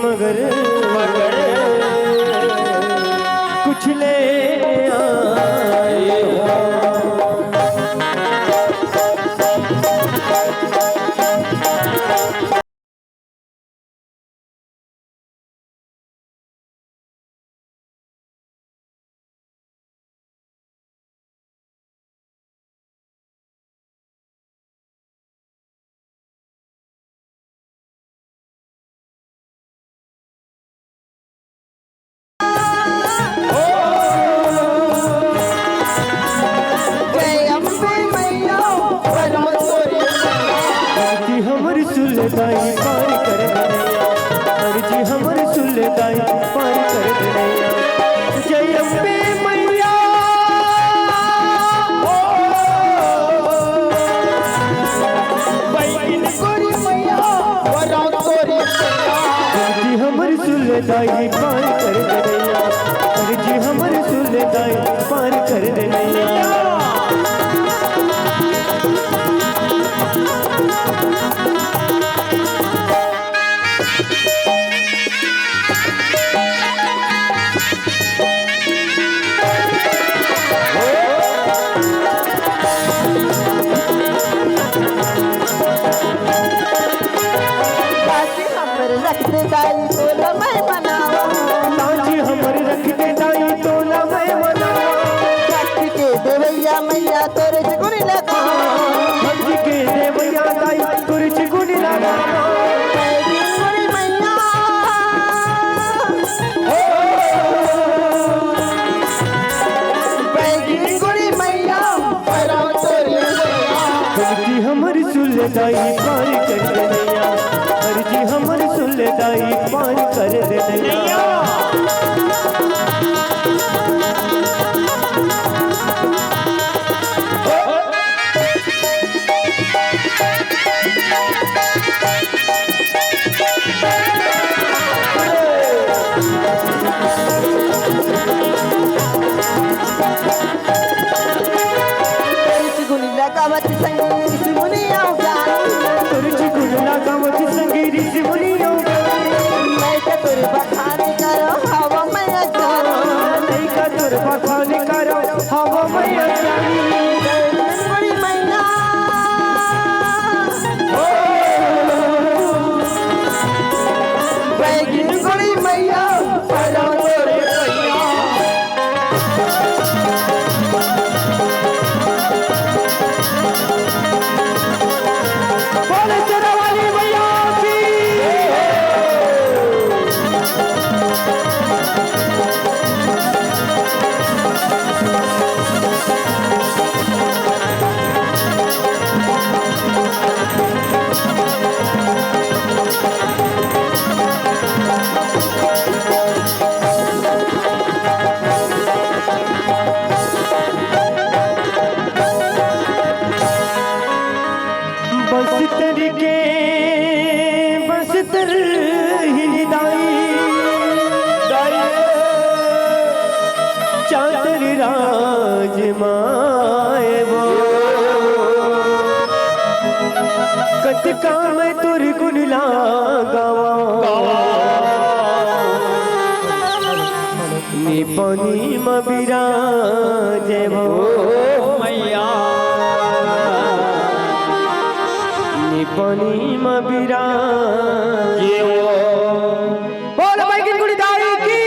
मगर कुछ ले आए सुलताई पार कर दिया अर्जी हमर सुलताई पार कर दिया जय अम्बे मैया बैन गोरी मैया वरा तोरे अर्जी हमर सुलताई पार कर दिया अर्जी हमर सुलताई पार कर दिया रखते दाई तोला मैं मनावा लाजी हमर रखते दाई तोला मैं मनावा रख के देवैया मैया तोरे गुण लगा रख के देवैया दाई तोरे गुण लगा गुण मैया बैगी गुण मैया परा तोरे अर्जी हमर सुलताई पार कर दिया अर्जी हमर सुलताई पार कर दिया गुण लगावत संगीत मुनिया तुरजी गुण लगावत संगीत मुनिया मैं तो तुर बखाने करो हवा में जानो नहीं का तुर बखाने करो हवा में जानी गुड़ी मैया बैगी गुड़ी मैया परा तोरे मैया बोले तेरा वाली मैया की बस तेरी के बस तेरी दाई चादर राज माए वो कतका मैं तुर गुण लगावा नी पानी में बिराजे वो मैया बीरा बोल भाई की कुड़ी दाई की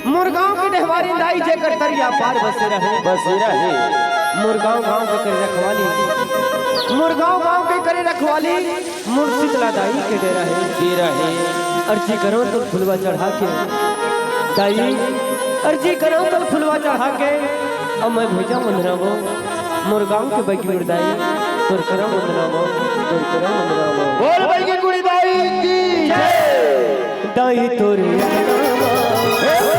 मुरगांव के ढहवारी दाई जेकर तरिया पार बसे रहे मुरगांव गांव के करे रखवाली मुरगांव गांव के करे रखवाली मुर्शिदला दाई के डेरा है अर्जी करो तो फुलवा चढ़ा के दाई अर्जी करो तो फुलवा चढ़ा के अब मैं भेजा मंदरावो मुरगांव के बैगी दाई तोर करो मंदरावो बोल बैगी कुड़ी दाई की जय दाई तोरे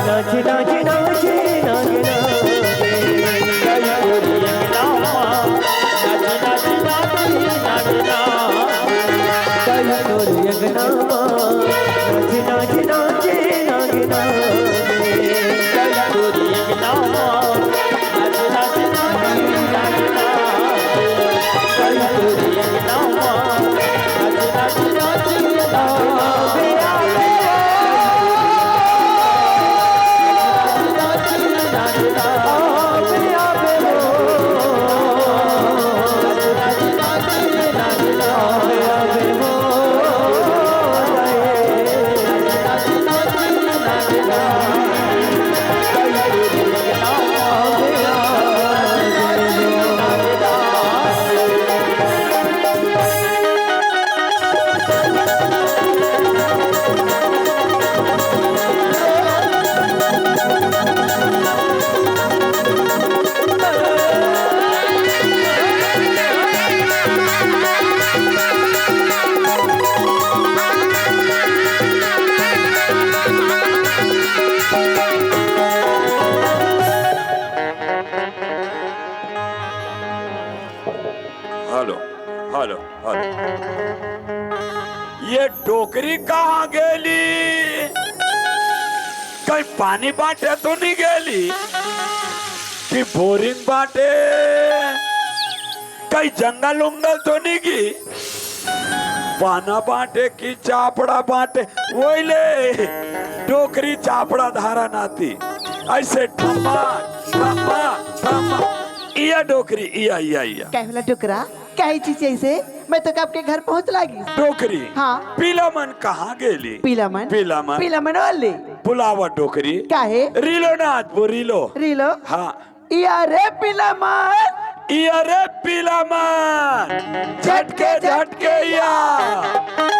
नाचे नाचे नाचे नाचे दाई तोरे नाचे नाचे नाचे दाई तोरे अगनामा नाचे नाचे नाचे नाचे दाई तोरे अगनामा नाचे नाचे नाचे हेलो हेलो ये डोकरी कहाँ गेली? कहीं पानी बांटे तो नहीं गेली कि बोरिंग बांटे? कहीं जंगल उंगल तो नहीं की? पाना बांटे की चापड़ा बांटे? वही ले डोकरी चापड़ा धारा नाती ऐसे ठम्मा ठम्मा ठम्मा इया डोकरी इया इया इया कहला टुकड़ा कही चीज ऐसे मैं तो आपके घर पहुंच लागी डोकरी। हाँ पीला मन कहाँ गेली? पीला मन वाली बुलावा डोकरी काहे रीलो नाथ वो रीलो रीलो हाँ यारे पीला मन अरे पीला मन झटके झटके या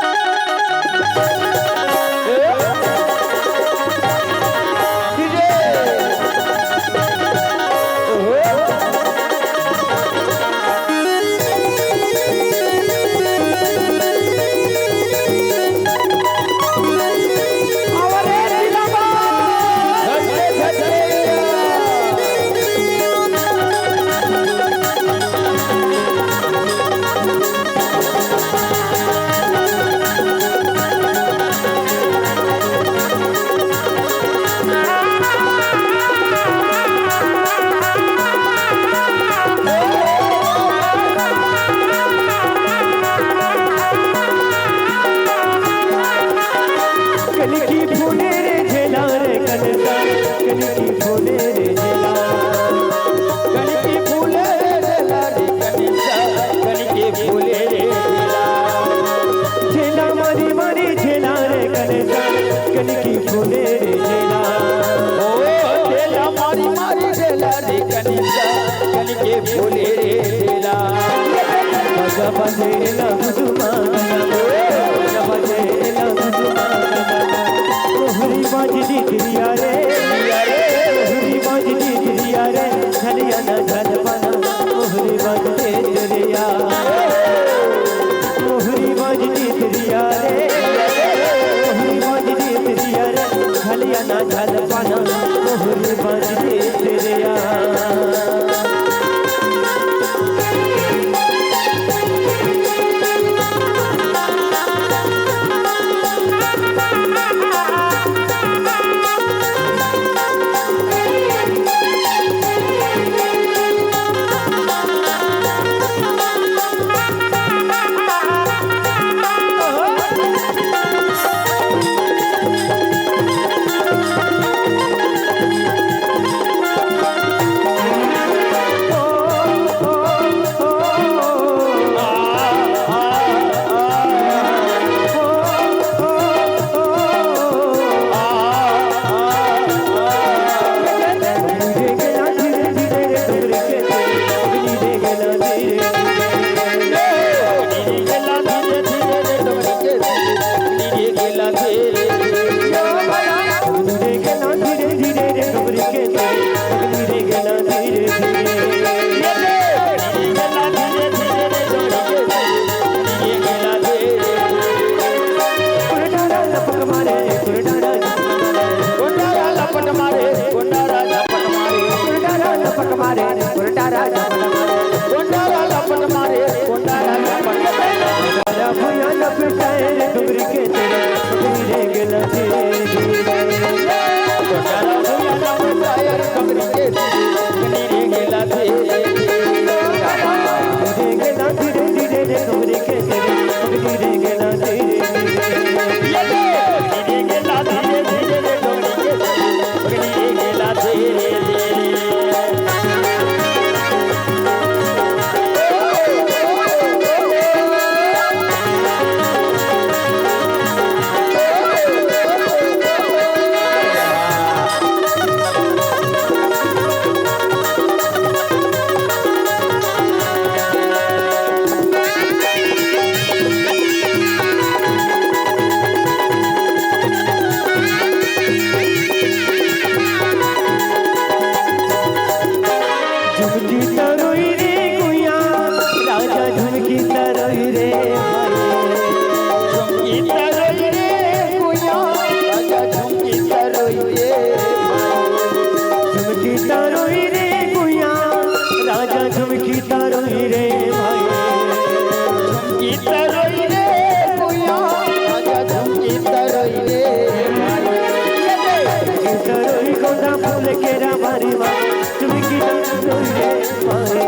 के हमारी माँ तुम की रोई रे माए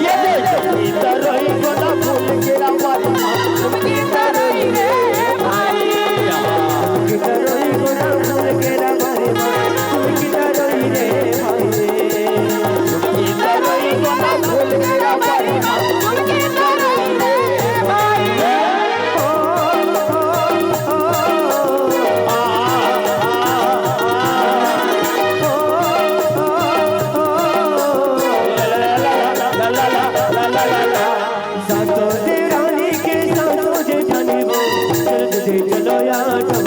ये रोई गोदा फूल के हमारी माँ तुम की रोई रे माए की रोई गोदा फूल के हमारी माँ तुम की रोई रे माए की रोई गोदा फूल के हमारी माँ तुम की रोई रे माए चलो यार सातों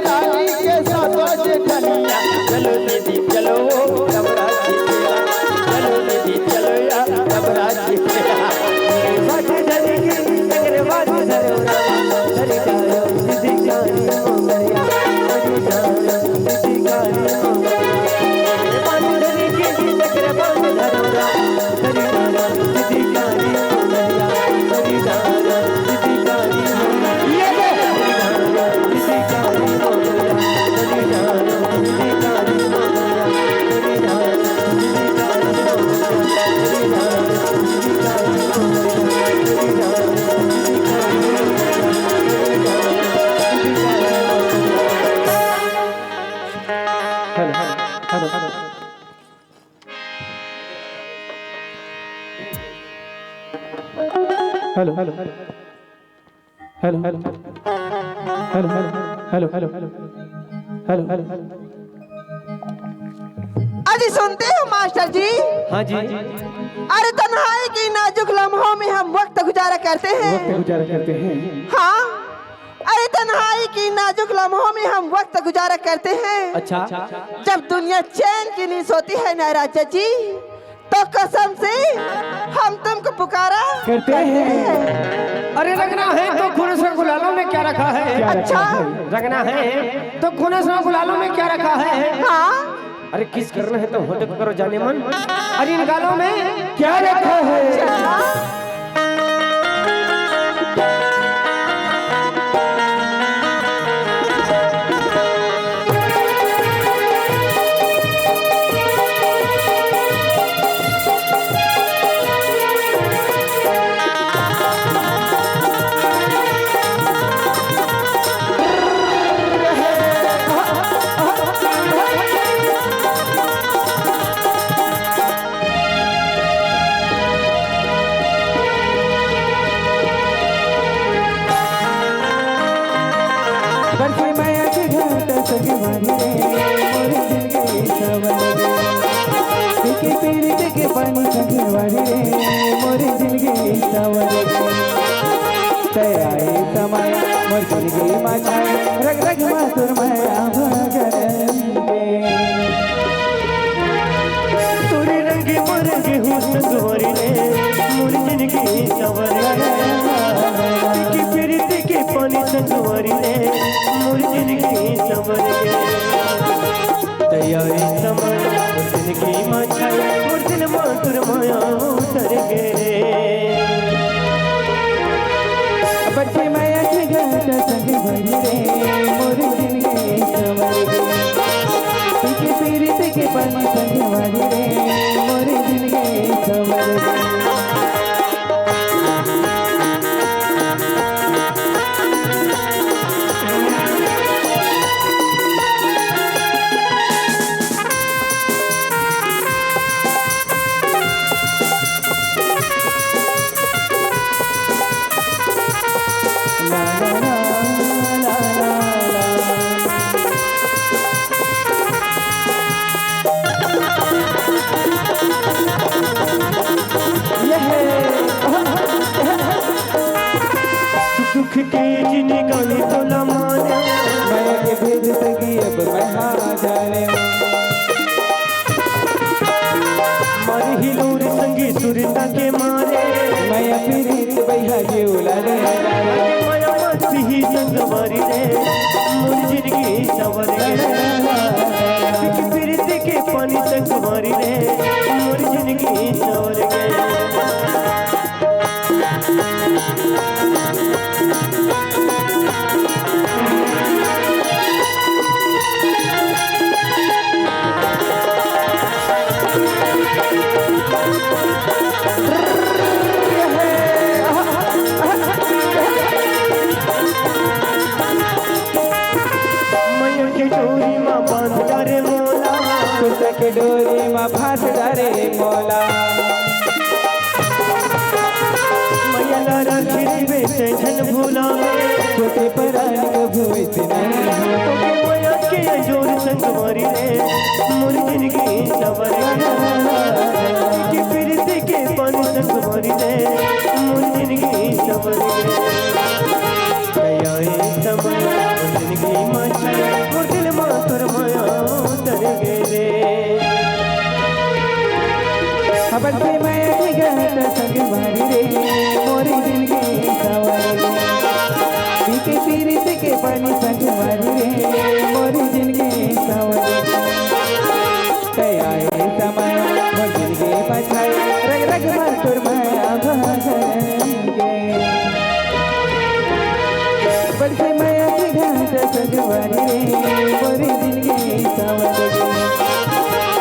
रानी के सातों जेठनिया चलो दीदी चलो डबरा छिटिया चलो दीदी चलो यार डबरा छिटिया बात धरी के अगर बात धरो धरी जाओ दीदी जानी मोगरिया धरी जाओ दीदी जानी मोगरिया बात धरी के अगर बात धरो धरी जाओ दीदी जानी मोगरिया धरी जाओ दीदी जानी ये दीदी जानी मोगरिया धरी जाओ दीदी जानी मोगरिया धरी जाओ दीदी जानी मोगरिया धरी जाओ दीदी जानी मोगरिया hello hello hello hello hello hello hello hello hello hello अजी सुनते हो मास्टर जी? हाँ जी अरे तन्हाई की नाजुक लम्हों में हम वक्त गुजारा करते हैं। हाँ, अरे तन्हाई की नाजुक लम्हों में हम वक्त गुजारा करते हैं। अच्छा जब दुनिया चैन की नींद सोती है ना राजा जी, तो कसम से हम तुमको पुकारा करते हैं। अरे रगना है तो खुनस में गुलालों में क्या रखा है? अच्छा रगना है तो खुनस में गुलालों में क्या रखा है? हाँ, अरे किस करना है तो होटक करो जाने मन। अरे इन गालों में क्या रखा है? रग रग मातुर माया तोरे रंगे मरंगे हूँ संगवारी रे मोर जिंदगी सवर के फिरते के पानी संगवारी रे मोर जिंदगी सवर तैयारी समय जिंदगी माछाई मोर दिन मातुर माया उतर गे बच्चे माया के घाट संग भरी रे मोर जिंदगी सवर के फिरते के पानी संगवारी रे मोर जिंदगी सवर दुख के जिन्हें गाने तो न माने मैं के भेद सकी अब मैं हारा जाने मारे ही लोर संगी सुरता के मारे मैं फिर बैहा के उलाले माया मस्ती ही संग मारी रे मोर जिंदगी सवर के फिर के पानी संग मारी रे मोर जिंदगी सवर के परान कभू इतना ओके माया के जोर संग मारी रे मोर जिंदगी सवर के फिर से के पानी संग मारी रे मोर जिंदगी सवर दया समय मोर जिंदगी माछा मोर दिल मा तोर माया उतर गे रे खबर से माया के घाट संग मारी रे मोर जिंदगी सवर के फिर से के पानी संग मारी रे मोर जिंदगी सवर दया समय मोर जिंदगी माछा रग रग मार तोर माया भागेंगे बरसे माया के घाट सजवारी रे मोर जिंदगी सवारी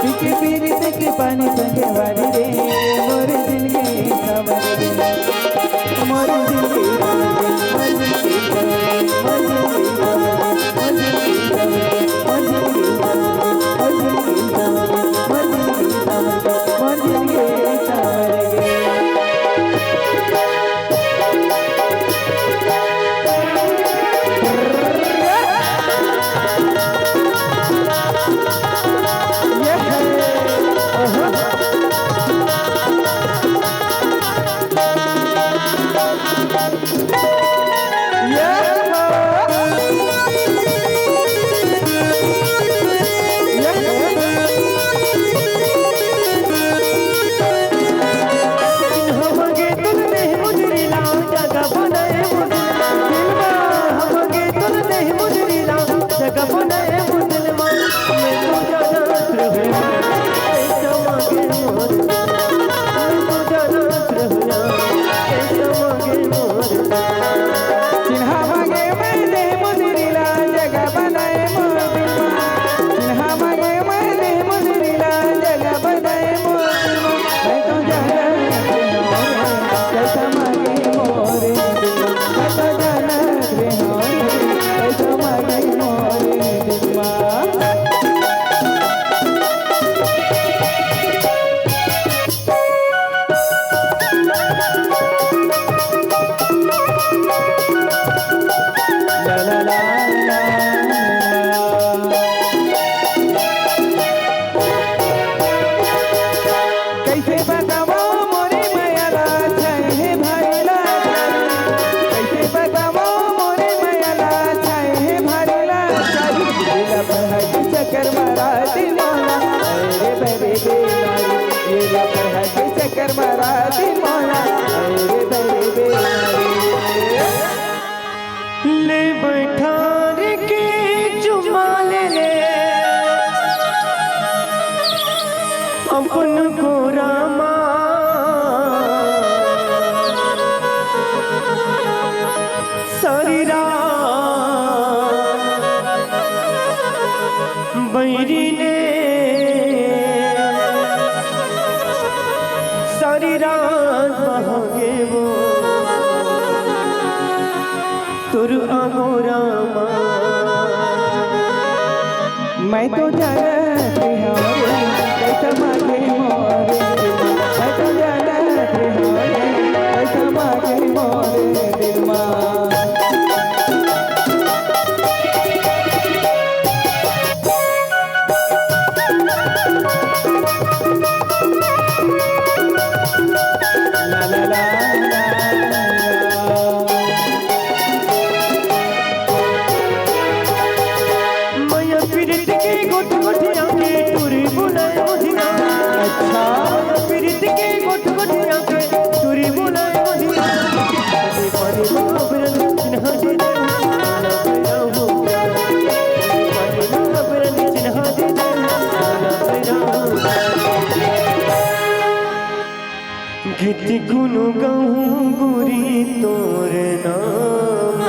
पीके पीरी से के पानी सजवारी रे मोर जिंदगी सवारी मोर जिंदगी चक्कर मारा दीवाना ले बैठार के चुमा ले अपन को रामा सारी रात बैरी ने सारी रात बहागे वो तुर आगोरा मैं तो जानत हूँ कैसा मांगे मोरे मैं तो जानत हूँ कैसा मांगे मोरे दिल माँ गीत गुनु गाऊं गुरी तोर नाम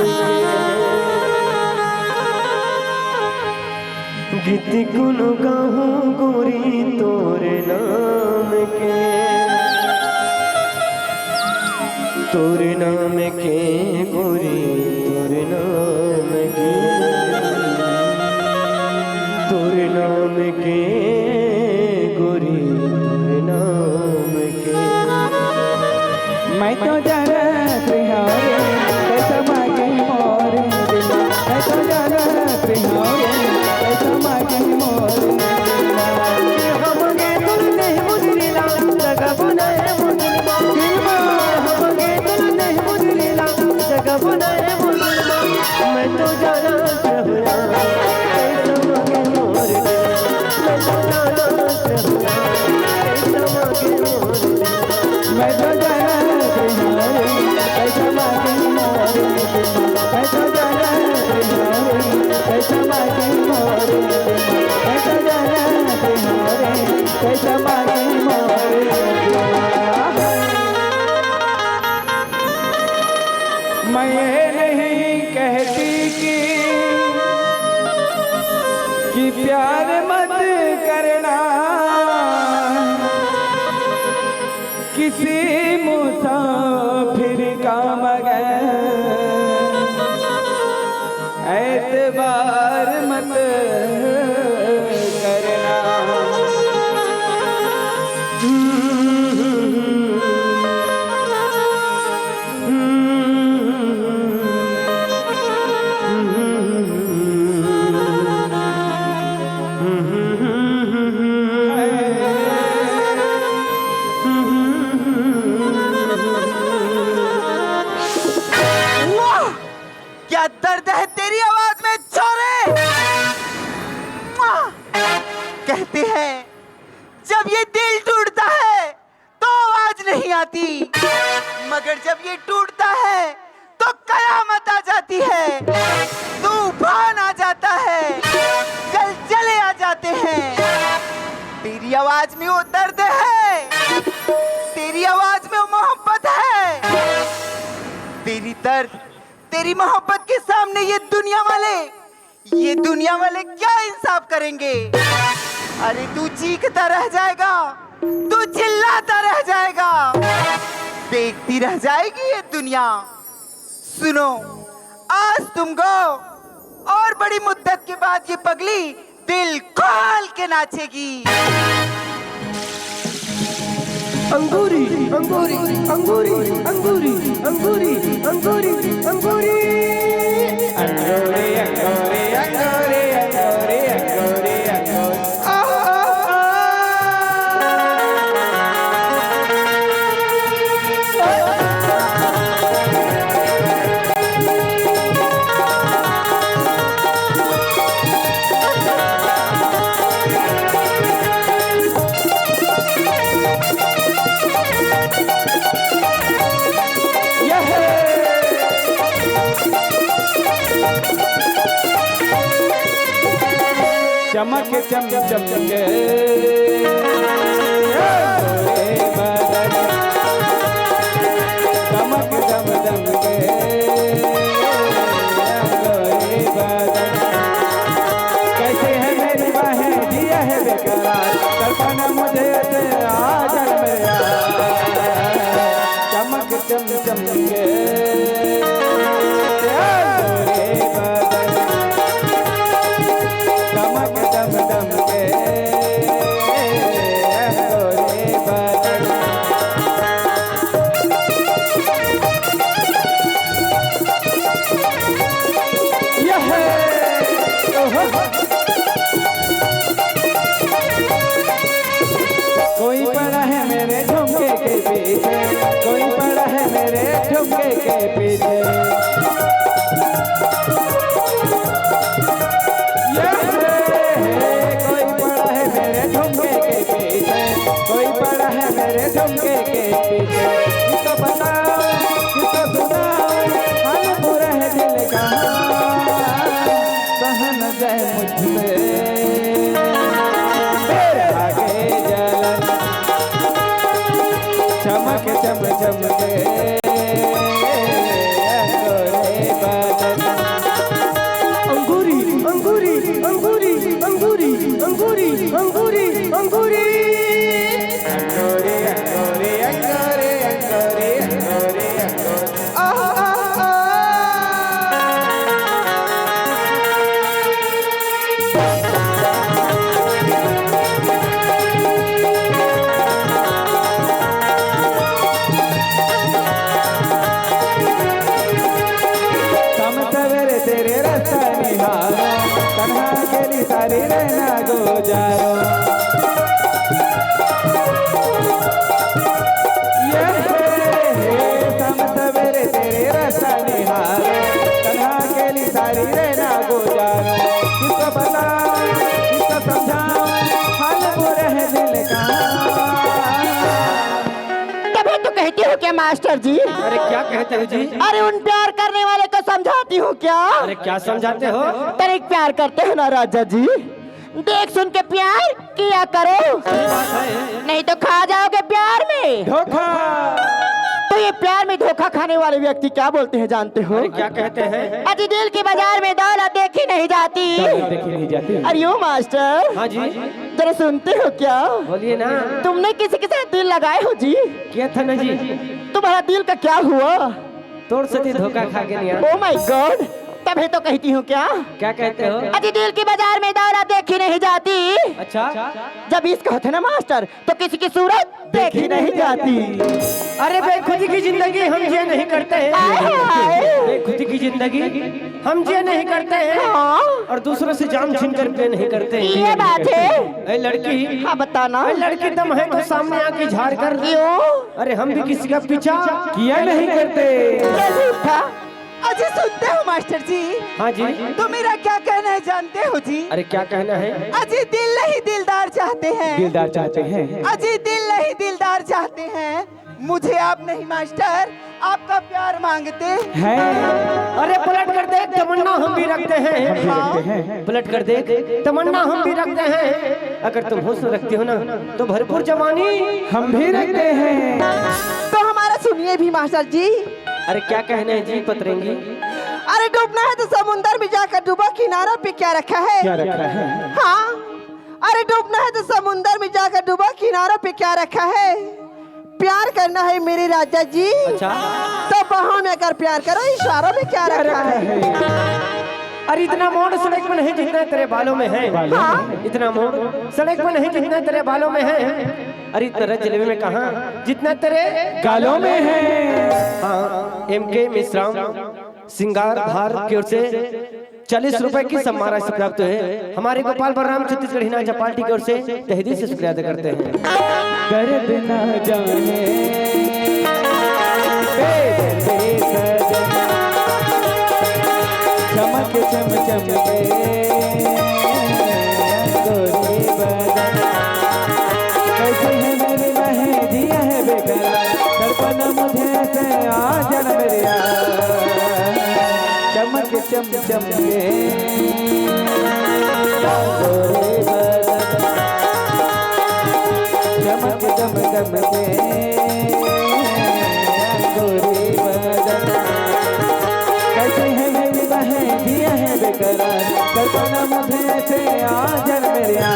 गीत गुनु गाऊं गुरी तोर नाम के तोर नाम के गुरी तोर नाम के तोर नाम के गुरी तोर नाम के मैं तो जानत हूँ कैसा मांगे मोर प्यार मत करना किसी मुसाफिर का मगर एतबार मत करना। क्या दर्द है तेरी आवाज में छोरे। कहते हैं जब ये दिल टूटता है तो आवाज नहीं आती, मगर जब ये टूटता है तो कयामत आ जाती है, तूफान आ जाता है, जलजले आ जाते हैं। तेरी आवाज में वो दर्द है, तेरी आवाज में वो मोहब्बत है। तेरी दर्द तेरी मोहब्बत के सामने ये दुनिया वाले क्या इंसाफ करेंगे। अरे तू चीखता रह जाएगा, तू चिल्लाता रह जाएगा, देखती रह जाएगी ये दुनिया। सुनो, आज तुमको और बड़ी मुद्दत के बाद ये पगली दिल खोल के नाचेगी। अंगूरी अंगूरी अंगूरी अंगूरी अंगूरी अंगूरी अंगूरी अंगूरी अंगूरी अंगूरी अंगूरी अंगूरी अंगूरी चमक चम चम के बदन चमक दम दम के बदन। कैसे है मेरी बाहें दिया है बेकरार, कल्पना मुझे आ जाए मेरा। चमक चम चम के कोई पड़ा है मेरे झुमके के पीछे, कोई पड़ा है मेरे झुमके के पीछे। कोई पड़ा है मेरे झुमके के पीछे, कोई पड़ा है मेरे झुमके के पीछे। किसको बताओ किसको सुनाओ हाल बुरा है दिल का, सह न जाए मुझसे तेरे आगे जलन। चमक चम चम के अंगूरी अंगूरी अंगूरी अंगूरी अंगूरी अंगूरी अंगूरी अंगूरी अंगूरी अंगूरी अंगूरी अंगूरी तेरे रास्ता निहारो, तन्हा अकेली सारी रहना गुजारो। ये सम सवेरे तेरे रास्ता निहारो, तन्हा अकेली सारी रहना गुजारो। किसको बताओ किसको समझाओ हाल बुरा है दिल का। तभी तो कहती हो क्या मास्टर जी? अरे क्या कहते हो जी? अरे उन प्यार करने वाले को समझाती हो क्या? अरे क्या समझाते हो? तनिक प्यार करते हो ना राजा जी, देख सुन के प्यार किया करो, नहीं तो खा जाओगे प्यार में धोखा। तो ये प्यार में धोखा खाने वाले व्यक्ति क्या बोलते हैं जानते हो? क्या कहते हैं? अजी दिल के बाजार में दौलत देखी नहीं जाती, देखी देखी नहीं जाती। अरे ओ मास्टर, हाँ जी, जरा सुनते हो क्या? बोलिए ना। तुमने किसी के साथ दिल लगाए हो जी? क्या था ना जी? तुम्हारा दिल का क्या हुआ? तोड़ सती धोखा खा के नहीं आ। ओ माय गॉड, तभी तो कहती हूँ क्या? क्या कहते हो? अजी दिल की बाजार में दौलत देखी नहीं जाती। अच्छा, जब इसका होता ना मास्टर, तो किसी की सूरत देखी नहीं जाती। अरे बेखुदी की जिंदगी हम जिया नहीं करते हैं। आए हाय। बेखुदी की जिंदगी हम जिया नहीं करते हैं। हाँ, और दूसरों से जान छीन कर पे नहीं करते हैं। ये बात है। ए लड़की, हाँ बताना। ए लड़की दम है तो सामने आके झाड़ कर। क्यों? अरे हम भी किसी का पीछा किया नहीं करते। ये झूठ था। अजी सुनते हो मास्टर जी? हाँ जी। तो मेरा क्या कहना है जानते हो जी? अरे क्या कहना है? अजी दिल नहीं दिलदार चाहते हैं। दिलदार चाहते हैं। अजी दिल नहीं दिलदार चाहते हैं। मुझे आप नहीं मास्टर, आपका प्यार मांगते है। अरे पलट कर देख, तमन्ना हम भी रखते हैं। पलट कर देख, तमन्ना हम भी रखते हैं। अगर तुम हुस्न रखती हो ना, तो भरपूर जवानी हम भी रखते हैं। तो हमारा सुनिए भी मास्टर जी। अरे क्या कहना है जी पतरंगी? अरे डूबना है तो समुंदर में जाकर डूबा, किनारा पे क्या रखा है? क्या रखा है? हाँ, अरे डूबना है तो समुंदर में जाकर डूबा, किनारा पे क्या रखा है? प्यार करना है मेरे राजा जी। अच्छा, तो बाहों में कर प्यार करो, इशारों में क्या रखा है? अरे इतना मोड़ सड़क में नहीं जितना तेरे बालों में है। हाँ? इतना मोड़ सड़क में नहीं जितना तेरे बालों में है। अरे इतना जलेबी में कहाँ जितना तेरे गालों में है। हाँ, MK मिश्राम सिंगार भार की ओर से 40 रुपए की सम्मान राशि प्राप्त है। हमारे गोपाल बलराम छत्तीसगढ़ हिनाजा पार्टी की ओर से तहे दिल से शुक्रिया अदा करते हैं। दर्द न जाने चमक चम चम के गोरी बदन कैसे है मेरी बहन जिया है बेकरार दर्पण मुझे से आ जन मेरिया चमक चम चम के गोरी बदन चमक चम चम के गोरी बदन कैसे है मेरी बहन जिया है बेकरार दर्पण मुझे से आ जन मेरिया।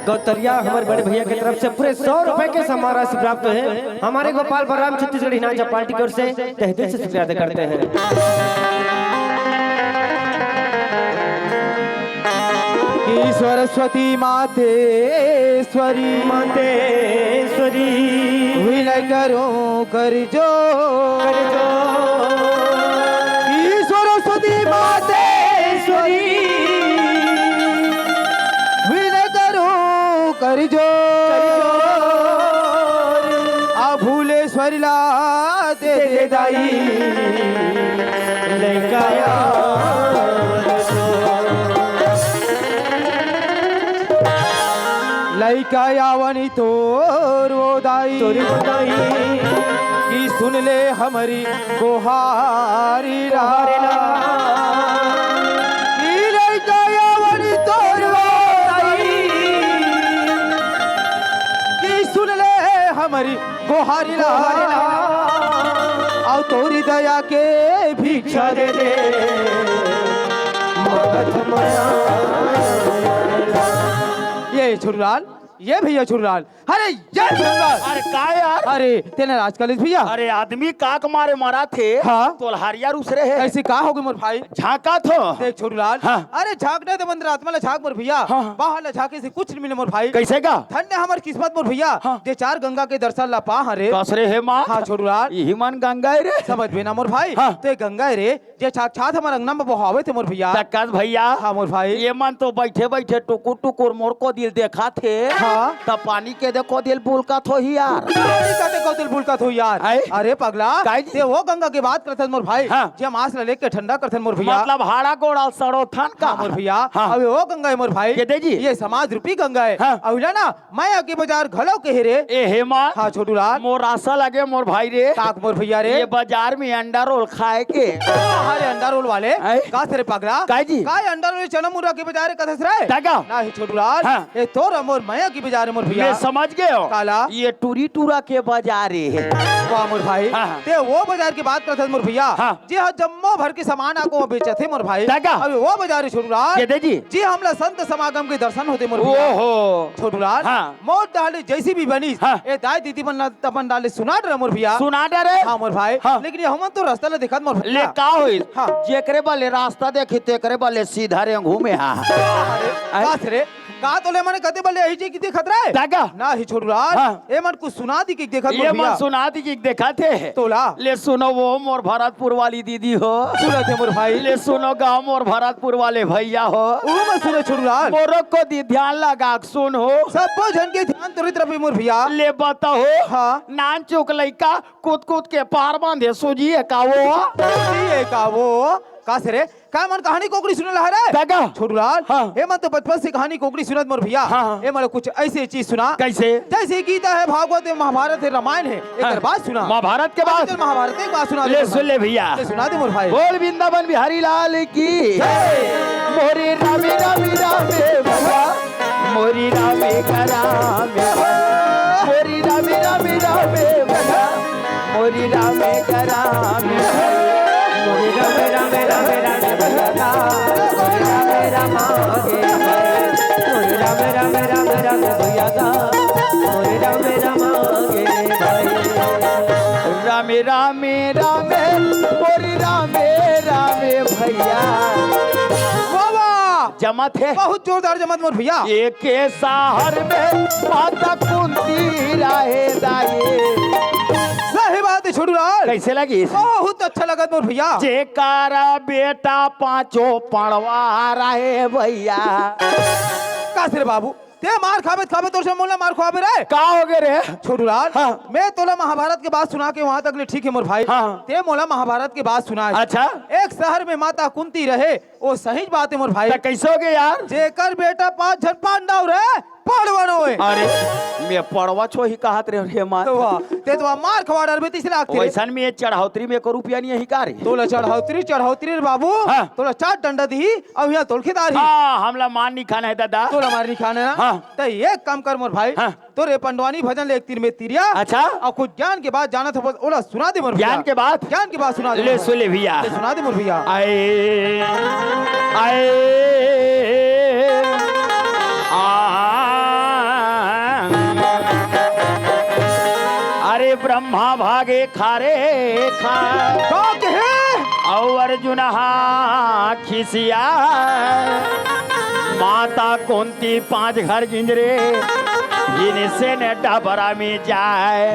गौतरिया हमारे बड़े भैया की तरफ से पूरे 100 रुपए के सम्मान राशि प्राप्त है। हमारे गोपाल बलराम छत्तीसगढ़ हिनाजा पार्टी की ओर से तहे दिल से शुक्रिया अदा करते हैं। कि सरस्वती मातेश्वरी मातेश्वरी विनय करो कर जो कि सरस्वती मातेश्वरी विनय करो कर जो आ भूलेश्वरी ला दे दे दाई लंकाया लैका यावनी तोर दाई तोरी बताई कि सुन ले हमारी गोहारी हारेला कि लैका यावनी तोर दाई कि सुन ले हमारी गोहारी हारेला आओ तोरी दया के भिक्षा दे दे मगध माया ये छुरलाल ये भैया छुरलाल अरे ये छुरलाल अरे का यार अरे तेने राजकाल भैया अरे आदमी काक मारे मरा थे हाँ। तो हरिया उसरे है ऐसी का होगी मोर भाई झाका थो देख छुरलाल हाँ। अरे झांकने तो मंदिर आत्मा ला झांक मोर भैया हाँ। बाहर ला झाके से कुछ नहीं मिले मोर भाई कैसे का धन्य हमार किस्मत मोर भैया हाँ। जे चार गंगा के दर्शन ला पा रे कसरे है माँ हाँ छुरलाल यही मन गंगा रे समझ में ना मोर भाई हाँ। तो ये गंगा रे जे साक्षात हमार अंगना में बहावे थे मोर भैया तक्कस भैया हाँ मोर भाई ये मन तो बैठे बैठे टुकुर टुकुर मोर को दिल देखा थे हाँ। तब पानी के देखो दिल बुल का थो ही यार कहते को दिल भूलका थो यार आए? अरे पगला काहे जी? ते वो गंगा के बात करथन मोर भाई हाँ। जे मास ला लेके ठंडा करथन मोर भैया मतलब हाड़ा गोड़ा सड़ो थान का हाँ मोर भैया हाँ। अबे वो गंगा है मोर भाई के दे जी? ये समाज रूपी गंगा है हाँ। अहिला ना मैं आके बाजार घलो के हेरे ए हे माँ हाँ छोटू लाल मोर आशा लगे मोर भाई रे काक मोर भैया रे ये बाजार में अंडा रोल खाए के अरे अंडा रोल वाले आए? का से रे पगला काहे जी? का अंडा रोल चना मुरा के बाजार कथस रे टका ना ही छोटू लाल हाँ। ये तोर मोर माया की बाजार मोर भैया मैं समझ गए हो काला? ये टूरी टूरा के बाजार है वाह मोर भाई हाँ। ते वो बाजार की बात करथन मोर भैया हाँ। जी हाँ जम्मो भर के सामान आको बेचे थे मोर भाई टका? अबे वो बाजार है छोटू लाल के दे जी? जी हमला संत समागम के दर्शन होते मोर भैया ओहो छोटू लाल हाँ। मोट डाले जैसी भी बनी हाँ। ए दाई दीदी बन तपन डाले सुना डर मोर भैया सुना डरे हाँ मोर भाई हाँ। लेकिन ये हम तो रास्ता ले दिखत मोर ले भैया का होइल हाँ। जेकरे बले रास्ता देखी तेकरे बले सीधा रे घूमे हा का रे का तो ले मने कते बले यही जे की दिखत रहे टका ना ही छोटू लाल हाँ। ए मन कुछ सुना दी की दिखत ये मोर मन भैया सुना दी कि देखा थे तोला ले सुनो वो मोर भरतपुर वाली दीदी हो सुना थे मोर भाई ले सुनो गाँव मोर भरतपुर वाले भैया हो वो मैं सुने छोटू लाल मोरो को दी ध्यान लगा के सुन हो सब जन के ध्यान तुरित रवि मोर भैया ले बताओ हाँ। नान चुक लइका कूद कूद के पार बांधे सूजी है का वो ये का वो का से रे का मन कहानी कोकड़ी सुने ला रे टका छोटू लाल हाँ। ए मन तो बचपन से कहानी कोकड़ी सुनत मोर भैया हाँ। ए मन कुछ ऐसी चीज सुना कैसे जैसे गीता है भागवत है महाभारत है रामायण है हाँ। एक बात सुना महाभारत के बाद चल महाभारत एक बात सुना दे ले मोर सुन ले भैया भाई। ले सुना दे मोर भाई बोल वृंदावन बिहारी लाल की मोरी रामे रामे रामे भैया मोरी रामे करामे मोरी रामे रामे रामे भैया मोरी रामे करामे मोरी रामे रामे रामे रामे भैया मोरी रामे रामा गे मोरी रामे रामे रामे रामे भैया मोरी रामे रामा गे रामे रामे रामे मोरी रामे रामे भैया वाह वाह जमा थे बहुत जोरदार जमत मोर भैया एक शहर में माता कुंती रहे दाए सही बात है छोटू लाल कैसे लगी बहुत अच्छा लगा मोर भैया जेकारा बेटा पांचों पढ़वा रहे भैया का से रे बाबू ते मार खाबे खाबे तोर से मोला मार खाबे रे का हो गए रे छोटू लाल हाँ। मैं तोला महाभारत के बात सुना के वहाँ तक ले ठीक है मोर भाई हाँ। ते मोला महाभारत के बात सुना है। अच्छा एक शहर में माता कुंती रहे वो सही बात है मोर भाई तो कैसे हो गए यार जेकर बेटा 5 जन पांडव रे पड़वन होए अरे मैं पढ़वा छो ही कहत रे रे मां तो वाह ते तो मार खवा डर में तीसरा आखिर वैसन में चढ़ौतरी में को रुपया नहीं है ही का रे तोला चढ़ौतरी रे बाबू हाँ। तोला 4 डंडा दी अब यहाँ तोलखेदार ही हाँ हमला मान नहीं खाना है दादा तोला मारनी खाने ना हाँ। तो एक काम कर मोर भाई हाँ। तोरे पंडवानी भजन ले एक तीर में तिरिया अच्छा और कुछ ज्ञान के बाद जाना था ओला सुना दे मोर भैया। ज्ञान के बाद ज्ञान के बाद सुना दे ले सुन ले भैया ले सुना दे मोर भैया आए आए आ ब्रह्मा भागे खारे खार का कहे और अर्जुन खिसिया माता कुंती 5 घर गिंजरे इनसे न डबरा में जाए।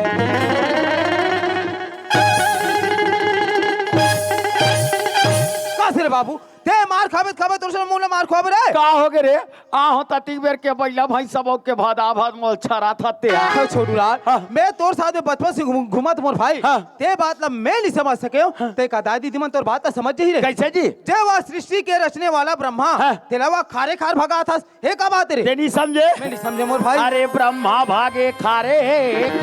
का से रे बाबू ते मार खाबे खाबे तोर से मुंह में मार खाबे रे का हो गे रे आहो तती बेर के बैला भाई सब के भादा भाद मोल छरा थते हाँ, छोटू लाल हाँ। मैं तोर साथ में बचपन से घूमत मोर भाई हाँ। ते बात ला मैं नहीं समझ सके ते का दादी दिमन तोर बात ला समझ ही रे कैसे जी जे वह सृष्टि के रचने वाला ब्रह्मा हाँ। तेलावा खारे खार भगा था हे का बात रे ते नहीं समझे मैं नहीं समझे मोर भाई अरे ब्रह्मा भागे खारे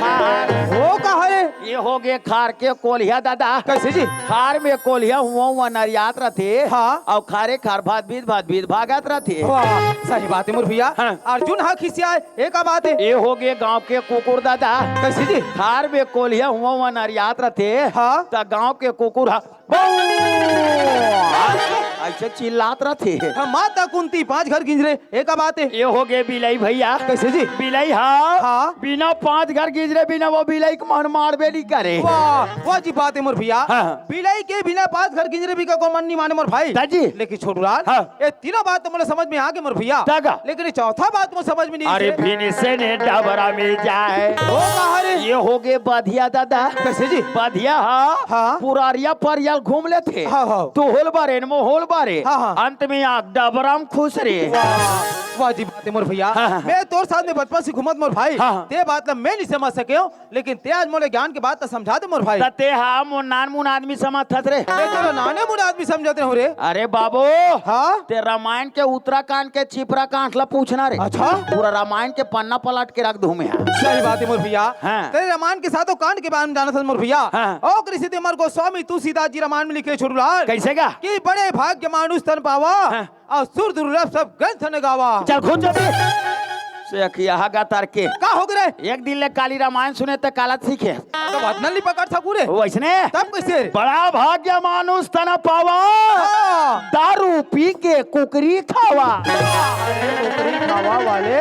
खार वो कहा है ये हो गए खार के कोलिया दादा कैसे जी खार में कोलिया हुआ नरियात रहते हाँ। और खारे खार भात बीत भागत रहते वाह सही बात है मोर भैया हाँ। अर्जुन हाँ खिसिया हे का बात है ये हो गए गांव के कुकुर दादा कैसे जी खार में कोलिया हुआ नरियात रहते हाँ। तो गांव के कुकुर ऐसे चिल्लात रहते हम माता कुंती 5 घर गिंजरे हे का बात है ये हो गए बिलाई भैया कैसे जी बिलाई हाँ हाँ। बिना 5 घर गिजरे बिना वो बिलाई को मन मारबे नहीं करे वाह जी बात है मोर भैया हाँ। बिलाई के बिना 5 घर गिंजरे भी का को मन नहीं माने मोर भाई दादी लेकिन छोटू लाल हाँ। ये तीनों बात तो मुझे समझ में आ गई मोर भैया दागा। लेकिन ये चौथा बात मुझे समझ में नहीं अरे आई। भिन से ने डबरा में जाए वो कहा रे ये हो गए बधिया दादा कैसे जी बधिया हाँ पुरारिया परियल घूम लेते हाँ, हाँ। तो होल बारे न होल बारे हाँ, हाँ। अंत में आप डबराम खुश रे वाह जी बात है मोर भैया हाँ, हाँ। मैं तोर साथ में बचपन से घूमत मोर भाई हाँ, हाँ। ते बात ला मैं नहीं समझ सके हूँ लेकिन ते आज मोले ज्ञान के बात तो समझा दे मोर भाई तते हाँ मुन आदमी समझ रे मैं तेरा नाने मुन आदमी समझते हो रे अरे बाबू हाँ ते रामायण के उत्तराखंड के छिपरा कांठ ला पूछना रे अच्छा। पूरा रामायण के पन्ना पलट के रख दूं मैं सही बात है मोर भैया हाँ। तेरे रामायण के साथों कांड के बारे में जाना था मोर भैया हाँ। ओ कृषि तेमर गोस्वामी तुलसीदास जी रामायण में लिखे छोटू लाल कैसे का कि बड़े भाग्य मानुष तन पावा हाँ। और सुर दुर्लभ सब ग्रंथ न गावा चल खुद जल्दी से अखिया हगा तार के का हो गए एक दिन ले काली रामायण सुने तो काला सीखे तो बात नहीं पकड़ सकू रे वैसने तब कैसे बड़ा भाग्य मानुष तना पावा हाँ। दारू पी के कुकरी खावा नौकरी खावा वाले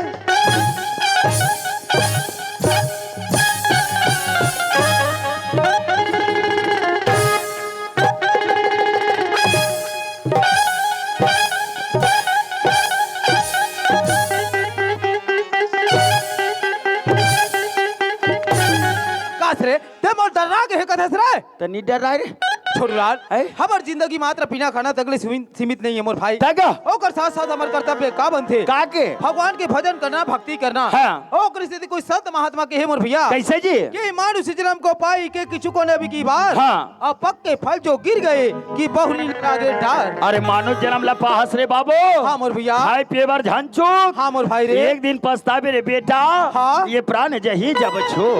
कास रे ते मोर डरा के कथस रे तो नहीं डर रहा रे छोटू लाल है? हमार जिंदगी मात्र पीना खाना तकले सीमित नहीं है मोर भाई तगा ओकर साथ साथ हमार कर्तव्य का बनथे का के भगवान के भजन करना भक्ति करना हाँ। ओकर स्थिति कोई संत महात्मा के है मोर भैया कैसे जी कि मानुष जन्म को पाई के किछु को नबी की बात हाँ। अब पक्के फल जो गिर गए कि बहुरी लगा दे डार अरे मानुष जन्म ला पाहस रे बाबू हाँ मोर भैया हाय पेवर झंचुक हाँ मोर भाई रे एक दिन पछतावे रे बेटा हाँ। ये प्राण जही जब छो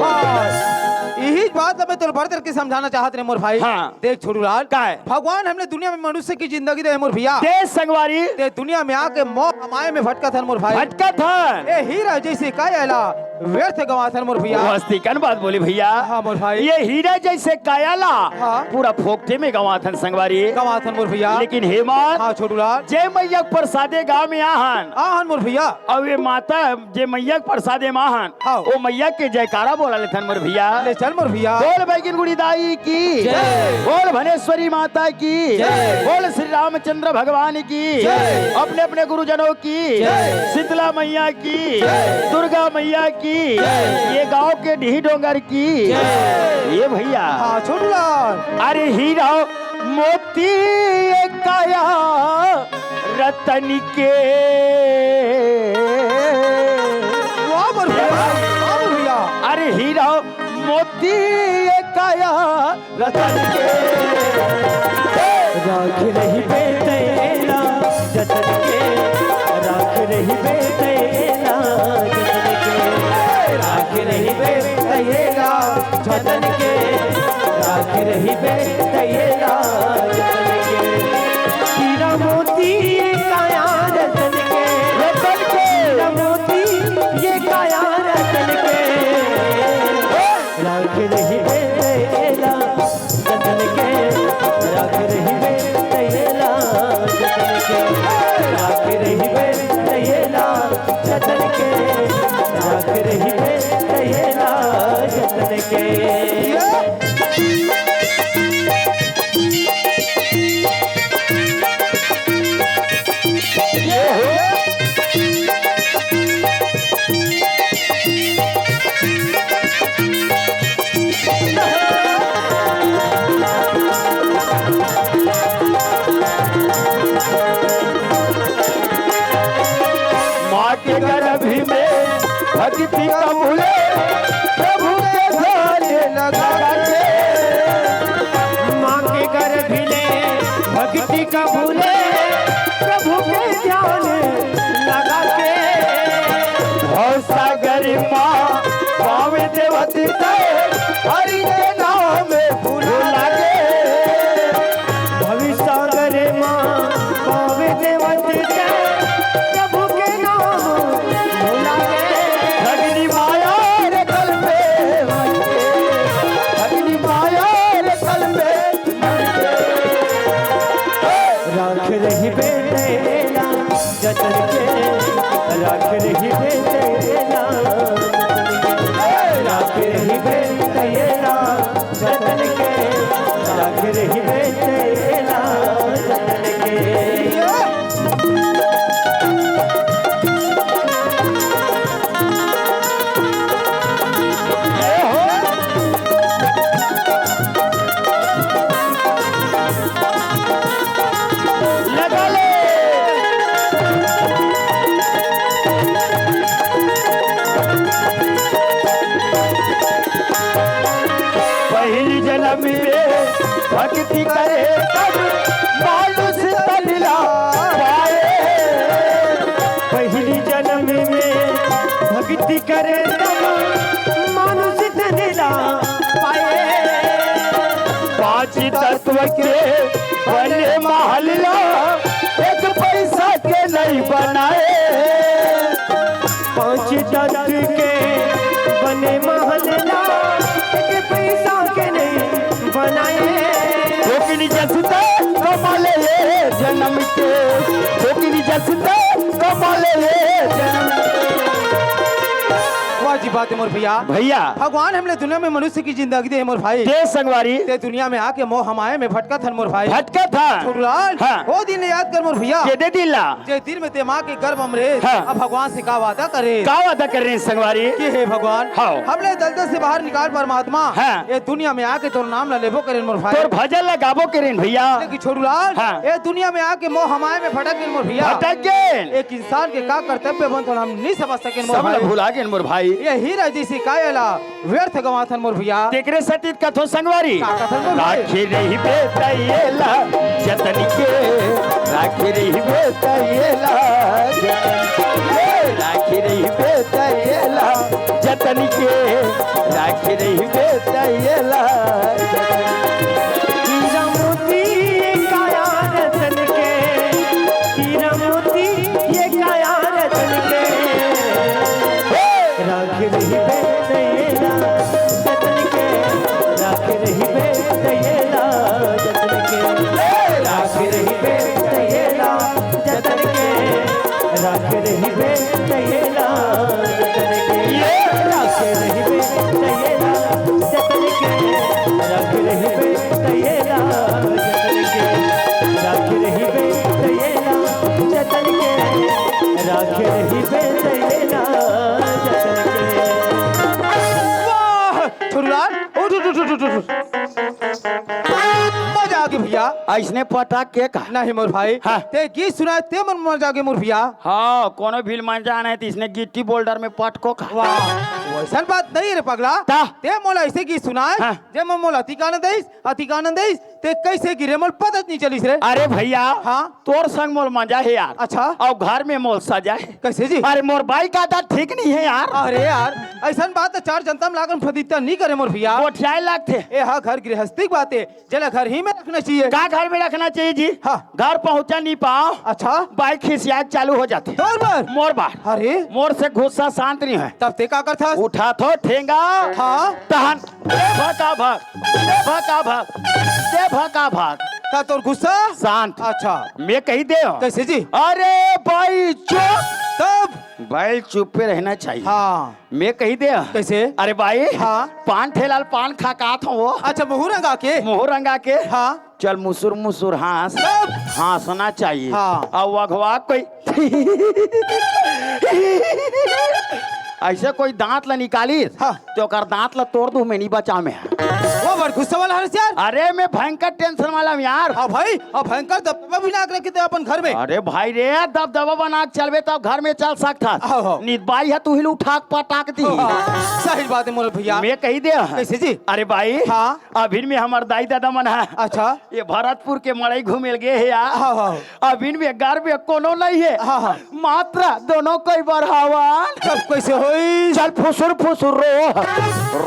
यही बात मैं तोर बढ़ के समझाना चाहते रे मोर भाई हाँ। देख छोटू लाल का है? भगवान हमने दुनिया में मनुष्य की जिंदगी दे मोर भैया देश संगवारी ते दुनिया में आके मोह कमाए में भटका था मोर भाई भटका था ए हीरा जैसे कायला व्यर्थ गवा था मोर भैया वस्तिकन बात बोली भैया हाँ मोर भाई ये हीरा जैसे कायाला हाँ। पूरा फोकटे में गवाथन संगवारी गवा था मोर भैया लेकिन हेमंत हाँ छोटू लाल जय मैया प्रसादे गांव में आहन आहन मोर भैया और ये माता जय मैया प्रसादे माहन हाँ। वो मैया के जयकारा बोला लेथन मोर भैया ले चल मोर भैया बोल बैगिन गुड़ी दाई की जय। बोल भनेश्वरी माता की जय। बोल श्री रामचंद्र भगवान की जय। अपने अपने गुरुजनों की जय। शीतला मैया की जय। दुर्गा मैया की ये गांव के ढी डोंगर की ये भैया हाँ छोटू लाल अरे हीरा मोती ये काया रतन के वाह मोर भैया वाह मोर भैया अरे हीरा मोती ये काया रतन के राख रही बेटेला जतन के राख रही बेटेला जतन के राख रही बेटेला जतन के राख रही बेटेला जतन के हीरा मोती ये काया रतन के हीरा मोती ये काया रतन के राख रही बेटेला जतन के हरि के नाम फूल लागे। भविष्य करे माँ पावे देवत प्रभु के नाम भुला गए। अग्नि माया रे कल पे मचे, अग्नि माया रे कल पे मचे। राख रही बेटेला जतन के, राख रही बेटेला, राख रही बेटेला जतन के, राख रही बेटेला जतन के। लगा ले। पहली जन्म में भक्ति करे तब मानुष तनिला पाए। पहली जन्म में भक्ति करे तब मानुष धनिला पाए। पांच तत्व के बने महल्ला, एक पैसा के नहीं बनाए। पांच तत्व के बने महल्ला, एक पैसा के नहीं बनाए। ठोकनी जसते कमाले ये जन्म के, ठोकनी जसते कमाले ये जन्म के। वाह जी बात है मोर भैया। भैया भगवान हमने दुनिया में मनुष्य की जिंदगी दे मोर भाई। के संगवारी ते दुनिया में आके मोह हमाए में भटका थन मोर भाई। भटका था। छोटूलाल, हाँ। वो दिन याद कर मोर भैया के दे दिला जे दिन में ते माँ के गर्भ अमृत। हाँ। अब भगवान से का वादा करे का वादा कर रहे हैं संगवारी? कि हे भगवान हाँ। हमने दलदल से बाहर निकाल परमात्मा हाँ। ये दुनिया में आके तोर नाम न लेबो करे मोर भाई। तोर भजन लगाबो करें भैया। लेकिन छोटूलाल, हाँ। ये दुनिया में आके मोह हमाए में भटक गए मोर भैया। भटक गए। एक इंसान के का कर्तव्य बन तो हम नहीं समझ सके मोर सब भाई। भुला गए मोर भाई। ये हीरा जैसी कायला व्यर्थ गवाथन मोर भैया। तेकरे सतीत कथो संगवारी का कथन मोर भाई? राखी रही बेतैला जतन के, राखी रही बेतैला जतन के, राखी रही बेतैला जतन के, राखी रही बेतैला जतन के। हीरा मोती ये काया रतन के, हीरा मोती ये काया रतन के। राख रही बेतैला जतन के, राख रही बेतैला जतन के, राख रही बेतैला जतन के, राख रही बेतैला जतन के, राख रही बेतैला जतन के, राख रही बेतैला जतन के, राख रही बेतैला जतन के, राख रही बेतैला जतन के। वाह छोटूलाल, उठ उठ उठ उठ उठ। मजा आ गया भैया। ऐसने पटाक के का नहीं मोर भाई, हाँ। ते गीत सुनाए ते मन मजा आ गया मोर भैया। हाँ कोनो भी मान जाना है तो इसने गिट्टी बोल्डर में पटको का। वाह वैसा बात नहीं रे पगला। ता? ते मोला ऐसे गीत सुनाए हाँ। जे मन मोला अतिकानंद देइस ते कैसे गिरे मोल पता नहीं चलिस रे। अरे भैया हाँ। तोर संग मोल मजा है यार। अच्छा। और घर में मोल सजा है। कैसे जी? अरे मोर बाई का आदत ठीक नहीं है यार। अरे यार ऐसा बात तो चार जनता में लागन फदिता नहीं करे मोर भैया। गोठियाए लगते। ए हाँ घर गृहस्थी की बात है, जला घर ही में रखना चाहिए। का घर में रखना चाहिए जी? हाँ। घर पहुंचा नहीं पाओ अच्छा बाइक खिसिया चालू हो जाते। तोर पर मोर बार अरे मोर से गुस्सा शांत नहीं है। तब ते का करथा? उठा थो ठेंगा हाँ। तहन भका भग भका भग दे भका भग का तोर गुस्सा शांत। अच्छा मैं कही दे कैसे जी? अरे भाई चुप। तब भाई चुप पे रहना चाहिए। हाँ मैं कही दे कैसे? अरे भाई हाँ। पान ठेलाल पान खा का था वो अच्छा मुहूर रंगा के मुंह रंगा के हाँ चल मुसुर मुसुर हंस तब? हंसना चाहिए। हाँ। और वघवा कोई ऐसे कोई दांत ला निकाली हाँ। तो कर दांत ला तोड़ दू मैं नहीं बचा में। वो यार गुस्सा वाला है यार। अरे मैं भयंकर टेंशन वाला हूँ यार। हाँ भाई, अब भयंकर दबदबा भी ना रखे थे अपन घर में। अरे भाई रे दबदबा बना के चलबे तब घर में चल सकता। हाँ। निदबाई है तू ही उठा पटाक दी। सही बात है मोर भैया। मैं कही दे कैसे जी? अरे भाई हाँ। अभी में हमार दाई दादा मन है। अच्छा। ये भरतपुर के मड़ई घूमे गए है यार। हाँ, हाँ। अभी में घर में कोनो नहीं है। हाँ, हाँ। मात्रा दोनों कोई बढ़ावन। सब कैसे होई? चल फुसुर फुसुर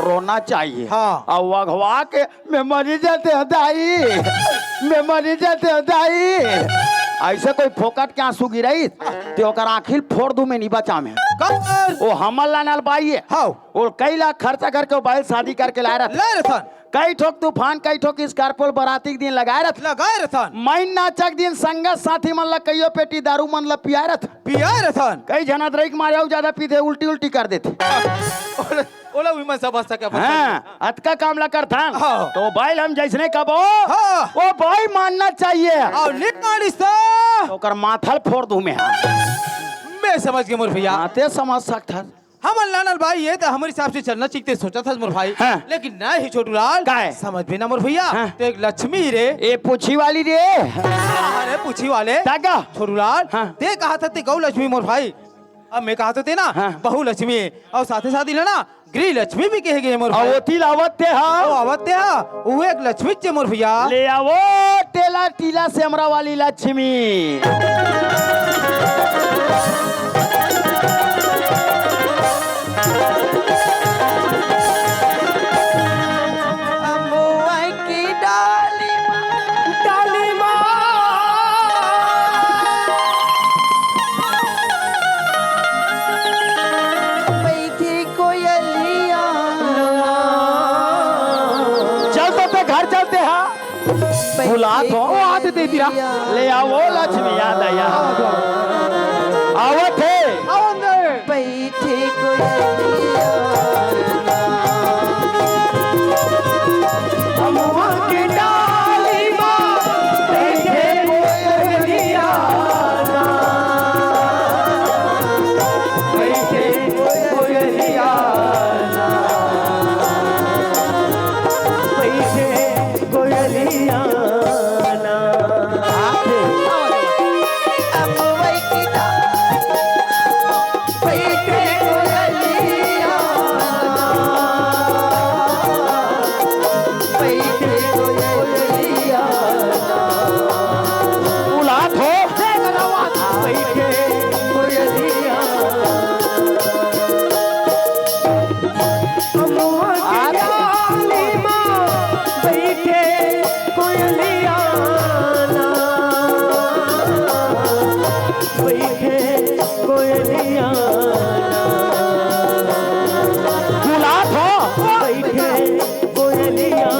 रोना चाहिए। हाँ। अब वगवा के मैं मरी जाते हैं दाई, मैं मरी जाते हैं दाई। ऐसे कोई फोकट के आंसू गिराई तो ओकर आखिर फोड़ दूं मैं नहीं बचा में। कर। वो हमल लानल बाई है। हाँ। और कई लाख खर्चा करके वो बैल शादी करके लाया रहा। ले रथन। कई ठोक तूफान कई ठोक स्कॉर्पियो बराती के दिन लगाए रथ। लगाए रथन। मैं नाचक दिन संगत साथी मन ला कईयो पेटी दारू मन ला पिया रथ। पिया रथन। कई जना द्रैक मारे ज्यादा पीते उल्टी उल्टी कर देते। ओला भी मैं सब सके। हाँ, अतका काम ला कर था। हाँ। तो बैल हम जैसने कबो हाँ। वो भाई मानना चाहिए। और निकालिस्ता। तो ओकर माथल फोड़ दूं मैं। मैं समझ गया मोर भैया। आते समझ सकता। हम लानल भाई ये तो हमारे हिसाब से चलना चाहिए सोचा था मोर भाई। हाँ। लेकिन ना ही छोटू लाल। काहे? समझ भी ना मोर भैया। हाँ। तो एक लक्ष्मी रे। ए पूछी वाली रे। अरे पूछी वाले। ताका। छोटू लाल। हाँ। ते कहा था ते गौ लक्ष्मी मोर भाई। अब मैं कहा तो थे ना। हाँ। बहु लक्ष्मी और साथ ही साथ ही ना गृह लक्ष्मी भी कहे गए मोर भाई। अवती लावत ते ओ हा। आवत है वो एक लक्ष्मी चे मोर भैया। ले आवो टेला टीला से हमरा वाली लक्ष्मी। अम्बुआ की डाली डाली माँ। बैठी कोयलिया चल तो घर चलते हा। बुला तो ओ आते दे दिया। ले आओ लक्ष्मी याद आया। आवत है। आओ अंदर। बैठी कोयलिया अम्बुआ की डाली माँ बैठे कोयलिया ना। बैठे कोयलिया ना। बैठे कोयलिया ना। अम्बुआ की डाली बैठे कोयलिया ना। बैठे कोयलिया ना। बुला तो बैठे कोयलिया अम्बुआ की डाली माँ बैठे कोयलिया ना। बैठे कोयलिया बुला तो बैठे कोयलिया।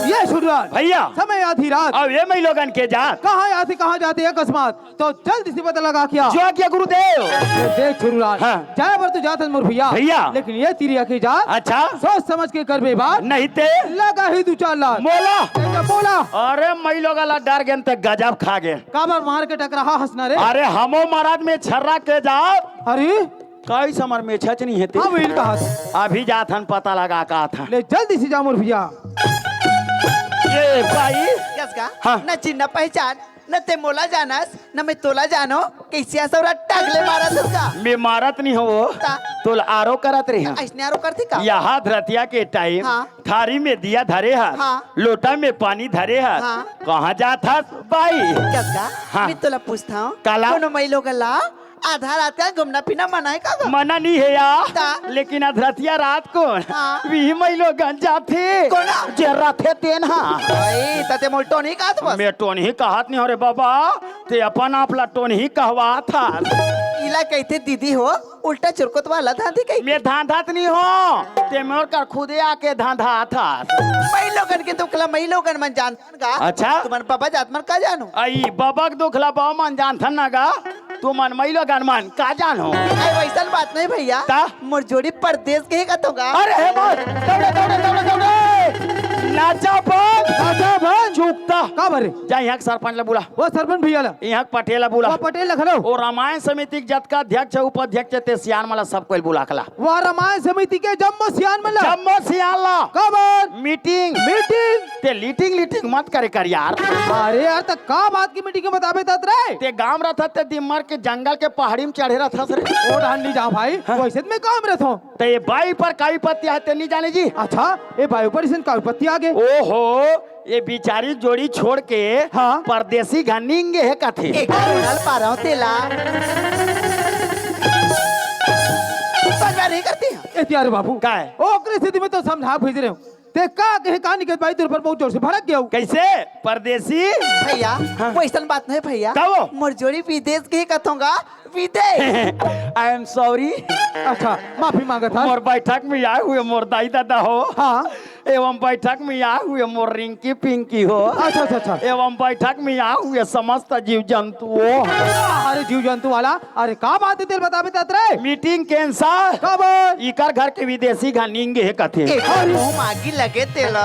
ये शुरुआत भैया समय आधी रात। अब ये मैं लोगन के जात कहाँ आती कहाँ जाती है अकस्मात तो जल्दी से पता लगा क्या। जो क्या गुरुदेव। देख शुरुआत। हाँ। जाए पर तो जाता मोर भैया। भैया। लेकिन ये तेरी अखी जात अच्छा सोच समझ के कर बे बात। नहीं ते लगा ही दू चार लाख। मोला। ऐसा बोला अरे मैं लोग डर गए तक गजब खा गए। काबर मार के टकरा हंसना रे। अरे हमो महाराज में छर्रा के जात अरे कई समर में छच नहीं है हाँ वही कहा अभी जात हन पता लगा का था। ले जल्दी से जा मोर भैया। ये भाई कसका हाँ। न चिन्ह पहचान न ते मोला जानस न मैं तोला जानो कैसे असौरा टागले मारा तुका मैं मारत नहीं हो ता? तो आरो करत रही ऐसने आरो करती का यहाँ धरतिया के टाइम हाँ। थारी में दिया धरे है हाँ। लोटा में पानी धरे है हाँ। कहाँ जात हस भाई। कसका हाँ। मैं तोला पूछता हूँ काला? कोनो महिलो गला आधा रात का घूमना पीना मना है का मना नहीं है यार ता? लेकिन अधरतिया रात को हाँ। भी महिलो गंजा थे कोना? जरा थे तेन हाँ भाई तते मोल्टो नहीं का बस मैं टोन ही कहत नहीं हो रे बाबा ते अपन आपला टोन ही कहवा था। इला कहते दीदी हो उल्टा चुरकुत वाला था थी कहीं मैं धांधात नहीं हो ते मोर कर खुदे आके धांधा था। महिलोगन के तो कला महिलोगन मन जानतन का अच्छा। तुम्हारे पापा जात मन का जानो आई बबक दुखला बाव मन जान थन ना गा तू मन मैलो गन मन का जानो। आई वैसा बात नहीं भैया ता? मोर जोड़ी परदेश के का होगा अरे हे बोल दौड़े दौड़े दौड़े दौड़े नाचा बन चुप गुप्ता का बरे जा यहाँ के सरपंच ला बुला, वो सरपंच भैया ला यहाँ के पटेल ला बुला, वो पटेल ला खलो और रामायण समिति के जत का अध्यक्ष उपाध्यक्ष ते सियान वाला सबको बुला कला, वो रामायण समिति के जम्मो सियान में ला जम्मो सियान ला का बर मीटिंग मीटिंग ते लीटिंग मत करे कर यार। अरे यार तक का बात की मीटिंग के बताबे तात रे ते गांव रहा ते दिमर के जंगल के पहाड़ी में चढ़े रहा था रे। ओ ढान नहीं जा भाई वैसे तो मैं काम रहता हूँ। तो ये बाई पर काई पत्ती है नहीं जाने जी। अच्छा ये वायु परिसन का विपत्ति आगे ओहो ये बिचारी जोड़ी छोड़ के हाँ। परदेसी घनींगे है कथे। एक डाल पा रहा हूँ तेला समझ नहीं करती है। ए त्यारे बाबू का है? ओ ओकरे स्थिति में तो समझा भेज रहे हो ते का कहे कहानी के भाई तेरे पर बहुत जोर से भड़क गया हूँ। कैसे परदेसी भैया वो ऐसा बात नहीं भैया, का वो? मोर जोड़ी विदेश के कथूंगा विदेश। आई एम सॉरी, अच्छा माफी मांगा था मोर बैठक में आए हुए मोर दाई दादा हो, हाँ एवं बैठक में आए हुए मोर रिंकी पिंकी हो, अच्छा अच्छा अच्छा एवं बैठक में आए हुए समस्त जीव जंतुओं। अरे जीव जंतु वाला अरे का बात है तेरे बताबे तात रे मीटिंग कैंसर का बात इकर घर के विदेशी घनींगे है कथे। एक मुंह मांगी लगे तेला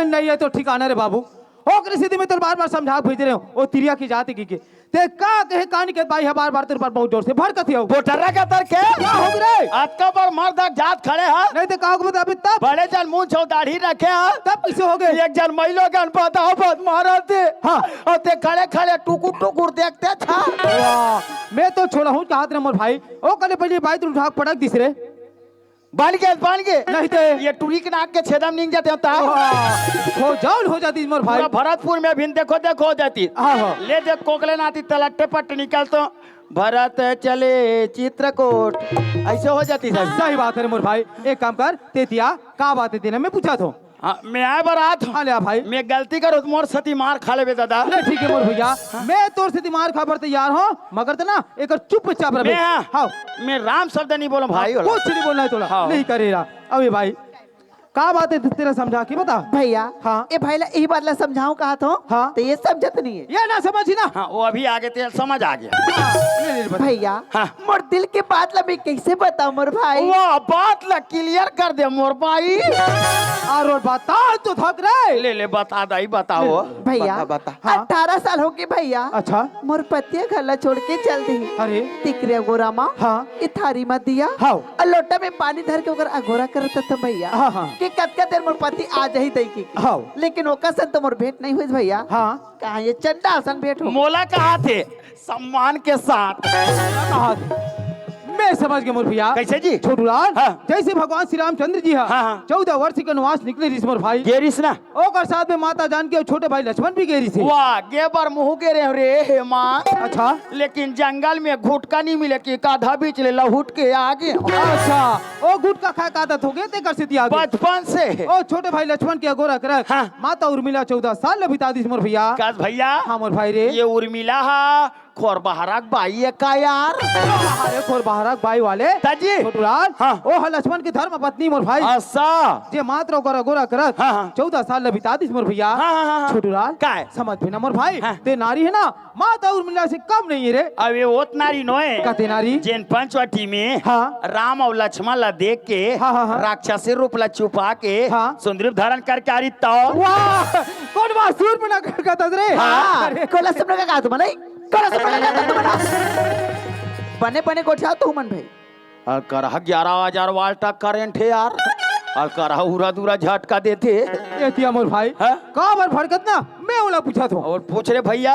नहीं है तो ठिकाना रे बाबू ओकरे स्थिति में तो बार बार समझा भेज रहे हो ओ तिरिया की जाति की के ते का कहे कहानी के भाई है बार बार तेरे पर बहुत जोर से भड़कत हो बोटरा का तर के क्या हो रे आपका पर मर्द जात खड़े हैं, नहीं तो कहा बताबे तब बड़े जन मुंह छो दाढ़ी रखे हैं, तब किसे हो गए एक जन महिला गण बताओ बद मारा थे हाँ। और ते खड़े खड़े टुकुर टुकुर देखते था। वाह मैं तो छोड़ा हूँ हाथ नंबर भाई ओ कले पहले भाई तू उठा पड़क दिस रे बन गए नहीं तो ये टूरी के नाक के छेदम निकल जाते होता हो जाऊन हो जाती मोर भाई पूरा भरतपुर में भी देखो हो जाती। हाँ, हाँ। ले देख कोकले नाती तलट्टे पट निकल तो भरत चले चित्रकूट ऐसे हो जाती सर। सही बात है रे मोर भाई एक काम कर तेतिया का बात है तेने मैं पूछा था हाँ, मैं आए बारात हाँ ले भाई मैं गलती करो तो मोर सती मार खा ले दादा। नहीं ठीक है मोर भैया मैं तोर से दिमाग खबर तैयार हूँ मगर तो ना एक चुपचाप रहे मैं हाँ मैं राम शब्द नहीं बोला भाई वाला। कुछ नहीं बोलना है तोला हाँ। नहीं करेगा अभी भाई का बात है तेरा समझा के बता भैया हाँ। ये भाई ला यही बात ला समझाऊं कहा तो हाँ। तो ये समझत नहीं है ये ना समझी ना हाँ वो अभी आगे ते समझ आ गया। ले ले बता। भैया हाँ। मोर दिल के बात ला मैं कैसे बताऊं मोर भाई। वो बात ला क्लियर कर दे मोर भाई। और बता तो थक रहे ले ले बता दाई बताओ भैया बता। हाँ। 18 साल हो गए भैया अच्छा मोर पतिया घर ला छोड़ के चल दी अरे तिकरे गोरामा हाँ। ये थारी मत दिया हाँ। और लोटा में पानी धर के ओकर अघोरा करता था भैया हाँ, हाँ। कि कतका देर मोर पति आ जाही दई की हाँ। लेकिन ओका सन तो मोर भेंट नहीं हुई भैया। हाँ कहा ये चंडा सन भेंट हो मोला कहा थे सम्मान के साथ। कहा मैं समझ गया मोर भैया कैसे जी छोटू लाल हाँ। जैसे भगवान श्री रामचंद्र जी हाँ, हाँ। 14 वर्ष के वनवास निकले रिस मोर भाई गेरिस ना ओकर साथ में माता जानकी और छोटे भाई लक्ष्मण भी गेरी से वाह गे बार मुँह के रे हे माँ। अच्छा लेकिन जंगल में घुटका नहीं मिले कि काधा बीच ले लहुट के आगे अच्छा ओ गुटका खाए का आदत हो गया ते कर सिद्धि आ गई बचपन से। ओ छोटे भाई लक्ष्मण के अगोरा करत हाँ। माता उर्मिला 14 साल ले बिता दिस मोर भैया कस भैया हाँ मोर भाई रे ये उर्मिला हा खोर बहराक बाई है का यार। अरे खोर बहराक भाई वाले ताजी छोटू लाल हाँ। ओ ह लक्ष्मण की धर्म पत्नी मोर भाई अच्छा जे मात्र ओकर अगोरा करत हाँ, हाँ। 14 साल ले बिता दिस मोर भैया हाँ, हाँ, हाँ। छोटू लाल का है? समझ भी ना मोर भाई हाँ। ते नारी है ना माता उर्मिला से कम नहीं है रे अब ये ओत नारी नोए का ते नारी जिन पंचवटी में हाँ। राम और लक्ष्मण ला देख के हाँ, हाँ, हाँ। राक्षसी रूप ला छुपा के हाँ। सुंदर धारण करके आ रही तो वाह कौन वासुर में ना कहता रे हाँ अरे कोला सपना का कहा तुम नहीं कोला सपना का कहा तुम बने बने कोठा तू मन भाई और करहा 11,000 वाल्ट करेंट है यार और करहा उरा दूरा झटका देते ये तिया मोर भाई हाँ? का बार भड़कत ना मैं ओला पूछा था और पूछ रहे भैया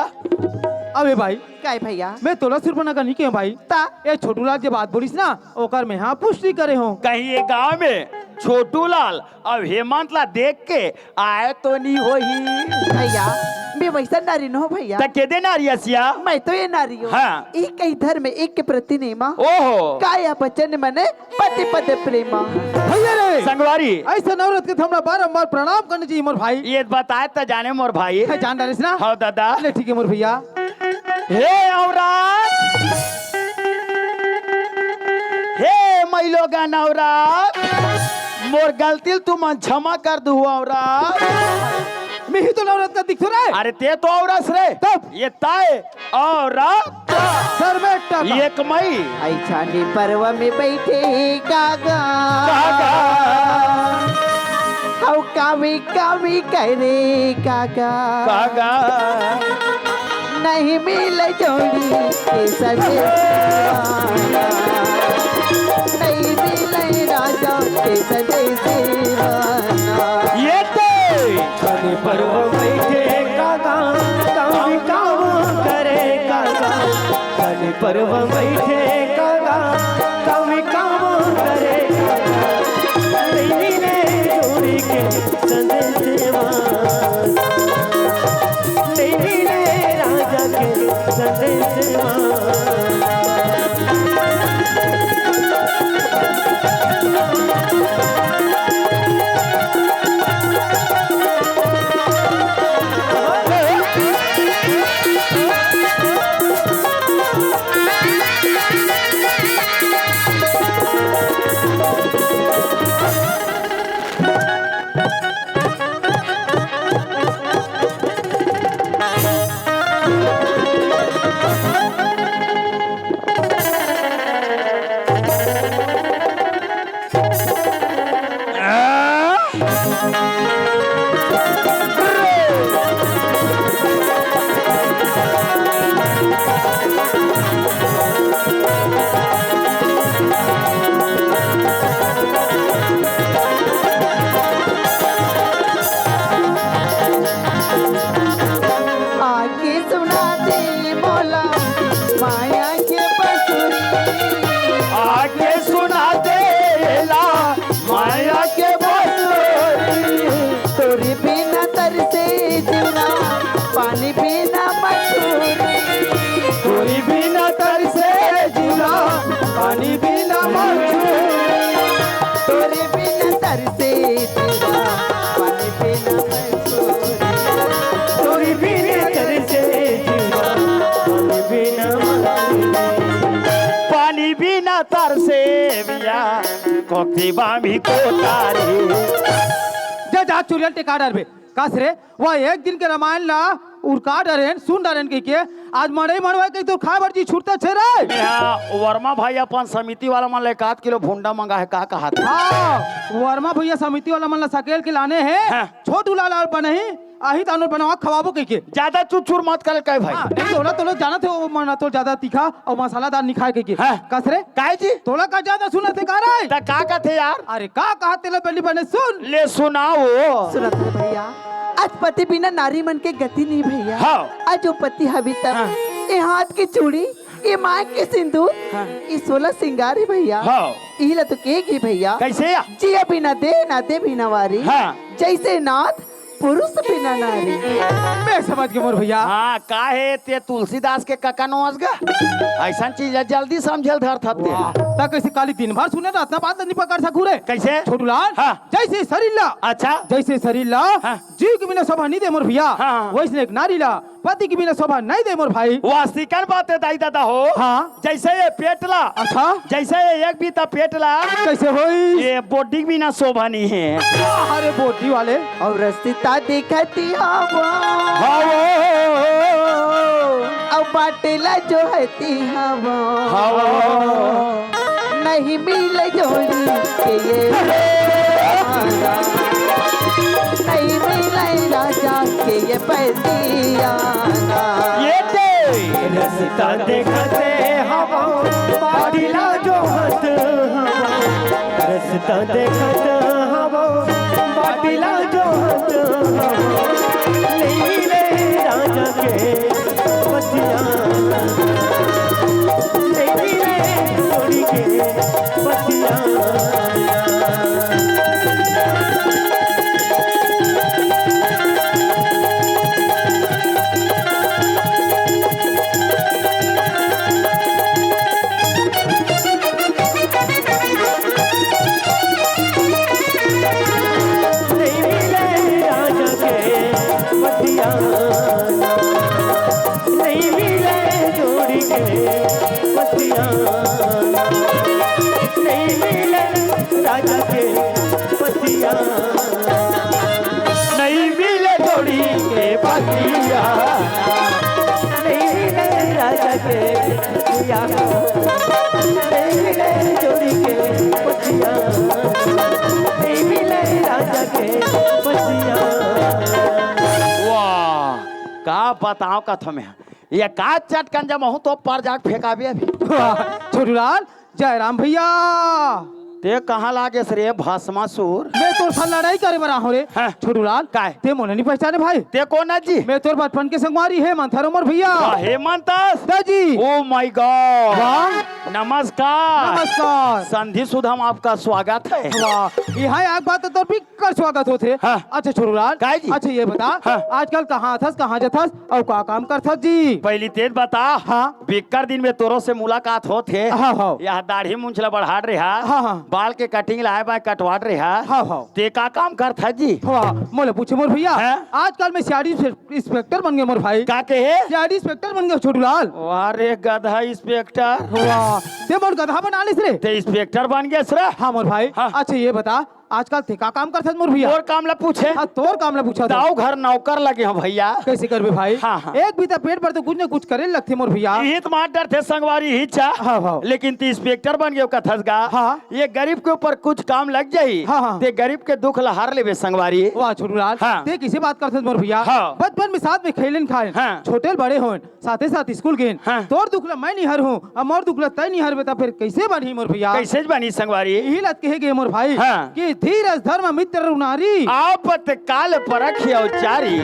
अबे भाई काय भैया मैं तोला सुरपना का नहीं के भाई ता ये छोटू लाल जे बात बोलिस ना ओकर में हाँ पुष्टि करे हो कहीं ये गांव में छोटू लाल अब हेमंत ला देख के आए तो नहीं हो ही भैया मैं वैसा नारी न हो भैया तके दे नारियसिया मैं तो ये नारी हूँ हाँ। एक ही धर्म एक के प्रति नेमा ओहो काया बचन मने पति पद प्रेमा। भैया रे संगवारी ऐसा नवरत के हमरा बारंबार प्रणाम करने चाहिए मोर भाई ये बताए तो जाने मोर भाई है जान डालिस ना हाँ दादा ले ठीक है मोर भैया हे औरत हे मैलोगा नौरात मोर गलती तुम क्षमा कर दू औरत मैं ही तो नवरत्न दिख रहा है। अरे ते तो औरस रे तब ये ताए औरत सर में टाका। एक मई आई छानी पर्व में बैठे कागा हाउ कावी कावी करे कागा कागा नहीं मिले जोड़ी के सजे नहीं मिले राजा के सजे सेवाना ये तो छानी पर्व बैठे कागा कावी काम करे कागा। छानी पर्व बैठे कागा कावी काम करे कागा। नहीं मिले जोड़ी के सजे सेवाना नहीं मिले राजा के सजे सेवाना। आगे सुना दे मोला माया के बसुरी आके सुना देला माया के बसुरी तोरी बिना तरसे जीवना पानी बिना मछुरी तोरी बिना तरसे जीना पानी बिना मछली तोरी बिना तरसे जीवना पानी बिना मछुरी तोरी बिना तरसे जीवा पानी बिना पानी बिना तरसे बिया कोक्ति बामी को तारी जा जा चुरियन टिका डर बे कास रे वो एक दिन के रामायण ला उड़का डरेन सुन डरेन के आज मड़ई मड़वा के तो खा बरजी छूटता छे रे। यहाँ वर्मा भाई अपन समिति वाला मन ले 1 किलो भुंडा मंगा है का कहा था हां वर्मा भैया समिति वाला मन ला सकेल के लाने हैं हाँ। छोटू लाल बनही आही तानो बनवा खवाबो के ज्यादा चुचुर मत कर कहे भाई नहीं तोला तो लोग जाना थे वो मना तो ज्यादा तीखा और मसालादार नहीं खाए के हाँ। कास रे काहे जी तोला का ज्यादा सुनत है का रे ता का कहते यार अरे का कहा तेला पहली बने सुन ले सुनाओ सुनत है भैया आज पति बिना नारी मन के गति नहीं भैया हाँ। आज जो पति हवी तब हाँ। ये हाथ की चूड़ी ये मांग के सिंदूर हाँ। ये 16 सिंगार है भैया हाँ। इला तो केगी भैया कैसे या जिया बिना दे ना दे बिना वारी हाँ। जैसे नाथ पुरुष बिना नारी मैं समझ गया मोर भैया हाँ काहे ते तुलसीदास के कका नोस गा ऐसा चीज है, जल्दी समझल धर थते ता कैसे काली दिन भर सुने रहता बात नहीं पकड़ सकू रे कैसे छोटू लाल हाँ। जैसे शरीर ला अच्छा जैसे शरीर ला हाँ। जीव के बिना शोभा नहीं दे मोर भैया हाँ। वैसे एक नारी ला पति के बिना शोभा नहीं दे मोर भाई वास्तिकन बात है दाई दादा हो हाँ। जैसे ये पेटला अच्छा जैसे ये एक बीता पेटला कैसे होई ये बॉडी बिना शोभा नहीं है अरे बोटी वाले और रस्ता देखती हवा और बाटेला जो हती हवा नहीं मिले जोड़ी के ये नहीं मिले राजा के ये पैसियाना ये दे रास्ता देखते हवा बाटिला जो हत हवा रास्ता देखते हवा बाटिला जो हत हवा नहीं ले राजा के बतिया नहीं ले जोड़ी के बतिया नहीं मिले जोड़ी के पतिया नहीं मिले राजा के पतिया नहीं मिले जोड़ी बचिया मिले जोड़ी के बचिया मिले राजा के बचिया। वाह का बताओ कथम है ये का चटकन जब हूँ तो पर जाके फेंकाबे अभी। छोटूलाल जयराम भैया ते कहाँ लागे रे भस्मासुर? मैं तोर साथ लड़ाई करे बना हो रे। हाँ। छोटूलाल काय? ते मोने नहीं पहचाने भाई? ते कौन है जी? मैं तोर बचपन के संगवारी है मंथर उमर भैया। हेमंत जी ओ माय गॉड वाह नमस्कार नमस्कार। संधि सुधम आपका स्वागत है। वाह यहाँ एक बात तो भी कर स्वागत होते। हाँ। अच्छा छोटूलाल काय जी? अच्छा ये बता हाँ। आजकल कहाँ थस कहाँ जथस और का काम करथस जी? पहली तेज बता हाँ। बिक्कर दिन में तोरो से मुलाकात होते हाँ, हाँ। यह दाढ़ी मूंछला बढ़ाट रहा हाँ, हाँ। बाल के कटिंग लाए बाय कटवाट रहा हाँ, हाँ। ते का काम करता जी? वाह मोले पूछे मोर भैया हाँ। आजकल मैं सीआईडी इंस्पेक्टर बन गया मोर भाई। का कहे? सीआईडी इंस्पेक्टर बन गया छोटूलाल। अरे गधा इंस्पेक्टर वाह ते मोर गधा बना लिस रे। ते इंस्पेक्टर बन गया सर। हाँ मोर भाई हाँ। अच्छा ये बता आजकल ते का काम करथस मोर भैया? और काम ला पूछे हाँ तोर काम ले पूछा था। दाऊ घर नौकर लगे हो भैया। कैसे करबे भाई? हाँ, हाँ। एक भी तो पेट पर तो कुछ न कुछ करे लगते मोर भैया। हित मास्टर थे संगवारी हिचा हाँ, हाँ। लेकिन ती इंस्पेक्टर बन गए कथसगा। हाँ। ये गरीब के ऊपर कुछ काम लग जाई हाँ, हाँ। ते गरीब के दुख लहार लेबे संगवारी। वाह छोटूलाल हाँ। ते किसी बात करथस मोर भैया? हाँ। बचपन में साथ में खेलन खाए हाँ। छोटे बड़े होन साथे साथ स्कूल गए हाँ। तोर दुखला मैं नहीं हर हूँ और मोर दुखला तय नहीं हर बेटा फिर कैसे बनी मोर भैया? कैसे बनी संगवारी? यही लत कहे गए मोर भाई हाँ। कि धीरज धर्म मित्र नारी आपत काल परखिया उचारी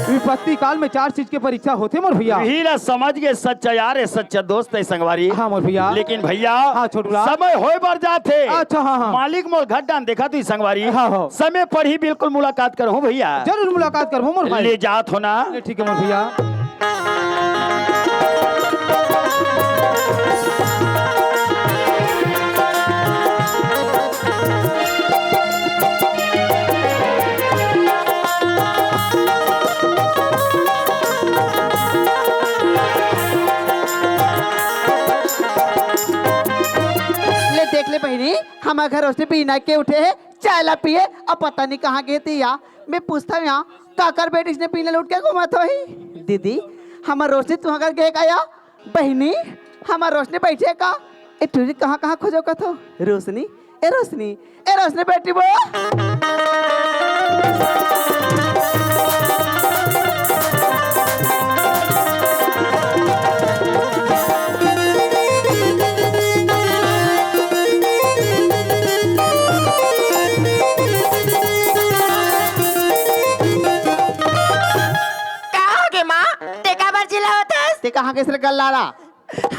विपत्ति काल में 4 चीज के परीक्षा होते मोर भैया। हीरा समझ गए सच्चा यार है सच्चा दोस्त है संगवारी। हाँ मोर भैया लेकिन भैया हाँ, छोटूलाल। समय होए बर जाते। अच्छा, हाँ, हाँ। मालिक मोल घड्डान देखा तू संगवारी। हाँ, हाँ। समय पर ही बिल्कुल मुलाकात करूँ भैया। जरूर मुलाकात करबो मोर भाई। ले जात हो ना। ठीक है मोर भैया। ले देख ले बहनी हमारे घर उसने बिना के उठे है चाय ला पिए अब पता नहीं कहाँ गए थे या मैं पूछता हूँ यहाँ काकर बेटी ने पीने लौट के घुमा तो ही दीदी हमार रोशनी तुम्हारे घर गए का या बहनी हमार रोशनी बैठे का ए तुझे कहाँ कहाँ खोजो का तो रोशनी ए रोशनी बेटी वो ते कहाँ के सिर गल्लारा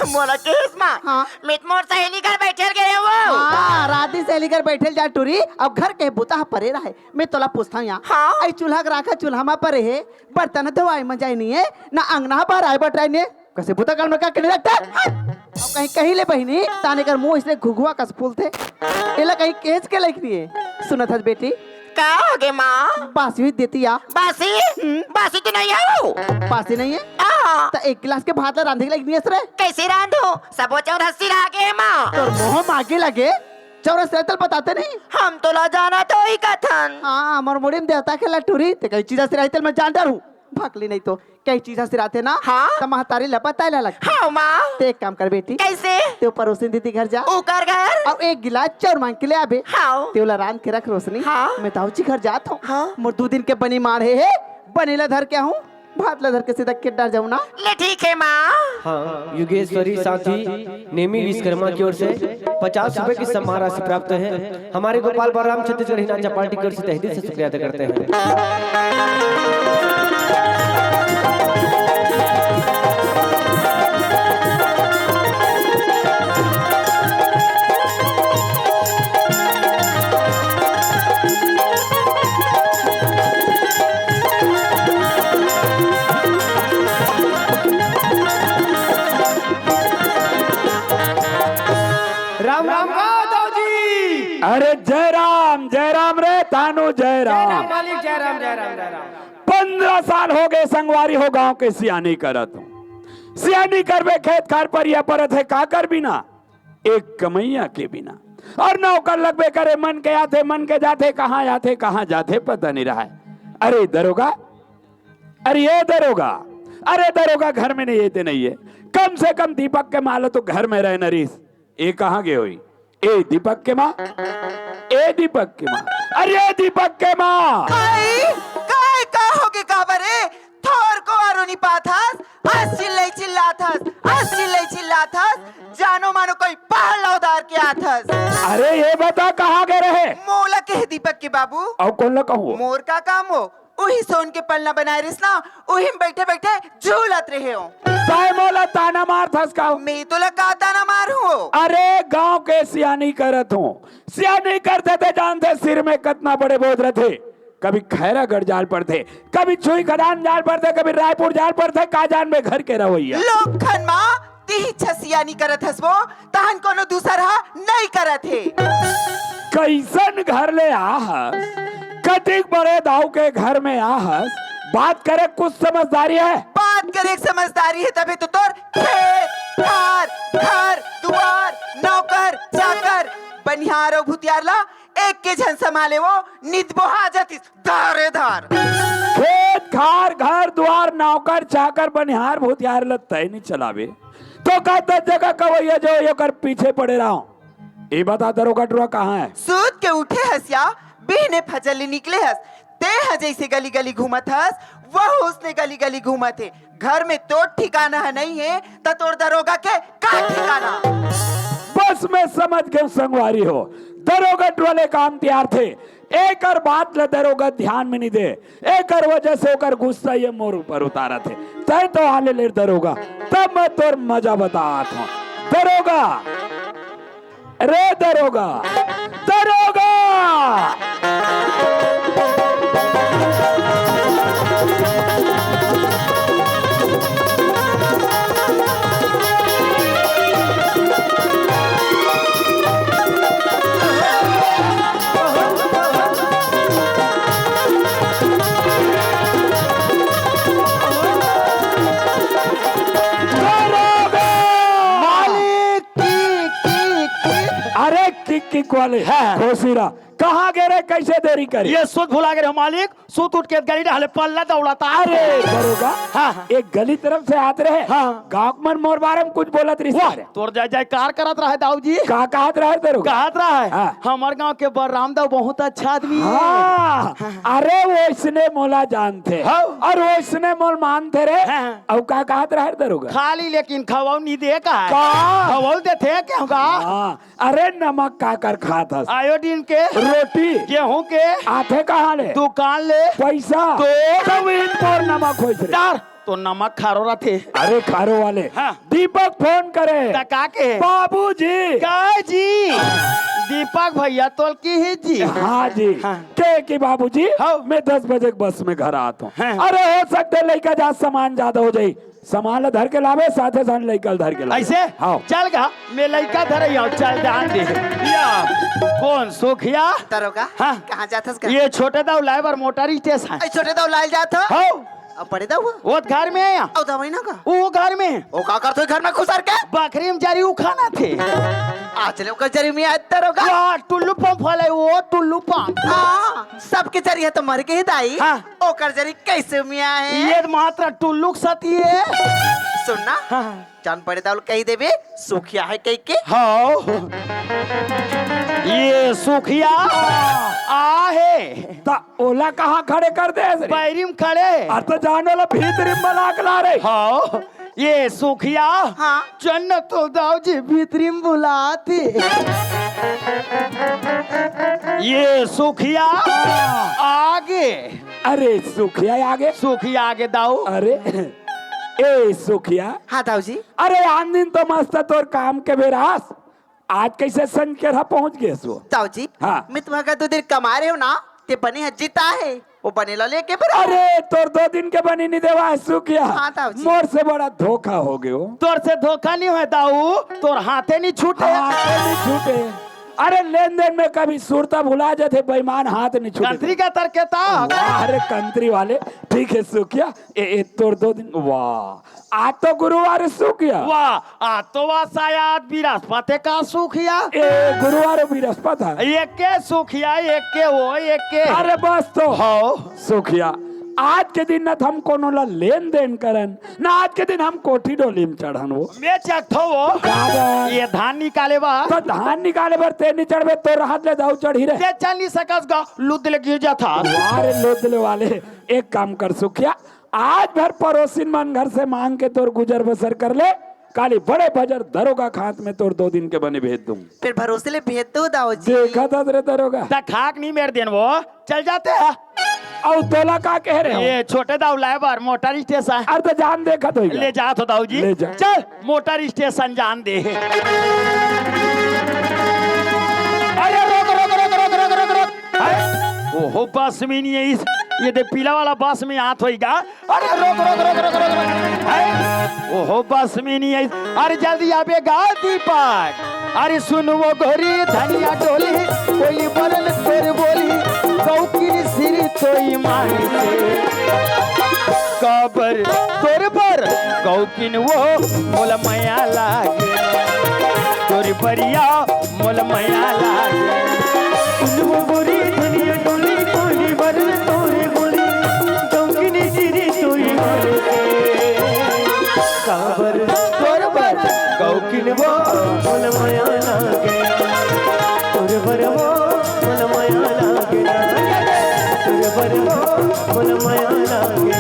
मोला केस मा हाँ। मित मोर सहेली घर बैठल गए वो। हाँ राधी सहेली घर बैठे जा टूरी अब घर के बुता परे रहे मैं तोला पूछता हूँ यहाँ हाँ। आई चूल्हा के राखा चूल्हा में परे है बर्तन धोआई में जाए नहीं है ना अंगना पर आए बटाई ने कैसे बुता काल में क्या करने लगता अब कहीं कहीं ले बहनी ताने कर मुंह इसलिए घुघुआ कस फूल थे एला कहीं केस के लिखनी है सुनत हस बेटी का हो गए माँ? बासी हुई देती या बासी बासी तो नहीं आओ। बासी नहीं है आ, तो एक गिलास के भात ला रांधे के लगनी है सर कैसे रांधो सबो चौरस्सी रह गए माँ। तो मुंह मागे लगे चौरस रहतल बताते नहीं हम तो ला जाना तो ही कथन। हाँ अमर मुड़ी में देवता के लटूरी ते कई चीज़ से रहते मैं जान डर हूँ भागली नहीं तो कई चीज़ से रहते ना हाँ। तो महतारी लपता है लग हाँ माँ ते एक काम कर बेटी कैसे? ते ऊपर रोशनी दीदी घर जा ऊकर घर और एक गिलास चाउर मांग के ले आबे हाँ। ते वाला रांध के रख रोशनी हाँ। मैं ताऊजी घर जात हूँ हाँ। मोर 2 दिन के बनी मार है बनेला धर के हूँ भात ला धर के सीधा के डर जाऊँ ना ले ठीक है माँ। हाँ युगेश्वरी साथी नेमी विश्वकर्मा की ओर से 50 रुपए की सम्मान राशि प्राप्त है। हमारे गोपाल बलराम छत्तीसगढ़ हिनाचा पार्टी की ओर से तहे दिल से शुक्रिया अदा करते हैं। राम राम जी। अरे जय राम रे तानु जय राम। मालिक जय राम जय राम जय राम। 15 साल हो गए संगवारी हो गांव के सियानी करत हूँ। सियानी करबे खेत खार पर या परत है का कर बिना एक कमैया के बिना और नौकर लगबे करे मन के आते मन के जाते कहाँ जाते पता नहीं रहा है। अरे दरोगा अरे ये दरोगा अरे दरोगा घर में नहीं येते नहीं है, कम से कम दीपक के माँ तो घर में रहे नरीस। ये कहाँ गए हुई? ए दीपक के माँ, ए दीपक के माँ, अरे दीपक के माँ। काय का होगे काबरे थोर को आरोनी पाथास चिल्लाथास जानो मानो कोई पहला उधार के आथास। अरे ये बता कहाँ गए रहे? मोला के दीपक के बाबू और कौन ला कहूँ? मोर का काम हो वही सोन के पलना बनाए रिस ना वही बैठे बैठे झूलत रहे हो। ताई मोला ताना मार थस का? मैं तो लगा ताना मार हूँ। अरे गांव के सियानी करत हूँ, सियानी करते थे जानते सिर में कितना बड़े बोझ रहे। कभी खैरागढ़ जाल पड़ते, कभी छुई खदान जाल पड़ते, कभी रायपुर जाल पड़ते, काजान में घर के रवैया लोग खन माँ ती छसिया नहीं करत हस वो तहन कोनो दूसरा नहीं करत है। कैसन घर ले आहस, कतिक बड़े दाऊ के घर में आहस, बात करे कुछ समझदारी है? बात करे समझदारी है तभी तो तोर खेत घर दुआर नौकर चाकर बनिहार और भूतियार ला एक के जन संभाले वो नित बोहा जातिस धारे धार। खेत खार घर द्वार नौकर चाकर बनिहार भूतियार ला तय नहीं चलावे तो कहता जगह कवैया जो ये कर पीछे पड़े रहा हूँ। ये बता दरोगा डुआ कहाँ है? सूत के उठे हसिया बिहने फजल निकले हस ते जैसे गली गली घूमत हस वह उसने गली गली घूमत है। घर में तो ठिकाना है नहीं है तो तोर दरोगा के का ठिकाना? बस मैं समझ गया संगवारी हो, दरोगा वाले काम तैयार थे। एक और बात ले दरोगा ध्यान में नहीं दे, एक और वजह से होकर गुस्सा ये मोर ऊपर उतारा थे। तय तो हाले ले दरोगा, तब मैं तोर मजा बताता हूँ। दरोगा, रे दरोगा, दरोगा किक वाले खोसीरा कहाँ गए रे? कैसे देरी करी? ये सूत भुला गए मालिक, सूत उठ के गली डाले पल्ला दौड़ाता। अरे दरोगा, हाँ। एक गली तरफ से आते रहे, हाँ। गाँव मन मोर बारे में कुछ बोलत रही सारे। तोर जय जयकार करत रहे दाऊ जी। कहा कहत रहे दरोगा? कहत रहे हाँ। हमार गांव के बलराम दाऊ बहुत अच्छा आदमी है। हाँ। अरे वो इसने मोला जानते हाँ। और वो इसने मोल मानते रहे। हाँ। अब का कहत रहे दरोगा? खाली लेकिन खवाऊ नहीं दे का है। का? खवाऊ देते क्या होगा? हाँ। अरे नमक का कर खाता, आयोडीन के, रोटी, गेहूं के, आथे कहाँ ले, दुकान ले, पैसा तो सब इन पर नमक हो डार तो नमक खारो रथे। अरे खारो वाले हाँ। दीपक फोन करे का के बाबूजी। का जी दीपक भैया तोल की ही जी। हाँ जी। हाँ। के बाबूजी हाँ। मैं 10 बजे बस में घर आता हूँ। हाँ। अरे हो सकते लड़का जा सामान ज्यादा हो जाये, सामान धर के लावे साथे साथ लड़का धर के लावे। ऐसे हाँ। चल गा मैं लड़का धर चल ध्यान दे या कौन सुखिया दरोगा हाँ। कहाँ जाथस का? ये छोटे दाऊ लाइवर मोटर स्टेशन ऐ छोटे दाऊ लाल जात हो हो अब बड़े दाऊ हो वो घर में है या औ दवाई ना का वो घर में ओ का करतो घर में खुसर के बकरी में जारी उखाना थे आ चले ओकर जरी में आज दरोगा वाह टुल्लू पंप वाले वो टुल्लू पंप हां सबके जरी है तो मर के ही दाई हाँ। ओकर जरी कैसे मिया है? ये मात्र टुल्लू सती है। सुनना हाँ। जान पड़े दाऊ कही देबे सुखिया है कह के। हाँ ये सुखिया आहे ता ओला कहाँ खड़े कर दे? बैरिम खड़े तो जानो ला भीतरी बना के ला रहे। हाँ ये सुखिया हाँ। जन्नत तो दाऊ जी भीतरी में बुलाती। ये सुखिया आगे, अरे सुखिया आगे, सुखिया आगे दाऊ। अरे ए सुखिया, हाँ दाऊ जी अरे आन दिन तो मस्त तोर काम के बेरास, आज कैसे संज के रहा पहुंच गए सो? दाऊ जी हाँ। मैं तुम्हारा 2 दिन कमा रहे हो ना ते बने है जीता है वो बने ला लेके फिर। अरे तोर 2 दिन के बनी नहीं देवा है सुखिया। हाँ ताऊ जी। मोर से बड़ा धोखा हो गयो। तोर से धोखा नहीं हुआ दाऊ, तोर हाथे नहीं छूटे। हाथ नहीं छूटे। अरे लेन देन में कभी सुरता भुला जाते बेईमान हाथ नहीं छूटे। कंत्री का तरकेता। अरे कंत्री वाले ठीक है सुखिया ए तोर 2 दिन वाह आज तो गुरुवार सुखिया वाह आ तो वाह शायद बृहस्पति का सुखिया। ए गुरुवार बृहस्पति है। एक के सुखिया एक के वो एक के। अरे बस तो हो सुखिया आज के दिन न हम कोनो ला लेन देन करन ना आज के दिन हम कोठी डोली में चढ़न वो मैं चखतो वो काबर? ये धान निकाले बा तो धान निकाले बर ते नहीं चढ़बे तो हाथ ले दाऊ चढ़ी रे ते चल नहीं सकस गा लुद ले गिर जाता वारे लोदले वाले एक काम कर सुखिया आज भर पड़ोसिन मन घर से मांग के तोर गुजर बसर कर ले काली बड़े बजर दरोगा खात में तोर 2 दिन के बने भेज दूं फिर भरोसे ले भेज दो दाऊ जी। देखा था तेरे दरोगा ता खाक नहीं मेर देन वो चल जाते हैं और तोला का कह रहे हो ये छोटे दाऊ लाए बार मोटर स्टेशन अरे तो जान देखा तो ले जा तो दाऊ जी ले जा। चल मोटर स्टेशन जान दे अरे रोक रोक रोक रोक रोक रोक रोक ओहो बस में नहीं है इस ये दे पीला वाला बस में हाथ होएगा अरे रोक रोक रोक रोक रोक रोक ओहो बस में नहीं है अरे जल्दी आवे गा दीपक अरे सुन वो गोरी धनिया डोली कोई बरन तोर बोली कौकिन सिर तोई माही से कबर तोर पर कौकिन वो मोल माया लागे तोर परिया मोल माया लागे सुन वो गोरी धनिया डोली कोई बरन तोर बोली कौकिन सिर तोई माही से कबर तोर पर कौकिन वो मोल माया लागे तोर पर वो मोल माया लागे तोर पर वो मोल माया लागे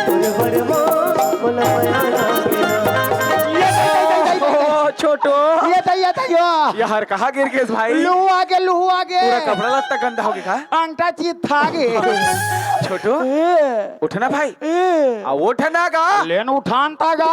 तोर पर वो मोल माया लागे छोटो ये तो यार कहाँ गिर गए भाई? लूहू आगे पूरा कपड़ा लत्ता गंदा हो गया अंगठा चीज था गे छोटो उठना भाई उठना का लेन उठान था गा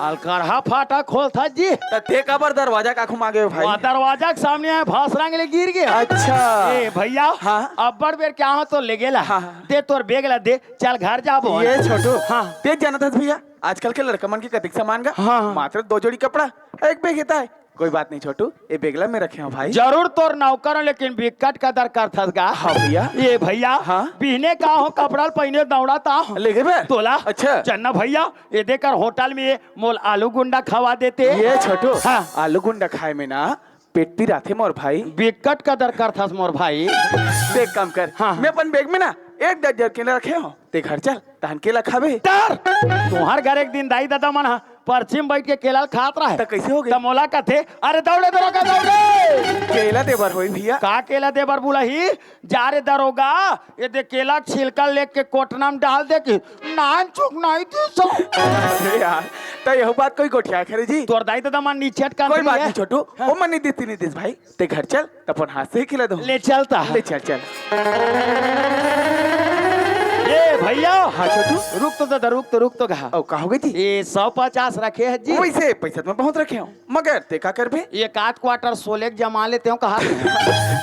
अलकरहा फाटा खोल था जी ते कबर दरवाजा का घुमा गए भाई? वहाँ दरवाजा के सामने आए भास रंग गिर गया अच्छा ए भैया हाँ। अब बड़ बेर क्या हो तो ले गेला हाँ। दे तोर बेग ला दे चल घर जाबो ये छोटो हाँ। तेज जाना था भैया आजकल के लड़का मन की कतिक सामान का हाँ। मात्र 2 जोड़ी कपड़ा एक बेग होता है कोई बात नहीं छोटू ये बेगला में रखे हो भाई। जरूर तोर नौकर लेकिन बिकट का दर कर थस गा हाँ भैया ये भैया हाँ। पीने का हो कपड़ा पहने दौड़ा ता ले गए बे? तोला अच्छा चन्ना भैया ये देकर होटल में मोल आलू गुंडा खवा देते ये छोटू हाँ। आलू गुंडा खाए में ना पेट पी रहे मोर भाई। बिकट का दर कर थस मोर भाई देख काम कर हाँ। मैं अपन बैग में ना 1 दर्जन केला रखे हो ते घर चल तहन केला खाबे तर तुम्हार घर एक दिन दाई दादा मन परछिम बैठ के केला खात रहा तो कैसे हो गए? मोला कथे अरे दौड़े दरोगा दौड़े केला देवर होई भैया का केला दे बर बुलाही जा रे दरोगा ये दे केला छिलका लेके कोटना में डाल दे कि नान चुक नहीं दी सो अरे यार तो यह बात कोई गोठिया करे जी तोर दाई दादा मन नीचे का कोई बात नहीं छोटू वो मन नहीं देती नहीं देस भाई ते घर चल अपन हाथ से ही खिला दो ले चलता ले चल चल ये भैया हाँ छोटू रुक तो कहा ओ का हो गई थी ये 150 रखे है जी वैसे पैसा तो मैं बहुत रखे हूँ मगर ते का कर बे ये 8 क्वार्टर 16 जमा लेते हो कहा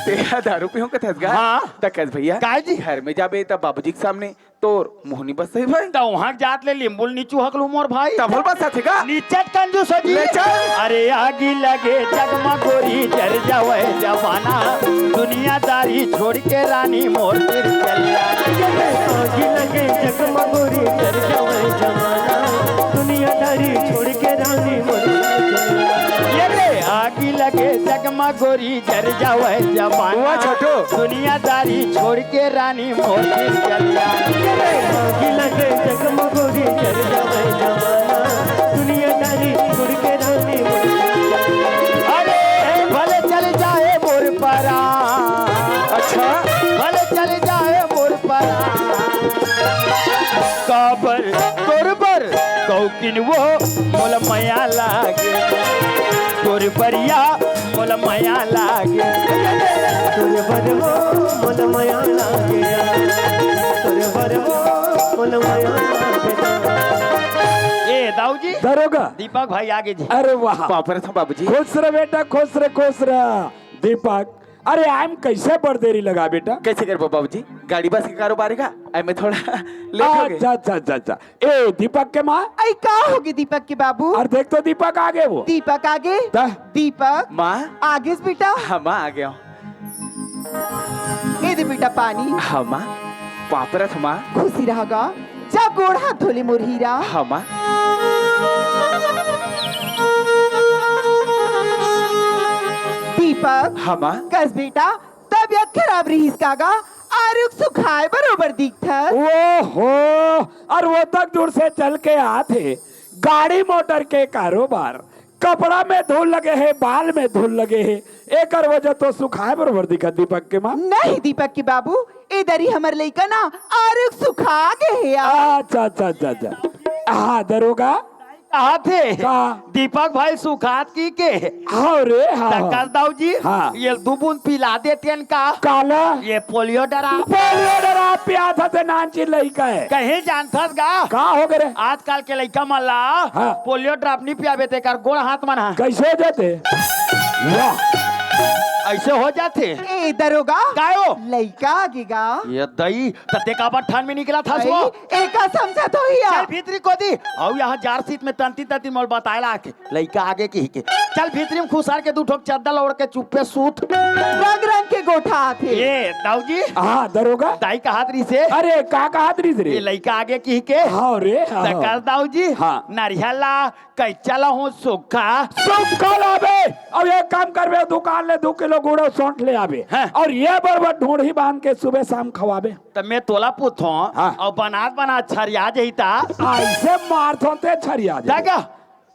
तेरा दारू पे हूँ कथस गा हाँ। तकस भैया काय जी? घर में जाबे तब बाबूजी के सामने तोर मोहनी बस सही भाई तो वहां जात ले लिंबुल नीचू हकलू मोर भाई तबल बस साथे का नीचट कंजूस हो जी ले चल। अरे आगी लगे जगमा गोरी जर जावे जवाना दुनियादारी छोड़ के रानी मोर फिर चल आगी लगे जगमा गोरी जर जावे जवाना दुनियादारी छोड़ के रानी मोर आगी लगे जगमा गोरी जर जावे जवाना हुआ छोटू दुनियादारी छोड़ के रानी मोर फिर चल आगी लगे जगमा गोरी जर जावे जवाना दुनियादारी छोड़ के रानी मोर अरे भले चल जाए मोर परा अच्छा भले चल जाए मोर परा काबर तोर पर कौकिन वो मोल माया लागे तोर परिया मोल माया लागे तोर पर वो मोल माया लागे तोर पर वो मोल माया लागे ए दाऊ जी दरोगा दीपक भाई आगे जी अरे वाह पापर था बाबूजी खुश रह बेटा खुश रह दीपक अरे आम कैसे बड़ देरी लगा बेटा कैसे कर बाबूजी गाड़ी बस के कारोबार का आई में थोड़ा लेट हो गए अच्छा ए दीपक के माँ आई का होगी दीपक के बाबू? और देख तो दीपक आगे वो दीपक आगे दा। दीपक माँ आगे से बेटा हाँ माँ आ गया ये दे बेटा पानी हाँ माँ पापरथ माँ खुशी रहेगा जा गोड़ हाथ धोले मोर हीरा हाँ माँ दीपक हाँ माँ कस बेटा तबियत खराब रही इसका गा आरुक सुखाए बरोबर दिखता। ओहो, और वो तक दूर से चल के आते, गाड़ी मोटर के कारोबार, कपड़ा में धूल लगे है, बाल में धूल लगे है, एक वजह तो सुखाए बरोबर दिखत दीपक के माँ। नहीं दीपक के बाबू, इधर ही हमर लइका ना आरुक सुखा गए है। अच्छा अच्छा अच्छा अच्छा। हाँ दरोगा कहा थे का दीपक भाई सुखात की के हाँ रे हाँ टक्कर दाऊ जी हाँ। ये 2 बूंद पिला देते का काला ये पोलियो डरा पोलियो डरा प्यासा से नानची लइका है कहीं जानथस गा का हो गए आजकल के लइका मन ला हाँ। पोलियो ड्रॉप नहीं पियाबे ते कर गोड़ हाथ मन हा कैसे हो जाते वाह ऐसे हो जाते ए दरोगा गायो लइका आगेगा ये दई तते का ठंड में निकला था वो एका समझा तो ही चल भीतरी को दी और यहाँ जार सीट में तंती तंती मोल बताया के लइका आगे की के चल भीतरी में खुसार के 2 ठोक चद्दर ओढ़ के चुप्पे सूत रंग रंग के गोठा थे। ये दाऊ जी हाँ दरोगा दाई का हाथरी से अरे का हाथ ये रे लइका आगे की के हाँ रे हाँ तकर दाऊ जी हाँ। नारियला कैचला हो सुखा सब कल आबे अब एक काम करबे दुकान ले 2 किलो गुड़ सौंठ ले आबे हाँ। और ये बरबर ढूंढी बांध के सुबह शाम खवाबे तो मैं तोला पूछो हाँ। और बना छरिया जईता ऐसे मारथों ते छरिया जा जागा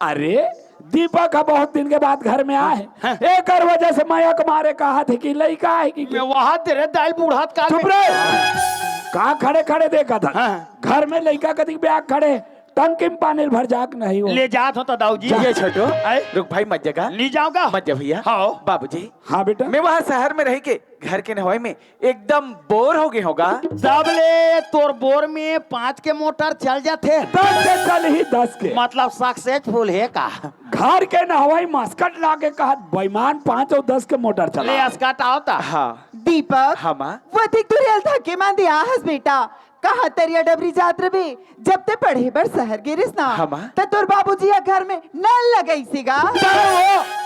अरे दीपक का बहुत दिन के बाद घर में आए हाँ। एक और वजह से मयक मारे कहा थे कि लड़का है कि मैं वहां तेरे दाल बूढ़ात काल चुप में रहे कहा खड़े खड़े देखा था हाँ। घर में लड़का कदी बैग खड़े टंकी में पानी भर जाक नहीं हो ले जात हो तो दाऊ जी ये छोटो आए? रुक भाई मत जगा नहीं जाऊंगा मत जा भैया हाँ बाबूजी हाँ बेटा मैं वहाँ शहर में रह के घर के नहवाई में एकदम बोर हो गए होगा सबले तोर बोर में 5 के मोटर चल जाते 10 के चल ही 10 के मतलब सक्सेसफुल है का घर के नहवाई मस्कट ला के कहा बेईमान 5 और 10 के मोटर ले चला अस्कट आवता हाँ दीपक हाँ माँ वो ठीक तो रियल था के मान दिया हस बेटा कहा तरिया डबरी जात्र भी जब ते पढ़े बर शहर गिरिस ना हाँ माँ। तो तोर बाबूजी या घर में नल लगई सीगा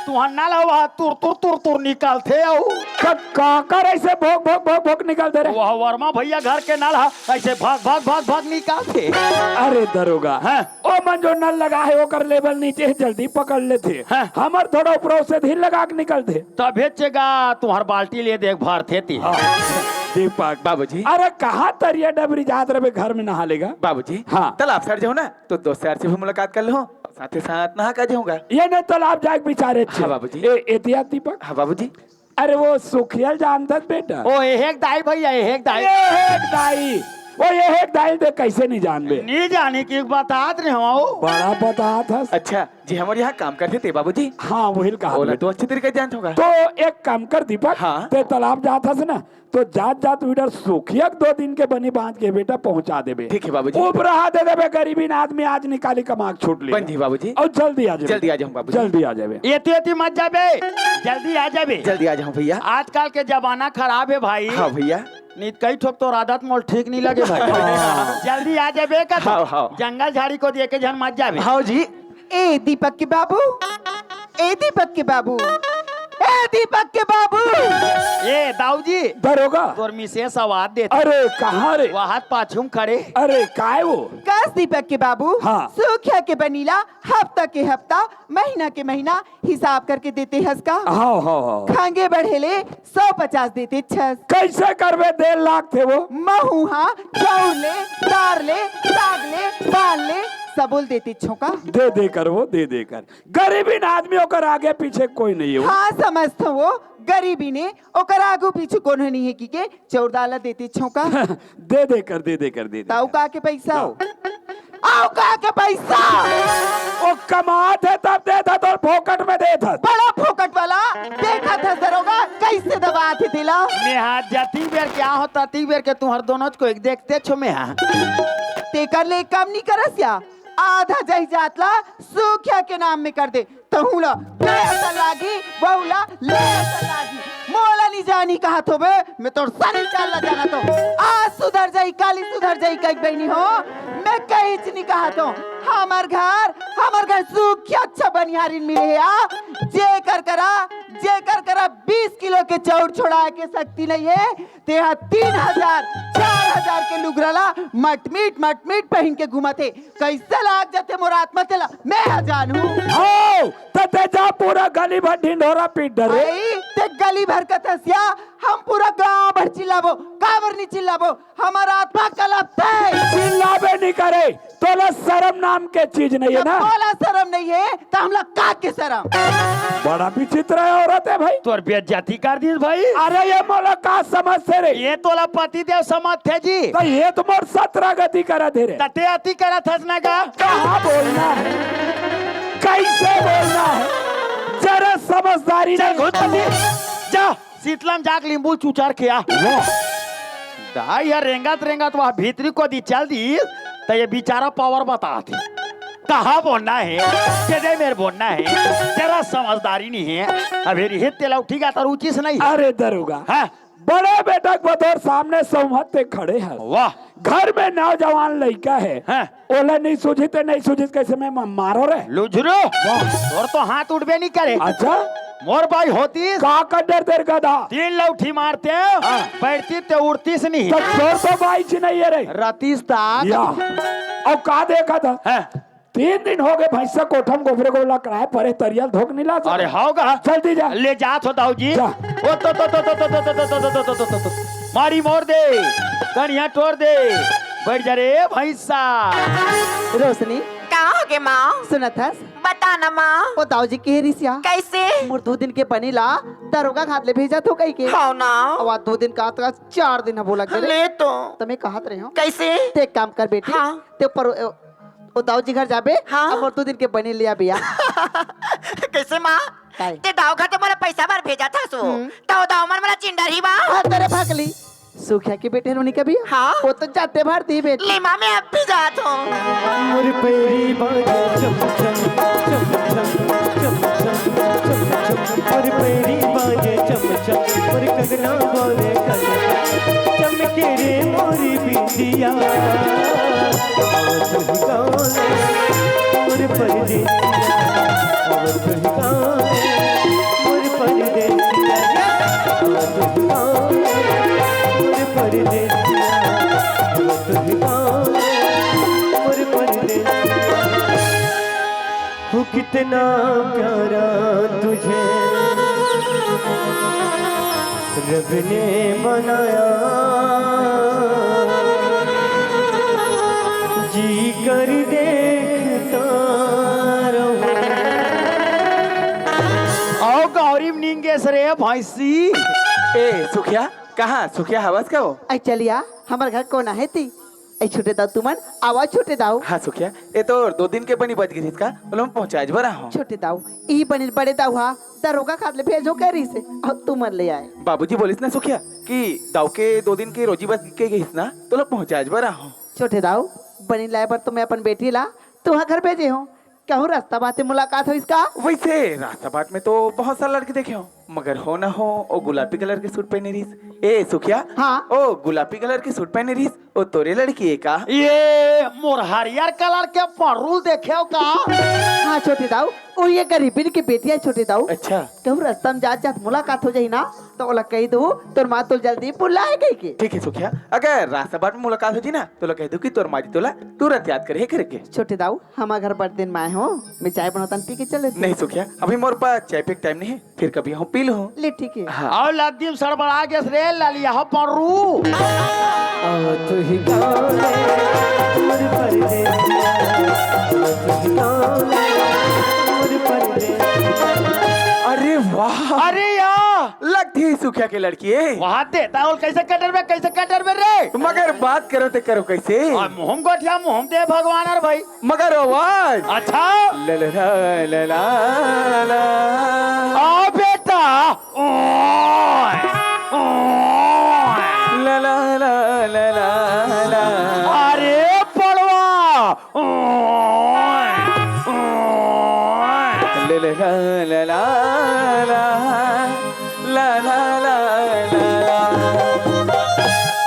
तू ना लवा तुर तुर तुर तुर निकलते आओ काकर ऐसे भोग भोग भोग भोग निकल दे रहे वह वर्मा भैया घर के नल हा, ऐसे भाग भाग भाग भाग निकालते अरे दरोगा हाँ। ओ मन जो नल लगा है ओकर लेवल नीचे है, जल्दी पकड़ लेते हाँ। हमर थोड़ा ऊपर से धीर लगा के निकलते तब भेजेगा तुम्हार बाल्टी ले देख भर थे ती दीपक बाबूजी अरे कहाँ तरिया डबरी जात रहे घर में नहा लेगा बाबूजी हाँ। तालाब सर जाओ ना तो दोस्त यार से भी मुलाकात कर लो साथ ही साथ नहा कर जाऊंगा ये नहीं तालाब जाके बेचारे हाँ, बाबूजी। एहतियात दीपक हाँ बाबूजी अरे वो सुखियल जानता बेटा ओ एक दाई भैया एक दाई ये एक दाई वो ये एक दाई दे कैसे नहीं जानबे नहीं जाने की बात नहीं हो बड़ा बता था अच्छा जी हमारे यहाँ काम करते थे बाबूजी हाँ वही कहा बोला तो अच्छी तरीके से जानता होगा तो एक काम कर दीपक हाँ। ते तालाब जाता से ना तो जात जात इधर सुखियक 2 दिन के बनी बांध के बेटा पहुंचा देबे ठीक है बाबूजी उपरा दे देबे गरीबी ना आदमी आज निकाली कमाक छूट ले बन जी बाबूजी और जल्दी आ जाए जल्दी आ जाऊँ बाबूजी जल्दी आ जाए एती मत जाबे जल्दी आ जाबे जल्दी आ जाऊँ भैया आजकल के जमाना खराब है भाई हाँ भैया नहीं कई ठोक तो आदत मोल ठीक नहीं लगे भाई जल्दी आ जाबे का हाँ, हाँ। जंगल झाड़ी को देके जन मत जाबे हाँ जी ए दीपक के बाबू ए दीपक के बाबू ए दीपक के बाबू ए दाऊ जी दरोगा तोर मिसेस आवाज दे अरे कहाँ रे वहां पाछूम खड़े अरे काय वो कस दीपक के बाबू हाँ। सूख्या के बनीला हफ्ता के हफ्ता महीना के महीना हिसाब करके देते हंसका हाँ हाँ हाँ खांगे बढ़ेले 150 देते 6 कैसे करबे 1.5 लाख थे वो महुहा चौर ले दार ले साग ले बाल ले सबुल देते छोका दे कर वो दे कर गरीबी ना आदमी होकर आगे पीछे कोई नहीं है वो हाँ समझते वो गरीबी ने ओकर आगू पीछू कोनो नहीं है की के चौरदाला देते छोका दे कर ताऊ का के पैसा आओ का के पैसा वो कमात है तब दे था तो फोकट में दे था बड़ा फोकट वाला देखा था दरोगा कैसे दबा थे दिला मैं हाथ जाती बेर क्या होता ती बेर के तुम्हार दोनों को एक देखते छो मैं हाँ ते कर ले काम नहीं करस या आधा जही जातला सूख्या के नाम में कर दे तहुला ले असर लागी बहुला ले असर लागी मोला नहीं जानी कहा तो बे मैं तो सनी चल जाना तो आज सुधर जाई काली सुधर जाई कई बहनी हो मैं कहीं नहीं कहा तो हमार घर सूख्या अच्छा बनिहारिन मिले है आ जे कर करा 20 किलो के चौड़ छोड़ा के सकती नहीं है तेहा 3000 4000 के लुगरला मटमीट पहन के घुमाते कैसे लाग जाते मोरात मत मैं जानू हो तते जा पूरा गली भर ढिंढोरा पीट डरे आई ते से गली भर का तसिया हम पूरा गांव भर चिल्लाबो काबर नहीं चिल्लाबो हमारा आत्मा कलप है। चिल्लाबे नहीं करे तोला शर्म नाम के चीज नहीं है ना। बोला शर्म नहीं है तो हम लोग का के शर्म। बड़ा विचित्र है औरत है भाई। तोर बेइज्जती कर दी भाई। अरे ये मोला का समझ से रे। ये तोला पति देव समझ थे जी। तो ये तो मोर 17 गति करा दे रे। तते अति करा थस ना का। कहाँ बोलना है कैसे बोलना है जरा समझदारी चल नहीं। घुस पति जा शीतलम जाक लींबू चुचार के आ। दा यार रेंगत वहाँ भीतरी को दी चल दी तो ये बेचारा पावर बताते कहाँ बोलना है कैसे मेरे बोलना है जरा समझदारी नहीं है। अभी हित तेला उठीगा तो रुचि से नहीं। अरे दरोगा हाँ बड़े बेटा बतौर सामने सहमत खड़े हैं। वाह घर में नौजवान लड़का है। हाँ। ओला नहीं सूझी कैसे मैं मारो रे। लुझरो और तो हाथ उठबे नहीं करे। अच्छा मोर भाई होती का कदर तेरे गधा। 3 लौठी मारते बैठती तो उड़ती से नहीं तो चोर तो बाई ची नहीं है रे। रतीस तक या और का देखा था हाँ। 3 दिन हो गए भैंसा कोठम गोबरे को लकड़ाए परे तरियल धोक नहीं ला अरे होगा जल्दी जा ले जात हो दाऊ जी। जा। ओ तो मारी मोर दे कनिया तोड़ दे बैठ जा रे भैंसा। रोशनी कहाँ हो गए माँ? सुना था बता ना माँ। वो दाऊ जी के रिसिया कैसे? मोर 2 दिन के बनीला दरोगा खात ले भेजा तो कई के हो ना। और 2 दिन का तो 4 दिन बोला के ले तो तमे कहत रहे हो कैसे? ते एक काम कर बेटी हाँ। ते पर ओ दाऊ जी घर जाबे हाँ। और 2 दिन के बनी लिया बिया। कैसे माँ? काय? ते दाव घर तो मला पैसा भर भेजा था सो तो दाव मन मला चिंडर ही बा। हाँ तेरे भागली सुखिया के बेटे रोनी का भी हाँ। वो तो जाते भारती बेटी। ले माँ मैं अब भी जात हूँ। मोर पैरी बाजे चम चम चम चम चम चम मोर पैरी बाजे चम चम मोर कंगना बोले कल चमके रे मोरी बिंदिया आवत ही गाने मोर परदेसिया आवत ही गाने मोर परदेसिया आवत ही गाने मोर परदेसिया आवत ही गाने मोर परदेसिया हो कितना प्यारा तुझे रब ने बनाया जी कर देखता रहूं। आओ गौरी निंगेश रे भैंसी। ए सुखिया कहाँ सुखिया हवस का हो आई चलिया हमारे घर कौन है ती आई छूटे दाऊ तुमन आवाज छूटे दाऊ। हाँ सुखिया ये तो 2 दिन के बनी बच गई इसका बोलो मैं पहुंचा बरा हूँ। छोटे दाऊ ई बनी बड़े दाऊ हा दरोगा खात ले भेजो करी से और तुमन ले आए। बाबूजी बोलिस ना सुखिया कि दाऊ के 2 दिन की रोजी बच के गई ना तो लोग पहुंचा बरा हूँ। छोटे दाऊ बनी लाए पर तुम्हें अपन बेटी ला तुम्हारा घर भेजे हो कहूँ रास्ता बातें मुलाकात हो इसका। वैसे रास्ता बाट में तो बहुत सारे लड़के देखे हो मगर हो ना हो ओ गुलाबी कलर के सूट पहने रहीस। ए सुखिया हाँ। ओ गुलाबी कलर के सूट पहने रहीस ओ तोरे लड़की है का? ये मोर हरियर कलर के परूल देखे हो का। हाँ छोटे दाऊ और ये गरीबी की बेटी है छोटे दाऊ। अच्छा कहूँ रास्ता में जात जात मुलाकात हो जाई ना तो ओला कही दो तोर माँ तो जल्दी बुलाए गई के। ठीक है सुखिया अगर रास्ता बाट में मुलाकात हो जी ना तो लोग कह दो कि तोर माजी तोला तुरंत याद करे करके। छोटे दाऊ हमारे घर बड़े दिन में आए हो मैं चाय बनाता पी के चले नहीं सुखिया अभी मोर पास चाय पे टाइम नहीं है फिर कभी हम पी लो। ले ठीक है। हाँ आओ लद्दीम सड़बड़ा के रे लालिया हो परू। आवत ही गाने मोर परदेसिया आवत ही गाने मोर परदेसिया। अरे वाह अरे यार लगती है सुखिया के लड़की है। वहाँ देता और कैसे कटर में रे मगर बात करो तो करो कैसे मुहम गोठिया मुहम दे भगवान अर भाई। मगर आवाज अच्छा ला ला ला ला ला ला। आओ बेटा ओए, ओए। ला ला ला ला ला ला। अरे पड़वा ओए, ओए। ला ला ला ला ला ला ला ला।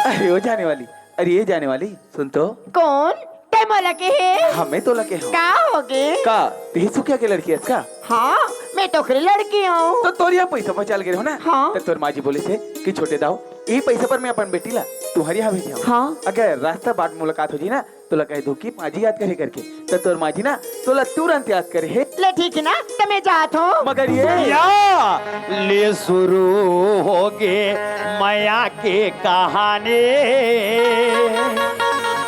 अरे वो जाने वाली अरे ये जाने वाली सुन तो कौन? ते मला के है? हमें तो लगे हो का हो गए? का तेरी सुखिया की लड़की है इसका? हाँ मैं तो खरी लड़की हूँ। तो तोर यहाँ पैसा बचाल गिरे हो ना। हाँ। तो तोर माजी बोले से कि छोटे दाओ यही पैसा पर मैं अपन बेटी ला तुम्हारी यहाँ भेजा हाँ। अगर रास्ता बाट मुलाकात हो जी ना तो लगा दो की माजी याद करे करके तो तोर माजी ना तो ला तुरंत याद करे है। ले ठीक है ना, तो मैं जात हूँ। मगर ये या ले शुरू हो गे माया के कहानी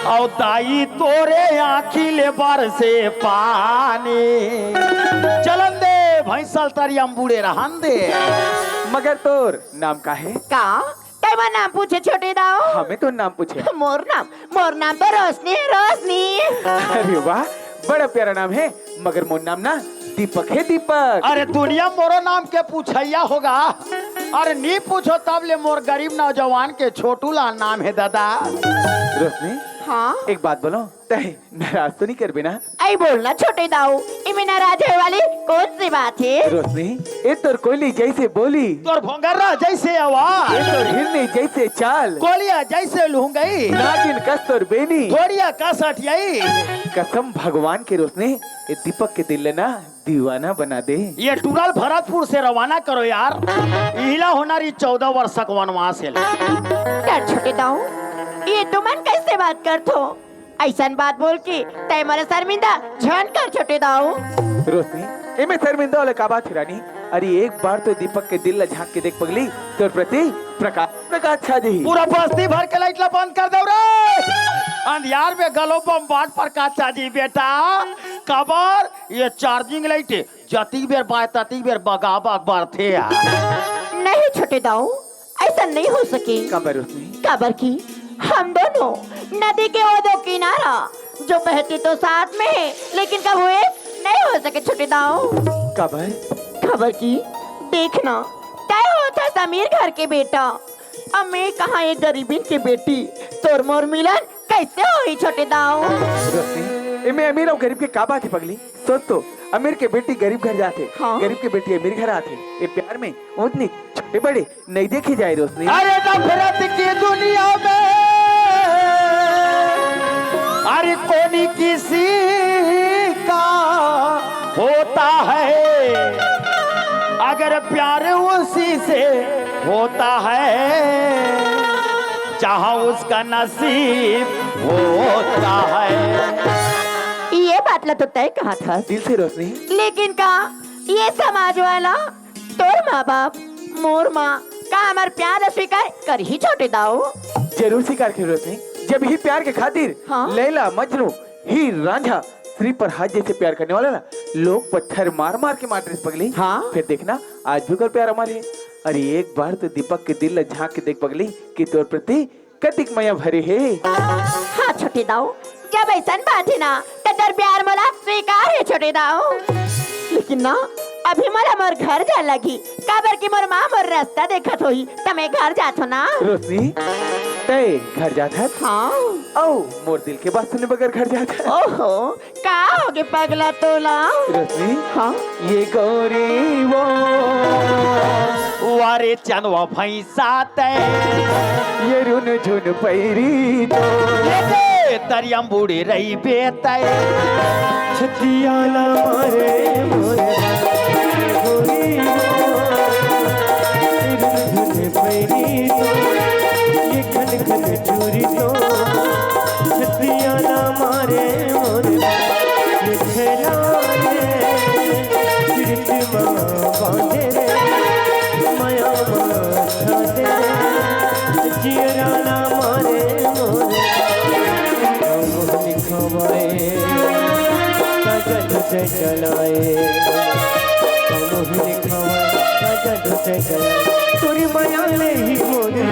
और दाई तोरे आँखी ले बार से पानी चलन दे भैंसल तारी बूढ़े रहन दे। मगर तोर नाम का है? का तेरा नाम पूछे छोटे दाओ? हमें तो नाम पूछे। मोर नाम तो रोशनी है, रोशनी। अरे वाह बड़ा प्यारा नाम है। मगर मोर नाम ना दीपक है, दीपक। अरे दुनिया मोरो नाम के पूछैया होगा। अरे नहीं पूछो तब ले मोर गरीब नौजवान के छोटू लाल नाम है दादा। रोशनी हाँ एक बात बोलो तहे नाराज तो नहीं कर बिना? आई बोलना छोटे दाऊ, इमे नाराज होने वाली कौन सी बात है? रोशनी ये तोर कोयली जैसे बोली, तोर भोंगरा जैसे आवाज, ये तोर हिरनी जैसे चाल, गोलियां जैसे लुंगई, नागिन कस तोर बेनी, थोड़िया कस हटियाई। कसम भगवान के रोशनी ये दीपक के दिल ना दीवाना बना दे। ये टूरल भरतपुर से रवाना करो यार। इला होनारी 14 वर्ष का वनवास है। यार छोटे दाऊ ये तुमन कैसे बात करतो? ऐसा बात बोल के तय मारे शर्मिंदा झन कर छोटे दाऊ। रोशनी इमे शर्मिंदा वाले का बात रानी। अरे एक बार तो दीपक के दिल झांक के देख पगली तोर प्रति प्रकाश छा दी। पूरा बस्ती भर के लाइट ला बंद कर दो रे। अंधियार में गलो बम बाट पर काचा जी बेटा कबर ये चार्जिंग लाइट जती बेर बाय तती बेर बगा बार थे नहीं छोटे दाऊ ऐसा नहीं हो सके। कबर रोशनी कबर की हम दोनों नदी के वो दो किनारा जो बहती तो साथ में है लेकिन कब हुए नहीं हो सके छोटे दाऊ। कबर खबर की देखना तय होता समीर घर के बेटा अब मैं कहाँ एक गरीबी की बेटी तोर मोर मिलन कैसे हुई छोटे दाऊ? रोशनी इमे अमीर और गरीब के का बात है पगली? सोच तो अमीर के बेटी गरीब घर जाते, हाँ। गरीब के बेटी अमीर घर आते। ये प्यार में उतनी छोटे बड़े नहीं देखे जाए रोशनी। अरे नफरत की दुनिया में अरे कोनी किसी का होता है अगर प्यार उसी से होता है जहाँ उसका नसीब होता है। ये बात ला तो तय कहा था दिल से रोशनी। लेकिन का ये समाज वाला तोर माँ बाप मोर माँ का हमार प्यार स्वीकार कर ही छोटे दाऊ। जरूर स्वीकार कर रोशनी। जब ही प्यार के खातिर हाँ। लैला मजनू ही रांझा श्री पर हाथ जैसे प्यार करने वाला ना लोग पत्थर मार मार के मार पगली। हाँ। फिर देखना आज भी कर प्यार हमारे। अरे एक बार तो दीपक के दिल झांक के देख पगली कि तोर प्रति कतिक माया भरे है। हाँ छोटे दाऊ जब ऐसा बात है ना तो प्यार मोला स्वीकार है छोटे दाऊ। लेकिन ना अभी मोला मोर घर जा लगी काबर की मोर माँ मोर रास्ता देखत होई तो मैं घर जात हो ना। रोशनी तय घर जाता? हाँ। ओ मोर दिल के बात सुने बगैर घर जाता? ओहो का होगे पगला तोला? रोशनी हाँ। ये गौरी वो वारे चनवा भैंसा तय ये रुन झुन पैरी तो तरियम बूढ़ी रही बेतय छतियाला मारे मोरे गोरी धुन पैरी तो ये खन खन चूरी तो छतियाला मारे मोरे ये खेलारे सिरत माँ बांधे रे माया माँ छाते जियराना मारे मोरे खवाए काजल से चलाए मोहिनी खवाए काजल से चलाए तोरी माया ले ही मोरे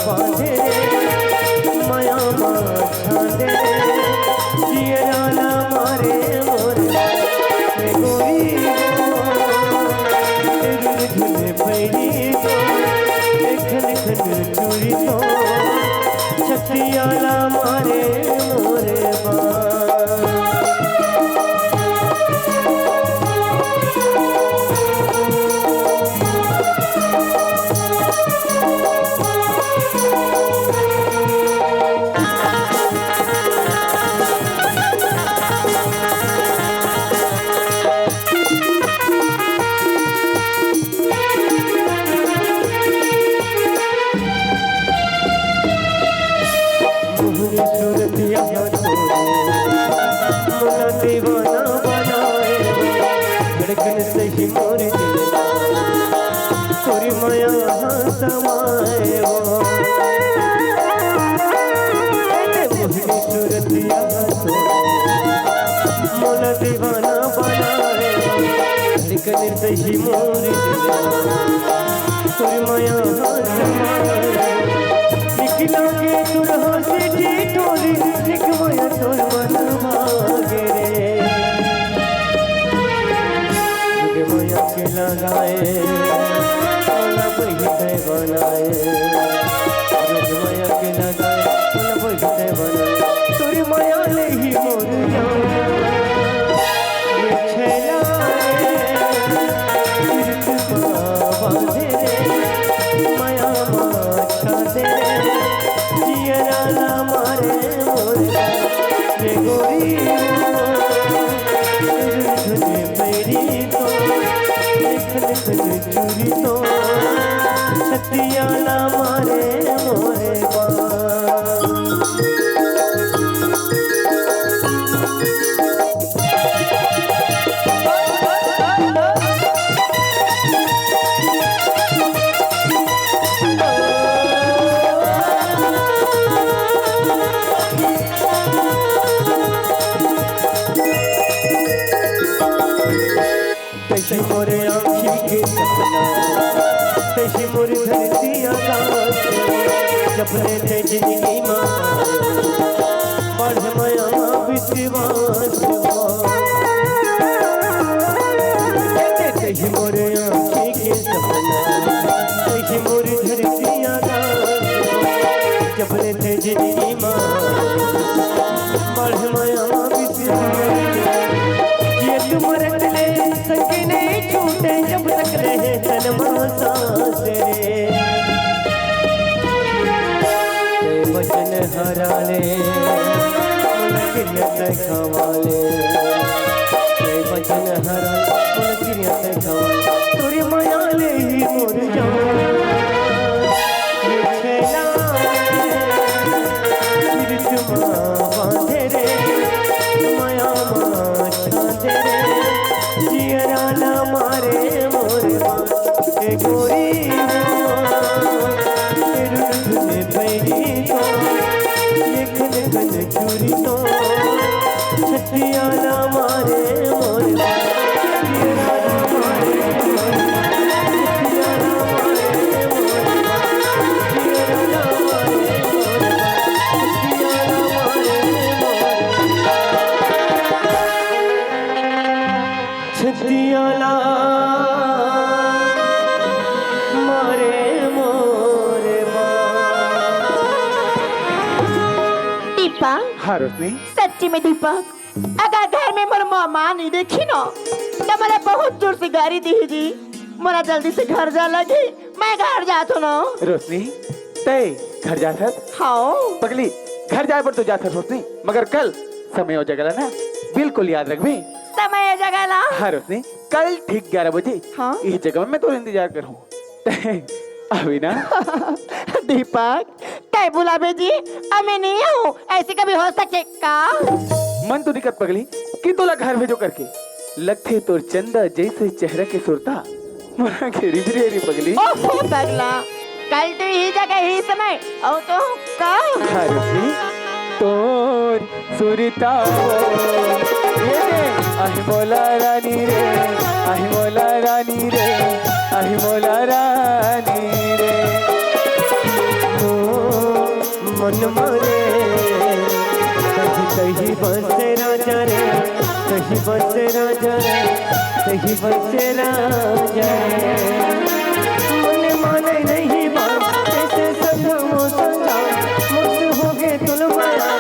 बांधे माया माँ छांदे जियराना मारे मोरे गोरी धुन पैरी खन खन चूरी तो छतियाला मारे मोरे दीवाना बनाए धड़कन से ही मोर दिल तोरी माया समाए वो मोहनी सूरतिया मोला दीवाना बनाए धड़कन से ही मोर दिल तोरी माया समाए निकला के तुरहा से टोरी निकमाया तोर मन भागे रे निकमाया के लगाए ओला बहिते बनाए निकमाया के लगाए ओला बहिते बनाए तोरी माया ले ही मोर ये छेला बांधे रे माया माछा दे मारे मोरे ये गोरी तुझे मेरी तो लिखन चूरी तो सतिया ना मारे मोरे तैसी मोरे आँखी के सपना तैसी मोरे धरती आकाश जपने थे जिंदगी माँ बढ़ माया विश्वास तैसी मोरे आँखी के सपना तैसी मोरे धरती आकाश जपने थे जिंदगी माँ बढ़ माया विश्वास ये तुम्हारे तले संग नहीं छूटे जब तक रहे तन मन सांस रे वचन हराले मन किरियत खवाले वचन हराले मन किरियत खवाले तोरी माया ले ही मोर जान ये छेला तुम बांधे रे माया माछा दे रे जियरा ना मारे मोरे ए गोरी तुझे पैरी तो लिखन कन चूरी तो छतिया ना मारे मोरे जियरा ना मारे छतिया ना मारे मोरे जियरा ना मारे मोरे छतिया ना मारे मोरे छतियाला मारे मोरे दीपक हाँ रोशनी सच्ची में दीपक अगर घर में मोर मामा नहीं देखी ना तो मला बहुत जोर से गाड़ी दी जी मोरा जल्दी से घर जा लगी मैं घर जातो ना रोशनी तय घर जाता हाँ पगली घर जाए पर तो जाता रोशनी मगर कल समय हो जाएगा ना बिल्कुल याद रख भी समय जगह ला हाँ रोशनी कल ठीक 11 बजे हाँ? इस जगह में मैं तो इंतजार कर हूँ अभी ना दीपक क्या बुलावे जी मैं नहीं हूँ ऐसे कभी हो सके का मन तो दिक्कत पगली कि तोला घर भेजो करके लगते तोर चंदा जैसे चेहरा के सुरता मोरा के रिबरी पगली ओहो पगला कल तो ही जगह ही समय ओ तो का हाँ रोशनी तोर सुरता ये दे आही मोला रानी रे आही मोला रानी रे आही मोला रानी रे ओ मन मारे कहीं कहीं बसे राजा रे कहीं बसे राजा रे कहीं बसे राजा रे मन माने नहीं बात कैसे समझो संगा मुझसे हो गए तुल माया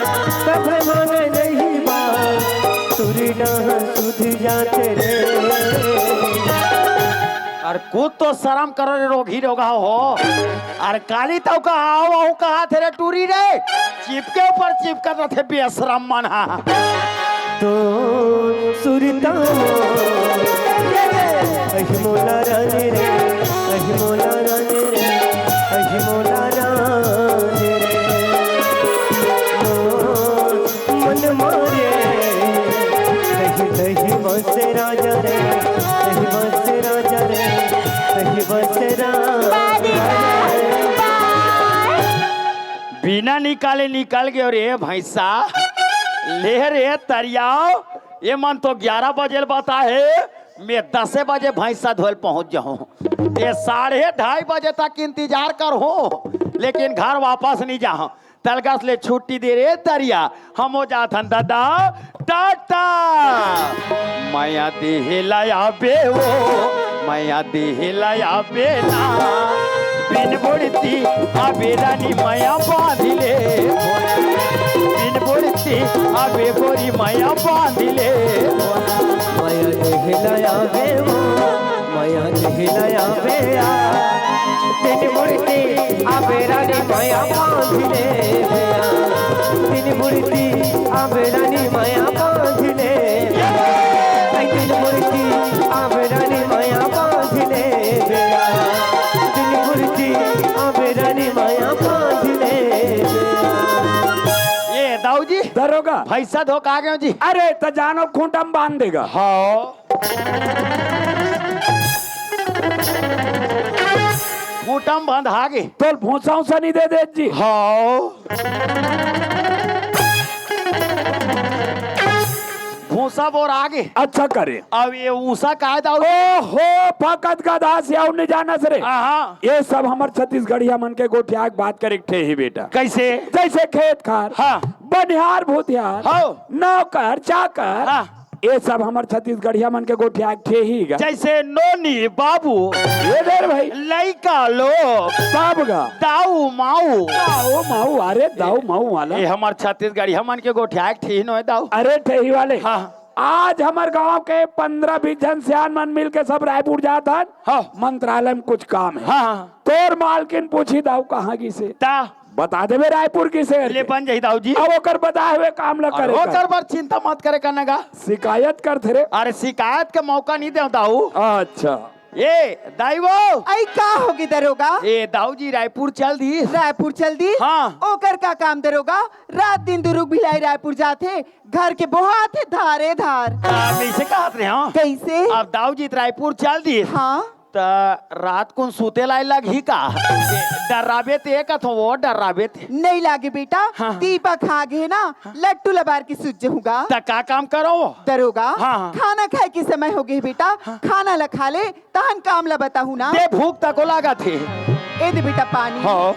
कब माने नहीं बात तुरी ना सुध जाते रे और कूद तो शर्म करो रे रोगी रोगा हो और काली तो का आओ कहा थे रे टूरी रे चिपके ऊपर चिपका थे बेशरम मन हा तो सुरता अहि मोला रानी रे अहि मोला रानी रे अहि मोला रानी रे ओ मन मारे कहीं बसे राजा रे, कहीं बसे राजा रे, कहीं बसे बिना निकाले निकल गए रे भैंसा। ले रे तरियाओ, ये मन तो 11 बजे बता है, मैं 10 बजे भैंसा धोल पहुंच जाऊं। ये 2:30 बजे तक इंतजार कर हो, लेकिन घर वापस नहीं जाऊं। तलगस ले छुट्टी दे रे तरिया, हम हो जात हन दादा टाटा। माया देहलाया बे वो, माया देहलाया बेना, बिन बुड़ती अबे रानी माया बांधिले, बिन बुड़ती अबे गोरी माया बांधिले। माया देहलाया बे वो, माया देहलाया बे आ, बिन बुड़ती अबे रानी माया बांधिले, बिन बुड़ती अबे रानी माया बांधिले, बिन बुड़ती अबे रानी माया बांधिले, बिन बुड़ती अबे रानी माया बांधिले। ये दाऊ जी दरोगा भैंसा धो आ गए जी। अरे तो जानो खूंटा में बांध देगा। हाँ खूटम बंद आगे तो भूसा उसा नहीं दे दे जी। हाँ भूसा बोर आगे। अच्छा करे। अब ये ऊसा का दाऊ। ओहो फकत गधा से आउ नहीं जाना सरे। हाँ ये सब हमार छत्तीसगढ़िया मन के गोठिया के बात करे थे ही बेटा। कैसे? जैसे खेत खार, हाँ बनिहार भूतिहार, हाँ नौकर चाकर, हाँ ये सब हमार छत्तीसगढ़िया मन के गोठिया थे ही गा। जैसे नोनी बाबू ये देर भाई लइका लोग सब गा। दाऊ माऊ दाऊ माऊ, अरे दाऊ माऊ वाला ये हमार छत्तीसगढ़ी हमन के गोठिया ठीक न दाऊ। अरे ठेही वाले। हाँ आज हमारे गांव के 15-20 जन सियान मन मिल के सब रायपुर जात हन। हाँ मंत्रालय में कुछ काम है। हाँ तोर मालकिन पूछी दाऊ कहाँ की से, ता बता देवे रायपुर की से। ले बन जाई दाऊ जी। अब ओकर बताए हुए काम ल करे और कर बार चिंता मत करे करने का। शिकायत कर थे रे। अरे शिकायत का मौका नहीं दे दाऊ। अच्छा ये दाई वो आई का होगी दरोगा? ए दाऊ जी रायपुर चल दी। रायपुर चल दी? हाँ। ओकर का काम दरोगा? रात दिन दुरुक भिलाई रायपुर जाते, घर के बोहात है धारे धार। कैसे कहत रहे हो? कैसे? अब दाऊ जी रायपुर चल दी। हाँ त रात को सूते लाई लगी का डराबे ते का वो डराबे थे नहीं लागे बेटा। हाँ। दीपक आगे ना लट्टू लबार की सुज होगा। त का काम करो दरोगा हाँ। खाना खाए के समय हो गए बेटा। खाना ला खा ले तहन काम ला बताहू ना। दे भूख तक को लगा थे। ए दे बेटा पानी। हाँ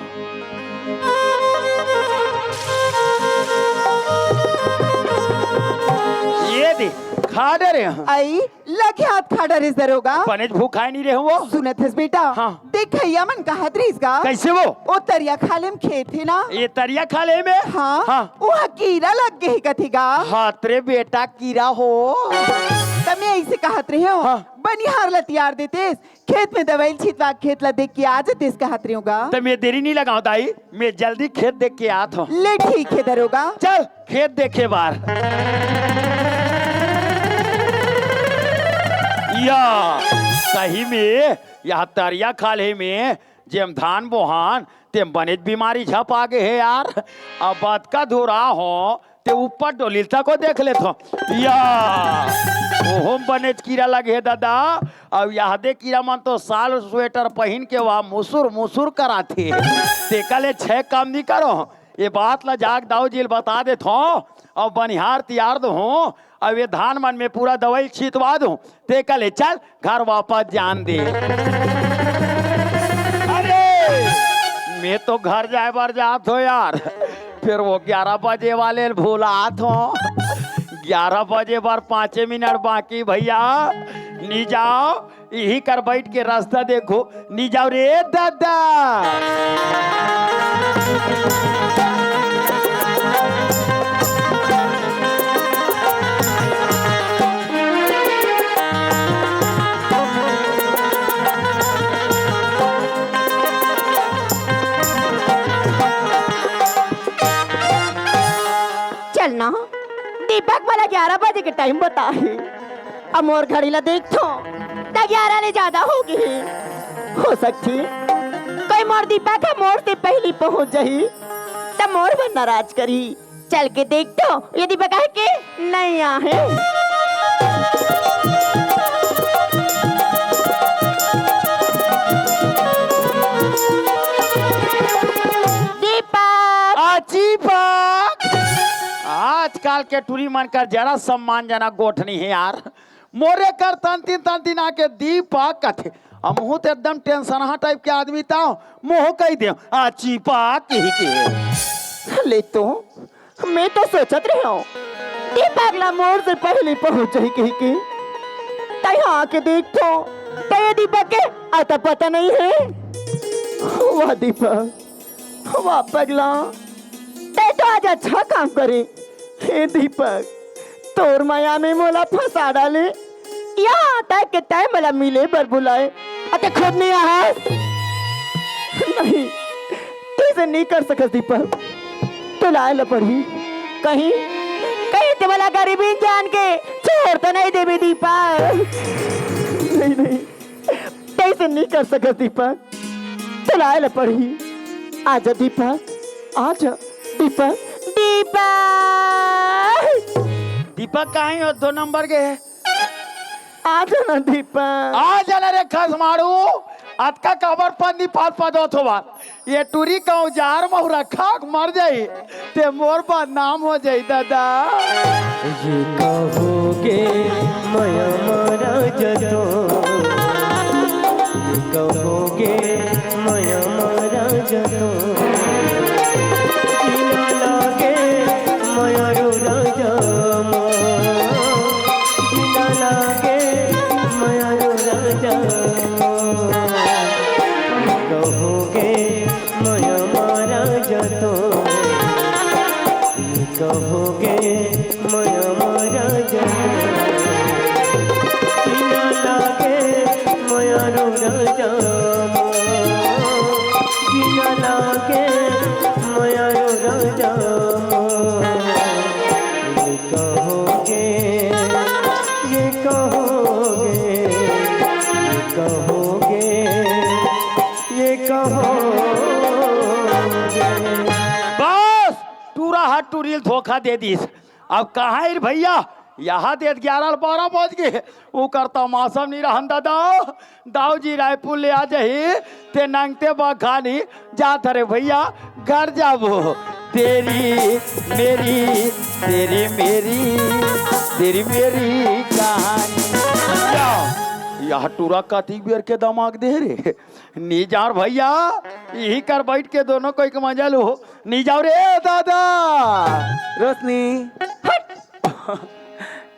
ये दे खा डरे आई लगे हाथ खा डरे दरोगा। पनेज भूख खाए नहीं रहे वो। सुनत है बेटा। हाँ। देख भैया मन कहा का कैसे वो? ओ तरिया खाले में खेत है ना। ये तरिया खा ले में। हाँ, हाँ। वहाँ कीड़ा लग गए कथेगा। हाँ तेरे बेटा कीड़ा हो। तमे ऐसे कहत रहे हो। हाँ। बनिहार ला तैयार देते खेत में दवाई छिटवा खेत ला देख के आ जाते कहत रहे होगा। तो मैं देरी नहीं लगाऊं दाई, मैं जल्दी खेत देख के आता हूँ। ले ठीक है दरोगा। चल खेत देखे बार। या सही में यह तरिया खाले में जेम धान बोहान तेम बनेज बीमारी झप आगे है यार। अब बात का धुरा हो ते ऊपर डोलिलता को देख ले तो या ओहो बनेज कीड़ा लगे है दादा। अब यह दे कीड़ा मन तो साल स्वेटर पहन के वहाँ मुसुर मुसुर कराते ते कले 6 काम नहीं करो। ये बात ला जाग दाऊ जी बता दे थो। अब बनिहार तैयार दो हूँ। अब ये धान मन में पूरा दवाई छिटवा दूं ते कले चल घर वापस जान दे। अरे मैं तो घर जाए बार जात हो यार। फिर वो 11 बजे वाले भूलात हो। 11 बजे बार 5 मिनट बाकी भैया। नी जाओ यही कर बैठ के रास्ता देखो। नी जाओ रे दादा। चलना दीपक वाला 11 बजे के टाइम बता है। अब मोर घड़ी ला देख तो 11 ले ज्यादा होगी। हो सकती कोई मोर दीपक है मोर से पहली पहुंच जाही तब मोर पर नाराज करी। चल के देख तो ये दीपक है कि नहीं आ है। दीपक आजकल के टूरी मन कर जरा सम्मानजनक गोठ नहीं है यार। मोरे कर तंती तंती ना के दीपक कथे हमहू तो एकदम टेंशन हा टाइप के आदमी था मोह कही दे चीपक ही के ले तो मैं तो सोचत रही हूँ दीपक ला मोर से पहले पहुंच जाई कहीं के तय आके देख तो तय दीपक के आता पता नहीं है। वाह दीपक वाह पगला तय तो आज अच्छा काम करे। हे दीपक तोर माया में मोला फंसा डाले यहाँ तक के तय मला मिले बर बुलाए अते खुद नहीं आया नहीं तुझे नहीं कर सकस दीपक तो लाए ला पड़ी कहीं कहीं ते मला गरीबी जान के छोड़ तो नहीं देवी दीपक नहीं नहीं कैसे नहीं कर सकस दीपक तो लाए ला पड़ी आजा दीपक आजा दीपक दीपक दीपक कहीं हो 2 नंबर के है आजा ना दीपक आ जाना रे खस मारू अतका कबर पंदी पात पदो थोबा ये टूरी का औजार में रखा मर जाई ते मोर बदनाम हो जाई दादा। ये कहोगे माया मारा जतो ये कहोगे माया मारा जतो जीना लागे माया रो राजा जीना लागे माया रो राजा कहोगे माया मारा जतो कहोगे माया मारा जतो जीना लागे माया रो राजा जीना लागे माया रो राजा ये कहोगे ये कहोगे ये कहोगे ये कहोगे बस टूरा हाथ टूरिल धोखा दे दीस अब कहाँ है भैया यहाँ दे 11-12 बज गए वो करता मौसम नहीं रहन दादा दाऊ जी रायपुर ले आ जाही ते नंगते बखानी जा थरे भैया घर जाबो तेरी मेरी तेरी मेरी तेरी मेरी कहानी जाओ यह टूरा कथी बेर के दमाग दे रे नी जाओ भैया यही कर बैठ के दोनों को एक मजा लो नी जाओ रे दादा रोशनी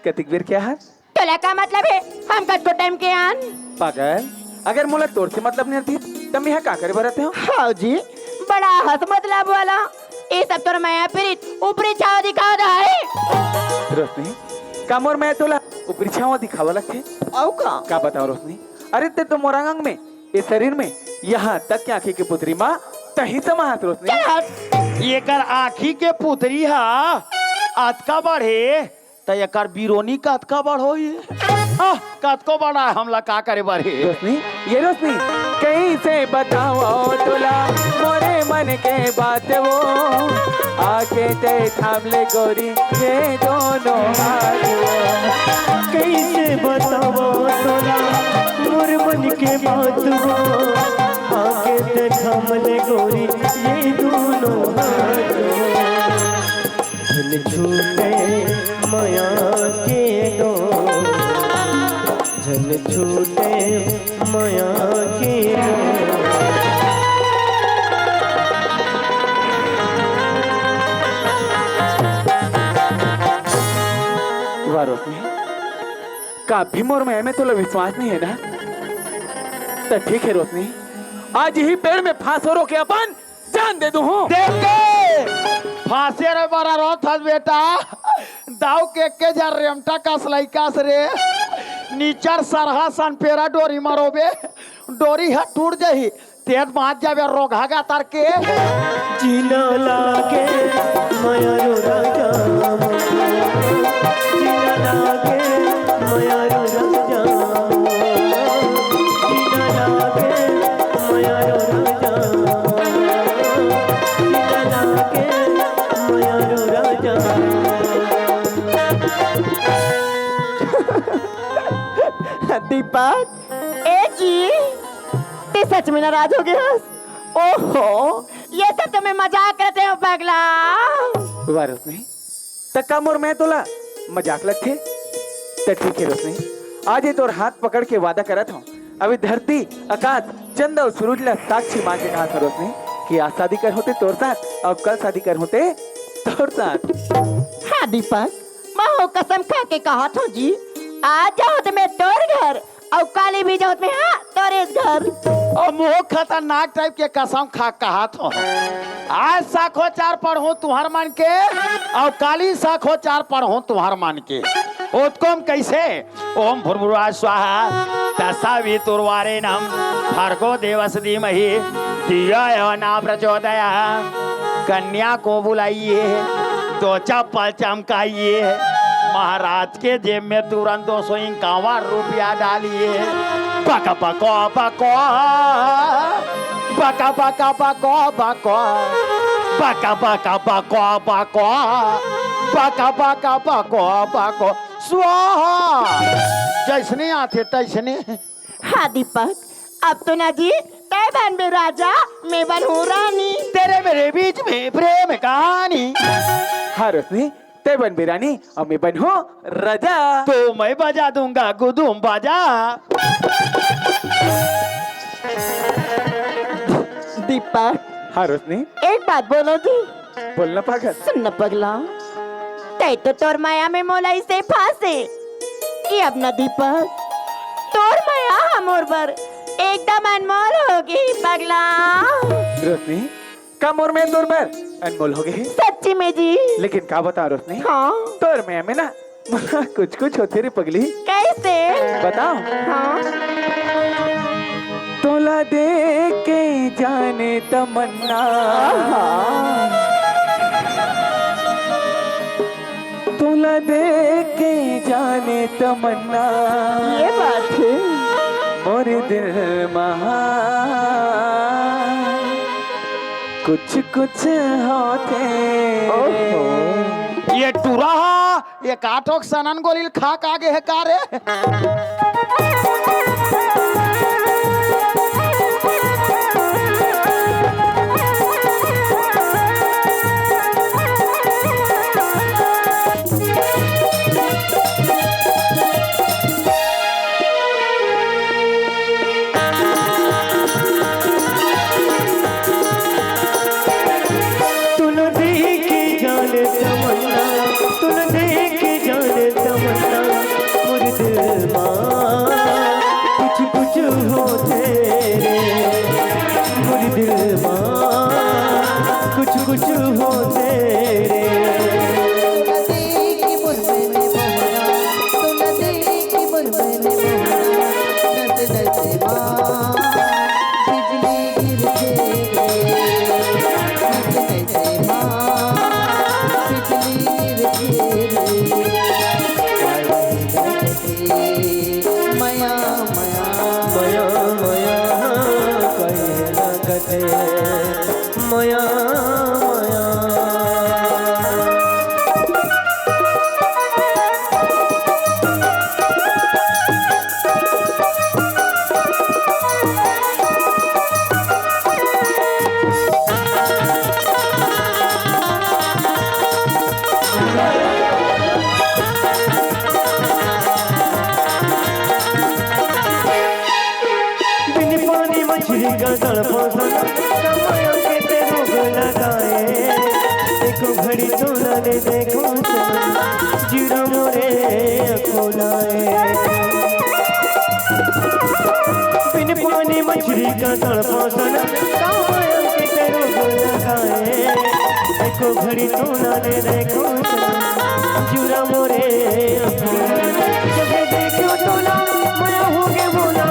कतिक बेर क्या है तोला का मतलब है हम कद को टाइम के आन पागल अगर मोला तोर से मतलब नहीं थी तब मैं का करे बरते हो हाँ जी बड़ा हंस मतलब वाला ये सब तो माया पीरित ऊपरी छाव दिखा रहा है। रोशनी कामोर मैं तोला ऊपरी छावा दिखावा लगथे आओ का बताओ रोशनी अरे ते तो मोरांग में इस शरीर में यहाँ तक की आंखी की पुत्री माँ तही समाहत रोशनी ये कर आँखी के पुतरी हा अतका बढ़े तो ये कर बिरोनी का अतका बढ़ हो कतको बड़ा हमला का करे बढ़े रोशनी ये रोशनी कहीं से बताओ तोला मोरे मन के बात वो आके ते थाम ले गोरी ये दोनों हाथ कैसे बताओ तोला मोर मन के बात वो आके ते थाम ले गोरी ये दोनों हाथ झन छूटे माया के डोर झन छूटे माया के डोर वाह रोशनी काफी मोर में तोला विश्वास नहीं है ना तो ठीक है रोशनी आज यही पेड़ में फांस हो के अपन जान दे दूं देख के फांसे रे बड़ा रोत हस बेटा दाव के जा रेमटा का सलाइकास रे नीचर सरहा सन पेरा डोरी मारोबे डोरी है टूट जाही तेज बाँच जाबे रोघागा तार के जीना लागे माया रो राजा जीना लागे माया रो राजा जीना लागे माया रो राजा जीना लागे माया रो राजा दीपक ए जी ते सच में नाराज हो गया? ओहो ये सब तुम्हें मजाक करते हो पगला। वाह रोशनी तक्का मोर मैं तोला मजाक लगते तो ठीक है रोशनी, आज ये तोर हाथ पकड़ के वादा करत हूँ। अभी धरती आकाश चंद और सूरज ला साक्षी मान के कहा था रोशनी कि आज शादी कर होते तोर साथ और कल शादी कर होते तोर साथ। हाँ दीपक मैं हो कसम खा के कहा था जी, आज जाओ तो मैं तोर घर और काली भी जाओ मैं हाँ तोरे घर। और मुँह खतरनाक टाइप के कसम खा कहा तो आज साखो चार पढ़ो तुम्हार मान के और काली साखो चार पढ़ो तुम्हार मान के। उत्कोम कैसे? ओम भुर्भुवा स्वाहा तस्सवितुर्वरेण्यं भर्गो देवस्य धीमहि धियो यो न प्रचोदयात्। कन्या को बुलाइए, दो चप्पल चमकाइए, महाराज के जेब में तुरंत 251 रुपया डालिए। बका बको बको बका बका बको बको बका बका बको बको बका बका बको बको स्वाहा। जैसने आते तैसने। हाँ दीपक अब तो ना जी तय बन में राजा मैं बनूं रानी। तेरे मेरे बीच में प्रेम कहानी। हाँ रोशनी तय बन बिरानी और मैं बन हो राजा। तो मैं बजा दूंगा गुदुम बाजा। दीपक हाँ रोशनी एक बात बोलो जी। बोलना पागल। सुन न पगला तय तो तोर माया में मोलाई से फांसे कि अब न दीपक तोर माया हमोर पर एकदम अनमोल होगी पगला। रोशनी का मोर में तोर पर अनमोल हो गए। सच्ची में जी। लेकिन का बता रोशनी हाँ तोर में ना कुछ कुछ होते रे पगली। कैसे बताओ। हाँ तोला देख के जाने तमन्ना, तोला देख के जाने तमन्ना, ये बात है। मोर दिल महा कुछ कुछ होते। ये टूरा ये काठोक सनन गोलिल खाक आगे है कारे। कुछ हो तेरे मया मया घड़ी तो ने देखो जीरो मोरे खोलाए बिन पानी मछली का तड़पासन देखो घड़ी तो ने देखो जीरो मोरे जब देखो तो ना मैं हो गए बोला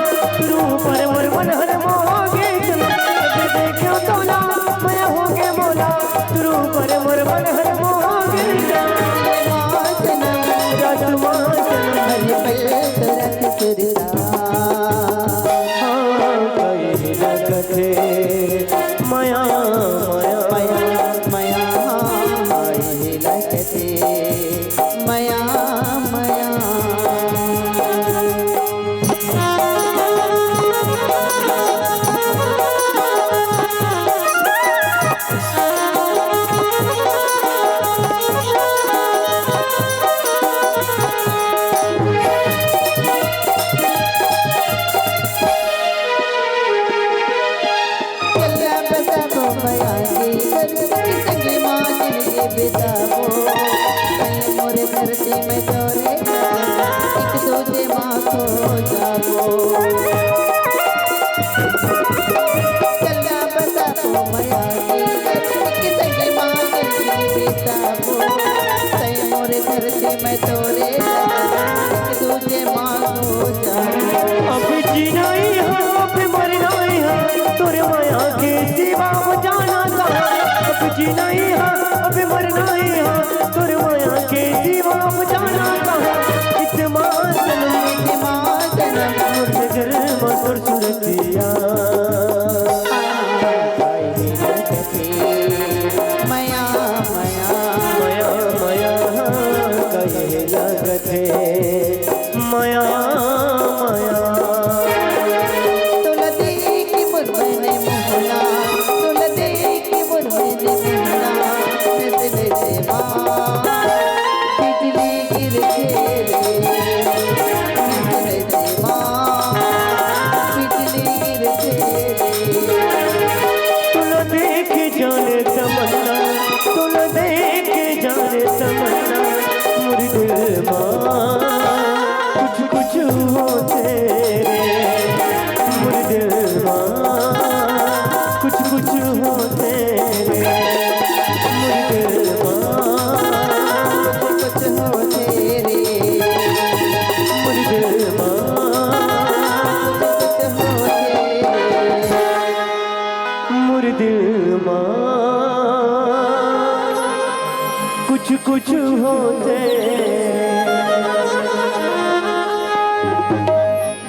रूह पर मोर मन हर मोगे देखो तो ना मैं हो गए बोला रूह पर मोर मन हर मोगे माया मया मया बिताओ मोरे धरती में चोरे एक दूजे माँ को जाओ चलना बताओ माया की संगे माँ बिताओ मोरे धरती में चोरे एक दूजे माँ को जाओ अब जीना ही है अब मरना ही है तोरे माया के सिवा जाना कहाँ अब जीना ही है अब मरना ही है तोरे माया के सिवा जाना कहाँ इतना जन्म नजर मधुर सुरतिया माया माया माया माया कहे लगते माया माया तुला देखी बुरबने मोहना तुला देखी बुरबने मोहना नजले से माँ बिजली गिरते रे नजले से माँ बिजली गिरते रे तुला देख जाने तमन्ना तुला देख जाने तमन्ना मुझ दिल माँ कुछ कुछ हो तेरे मुझ दिल माँ कुछ कुछ हो तेरे मुझ दिल माँ कुछ हो तेरे मुझ दिल माँ कुछ हो तेरे मुझ दिल माँ कुछ कुछ हो तेरे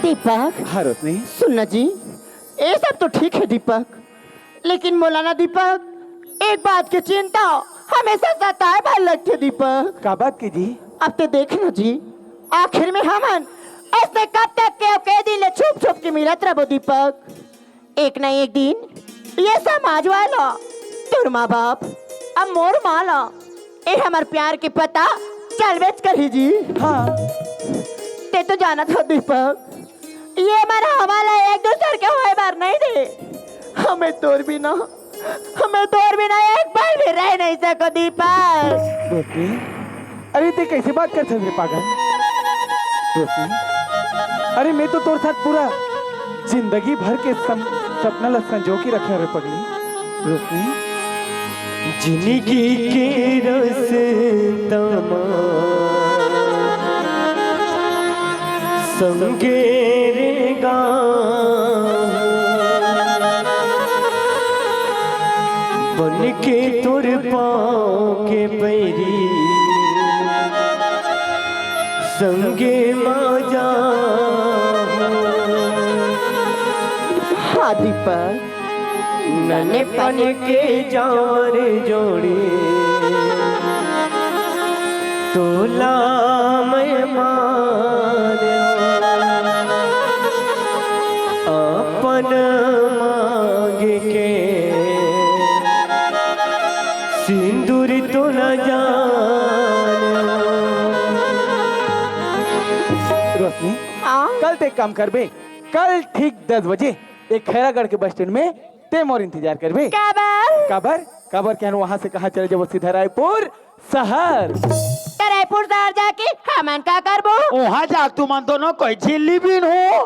दीपक हाँ रोशनी सुनना जी ये सब तो ठीक है दीपक लेकिन मौलाना दीपक एक बात की चिंता हमेशा सताए भर लगते दीपक का बात की जी अब तो देखना जी आखिर में हमन ऐसे कब तक के कैदी ले छुप छुप के मिलत रहो दीपक एक न एक दिन ये समाज वाला तुर माँ बाप अब मोर माला ए हमार प्यार के पता चल बेच कर ही जी हाँ ते तो जाना था दीपक ये हमारा हवाला एक दूसरे के होए बार नहीं दे हमें तोर बिना एक पल भी रह नहीं सको दीपक रोशनी अरे ते कैसे बात करते थे पागल रोशनी अरे मैं तो तोर साथ पूरा जिंदगी भर के सपना ला संजो के रखे रे पगली रोशनी जिंदगी के रस्ता संगे रे बन के तोर पाँव के पैरी संगे माजा हाँ दीपक नन्हे पन के जार जोड़ी तोला मैं मान अपन मांग के सिंदूर तो न जान रोशनी हाँ कल ते एक काम कर बे कल ठीक 10 बजे एक खैरागढ़ के बस स्टैंड में ते मोर इंतजार कर बे काबर काबर काबर क्या वहाँ से कहाँ चले जब सीधा रायपुर शहर रायपुर शहर जाके हमन का करबो वहाँ जा तुम दोनों कोई झिल्ली बीन हो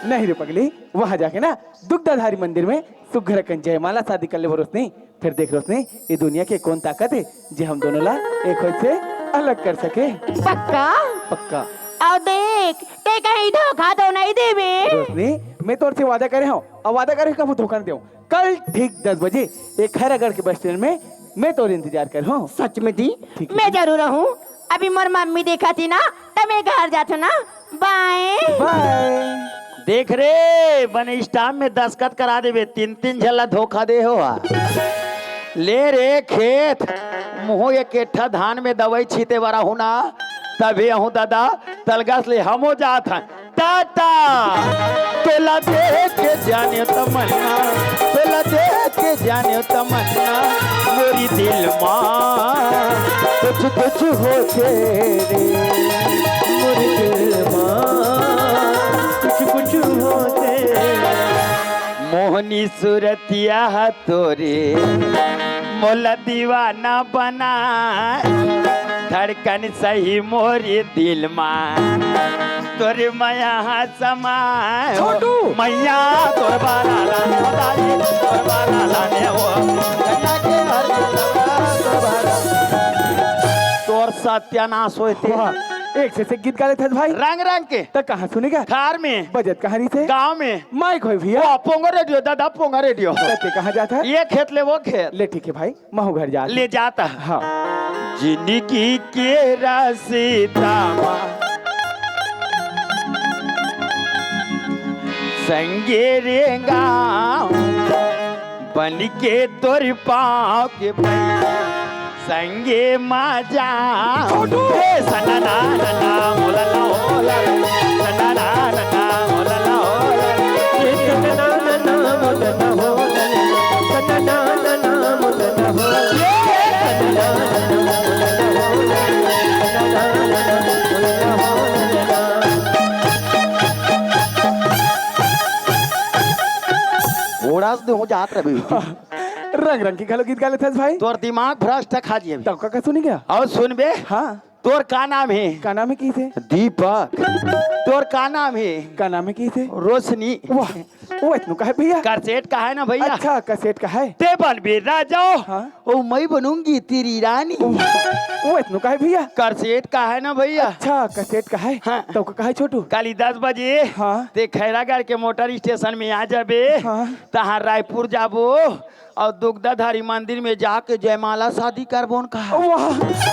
नहीं रे पगली वहाँ जाके ना दुग्धाधारी मंदिर में सुघर कन जयमाला शादी कर ले रोशनी फिर देख रोशनी ये दुनिया की कौन ताकत है जो हम दोनों ला एक होद से अलग कर सके पक्का पक्का और देख ते कहीं धोखा तो नहीं देवे रोशनी मैं तो से वादा करे हूँ और वादा करे कब धोखा नहीं दूँ कल ठीक 10 बजे एक खैरागढ़ के बस स्टैंड में मैं तो इंतजार कर हूँ सच में दी ठीक है। मैं जरूर हूँ अभी मोर मम्मी देखा थी ना तब मैं घर जाता ना बाय बाय देख रे बन स्टाम्प में दस्खत करा देवे 3-3 झल्ला धोखा दे हो ले रे खेत मुँह एक केठा धान में दवाई छीते वाला हूँ ना तभी हूँ दादा तलगस ले हमो जात हैं टाटा तोला देख के जाने तमन्ना तोला देख के जाने तमन्ना मोरी दिल माँ कुछ कुछ हो तेरे मोर दिल माँ कुछ कुछ होते मोहनी सुर सूरतिया तोरे मोला दीवाना बना धड़कन सही मोरे दिल में तोरे माया समा छोटू! मैया तोर बारा लाने तोर बारा लाने वो कन्या के हर तोर सत्यानाश होते एक से गीत गा लेते भाई रंग रंग के तो कहाँ सुनेगा कार में बजट कहानी से गांव में माइक हो भैया वो पोंगा रेडियो दादा पोंगा रेडियो ते कहाँ जाता है ये खेत ले वो खेत ले ठीक है भाई महू घर जा ले जाता हाँ जिंदगी के रास्ता संगे रेंगा बन के तोर पाँव के भैया संगे मजा सना ना ना मोला ला होला सना ना ना मोला ला घोड़ा से हो जात रही रंग रंग की घलो गीत गा लेते भाई तोर दिमाग भ्रष्ट खा जिए तो का सुनी क्या और सुन बे हाँ तोर का नाम है का नाम है की से दीपक तोर का नाम है का नाम है की से रोशनी वाह वो इतनू का है भैया करसेट का है ना भैया अच्छा कैसेट का है ते बन भी राजा हाँ ओ मैं बनूंगी तेरी रानी वो इतनू का है भैया करसेट का है ना भैया अच्छा कैसेट का है हाँ। तो का है छोटू काली 10 बजे हाँ ते खैरागढ़ के मोटर स्टेशन में आ जाबे हाँ। तहाँ रायपुर जाबो और दुग्धाधारी मंदिर में जाके जयमाला शादी करबोन का वाह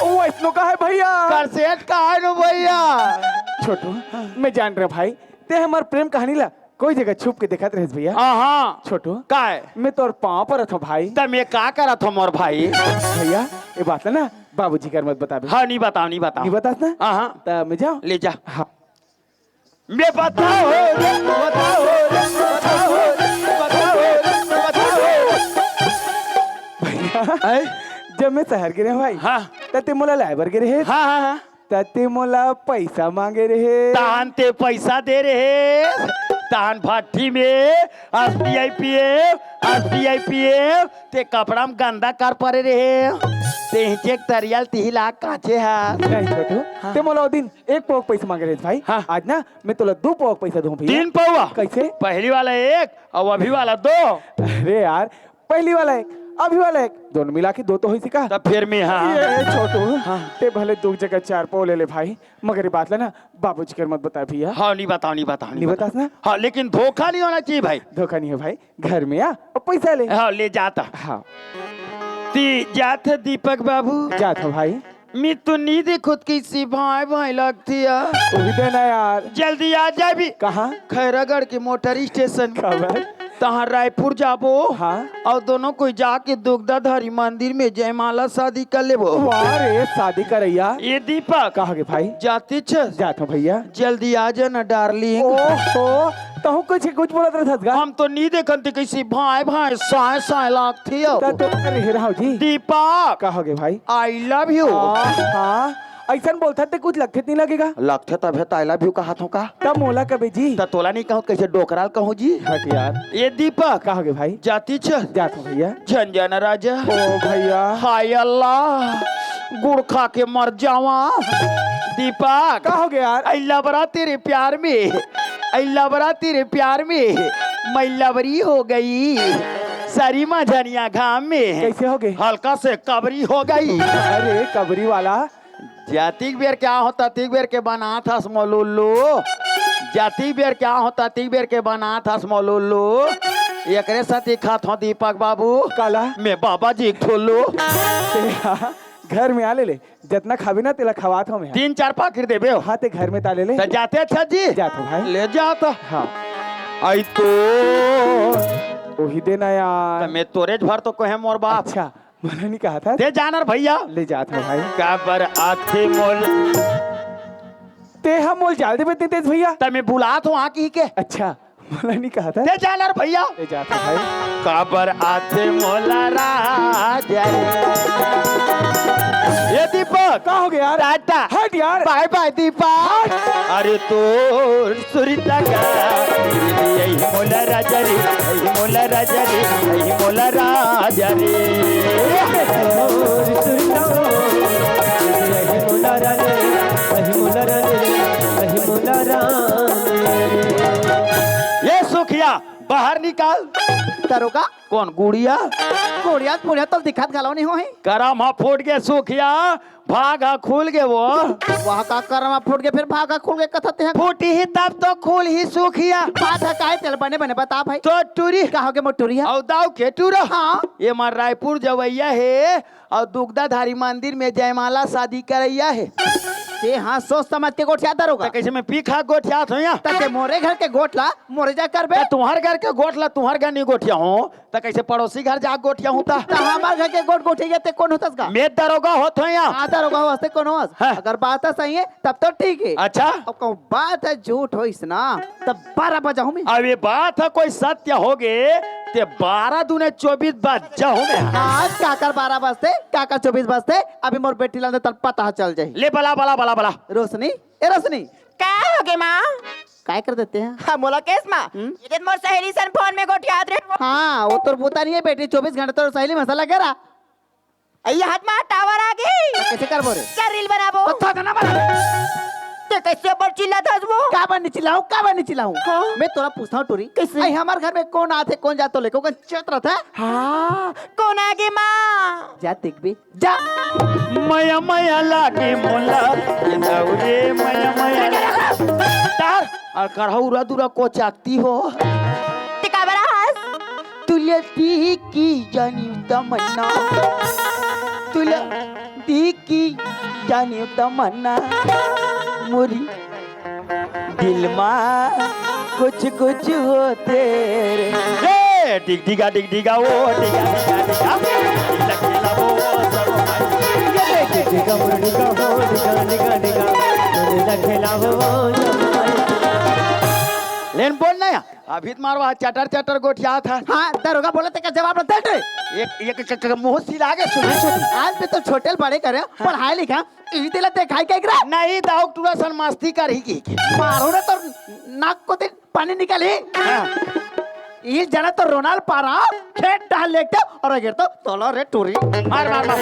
वो इतनू का है भैया करसेट का है ना भैया छोटू मैं जान रहा भाई ते हमार प्रेम कहानी ला कोई जगह छुप के देखत रहे भैया हाँ छोटू का है मैं तोर पाँव पर था भाई तब मैं का करत हो मोर भाई भैया ये बात है ना बाबूजी कर मत बता हाँ नहीं बताओ नहीं बताओ नहीं बतास ना हाँ तो मैं जाऊँ ले जा हाँ मैं बताओ बताओ बताओ भैया जब मैं शहर गिरे भाई हाँ तते मोला लाइबर गिरे है हाँ हाँ हाँ तते मोला पैसा मांगे रहे तान ते पैसा दे रहे तान भट्टी में एसबीआई ते कपड़ा में गंदा कर पड़े रहे ते चेक तरियल 3 लाख काचे है नहीं छोटू ते मोला वो दिन 1 पौक पैसा मांगे रहे भाई हाँ। आज ना मैं तोला 2 पौक पैसा दूं भैया 3 पौवा कैसे पहली वाला 1 और अभी वाला 2 अरे यार पहली वाला 1 अभी वाला 1 दोनों मिला के 2 तो हुई सिका तब फिर में हाँ ये छोटू ते भले 2 जगह 4 पौ ले ले भाई मगर ये बात ना बाबूजी कर मत बता भैया हाँ नहीं बताओ नहीं बतास ना हाँ लेकिन धोखा नहीं होना चाहिए भाई धोखा नहीं है भाई घर में आ और पैसा ले हाँ ले जाता हाँ ती जात दीपक बाबू जा था भाई मैं तो नहीं देखो किसी भाई भाई लगती है वही देना यार जल्दी आ जाए भी कहाँ खैरागढ़ के मोटर स्टेशन खबर तहाँ रायपुर जाबो हाँ और दोनों कोई जाके दुग्धाधारी मंदिर में जयमाला शादी कर लेबो वाह रे शादी करैया ये दीपक कहा के भाई जाती छ जाता हूँ भैया जल्दी आ जाना डार्लिंग ओहो तो कुछ बोलत रहत हम तो नहीं देखन थे कैसी भाई भाई साए साए लगती है तो रह रहा जी दीपक कहोगे भाई आई लव यू हाँ ऐसा बोलता ते कुछ लगते नहीं लगेगा लगते तब है आई लव यू का हाथों का तब मोला कबे जी त तोला नहीं कहूँ कैसे डोकराल कहूँ जी हट यार ये दीपक कहोगे भाई जाती छ जाता हूँ भैया झंझन राजा ओ भैया हाय अल्लाह गुड़ खा के मर जावा दीपक कहोगे यार अल्लाह बरा तेरे प्यार में अल्लाह बरा तेरे प्यार में मैं लवरी हो गई सारी मझनिया घाम में कैसे हो गए हल्का से कबरी हो गई अरे कबरी वाला जातिक बेर क्या होता तिक बेर के बना था स्मोलुल्लू जातिक बेर क्या होता तिक बेर के बना था स्मोलुल्लू एकरे साथी खात हो दीपक बाबू काला मैं बाबा जी ठोलू घर में आ ले जितना खाबी ना तेला खवात हूँ मैं 3-4 पाकिट देबे हो हाँ ते घर में ताले ले तो जाते अच्छा जी जाता हूँ भाई ले जाता हाँ आई तो वही देना यार मैं तोरेज भर तो कहे मोर बाप अच्छा मैंने नहीं कहा था दे जानर भैया ले जाता हूँ भाई काबर आथे मोल ते हम मोल जाल दे तेज भैया तमे बुलात हो आकी के अच्छा मैंने नहीं कहा था दे जानर भैया ले जाता हूँ भाई काबर आथे मोला राजा ये दीपक क्या हो गया यार? टाटा हट यार। बाय बाय दीपक अरे तो सुरीता का यही मोला राजा रे यही मोला राजा रे यही मोला राजा रे ये सुखिया बाहर निकाल दरोगा कौन गुड़िया कोड़िया पुड़िया तो दिखात गालो नहीं हो है करमा फूट के सुखिया भागा खुल गए वो वहाँ का करमा फूट के फिर भागा खुल के कथते हैं फूटी ही तब तो खुल ही सुखिया बात है काहे तेल बने बने बता भाई तो टूरी कहोगे मोटुरिया और दाव के टूरा हाँ ये मार रायपुर जवैया है और दुग्धाधारी मंदिर में जयमाला शादी करैया है ते हाँ सोच समझ के गोठिया दरोगा तो कैसे मैं पीखा गोठिया थो यहाँ तते मोरे घर के गोठला मोरे जा करबे तो तुम्हार घर के गोठला तुम्हार घर नहीं गोठिया हूँ तो कैसे पड़ोसी घर जा गोठिया हूँ तो हमार घर के गोठ गोठिया ते कौन होतस का मैं दरोगा होत हूँ यहाँ हाँ दरोगा वास्ते कौन होस हाँ। अगर बात है सही है तब तो ठीक है अच्छा अब कहूँ बात है झूठ हो इस ना तब 12 बजा हूँ मैं अब ये बात है कोई सत्य हो गए ते 12 दूने 24 बजा हूँ मैं आज काकर 12 बजते काकर 24 बजते अभी मोर बेटी लाने तब पता चल जाए ले बला बला बला बला रोशनी ए रोशनी क्या हो गए माँ काय कर देते हैं हाँ बोला केस माँ ये मोर सहेली सन फोन में गोट याद रहे हाँ वो तो बोता नहीं है बेटी 24 घंटे तो सहेली मसाला करा ये हाथ में टावर आ गई कैसे कर बोरे क्या रील बनाबो पत्थर का ना बना ते कैसे पर चिल्ला था वो का बन चिल्लाऊं मैं तोरा पूछता हूँ टूरी कैसे? आई हमारे घर में कौन आते कौन जातो लेको कौन चेत्र था हाँ कौन आ गई माँ जा देख भी जा मया मया लागे मोला ये दौरे मया मया तार और करहौरा दूरा को चाकती हो ते का बरा हास तुला दी की जानी तमन्ना तुला दी की जानी तमन्ना मोरी दिल में कुछ कुछ होते रे ए डिग डिगा वो डिगा डिगा डिगा खेला वो सब लेन बोल ना अभी तुम्हारा चटर चटर गोठिया था हाँ दरोगा बोले ते का जवाब दे दे एक मुंह सिला के सुन आज पे तो छोटे बड़े करे पढ़ाई लिखा ई दिला ते खाई के करा नहीं दाऊ टूरा सन मस्ती कर ही की मारो ना तो नाक को ते पानी निकाले ये जना तो रोनाल्ड पारा खेत डाल लेते और अगर तो तोला रे टूरी मार मार मार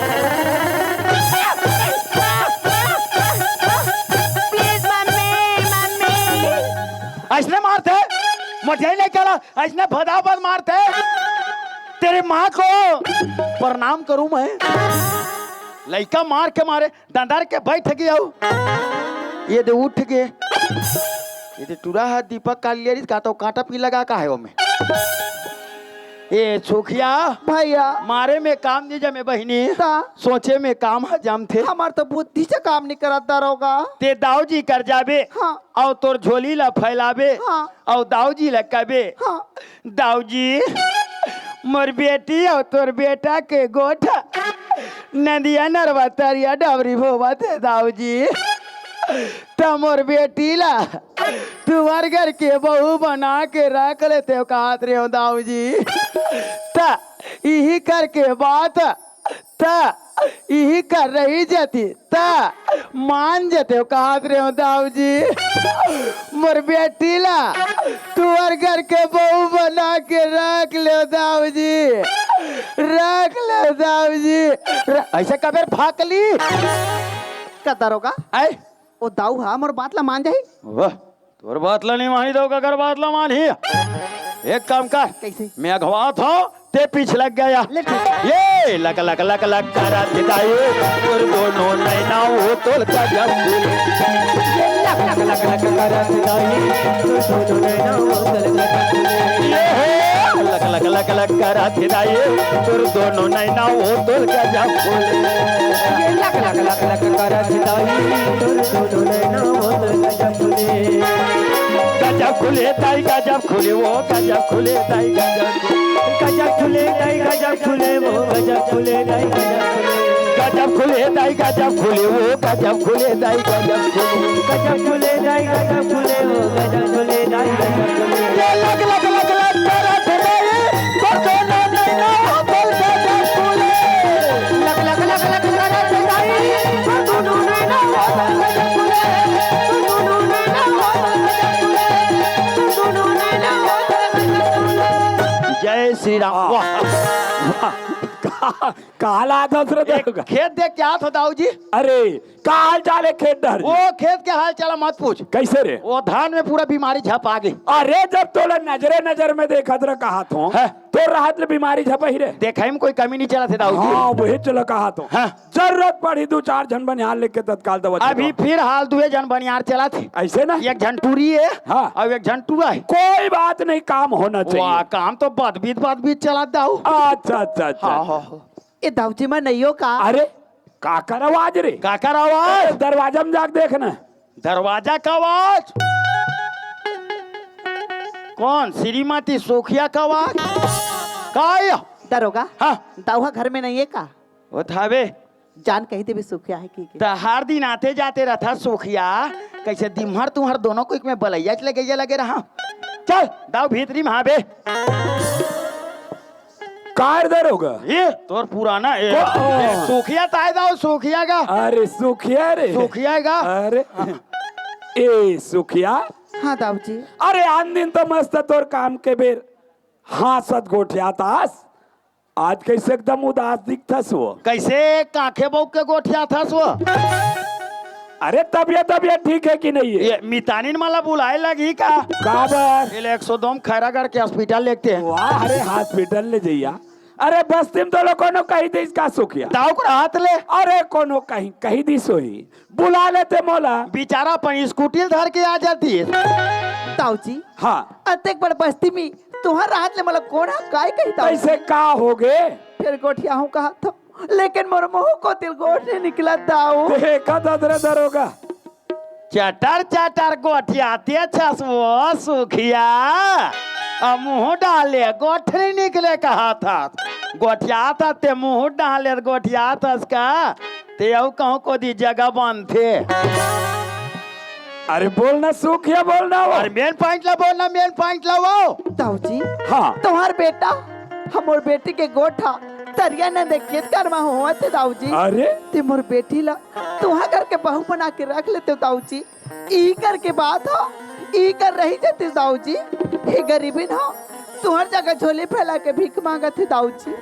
प्लीज मम्मी ऐसने मारते मुझे नहीं कहला ऐसने भदाभद मारते तेरे माँ को प्रणाम करूं मैं लड़का मार के मारे दंदर के बैठ गया ये दे उठ गए ये दे टूरा है दीपक कालियरी का तो कांटा पी लगा का है वो में ये सुखिया भैया मारे में काम नहीं जमे बहनी सोचे में काम हजाम थे हमार तो बुद्धि से काम नहीं करा दरोगा ते दाऊजी कर जाबे हाँ। और तोर झोली ला फैलाबे हाँ। और दाऊजी ला कबे हाँ। दाऊजी मोर बेटी और तोर बेटा के गोठा नदिया नरवा तरिया डबरी भोवा थे दाऊजी तो मोर बेटी ला तुम्हार घर के बहू बना के रख लेते कहत रहे हो दाऊजी ता यही करके बात ता यही कर रही जाती ता मान जाते हो कहत रहे हो दाऊजी मोर बेटी ला तुम्हार घर के बहू बना के रख ले दाऊजी रख ले दाऊजी ऐसे कबेर फाकली का दरोगा आए ओ दाऊ हा मोर बात ला मान जाई वाह तोर बात ला नहीं मानी दो अगर बात ला मान ही एक काम कर कैसे मैं अगवा था ते पीछे लग गया ये लक लक लक लक करा दिखाई तोर दोनों नैना हो तोल का जब ये लक लक लक लक करा दिखाई तोर दोनों नैना हो तोल का जब ये लक लक लक लक करा दिखाई तोर दोनों नैना हो तोल का जब ये लक लक लक लक करा दिखाई तोर दोनों नैना हो तोल का जब गजब खुले दाई गजब खुले वो गजब खुले दाई गजब खुले दाई गजब खुले वो गजब खुले दाई गजब खुले दाई गजब खुले वो गजब खुले दाई गजब खुले दाई गजब खुले वो गजब खुले दाई गजब खुले लग लग लग लग तेरा तेरे बचना नहीं ना बोल गजब खुले लग लग लग लग तेरा तेरे श्री राम वाह काला दूसरे दरोगा खेत देख के हाथ हो दाऊ जी अरे का हाल चाल है खेत डर वो खेत के हाल चला मत पूछ कैसे रे वो धान में पूरा बीमारी झप आ गई अरे जब तोला नजरे नजर में देखा तो कहा तो है। तो राहत ले बीमारी झपा ही रे देखा में कोई कमी नहीं चला थे दाऊ जी हाँ वही चलो कहा तो हाँ। जरूरत पड़ी 2-4 जन बनियान लेके तत्काल दवा अभी फिर हाल 2 जन बनियार चला थे ऐसे ना एक झंटूरी है हाँ। और एक झंटूरा है कोई बात नहीं काम होना वाह चाहिए काम तो बात बीत चला दाऊ अच्छा अच्छा अच्छा ये दाऊजी में नहीं हो का अरे का कर आवाज रे काकर आवाज दरवाजा में जाके देखना दरवाजा का आवाज कौन श्रीमती सोखिया का आवाज का दरोगा हाँ दाऊहा घर में नहीं है का वो थावे जान कही देवी सुखिया है की हर दिन आते जाते रहता सोखिया कैसे दिमहर तुम्हार दोनों को एक में बलैया चले गई लगे रहा चल दाऊ भीतरी में बे कार दर होगा ये तोर पुराना सोखिया ताए दाऊ सोखिया का अरे सुखिया रे सोखिया का अरे ए सुखिया हाँ दाऊजी अरे आन दिन तो मस्त तोर काम के बेर हासत गोठिया तास आज कैसे एकदम उदास दिखथस वो कैसे काखे बहू के गोठिया था सो अरे तबियत ठीक है कि नहीं है ये मितानिन माला बुलाए लगी का काबर 102 खैरागढ़ के हॉस्पिटल लेते हैं वाह अरे हॉस्पिटल ले जइया अरे बस तुम तो लोग कोनो कही दी इसका सुखिया दाऊ को हाथ ले अरे कोनो कही दी सोही बुला लेते मोला बेचारा अपन स्कूटी धर के आ जाती है दाऊजी हाँ अतेक बड़ बस्ती में तुम्हार रात ले मतलब कौन है काय कही दाऊजी कैसे का हो गए फिर गोठिया हूँ कहा था लेकिन मोर मुंह को तिल गोठ नहीं निकला दाऊ देखा ददरे दरोगा चटर चटर गोठियाते छसवो सुखिया अब मुंह डाले गोठरी निकले कहा था गोठिया था ते मुंह डाले गोठिया था इसका ते अब कहूँ को दी जगह बंद थे अरे बोलना सुखिया बोलना वो और मेन पॉइंट ला बोलना मेन पॉइंट ला वो दाऊजी हाँ तुम्हार बेटा हमर बेटी के गोठा तरिया न देखिए कर में हुआ थे दाऊजी अरे ते मोर बेटी ला तुहा कर के बहू बना के रख लेते हो दाऊजी ई कर के बात हो ई कर रही जाती दाऊजी हे गरीबिन हो तुहर जगह झोली फैला के भीख मांगत है दाऊजी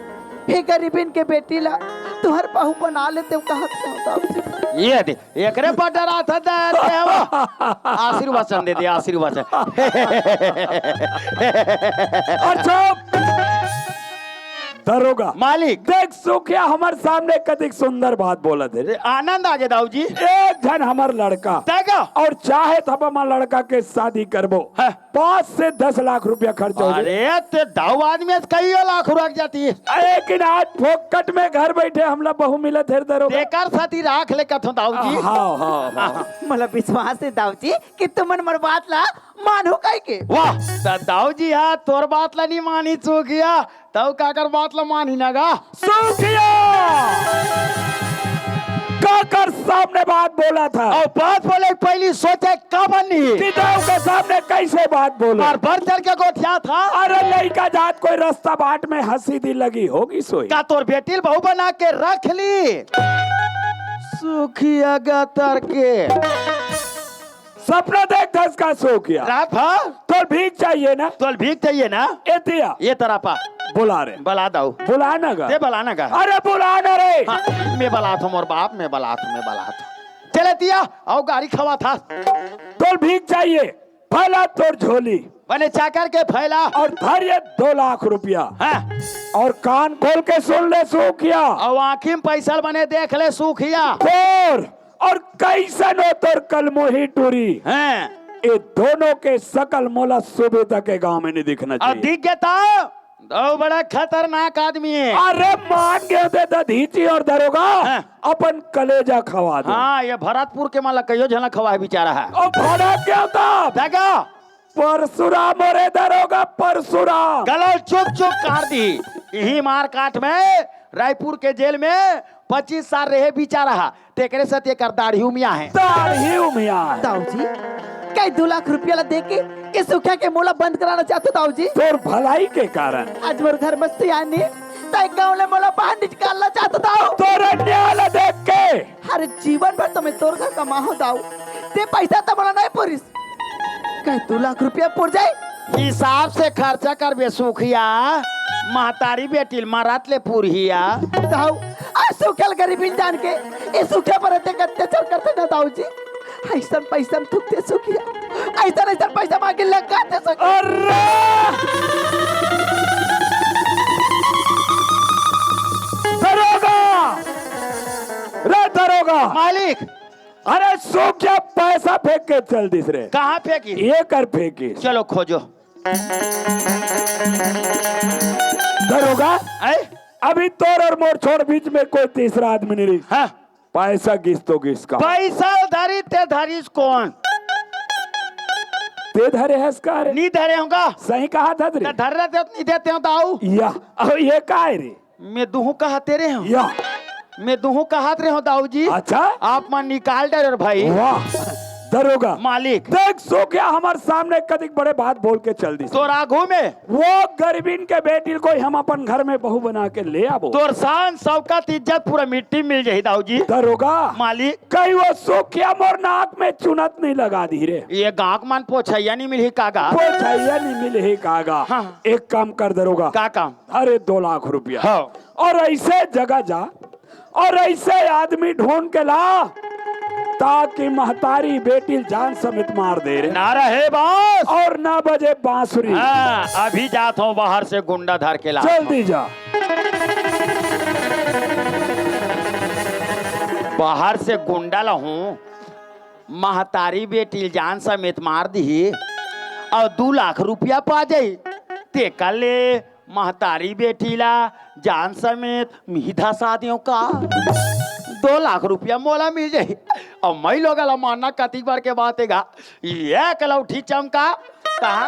हे गरीबिन के बेटी ला तुहर बहू बना लेते हो कहा दाऊजी ये दे एकरे पर डरा था दे वो आशीर्वाद दे दे आशीर्वाद अच्छा दरोगा मालिक देख सुखिया हमारे सामने कदिक सुंदर बात बोला थे आनंद आ गया दाऊ जी एक जन हमार लड़का देखो और चाहे तो हमार लड़का के शादी करबो 5 से 10 लाख रुपया खर्च हो जाए अरे ते दाऊ आदमी कई लाख रख जाती है लेकिन आज फोकट में घर बैठे हमला बहु मिले थे दरोगा देकर साथी राख ले कथो दाऊ जी हाँ हाँ मतलब विश्वास है दाऊजी कि तुमन मोर बात ला मानो काई के वाह दाऊ जी हाँ तोर बात ला नहीं मानी चूकिया तब काकर बात ला मानी नगा सुखिया काकर सामने बात बोला था और बात बोले पहली सोचे का बनी पिताओं के सामने कैसे बात बोला और बढ़ चढ़ के गोठिया था अरे लड़का जात कोई रास्ता बाट में हंसी दी लगी होगी सोई का तोर बेटी बहू बना के रख ली सुखिया गतर के सपना देख दस का सो किया रात भर तो भीख चाहिए ना तोल भीख चाहिए ना ए दिया ये तरह पा बुला रहे बला दाऊ बुलाना का ते बलाना का अरे बुलाना रे हाँ, मैं बला था मोर बाप मैं बला था चले दिया और गाड़ी खवा था तो भीख चाहिए फैला तोड़ झोली बने चाकर के फैला और धैर्य 2 लाख रुपया हाँ और कान खोल के सुन ले सूखिया और आँखी में पैसा बने देख ले सूखिया तोर और कैसन हो तोर कलमोही टूरी हैं ये दोनों के सकल मोला सुबह तक के गांव में नहीं दिखना चाहिए दिख गया था दो बड़ा खतरनाक आदमी है अरे मान गए थे दधीची और दरोगा हाँ। अपन कलेजा खवा दो हाँ ये भरतपुर के माला कयो झलक खवा है बेचारा है और भड़ा क्या था देखो परशुराम और दरोगा परशुराम गलो चुप चुप काट दी यही मार काट में रायपुर के जेल में 25 साल रहे बेचारा तेकरे से तेकर दाढ़ी उमिया है दाढ़ी उमिया है। दाऊजी कई 2 लाख रुपया ला दे के इस सुखिया के मोला बंद कराना चाहते दाऊजी तोर भलाई के कारण आज मोर घर में सियानी ताई गांव ले मोला बाहर निकालना चाहता दाऊ तोर न्याला देख के हर जीवन भर तुम्हें तोर घर कमाओ दाऊ ते पैसा तो मोला नहीं पुरिस कई 2 लाख रुपया पुर जाए हिसाब से खर्चा कर बे सुखिया महतारी बेटी मारातले पुरहिया ताऊ आ सुखल गरीबी जान के ये सुखे पर अत्याचार करते ना ताऊ जी। ऐसा पैसा में थुकते सुखिया ऐसा पैसा मांगे लगाते सुखिया। दरोगा रे दरोगा मालिक अरे सो क्या पैसा फेंक के चल दिस रे कहाँ फेंकी ये कर फेंकी चलो खोजो दरोगा ऐ? अभी तोर और मोर छोड़ बीच में कोई तीसरा आदमी नहीं रही हाँ पैसा गिस तो गिस का पैसा धरी ते धरीस कौन ते धरे है इसका रे नहीं धरे होगा सही कहा था रे धर रहे थे नहीं देते हो दाऊ या अब ये का है रे मैं दुहू कहा तेरे हो या मैं दुहू कहा रहे हो दाऊ जी अच्छा आप मन निकाल डर भाई वाह दरोगा मालिक देख सो क्या हमारे सामने कदिक बड़े बात बोल के चल दी तोर आगू में वो गरीबीन के बेटी को हम अपन घर में बहू बना के ले आबो तोर शान शौकत इज्जत पूरा मिट्टी मिल जाही दाऊ जी दरोगा मालिक कहीं वो सोखिया मोर नाक में चुनत नहीं लगा दी रे ये गाँक मान पोछैया नहीं मिली कागा पोछैया नहीं मिले ही कागा हाँ। एक काम कर दरोगा का काम अरे 2 लाख रुपया हाँ। और ऐसे जगह जा और ऐसे आदमी ढूंढ के ला ताकि महतारी बेटी जान समेत मार दे रे ना रहे बास और ना बजे बांसुरी हाँ, अभी जाता हूँ बाहर से गुंडा धर के ला जल्दी जा बाहर से गुंडा लाऊं महतारी बेटी जान समेत मार दी और 2 लाख रुपया पा जाई ते कल महतारी बेटी ला जान समेत मीधा शादियों का 2 लाख रुपया मोला मिल जाई और मैं लोग मानना कती बार के बात है ये कलौठी चमका कहा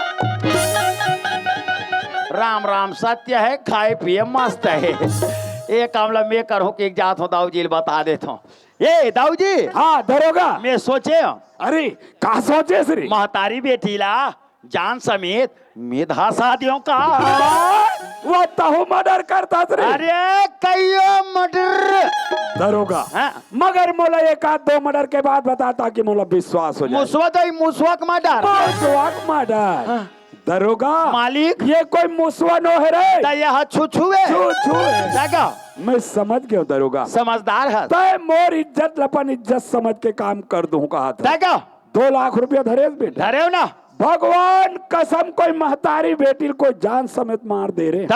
राम राम सत्य है खाए पिए मस्त है एक कामला मैं करूँ कि एक जात हो दाऊ जी बता देता हूँ ये दाऊ जी हाँ दरोगा मैं सोचे अरे कहा सोचे श्री महतारी बेटी ला जान समेत मेधा शादियों का वो तहु मर्डर करता श्री अरे कईयो मर्डर दरोगा हाँ? मगर मोला 1-2 मर्डर के बाद बता ताकि मोला विश्वास हो जाए मुसवक मर्डर मुसवक मर्डर दरोगा मालिक ये कोई मुसवा नो है रे यह छुछुए छू है जगह मैं समझ गया दरोगा समझदार है तय मोर इज्जत लपन इज्जत समझ के काम कर दूं कहा था जगह 2 लाख रुपया धरे बेटा धरे हो ना भगवान कसम कोई महतारी बेटी को जान समेत मार दे रे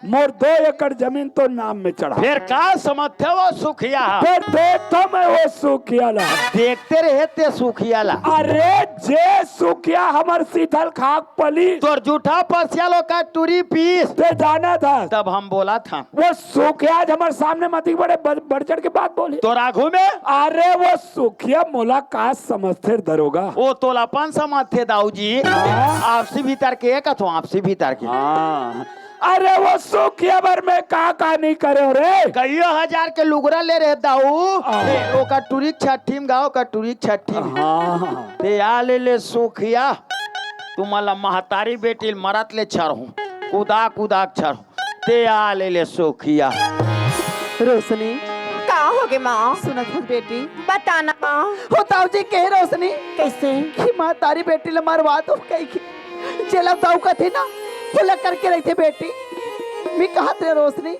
मोर 2 एकड़ जमीन तो नाम में चढ़ा फिर का समझते वो सुखिया फिर देखता मैं वो सुखिया ला देखते रहते सुखिया ला अरे जे सुखिया हमर सीथल खाक पली तोर जूठा परसियालो का टूरी पीस ते जाना था तब हम बोला था वो सुखिया आज हमारे सामने मती बड़े बढ़ चढ़ के बात बोली तोर आगू में अरे वो सुखिया मुलाकात समझते दरोगा वो तोलापन समझते दाऊ जी आपसी भीतर के कथो आपसी भीतर के हाँ अरे वो सुखिया भर में का नहीं करे रे कईयो हजार के लुगरा ले रहे दाऊ ओका टूरिक छठीम गाँव का टूरिक छठीम हाँ ते आ ले सुखिया तुम्हारा महतारी बेटी मरत ले छरहूं कुदा छरहूं ते आ ले सुखिया रोशनी का हो गए माँ सुनत हूँ बेटी बताना माँ हो ताऊ जी कहे रोशनी कैसे कि माँ तारी बेटी ले मारवा दो कही की चला ताऊ का थे ना खुला करके रही थे बेटी मैं कहा थे रोशनी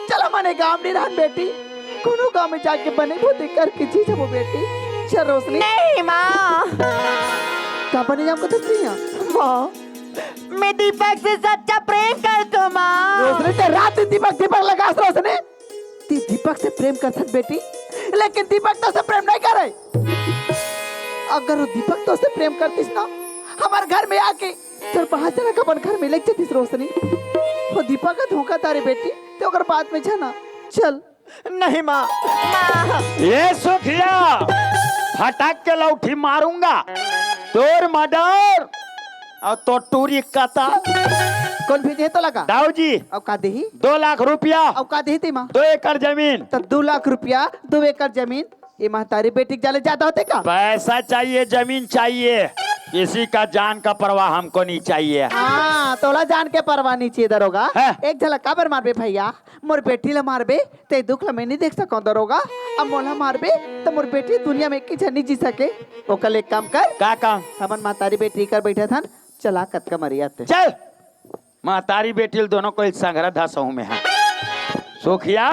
चला मैंने गाँव नहीं रहा बेटी कोनो गाँव में जाके बने भूते करके चीज वो बेटी चल रोशनी नहीं माँ कहाँ बने जाऊँ तो माँ मैं दीपक से सच्चा प्रेम करती हूँ माँ रोशनी ते रात दीपक लगा रोशनी ती दीपक से प्रेम कर सकती बेटी लेकिन दीपक तो से प्रेम नहीं करे अगर वो दीपक तो से प्रेम करतीस ना हमारे घर में आके तो बाहर से ना अपन घर में लेके जातीस रोशनी वो दीपक का धोखा तारे बेटी तो अगर बात में जाना चल नहीं माँ ये सुखिया फटाक के लौठी मारूंगा तोर मर्डर और तो टूरी कता कौन भेजे तो लगा दाऊ जी अब का देही 2 लाख रुपया अब का देही ती माँ 2 एकड़ जमीन तो 2 लाख रुपया 2 एकड़ जमीन ये माँ तारी बेटी के जाले ज्यादा होते का पैसा चाहिए जमीन चाहिए किसी का जान का परवाह हमको नहीं चाहिए हाँ तोला जान के परवाह नहीं चाहिए दरोगा है? एक झलक काबर मारबे भैया मोर बेटी ला मारबे ते दुख ला मैं नहीं देख सको दरोगा अब मोला मारबे तो मोर बेटी दुनिया में की नहीं जी सके ओकल एक काम कर का काम हमन मातारी बेटी कर बैठे थन चला कत का मरिया ते चल महतारी बेटी दोनों को एक संघरा धसहू में है सुखिया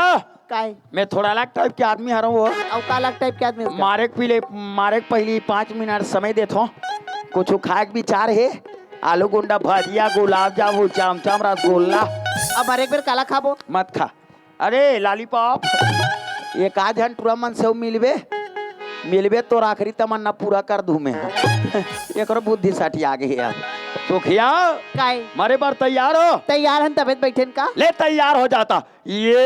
काय मैं थोड़ा अलग टाइप के आदमी हूँ वो और काला टाइप के आदमी उसका? मारे के पहले 5 मिनट समय देता हूँ कुछ खाए के विचार है आलू गुंडा भजिया गुलाब जामुन चमचम रसगुल्ला अब हर एक बार काला खाबो मत खा अरे लॉलीपॉप एक आध घंटा मन से मिलबे तो आखिरी तमन्ना पूरा कर दूं मैं एक बुद्धि साठी आगे है सुखिया काय मारे बार तैयार हो तैयार हम तबियत बैठेन का ले तैयार हो जाता ये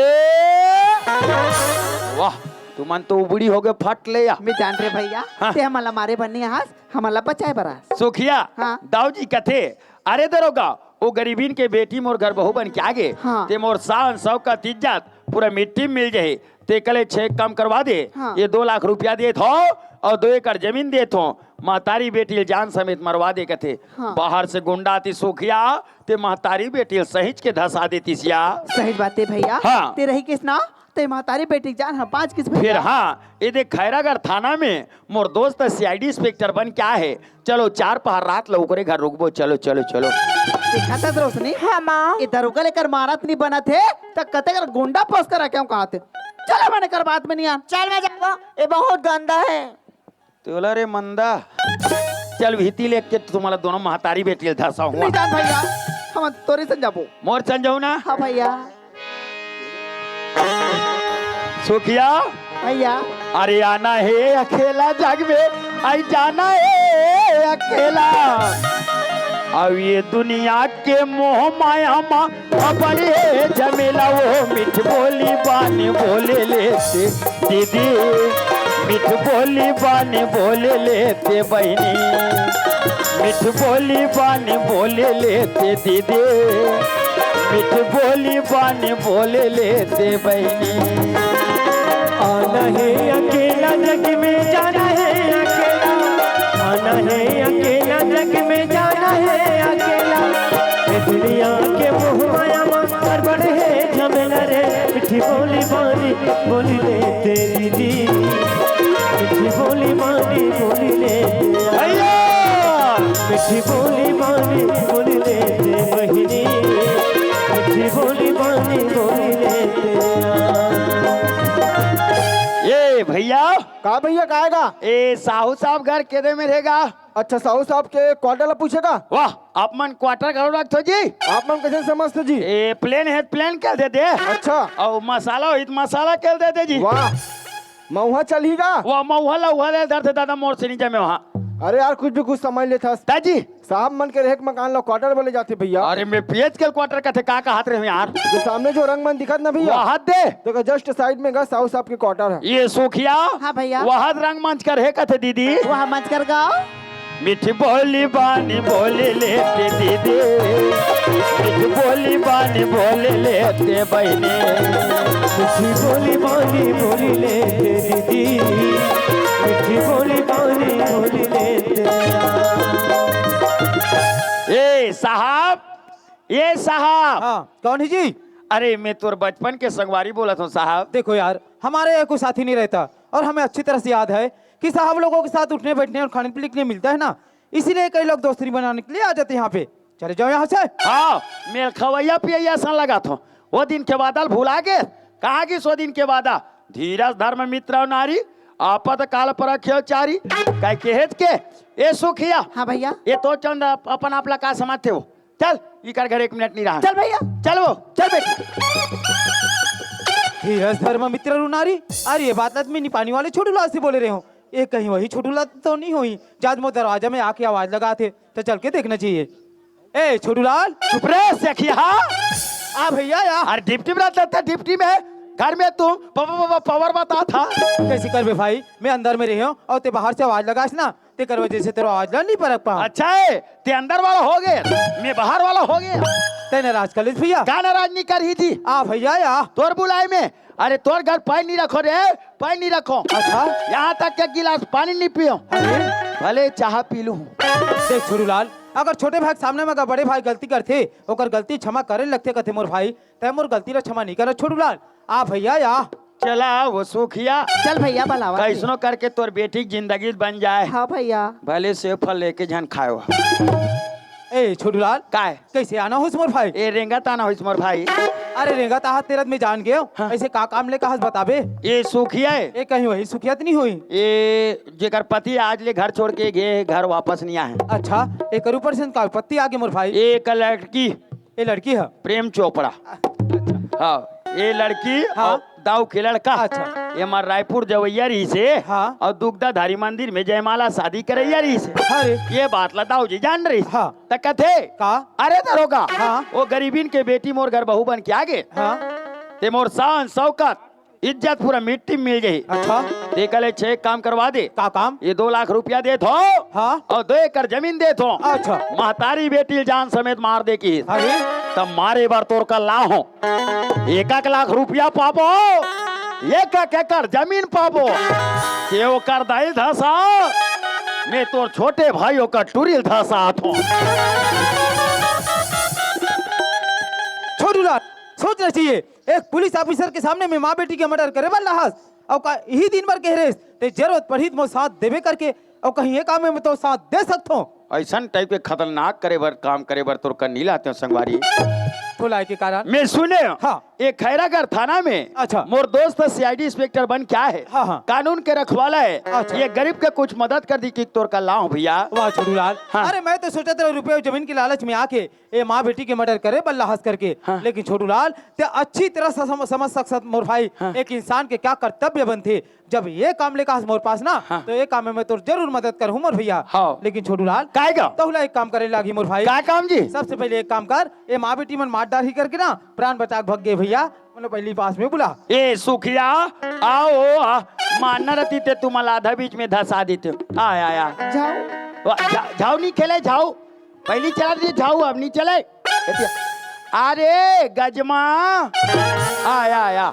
वाह तू मन तो उबड़ी हो गए फट ले या मैं जान रहे भैया हाँ। ते हमारा मारे बननी हास हमारा बचाए बरा सुखिया हाँ। दाऊ जी कथे अरे दरोगा वो गरीबीन के बेटी मोर घर बहू बन के आगे हाँ। ते मोर शान शौकत इज्जत पूरा मिट्टी में मिल जाए ते कले 6 कम करवा दे हाँ। ये 2 लाख रुपया दे थो और 2 एकड़ जमीन दे थो महतारी बेटी जान समेत मरवा दे कथे हाँ। बाहर से गुंडा आती सुखिया ते महतारी बेटी सहित के धसा देती सिया सही बात है भैया हाँ। ते रही किस ना ते महतारी बेटी जान हाँ 5 किस फिर भैया हाँ ये देख खैरागढ़ थाना में मोर दोस्त सीआईडी इंस्पेक्टर बन क्या है चलो 4 पहर रात लोकरे घर रुकबो चलो चलो चलो देखा था रोशनी हाँ माँ ये दरोगा लेकर मारत नहीं बना थे तो कते कर गुंडा पोस कर रखे कहा थे चलो मैंने कर बात में नहीं आ चल मैं जाऊंगा ये बहुत गंदा है तोला रे मंदा चल भीती लेके तुम्हारा दोनों महतारी बेटी धसा हुआ नहीं जान भैया हम तोरी से जाबो मोर चल जाऊ ना हाँ भैया सुखिया भैया अरे आना है अकेला जग में आई जाना है अकेला अब ये दुनिया के मोह माया माँ खबर है झमेला वो मिठ बोली बानी बोले लेते दीदी मिठ बोली बानी बोले लेते बहनी मिठ बोली बानी बोले लेते दीदी मिठ बोली बानी बोले लेते बहनी आना है अकेला जग में जाना है अकेला आना है अकेला जग में जाना है अकेला ये दुनिया के मोह माया पर बड़े है झमेला रे मिठी बोली बानी बोली ले तेरी दी मिठी बोली बानी बोली ले भैया मिठी बोली बानी बोली ले ते बहिनी मिठी बोली बानी बोली ले ये भैया कहा भैया कहेगा? ए साहू साहब घर केदे में रहेगा अच्छा साहू साहब के क्वार्टर ला पूछेगा? वाह आप मन क्वार्टर करो रखो जी आप मन कैसे समझते जी? ए प्लेन है प्लेन कर दे दे अच्छा और मसाला हो तो मसाला कर दे दे जी वाह मऊहा चलेगा? वाह मऊहला हुआ दे दर्द दादा मोर से नीचे में वहाँ अरे यार कुछ भी कुछ समझ लेता दादी साहब मन के रेक मकान ला क्वार्टर वाले जाते भैया। अरे मैं पीएच के क्वार्टर का थे का हाथ रहे यार जो सामने जो रंगमंच दिखत ना भैया वहाँ दे देखो जस्ट साइड में गा साहू साहब के क्वार्टर है। ये सुखिया हाँ भैया वहाँ रंगमंच कर है कथे दीदी वहाँ मंच कर गाओ मीठी बोली बानी बोले लेते दीदी मीठी बोली बानी बोले लेते बहने मिठी बोली बानी बोली ले दीदी मिठी बोली बानी बोली ले ये साहब हाँ कौन है जी? अरे मैं तोर बचपन के संगवारी बोला था साहब देखो यार हमारे यहाँ कोई साथी नहीं रहता और हमें अच्छी तरह से याद है कि साहब लोगों के साथ उठने बैठने और खाने पीने के लिए मिलता है ना, इसीलिए कई लोग दोस्ती बनाने के लिए आ जाते हैं यहाँ पे। चले जाओ यहाँ से। हाँ मैं खवैया पिया ऐसा लगा था वो दिन के बादल भुला गए कहा कि सो दिन के बादा धीरज धर्म मित्र और नारी आपत काल पर चारी कह के हेत के ए सुखिया हाँ भैया ये तो चंद अपन आपला का समझते हो चल इकर घर 1 मिनट नहीं रहा चल भैया चल वो चल बेटा धीरज धर्म मित्र रुनारी। अरे ये बात में नहीं पानी वाले छोटू लाल से बोले रहे हो, ये कहीं वही छोटू लाल तो नहीं हुई जाद मो दरवाजा में आके आवाज लगाते तो चल के देखना चाहिए। ए छोटू लाल चुप रे सखिया आ भैया या अरे डिप्टी में रहता था डिप्टी में घर में तुम पावर बता था कैसे कर बे भाई, मैं अंदर में रही हूँ और ते बाहर से आवाज लगास ना ते कर वजह से तेरा आवाज नहीं परख पा। अच्छा है ते अंदर वाला हो गए मैं बाहर वाला हो गया ते नाराज कर लीज भैया। क्या नाराज नहीं कर रही थी आ भैया या तोर बुलाई में अरे तोर घर पानी नहीं रखो रे पानी नहीं रखो अच्छा यहाँ तक के गिलास पानी नहीं पियो भले चाह पी लूं देख छोटू लाल अगर छोटे भाई सामने में अगर बड़े भाई गलती करते ओकर गलती क्षमा करे लगते कथे मोर भाई तय मोर गलती ला क्षमा नहीं करे छोटू लाल। आ भैया या चला वो सुखिया चल भैया बलावा कैसनो करके तोर बेटी की जिंदगी बन जाए हाँ भैया भले से फल लेके जन खाओ ए छोटूलाल काय कैसे आना हो मोर भाई? ए रेंगा ताना होइस मोर भाई। अरे रेंगा ताहा तेरत में जान गए हाँ। ऐसे का काम ले कहा बताबे? ये सुखिया है ए कहीं वही सुखियत नहीं हुई। ये जेकर पति आज ले घर छोड़ के गए, घर वापस नहीं आए। अच्छा एक ऊपर से का पत्ती आगे मोर भाई। एक लड़की ये लड़की है? प्रेम चोपड़ा। हाँ ये लड़की हाँ। और दाऊ के लड़का। अच्छा। ये हमार रायपुर जवैया रही से हाँ। और दुग्धाधारी मंदिर में जयमाला शादी करैया रही से। अरे ये बात दाऊ जी जान रही। हाँ। तो कथे का? अरे दरोगा हाँ। वो गरीबीन के बेटी मोर घर बहू बन के आगे हाँ। ते मोर शान शौकत इज्जत पूरा मिट्टी में मिल गई। अच्छा ते कले 6 काम करवा दे। का काम? ये 2 लाख रुपया दे थो हाँ। और 2 एकड़ जमीन दे थो। अच्छा। महतारी बेटी जान समेत मार दे की। अरे तब मारे बार तोर का ला हो 1 लाख रुपया पाबो, 1 एकड़ जमीन पाबो। केव कर दाई धसा मैं तोर छोटे भाइयों का टूरिल धसा थो। छोटूलाल सोचना चाहिए एक पुलिस ऑफिसर के सामने में माँ बेटी के मर्डर करे वाला हस और का यही दिन भर कह रहे ते जरूरत पड़ी तो साथ देवे करके और कहीं एक काम में तो साथ दे सकतो। ऐसा टाइप के खतरनाक करे बर काम करे बर तोर का नीला आते संगवारी थोड़ा के कारण मैं सुने। हाँ। एक खैरागढ़ थाना में अच्छा। मोर दोस्त सीआईडी इंस्पेक्टर बन क्या है। हाँ, हाँ। कानून के रखवाला है। अच्छा। ये गरीब के कुछ मदद कर दी कि तोर का लाऊं भैया। वाह छोटूलाल। हाँ। अरे मैं तो सोचा था रुपये जमीन की लालच में आके ये माँ बेटी के मर्डर करे बल्ला हंस करके। हाँ। लेकिन छोटूलाल ते अच्छी तरह से समझ सकता मोर भाई। हाँ। एक इंसान के क्या कर्तव्य बनते जब ये काम लेकर मोर पास ना। हाँ। तो ये काम में मैं तो जरूर मदद करूँ मोर भैया। हाँ। लेकिन छोटूलाल काहेगा? तो एक काम करे लागी मोर भाई। क्या काम जी? सबसे पहले एक काम कर ये माँ बेटी मन मार डाल ही करके ना प्राण बचा के भग गए भैया। मतलब पहली पास में बुला। ए सुखिया आओ मानना रहती ते तुम्हारा आधा बीच में धसा देते। आया आया जाओ नहीं खेले जाओ पहली चला दी जाओ अब नहीं चले। अरे गजमा आया आया।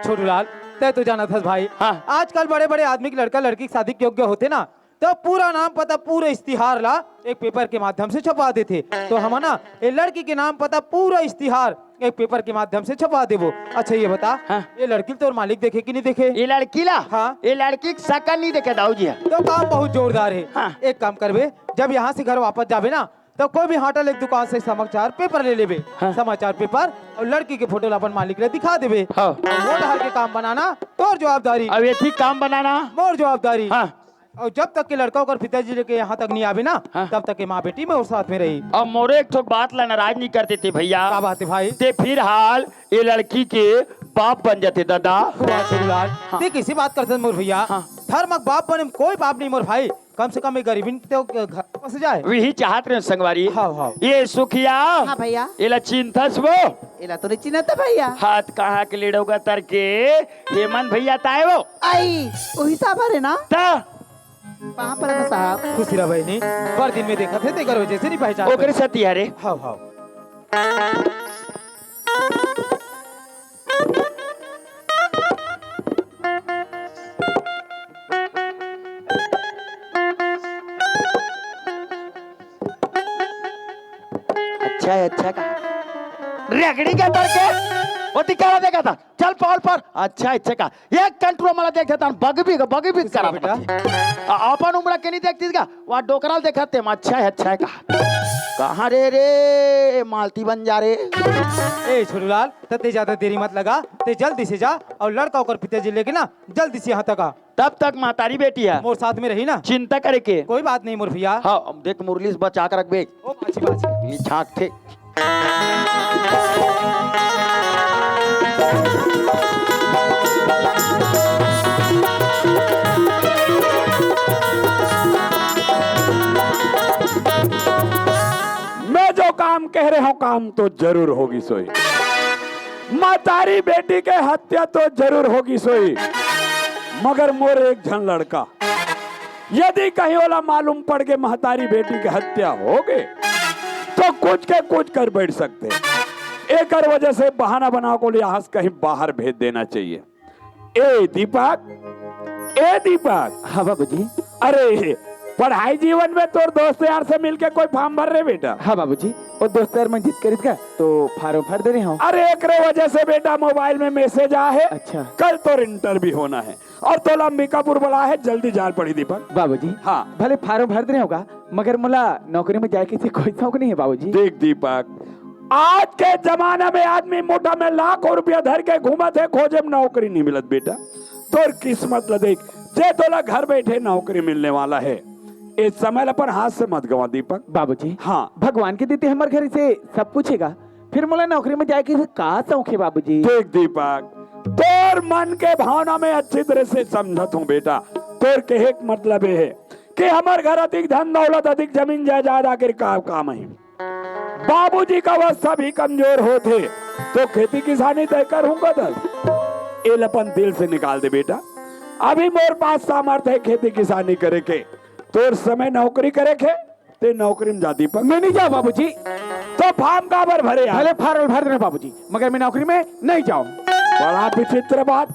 छोटूलाल तय तो जाना था भाई। हाँ। आजकल बड़े बड़े आदमी के लड़का लड़की की शादी के योग्य होते ना तो पूरा नाम पता पूरा इश्तिहार ला एक पेपर के माध्यम से छपवा देते। तो हम ना ये लड़की के नाम पता पूरा इश्तिहार एक पेपर के माध्यम से छपवा देवो। अच्छा ये बता। हाँ। ये लड़की तो मालिक देखे कि नहीं देखे? ये लड़की ला। हाँ। ये लड़की की शकल नहीं देखे दाऊ जी। तो काम बहुत जोरदार है। हाँ। एक काम करबे जब यहाँ से घर वापस जाबे ना तो कोई भी होटल एक दुकान से समाचार पेपर ले लेबे। हाँ। समाचार पेपर और लड़की के फोटो अपन मालिक ले दिखा देबे। हाँ। वो ढहर के काम बनाना तोर जवाबदारी। अब ये थी काम बनाना। मोर जवाबदारी। हाँ। और जब तक के लड़का और पिताजी लेके यहाँ तक नहीं आवे ना हाँ। तब तक के माँ बेटी में और साथ में रही। अब मोरे एक ठोक बात ला नाराज नहीं करते थे भैया। क्या बात है भाई? ते फिर हाल ये लड़की के बाप बन जाते दादा। वाह छोटूलाल। ते किसी बात करते मोर भैया। हाँ। धर्म बाप बने कोई बाप नहीं मोर भाई। कम से कम गरीबी तो घर बस जाए। वही चाहत रहे संगवारी। हाँ, हाँ। ये सुखिया हाँ भैया। ये ला चिंतस वो इला तो नहीं चिन्हता भैया। हाथ कहाँ के लेडोगा तर के हेमंत भैया ताए वो आई वही साहब है ना ता वहाँ पर है ना साहब। खुशी रहा बहनी पर दिन में देखा थे ते वजह से नहीं पहचान। ओकरे सती हरे। हाँ हाँ। अच्छा है अच्छा का रेगड़ी के तर के वो तिकारा देखा था चल पॉल पर अच्छा अच्छा का एक कंट्रो मला देखता था बग भी करा बेटा। अपन उम्र के नहीं देखती का वहाँ डोकराल देखते हम अच्छा है का कहाँ रे मालती बन जा रे। ए छोटूलाल तते ज्यादा देरी मत लगा ते जल्दी से जा और लड़का और पिताजी लेके ना जल्दी से यहाँ तक आ। तब तक महतारी बेटी है मोर साथ में रही ना चिंता करे के कोई बात नहीं मोर भैया। हाँ अब देख मुरली से बचा कर रख बे ओ अच्छी बात है। छाक थे मैं जो काम कह रहे हूँ काम तो जरूर होगी सोई। महतारी बेटी के हत्या तो जरूर होगी सोई मगर मोर एक झन लड़का यदि कहीं वाला मालूम पड़ के महतारी बेटी की हत्या हो गए तो कुछ के कुछ कर बैठ सकते। एक वजह से बहाना बना को यहाँ से कहीं बाहर भेज देना चाहिए। ए दीपक। हाँ बाबूजी। अरे पढ़ाई जीवन में तोर दोस्त यार से मिलके कोई फॉर्म भर रहे बेटा? हाँ बाबूजी वो दोस्त यार मैं जीत करीत का तो फार्म भर दे रही हूँ। अरे एक वजह से बेटा मोबाइल में मैसेज आ है अच्छा। कल तो इंटरव्यू होना है और तोला अंबिकापुर बोला है, जल्दी जान पड़ी दीपक। बाबूजी हाँ। भले फार्म भर देने होगा मगर मुला नौकरी में जाके से कोई शौक नहीं है बाबूजी। देख दीपक, आज के जमाना में आदमी मोटा में लाखों रुपया धर के घूमत है, खोजे में नौकरी नहीं मिलत बेटा। तोर किस्मत ल देख, जे तोला घर बैठे नौकरी मिलने वाला है, इस समय अपन हाथ से मत गवा दीपक। बाबूजी हाँ। भगवान के देते हमारे घर से सब कुछ हैगा, फिर मुला नौकरी में जाके से का शौक है बाबूजी। देख दीपक, तोर मन के भावना में अच्छी तरह से समझत हूँ बेटा। तोर कहे के मतलब है कि हमारे घर अधिक धन दौलत, अधिक जमीन जायदाद आखिर का काम है। बाबूजी का अवस्था भी कमजोर होते तो खेती किसानी तय करूंगा दस। ये अपन दिल से निकाल दे बेटा। अभी मोर पास सामर्थ्य है खेती किसानी करे के, तोर समय नौकरी करे के ते नौकरी में जा दीपक। मैं नहीं जाऊँ बाबूजी। तो फार्म का भर भरे यार। भले फार्म भर देना बाबूजी, मगर मैं नौकरी में नहीं जाऊँ। बड़ा विचित्र बात।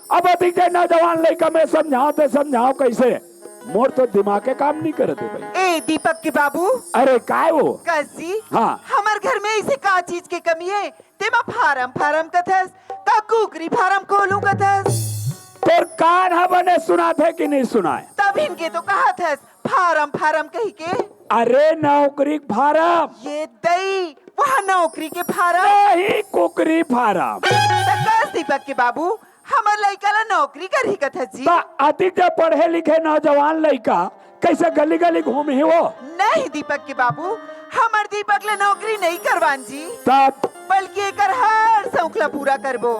अब अधिक नौजवान लड़का में समझाओ कैसे, मोर तो दिमाग के काम नहीं करते भाई। ए दीपक के बाबू, अरे काय वो कसी हाँ। हमार घर में इसे का चीज की कमी है? तेमा फार्म कथस का कुकरी फार्म खोलूं कथस। तोर कान हा बने सुना थे कि नहीं सुना है? तब इनके तो कहा थस फार्म कही के। अरे नौकरी फार्म, ये दई वहाँ नौकरी के फार्म नहीं कुकरी फार्म। कस दीपक के बाबू, हमार लड़का ला नौकरी करी कथस जी। अधिक जब पढ़े लिखे नौजवान लड़का कैसे गली गली घूमी वो? नहीं दीपक के बाबू, हमार दीपक ले नौकरी नहीं करवान जी, तब बल्कि एकर हर शौकला पूरा करबो।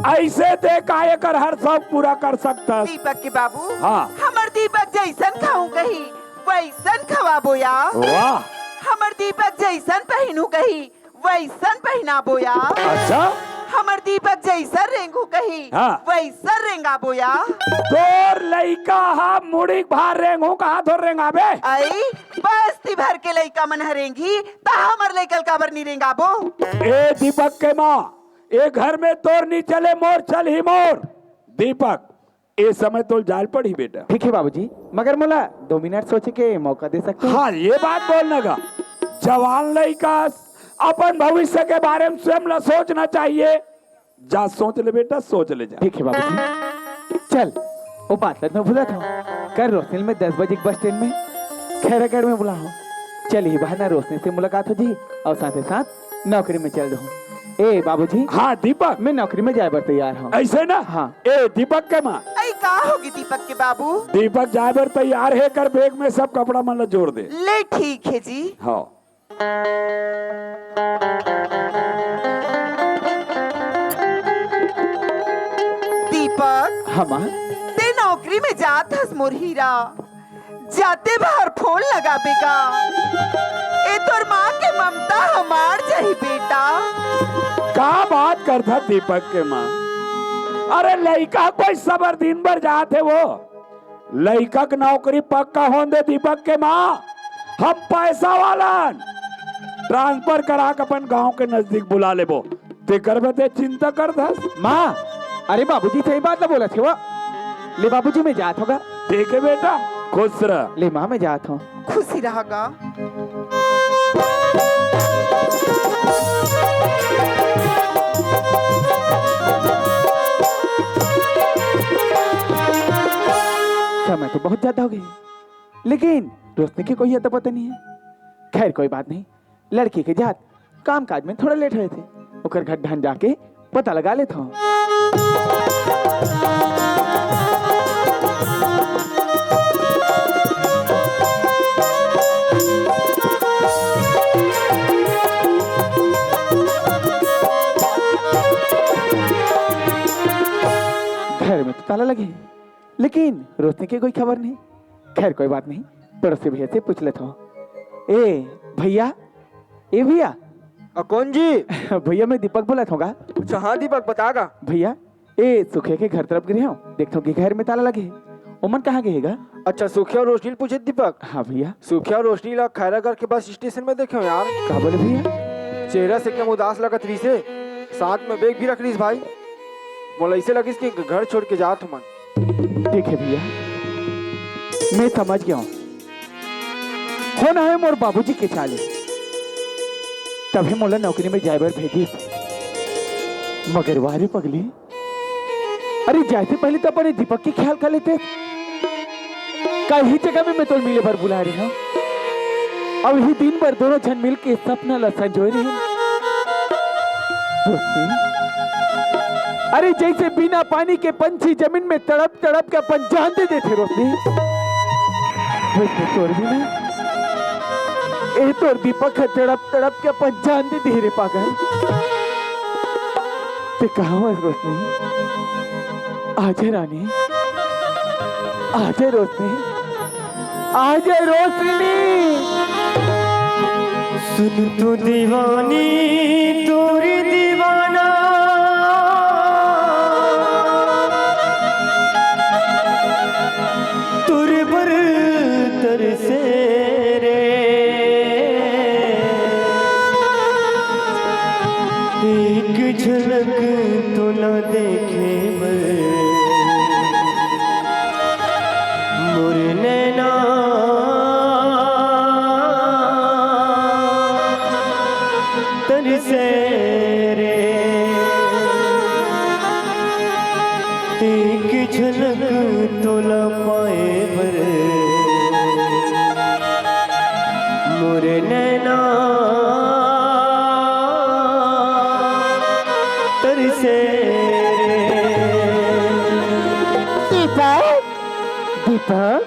ऐसे ते काय कर हर सब पूरा कर सकता। दीपक के बाबू हाँ। हमार दीपक जैसन खाऊं कही वैसन खवाबो या। वाह। हमार दीपक जैसन पहनू कही वैसन पहनाबो या। अच्छा। हमार दीपक जैसन रेंगू कही हाँ। वैसन रेंगाबो या। तोर लइका हा मुड़ी भार रेंगू कहाँ थोर रेंगाबे? आई बस्ती भर के लइका मन हरेंगी ता हमार लइकल काबर नहीं रेंगाबो। ए दीपक के माँ, ए घर में तोर नहीं चले मोर चल ही मोर। दीपक ए समय तो जाल पड़ी बेटा। ठीक है बाबूजी, मगर मुला 2 मिनट सोचे के मौका दे सकते हैं? हाँ ये बात बोलने का, जवान लड़का अपन भविष्य के बारे में स्वयं ला सोचना चाहिए। जा सोच ले बेटा, सोच ले जा। ठीक है बाबूजी। चल वो बात में भूला था, कल रोशनी में 10 बजे बस स्टैंड में खैरागढ़ में बुला हूँ। चलिए बहाना रोशनी से मुलाकात हो जी और साथ ही साथ नौकरी में चल दूँ। ए बाबूजी। हाँ दीपक, मैं नौकरी में जाए बर तैयार हूँ। ऐसे ना? हाँ। ए दीपक के माँ, आई का होगी दीपक के बाबू? दीपक जाए बर तैयार है, कर बैग में सब कपड़ा मन जोड़ दे। ले ठीक है जी। हाँ। दीपक हाँ माँ। ते नौकरी में जात हस मोर हीरा, जाते बाहर फोन लगाबेगा। ए तोर माँ के ममता हमार जही बेटा। का बात करता दीपक के माँ? अरे लड़का कोई सबर दिन भर जाते वो, लड़का की नौकरी पक्का होने दे दीपक के माँ। हम पैसा वाला ट्रांसफर करा के अपन गांव के नजदीक बुला लेबो, ते करबे ते चिंता कर दस। माँ अरे बाबूजी सही बात ना बोला थे वो। ले बाबूजी मैं जात होगा। ठीक है बेटा, खुश रह। ले माँ मैं जात हूँ। खुशी रहेगा। समय तो बहुत ज्यादा हो गई, लेकिन रोशनी की कोई तो पता नहीं है। खैर कोई बात नहीं, लड़की के जात काम काज में थोड़ा लेट हुए थे, ओकर घर ढन जाके पता लगा लेता हूँ। घर में तो ताला लगे, लेकिन रोशनी की कोई खबर नहीं। खैर कोई बात नहीं, पड़ोसी भैया से पूछ लेता हूँ। ए भैया, ए भैया। कौन जी? भैया मैं दीपक बोला था। अच्छा हाँ दीपक बतागा। भैया ए सुखे के घर तरफ गिरे हूँ, देखता हूँ कि घर में ताला लगे। उमन कहाँ गएगा? अच्छा सुखिया और रोशनी पूछे दीपक? हाँ भैया। सुखिया और रोशनी ला खैरागढ़ के बस स्टेशन में देखे हो यार। कहा बोले भैया? चेहरा से क्या उदास लगत रही से, साथ में बैग भी रख ली भाई। बोला ऐसे लगी कि घर छोड़ के जात मन। ठीक है भैया, मैं समझ गया हूँ। होना है मोर बाबूजी के चाले, तभी मोला नौकरी में जाए बर भेजी। मगर वारे पगली, अरे जाते पहले तो अपने दीपक की ख्याल कर लेते। कहीं जगह में मैं तो मिले भर बुला रही हूँ। अब ही दिन भर दोनों जन मिल के सपना ला संजोए रही हैं। अरे जैसे बिना पानी के पंछी जमीन में तड़प तड़प के अपन जान दे देते रोशनी, वैसे तोड़ भी ना ए तोड़ दीपक है तड़प तड़प के अपन जान दे दे रे पागल। ते कहाँ है रोशनी? आजा रानी, आजा रोशनी, आजा रोशनी। सुन तू दीवानी तोरी दीवाना, तुर पर तरसे रे, एक झलक तो न देखे मोरे नैना, तरसे रे, एक झलक तो न पाए बर मोरे नैना, तरसे दीपक, दीपक,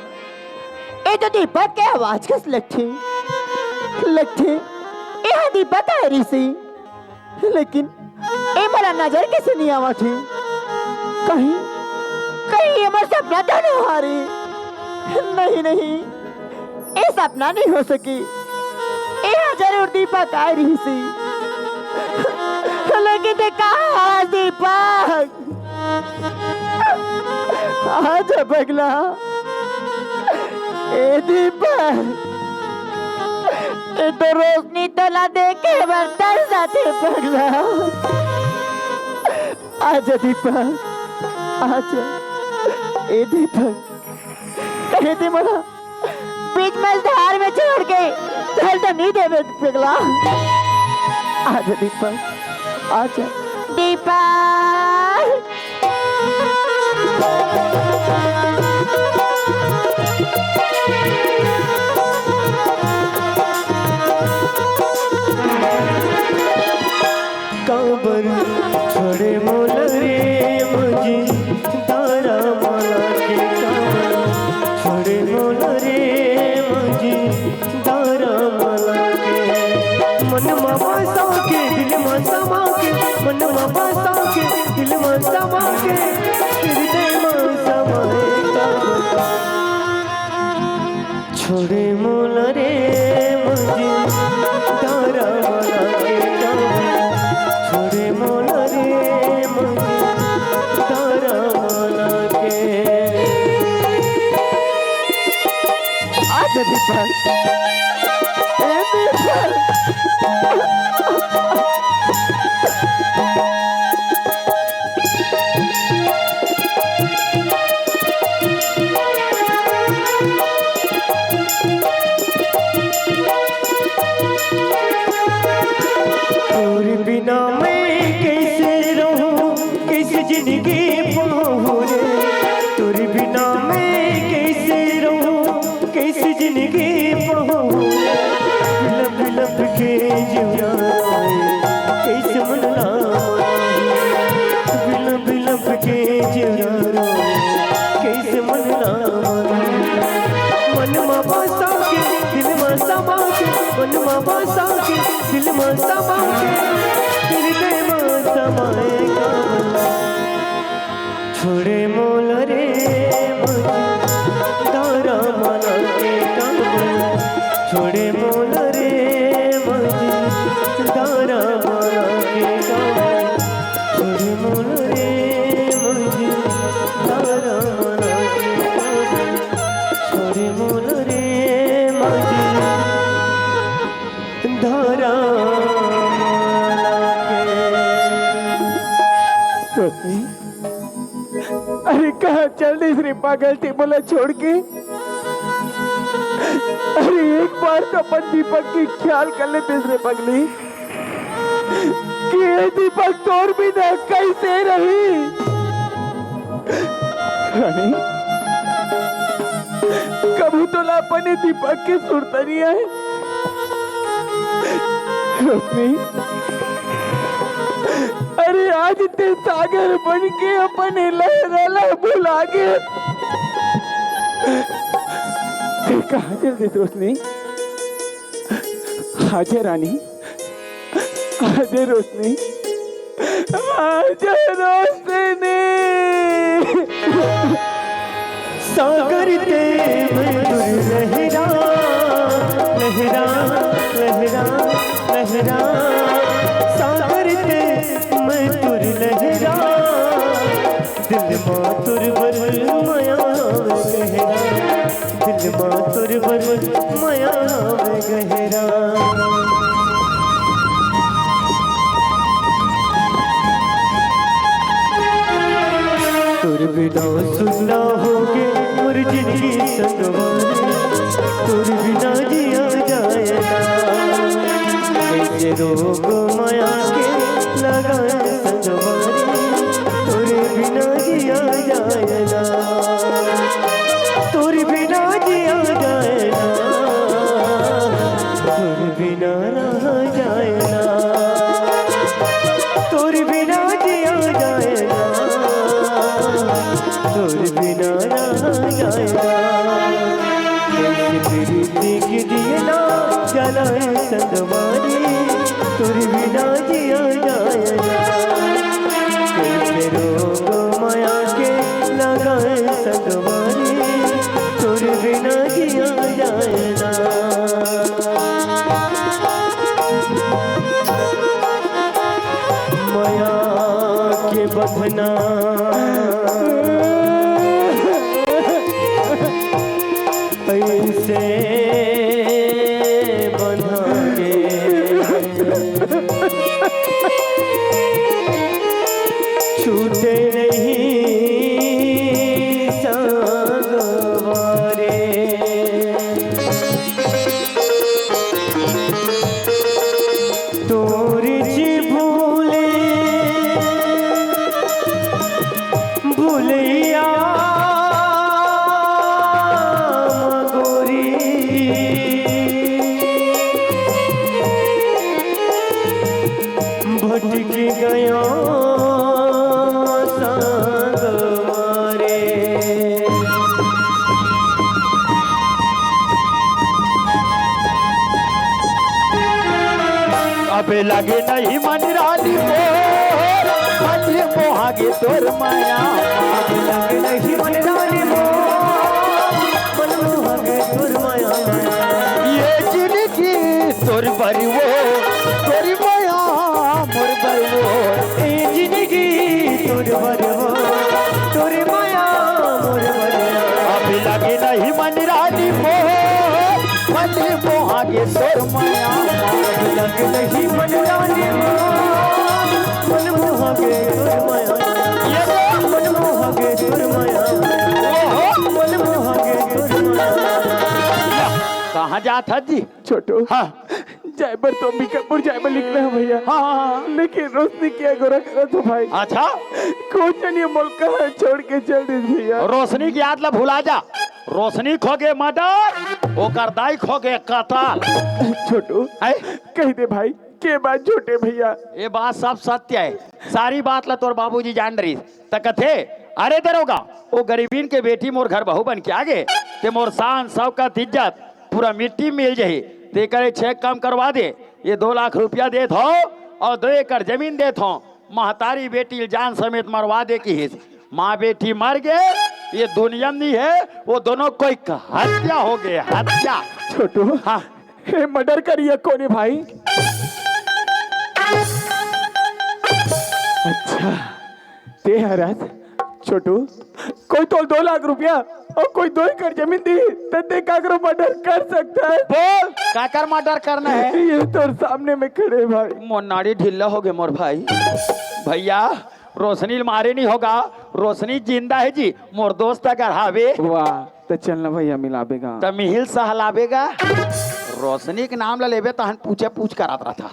ये तो दीपक के आवाज कस लगती यह दीपक आ रही सी, लेकिन ये मेरा नजर कैसे नहीं आवा थी? कहीं कहीं ये मेरा सपना तो नहीं आ रही? नहीं, ये सपना नहीं हो सकी। ये जरूर दीपक आ रही सी, लेकिन कहाँ दीपक? आजा पगला, ए दीपक, ये तो रोशनी तो ला देखे बर्तन साथे पगला। आजा दीपक, आजा ए दीपक, कहे थे मला बीच में धार में छोड़ के चल तो नहीं देवे पगला। आजा दीपक, आजा दीपक। काबर छोड़े मोल रे मुझे तारा माला के, काबर छोड़े मोल रे मुझे तारा माला के, मन मामा सा के दिल में समा के, मन मामा सा के दिल में समा के, हृदय में समाएगा छोड़े मोल रे मुझे तारा माला के, छोड़े मोल रे मुझे तारा माला के। आजा दीपक, ए दीपक। और बिना मैं कैसे रहूं, कैसे जिंदगी पाऊं रे, तेरे बिना मैं कैसे रहूं, कैसे जिंदगी पाऊं रे, बिलप बिलप के जीवन कैसे मन लाऊं, बिलप बिलप के जीवन कैसे मन लाऊं, मन में बसा के दिल में समा के, मन में बसा के दिल में समा के, हृदय में समाएगा छोड़े मोल रे मुझे तारा माला के, काबर छोड़े मोल रे मुझे तारा माला के, काबर छोड़े मोल रे मुझे तारा माला के, काबर छोड़े मोल रे मुझे तारा माला के। अरे कहाँ चल रही श्री पागल थी बोला छोड़ के? अरे एक बार तो अपन दीपक की ख्याल कर लेते रे पगली, कि ये दीपक तोर बिना कैसे रही। रानी कबू तो लापने दीपक की सुरतनी है रोशनी। अरे आज ते सागर बन के अपने लहराला भुला गए। कहाँ चल गई रोशनी? आजा रानी, आजा रोशनी, आजा रोशनी। सागर ते मधुर लहरा लहरा लहरा लहरा, सागर ते मधुर लहरा, दिल मातुर बर माया गहरा, दिल मातुर बर माया गहरा। तुर बिना सुनना होगे मोर जिंदगी संगवारी, तुर बिना जिया जाए ना, कैसे रोग माया के लगाए संगवारी, तुर बिना जिया जाए ना, तुर बिना जिया जाए ना, तुर बिना रहा जाए ना, तुर बिना जिया जाए ना, तुर बिना रहा जाए ना, कैसे प्रीति की दिए ना जलाए संगवारी, तुर बिना जिया जाए ना, कैसे रोग माया के लगाए संगवारी, तुर बिना जिया जाए ना। माया के बंधना ऐसे बंधागे, छूटे नहीं संगवारे, तोरी जी भूले भूलिया भटक गया संग मारे, अबे लगे नहीं मन रानी मोर, मन मोहागे तोर माया, अबे लगे नहीं मन रानी मोर, मन मोहागे तोर माया, ये जिंदगी तोर बरी वो तोरी माया मोर बरवो, ए जिंदगी तोर बरवो तोरी माया मोर बरवो, अभी लगे नहीं मन रानी मोह, मन मोहागे तोर माया, अभी लगे नहीं मन रानी मोह, मन मोहागे तोर माया, ये मन मोहागे तोर माया, मन मोहागे तोर माया। कहाँ जात है जी? छोटू हाँ जायबर तो अंबिकापुर जायबर लिखना है भैया। हाँ लेकिन रोशनी क्या गोरा करा तो भाई। अच्छा कुछ नहीं मुल्क छोड़ के चल दी भैया। रोशनी की याद ला भुला जा, रोशनी खोगे मर्डर, ओकर दाई खोगे कताल। छोटू कह दे भाई के बात छोटे भैया, ये बात सब सत्य है, सारी बात ला तोर बाबूजी जान रही तकथे। अरे दरोगा वो गरीबीन के बेटी मोर घर बहू बन के आगे ते मोर शान शौकत इज्जत पूरा मिट्टी मिल जाही, ते करे चेक कम करवा दे, ये 2 लाख रुपया देत हो और 2 एकड़ जमीन देत हो, महतारी बेटी जान समेत मरवा दे की हिस्स, माँ बेटी मर गए, ये दुनिया नहीं है, वो दोनों कोई हत्या हो गए, हत्या। छोटू हाँ मर्डर करिए कौन भाई? अच्छा ते हरात छोटू कोई तो 2 लाख रुपया और कोई 2 एकड़ जमीन दी ते काकरो मर्डर कर सकता है? बोल काकर मर्डर करना है? ये तो सामने में खड़े भाई। मोर नाड़ी ढीला हो गए मोर भाई। भैया रोशनी मारे नहीं होगा, रोशनी जिंदा है जी, मोर दोस्त अगर हावे वाह तो चलना भैया मिलाबेगा तो मिहिल सहलाबेगा। रोशनी के नाम ला लेबे तो हम पूछ करात रहा था।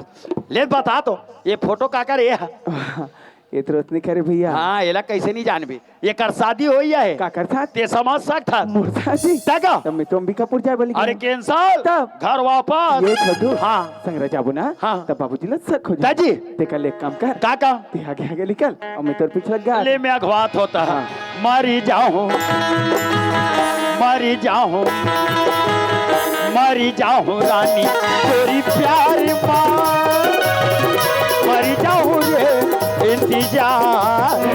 ले बता तो ये फोटो काकर ये है? ये तो नहीं करे भैया हाँ एला कैसे नहीं जानबे ये कर शादी होई है का करता ते समझ सकता मुर्दा जी तका तब मैं तो अंबिकापुर जाए बोली अरे कैंसल तब घर वापस ये छोटू हाँ संगरा जाबू ना हाँ। तब बाबूजी ला सक हो दादी ते कल एक काम कर काका ते आगे आगे निकल और मैं तेरे पीछे लग गया ले में अघवात होता है मरी जाऊं रानी तेरी प्यार मां मरी जाऊं रे इंतजार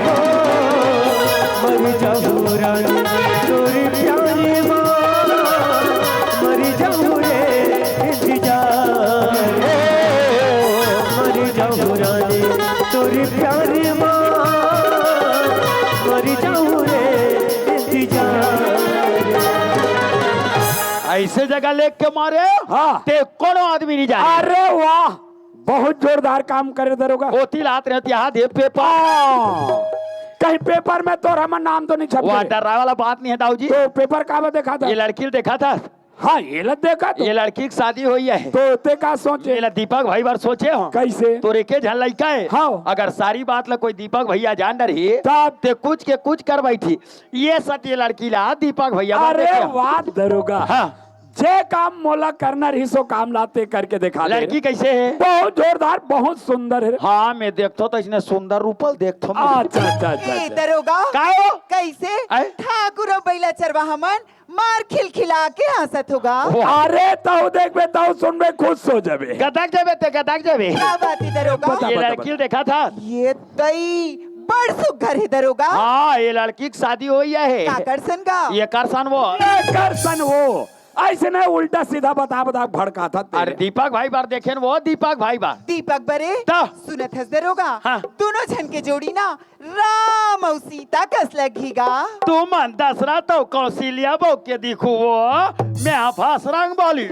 मर जाऊं रानी तोरी प्यारी माँ मर जाऊं रे इंतजार मर जाऊं रानी तोरी प्यारी माँ मर जाऊं रे इंतजार ऐसे जगह लेके के मारे हाँ। ते कोनो आदमी नहीं जाने अरे वाह बहुत जोरदार काम करे दरोगा होती लात रहती यहाँ दे पेपर कहीं पेपर में तो हमर नाम तो नहीं छप वो डरा वाला बात नहीं है दाऊ जी तो पेपर का देखा था ये लड़की देखा था हाँ ये लग देखा तो ये लड़की की शादी हुई है तो ते का सोचे ये दीपक भाई बार सोचे हो कैसे तो रेके झन लड़का है हाँ। अगर सारी बात ला कोई दीपक भैया जान रही तब ते कुछ के कुछ कर बैठी ये सत ये लड़की ला दीपक भैया बार अरे देखे। वाह दरोगा हाँ जे काम मोला करना रही सो काम लाते करके दिखा दे लड़की कैसे है बहुत जोरदार बहुत सुंदर है हाँ मैं देखता तो इसने सुंदर रूपल देखता अच्छा अच्छा अच्छा ए अच्छा। दरोगा का हो कैसे आए? ठाकुर और बैला चरवाहा मन मार खिलखिला के हंसत होगा अरे ताऊ देख बे ताऊ सुन बे खुश हो जाबे गदक जाबे ते गदक जाबे क्या बात है दरोगा बता, ये बता, लड़की देखा था ये तई बड़ सुघर है दरोगा हाँ ये लड़की की शादी हुई है काकरसन का ये करसन वो कर सन वो ऐसे नहीं उल्टा सीधा बता भड़का था अरे तेरे। दीपक भाई बार देखे न वो दीपक भाई बार दीपक बरे ता। सुनत हस दरोगा हाँ। दोनों जन के जोड़ी ना राम और सीता कस लगीगा तू मन दसरा तो कौशल्या बो के दिखू वो मैं फास रंग बोली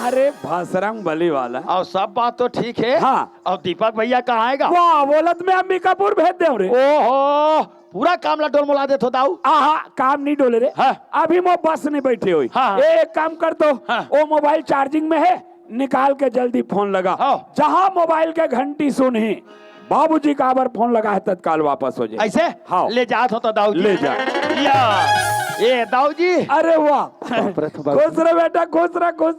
अरे भासरंग बली वाला और सब बात तो ठीक है हाँ। और दीपक भैया कहाँ आएगा वाह बोलत में अंबिकापुर भेज दे रे ओहो पूरा काम ला डोल मुला दे तो दाऊ आहा काम नहीं डोले रे हाँ। अभी वो बस नहीं बैठे हुई हाँ। एक काम कर दो हाँ। वो मोबाइल चार्जिंग में है निकाल के जल्दी फोन लगा हाँ। जहाँ मोबाइल के घंटी सुनी बाबूजी का आबर फोन लगा है तत्काल वापस हो जाए ऐसे हाँ। ले जात हो तो दाऊ जी ले जा। या ये दाऊ जी अरे वाह खुश रह बेटा खुश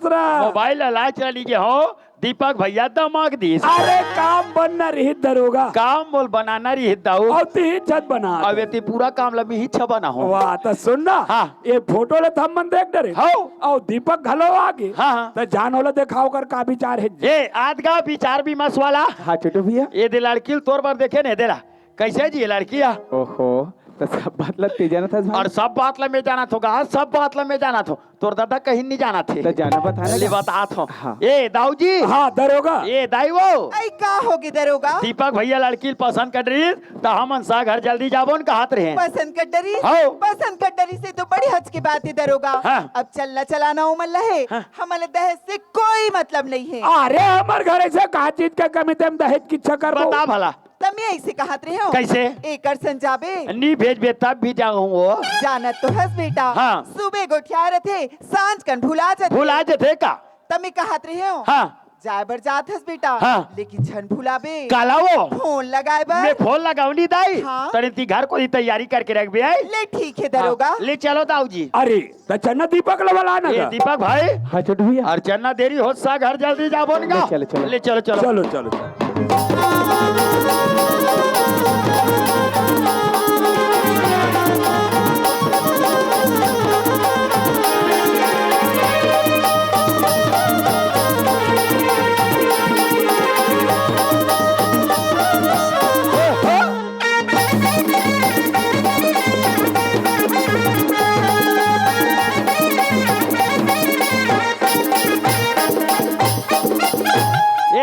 रह मोबाइल ला चला लीजिए हो दीपक भैया दमाग दी अरे काम बनना रही दरोगा काम बोल बनाना रही दाऊ और ती इज्जत बना अब ये पूरा काम लमी ही छबा ना हो वाह तो सुनना हाँ। ये फोटो ले थम मन देख डरे हाँ। और दीपक घलो आगे हाँ। तो जान होला दिखाओ कर का विचार है ये आदगा विचार भी मस वाला हाँ छोटू भैया ये दे लड़की तोर पर देखे नहीं दे रहा कैसे जी ये लड़किया ओहो तो सब बात लग ते जाना था और सब बात ला में जाना था सब बात ला में जाना था तोर दादा कहीं नहीं जाना थे तो जाना बताना ले बता थो हाँ। ए दाऊ जी हाँ दरोगा ए दाई वो आई का होगी दरोगा दीपक भैया लड़की पसंद कर रही तो हम सा घर जल्दी जाबो न कहत रहे पसंद कर डरी हाँ। पसंद कर डरी से तो बड़ी हच की बात है दरोगा हाँ। अब चलना चलाना उमल है हमारे दहेज से कोई मतलब नहीं है अरे हमार घर से का चीज का कमी तेम दहेज की चक्कर बता भला तब मैं ऐसे कहत रहे हो कैसे? एक संजाबे नहीं भेज बे तब भी जाऊँ वो जानत तो हस बेटा हाँ। सुबह गोठिया रहे सांझ कन भुला जाते भूल आ जते का तब मैं कहत रहे हो हाँ जाए बर जात हस बेटा हाँ। लेकिन झन भुलाबे काला वो फोन लगाए मैं बर फोन लगाऊंगी दाई हाँ। तनी ती घर को ही तैयारी करके रख बे आई ले ठीक है दरोगा हाँ, ले चलो दाऊ जी अरे तो चन्ना दीपक लवाला ना ये का? दीपक भाई हाँ छोटू भैया और चन्ना देरी हो सा घर जल्दी जाबो न ले चलो, चलो। ले चलो चलो चलो चलो चलो।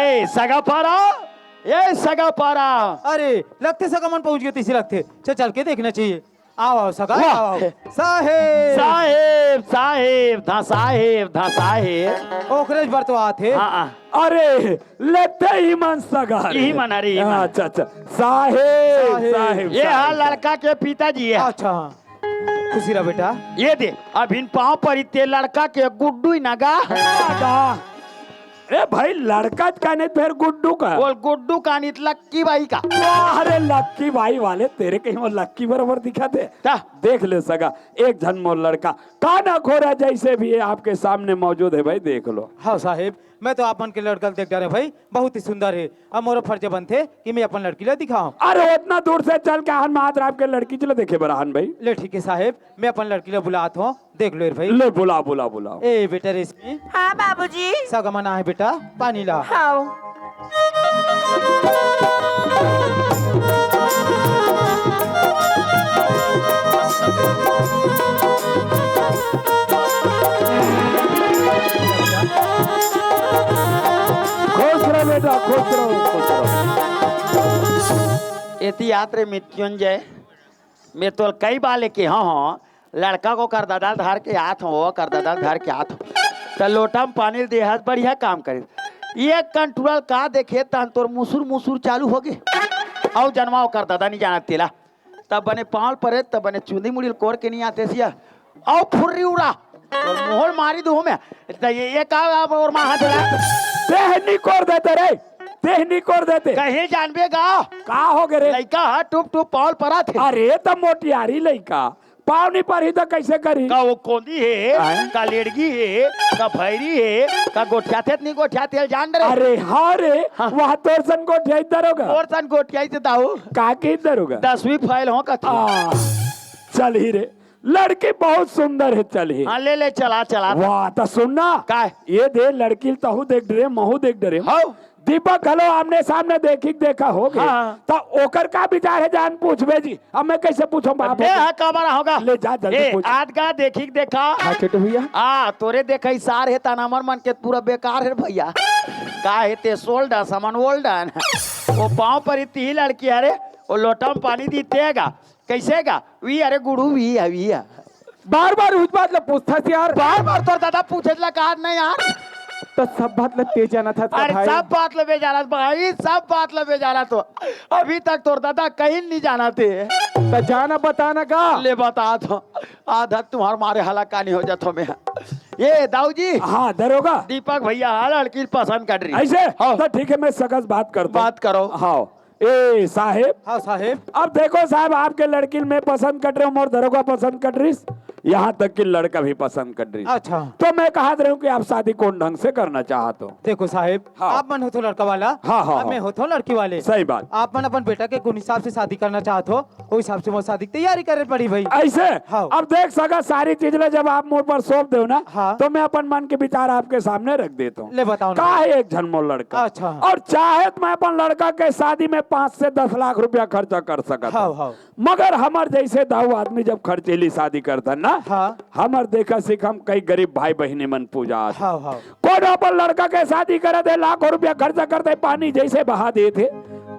ए सगा पारा ए सगा पारा अरे लगते सगा मन पहुंच गए तीसरी लगते चल चल के देखना चाहिए आओ आओ सगा वाह। आओ आओ साहेब साहेब साहेब धा साहेब ओखरेज बर तो आते हाँ हाँ अरे लेते ही मन सगा रे। यही मना रही, यही मना। अच्छा अच्छा साहेब साहेब। साहेब ये हाँ लड़का के पिताजी है अच्छा खुशी रहा बेटा ये दे अब इन पाँव पर इतने लड़का के गुड्डू नगा अरे भाई लड़का का नहीं फिर गुड्डू का बोल गुड्डू का नहीं लक्की भाई का। अरे लक्की भाई वाले तेरे कहीं वो लक्की बराबर दिखाते क्या? देख ले सगा एक जन्मो लड़का काना खोरा जैसे भी है आपके सामने मौजूद है भाई देख लो। हाँ साहेब मैं तो अपन के लड़का देख डरे भाई बहुत ही सुंदर है। अब मोरा फर्ज बनते कि मैं अपन लड़की ला दिखाऊं। अरे उतना दूर से चल के हन मात्र आपके लड़की चलो देखे बराहन भाई। ले ठीक है साहेब मैं अपन लड़की ला बुलाता हूँ देख लो भाई। ले बुला बुला बुला। ए बेटा रेशमी हाँ बाबूजी। सगमना है बेटा पानी ला। हाँ खुश रहो बेटा खुश रहो खुश रहो। एती यात्रे मृत्युंजय मैं तो कई बार लेके हाँ लड़का को कर दादा धार के हाथ हो कर दादा धार के हाथ हो तो लोटा में पानी दे हाथ बढ़िया काम करे। ये कंट्रोल का देखे तन तोर मुसुर मुसुर चालू हो गए और जन्माओ कर दादा नहीं जाना तेला तब बने पाल परे तब बने चूंदी मुड़ी कोर के नहीं आते सिया और फुर्री उड़ा और मोहर मारी दो में तो ये का और मां देहनी कोर देते रे देहनी कोर देते कहीं जानबे गा का हो गए रे लड़का हा टुप टुप पाल परा थे। अरे तो मोटियारी लड़का पाव नहीं पर ही तो कैसे करी का वो कोंदी है का लेडगी है का भैरी है का गोठिया थे नहीं गोठिया थे जान रहे। अरे हाँ रे वहाँ तोर सन गोठिया इधर होगा और सन गोठिया से दाऊ का के इधर होगा 10वीं फाइल हो का चल ही रे लड़की बहुत सुंदर है चल ही। हाँ ले ले चला चला वाह तो सुनना का ये दे लड़की तहु देख डरे महू देख डरे हो दीपक हलो आमने सामने देखी देखा हो गए हाँ। तो ओकर का विचार है जान पूछबे जी अब मैं कैसे पूछूं बाप दे हा कबारा होगा ले जा जल्दी पूछ। आज का देखी देखा हाँ छोटू भैया आ तोरे देखा सार है तनामर मन के पूरा बेकार है भैया का है ते सोल्डा सामान ओल्डन वो पाँव पर इतनी ही लड़की अरे वो लोटा में पानी दी तेगा कैसे गा वी अरे गुड़ू वी है बार बार उस बात ला पूछता थी यार बार बार तो दादा पूछे कहा नहीं यार तो सब बात ला तेज जाना था अरे भाई। सब बात ले जाना भाई सब बात ले जाना तो अभी तक तो दादा कहीं नहीं जाना थे तो जाना बताना का ले बता तो आधा तुम्हारे मारे हलाका नहीं हो जाता मैं ये दाऊ जी हाँ दरोगा दीपक भैया लड़की पसंद कर रही ऐसे तो ठीक है मैं सकस बात करता हूं। बात करो हाँ ए साहेब हाँ साहेब अब देखो साहब आपके लड़की में पसंद कर रहे हो और दरोगा पसंद कर रही यहाँ तक कि लड़का भी पसंद कर रही अच्छा तो मैं कहा रहा हूँ कि आप शादी कौन ढंग से करना चाहते हो। देखो साहेब हाँ। आप मन होतो लड़का वाला हाँ, हाँ, अब मैं हाँ। होतो लड़की वाले। सही बात। आप मन अपन बेटा के कौन हिसाब से शादी करना चाहते हो उस हिसाब से वो शादी की तैयारी करे पड़ी भाई। ऐसे हाँ। अब देख सका सारी चीज ले जब आप मुंह पर सौंप दो ना हाँ। तो मैं अपन मन के विचार आपके सामने रख देता हूँ। ले बताओ ना। का है एक जन्मो लड़का अच्छा। और चाहे तो मैं अपन लड़का के शादी में 5 से 10 लाख रुपया खर्चा कर सकता हाँ, हाँ। मगर हमार जैसे दाऊ आदमी जब खर्चेली शादी करता ना हाँ। हमार देखा सीख हम कई गरीब भाई बहनी मन पूजा हाँ, हाँ। कौन अपन लड़का के शादी करे थे लाखों रुपया खर्चा करते पानी जैसे बहा देते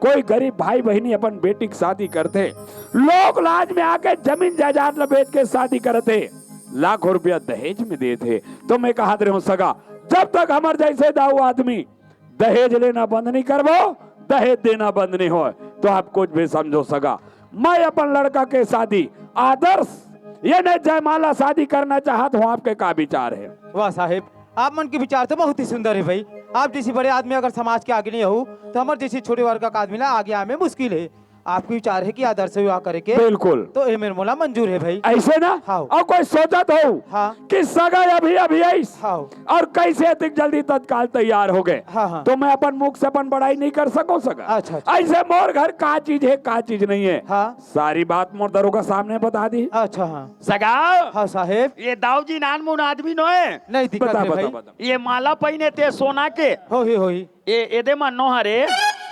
कोई गरीब भाई बहनी अपन बेटी की शादी करते लोग लाज में आके जमीन जायदाद लपेट के शादी करते लाखों रुपया दहेज में देते तो मैं कहा रहा हूँ सगा जब तक हमारे जैसे दाऊ आदमी दहेज लेना बंद नहीं करवो दहेज देना बंद नहीं हो तो आप कुछ भी समझो सगा मैं अपन लड़का के शादी आदर्श ये नहीं जयमाला शादी करना चाहता हूँ। आपके का विचार है? वाह साहेब आप मन के विचार तो बहुत ही सुंदर है भाई। आप जैसी बड़े आदमी अगर समाज के आगे नहीं हो तो हमारे जैसी छोटे वर्ग का आदमी ना आगे आने में मुश्किल है। आपके विचार है कि आदर्श विवाह करे के बिल्कुल तो ये मेरे मोला मंजूर है भाई। ऐसे ना हाँ। और कोई सोचत हो हाँ। कि सगाई अभी अभी आई हाँ। और कैसे इतनी जल्दी तत्काल तैयार हो गए हाँ, हाँ। तो मैं अपन मुख से अपन बड़ाई नहीं कर सको सका। अच्छा, अच्छा। ऐसे मोर घर का चीज है का चीज नहीं है हाँ। सारी बात मोर दरोगा सामने बता दी। अच्छा हाँ सगाओ हाँ साहेब ये दाऊ जी नान मुन आदमी नो है नहीं दिक्कत बता है बता भाई। बता ये माला पहने ते सोना के होही ये दे मन नो हरे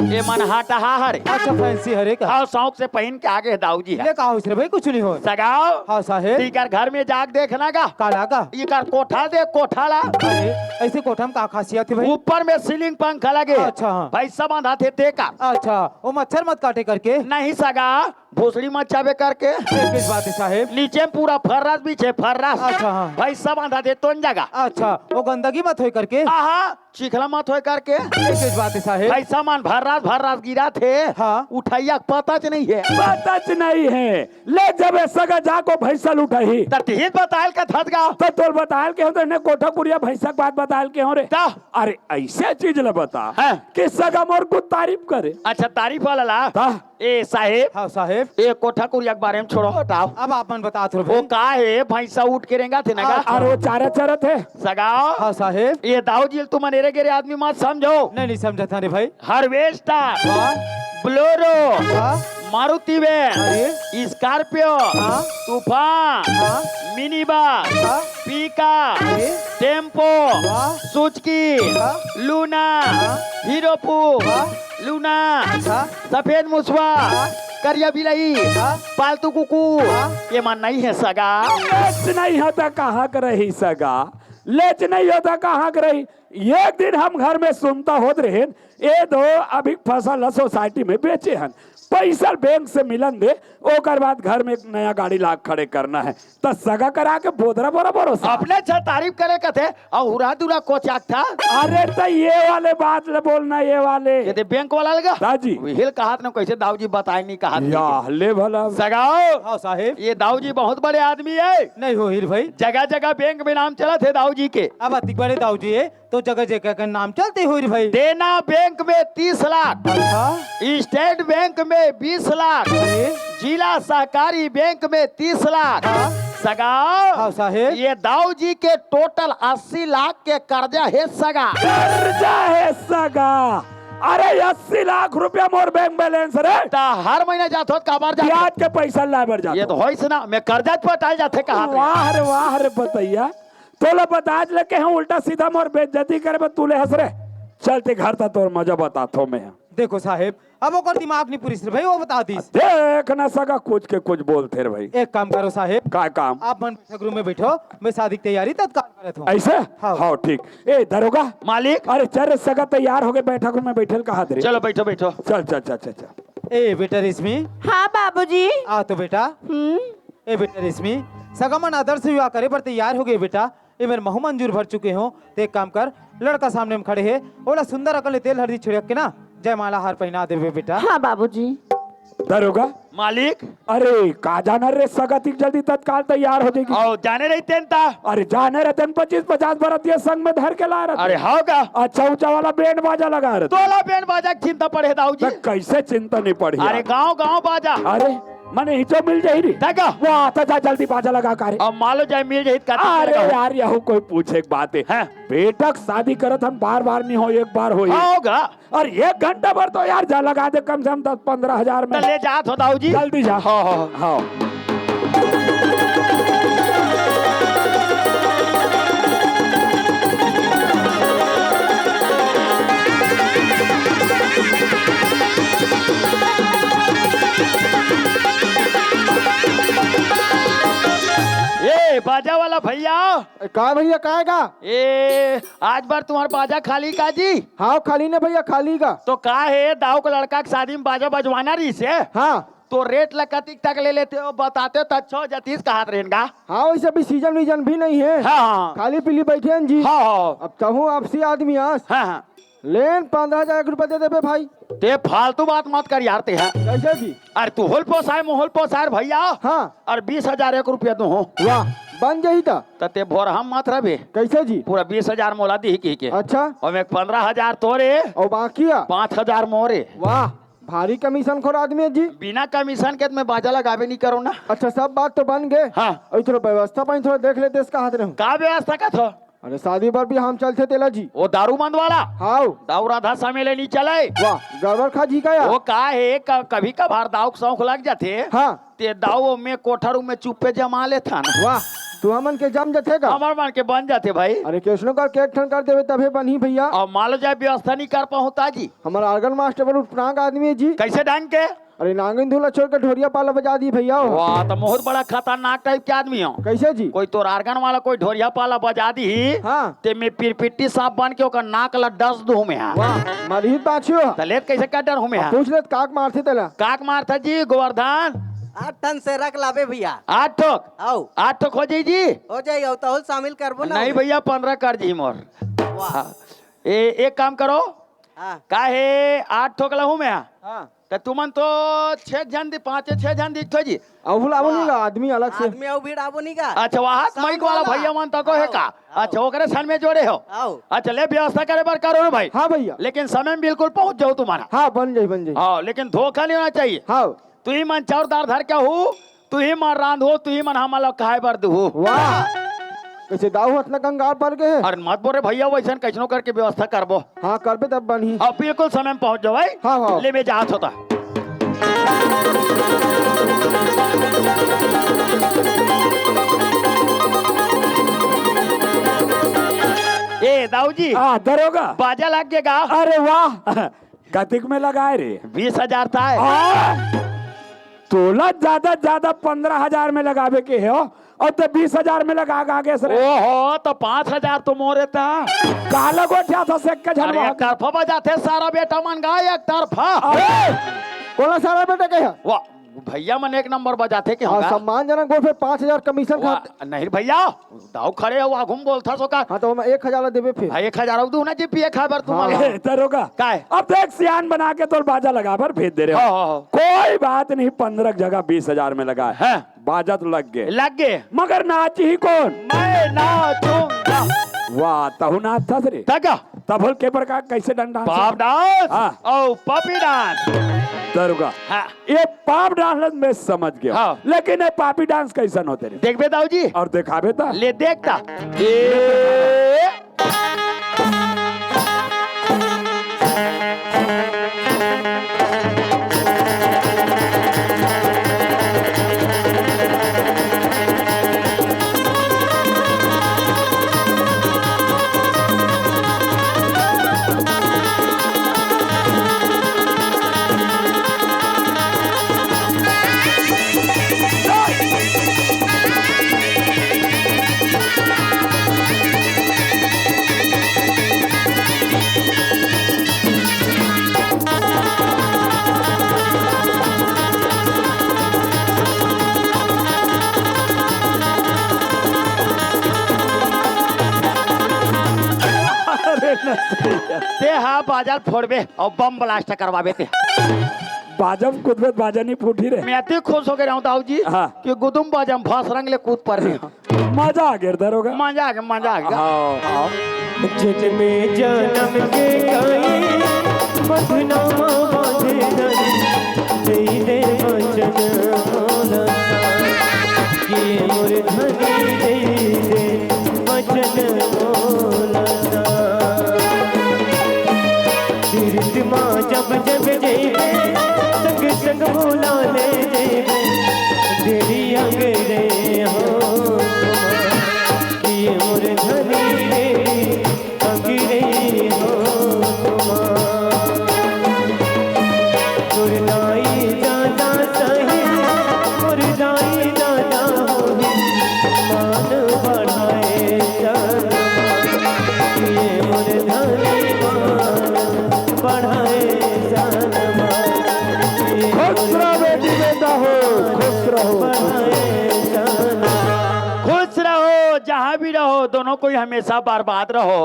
ये मन हाटा हा हरे अच्छा फैंसी हरे का और शौक से पहन के आगे दाऊ जी है ले कहा भाई कुछ नहीं हो। सगाओ हाँ साहेब तीकर घर में जाग देखना का काला का ये कर कोठा दे कोठा ला अरे ऐसे कोठा में का खासियत है भाई। ऊपर में सीलिंग पंखा लगे अच्छा, हाँ। भाई सब बांधा थे ते का अच्छा वो मच्छर मत काटे करके। नहीं सगा भोसड़ी मत चाबे करके ये किस बात है साहेब? नीचे में पूरा फर्रास बीछे फर्रास अच्छा, हाँ। भाई सब आधा दे तो जगह अच्छा, वो गंदगी मत होई करके। आहा चिखला मत होए करके ये किस बात है साहेब? भाई सामान भर्रास गिरा थे हाँ। उठाइया पता च नहीं है पताच नहीं है। ले जब सगा जाको भैंसल उठाही तरतीब बतायल का थत गाँव तो तोल बतायल के हो तो कोठा कुरिया भैंसा बात बतायल के हो रे। ता अरे ऐसे चीज ल बता हाँ। कि सगा मोर को तारीफ करे। अच्छा तारीफ वाला ला ता ए साहेब हाँ साहेब, ए कोठा कुरिया के बारे में छोड़ो हटाओ अब आप मन बता थो वो का है भैंसा उठ के रेंगा थे ना और वो चारा चरत है। सगाओ हाँ साहेब, ये दाऊ जी तुम अनेरे गेरे आदमी मत समझो नहीं समझा था रे भाई। हार्वेस्टर हाँ, ब्लोरो हाँ, मारुति वैन अरे, स्कॉर्पियो हाँ, तूफान हाँ, मिनी बस हाँ, पीका अरे, टेम्पो हाँ, सुजुकी हाँ, लूना हाँ, हीरोपू हाँ, लूना हाँ, सफेद मुसवा करिया बिलाई हाँ, पालतू कुकुर हाँ। ये मन नहीं है सगा लेच नहीं होता कहाँ कर रही सगा, लेच नहीं होता कहाँ कर रही। एक दिन हम घर में सुनता होत रहे ये दो अभी फसल सोसाइटी में बेचे हन, पैसा बैंक से मिलन दे ओकर बाद घर में एक नया गाड़ी ला खड़े करना है तो सगा करा के बोधरा बराबर हो अपने अच्छा तारीफ करे कथे और हुरा दुरा कोचाक था अरे तो ये वाले बात ले बोलना ये वाले ये दे बैंक वाला लगा दाजी हिल कहा ना कैसे दाऊ जी बताए नहीं कहा या ले भला सगाओ हाँ साहेब, ये दाऊ जी बहुत बड़े आदमी है नहीं हो हीर भाई। जगह जगह बैंक में नाम चला थे दाऊ जी के अब अति बड़े दाऊ जी है तो जगह जगह का नाम चलते हो हीर भाई। देना बैंक में 30 लाख अच्छा, स्टेट बैंक में 20 लाख अरे, जिला सहकारी बैंक में 30 लाख हाँ। सगाओ हाँ साहेब, ये दाऊ जी के टोटल 80 लाख के कर्जा है सगा कर्जा है सगा। अरे 80 लाख रुपया मोर बैंक बैलेंस रे, ता हर महीने जात होत काबार जात ब्याज के पैसा लाबर जा। ये तो होइस ना मैं कर्जा पटाल जाते कहा वाह रे बतैया तोला बताज लेके हम उल्टा सीधा मोर बेइज्जती करे तूले हंस रे। चलते घर था तोर मजा बतातो मैं। देखो साहेब, अब ओकर दिमाग नहीं पूरी भाई, वो बता दी। देख ना सका कुछ के कुछ बोलते रे भाई। एक काम करो साहेब, का काम? आप मन बैठक रूम में बैठो, मैं शादी की तैयारी तत्काल करत हूँ। ऐसे हाँ। हाँ ठीक। ए दरोगा मालिक अरे चल सगा तैयार हो गए बैठक रूम में बैठल कहा रे। चलो बैठो बैठो चल चल चल चल चल। ए बेटा रेशमी, हाँ बाबूजी। आ तो बेटा। ए बेटा रेशमी, सगमन आदर्श विवाह करे पर तैयार हो गए बेटा। ये मेरे महू मंजूर भर चुके हो तो एक काम कर, लड़का सामने में खड़े है, बोला सुंदर अकल तेल हल्दी छिड़क के ना जयमाला हार पहना दे बेटा। हाँ बाबूजी। दरोगा मालिक अरे का जाना रे सगा तिक जल्दी तत्काल तैयार हो जाएगी। और जाने रहते ता अरे जाने रहते 25-50 बरत ये संग में धर के ला रहे। अरे हाँ का अच्छा ऊंचा वाला बैंड बाजा लगा रहे। तोला बैंड बाजा की चिंता पड़े दाऊ जी। कैसे चिंता नहीं पड़ी अरे यार। गांव गांव बाजा अरे मने हिचो मिल जाही री देखा वो आता जा जल्दी बाजा लगा कर। अब मालो जाए मिल जाए अरे यार यहू कोई पूछे एक बात है हैं? बेटक शादी करत हम बार बार नहीं हो एक बार हो हाँ होगा और 1 घंटा भर तो यार जा लगा दे कम से कम 10-15 हजार में। तो ले जात हो दाऊ जी। जल्दी जा। हाँ हाँ हाँ ये बाजा वाला भैया का भैया काएगा? ए आज बार तुम्हारा बाजा खाली का जी? हाँ खाली ने भैया खाली का। तो का है दाऊ का लड़का की शादी में बाजा बजवाना रही से हाँ तो रेट लकतिक तक ले लेते हो बताते हो तो अच्छा जतीस कहा रहेगा। हाँ वैसे भी सीजन वीजन भी नहीं है। हाँ हाँ खाली पीली बैठे हैं जी। हाँ हाँ अब कहूँ आपसी आदमी आस हाँ हाँ लेन 15,000 रुपए दे देबे भाई। ते फालतू बात मत कर यार ते है। कैसे जी? अरे तू होल पोसाए मोहल पोसाए भैया। हाँ और 20,000 रुपया तू हो वाह बन जाही था। तो ते भोर हम मत रहे कैसे जी? पूरा 20,000 मोला दी के अच्छा और मैं 15,000 तोरे और बाकी 5,000 मोरे। वाह भारी कमीशन खोर आदमी है जी। बिना कमीशन के तो मैं बाजा लगावे नहीं करो ना। अच्छा सब बात तो बन गए। हाँ और थोड़ा व्यवस्था पाई थोड़ा देख लेते इसका हाथ रहूं। का व्यवस्था का था? अरे शादी पर भी हम चलते तेला जी। वो दारू बंद वाला हाँ दाऊ राधा समय ले नहीं चले। वाह गड़बड़ खा जी का यार। वो का है कभी कभार दाऊ के शौक लग जाते हाँ ते दाऊ में कोठरू में चुप्पे जमा ले था ना। वाह तू हमन के जम जथेगा। हमार मन के बन जाते भाई। अरे कृष्ण का केक ठन कर देवे तभे बनी भैया। और मान लो जाए व्यवस्था नहीं कर पाता जी। हमारा आर्गन मास्टर बड़ू प्रांग आदमी है जी। कैसे ढंग के? अरे नागिन धूला छोड़ के ढोरिया पाला बजा दी भैया। वाह तो बहुत बड़ा खतरनाक टाइप के आदमी हो। कैसे जी? कोई तो आर्गन वाला कोई ढोरिया पाला बजा दी हाँ। ते में पिरपिट्टी सांप बन के ओकर नाक ला डस दू में वाह मरहित बाछियो। तले कैसे क्या डर हूं में पूछ ले काक मारथे तेला। काक मारता जी गोवर्धन 8 टन से रख लावे भैया। 8 ठोक आओ 8 ठोक हो जाई जी। हो जाइए तो शामिल करबो ना। नहीं भैया 15 कर जी मोर। वाह एक काम करो हाँ। काहे 8 ठोक लहू में हाँ। तो तुमन तो 6 जन 5-6 जन दिखतो जी। अहुल आवो नहीं आदमी अलग से। आदमी आओ भीड़ आवो नहीं का। अच्छा वहाँ माइक वाला भैया मन तको है का। अच्छा ओकरे सन में जोड़े हो। आओ अच्छा ले व्यवस्था करे बार करो भाई। हाँ भैया। लेकिन समय में बिल्कुल पहुंच जाओ तुम्हारा। हाँ बन जाई। हाँ लेकिन धोखा नहीं होना चाहिए। हाँ। तू ही मन चाउरदार धर क्या हो, तू ही मन रांध हो, तू ही मन हम लोग कहे बर दू। वाह कैसे दाऊ इतना कंगाल पड़ के है। और मत बोले भैया वैसा कैसनो करके व्यवस्था करबो। हाँ करबे तब बनी। अब बिल्कुल समय में पहुंच जाओ भाई। हाँ, हाँ। ले में जात होता। ए दाऊ जी दरोगा। बाजा लग गएगा। अरे वाह कतिक में लगाए रे? 20,000 था है। तोला ज्यादा 15,000 में लगावे के है और तो 20,000 में लगा आगे से। ओहो तो 5,000 तो मोरे था। काला गोठिया था से के अरे एक तरफा बजाते सारा बेटा मन गा एक तरफा। कोला सारा बेटा के है। वाह भैया मन एक नंबर बजाते के हाँ होगा। सम्मानजनक गोल फिर 5,000 कमीशन खा। नहीं भैया दाऊ खड़े हो घूम बोलता सो का। हाँ तो मैं 1,000 देवे फिर। 1,000 दू ना जी पिए खाबर तुम्हारे। दरोगा काय अब देख सियान बना के तो बाजा लगा पर भेज दे रहे हो। कोई बात नहीं 15 जगह 20,000 में लगा है। बाजा तो लग गए मगर नाच ही कौन? मैं नाचूंगा। वाह तहु नाच था रे तका तब के प्रकार कैसे डंडा पाप डांस हाँ। और पपी डांस। दरोगा हाँ। ये पाप डांस में समझ गया हाँ। लेकिन ये पापी डांस कैसन होते रे? देखबे दाऊ जी और दिखाबे था ले देखता। ते हाँ बाजार फोड़बे और बम ब्लास्ट करवाबे ते। बाजम कुदबत बाजा नहीं फूटी रे। मैं अति खुश हो गया हूँ दाऊ जी हाँ। कि गुदुम बाजम फांस रंग ले कूद पर मजा आ गया दरोगा। मजा आ गया मजा आ गया। जन्मे जन्म के गाए बदनामा बांधे धनी दे दे वचन बोला ये मोर धनी दे दे वचन बोला तीर्थ माँ जब जब जेबे संग संग बोला ले जेबे तेरी अंगरे हो ये मोर धनी रे अंगरे हो मुरदाई दादा सही मुरदाई दादा हो मान बढ़ाए जान ये मोर धनी मान बढ़ाए जान खुश रहो बेटी बेटा हो खुश रहो। खुश रहो जहाँ भी रहो दोनों को ही हमेशा बर्बाद रहो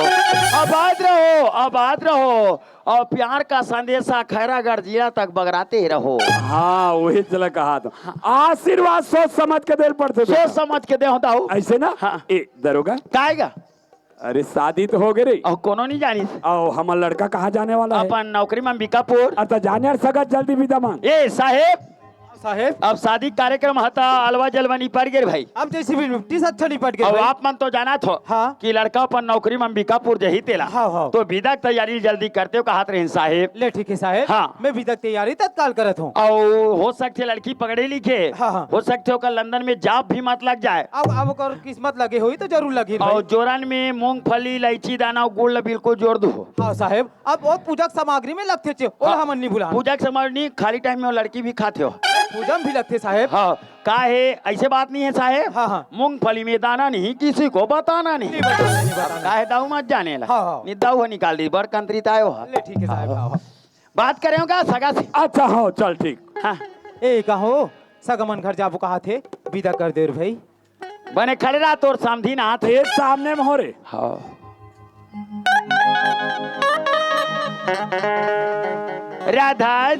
आबाद रहो आबाद रहो और प्यार का संदेशा खैरागढ़ जिला तक बगराते ही रहो। हाँ वही चला कहा तो आशीर्वाद सोच समझ के दिल पड़ते सोच समझ के दे होता हूँ ऐसे ना। हाँ। ए दरोगा काएगा अरे शादी तो हो गई रे और कोनो नहीं जानी और हमारा लड़का कहाँ जाने वाला है? अपन नौकरी में अंबिकापुर। अरे तो जाने यार सगा जल्दी विदा मांग। ए साहेब साहेब अब शादी कार्यक्रम हता अलवा जलवनी पड़ गए भाई। अब जैसे भी टी शर्ट छड़ी पट गए अब भाई। आप मन तो जाना थो हाँ। कि लड़का अपन नौकरी में अंबिकापुर जही तेला। हाँ, हाँ। तो विदा की तैयारी जल्दी करते हो कहात रहे साहेब। ले ठीक है साहेब। हाँ। मैं भी तक तैयारी तत्काल करत हूँ। और हो सकते लड़की पकड़े लिखे। हाँ, हाँ। हो सकते हो कल लंदन में जॉब भी मत लग जाए। अब कर किस्मत लगे हुई तो जरूर लगी भाई। और जोरन में मूंगफली इलायची दाना और गुड़ बिल्कुल जोड़ दो। हाँ साहेब अब वो पूजा सामग्री में लगते थे और हाँ। हम नहीं भुला पूजा के समय नहीं खाली टाइम में वो लड़की भी खाते हो। पूजा में भी लगते साहेब। हाँ का है ऐसे बात नहीं है साहेब। हाँ, हाँ। मूंगफली में दाना नहीं किसी को बताना नहीं। नहीं बताना। का है दाऊ मत जाने ला। हाँ, हाँ। नहीं दाऊ निकाल दी बड़ कंत्रित आयो है। ले ठीक है साहेब। हाँ। बात करें का सगा से। अच्छा हाँ चल ठीक। हाँ ए कहो सगमन घर जाबो कहा थे विदा कर दे रे भाई। बने खड़े रहा तोर सामधी ना हाथ। ये सामने में हो रे। हाँ राधा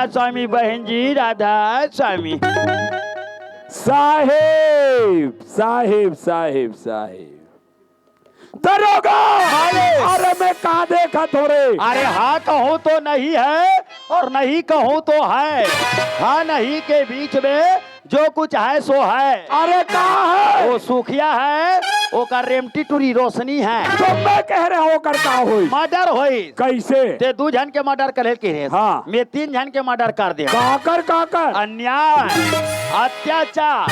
स्वामी बहन जी राधा स्वामी। साहेब साहेब साहेब साहेब दरोगा। अरे मैं कहाँ देखा थोड़े। अरे हाँ कहूँ तो नहीं है और नहीं कहूँ तो है। हाँ नहीं के बीच में जो कुछ है सो है। अरे कहाँ है। वो सुखिया है वो का रेमटी टूरी रोशनी है। तो मैं कह रहा हूँ करता हुई मर्डर होई। कैसे। ते 2 जन के मर्डर करे के है। हाँ। मैं 3 जन के मर्डर कर दे। काकर अन्याय अत्याचार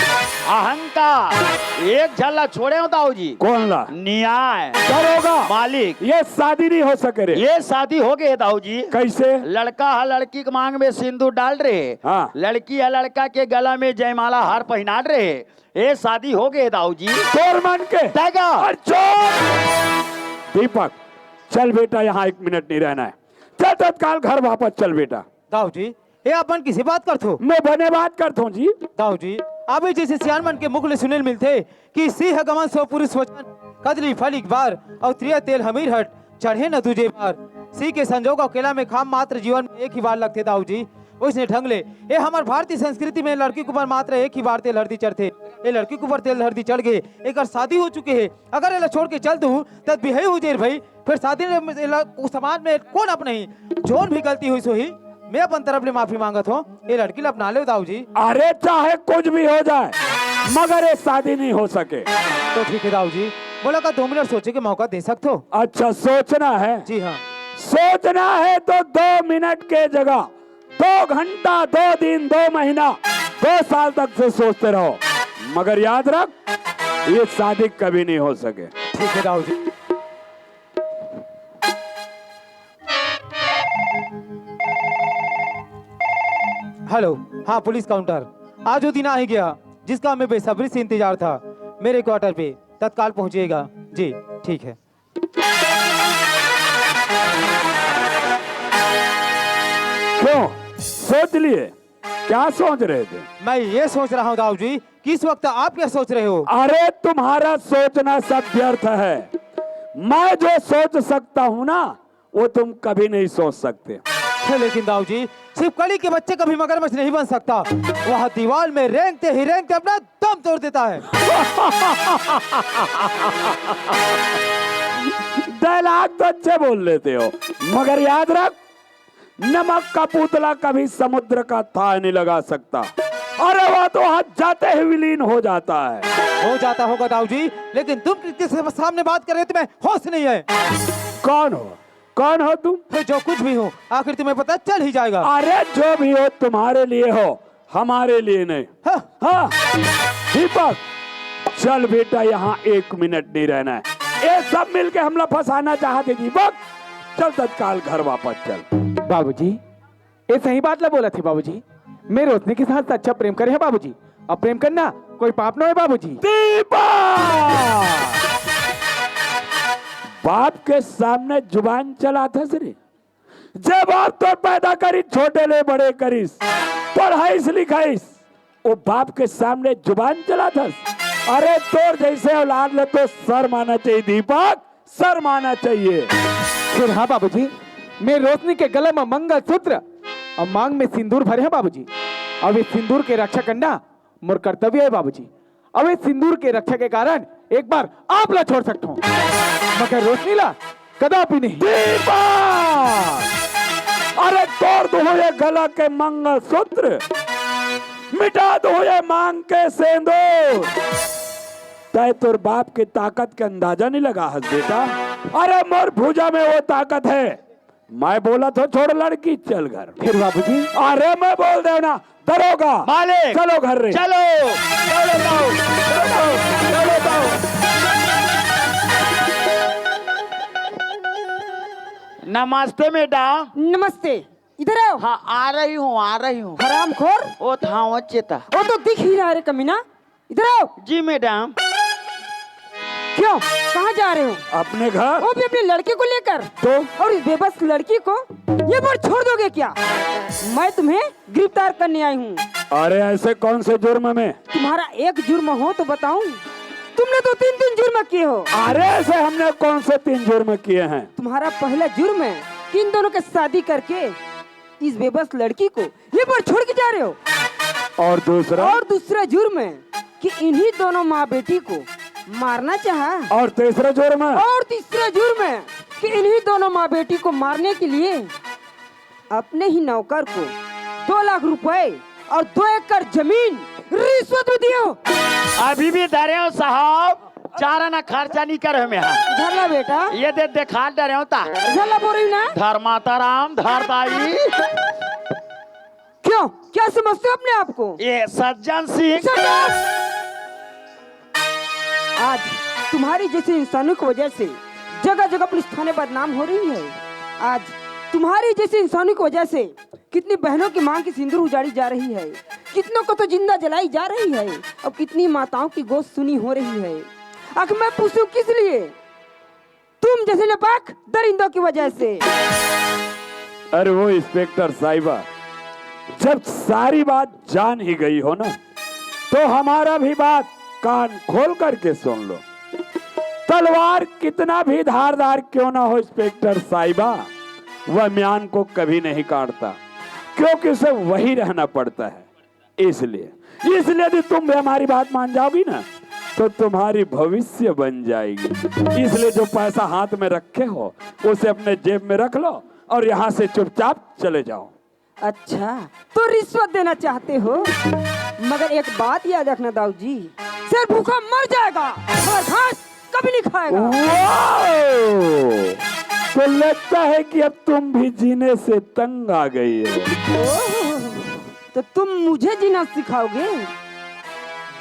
अहंकार एक झल्ला छोड़े हो दाऊ जी। कौन ला न्याय दरोगा मालिक। ये शादी नहीं हो सके रे। ये शादी हो गई दाऊ जी। कैसे। लड़का है लड़की के मांग में सिंदूर डाल रहे। हाँ। लड़की है लड़का के गला में जयमाला हार पहना रहे। ये शादी हो गई दाऊ जी। चोर मन के टाइगर चोर। दीपक चल बेटा यहाँ 1 मिनट नहीं रहना है। चल तत्काल घर वापस चल बेटा। दाऊ जी ये अपन किसी बात करते हो। मैं बने बात करता हूँ जी। दाऊ जी अभी जैसे सियान मन के मुख ले सुनेल मिलते कि सिंह गमन सो पुरुष वचन कदली फलिक बार और त्रिय तेल हमीर हट चढ़े न तुझे बार। सी के संजोग अकेला में खाम मात्र जीवन में एक ही बार लगते दाऊ जी। उसने ढंग ले ये हमारे भारतीय संस्कृति में लड़की के ऊपर मात्र एक ही बार तेल हल्दी चढ़ते। ये लड़की के ऊपर तेल हल्दी चढ़ गए एक शादी हो चुके है। अगर ये छोड़ के चल दूं तब भी है उजेर भाई। फिर शादी समाज में कौन अपने ही जोन भी गलती हुई सो ही मैं अपन तरफ ले माफी मांगत हूँ। ये लड़की अपना ले दाऊ जी। अरे चाहे कुछ भी हो जाए मगर ये शादी नहीं हो सके। तो ठीक है दाऊ जी बोला का 2 मिनट सोचे के मौका दे सकते हो। अच्छा सोचना है। जी हाँ सोचना है तो 2 मिनट के जगह 2 घंटा 2 दिन 2 महीना 2 साल तक से सोचते रहो मगर याद रख ये शादी कभी नहीं हो सके। ठीक है दाऊ जी। हेलो हाँ पुलिस काउंटर आज वो दिन आ ही गया जिसका हमें बेसब्री से इंतजार था। मेरे क्वार्टर पे तत्काल पहुंचिएगा जी। ठीक है। क्यों सोच लिए क्या सोच रहे थे। मैं ये सोच रहा हूँ दाऊ जी कि इस वक्त आप क्या सोच रहे हो। अरे तुम्हारा सोचना सब व्यर्थ है। मैं जो सोच सकता हूँ ना वो तुम कभी नहीं सोच सकते। लेकिन दाऊ जी सिर्फ कली के बच्चे कभी मगरमच्छ नहीं बन सकता। वह दीवार में रेंगते ही रेंगते अपना दम तोड़ देता है। डायलॉग तो अच्छे बोल लेते हो मगर याद रख नमक का पुतला कभी समुद्र का था नहीं लगा सकता। अरे वो तो हाथ जाते ही विलीन हो जाता है। हो जाता होगा दाऊ जी लेकिन तुम किसके सामने बात कर रहे हो तुम्हें होश नहीं है। कौन हो तुम। फिर जो कुछ भी हो आखिर तुम्हें पता चल ही जाएगा। अरे जो भी हो तुम्हारे लिए हो हमारे लिए नहीं। हाँ दीपक चल बेटा यहाँ 1 मिनट नहीं रहना है। ये सब मिलके हमला फंसाना चाहते दीपक। चल तत्काल घर वापस चल। बाबूजी ये सही बात ला बोला थी बाबूजी। मैं रोशनी के साथ अच्छा प्रेम करे है बाबूजी। अब प्रेम करना कोई पाप न है बाबूजी। दीपक बाप के सामने जुबान चलाता रे। जब आप तो पैदा करी छोटे ले बड़े करीस पढ़ाईस लिखाईस वो बाप के सामने जुबान चलाता। अरे तोर जैसे औलाद ले तो सर माना चाहिए दीपक सर माना चाहिए। फिर हाँ बाबूजी मैं रोशनी के गले में मंगल सूत्र और मांग में सिंदूर भरे हैं बाबूजी। अब इस सिंदूर के रक्षा करना मोर कर्तव्य है बाबूजी। अब इस सिंदूर के रक्षा के कारण एक बार आप ला छोड़ सकता हूँ मगर रोशनी ला कदापि नहीं। दीपक अरे तोड़ दो ये गला के मंगल सूत्र मिटा दो ये मांग के सेंदूर। तय तोर बाप की ताकत के अंदाजा नहीं लगा हस बेटा। अरे मोर भुजा में वो ताकत है। मैं बोला तो छोड़ लड़की चल घर। फिर बाबूजी अरे मैं बोल दे ना दरोगा मालिक चलो घर रे। चलो चलो जाओ, चलो जाओ। नमस्ते मैडम। नमस्ते, इधर आओ। हाँ आ रही हूँ। हरामखोर, ओ था वो चेता। वो तो दिख ही रहा है रे कमीना। इधर आओ। जी मैडम। क्यों, कहाँ जा रहे हो? अपने घर। वो भी अपने लड़के को लेकर। तो और इस बेबस लड़की को ये बार छोड़ दोगे क्या? मैं तुम्हें गिरफ्तार करने आई हूँ। अरे ऐसे कौन से जुर्म में? तुम्हारा एक जुर्म हो तो बताऊं? तुमने तो 3 जुर्म किए हो। अरे ऐसे हमने कौन से 3 जुर्म किए हैं? तुम्हारा पहला जुर्म है कि इन दोनों के शादी करके इस बेबस लड़की को ये पर छोड़ के जा रहे हो। और दूसरा? और दूसरा जुर्म है कि इन्हीं दोनों माँ बेटी को मारना चाहा। और तीसरा जुर्म? और तीसरा जुर्म है कि इन्हीं दोनों माँ बेटी को मारने के लिए अपने ही नौकर को 2 लाख रुपए और 2 एकड़ जमीन रिश्वत में दियो। अभी भी डरे हो साहब, 4 आना खर्चा नहीं करे में। झरला बेटा, ये दे देखा डरे हो ता। झरला बोल रही ना? धर्माता राम धरताई। क्यों, क्या समझते हो अपने आप को? ये सज्जन सिंह। आज तुम्हारी जैसे इंसानों की वजह से जगह जगह पुलिस थाने बदनाम हो रही है। आज तुम्हारी जैसे इंसानों की वजह से कितनी बहनों की मांग की सिंदूर उजाड़ी जा रही है, कितनों को तो जिंदा जलाई जा रही है, और कितनी माताओं की गोश्त सुनी हो रही है। आखिर मैं पूछूं किस लिए? तुम जैसे नापाक दरिंदों की वजह से। अरे वो इंस्पेक्टर साहिबा, जब सारी बात जान ही गई हो ना, तो हमारा भी बात कान खोल करके सुन लो। तलवार कितना भी धारदार क्यों ना हो इंस्पेक्टर साहिबा, वह म्यान को कभी नहीं काटता, क्योंकि उसे वही रहना पड़ता है। इसलिए यदि तुम भी हमारी बात मान जाओगी ना, तो तुम्हारी भविष्य बन जाएगी। इसलिए जो पैसा हाथ में रखे हो उसे अपने जेब में रख लो और यहाँ से चुपचाप चले जाओ। अच्छा, तो रिश्वत देना चाहते हो? मगर एक बात याद रखना दाऊ जी, सिर भूखा मर जाएगा और घास कभी नहीं खाएगा। तो लगता है कि अब तुम भी जीने से तंग आ गई हो। तो तुम मुझे जीना सिखाओगे?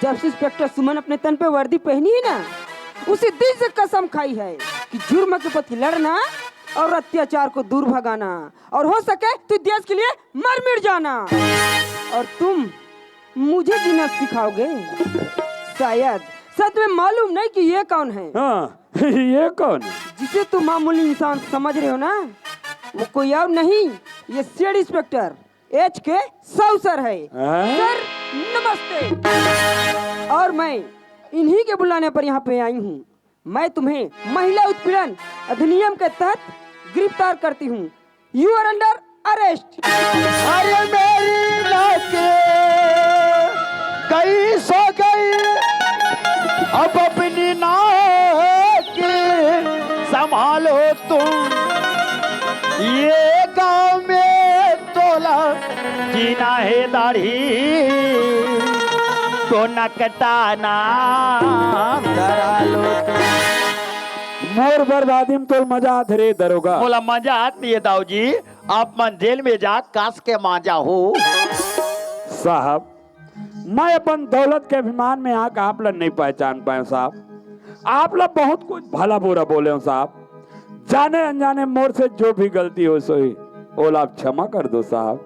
जब से इंस्पेक्टर सुमन अपने तन पे वर्दी पहनी है ना, उसी दिन से कसम खाई है कि जुर्म के प्रति लड़ना और अत्याचार को दूर भगाना, और हो सके तो देश के लिए मर मिट जाना। और तुम मुझे जीना सिखाओगे? शायद सच में मालूम नहीं कि ये कौन है। हाँ, ये कौन? जिसे तुम मामूली इंसान समझ रहे हो ना, वो कोई और नहीं, ये सेड इंस्पेक्टर HK सर है। सर नमस्ते। और मैं इन्हीं के बुलाने पर यहाँ पे आई हूँ। मैं तुम्हें महिला उत्पीड़न अधिनियम के तहत गिरफ्तार करती हूँ। You are under arrest. अरे मेरी लाके गई सो गई, अब अपनी नाक संभालो तुम। ये गांव में तोला जीना है दाढ़ी, तो न कटाना डरा लो तुम। मोर बर्बादी में तो मजा आते रे दरोगा। बोला मजा आती है दाऊ जी, आप मन जेल में जा कास के माजा हो। साहब, मैं अपन दौलत के अभिमान में आग आप लोग नहीं पहचान पाए साहब। आप लोग बहुत कुछ भला बुरा बोले हो साहब। जाने अनजाने मोर से जो भी गलती हो सोई ओला आप क्षमा कर दो साहब।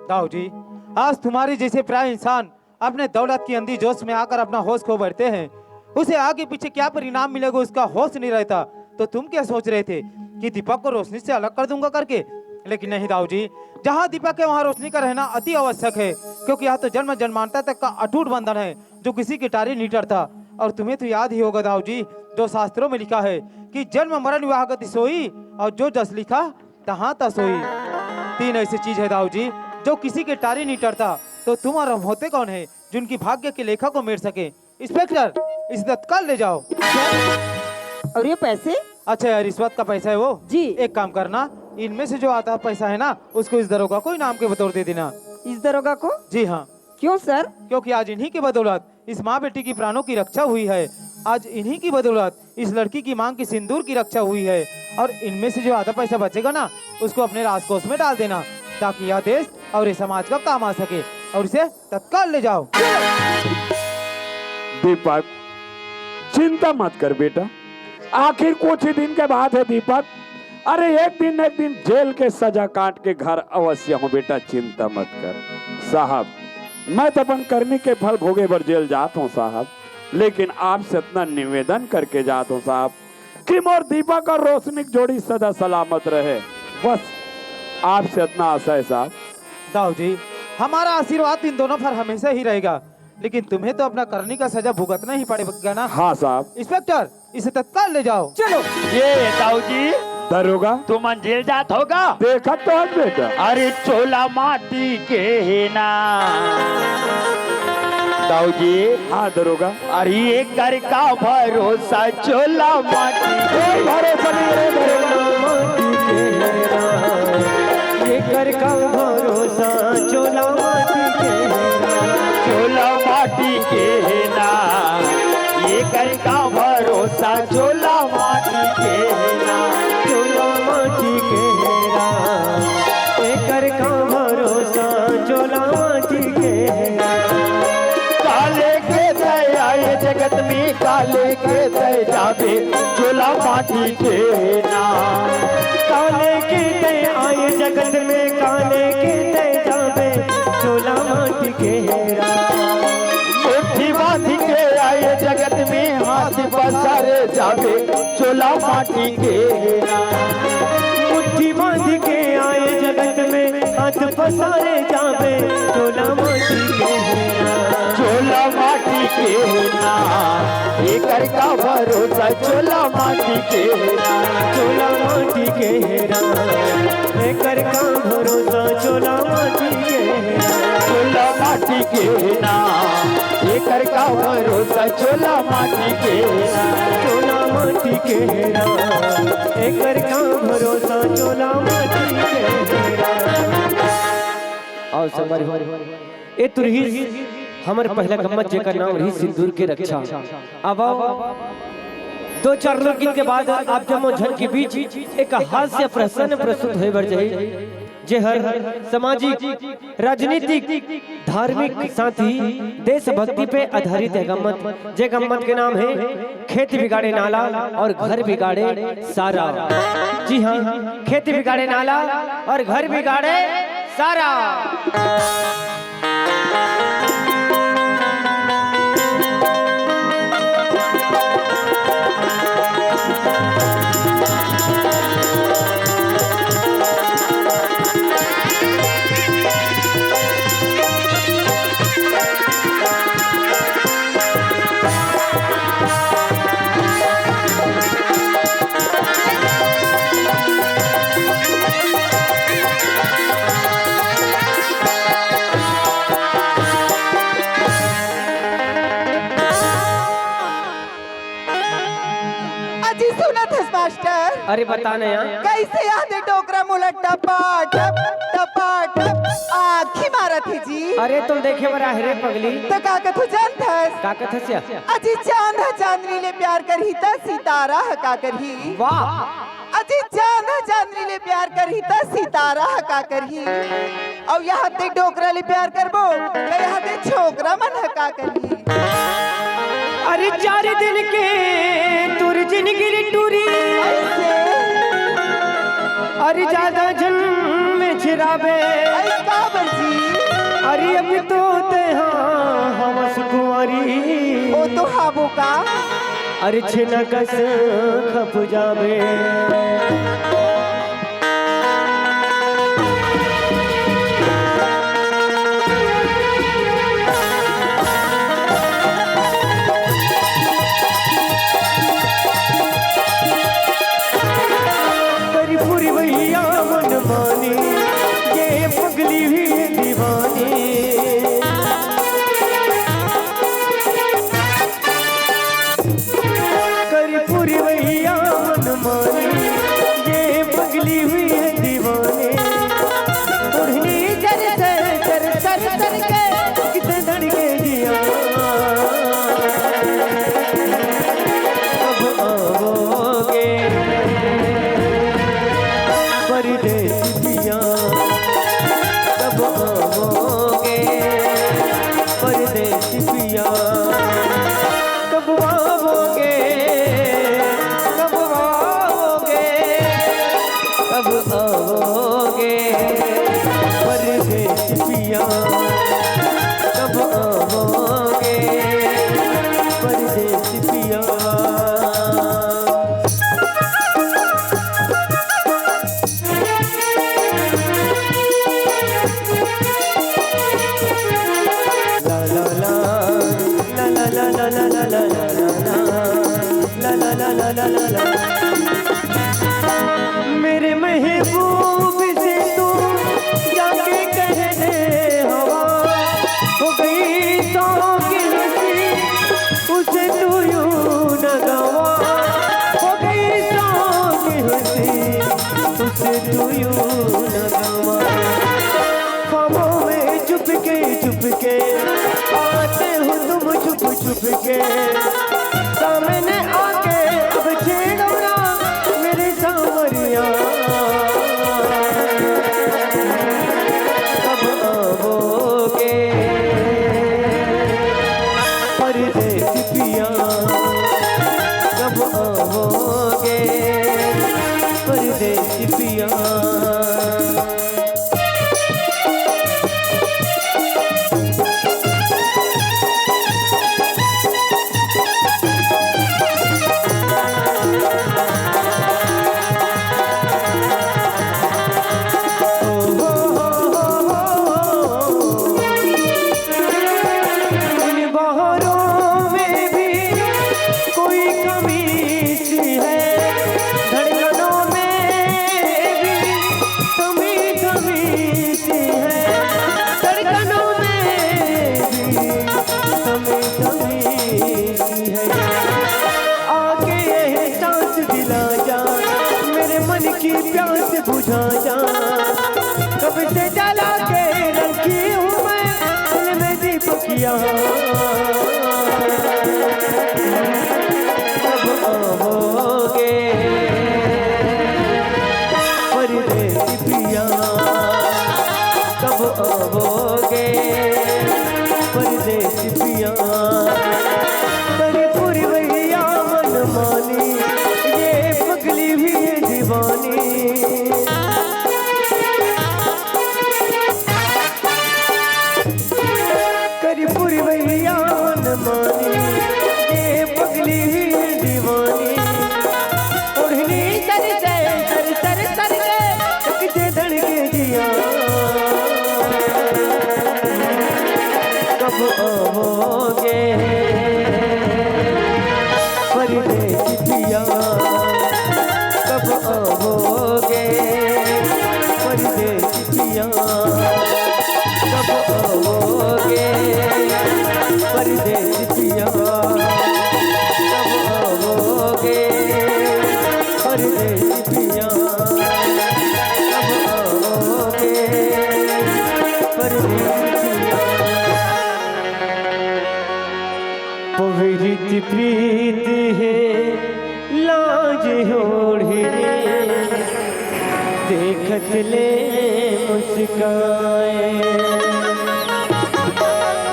दाऊ जी, आज तुम्हारी जैसे प्राय इंसान अपने दौलत की अंधी जोश में आकर अपना होश खो बैठते हैं। उसे आगे पीछे क्या परिणाम मिलेगा उसका होश नहीं रहता। तो तुम क्या सोच रहे थे कि दीपक को रोशनी से अलग कर दूंगा करके? लेकिन नहीं दाऊ जी, जहाँ दीपक है वहाँ रोशनी का रहना अति आवश्यक है, क्योंकि यह तो जन्म जन्मांतर तक का अटूट बंधन है जो किसी की टारी नहीं टरता। और तुम्हें तो याद ही होगा दाऊ जी, जो शास्त्रों में लिखा है कि जन्म मरण विवाह गति सोई, और जो जस लिखा तहाँ ता सोई। 3 ऐसी चीज है दाऊ जी जो किसी के टारी नहीं टरता। तो तुम और हम होते कौन है जिनकी भाग्य के लेखा को मेट सके? इंस्पेक्टर, इस तत्काल ले जाओ। और ये पैसे? अच्छा यार, रिश्वत का पैसा है वो जी। एक काम करना, इनमें से जो आता पैसा है ना, उसको इस दरोगा को इनाम के बतौर दे देना। इस दरोगा को? जी हाँ। क्यों सर? क्योंकि आज इन्हीं की बदौलत इस माँ बेटी की प्राणों की रक्षा हुई है। आज इन्हीं की बदौलत इस लड़की की मांग की सिंदूर की रक्षा हुई है। और इनमें से जो आधा पैसा बचेगा ना, उसको अपने राजकोष में डाल देना, ताकि यह देश और ये समाज का काम आ सके। और इसे तत्काल ले जाओ। दीपक, चिंता मत कर बेटा, आखिर कुछ ही दिन के बाद है दीपक। अरे एक दिन जेल के सजा काट के घर अवश्य हूँ बेटा, चिंता मत कर। साहब, मैं तो अपन करने के फल भोगे पर जेल जाता हूँ साहब, लेकिन आपसे इतना निवेदन करके जाता हूँ साहब कि मोर दीपक और रोशनी की जोड़ी सदा सलामत रहे। बस आपसे इतना आशा है साहब। दाऊ जी, हमारा आशीर्वाद इन दोनों पर हमेशा ही रहेगा, लेकिन तुम्हें तो अपना करने का सजा भुगतना ही पड़ेगा ना। हाँ साहब। इंस्पेक्टर, इसे तत्काल ले जाओ। चलो। ये ताऊ जी, दरोगा, तुम जेल जात होगा? देखा तो है बेटा। अरे चोला माटी के है ना ताऊ जी। हाँ दरोगा। अरे ये कर का भरोसा चोला माटी के, भरोसा नहीं रे दरोगा। ये कर का भरोसा चोला माटी के, चोला माटी के है ना। ये कर का भरोसा चोला माटी के है ना। चोला माटी के हेरा, ये कर का भरोसा चोला माटी के हेरा। काले के दया ये जगत में, काले के दया जाबे चोला माटी के है ना। काले के दया आए जगत में, काले के दया जाबे चोला माटी के हेरा। मुट्ठी बांध के आए जगत में, हाथ पसारे जाबे चोला माटी के है ना। मुट्ठी बांध के आए जगत में, हाथ पसारे जाबे चोला माटी के हेरा। चोला माटी के है ना। ये कर का भरोसा चोला माटी के है ना। चोला माटी के हेरा, ये कर का भरोसा चोला माटी के हेरा। चोला माटी के है ना। ये कर का भरोसा चोला माटी के है ना। चोला माटी के हेरा, ये कर का भरोसा चोला माटी के हेरा। और समर ए तुरही हमर पहला गम्मत जेकर नाम रही सिंदूर के रक्षा। अब दो चार लोग के बाद आप जमो झन के बीच एक हास्य प्रसन्न प्रस्तुत होए बर जाई, जे हर सामाजिक, राजनीतिक, धार्मिक साथ ही देशभक्ति पे आधारित है गम्मत। जे गम्मत के नाम है खेत बिगाड़े नाला और घर बिगाड़े सारा। जी हाँ, खेत बिगाड़े नाला और घर बिगाड़े सारा। मास्टर, अरे बता ना यार, कैसे याद है टोकरा मुला टपा टप आँखी मारा थी जी। अरे तुम देखे बरा हरे पगली तो का कथु जानत हस? का कथस्या अजी चांद चांदनी ले प्यार करही त सितारा हका करही। वाह, अजी चांद चांदनी ले प्यार करही त सितारा हका करही। और यहाँ ते डोकरा ले प्यार करबो तो यहाँ ते छोकरा मन हका करही। अरे 4 दिन के तुर जिनगिरी टूरी, अरे ज्यादा जन में छिराबे। अरे का बरजी? अरे अब तो ते हाँ हवस कुंवारी, ओ तो हाबो का। अरे छिना कस खप जाबे। सी है, धड़कनों में भी थमी थमी सी है। आके एहसास दिला जा, मेरे मन की प्यास बुझा जा। कब से जला के रखी हूँ मैं दिल में दीपकिया। कब आओगे परदेसी पिया, कब आओगे परदेसी पिया। तेरी पूरी वैया मन मानी, ये पगली भी है दीवानी। करी पूरी वैया मन मानी, ये पगली भी है दीवानी। ओढ़नी सर के तक धड़के जिया। कब आओगे परदेसी पिया, कब आओगे परदेसी पिया, कब आओगे परदेसी पिया, कब आओगे परदेसी पिया, कब आओगे परदेसी पिया। पवित्र प्रीत है लाज ओढ़े, देखत ले मुस्काए।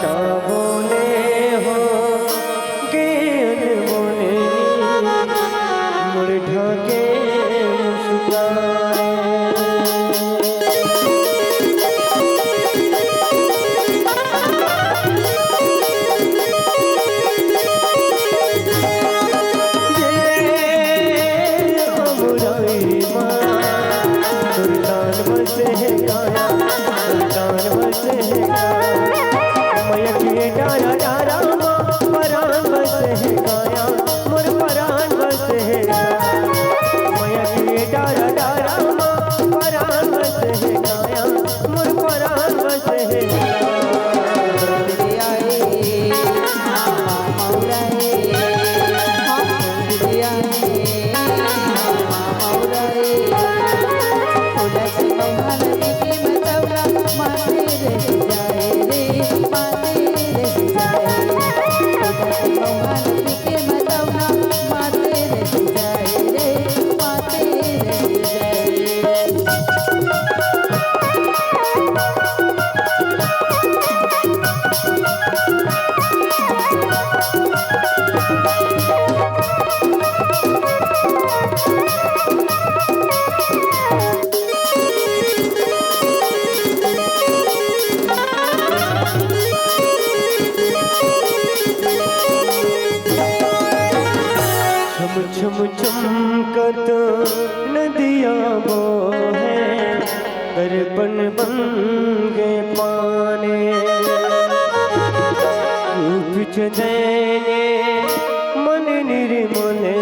ना बोले हो गे अनमोले, मुड़ ढाके मुस्काए। छम चमकत नदिया बोहे, दर्पण बन गए पाने। रूप चंदेने मन निर्मल है,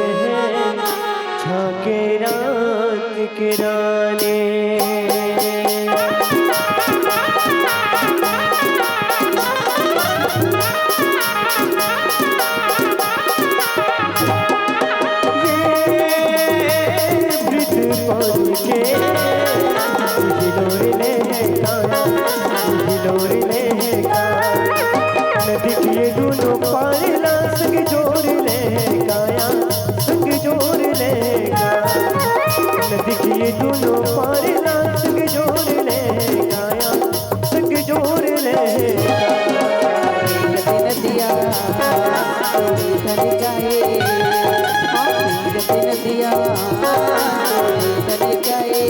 झाके रात के राने। नदी के दोनों पार संग जोड़ ले गाया, संग जोड़ ले गाया। नदी के दोनों पार संग जोड़ ले गाया, संग जोड़ ले नदिया उधर जाए, नदिया उधर जाए।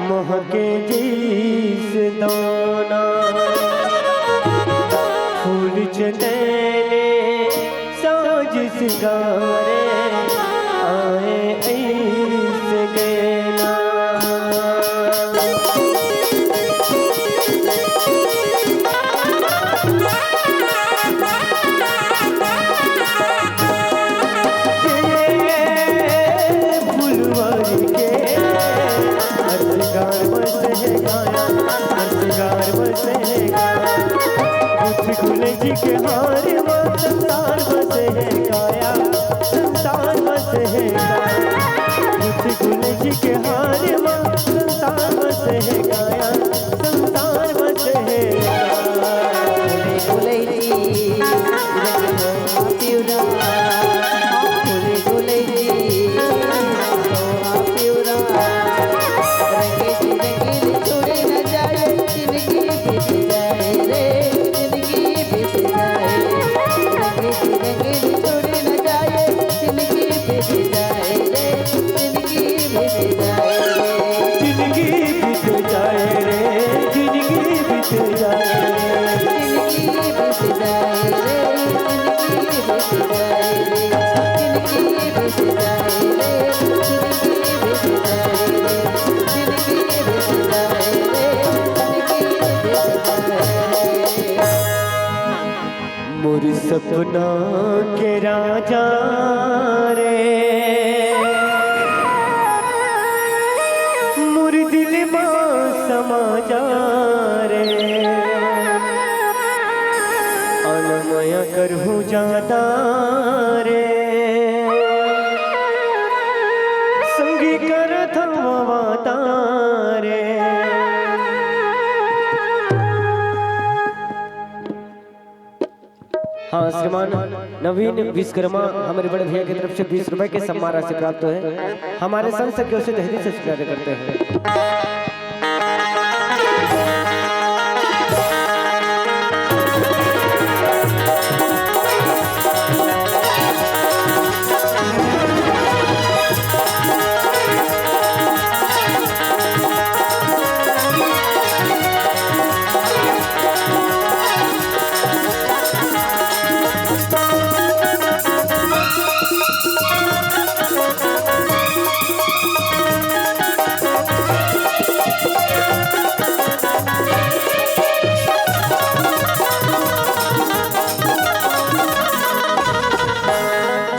महके जिस दाना फूल चंदेले साज सिंगारे आए ऐस गेना फुलवारी के हरगार बसे गाया हरगार बसे गाया गुल जी के हार में संसार बसे गाया संसार बसे गाया गुल जी के हार में संसार बसे गाया संसार बसे गुले जी प्यूरा गुले जी प्यूरा रंगीली छोड़े न जाए जिंदगी बीत जाए रे जिंदगी बीत जाए रंगीली छोड़े न जाए जिंदगी बीत जाए रे जिंदगी बीत जाए रे जिंदगी बीत जाए रे जिंदगी बीत जाए मोर सपना के राजा रे मोर दिल में समा जा रे अनमया करहु जाता रे संगी कर थमवाता रे हाँ श्रीमान नवीन विश्वकर्मा हमारे बड़े भैया की तरफ से 20 रुपए के सम्मान राशि प्राप्त है हमारे संत सखियों से तहरीर से स्वीकार करते हैं।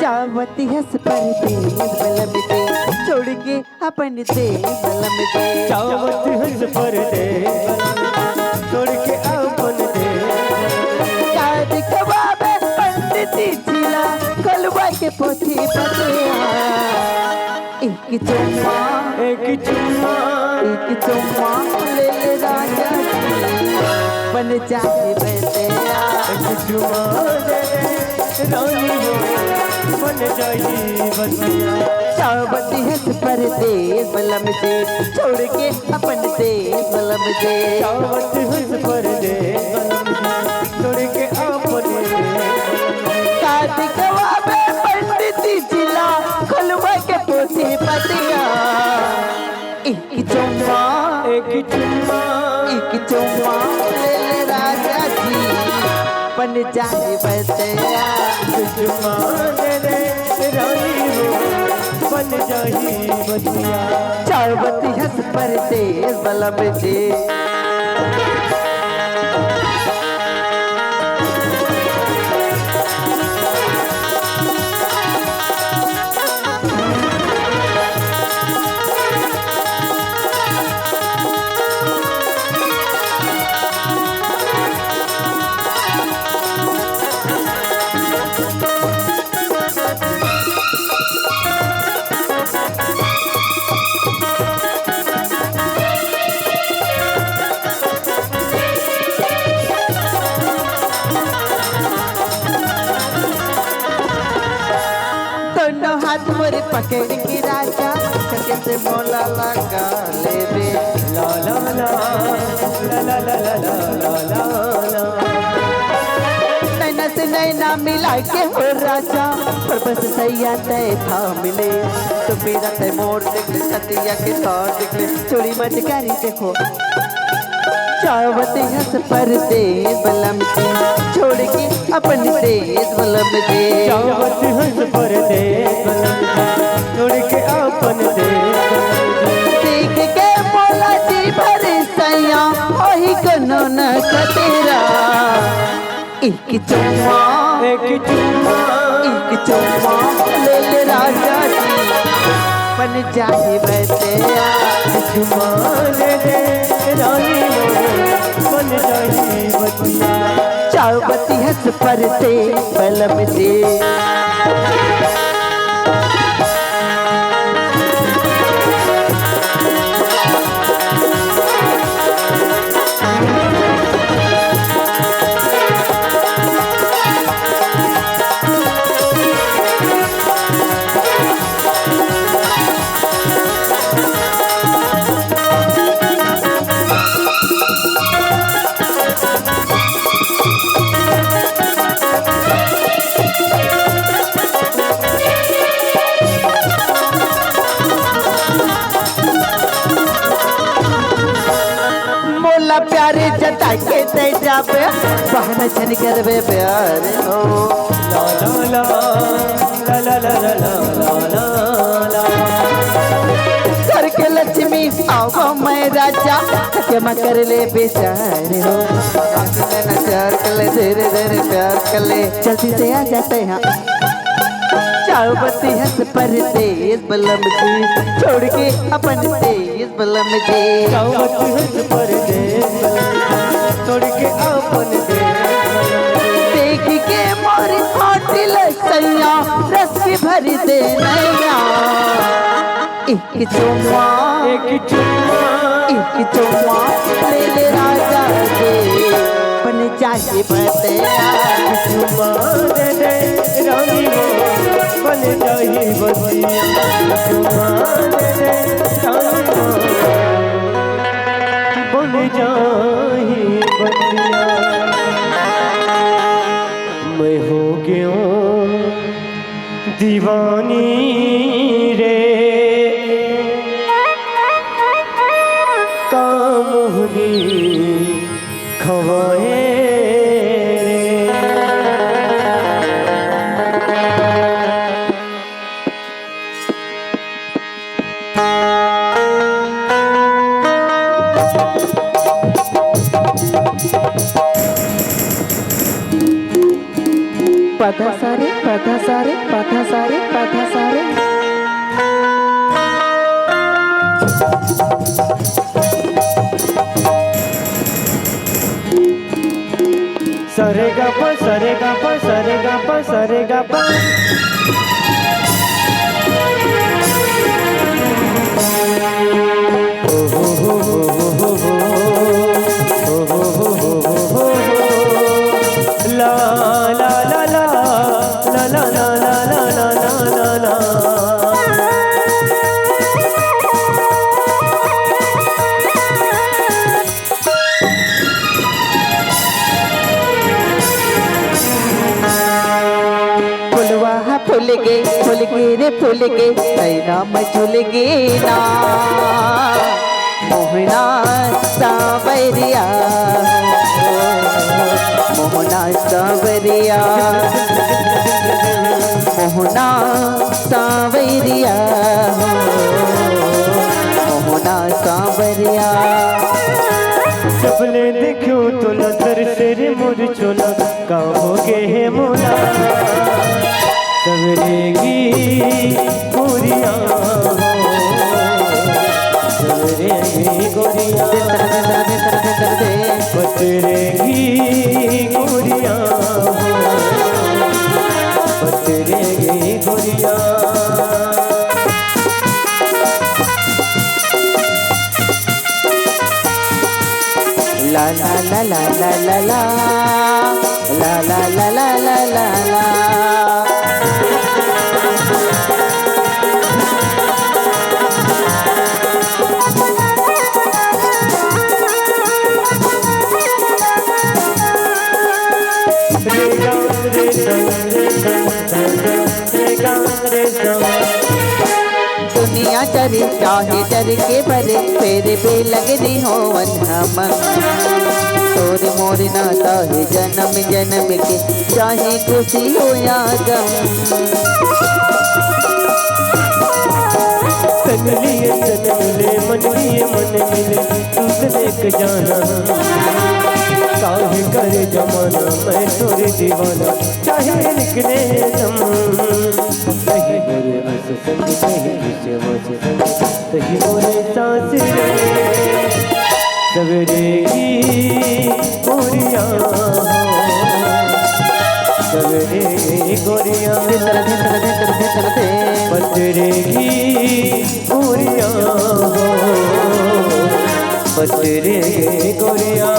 चावती हंस पर दे बलम दे छोड़ के अपन दे बलम दे चावत हंस पर दे छोड़ के अपन दे याद कबाब पंडित जिला कलवा के पोथी पतिया एक चुम्मा एक चुम्मा एक चुम्मा ले ले राजा बन जाए बेटिया एक चुम्मा दे रानी हो बन जाई बसिया चावती हंस पर दे बलम दे छोड़ के अपन दे बलम दे चावत हंस पर दे छोड़ के अपन दे शादी कबाबे पंडित जिला खलवा के पोथी पतिया एक चुम्मा एक चुम्मा एक चुम्मा ले ले राजा जी बन जाए बतिया चुम्मा दे रानी हो बन जाई बसिया चावती हंस पर दे बलम दे हाथ मोरे पकड़ के राजा छके से मोला लगा ले बे ला ला ला ला ला ला ला ला ला ला नैना से नैना नैना मिला के हो राजा पर बस सैया तय था मिले तो मेरा तय मोड़ देख ले छतिया के तौर देख ले चोरी मटकारी देखो चावते हंस पर दे बलम की छोड़ के अपन देश बलम दे चावत हंस पर दे छोड़ के अपन दे देख के बोला जी भर सैया वही कनो न कतेरा एक चुम्मा एक चुम्मा ले ले राजा जी बन जाए वैसे चुम्मा ले दे रानी बन जाही बतिया चावती हंस पर दे बलम दे प्यारे जता के दे जाबे बहन छन करबे प्यार हो ला ला ला ला ला ला ला ला ला कर के लक्ष्मी आओ मैं राजा के मैं कर ले बेचार हो आंखें न चार कर ले धीरे धीरे प्यार कर ले जल्दी से आ जाते हैं चावती हंस पर देश बलम की छोड़ के अपन देश बलम दे चावत हंस पर दे छोड़ के अपन दे देख के मोरी होटल सैया रस भर दे नैया एक चुम्मा ले ले राजा दे बन जाए बतिया चुम्मा दे दे रानी बन जाही बतिया चुम्मा दे दे रानी बन जाही बतिया मैं हो गया दीवानी रे कामोहनी खवाए पता सारे पता सारे पता सारे पता सारे सरे गा पा सरे गा पा सरे गा पा सरे गा पा ला ला ला ला ला ला ला ला ला ला ला ला फूल गे रे फूल गे नैना मैं झूल गे ना मोहना सावरिया मोहना सावरिया मोहना सावरिया मोहना सावरिया सपने देखो तो नजर तेरे मुझ चोला कहोगे है मोला सवरेगी गोरिया सवरेगी गोरिया पतरेगी गोरिया पतरेगी गोरिया la la la la la la la la la la la la la la रे गा रे गा करे चाहे डर के भरे फिर भी लगनी हो हम तोर मोर नाता है जन्म जन्म के चाहे खुशी हो या गम तन लिए तन मिले मन लिए मन मिले दूसरे के जाना काहे करे जमाना मैं तोरे दीवाना चाहे निकले दम कहीं मेरे बस संग कहीं तुझे बस संग कहीं मोरे सांस रे सवेरे की गोरियां सवेरे की गोरियां बचरे की गोरियां बचरे की गोरियां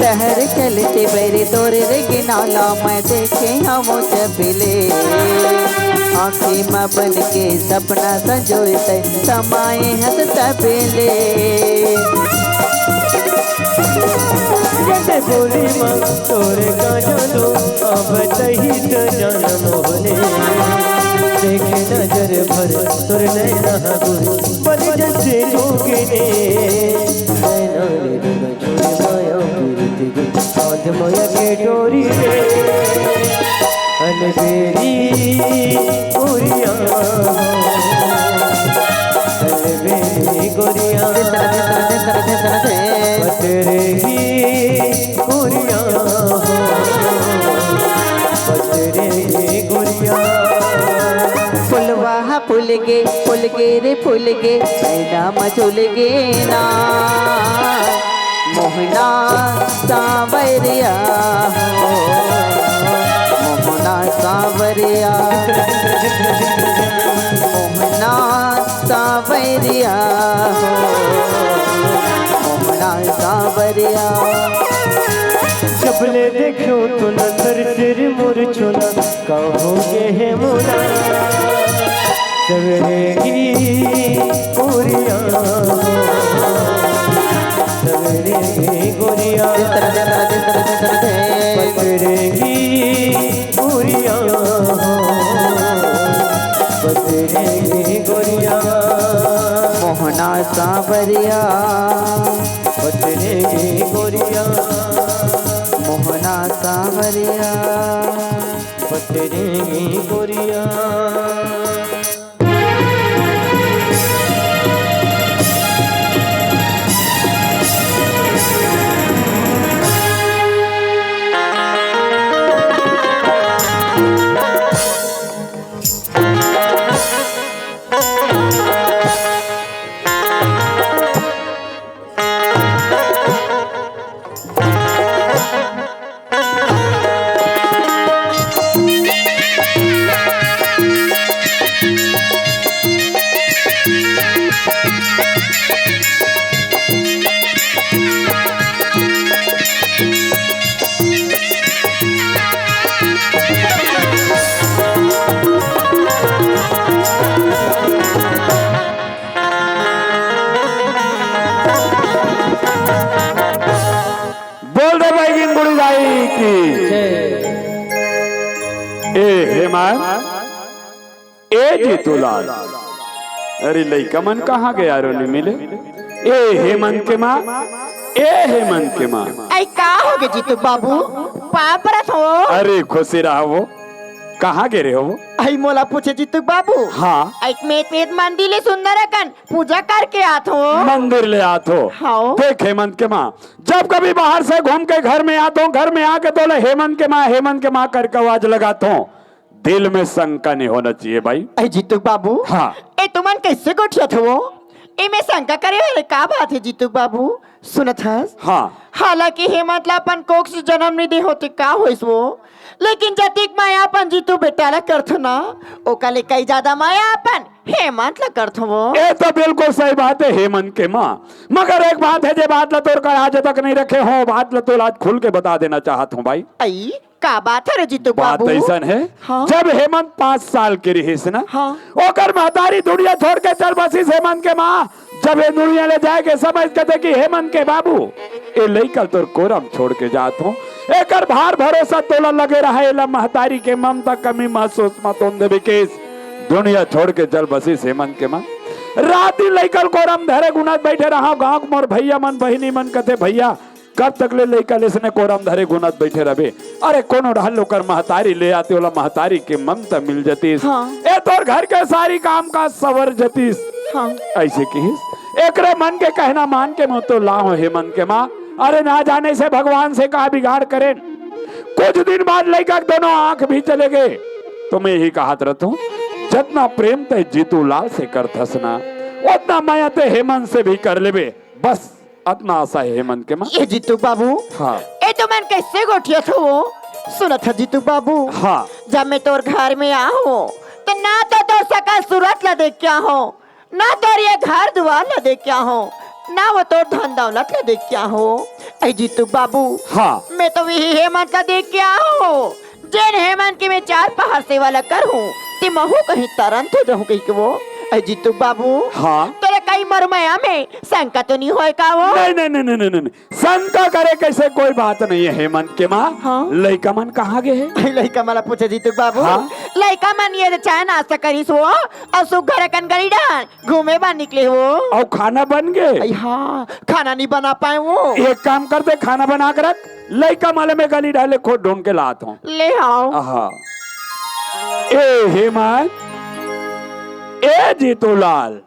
दहर चलते बेरे तोरे रे गिनाला मैं देखे हम चबिले आँखी में बन के सपना संजोते समाए हंस तबेले जैसे बोली माँ तोरे का जानो अब तही तो जन्म होने देखे नजर भर तोर नैना गुरु बन जैसे लोगे ने नैना रे दुर्गा छोड़े माया गिरती गई साध माया के डोरी रे अलबेरी गोरियां अलबेरी गोरियां बचरे की गोरियां बचरे की गोरियां फुलवा फूल गे रे फूल गे नैना मचुल गे ना मोहना सावरिया मोहना सावरिया मोहना सावरिया मोहना सावरिया चपले देखो तो नजर तेरे मोर चुना कहोगे है मोरा सवेरे की गोरियां सवेरे की गोरियां बचरे की गोरियां बचरे की गोरियां मोहना सावरिया बचरे की गोरियां मोहना सावरिया बचरे की गोरियां ए जीतूलाल अरे लइका मन कहाँ गया रो नहीं मिले ए हेमंत के माँ ए हेमंत के माँ आई का हो गए जीतू बाबू पापरस हो अरे खुशी रहा वो कहाँ गिरे हो वो आई मोला पूछे जीतू बाबू हाँ एक मेत मंदिर सुंदर अकन पूजा करके आत हो मंदिर ले आत हो हाँ देख हेमंत के माँ जब कभी बाहर से घूम के घर में आता हूँ घर में आके तो हेमंत के माँ करके आवाज लगाता हूँ दिल में शंका नहीं होना चाहिए भाई आई जीतू बाबू हाँ ए तुमन कैसे गोठियत हो ए में शंका करे वाले का बात है जीतू बाबू सुनत हस हाँ हालांकि हेमंत ला अपन कोख से जन्म नहीं दे होते का होइस वो लेकिन जतिक माया अपन जीतू बेटा ला करथो ना ओकाले कई ज्यादा माया अपन हेमंत ला करथो वो ये तो बिल्कुल सही बात है हेमंत के माँ मगर एक बात है जो बात ला तोर का आज तक नहीं रखे हो बात ला तो आज खुल के बता देना चाहता हूँ भाई आई का बात है रे जीतू बात बाबू? ऐसा है हाँ? जब हेमंत 5 साल के रहीस ना हाँ? ओकर महतारी दुनिया छोड़ के चल बसीस हेमंत के माँ जब ये दुनिया ले जाके समझ के कि हेमंत के बाबू ए लइका तोर कोरम छोड़ के जात हूँ एकर भार भरोसा तोला लगे रहा एला महतारी के ममता कमी महसूस मत होने देवे केस दुनिया छोड़ के चल बसीस हेमंत के माँ रात दिन लइकल कोरम धरे गुनात बैठे रहा गाँव मोर भैया मन बहिनी मन कथे भैया कब तक ले लइका लेसने कोरम धरे गुनात बैठे रहे अरे कोनो रहल लोकर महतारी ले आते ओला महतारी के ममता मिल जतीस हाँ। ए तोर घर के सारी काम का सवर जतीस हाँ। ऐसे कहिस एकरे मन के कहना मान के मैं तो लाओ हेमंत के माँ अरे ना जाने से भगवान से कहा बिगाड़ करें कुछ दिन बाद लइका दोनों आंख भी चले गए तो मैं यही कहत रहता हूँ जितना प्रेम ते जीतू लाल से करथस ना उतना माया ते हेमंत से भी कर लेबे बस अपना आशा है हेमंत के माँ ये जीतू बाबू हाँ ए तो मन कैसे गोठिया था वो सुना था जीतू बाबू हाँ जब मैं तोर घर में आऊं तो ना तो तोर सकल सूरत ला देख क्या हो ना तोर ये घर दुआर ला देख क्या हो ना वो तोर धन दौलत ला देख क्या हो ऐ जीतू बाबू हाँ मैं तो वही हेमंत का देख क्या हो जेन हेमंत की मैं 4 पहाड़ सेवा ला कर हूँ ती महू कहीं तरन तो रहूं कहीं के वो ऐ जीतू बाबू हाँ तेरे कई मरमया में शंका तो नहीं होए का वो नहीं नहीं नहीं नहीं नहीं शंका करे कैसे कोई बात नहीं है हेमंत के माँ हाँ? लइका मन कहाँ गए है लइका मला पूछे जीतू बाबू हाँ? लइका मन ये चाहे नाश्ता करीस हो और सुघर कन गरी डाल घूमे बा निकले हो और खाना बन गए आई हाँ खाना नहीं बना पाए वो एक काम करते खाना बना कर रख लइका माले में गली डाले खोद ढूंढ के लाता हूँ ले आओ हाँ ए हेमंत ए जीतूलाल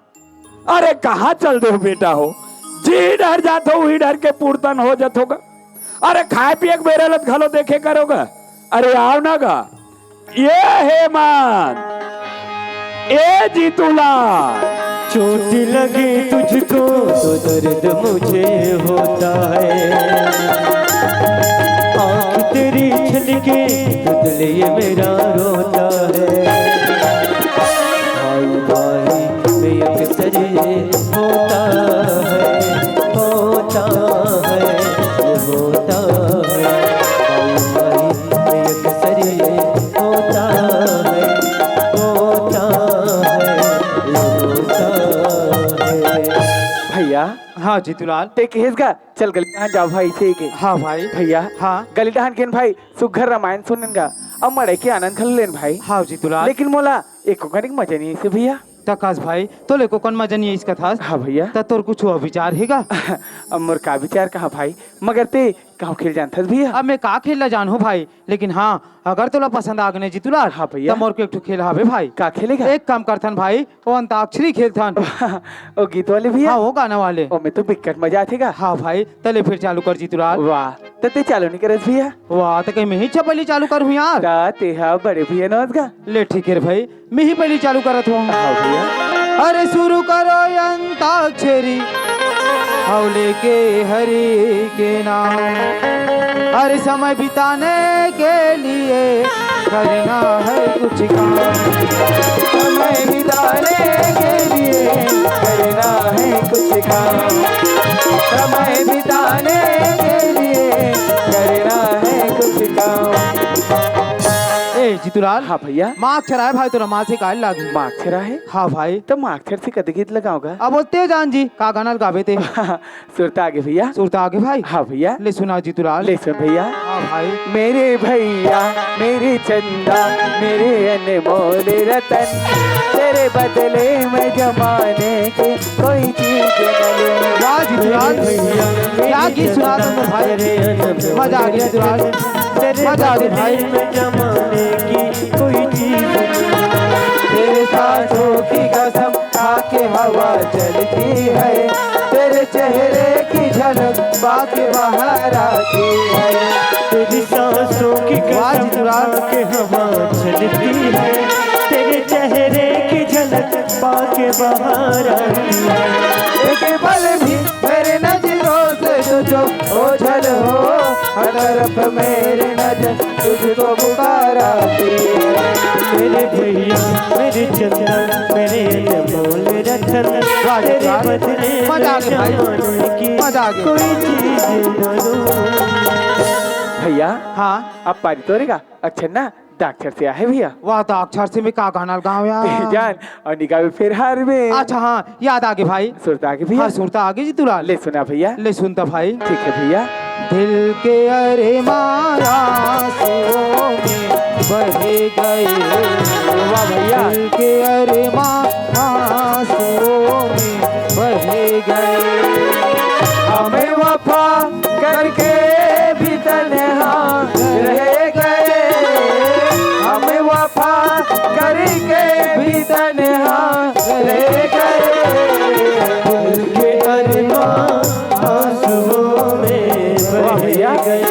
अरे कहाँ चल दो बेटा हो जी डर जात हो वही डर के पूर्तन हो जात होगा अरे खाए पिए बेरे लत घलो देखे करोगा अरे आओ ना गा ये हेमंत ए जीतूलाल चोट लगे तुझको तो दर्द मुझे होता है आँख तेरी छलके तो दिल ये मेरा रोता है भाई भाई में अक्सर ये होता है ये होता है भाई भाई में अक्सर ये होता है भैया हाँ जीतूलाल टेक हेसगा चल गली डहान जाओ भाई ठीक है हाँ भाई भैया हाँ गली डहान केन भाई सुघर रामायण सुनन गा अब मड़े के आनंद खल लेन भाई हाँ जीतूलाल लेकिन मोला एक कनिक मजा नहीं से भैया तकाश भाई तो ले को कौन मजा नहीं है इसका था हाँ भैया ता तोर कुछ हुआ विचार हैगा अब मोर का विचार कहा भाई मगर ते कहाँ खेल जानता भैया अब मैं का खेलना जान हो भाई लेकिन हाँ अगर तोला पसंद आ गने जीतूलाल हाँ भैया। तब मोर के एक ठो खेल हावे भाई का खेलेगा एक काम करथन भाई वो अंताक्षरी खेलथन ओ गीत वाले भैया हाँ वो गाना वाले ओ में तो बिकट मजा आथेगा हाँ भाई तले फिर चालू कर जीतूलाल वाह ते चालू नहीं करस भैया वाह तो कहीं मैं ही चपली चालू करूँ यार ता ते हा बड़े भैया नौजगा ले ठीक है रे भाई मैं ही पहली चालू करत हूँ हाँ भैया अरे शुरू करो अंताक्षरी हौले के हरि के नाम अरे समय बिताने के लिए करना है कुछ काम समय बिताने के लिए करना है कुछ काम समय बिताने के लिए करना है कुछ काम ए जीतूलाल हाँ भैया माँ अक्षर है भाई तो माँ से काल लागी माँ अक्षर है हाँ भाई तो माँ अक्षर से कद गीत लगाओगा अब बोलते जान जी का गाना गावे थे सुरता आगे भैया सुरता आगे भाई हाँ भैया ले सुना जीतूलाल ले सुन भैया हाँ भाई मेरे भैया मेरे चंदा मेरे अनमोल रतन तेरे बदले में जमाने के कोई चीज न लूं वाह जीतूलाल क्या गीत सुना तुमने भाई मजा आ गया जीतूलाल मजा आ गया भाई जमाने की कोई चीज तेरे सांसों की कसम खा के हवा चलती है तेरे चेहरे की झलक बाकी बाहर आती है तेरी सांसों की वाह कसम जीतूलाल के हवा चलती है तेरे चेहरे की झलक पाके बाहर आती है एक पल भी मेरे नजरों से तुझको ओझल हो हर तरफ मेरे नजर तुझको पुकाराती है मेरे भैया मेरे चंदन मेरे अनमोल रतन तेरे बदले मजा आ गया भाई जमाने की मजा आ गया कोई चीज न लूं भैया हाँ अब पारी तोड़ेगा अक्षर ना डॉक्टर से आए भैया वाह तो अक्षर से में का गाना गाँव यार जान और निकाह में फिर हार में अच्छा हाँ याद आगे भाई सुरता आगे भैया हाँ सुनता आगे जी दुलाल ले सुना भैया ले सुनता भाई ठीक है भैया दिल के अरे मारा में बहे गए वाह भैया दिल के अरे मारा में बहे गए हमें वफा करके भी तन्हा रह गए हमें वफा करके भी तन्हा रह गए दिल के अरमान आंसुओं में बह गए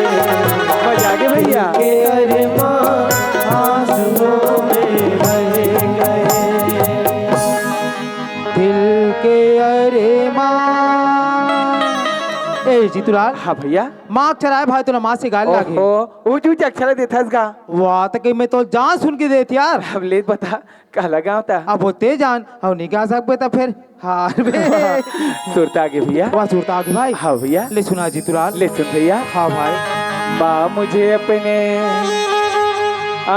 मजा आ गया भैया के अरमान आंसुओं में बह गए दिल के अरे माँ ए जीतूलाल हाँ भैया माँ चराए भाई तो माँ से गाल लागे ओहो ऊंच ऊंच अक्षर देता इसका वाह तो कि मैं तो जान सुन के देती यार अब ले बता कहला गाँव था अब होते जान अब नहीं गा सकते तो फिर हार बे सुरता आगे भैया वाह सुरता आगे भाई हाँ भैया ले सुना जीतूलाल ले सुन भैया हाँ भाई माँ मुझे अपने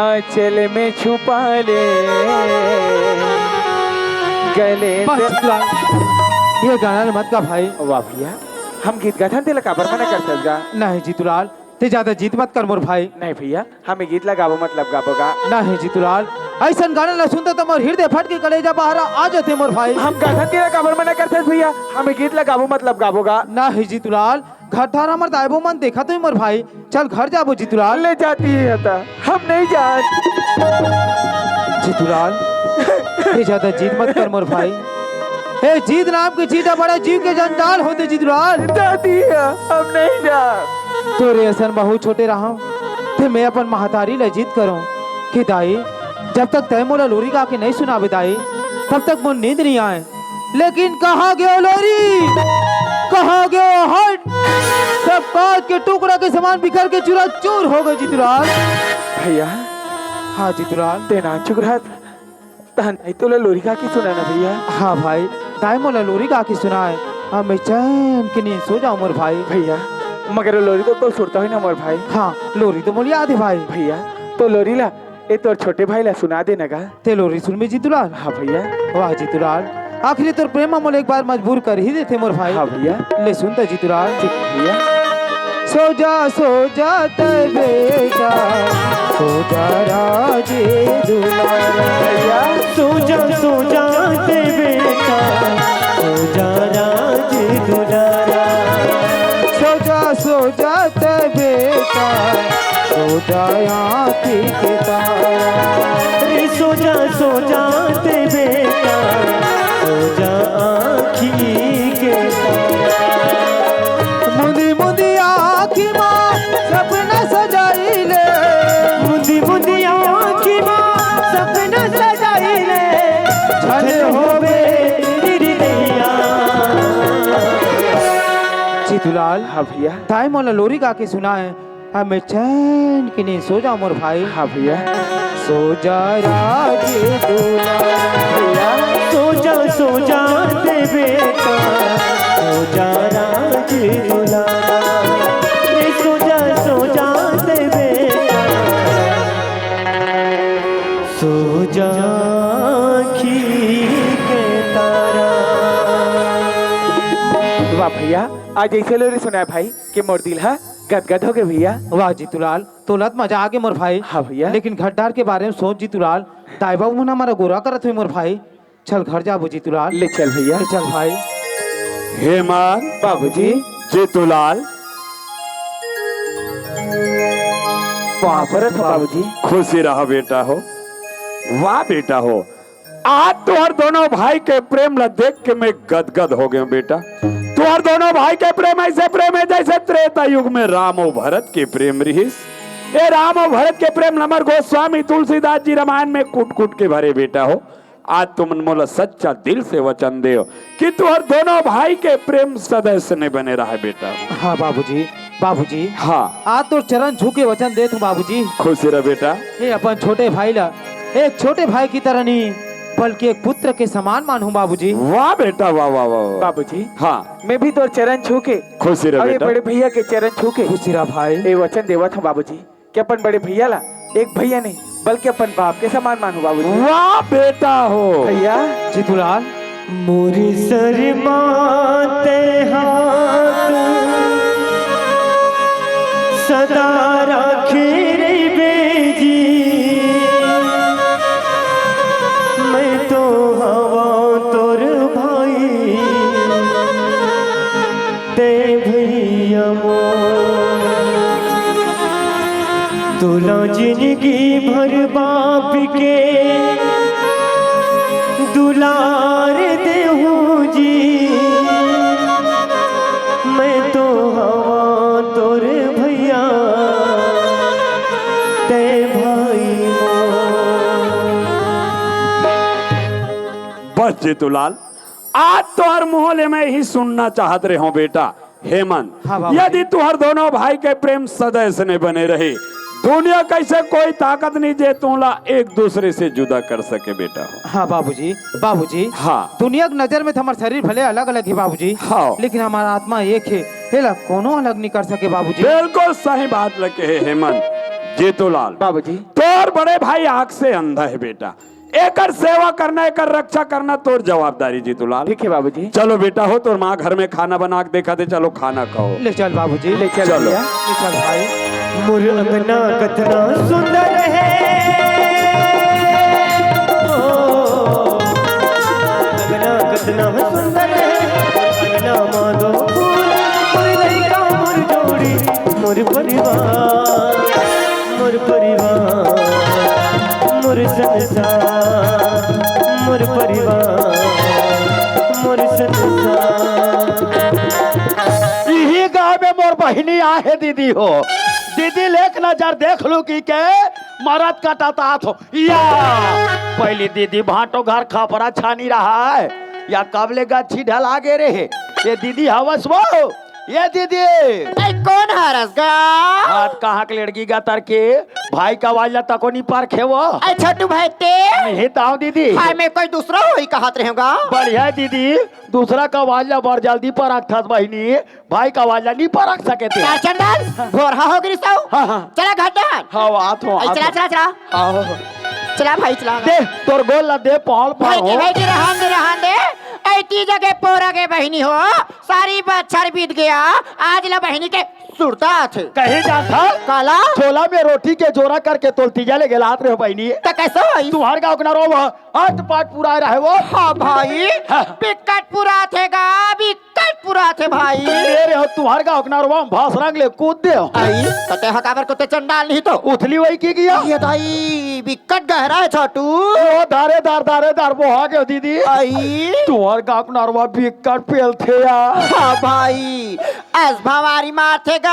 आंचल में छुपा ले गले बस से जीतूलाल ये गाना मत का भाई वाह भैया हम गीत गाथन तेला काबर मना कर सकगा नहीं जीतूलाल ते ज्यादा जीत मत कर मोर भाई नहीं भैया हमें गीत लगाबो मतलब गाबोगा नहीं जीतूलाल ऐसा गाना न सुनता तो मोर हृदय फट के कलेजा बाहर आ जाते मोर भाई हम गाथन तेला काबर मना कर सकते भैया हमें गीत लगाबो मतलब गाबोगा नहीं जीतूलाल घर ठार हमर दाइबो मन देखा तो मोर भाई चल घर जाबो जीतूलाल ले जाती है था हम नहीं जान जीतूलाल ये ज्यादा जीत मत कर मोर भाई ए जीत नाम की चीज बड़ा जीव के जंजाल होते जीतूलाल जाती है हम नहीं जान तोरे असन बहुत छोटे रहा थे मैं अपन महतारी ले जीत करूं कि दाई जब तक तय मोला लोरी गा के नहीं सुना दाई तब तक मुझे नींद नहीं आए लेकिन कहाँ गयो लोरी कहाँ गयो हट सब काट के टुकड़ा के समान बिखर के चूरा चूर हो गए जीतूलाल भैया हाँ जीतूलाल तेना चुक रहा था नहीं तो लोरी का की सुना ना भैया हाँ भाई दाई मोला लोरी गा के सुनाए हाँ मैं चैन के नींद सो जाऊं मोर भाई भैया मगर लोरी तो सुनता ही ना मोर भाई हाँ लोरी तो मोली याद है भाई भैया तो लोरी ला ये तो छोटे भाई ला सुना देना का ते लोरी सुन में जीतूलाल हाँ भैया वाह जीतूलाल आखिरी तोर प्रेम मोल एक बार मजबूर कर ही देते मोर भाई हाँ भैया ले सुनता जीतूलाल ठीक भैया सो जा बेटा सो जा राजे दुलारा भैया सो जा ते बेटा सो जा राज दुलारा सो जा ते बेटा सो जा आँखी के तारा रे सो जा ते बेटा सो जा आँखी के मुंदी मुंदी आँखी माँ सपना सजाई ले मुंदी मुंदी आँखी माँ सपना सजाई ले छल होवे हृदया जीतूलाल हाँ भैया ताई मोला लोरी गा के सुना है हमें चैन की नहीं सो जा मोर भाई हाँ भैया सो जा राजे दुलारा सो जा ते बेटा सो जा राज दुलारा रे सो जा ते बेटा सो जा आँखी के तारा। वाह भैया आज ऐसे लोरी सुना है भाई कि मोर दिल है गदगद हो गए भैया वाह जीतूलाल तोलत मजा आ गए मोर भाई हाँ भैया लेकिन घरदार के बारे में सोच जीतूलाल दाई बाबू मन हमारा गोरा करत हुई मोर भाई चल घर जाबो जीतूलाल ले चल भैया ले चल भाई हे मान बाबूजी जीतूलाल वहाँ पर था बाबूजी खुशी रहा बेटा हो वाह बेटा हो आज तुहर दोनों भाई के प्रेम ला देख के मैं गदगद हो गया बेटा तुहर दोनों भाई के प्रेम ऐसे प्रेम है जैसे त्रेता युग में राम और भरत के प्रेम रहीस ये राम और भरत के प्रेम नमर गोस्वामी तुलसीदास जी रामायण में कूट कूट के भरे बेटा हो आज तुम मोला सच्चा दिल से वचन दे कि तुहर दोनों भाई के प्रेम सदस्य ने बने रहा बेटा हाँ बाबूजी हाँ आज तो चरण झुके वचन दे तू बाबूजी खुशी रह बेटा ये अपन छोटे भाई ला एक छोटे भाई की तरह नहीं बल्कि एक पुत्र के समान मानूं बाबूजी। वाह बेटा वाह वाह वाह वाह। बाबूजी हाँ मैं भी तो चरण छू के खुशी रह और ये बेटा। बड़े भैया के चरण छू के खुशी रहा भाई। ये वचन देवा था बाबूजी कि अपन बड़े भैया ला एक भैया नहीं बल्कि अपन बाप के समान मानू बाबूजी। वाह बेटा हो भैया जीतूलाल मोरी शर्माते हाथ सदा राखे रे बेजी, मैं तो हवा तोर भाई ते भैया मोर, तोला जिंदगी भर बाप के दुलार देहूं जी, मैं तो हवा तोर भैया ते भाई बस जीतूलाल आज तोहर मोहल्ले में ही सुनना चाहत रहे हो बेटा हेमंत। हाँ बाबूजी। यदि तुहर दोनों भाई के प्रेम सदैव से बने रहे दुनिया कैसे कोई ताकत नहीं जे तुला एक दूसरे से जुदा कर सके बेटा हो। हाँ बाबूजी बाबूजी हाँ दुनिया की नजर में तो हमारा शरीर भले अलग अलग है बाबूजी, हाँ। लेकिन हमारा आत्मा एक है। हेला कोनो अलग नहीं कर सके बाबूजी। बिल्कुल सही बात लगे है हेमंत। जीतूलाल बाबूजी तोर बड़े भाई आंख से अंधा है बेटा, एकर सेवा करना एकर रक्षा करना तोर जवाबदारी जीतूलाल। ठीक है बाबूजी। चलो बेटा हो तोर माँ घर में खाना बना के देखा दे, चलो खाना खाओ। ले चल बाबूजी ले चल चलो। भैया, ले चल भाई। मोर अंगना कतना सुंदर है, ओ, अंगना कतना सुंदर है, अंगना माधो फूल, मोर लइका मोर जोड़ी, मोर परिवार, मोर परिवार, मोर संसार, मोर परिवार, मोर संसार। यही गाँव में मोर बहिनी आहे दीदी हो, दीदी लेख नजर देख लू की के मरद कटाता हो या पहली दीदी भाटो घर खपरा छानी रहा है या कबले गच्छी ढला गे रहे ये दीदी हवस वो ये दीदी ऐ कौन हरस गा? हाथ कहाँ के लड़की गा तर के भाई का वाला तको नहीं पर खेवो ऐ छोटू भाई ते नहीं ताऊ दीदी हाय में कोई दूसरा होई कहत रहेगा। बढ़िया दीदी दूसरा का वाला बड़ जल्दी पर रखत बहिनी भाई का वाला नहीं पर रख सके थे। चार चंदन भोरहा हो गिरी सौ। हाँ, हाँ। चला घटन। हाँ आत हो ऐ चला चला चला हाँ चला भाई चला। दे तोर गोल ला दे पॉल भाई पर की हो भाई की रहन दे ऐती जगह पोरा के बहिनी हो सारी बच्छर बीत गया आज ला बहिनी के सुरता थे कहीं जाता काला छोला में रोटी के जोरा करके तोलती जाले गेला हाथ रे हो बहिनी तो कैसे होई? तुम्हार गाँव के ना रो हाथ पाट पूरा रहे वो हाँ भाई हाँ। बिकट पूरा थे गा बिकट पूरा थे भाई। मेरे हो तुम्हार गाँव के ना रो भास रंग ले कूद दे हो आई तते हकाबर को ते चंडाल नहीं तो उथली वही की गया ये दाई बिकट गहरा है छोटू। ओ दारेदार वो आ गयो दीदी आई तुम्हार गाँव के नरवा बिकट पेल थे यार हाँ भाई ऐस भवारी मारथेगा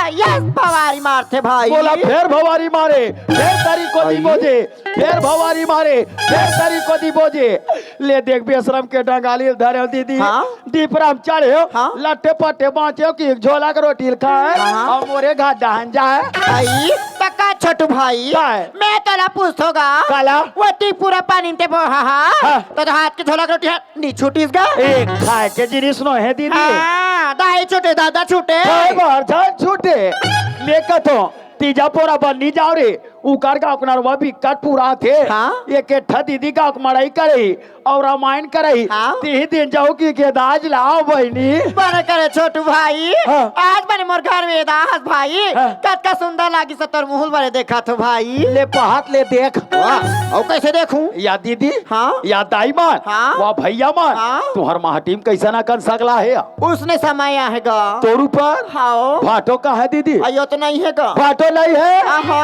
यस भवारी मारथे भाई। बोला फिर भवारी मारे फिर तारी को दी बोझे फिर भवारी मारे फिर तारी को दी बोझे ले देख बेशरम के डंगाली धरे हो दीदी हाँ? दीपराम चढ़े हो हाँ? लट्टे पट्टे बाँचे हो कि एक झोला का रोटी खाए हाँ? और मोरे घाट डहन जाए आई तका छोटू भाई क्या है? मैं तला पूछोगा काला वो ती पूरा पानी ते बोहा हाँ? तो हाथ के झोला रोटी नी छूटीस गा एक खाए के जिनिस नो है दीदी हाँ दाई छूटे दादा छूटे खाए बाहर जान छूटे लेकर तो तीजा पोरा बन्नी जाओ रे उकार का अपना रुआ भी कट पूरा थे हाँ? एक ठा दीदी का मड़ाई करे और रामायण करे हाँ? ती दिन जाओ की के दाज लाओ बहनी बने करे छोटू भाई हाँ? आज बने मोर घर में दास भाई हाँ? कतका सुंदर लागी सतर मुहुल बने देखा तो भाई ले पहात ले देख वाह और कैसे देखूं? या दीदी हाँ? या दाई मान हाँ? वह भैया मान हाँ? तुहर महाटीम कैसा ना कर सकला है उसने समय आएगा तोर ऊपर हाँ भाटो का है दीदी अयो तो नहीं है गा भाटो नहीं है आहा।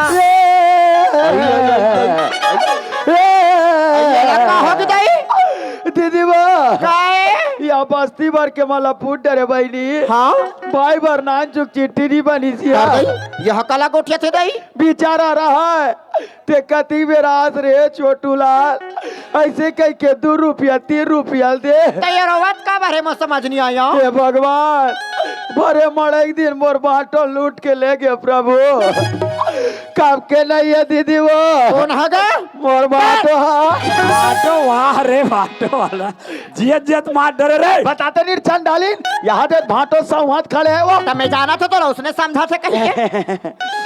दीदी बा काय या बस्ती भर के मला फूट डरे बहनी हाँ भाई भर नान चुक चिट्ठी नहीं बनी सी यह कला गोठिया थे दाई बेचारा रहा है ते कती मेरा हाथ रे छोटू लाल ऐसे कह के 2 रुपया 3 रुपया दे तैयार का बारे में समझ नहीं आया हे भगवान भरे मड़े दिन मोर बाटो लूट के ले गए प्रभु कब के नहीं है दीदी वो कौन हगा मोर बाटो हा बाटो वाह रे बाटो वाला जियत जियत मार डरे रे बताते नहीं छन डालिन यहाँ पे भाटो संवाद खड़े है वो मैं जाना था तो उसने समझा था कहीं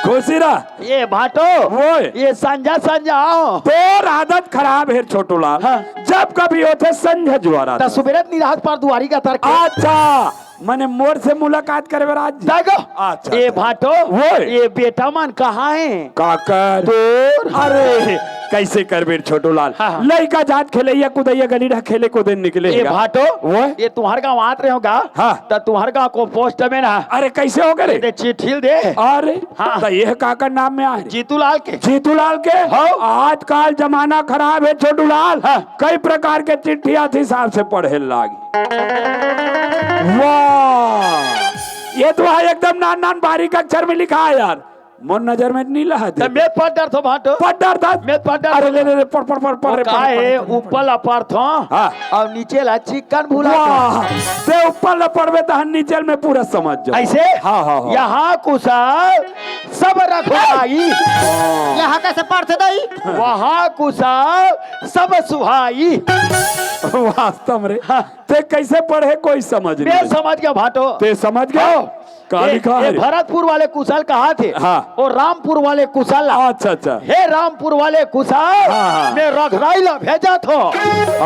खुशी रहा ये भाटो वो ये संजा संजा आओ तोर आदत खराब है छोटू लाल। हाँ। जब कभी होते संझ जुआरा त सुबेरे निराज पर दुआरी का तर्क अच्छा मैंने मोर से मुलाकात करे राज देखो अच्छा ये भाटो वो ये बेटा मन कहाँ है काकर तोर अरे कैसे कर बेर छोटू लाल हाँ, हाँ। लड़का जात खेले या कुदैया गली रह खेले कूदे निकले ये भाटो वो ये तुम्हारे गाँव आते रहे होगा हाँ। तो तुम्हारे गाँव को पोस्ट में ना अरे कैसे हो गए दे चिट्ठी दे अरे हाँ। तो यह काकर नाम में आए जीतू लाल के जीतू लाल के हाँ। आजकल जमाना खराब है छोटू लाल हाँ। कई प्रकार के चिट्ठियां थी हिसाब से पढ़े लागी वाह ये तो है एकदम नान नान बारीक अक्षर में लिखा है यार मोर नजर में नहीं लहा तो मैं पढ़ डर तो भाटो पढ़ था मैं पढ़ डर अरे ले ले पढ़ पढ़ पढ़ पढ़ का है ऊपर अपर था हाँ। और नीचे ला चिकन भूला वाह ते ऊपर ल पढ़वे तो नीचे में पूरा समझ जाओ ऐसे हाँ हाँ हाँ यहाँ कुशल सब रखवाई यहाँ कैसे पढ़ते दई वहाँ कुशल सब सुहाई वास्तव में ते कैसे पढ़े कोई समझ मैं नहीं समझ गया भाटो ते समझ गए कहा लिखा ये है भरतपुर वाले कुशल कहाँ थे हाँ। और रामपुर वाले कुशल अच्छा अच्छा हे रामपुर वाले कुशल हाँ। मैं रघराइला भेजा था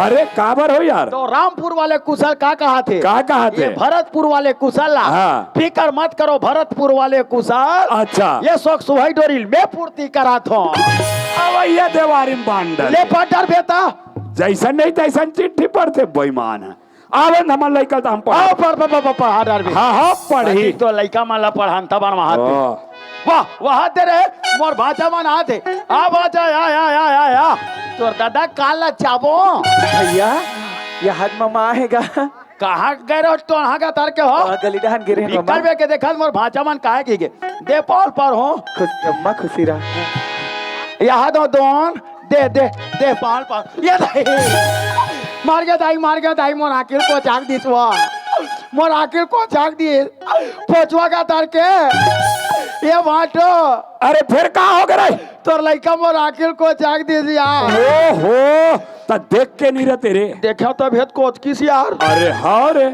अरे काबर हो यार तो रामपुर वाले कुशल कहा थे कहा थे ये भरतपुर वाले कुशल हाँ। फिकर मत करो भरतपुर वाले कुशल अच्छा ये शौक सुहाई डोरिल मैं पूर्ति करा था अब ये देवारी बांडर ले पटर बेटा जैसा नहीं तैसा चिट्ठी पढ़ते बेईमान है आवे हमर लइका तो हम आओ पढ़ पढ़ हाँ हाँ पढ़ी तो लइका माला पढ़ान तब वहां ओ, वाह वहां तेरे मोर भाचा मन आते आ भाचा या तोर दादा काला चाबो भैया ये हाथ मामा आएगा कहाँ गए रहो तो वहाँ का तार के हो गली डहन गिरे हैं निकल मामा बे के देखा मोर भाचा मन काहे की गे दे पॉल पर हो अम्मा खुशी रहा यहाँ दो दोन दे दे दे पॉल पर ये मार गया दाई मोर आखिर को झाक दी मोर आखिर को झाक दिए पोचवा का तार के ये बाटो अरे फिर कहा हो गए तोर लइका मोर आखिर को झाक दी यार ओहो तो देख के नहीं रहते रे देखो तो भेद कोच किस यार अरे हाँ रे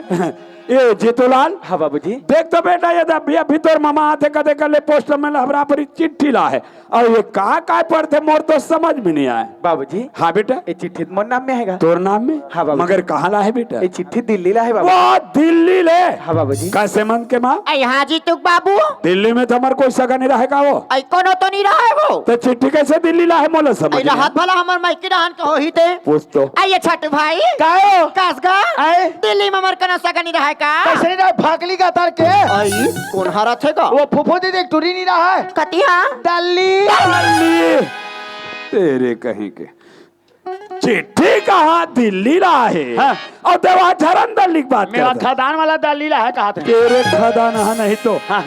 ये जीतूलाल हाँ बाबूजी देख तो बेटा ये अभी तोर मामा आते कदे कर ले पोस्ट में हमरा पर चिट्ठी ला है और ये का पढ़ते मोर तो समझ में नहीं आए बाबूजी हाँ बेटा ये चिट्ठी मोर नाम में आएगा तोर नाम में हाँ बाबू मगर कहाँ ला है बेटा ये चिट्ठी दिल्ली ला है बाबू वो दिल्ली ले हाँ बाबूजी कैसे मन के माँ यहाँ जीतू बाबू दिल्ली में तो हमारे कोई सगा नहीं रहेगा वो आई कोनो तो नहीं रहा है वो तो चिट्ठी कैसे दिल्ली ला है मोला समझ आई राहत भला हमार माइकी रहन के हो ही थे पूछ तो आइए छठ भाई कायो कसगा आए दिल्ली में मर कना सगा नहीं रहा है का कैसे नहीं रहा भागली का तार के आई कौन हरा थे का वो फुफो दीदी एक टूरी नहीं रहा है कतिया दिल्ली दिल्ली तेरे कहीं के चिट्ठी कहाँ दिल्ली रहा है हाँ। और देवा झरंदर लिख बात मेरा करता। खदान वाला दलीला है कहा थे तेरे खदाना नहीं तो हाँ।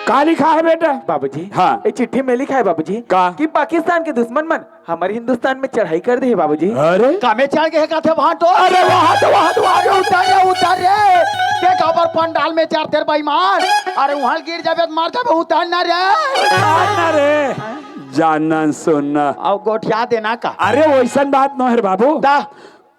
का लिखा है बेटा बाबूजी हाँ। ये चिट्ठी में लिखा है बाबूजी का? कि पाकिस्तान के दुश्मन मन हमारे हिंदुस्तान में चढ़ाई कर दी है बाबूजी अरे कामे चाल के का थे वहां तो अरे वहाँ उतार रे के खबर पंडाल में चार तेर बेईमान अरे वहां गिर जाबे तो मार जाबे उतार ना रे अरे जानना सुनना और गोठिया देना का अरे वैसा बात न है बाबू दा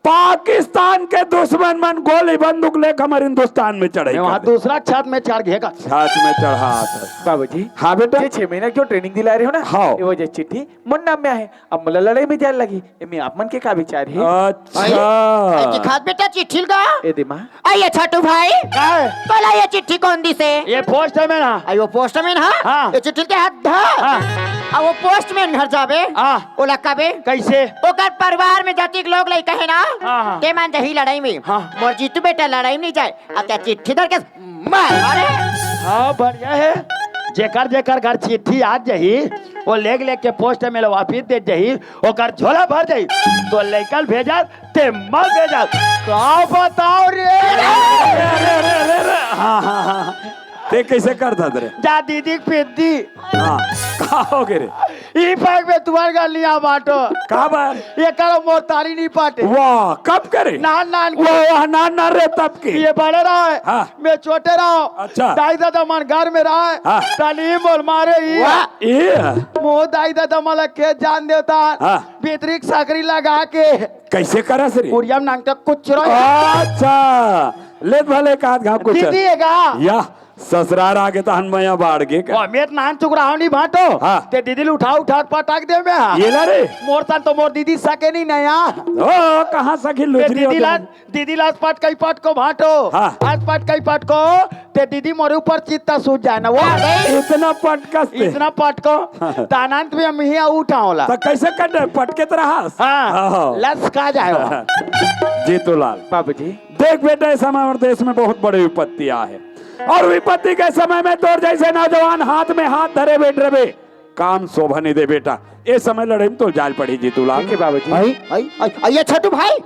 पाकिस्तान के दुश्मन मन गोली बंदूक लेकर हमारे हिंदुस्तान में चढ़े वहां दूसरा छत में चार घेगा छत में चढ़ा था बाबूजी हाँ बेटा ये 6 महीना क्यों ट्रेनिंग दिला रहे हो ना हाँ। ये वजह चिट्ठी मोर नाम में है अब मला लड़ाई में जाने लगी ये आप मन के का विचार है आई अच्छा की खाद बेटा चिट्ठी का ए दिमा आइए छठू भाई काय कल ये चिट्ठी कौन दी से ये पोस्ट में ना आई वो पोस्टमैन हाँ। हां ये चिट्ठी के हाथ धा हाँ। अब वो पोस्टमैन घर जाबे हाँ। ओला कबे कैसे ओकर परिवार में जाति के लोग लई कहे ना हाँ, हाँ। ते मान जही लड़ाई में हाँ। मोर जीतू बेटा लड़ाई में नहीं जाए अब क्या चिट्ठी दर के मार मारे हाँ बढ़िया है जेकर जेकर घर चिट्ठी आ जही वो लेग के पोस्ट में वापिस दे जही ओकर झोला भर जही तो लेकर भेजा ते मल भेजा का बताओ रे हाँ हाँ हाँ ते कैसे करता तेरे जा दीदी पिद्दी हाँ कहा हो गए रे ई पैक में तुम्हार गलियां बांटो का बार ये करो मोर तारी नहीं पाटे वाह कब करे नान नान वो वहाँ नान ना रे तब की ये बड़े रहा हाँ। मैं छोटे रहा अच्छा। दाई दादा मन घर में रहा हाँ। ताली बोल मारे ये मो दाई दादा मला के जान देवता हाँ। बेतरिक साकरी लगा के कैसे करा सर उड़िया में नांगता कुछ रहो अच्छा ले भले का घाव कुछ दीदी हैगा या ससुरार आगे तो हनमया बाढ़ गे का ओ मेत नान चुक रहा नहीं भाटो हाँ। ते दीदी उठा पटाक दे में ये ला रे मोर तन तो मोर दीदी सके नहीं नया ओ कहाँ सखी लुचरी दीदी लाज पाट कई पाट को भाटो हाँ। आज पाट कई पाट को ते दीदी मोरे ऊपर चित्ता सूझ जाए ना वो इतना पटकस इतना पाट को तानंत में हम ही उठाओला तो कैसे कर दे पटके तरह हाँ लस का जाए जीतूलाल बाबूजी देख बेटा इस समय और देश में बहुत बड़ी विपत्तियां है और विपत्ति के समय में तोर जैसे नौजवान हाथ में हाथ धरे बैठ रहे काम शोभा नहीं दे बेटा ये समय लड़ाई में तो जाल पड़ी जीतूलाल के बाबूजी ये छोटू भाई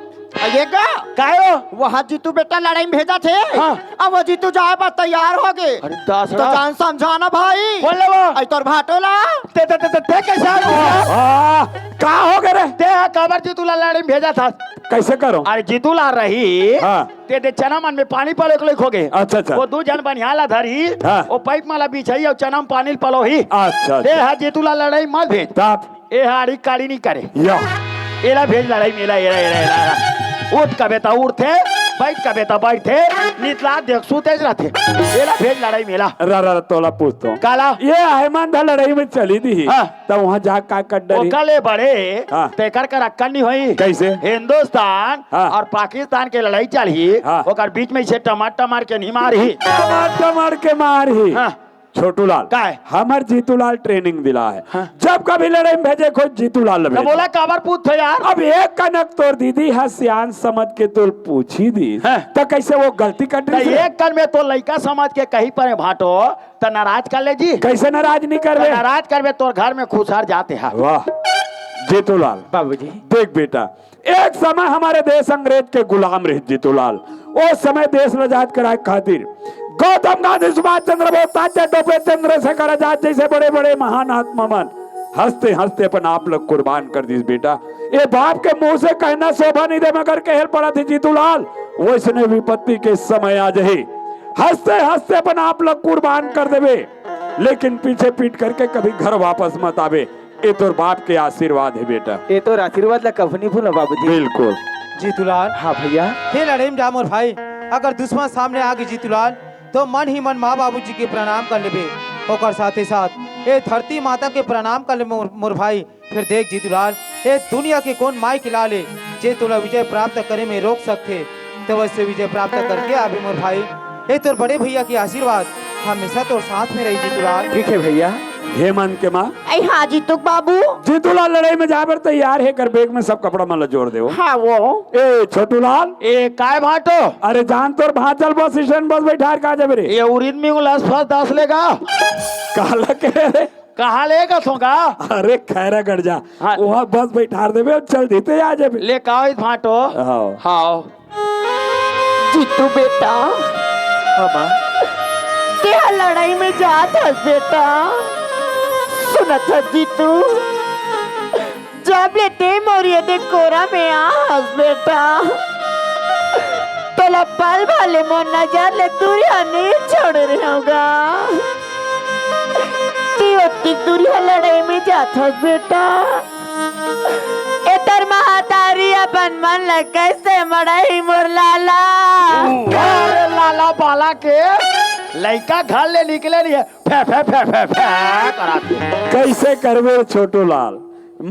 ये का कायो वहाँ जीतू बेटा लड़ाई में भेजा थे अब वो जीतू जाए पर तैयार हो गए अरे दास तो जान समझाना भाई बोल ले वो आई तोर भाटोला ते कैसा का हो गए रे ते कबर जीतूला लड़ाई में भेजा था कैसे करो अरे जीतूला रही हाँ। ते दे चना मन में पानी पलो के हो गए अच्छा अच्छा वो दो जन बनियाला धरी हाँ। वो पाइप माला बिछाई और चना में पानी पलो ही अच्छा ते है जीतूला लड़ाई मत भेज तब ए हाड़ी काड़ी नहीं करे या एला भेज लड़ाई मेला एला एला एला उठ का बेटा उठते बैठ का बेटा बैठे नितला देख सुतेज रहते एला भेज लड़ाई मेला रा तोला पूछता हूँ काला ये अहमद लड़ाई में चली थी हाँ। तब वहाँ जा का कट डरी ओकले बड़े हाँ। तेकर का रक्कन नहीं हुई कैसे हिंदुस्तान हाँ। और पाकिस्तान के लड़ाई चली हाँ। ओकर बीच में से टमाटर मार के नहीं मारी टमाटर के मार ही हाँ। छोटूलाल का है? हमार जीतूलाल ट्रेनिंग दिला है हाँ। जब कभी लड़ाई में भेजे खोज जीतूलाल तो भेजे। बोला काबर पूछ थे यार अब एक कनक तोर दीदी है सियान समझ के तो पूछी दी हाँ। तो कैसे वो गलती कर तो एक कल में तो लड़का समझ के कहीं पर भाटो तो नाराज कर ले जी कैसे नाराज नहीं कर तो रहे नाराज करवे तोर घर में खुशहाल जाते हैं वाह जीतूलाल बाबूजी देख बेटा एक समय हमारे देश अंग्रेज के गुलाम रहे जीतूलाल उस समय देश आजाद कराए खातिर गौतम गांधी सुभाष चंद्र बोस टोपे चंद्रशेखर आजाद जैसे बड़े बड़े महान आत्मा मन हंसते हंसते अपन आप लोग कुर्बान कर दी बेटा ये बाप के मुंह से कहना शोभा नहीं दे मगर कहल पड़ा थी जीतूलाल वैसने विपत्ति के समय आ जाए हंसते हंसते अपन आप लोग कुर्बान कर देवे लेकिन पीछे पीट करके कभी घर वापस मत आवे ये तो बाप के आशीर्वाद है बेटा ये तो आशीर्वाद ला कफनी भूला बाबूजी बिल्कुल जीतूलाल हाँ भैया हे लड़ाई में जा मोर भाई अगर दुश्मन सामने आ गई जीतूलाल तो मन ही मन माँ बाबूजी के प्रणाम कर लेबे ओकर साथ ही साथ ए धरती माता के प्रणाम कर ले मोर भाई फिर देख जीतूलाल ए दुनिया के कौन माई खिला ले जे तोला विजय प्राप्त करे में रोक सकते तो वैसे विजय प्राप्त करके आबे मोर भाई ए तोर बड़े भैया की आशीर्वाद हमेशा तोर साथ में रही जीतूलाल। ठीक है भैया हेमंत के माँ आई हाँ जीतू बाबू जीतूलाल लड़ाई में जाकर तैयार है कर बैग में सब कपड़ा मला जोड़ दे हाँ वो ए छोटूलाल ए काय भाटो अरे जान तोर भाचल बस स्टैंड बस बैठा कहा जब रे ये उरीद में उलास फर्स्ट दस लेगा काला के रे कहाँ लेगा सोगा अरे खैरा गढ़ जा हाँ। वहाँ बस बैठा देवे और चल देते आ जाबे ले का इस भाटो हाँ। हाँ जीतू बेटा क्या लड़ाई में जात है बेटा सुना था जीतू जब लेते मोरिया दे कोरा में आस बेटा तोला पल वाले मो नजर ले दूरिया नहीं छोड़ रहे होगा ती दूरिया लड़ाई में जात है बेटा एतर महातारी अपन मन ल कैसे मड़ाई मोर लाला अरे लाला बाला के लड़का घर ले निकले नहीं है फे फे फे फे फे कराते कैसे करवे छोटूलाल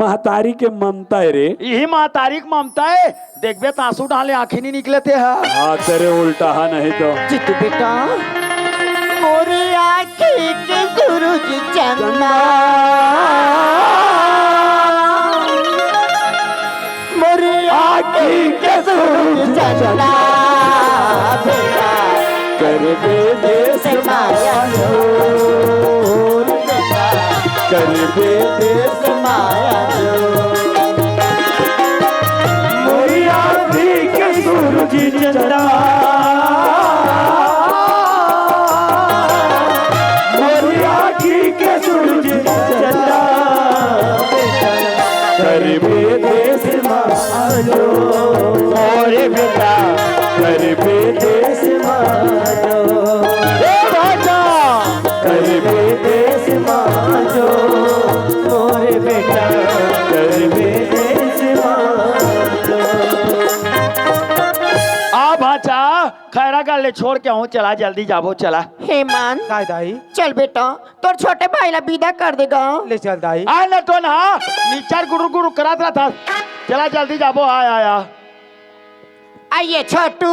महतारी के ममता है रे यही माँ तारीख ममता है देखबे तो आंसू डाले आंखें नहीं निकले थे हाँ तेरे उल्टा है नहीं तो जीतू बेटा मोरी आँखी के सूरज चंदा मोरी आँखी के सूरज चंदा बेटा कर दे देश माया जोर बेटा कर दे देश माया मोरी आँखी के सूरज चंदा मोरी आँखी के सूरज चंदा देश माजो कर देश माजो मोरे बेटा कर देश माजो। आ भाचा खैरा का ले छोड़ के हूँ, चला जल्दी जाबो चला। हेमंत दाई दाई चल बेटा, तोर छोटे भाई ला विदा कर देगा। ले चल दाई। आ न तो ना नीचर गुरु गुरु करात रहा था, चला जल्दी जाबो। आया आइए छोटू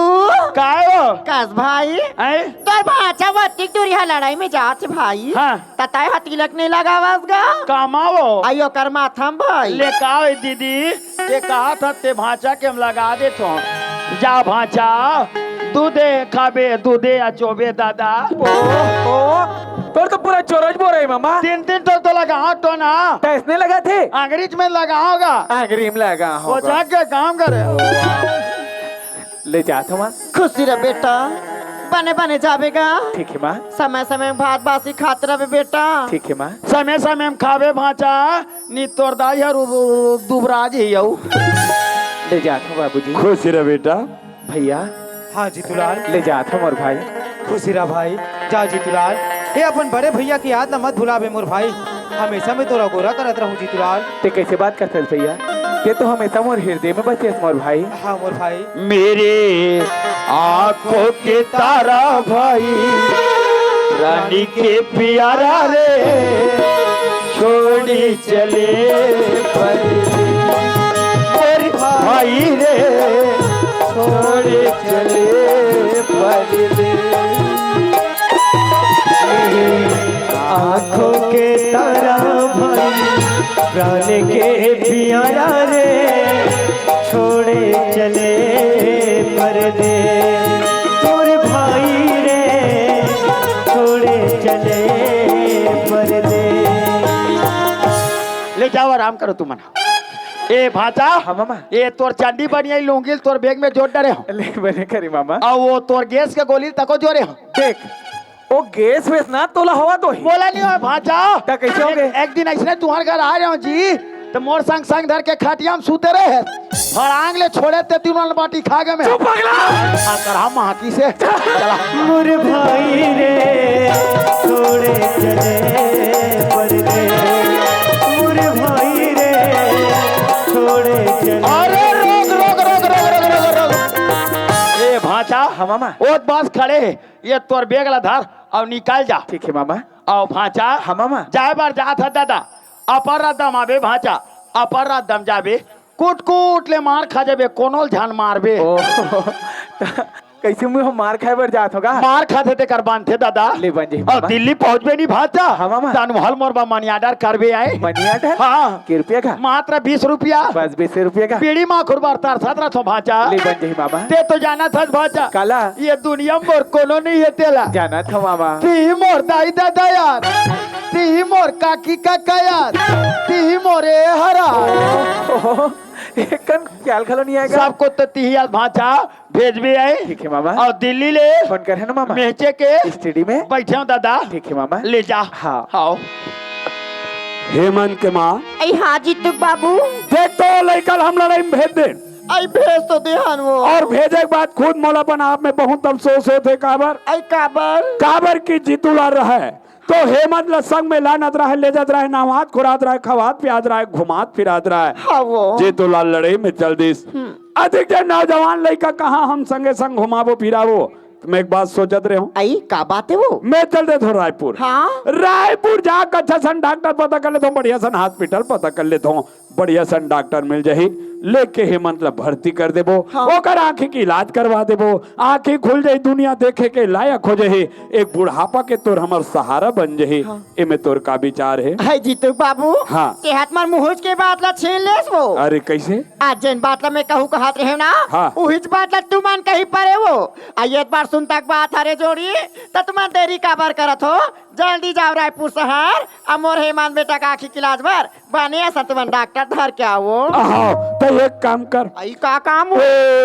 काय हो कास भाई आए तोर भाचा वत्ती दूरिया लड़ाई में जात भाई। हाँ। तताय हतिलक नहीं लगावस गा। कामाओ आइयो कर माथम भाई। ले का दीदी ते कहा था ते भाचा के हम लगा दे तो जा भाचा दूधे खाबे दूधे अचोबे दादा। तोर तो पूरा चोरज बोल रही मामा। तीन तो लगाओ तो ना पैसने लगा थे अंग्रेज में लगाओगा आगरीम लगा वो जाके काम करे। ले जाता माँ। खुशी रह बेटा, बने बने जावेगा। ठीक है माँ। समय समय में भात बासी खाते रहे बेटा। ठीक है माँ। समय समय में खावे भाचा नी तोर दाई हर दुबराज ही यू। ले जाता बाबूजी। खुश रह बेटा। भैया हाँ जीतूलाल ले जाता मोर भाई। खुशी रहा भाई। जा जीतूलाल, ये अपन बड़े भैया की याद न मत भुलावे मोर भाई। हमेशा मैं तोरा गोरा करत रहूं जीतूलाल। ते कैसे बात करते भैया, ते तो हमेशा मोर हृदय में बसे मोर भाई। हाँ मोर भाई। मेरे आंखों के तारा भाई रानी के प्यारा रे छोड़ी चले मेरे भाई रे छोड़ी चले आँखों के तारा भाई प्राण के प्यारा रे छोड़े चले पर्दे तोर भाई रे छोड़े चले पर्दे। ले जाओ आराम करो तुम मना। ए भाचा हाँ मामा। ये तोर चांदी बनिया लूंगी तोर बैग में जोड़ डरे हो ले बने करी मामा। और वो तोर गैस के गोली तको जोड़े हो। देख ओ गैस वेस ना तोला हवा तो ही बोला नहीं हो भाचा ता कैसे हो गए? एक दिन ऐसे तुम्हारे घर आ रहे हो जी तो मोर संग संग धर के खटिया में सूते रहे फड़ांग ले छोड़े ते तीनों बाटी खा गए मैं आकर हम हाथी से चला। मोर भाई रे छोड़े चले पर्दे मोर भाई रे छोड़े चले। अरे रोक ए भाचा हाँ मामा। ओ बस खड़े ये तोर बैग ला धर और निकाल जा। ठीक है मामा। और भाचा हाँ मामा। जाए बार जा था दादा अपर दम आबे भाचा अपर दम जाबे कूट कूट ले मार खा जाबे कोनोल झान मारबे। ओ कैसे मुझे मार खाए बर जात होगा। मार खाते ते कर बांधते दादा ले बन जी और दिल्ली पहुंचबे नहीं भाचा। हाँ मामा। तानु हल मोर बा मनी ऑर्डर करबे आए मनी ऑर्डर हाँ के रुपया का मात्र 20 रुपया बस 20 रुपया का पीढ़ी माँ खुरबार तार साथ रथो भाचा। ले बन जी मामा। ते तो जाना था भाचा काला ये दुनिया में मोर कोनो नहीं है तेला जाना था मामा। ती मोर दाई दादा यार ती मोर काकी काका यार ती मोरे हरा कन ख्याल खलो नहीं आएगा। सबको तो तिहिया भाचा भेज भी आए। ठीक है मामा। और दिल्ली ले फोन कर है ना मामा मेचे के स्टडी में बैठे हो दादा। ठीक है मामा। ले जा हाँ। आओ हेमंत के माँ ऐ हाँ जीतू बाबू देख तो लड़का हम लड़ाई में भेज दे ऐ भेज तो देहन वो। और भेजे के बाद खुद मोलापन आप में बहुत अफसोस होते काबर ऐ काबर काबर की जीतूला रहे तो हेमंत ल संग में लानत रहे ले जात रहे नवात खुरात रहे खवात पियात रहे घुमात फिरात रहे हाँ वो जीतूला लड़ाई में चल दिस अधिक जन नौजवान लड़का कहाँ हम संगे संग घुमावो फिरावो मैं एक बात सोचत रहे हूँ ऐ का बात है वो। मैं चल दे थो रायपुर। हाँ रायपुर जाकर अच्छा सन डॉक्टर पता कर लेता हूँ बढ़िया सन हॉस्पिटल पता कर लेता हूँ बढ़िया सन डॉक्टर मिल जाही लेके हेमंत ला भर्ती कर देबो ओकर आंखें की इलाज करवा देबो आंखें खुल जाई दुनिया देखे के लायक हो जाही एक बुढ़ापा के तोर हमर सहारा बन जाही। एमे तोर का विचार है? है जीतू बाबू हाँ। सेहत मर मुहुज के बात ला छीन लेस वो। अरे कैसे? आज जन बात ला मैं कहूँ कहत रहे ना हाँ। उहिच बात ला तू मन कहीं परे वो आई एक बार सुन तक बात हरे जोड़ी तो तुम देरी काबर करत हो जल्दी जाओ रायपुर शहर और मोर हेमंत बेटा का आँखी इलाज भर बने तुम डॉक्टर धर के आओ। तो एक काम कर आई का काम हो?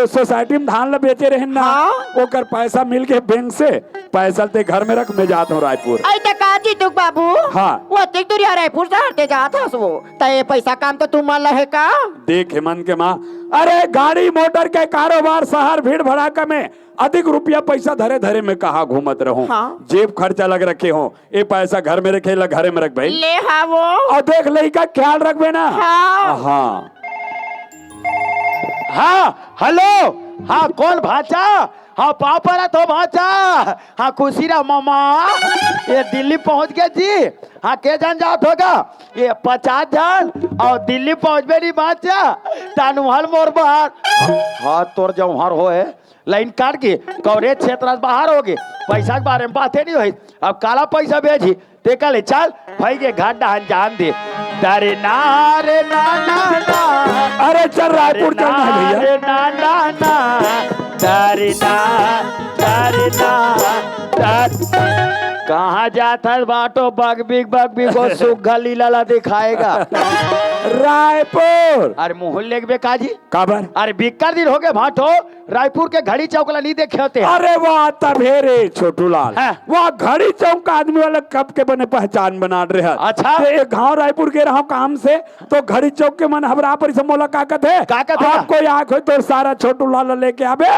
सोसाइटी में धान ला बेचे रहे ना हाँ। ओकर पैसा मिल के बैंक से पैसा ते घर में रख मैं जाता हूँ रायपुर। आई तो का जीतू बाबू हाँ। वो तिक दुरिया रायपुर से हटते जात हस वो तय पैसा काम तो तुम मान लहे का देख हेमंत के माँ, अरे गाड़ी मोटर के कारोबार शहर भीड़ भड़ाका में अधिक रुपया पैसा धरे धरे में कहा घूमत रहूं। हाँ। जेब खर्चा लग रखे हो, ये पैसा घर में रखे लग घरे में रख भाई। ले हाँ वो और देख लड़का ख्याल रखबे ना। हाँ। हाँ हाँ हेलो, हाँ कौन भाचा? हाँ पापा तो भाचा। हाँ खुशीरा मामा, ये दिल्ली पहुंच गए जी। हाँ के जन जात होगा? ये 50 जन और दिल्ली पहुंच बे नहीं भाचा तानुहल मोर बाहर। हाँ तोर जो हर हो है लाइन काट के कवरेज क्षेत्र से बाहर हो गए, पैसा के बारे में बातें नहीं हुई। अब काला पैसा भेजी ते कल चल भाई के घाट डहान जान दे। अरे ना रे ना ना ना, अरे चल रायपुर चलना है भैया। रे ना ना ना, दारे ना कहाँ जाता है बाटो? बग बिग को सुखा लीला दिखाएगा। रायपुर अरे मोहल्ले के बेकाजी काबर? अरे बिक्कर दिन हो गए भाटो, रायपुर के घड़ी चौकला नहीं देखे होते। अरे वाह तभेरे छोटू लाल, हाँ। वह घड़ी चौक का आदमी वाला कब के बने पहचान बना रहे हैं। अच्छा। एक गांव रायपुर के रहा काम से तो घड़ी चौक के मन हमरा पर से मुलाकात है। काकत है। आपको आंख हो तो सारा छोटू लाल लेके आवे,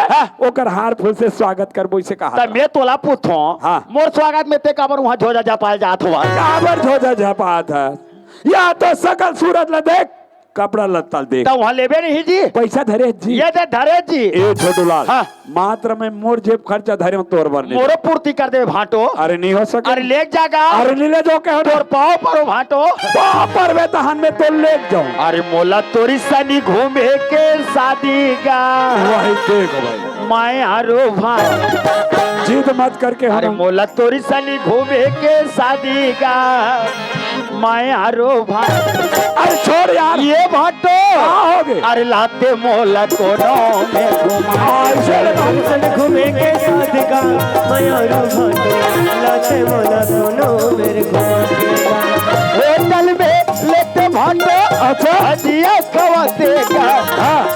ओकर हार फूल से स्वागत करबो से कहा। मैं तोला पूछो हाँ। मोर स्वागत में ते काबर वहाँ झोजा जा पाए जात हुआ? काबर झोजा झपात है, या तो सकल सूरत ला देख, कपड़ा लत्ता देख। तो वहाँ लेबे नहीं जी, पैसा धरे जी। ये दे धरे जी। ए छोटू लाल, हाँ। मात्र में मोर जेब खर्चा धरे तोर बर नहीं। मोरो पूर्ति कर दे भाटो। अरे नहीं हो सके। अरे ले जागा। अरे नीले जो के हो तोर पाओ परो भाटो। पर वे तहन में तो ले जाऊं। अरे मोला तोरी सनी घूमे के शादी का वही देखो भाई, माया रो भाई। जिद मत करके अरे हम मोला तोरी सनी घूमे के शादी का माया रो भाई। अरे छोड़ यार, ये भाटो कहाँ हो गए? अरे लाते मोला कोनो में घूमे के साथ का माया रो भाटो, लाते मोला कोनो मेरे होटल में लेते भाटो। अच्छा हजिया खवाते का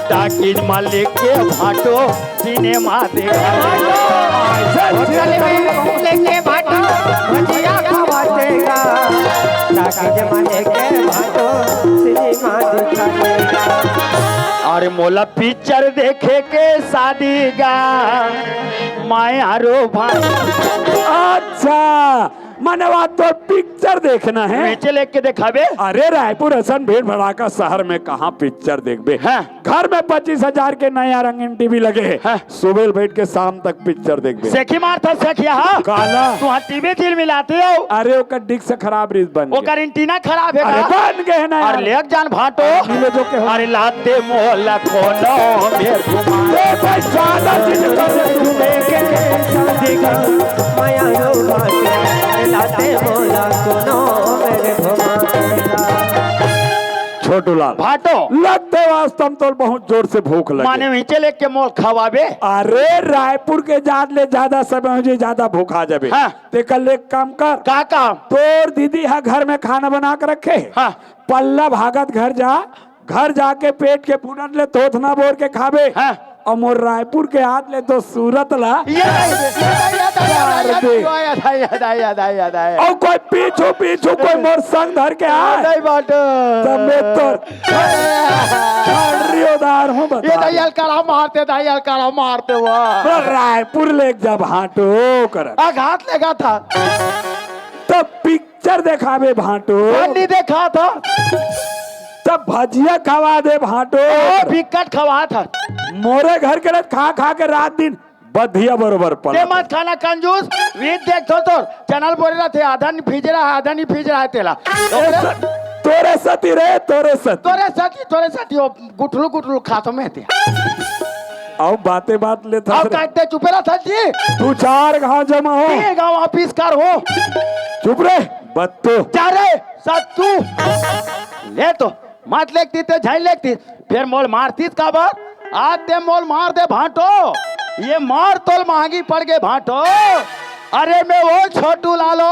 ताकि मालिक के भाटो सिनेमा देखा। होटल में लेके भाटो भजिया खवातेगा, ताकि जमाने के भाटो सिनेमा दिखाएगा। अरे मोला पिक्चर देखे के शादी का माया रो भाई। अच्छा मनवा तो पिक्चर देखना है। नीचे लेके दिखावे। अरे रायपुर हसन भीड़ भड़ाका शहर में कहाँ पिक्चर देखबे। हाँ। घर में 25,000 के नया रंगीन टीवी लगे है। हाँ। सुबह बैठ के शाम तक पिक्चर देखबे। सेखी मारता सेखिया हाँ। काला तू हाँ टीवी दिल मिलाते हो। अरे ओकर डिक से खराब रीत बन वो गया। एंटीना खराब है अरे का? बन गए ना अरे यार। लेक जान भाटो। नीले जो के हो। अरे लाते मोला कोनो में घुमा। ए भाई ज्यादा चीज कर घूमे के शादी का माया रो भाटो, लाते मोला कोनो मेरे घुमाएगा। छोटू लाल भाटो लगते वास्तव तो बहुत जोर से भूख लगे। माने नीचे लेके मोल खवाबे। अरे रायपुर के जात ले ज्यादा समय मुझे ज्यादा भूख आ जाबे। हाँ। ते कल एक काम कर, का काम? तोर दीदी है घर में खाना बना के रखे। हाँ। पल्ला भागत घर जा, घर जाके पेट के पूरन ले थोथना बोर के खाबे। हाँ। और मोर रायपुर के हाथ ले तो सूरत ला। और कोई पीछू पीछू कोई मोर संग धर के आए नहीं बाटो। तब मैं तो रियोदार हूँ ये बता। दयाल करा मारते हुआ। रायपुर ले जा भाटो कर, आघात लगा था। तब पिक्चर देखावे भाटो, नहीं देखा था। तब भजिया खवा दे भाटो। बिकट खवा था। मोरे घर के खा खा के रात दिन बधिया बरोबर ते पड़ा। मत खाना कंजूस। वीत देख तो चैनल बोल रहा थे आधा नहीं भीज रहा है, आधा नहीं भीज रहा है तेला। तोरे सती रे, तोरे सती। तोरे साथी वो गुठलू खातो में थे। अब बातें बात ले था अब काटते चुपे रहा था जी। तू 4 गांव जमा हो। ये गाँव ऑफिस कार हो। चुप रे बत्तो। चारे सत्तू ले तो मत लेती थे झाई लेती फिर मोल मारती का बार। आज ते मोल मार दे भाटो। ये मार तोल महंगी पड़ गए भाटो। अरे मैं वो छोटू लालो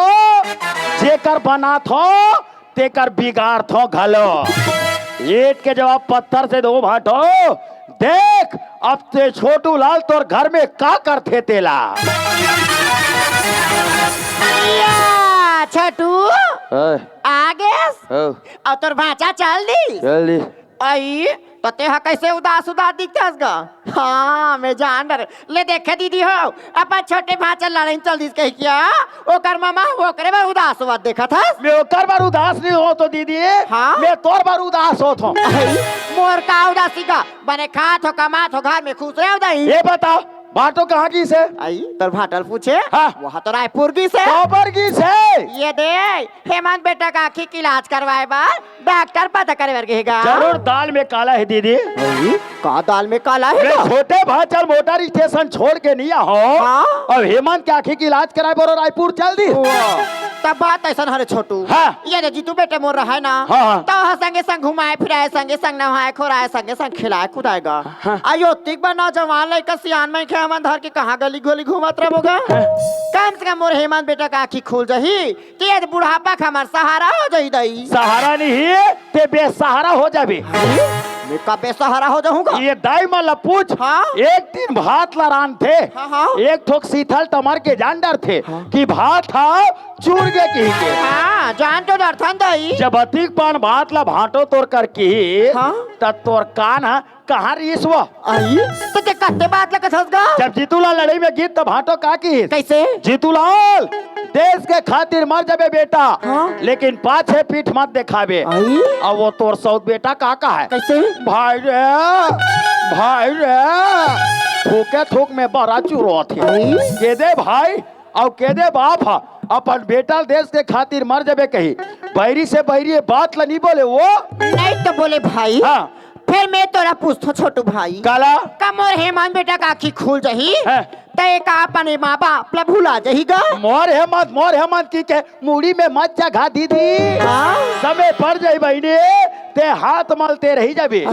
जेकर बना थो तेकर बिगाड़ थो घलो। ईट के जवाब पत्थर से दो भाटो। देख अब ते छोटू लाल तोर घर में का करते तेला। छठ छोटू ओए, आगे ओ, और तोर भाचा चल दी जल्दी आई तो ते हा कैसे उदास उदास दिखतास गा। हाँ मैं जान डर ले देखे दीदी हो अपन छोटे भाचा लड़ाई चल दी कही क्या ओकर मामा ओकरे बार उदास हुआ देखा था। मैं ओकर बार उदास नहीं हो तो दीदी हाँ? मैं तोर बार उदास हो तो मोर का उदासी का बने खात हो कमात हो घर में खुश रहे उदाई। ये बताओ बाटो कहाँ की से आई तोर भाटल पूछे हाँ। वहाँ तो रायपुर की से खबर की से ये दे हेमंत बेटा का आँखी की इलाज करवाए बार डॉक्टर पता करे बर गएगा। जरूर दाल में काला है दीदी। का दाल में काला है मैं छोटे भाचल मोटर स्टेशन छोड़ के नहीं आओ हाँ? और हेमंत के आँखी की इलाज कराए बोलो रायपुर चल दी। तब बात ऐसा हरे छोटू हाँ। ये रे जीतू बेटे मोर रहा है ना हाँ, हाँ। तो हाँ संगे संग घुमाए फिराए संगे संग नहाए खोराए संगे संग खिलाए खुदाएगा। आयो तिक बना जवान लड़का सियान में खे हमन धर के कहाँ गली गोली घूमत रहोगा। कम से कम मोर हेमंत बेटा का आँखी खुल जही ते बुढ़ापा का हमार सहारा हो जाई दई। सहारा नहीं ते बेसहारा हो जाबे। मैं का बेसहारा हो जाऊंगा। ये दाई मला पूछ हाँ? एक दिन भात लरान थे हाँ, हाँ। एक ठोक सीथल तमर के जानडर थे कि भात था चूर के हाँ जान तो डरथन दई। जब अतिक पान भात ला भाटो तोर कर की हाँ? तब तोर कान कहाँ रीस वो आई तो ते कत्ते बात लगा थसगा। जब जीतूलाल लड़ाई में गीत तब भाटो का की कैसे जीतूलाल देश के खातिर मर जाबे बेटा हाँ? लेकिन पाछे पीठ मत दिखाबे। आई अब वो तोर सौत बेटा काका है कैसे भाई रे थूके थूक में बड़ा चूरो थे के दे भाई और के दे बाप हा अपन बेटा देश के खातिर मर जाबे कही बैरी से बैरी बात ला नहीं बोले वो नहीं तो बोले भाई। हाँ फिर मैं तोरा पूछतो छोटू भाई काला का मोर हेमंत बेटा का आँखी खुल जही है। ते का अपने माँ बाप ला भुला जहीगा। मोर हेमंत की के मुड़ी में मत जगा दीदी हाँ? समय पड़ जाई बहनी ते हाथ मलते रही जाबे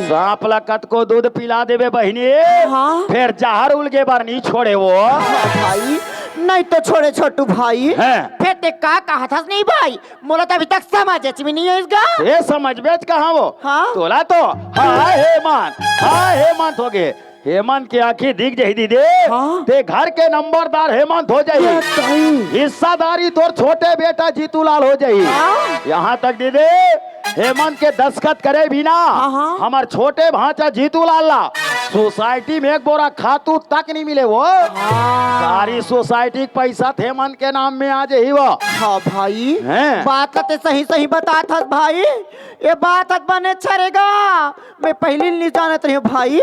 सांप ला कट को दूध पिला देबे बहनी हाँ? फिर जहर उलगे बार नहीं छोड़े वो भाई नहीं तो छोड़े छोटू भाई हैं। फिर ते का कहा था नहीं भाई मोला तो अभी तक समझ में नहीं है इसका। ये समझ बेच कहाँ वो हाँ? तोला तो हाँ हेमंत हो गए हेमंत की आंखें दिख जाही दीदी हाँ? ते घर के नंबरदार हेमंत हो जाई हिस्सादारी तोर छोटे बेटा जीतूलाल हो जाई। हाँ? यहाँ तक दीदी हेमंत के दस्खत करे भी ना हाँ? हमार छोटे भांचा जीतूलाल ला सोसाइटी में एक बोरा खातू तक नहीं मिले वो सारी सोसाइटी के पैसा हेमंत के नाम में आ जाही वो। हाँ भाई हैं? बात तो सही सही बता था भाई ये बात बने छरेगा मैं पहले नहीं जानत रही भाई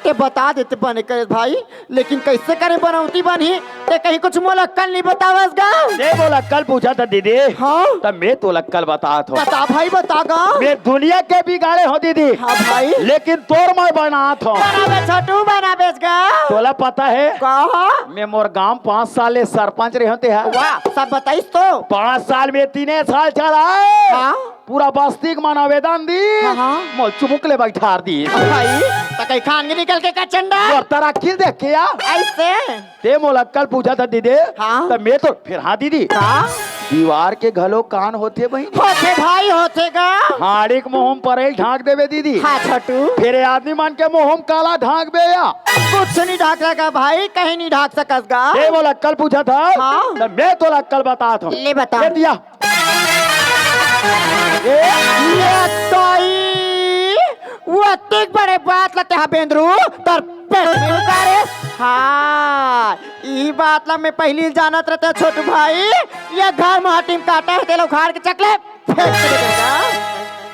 ते बता देते बने करे भाई लेकिन कैसे करे बनौती बनी ते कहीं कुछ मोलक्कल नहीं बतावस गा। दे बोला कल पूछा था दीदी हाँ? तब मैं तो कल बता था बता भाई बता गा। मैं दुनिया के बिगाड़े हो दीदी हाँ भाई लेकिन तोर मैं बना था बनावे छोटू बनावे गा। तोला पता है कहा मैं मोर गांव 5 साल ले सरपंच रहे होते हैं वाह सब बताइस तो 5 साल में 3 साल चला हाँ? पूरा बस्ती के मन आवेदन दी हाँ? मोल चुमुकले बैठा दी भाई तो कहीं खान के निकल के कचंडा और तारा किल देख के या ऐसे ते मोला कल पूछा था दीदी हाँ? तब मैं तो फिर हाँ दीदी हाँ? दीवार के घलो कान होते भाई होते भाई होते गा। हाड़ी के मुंह पर ढाक देवे दीदी हाँ छोटू फिर आदमी मान के मुंह काला ढाक बे या कुछ नहीं ढाक लगा भाई कहीं नहीं ढाक सकस गा। ये बोला कल पूछा था हाँ? तब मैं तो कल बता था ले बता। ये दिया ये तोई वो अतिक बड़े बात लते हा बेंद्रू तर पेट में उकारे। हाँ ई बात ला मैं पहली जानत रहते छोटू भाई ये घर में हटीम काटा है तेलो उखाड़ के चकले फेंक के देगा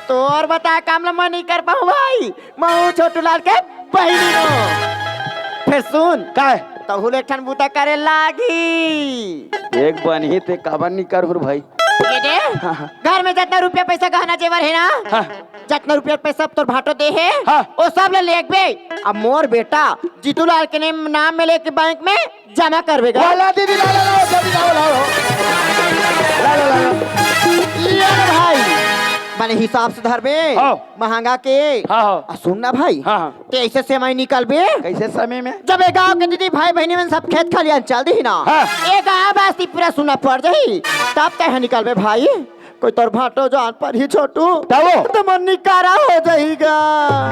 तो और बता काम ला मैं नहीं कर पाऊँ भाई मैं छोटू लाल के बहिनी नो। फिर सुन का तहुल एक ठन बूता करे लागी एक बनी ते काबर नहीं कर भाई ये दे घर में जितना रुपया पैसा गहना जेवर है ना जितना रुपया पैसा तोर भाटो दे है हाँ। वो सब ले लेक बे अब मोर बेटा जीतूलाल के नाम में लेके बैंक में जमा करवेगा। वाला दीदी ला ला ला जल्दी लाओ ये ले भाई माने हिसाब से धर बे हाँ। महंगा के हाँ, हाँ। आ सुन ना भाई हाँ। ते ऐसे समय निकल बे कैसे समय में जब एक गाँव के दीदी भाई बहनी में सब खेत खलियान चल दी ना हाँ। एक गाँव बास्ती पूरा सुना पड़ जाही तब तय निकल बे भाई कोई तोर भाटो जान पर ही छोटू तबो तो मन निकारा हो जाएगा।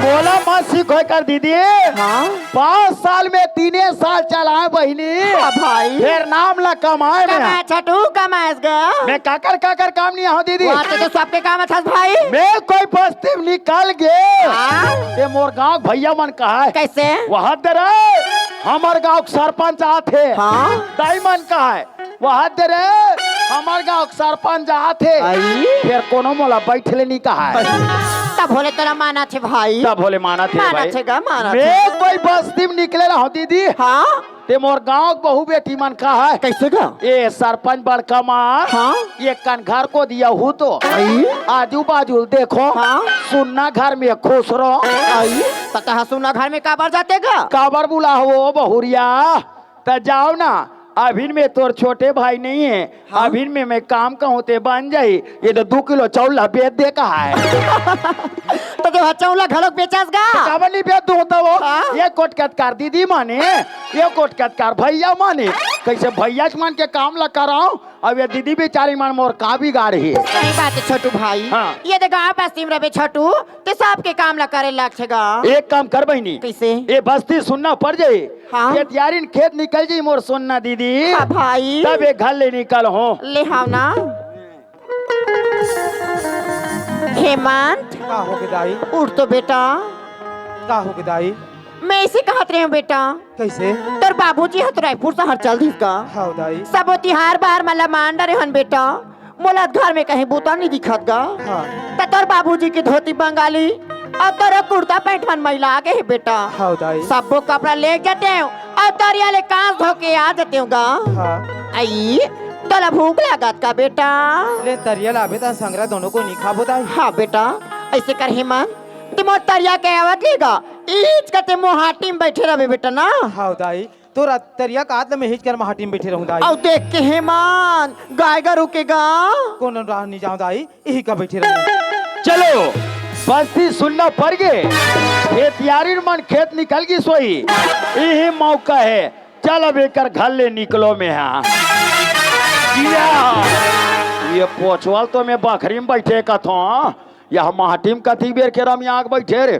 बोला मत सीखो कर दीदी। हाँ 5 साल में 3 साल चलाए बहनी। हाँ भाई फिर नाम ला कमाए में कमाए छोटू कमाएस गा मैं काकर काकर काम नहीं हो दीदी। वाते तो सबके काम था भाई। मैं कोई बस्ती में निकल गए हाँ? ये मोर गांव भैया मन कहा है कैसे वहाँ दे हमार गांव के सरपंच आते हाँ? दाई मन कहा है वहाँ दे हमार गांव के सरपंच आते फिर कोनो मोला बैठले नहीं कहा है तब बोले तोरा माना छे भाई। तब बोले माना थे माना भाई। छे गा माना छे। मैं कोई बस्ती में निकले रहा दीदी। हाँ ते मोर गांव के बहु बेटी मन कहा है कैसे गा ये सरपंच बड़का मार हाँ? ये कन घर को दिया हूँ तो आजू बाजू देखो हाँ? सुनना घर में खुश रहो आई पता है सुना घर में काबर जाते गा काबर बुला हो बहुरिया तो जाओ ना अभिन में तोर छोटे भाई नहीं है हाँ? अभिन में मैं काम कहूँ ते बन जाई ये तो 2 किलो चावल बेच दे कहा है तो जो चौला घड़क बेचास गा काबर नहीं बेच दो तो वो हाँ? ये कोटकटकार दीदी माने ये कोटकटकार भैया माने कैसे भैया के मन के काम ला कराओ अब ये दीदी बेचारी मन मोर का बिगाड़ है। सही बात है छोटू भाई। हाँ। ये तो गाँव बस्ती में रहे छोटू ते सबके काम ला करे लाग छे गा। एक काम कर बहनी कैसे ये बस्ती सुनना पड़ जाये हाँ? खेतियारिन खेत निकल जाये मोर सुनना दीदी हाँ भाई तब एक घर ले निकल हो ले हाव ना हेमंत का हो गए दाई उठ तो बेटा। का हो गए दाई मैं इसे कहत रही हूँ बेटा कैसे तोर बाबूजी हत रायपुर से हर चल दी का हाँ दाई सब तिहार बार मला मान डरे हन बेटा मोला घर में कहीं बूता नहीं दिखत गा। हाँ त तोर बाबूजी की धोती बंगाली और तोरा कुर्ता पैंट मन मैला आगे है बेटा हाँ दाई सबको कपड़ा ले जाते हो और तोरिया ले कांस धो के आ जाते हो गा। हाँ आई तोला भूख लागत का बेटा। ले तरिया लाभे ता संगरा दोनों को नहीं खाबो दाई। हाँ बेटा ऐसे कर हेमंत तिमो तरिया के आवत लेगा ईच का ते मोहाटी में बैठे रहे बेटा ना। हाँ दाई तो तरिया का हाथ में हिच कर माटी में बैठे रहूं दाई। और देख के हेमंत गाय गा रुकेगा कौन राह नहीं जाऊं दाई यही का बैठे रहूं। चलो बस्ती सुनना पड़ गए खेतियारिन मन खेत निकल गई सोई यही मौका है चल अब एक घर ले निकलो में हाँ ये पोचवाल तो मैं बखरी में बैठे कथो यह माटी में कथी बेर के रम आग बैठे रे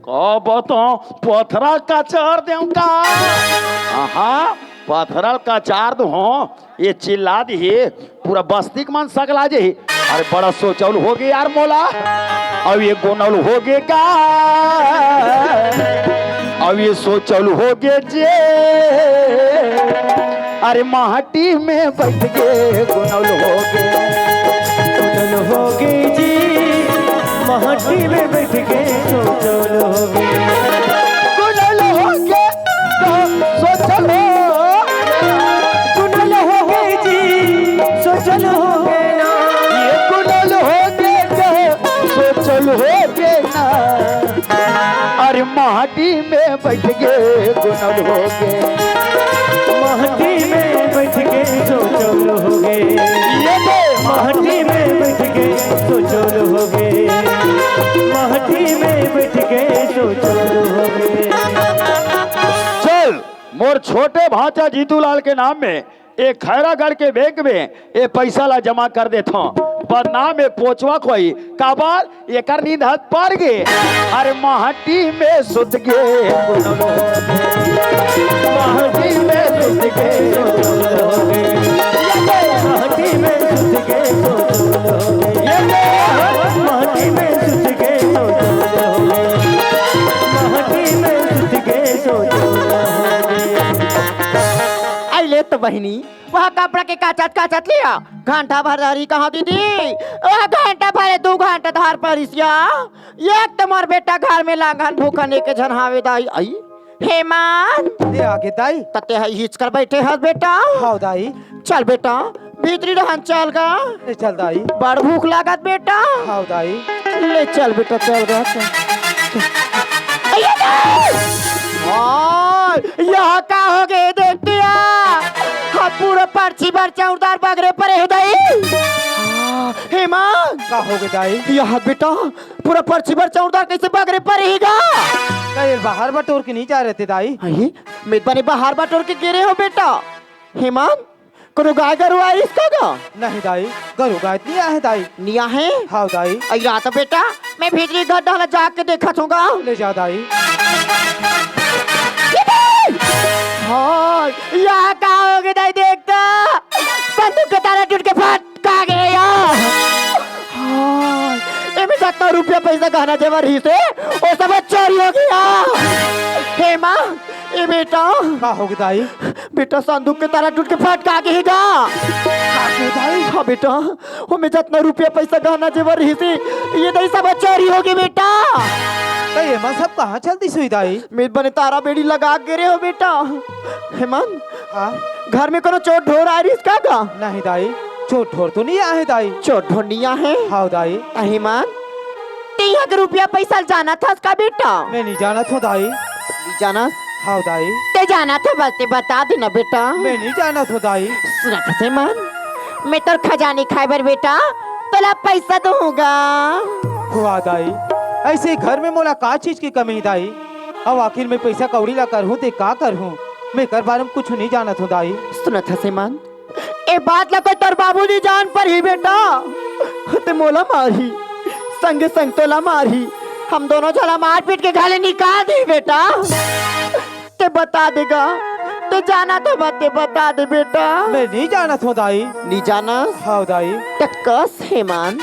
कब तो पथरा का चार देऊंगा हाँ पथरल का चार दो ये चिल्ला दी पूरा बस्ती के मन सकला जे अरे बड़ा सोचौल हो गए यार मोला अब ये गोनौल हो गए का अब ये सोचौल हो गए जे अरे माटी में बैठ गए गोनौल हो गए चल हो गई जी माटी में बैठ के चल हो गई गोनौल हो गए तो सोचल कुनल हो गई जी सोचल हो गए ना ये गोनौल हो गए तो सोचल हो गए ना अरे माटी में बैठ गए गोनौल हो गए माटी में बैठ के सोचल हो गए ये दे माटी में बैठ के सोचल हो गए माटी में बैठ के सोचल हो गए। चल मोर छोटे भाचा जीतूलाल के नाम में एक खैरागढ़ के बैंक में ये पैसा ला जमा कर देता हूँ बदनाम में पोचवा कोई काबार ये कर नींद हाथ पार गे अरे माटी में सुध गे माटी में सुध के सोचल हो गए माटी में सुध के सोचल हो गए माटी में सुध के सोचल हो गए माटी में सुध के सोचल हो गए। आइले तो बहनी वहाँ कपड़ा के काचत लिया घंटा भर धारी कहाँ दीदी वह घंटा भरे 2 घंटा धार पर एक तुम्हार बेटा घर में लांघन भूखने के झनहावे दाई आई हेमंत ले आगे दाई तते हिच कर बैठे हस बेटा। हाँ दाई चल बेटा भीतरी रहन चल गा ले चल दाई बड़ भूख लागत बेटा। हाँ दाई ले चल बेटा चल गा यहाँ का हो गए देखते हाँ पूरा पर्ची भर चौदार बगरे परे हो दाई हेमंत का हो गए दाई यहाँ बेटा पूरा पर्ची भर चौदार कैसे बगरे परेगा कल बाहर बटोर के नहीं जा रहे थे दाई मेजबानी बाहर बटोर के गिरे हो बेटा हेमंत कोनो गाय गरु आई इसका गा नहीं दाई गरु गाय नहीं आए दाई निया है हाँ दाई अया तो बेटा मैं भीतरी घर डाला जाके देखा छूंगा ले जा दाई हाँ यहाँ का हो गया दाई देखता संदूक का ताला टूट के फट का गया हाँ इनमें 70 रुपया पैसा गहना जेवर ही से वो सब चोरी हो गया हे माँ ये बेटा का हो गया दाई बेटा संदूक के ताला टूट के फट का गएगा दाई हाँ बेटा वो में जितना रुपया पैसा गहना जेवर ही से ये दाई सब चोरी हो गई बेटा ये मां सब कहाँ चलती सुई दाई मेरे बने तारा बेड़ी लगा गिरे हो बेटा हेमंत हाँ घर में कोनो चोट ढोर आ रही इसका गा नहीं दाई चोट ठोर तो नहीं आए दाई चोट ढोनिया है हाँ दाई हेमंत 3 रुपया पैसा जाना था उसका बेटा मैं नहीं जाना था दाई नहीं जाना हाँ दाई ते जाना था बस ते बता देना बेटा मैं नहीं जाना था दाई सुना था हेमंत मैं तो खजाने खाए बर बेटा तोला पैसा दूंगा हुआ दाई ऐसे घर में मोला का चीज की कमी दाई अब आखिर में पैसा कौड़ी ला कर हूँ ते का कर हूँ मैं कर बारे में कुछ नहीं जाना था दाई सुना था हेमंत ए बात लगा तोर बाबूजी जान पर ही बेटा ते मोला मारी संग संग तोला मारी हम दोनों झला मार पीट के गाले निकाल दी बेटा ते बता देगा ते जाना तो बातें बता दे बेटा मैं नहीं जाना था दाई नहीं जाना हाँ दाई टक्कस हेमंत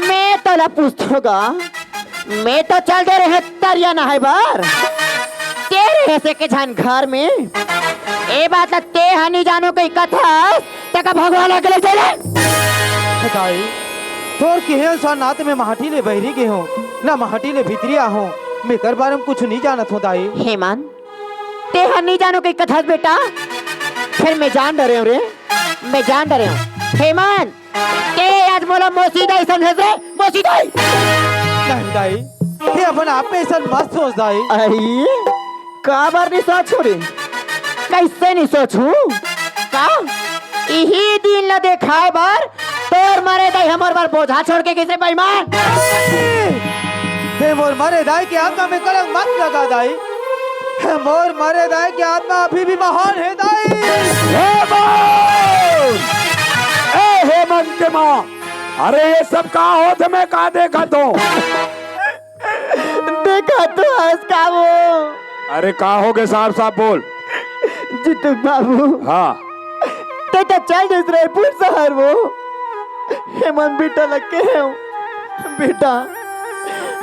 मैं तोला पूछूंगा मैं तो चल दे रहे तरिया ना है बार तेरे ऐसे के झन घर में ए बात ते हनी जानो कई कथा तका भगवान अगले चले दाई तोर के हैं सो नात में महाटी ले बहरी के हूँ ना महाटी ले भीतरिया हूँ मैं कर बारे में कुछ नहीं जाना था दाई हेमंत ते हनी जानो कई कथा बेटा फिर मैं जान डरे हूँ रे मैं जान डरे हूँ हेमंत ते आज बोला मोसीदाई समझे रे मोसीदाई नहीं दाई ये अपन आप में ऐसा मस्त सोच दाई अरे का बार नहीं सोच रे कैसे नहीं सोचूं का यही दिन ल देखाए बार तोर मरे दाई हमर बार बोझा छोड़ के किसे बेईमान हे मोर मरे दाई के आत्मा में कलंक मत लगा दाई हे मोर मरे दाई के आत्मा अभी भी महान है दाई हेमंत के माँ अरे ये सब कहा हो थे मैं कहा देखा तो देखा तो हंस का वो अरे कहा हो गए साहब साहब बोल जितू बाबू हाँ ते तो चल जिस रायपुर शहर वो हेमंत बेटा लग के है बेटा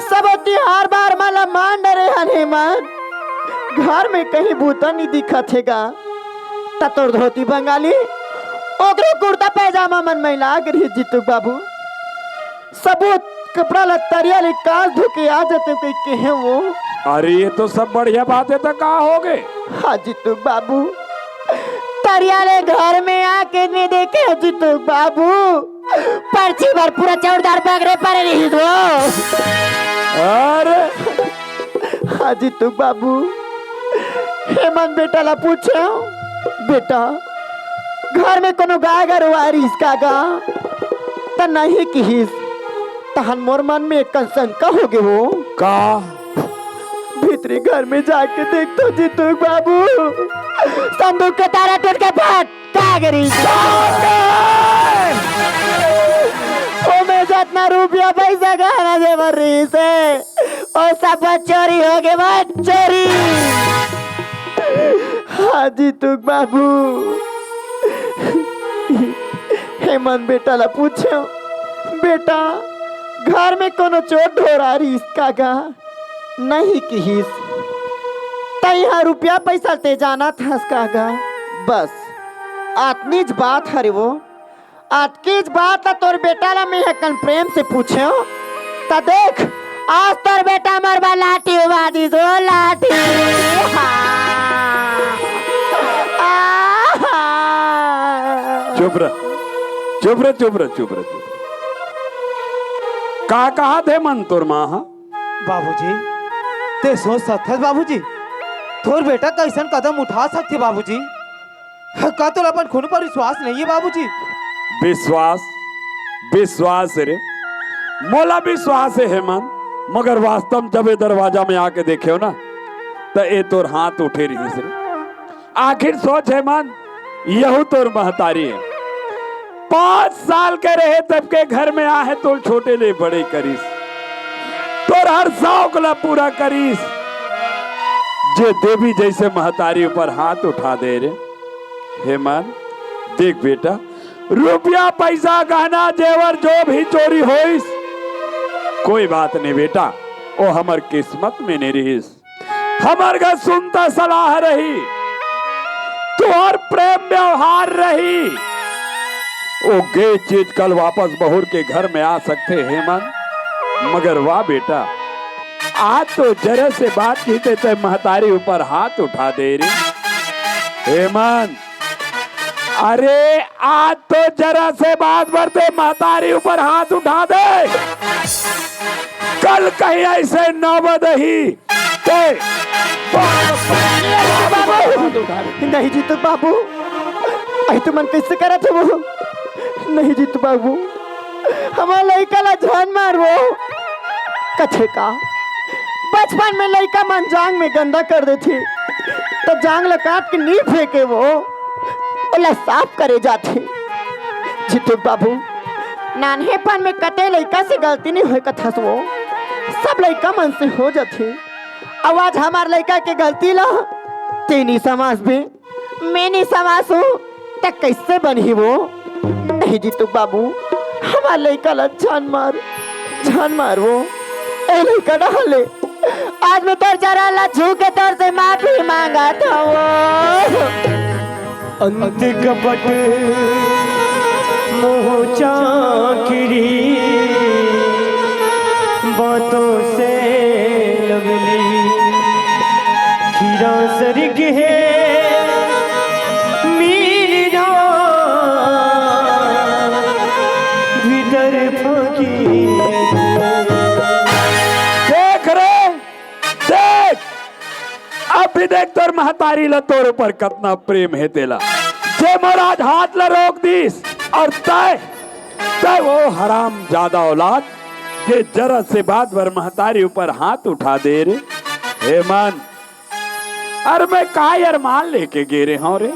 सब त्योहार बार माला मान डरे हन हेमंत घर में कहीं भूता नहीं दिखा थेगा ततोर धोती बंगाली ओकरो कुर्ता पैजामा मन में लाग रही जितू बाबू सबूत कपड़ा लत्तरिया ले काज धोके आ जाते कोई के हैं वो अरे ये तो सब बढ़िया बातें तो कहा हो गए हाँ जितू बाबू तरिया ले घर में आके नहीं देखे जितू बाबू पर्ची भर पूरा चौड़दार बगरे पर रही दो अरे हाँ जितू बाबू हेमंत बेटा ला पूछे बेटा घर में कोनो गाय गरवारी इसका गा त नहीं किहिस तहन मोर मन में एक शंका हो गए वो का भीतरी घर में जाके देख तो जीतू बाबू संदूक के तारा टूट के फट का गरी ओ में जितना रुपया पैसा गहना जेवर रही से और सब चोरी हो गए बात चोरी हाँ जीतू बाबू हेमंत बेटा ला पूछो बेटा घर में कोनो चोट हो रहा इसका गा नहीं किहिस तैयार रुपया पैसा ते जाना था इसका गा बस आतनीज बात हरे वो आतकीज बात ला तोर बेटा ला मैं हकन प्रेम से पूछो ता देख आज तोर बेटा मरबा लाठी उबा दी दो लाठी चुप रह चुप रह चुप रह चुप रह चुप कहा थे मन तोर माँ बाबूजी ते सोच सकते बाबूजी तोर बेटा कैसन कदम उठा सकते बाबूजी का तो अपन खून पर विश्वास नहीं है बाबूजी विश्वास विश्वास रे मोला विश्वास है हेमंत मगर वास्तव में जब ये दरवाजा में आके देखे हो ना तो ये तोर हाथ उठे रही से आखिर सोच हेमंत यहू तोर महतारी है। 5 साल के रहे तब के घर में आहे तो छोटे ले बड़े करीस, तोर हर शौक ला पूरा करीस। जे देवी जैसे महतारी ऊपर हाथ उठा दे रे। हेमंत देख बेटा, रुपया पैसा गहना जेवर जो भी चोरी होइस, कोई बात नहीं बेटा, ओ हमर किस्मत में नहीं रहीस। हमर का सुनता सलाह रही, तुहर प्रेम व्यवहार रही, ओ गे चीज कल वापस बहुर के घर में आ सकते हेमंत। मगर वाह बेटा, आज तो जरा से बात की ते महतारी ऊपर हाथ उठा दे रही। हेमंत अरे आज तो जरा से बात बढ़ते महतारी ऊपर हाथ उठा दे, कल कहीं ऐसे नौबत ही नहीं जीतू बाबू, आई तो मन कैसे करा था वो। नहीं जीतू बाबू, हमारा लड़का ला जान मार वो कथे का। बचपन में लड़का मन जांग में गंदा कर देती तो जांग ला काट के नहीं फेंके वो, ओला साफ करे जाते। जीतू बाबू, नानहेपन में कते लड़का से गलती नहीं हुई कथा वो, सब लड़का मन से हो जाती। आवाज हमार लड़का के गलती ला तेनी समाज में मैं नहीं समाज हूँ तक कैसे बनी वो। नहीं जीतू बाबू, हमार लड़का ला जान मार वो ए लड़का डाले। आज मैं तोर जरा ला झुके तोर से माफी मांगा था वो। अंत कपट मोह चाकिरी बातों से लगली, खीरा सरग है मीरा भीतर फाकी। देख रे देख, अब भी देख तोर महतारी ला तोर ऊपर कितना प्रेम है तेला। जे महाराज हाथ ला रोक दीस और तय वो हराम ज्यादा औलाद जे जरा से बात भर महतारी ऊपर हाथ उठा दे रे। हेमंत अरे मैं का अरमान लेके गे रहे हूँ रे।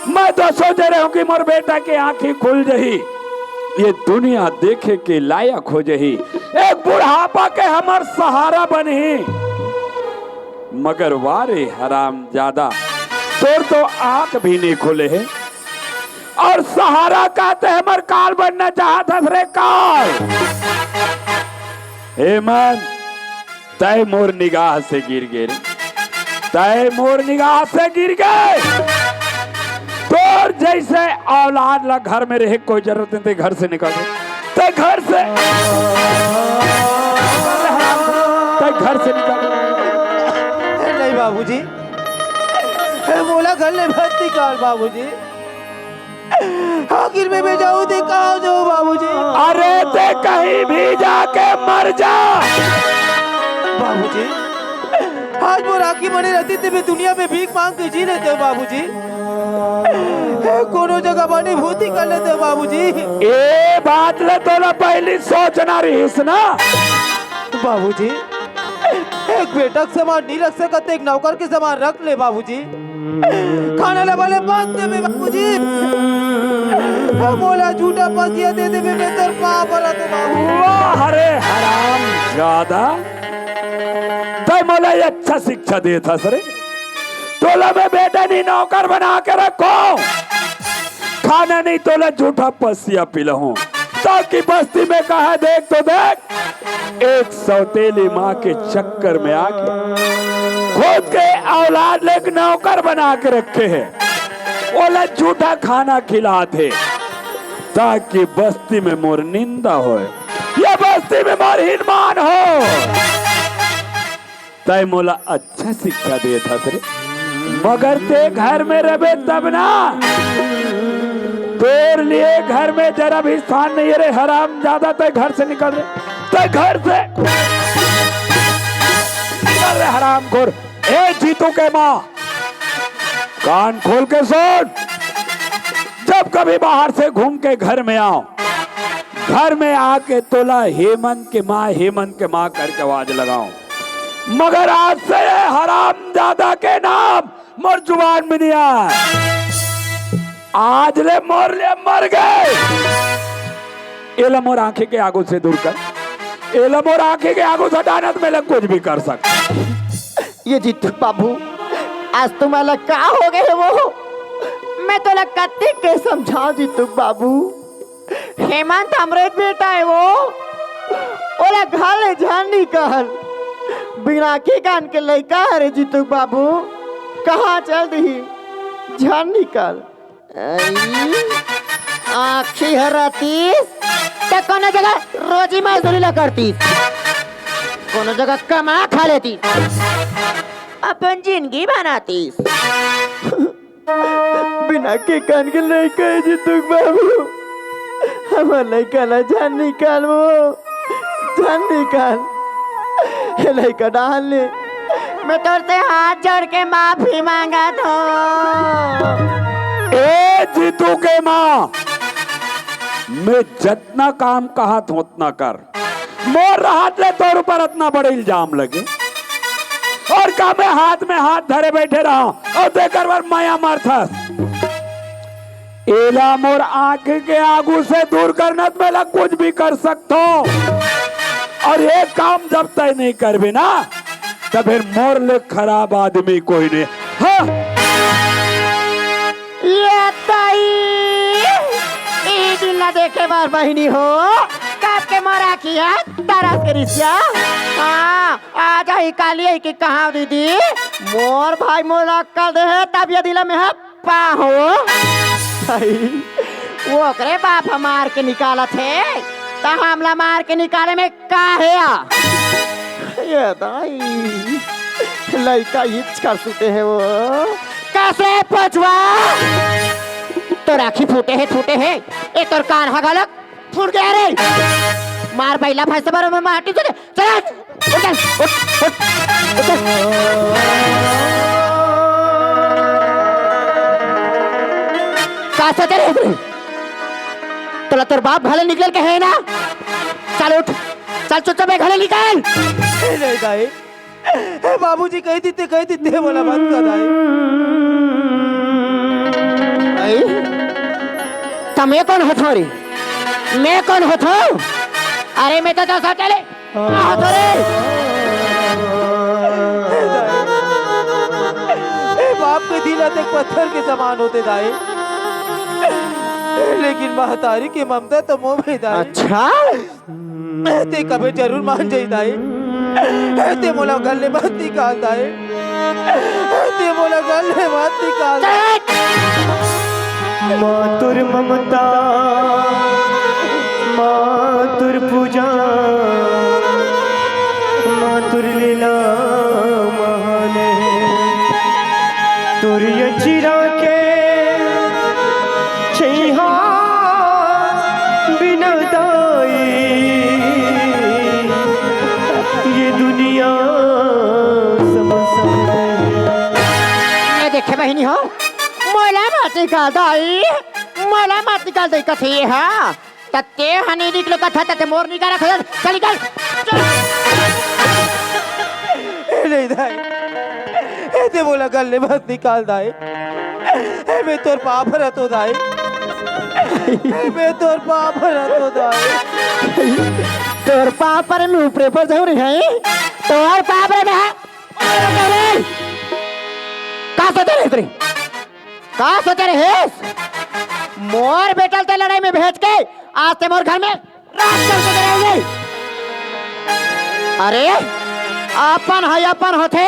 मैं तो सोच रहे हूँ कि मोर बेटा के आंखें खुल जही, ये दुनिया देखे के लायक हो जही, एक बुढ़ापा के हमार सहारा बनी। मगर वारे हराम ज्यादा, तोर तो आंख भी नहीं खुले है और सहारा कहते हमार काल बनना चाहता रे काल। हेमंत तय मोर निगाह से गिर गए, तय मोर निगाह से गिर गए। तोर जैसे औलाद ला घर में रहे कोई जरूरत नहीं, घर से निकल तय घर से, तय घर से निकल। नहीं बाबूजी, मोला घर ले मत निकाल बाबूजी। आखिर में मैं जाऊँ तो कहाँ जाऊँ बाबूजी। अरे ते कहीं भी जाके मर जा बाबूजी। आज वो राखी बने रहती थी, मैं दुनिया में भीख मांग के जी लेते हो बाबूजी। कोनो जगह बनी भूती कर लेते हो बाबूजी। ये बात ले तो ना पहली सोचना रहीस ना बाबूजी। एक बेटा के समान नहीं रख सकते, एक नौकर के समान रख ले बाबूजी। खाने वाले बात दे बाबूजी, बोला झूठा पसिया दे दे मैं तेरे पाँव पड़ा तो बाबू। अरे हराम ज्यादा, तो मोला ये अच्छा शिक्षा दे था सरे। तोला में बेटा नहीं नौकर बना के रखो, खाना नहीं तोला झूठा पसिया पिलाऊं, ताकि बस्ती में कहा देख तो देख एक सौतेली माँ के चक्कर में आके खुद के औलाद ले नौकर बना के रखे हैं, ओला झूठा खाना खिलाते ताकि बस्ती में मोर निंदा हो या बस्ती में मोर हिनमान हो। तय मोला अच्छा शिक्षा दे था तेरे, मगर ते घर में रहे तब ना, तेरे लिए घर में जरा भी स्थान नहीं है रे हराम ज्यादा। तय घर से निकल रहे, तय घर से निकल रहे हराम खोर। ए जीतू के माँ, कान खोल के सुन, जब कभी बाहर से घूम के घर में आओ, घर में आके तोला हेमंत के माँ करके आवाज लगाओ, मगर आज से हराम ज्यादा के नाम मोर जुबान में नहीं आए। आज ले मोर ले मर गए। एला मोर आंखें के आगू से दूर कर, एला मोर आंखें के आगू से हटाना तो मैं कुछ भी कर सकता। ये जीतू बाबू आज तुम्हारा का हो गए वो, मैं तो कत्ती के समझाओ जीतू बाबू। हेमंत अमृत बेटा है वो, ओला घाले जान निकाल बिना के कान के लड़का है रे जीतू बाबू, कहाँ चल दी जान निकाल। आखी हरातीस तो कोनो जगह रोजी मजदूरी ला करती, कोनो जगह कमा खा लेती, अपन जिंदगी बनाती। बिना के कान के लड़का है जीतू बाबू, हमार लड़का ला जान निकाल, वो जान निकाल, ये लड़का डाल ले। मैं तोर से हाथ जोड़ के माफी मांगा था। ए जीतू के माँ, मैं जितना काम कहा था उतना कर, मोर हाथ ले तोर ऊपर इतना बड़े इल्जाम लगे और का मैं हाथ में हाथ धरे बैठे रहा और देकर बार माया मारथस। एला मोर आंख के आगू से दूर करना तो मैं कुछ भी कर सकता हूँ, और ये काम जब तक नहीं कर भी ना तब फिर मोर ले खराब आदमी कोई नहीं। हाँ ये ताई ई दिन ना देखे बार बहिनी हो, काट के मरा किया तरस के रिश्ता। हाँ आ जाई काली है कि कहाँ दीदी मोर भाई मोला कर दे है, तब ये दिला में है पा हो भाई, वो करे बाप मार के निकाला थे तो हमला मार के निकाले में का है ये दाई लड़का हिच कर सुते है वो कैसे पचवा तो राखी फूटे है एक तोर कान हा गलत फूट गया रे, मार बैला भाई से बारे में माटी चले चल उठ का सोचे रे तोला तोर बाप घरे निकल के है ना, चल उठ चल चुपचाप घरे निकल। नहीं दाई, बाबूजी कह देते बोला मत कर दाई। तो मैं कौन होता रे, मैं कौन होता? अरे मैं तो चले बाप के दिल आते पत्थर के समान होते दाई, लेकिन महतारी की ममता तो मुंह में दाई। अच्छा ते कभी जरूर मान जाई दाई, ते मोला गले मत निकाल दाई, ते मोला गले मत निकाल। मातुर ममता मातुर पूजा मातुर लीला महान तुर चिरा के छैहा बिना दाई ये दुनिया देखे बहिनी हो मोला मत निकाल दाई, मोला मत निकाल दे कथी है तते हनी निकल कथा तते मोर निकाल रख चल निकल नहीं दाई, ते बोला गले मत निकाल दाई, मैं तोर पाप रहतो दाई, मैं तोर पाप रहतो दाई। तोर पाप पर मैं ऊपर पर जाऊं रे है तोर पाप रे मैं का सोचे रे मोर बेटल ते लड़ाई में भेज के आज ते मोर घर में रात चल के रहेंगे। अरे अपन होते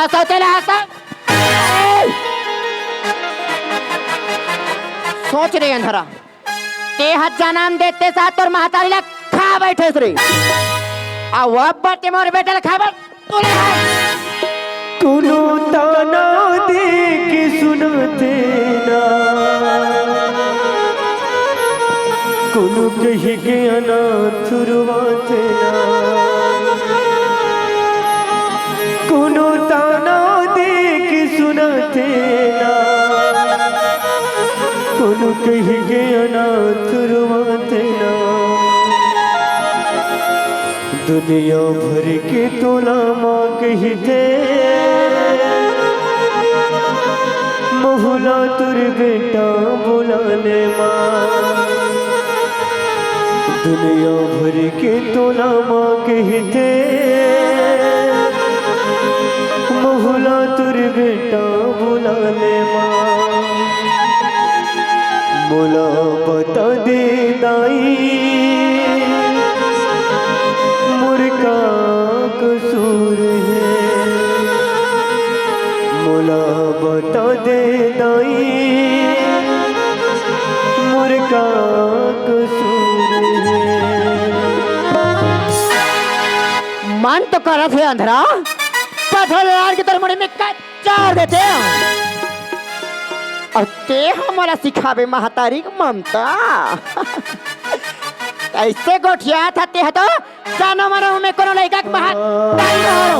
असोतेले आसा सोच रहे अंधरा ते हज नाम देते साथ और महतारी ला खा बैठे रे अब बटे मोर बेटल खाबर तूने कुनु ताना दे के सुनते ना कुनु कही के अनाथ रुवाते ना कुनु ताना दे के सुनते ना कुनु कही के अनाथ रुवाते ना दुनिया भर के तोला माँ कहते बहुला तुर बेटा बुला ले माँ, दुनिया भर के तोला माँ कहते बहुला तुर बेटा बुला ले माँ, मोला बता दे दाई मुर्गा कसूर है, मोला बता दे दाई मुर्गा कसूर है। मन तो कर थे अंधरा, पत्थर यार की तरह मुड़ी में चार देते हैं और ते हमारा सिखावे महतारी की ममता। ऐसे गोठिया था ते तो जानो मनो में कोनो लड़का के बाहर ताई न हो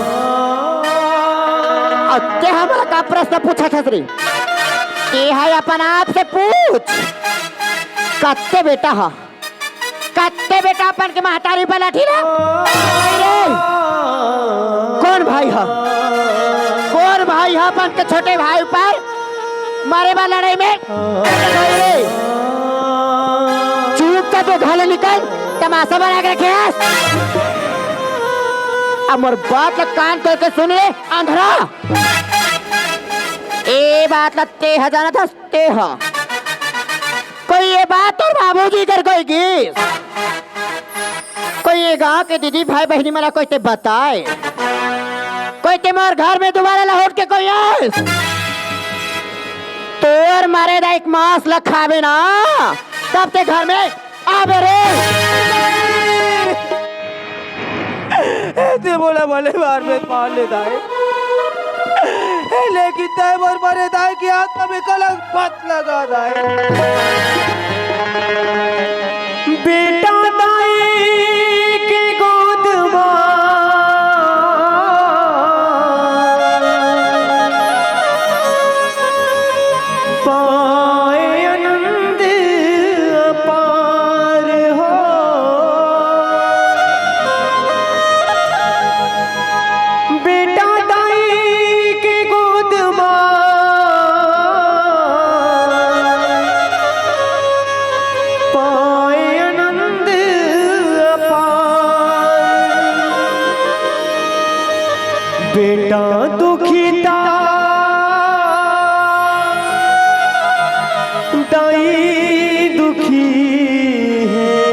और ते हमारा का प्रश्न पूछा खसरी ते है अपन आप से पूछ कत्ते बेटा हा, कत्ते बेटा अपन के महतारी पर लाठी ना कौन भाई हा, कौन भाई हा अपन के छोटे भाई पर मारे वाला लड़ाई में चुप का तो घाले निकल तमाशा बना के रखे हैं। अब मोर बात लग कान करके सुन ले अंधरा, ए बात लगते हजाना था ते हा कोई ये बात और बाबूजी कर कोई गीस कोई ये गांव के दीदी भाई बहनी मला कोई ते बताए, कोई ते मोर घर में दोबारा लौट के कोई आए तोर मारे दा एक मांस लखावे ना तब ते घर में आवे रे। ऐसे बोला भले बार में मार लेता है, लेकिन तय बार मारे दाए की आत्मा में कलंक पत लगा दाए। बेटा दाई के गोद पाए आनंद अपार हो, बेटा दाई के गोद पाए आनंद अपार, बेटा दुखिता दाई दुखी है,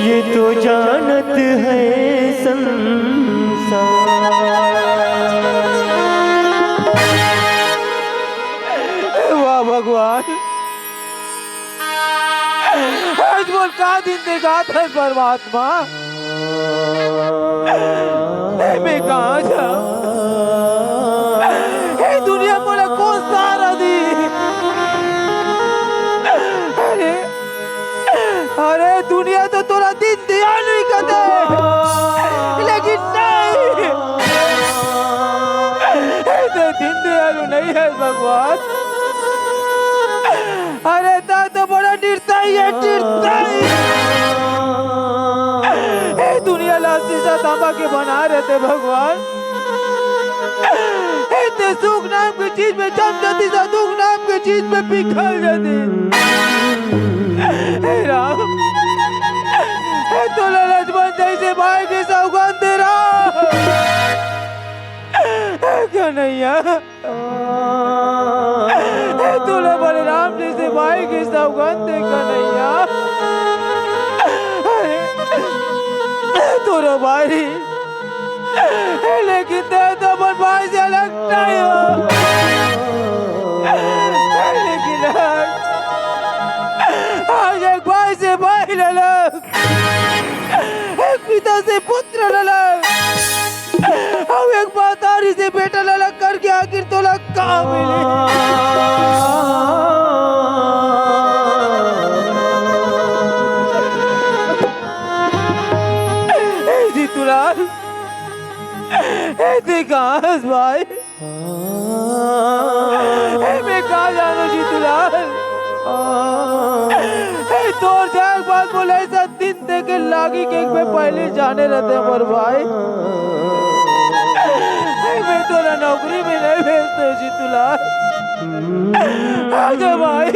ये तो जानत है संसार। वाह भगवान, आज बोल का दिन देखा था परमात्मा, मैं कहाँ जाऊँ, दुनिया बोला कौन सहारा दी। अरे दुनिया तो तोरा दिन दयालु ही कर दे, लेकिन नहीं, ऐसे दिन दयालु नहीं है भगवान। अरे ता तो बड़ा निर्दयी है, निर्दयी। दुनिया लाशी सा तांबा के बना रहे थे भगवान, इतने सुख नाम की चीज में जम जाती सा दुख नाम की चीज में पिघल जाती। हे राम, तो लक्ष्मण जैसे भाई की सौगंध दे रहा क्यों नहीं है, तूने बलराम जैसे भाई की सौगंध दे कन्हैया, तोरो भाई लेकिन ते तो अपन भाई से अलग नहीं हो, लेकिन आज एक भाई से भाई अलग, एक पिता से पुत्र अलग, अब एक मातारी से बेटा अलग करके आखिर तो लग कहाँ मिले। ऐसी तुलाल ऐसे कहाँ भाई, मैं कहाँ जानू जी तुलाल, तोर जाए बात बोले ऐसा दिन देखे लागी के मैं पहले जाने रहते हमारे भाई, मैं तोरा नौकरी में नहीं भेजते जीतूलाल। आगे भाई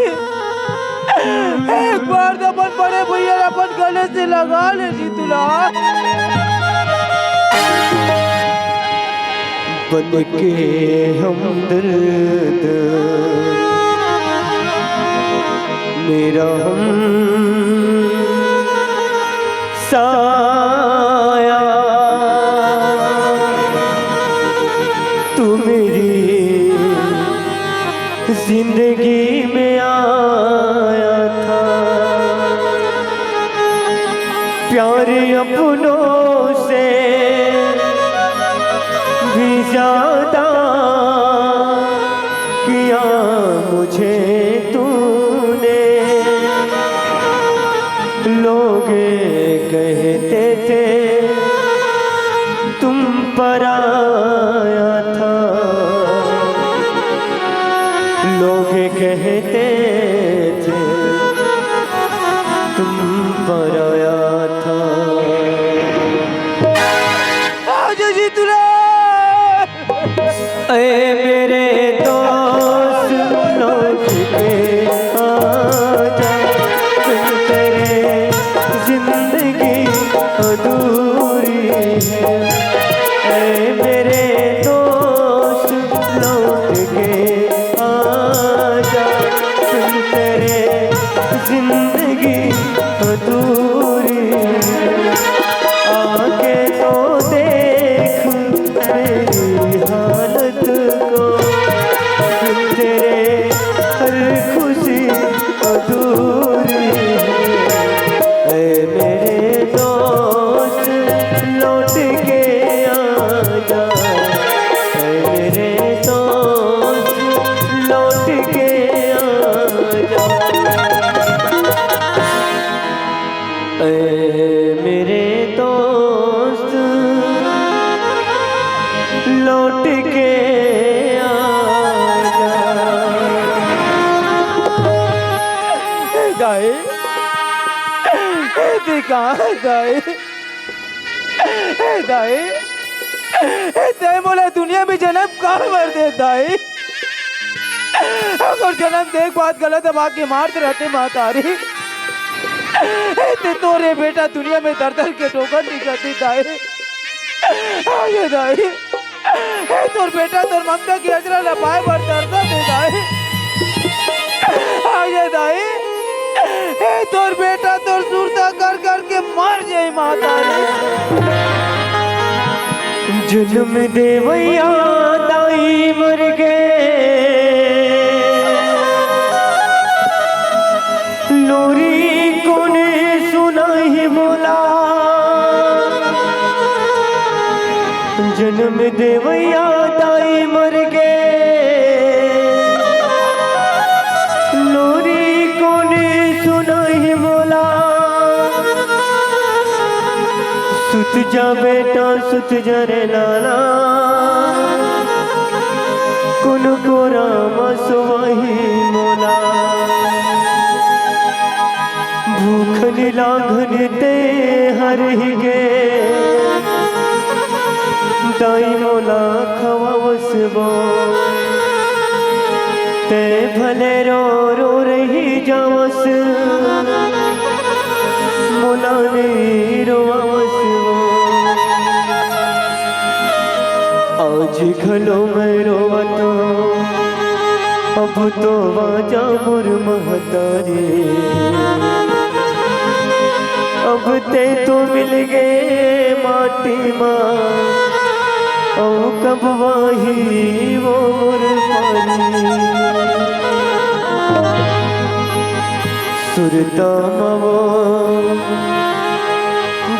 एक बार तो अपन बड़े भैया अपन गले से लगा ले जीतूलाल। बन के हमदर्द मेरा हम साया तू मेरी जिंदगी में आया था। प्यार अपनों से भी ज्यादा किया मुझे तूने। लोग कहते थे तुम पर आया था। लोग कहते थे तुम पर आया था। आज जीतूलाल ऐ मेरे दोस्त लौट के आजा। बिन तेरे जिंदगी अधूरी है। ऐ मेरे दोस्त लौट के आजा। बिन तेरे जिंदगी अधूरी है। आके तो देख मेरी हालत को। बिन तेरे हर खुशी अधूरी है। ऐ मेरे दोस्त लौट के आजा। ऐ मेरे दोस्त लौट के आजा। ऐ मेरे दोस्त लौट के आजा। दाई कहाँ दाई दाई ते बोले दुनिया में जन्म कहाँ मर दे दाई। अगर जन्म देख बात गलत है बाकी मारते रहते मातारी। ते तोरे बेटा दुनिया में दर दर के ठोकर निकलती दाई। आगे दाई तोर बेटा तोर ममता की अजरा लपाए पर दर्द दे दाई। आगे दाई तोर बेटा तोर सुरता कर कर के मर जाए मातारी। जुल्म देवैया दाई मर गए। लोरी कोने सुनाई बोला। जन्म देवैया दाई मर गए। लोरी कोने सुनाई बोला। सुत जा बेटा सुत जा रे लाला। कुन को राम सुवाही मोला। भूखन लाघन ते हर ही गे। दाई मोला खवावस बो। ते भले रो रो रही जावस। मोला ने रोवस बो। आज खलो मैं रोवतो। अब तो वाजा मोर महतारी। अब ते तो मिल गए माटी माँ। ओ कब वाही वो मोर पानी। सुरता मवो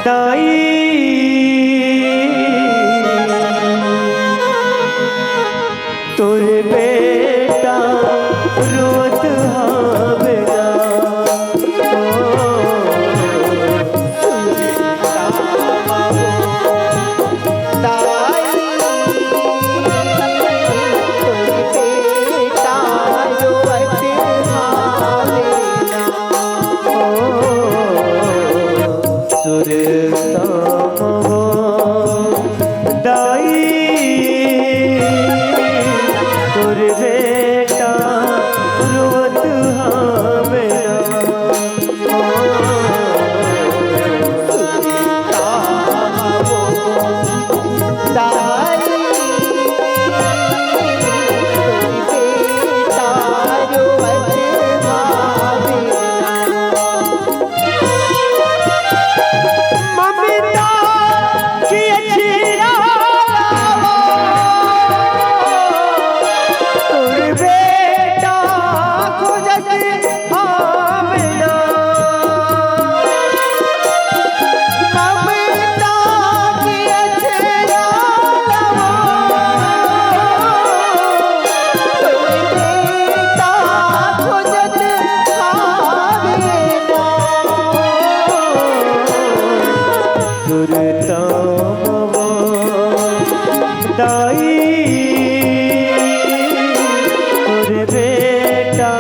दाई। तोरे बेटा रोत हावेला। दाई बेटा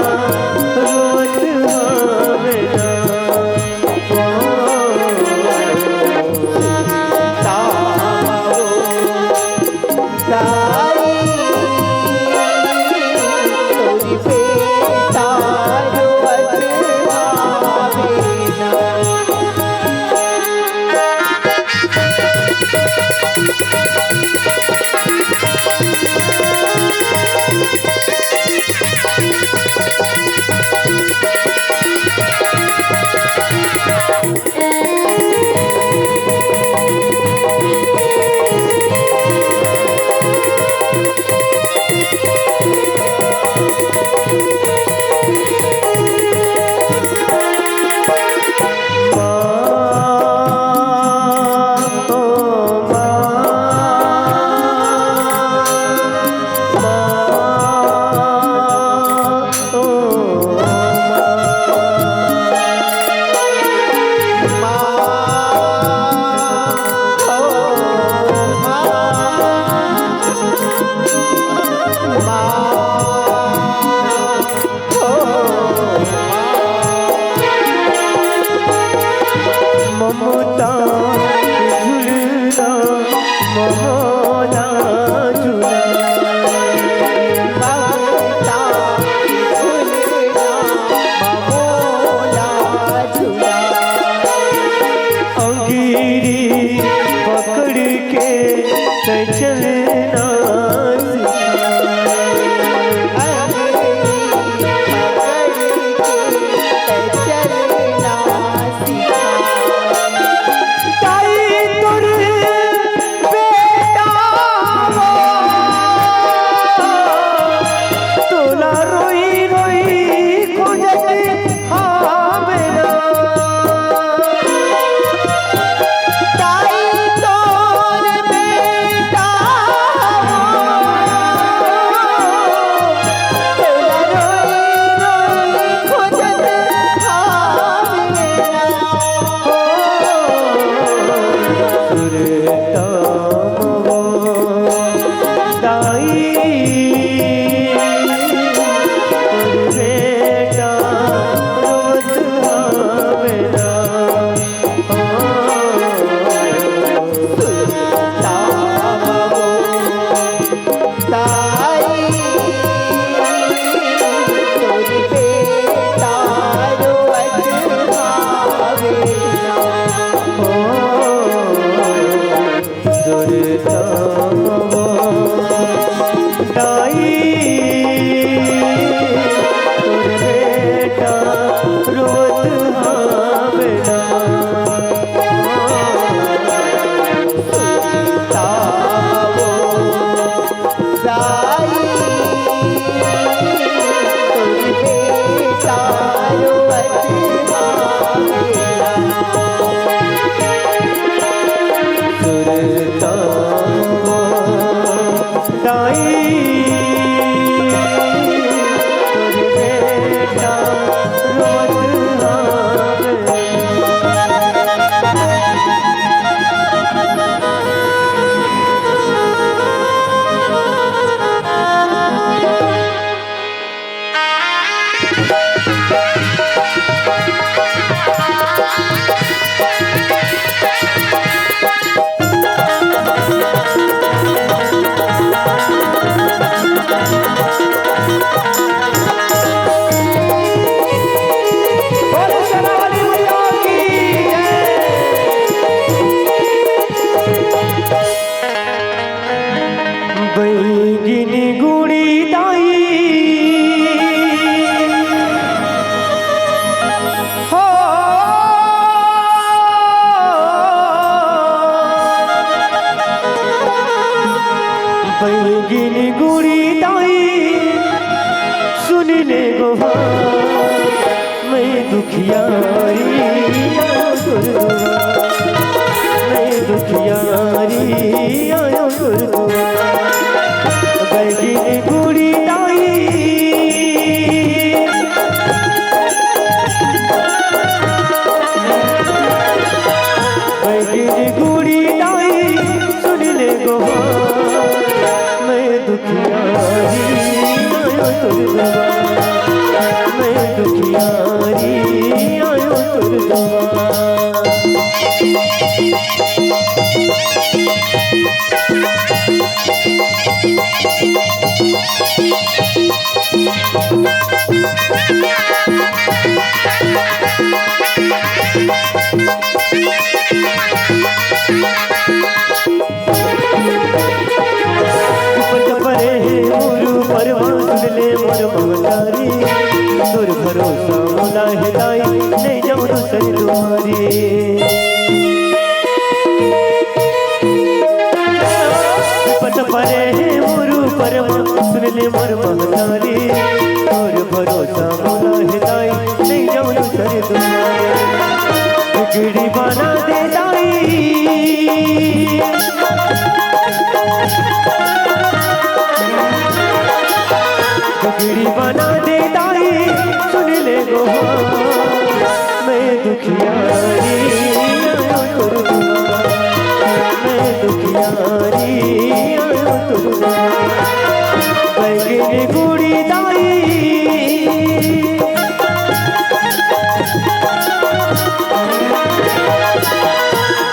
रोत हवेला ममता झुलना ममोला झुला ममता झुलना ममोला झुला अंगीरी पकड़ के चलना दुखियारी महतारी तोर भरोसा मोला है दाई नहीं जाऊं दूसरी दुआरी पट परे मोरू परमा सुन ले मोर महतारी तोर भरोसा मोला है दाई नहीं जाऊं दूसरी दुआरी गिड़ी बना दे दाई गिड़ी बना दे दाई सुन ले गो मैं दुखियारी आयो तुर मैं दुखियारी आयो तुर बैगनी गुड़ी दाई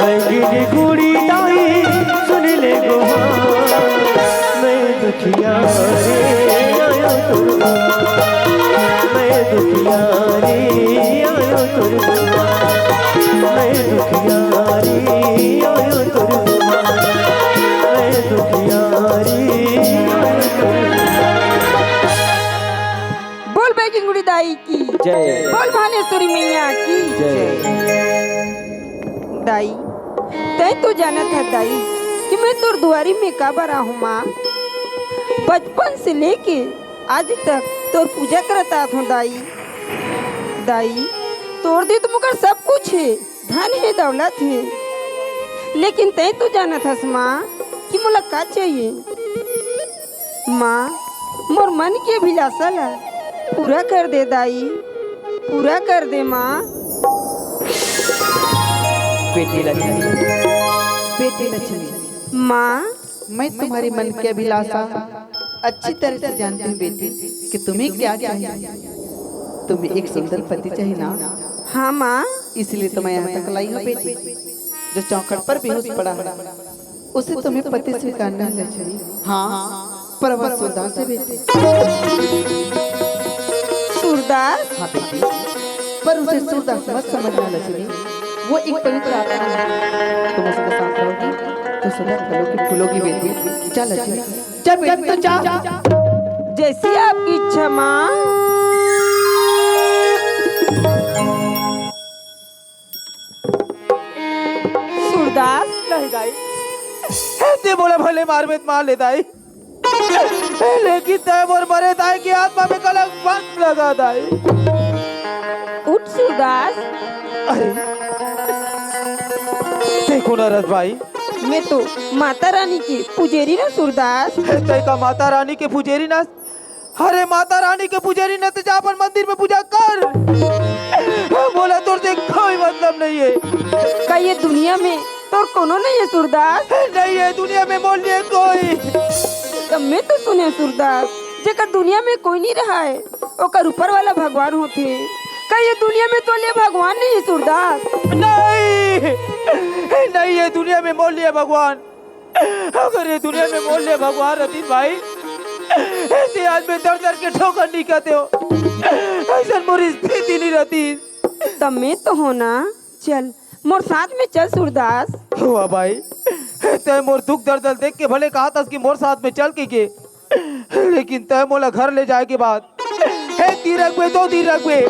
बैगनी गुड़ी दाई सुन ले गो मैं दुखियारी मैं दुखियारी आयो तुर मैं दुखियारी आयो तुर मैं दुखियारी आयो तुर बोल बैगन दाई की जय बोल भानेश्वरी मैया की दाई तय तो जानत है दाई कि मैं तोर दुआरी में का बरा हूँ माँ बचपन से लेके आज तक तोर पूजा करता हूँ दाई दाई तोर दी तो मुकर सब कुछ है धन है दौलत है लेकिन तय तो जानत हस माँ कि मोला का चाहिए माँ मोर मन के अभिलाषा ला पूरा कर दे दाई पूरा कर दे माँ बेटी लक्ष्मी माँ मैं तुम्हारे मन की अभिलाषा अच्छी तरह से जानती हूँ बेटी कि तुम्हें क्या चाहिए। तुम्हें एक सुंदर पति चाहिए ना। हाँ माँ इसलिए तो मैं यहाँ तक लाई हूँ बेटी। जो चौखट पर बेहोश पड़ा है उसे तुम्हें पति स्वीकारना है लक्ष्मी। हाँ पर वह सूरदास है बेटी। सूरदास? हाँ बेटी पर उसे सूरदास मत समझना लक्ष्मी। वो एक पवित्र आत्मा है। तुम उसके साथ रहोगी तो सदा फलोगी फूलोगी बेटी। चल लक्ष्मी चल बेटी तो जा। जैसी आपकी इच्छा माँ। सूरदास नहीं दाई ऐसे बोले भले मार में मार ले दाई लेकिन तय मोर मरे दाई की आत्मा में कलंक बंद लगा दाई। उठ सूरदास। अरे देखो ना रस भाई मैं तो माता रानी की पुजेरी ना सूरदास। तय का माता रानी के पुजेरी ना। अरे माता रानी के पुजारी न तो जा अपन मंदिर में पूजा कर। बोला तोर से कोई मतलब नहीं है। का ये दुनिया में तो कोनो नहीं है सूरदास? नहीं है दुनिया में मोल लिए कोई। तब मैं तो सुने सूरदास जेकर दुनिया में कोई नहीं रहा है ओकर ऊपर वाला भगवान होते। का ये दुनिया में तो लिए भगवान नहीं है सूरदास? नहीं नहीं है दुनिया में मोल लिए भगवान। अगर ये दुनिया में मोल लिए भगवान रतीश भाई ऐसे आज में दर दर के ठोकर नहीं कहते हो। ऐसा मोरी स्थिति नहीं रहती। तब मैं तो होना चल मोर साथ में चल सूरदास। हुआ भाई तय मोर दुख दर्द देख के भले कहा था कि मोर साथ में चल के लेकिन तय मोला घर ले जाए के बाद एक दिन रखबे 2 दिन रखबे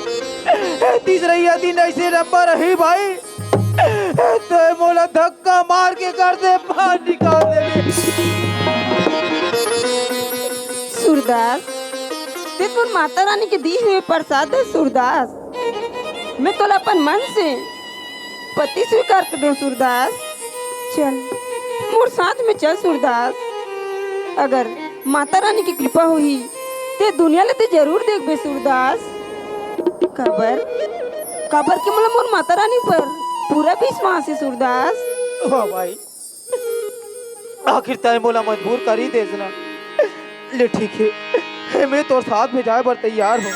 तीसरा दिन ऐसे नंबर रही भाई तय मोला धक्का मार के कर दे बाहर निकाल दे। सूरदास ते तो माता रानी के दी हुए प्रसाद है सूरदास। मैं तो अपन मन से पति स्वीकार कर दूं सूरदास। चल मोर साथ में चल सूरदास। अगर माता रानी की कृपा हुई ते दुनिया लेते जरूर देख बे सूरदास। कबर कबर के मतलब मोर माता रानी पर पूरा विश्वास है सूरदास। वाह भाई आखिर तय मोला मजबूर कर ही देना। ले ठीक है मैं तो साथ में जाए पर तैयार हूँ।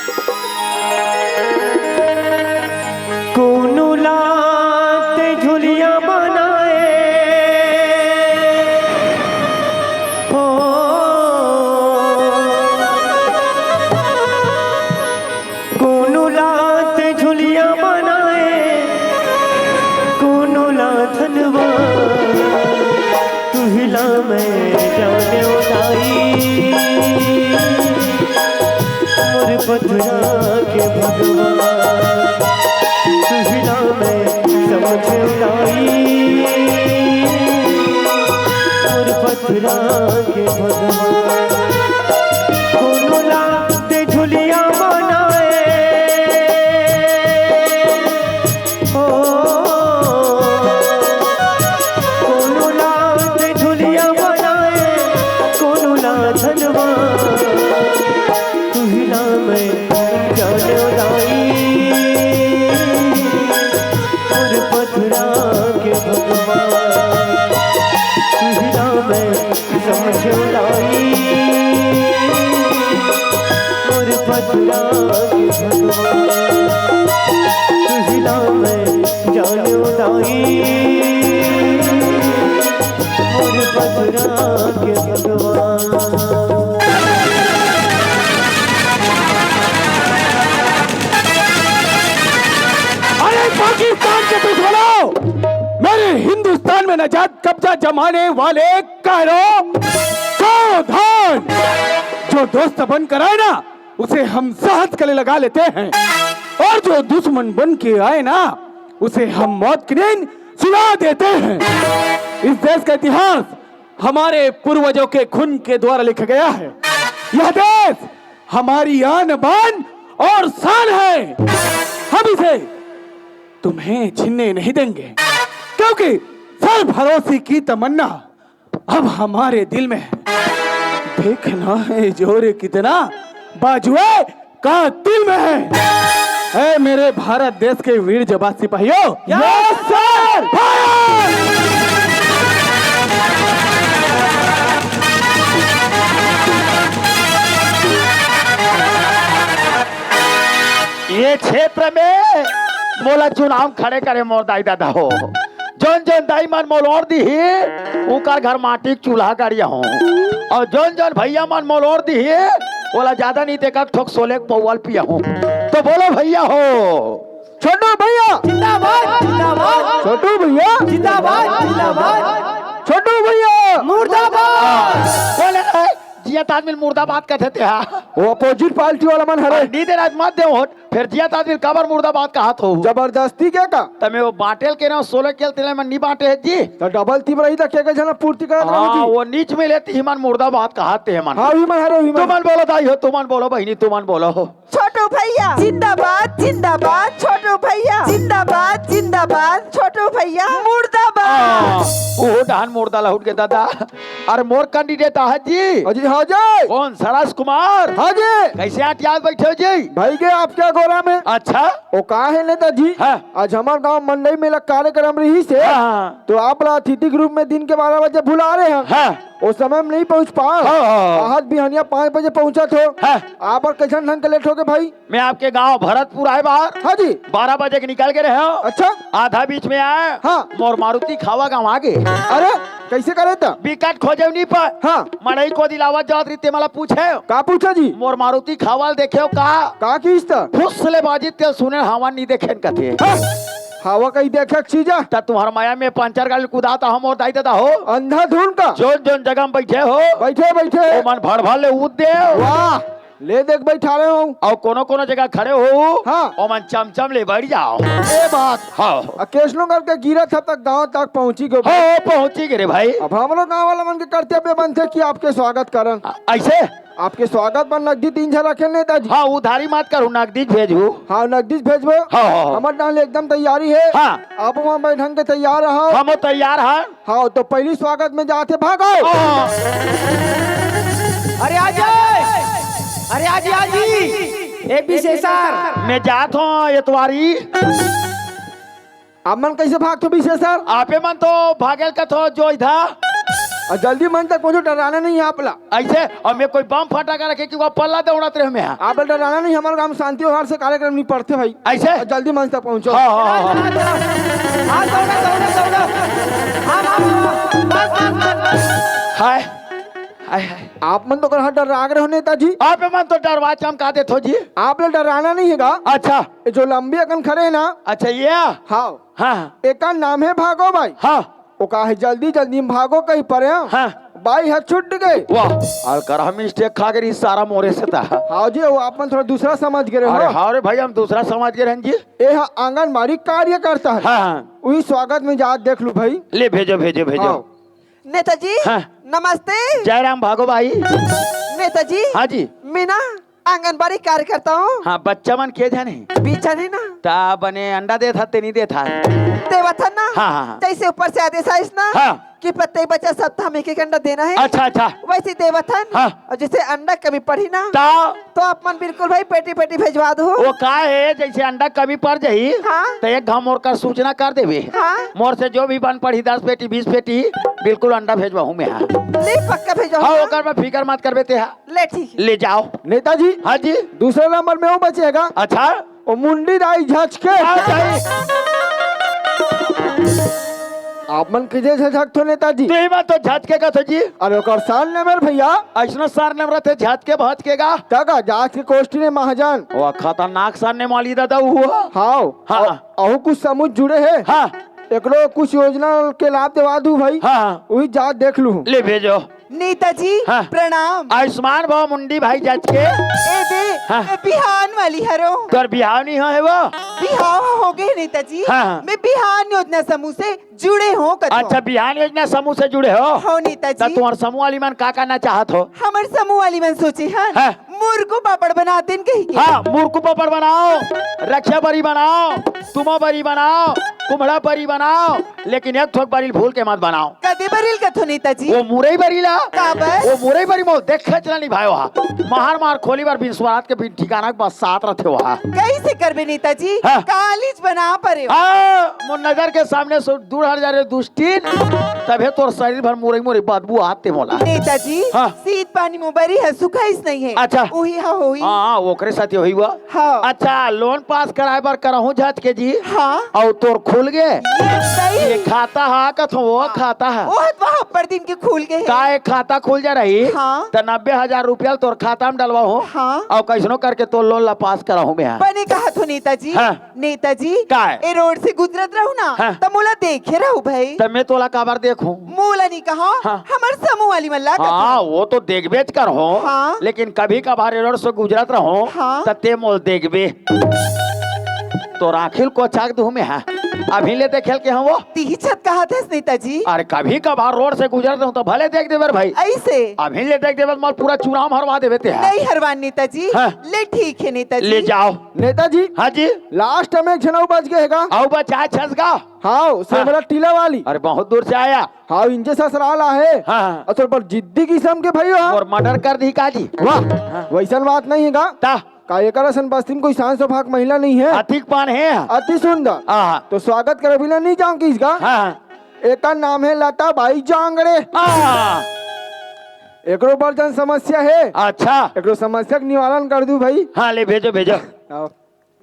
कोनो लाते झुलिया बनाए हो कोनो लाते झुलिया बनाए कोनो ला धनवा तू हिला मैं जाने उठाई मोर पथरा के भगवान सुहिला में समझ लाई मोर पथरा के भगवान कोनो लाते झुलिया बनाए हो कोनो लाते झुलिया बनाए कोनो ला धनवा सुहिला में जान लाई मोर पथरा के भगवान सुहिला में समझ लाई मोर पथरा के भगवान सुहिला में जान लाई मोर पथरा के भगवान। पाकिस्तान के दुश्मनों, मेरे हिंदुस्तान में नजात कब्जा जमाने वाले कायरो सावधान। जो दोस्त बनकर आए ना उसे हम साहस गले लगा लेते हैं और जो दुश्मन बन के आए ना उसे हम मौत की नींद सुला देते हैं। इस देश का इतिहास हमारे पूर्वजों के खून के द्वारा लिखा गया है। यह देश हमारी आन बान और शान है। हम इसे तुम्हें छीनने नहीं देंगे क्योंकि सरफरोशी की तमन्ना अब हमारे दिल में है। देखना है जोर कितना बाजुए का दिल में है। ऐ मेरे भारत देश के वीर जवान सिपाहियों, यस सर, फायर! ये क्षेत्र में मोला चुनाव खड़े करे मोर दाई दादा हो। जोन जोन दाई मन मोल और दी उकर घर माटी चूल्हा गाड़िया हो और जोन जोन भैया मन मोल और दी बोला ज्यादा नहीं देखा ठोक सोले पौवाल पिया हो। तो बोलो भैया हो। छोटू भैया जिंदाबाद जिंदाबाद छोटू भैया जिंदाबाद जिंदाबाद छोटू भैया मुर्दाबाद। बोले जियत आदमी मुर्दाबाद कहते थे। वो अपोजिट पार्टी वाला मन हरे नींद रात मत दे वोट फिर जियत आदमी कबर मुर्दाबाद का हाथ हो जबरदस्ती क्या का तमे वो बाटेल के ना 16 केल तिले में नहीं बांटे है जी तो डबल तीब रही था क्या का जना पूर्ति कर रहा हाँ, जी वो नीच में लेती ही मन मुर्दाबाद का हाथ है मन। हाँ ही मन हरे ही मन तुमन बोलो दाई हो तुमन बोलो बहनी तुमन बोलो हो। छोटू भैया जिंदाबाद जिंदाबाद छोटू भैया जिंदाबाद जिंदाबाद छोटू भैया मुर्दाबाद। ओ डान मुर्दा लहुट के दादा। अरे मोर कैंडिडेट है जी। अजी हाँ जी कौन सरस कुमार। हाँ जी कैसे आप याद बैठे हो जी। भाई के आप क्या गोरा में अच्छा वो कहा है नेता जी हाँ। आज हमारे गांव मंडई में कार्यक्रम रही से हाँ। तो आप अतिथि ग्रुप में दिन के 12 बजे बुला रहे हैं हाँ। उस समय में नहीं पहुंच पाए हाँ। आज बिहानिया 5 बजे पहुंचा थे हाँ। आप और कैसे ढंग के लेट हो गए भाई। मैं आपके गांव भरतपुर आए बाहर। हाँ जी 12 बजे के निकल के रहे हो। अच्छा आधा बीच में आए हाँ। मोर मारुति खावा गाँव आगे अरे कैसे करे था विकट खोजे नहीं पर हाँ मड़ई को दिलावत जात रीते मला पूछे का पूछा जी मोर मारुति खावाल देखे हो का की था फुसले बाजी तेल सुने हवा नहीं देखे कथे हवा कहीं देखा चीजा तब तुम्हारा माया में पंचर गाड़ी कुदाता हम और दाई दादा हो अंधा धुन का जोन जोन जगह में बैठे हो बैठे बैठे ओ मन भर भर ले उद दे वाह ले देख बैठा रहे हूँ और कोनो कोनो जगह खड़े हो हाँ। ओ मन चमचम ले बैठ जाओ ये बात हाँ केसनो करके गिरा था तक गांव तक पहुंची गए हो पहुंची गए रे भाई। अब हमारे गांव वाला मन के कर्तव्य बनते कि आपके स्वागत करन ऐसे आपके स्वागत पर नकदी 3 झा रखे नेताजी। हाँ उधारी मत करू नकदी भेजू। हाँ नकदी भेजबो हाँ। हमारे डाल एकदम तैयारी है हाँ। आप वहाँ बैठन के तैयार रहो हम तैयार हैं। हाँ तो पहली स्वागत में जाते भागो अरे आजी ए विशेषर मैं जात हूँ एतवारी। आप मन कैसे भाग तो विशेषर आपे मन तो भागेल का तो जो इधर और जल्दी मन तक पहुंचो डराना नहीं है आपला ऐसे और मैं कोई बम फटाका रखे कि वह पल्ला दौड़त रहे में आप डराना नहीं हमारे गांव शांति व्यवहार से कार्यक्रम नहीं पढ़ते भाई ऐसे और जल्दी मंच तक पहुंचो हाँ हाँ हाँ हाय हाय हाय आप मन तो कर डर रहे हो नेताजी आप मन तो डरवा चमका दे थो जी। आप लोग डराना नहीं है अच्छा ये जो लंबी अकन खड़े है ना अच्छा ये हाँ हाँ एक का नाम है भागो भाई हाँ वो कहा है जल्दी जल्दी में भागो कहीं पर हाँ बाई हाथ छूट गए। वाह और कर हम मिस्टेक खा गई सारा मोरे से था। हाँ जी, वो अपन थोड़ा दूसरा समझ गए अरे हो। हाँ रे भाई हम दूसरा समझ गए रहन जी। ये हाँ आंगनबाड़ी कार्य करता है। हाँ हाँ वही स्वागत में जा देख लू भाई। ले भेजो भेजो भेजो। हाँ। नेताजी हाँ। नमस्ते। जय राम भागो भाई। नेताजी हाँ जी। मैं ना आंगनबाड़ी कार्य करता हूँ। हाँ बच्चा मन के जाने बीचा नहीं ना ता बने अंडा दे था ते नहीं दे था। देवा था ना। हाँ, हाँ, हाँ। जैसे ऊपर से आदेश आइस ना हाँ। कि प्रत्येक बच्चा सप्ताह में एक अंडा देना है। अच्छा अच्छा। वैसे देवथन। हाँ। और जैसे अंडा कभी पड़ी ना ता तो अपन बिल्कुल भाई पेटी पेटी भेजवा दो। वो का है जैसे अंडा कभी पड़ जाही हाँ। तो एक घाम मोर कर सूचना कर देवे। हाँ। मोर से जो भी बन पड़ी 10 पेटी 20 पेटी बिल्कुल अंडा भेजवाऊँ मैं। हाँ ले पक्का भेजो। हाँ ओकर में फिकर मत करबे ते। हाँ ले ठीक है। ले जाओ। नेताजी हाँ जी। दूसरे नंबर में वो बचेगा। अच्छा वो मुंडी दाई झचके। आप मन किजे झक थो नेताजी। तो ही बात तो झटके का तो जी। अरे ओकर साल नंबर भैया ऐसा सार ने रहे झटके भटकेगा। तका जांच के कोष्ठी ने महाजन। वो खतरनाक सार ने माली दादा हुआ। हाँ हाँ। अहू कुछ समूह जुड़े है। हाँ एकरो कुछ योजना के लाभ देवा दू भाई। हाँ वही जांच देख लू। ले भेजो। नेताजी हाँ। प्रणाम। आयुष्मान भाव मुंडी भाई जज के। ए दे हाँ। मैं बिहान वाली हरो। कर बिहाव नहीं है वो। बिहाव हो गए नेताजी। हाँ। मैं बिहान योजना समूह से जुड़े हो कतो। अच्छा बिहान योजना समूह से जुड़े हो। हो नेताजी। तो तुम्हारे समूह वाली मन का करना चाहत हो। हमार समूह वाली मन सोचे हैं हाँ। मुर्गो पापड़ बनाते हैं कहीं के। हाँ मुर्कू पापड़ बनाओ, रक्षा बरी बनाओ, तुमा बरी बनाओ, कुम्हड़ा बरी बनाओ, लेकिन एक थोक बरी भूल के मत बनाओ। कदे बरील कथो नेताजी। वो मुरई बरी ला। काबर? वो मुरई बरी मो देख चला नहीं भाई वहाँ। मार मार खोली बार बिस्वात के बिन ठिकाना के पास साथ रहते वहाँ। कैसे करबे नेताजी। हाँ। कालीज बना परे हो। मोर नजर के सामने दूर हट जा रहे दुष्टीन तबे तोर शरीर भर मुरई मुरई बदबू आते मोला। नेताजी हाँ। शीत पानी मुबरी है सुखाइस नहीं है। अच्छा। वही हा होई। हाँ ओकरे साथ हुई हुआ। हाँ। अच्छा लोन पास कराए बार करहूँ झट के जी। हाँ। और तोर खुल गए। ये सही। ये खाता है कथो वो खाता है। वहाँ पर दिन के खुल गए हैं। का एक खाता खुल जा रही। हाँ। तो 90,000 रुपया तोर खाता में डलवा हो। हाँ। और कैसनो करके तो लोन ला पास कराहूँ मैं। बने कहा तो नेताजी। हाँ। नेताजी का है? ए रोड से गुजरत रहू ना हाँ। तो मोला देखे रहू भाई। तब मैं तोला काबर देखूं। मोला नहीं कहा। हाँ। हमार समूह वाली मल्ला हाँ वो तो देखबेच कर हो। हाँ। लेकिन कभी कभार रोड से गुजरत रहो। हाँ। ते मोल देखबे तो राखिल को चाक दू में है। अभी ले देखेल के हम वो। ती छत कहा था नेताजी। अरे कभी कभार रोड से गुजरते हूँ तो भले देख देवर भाई। ऐसे अभी ले देख देवर माल पूरा चूराम हरवा देवे ते है। नहीं हरवान नेताजी। हाँ। ले ठीक है नेताजी। ले जाओ। नेताजी हाँ जी। लास्ट में एक झनाऊ बच गएगा। आओ बचा छसगा। हाँ सेमरा टीला वाली। अरे बहुत दूर से आया। हाँ इंजे ससुराल आहे। हाँ। और पर जिद्दी किस्म के भाई हो। और मर्डर कर दी काजी। वाह वैसन बात नहीं है ता का एकरा सन बस्ती में कोई सांस भाग महिला नहीं है। अतिक पान है। अति सुंदर। हाँ तो स्वागत करे बिना नहीं जाऊँ किसका। हाँ एक का नाम है लता बाई जांगड़े। हाँ। एकरो बर्तन समस्या है। अच्छा एकरो समस्या के निवारण कर दूं भाई। हाँ ले भेजो भेजो। आओ।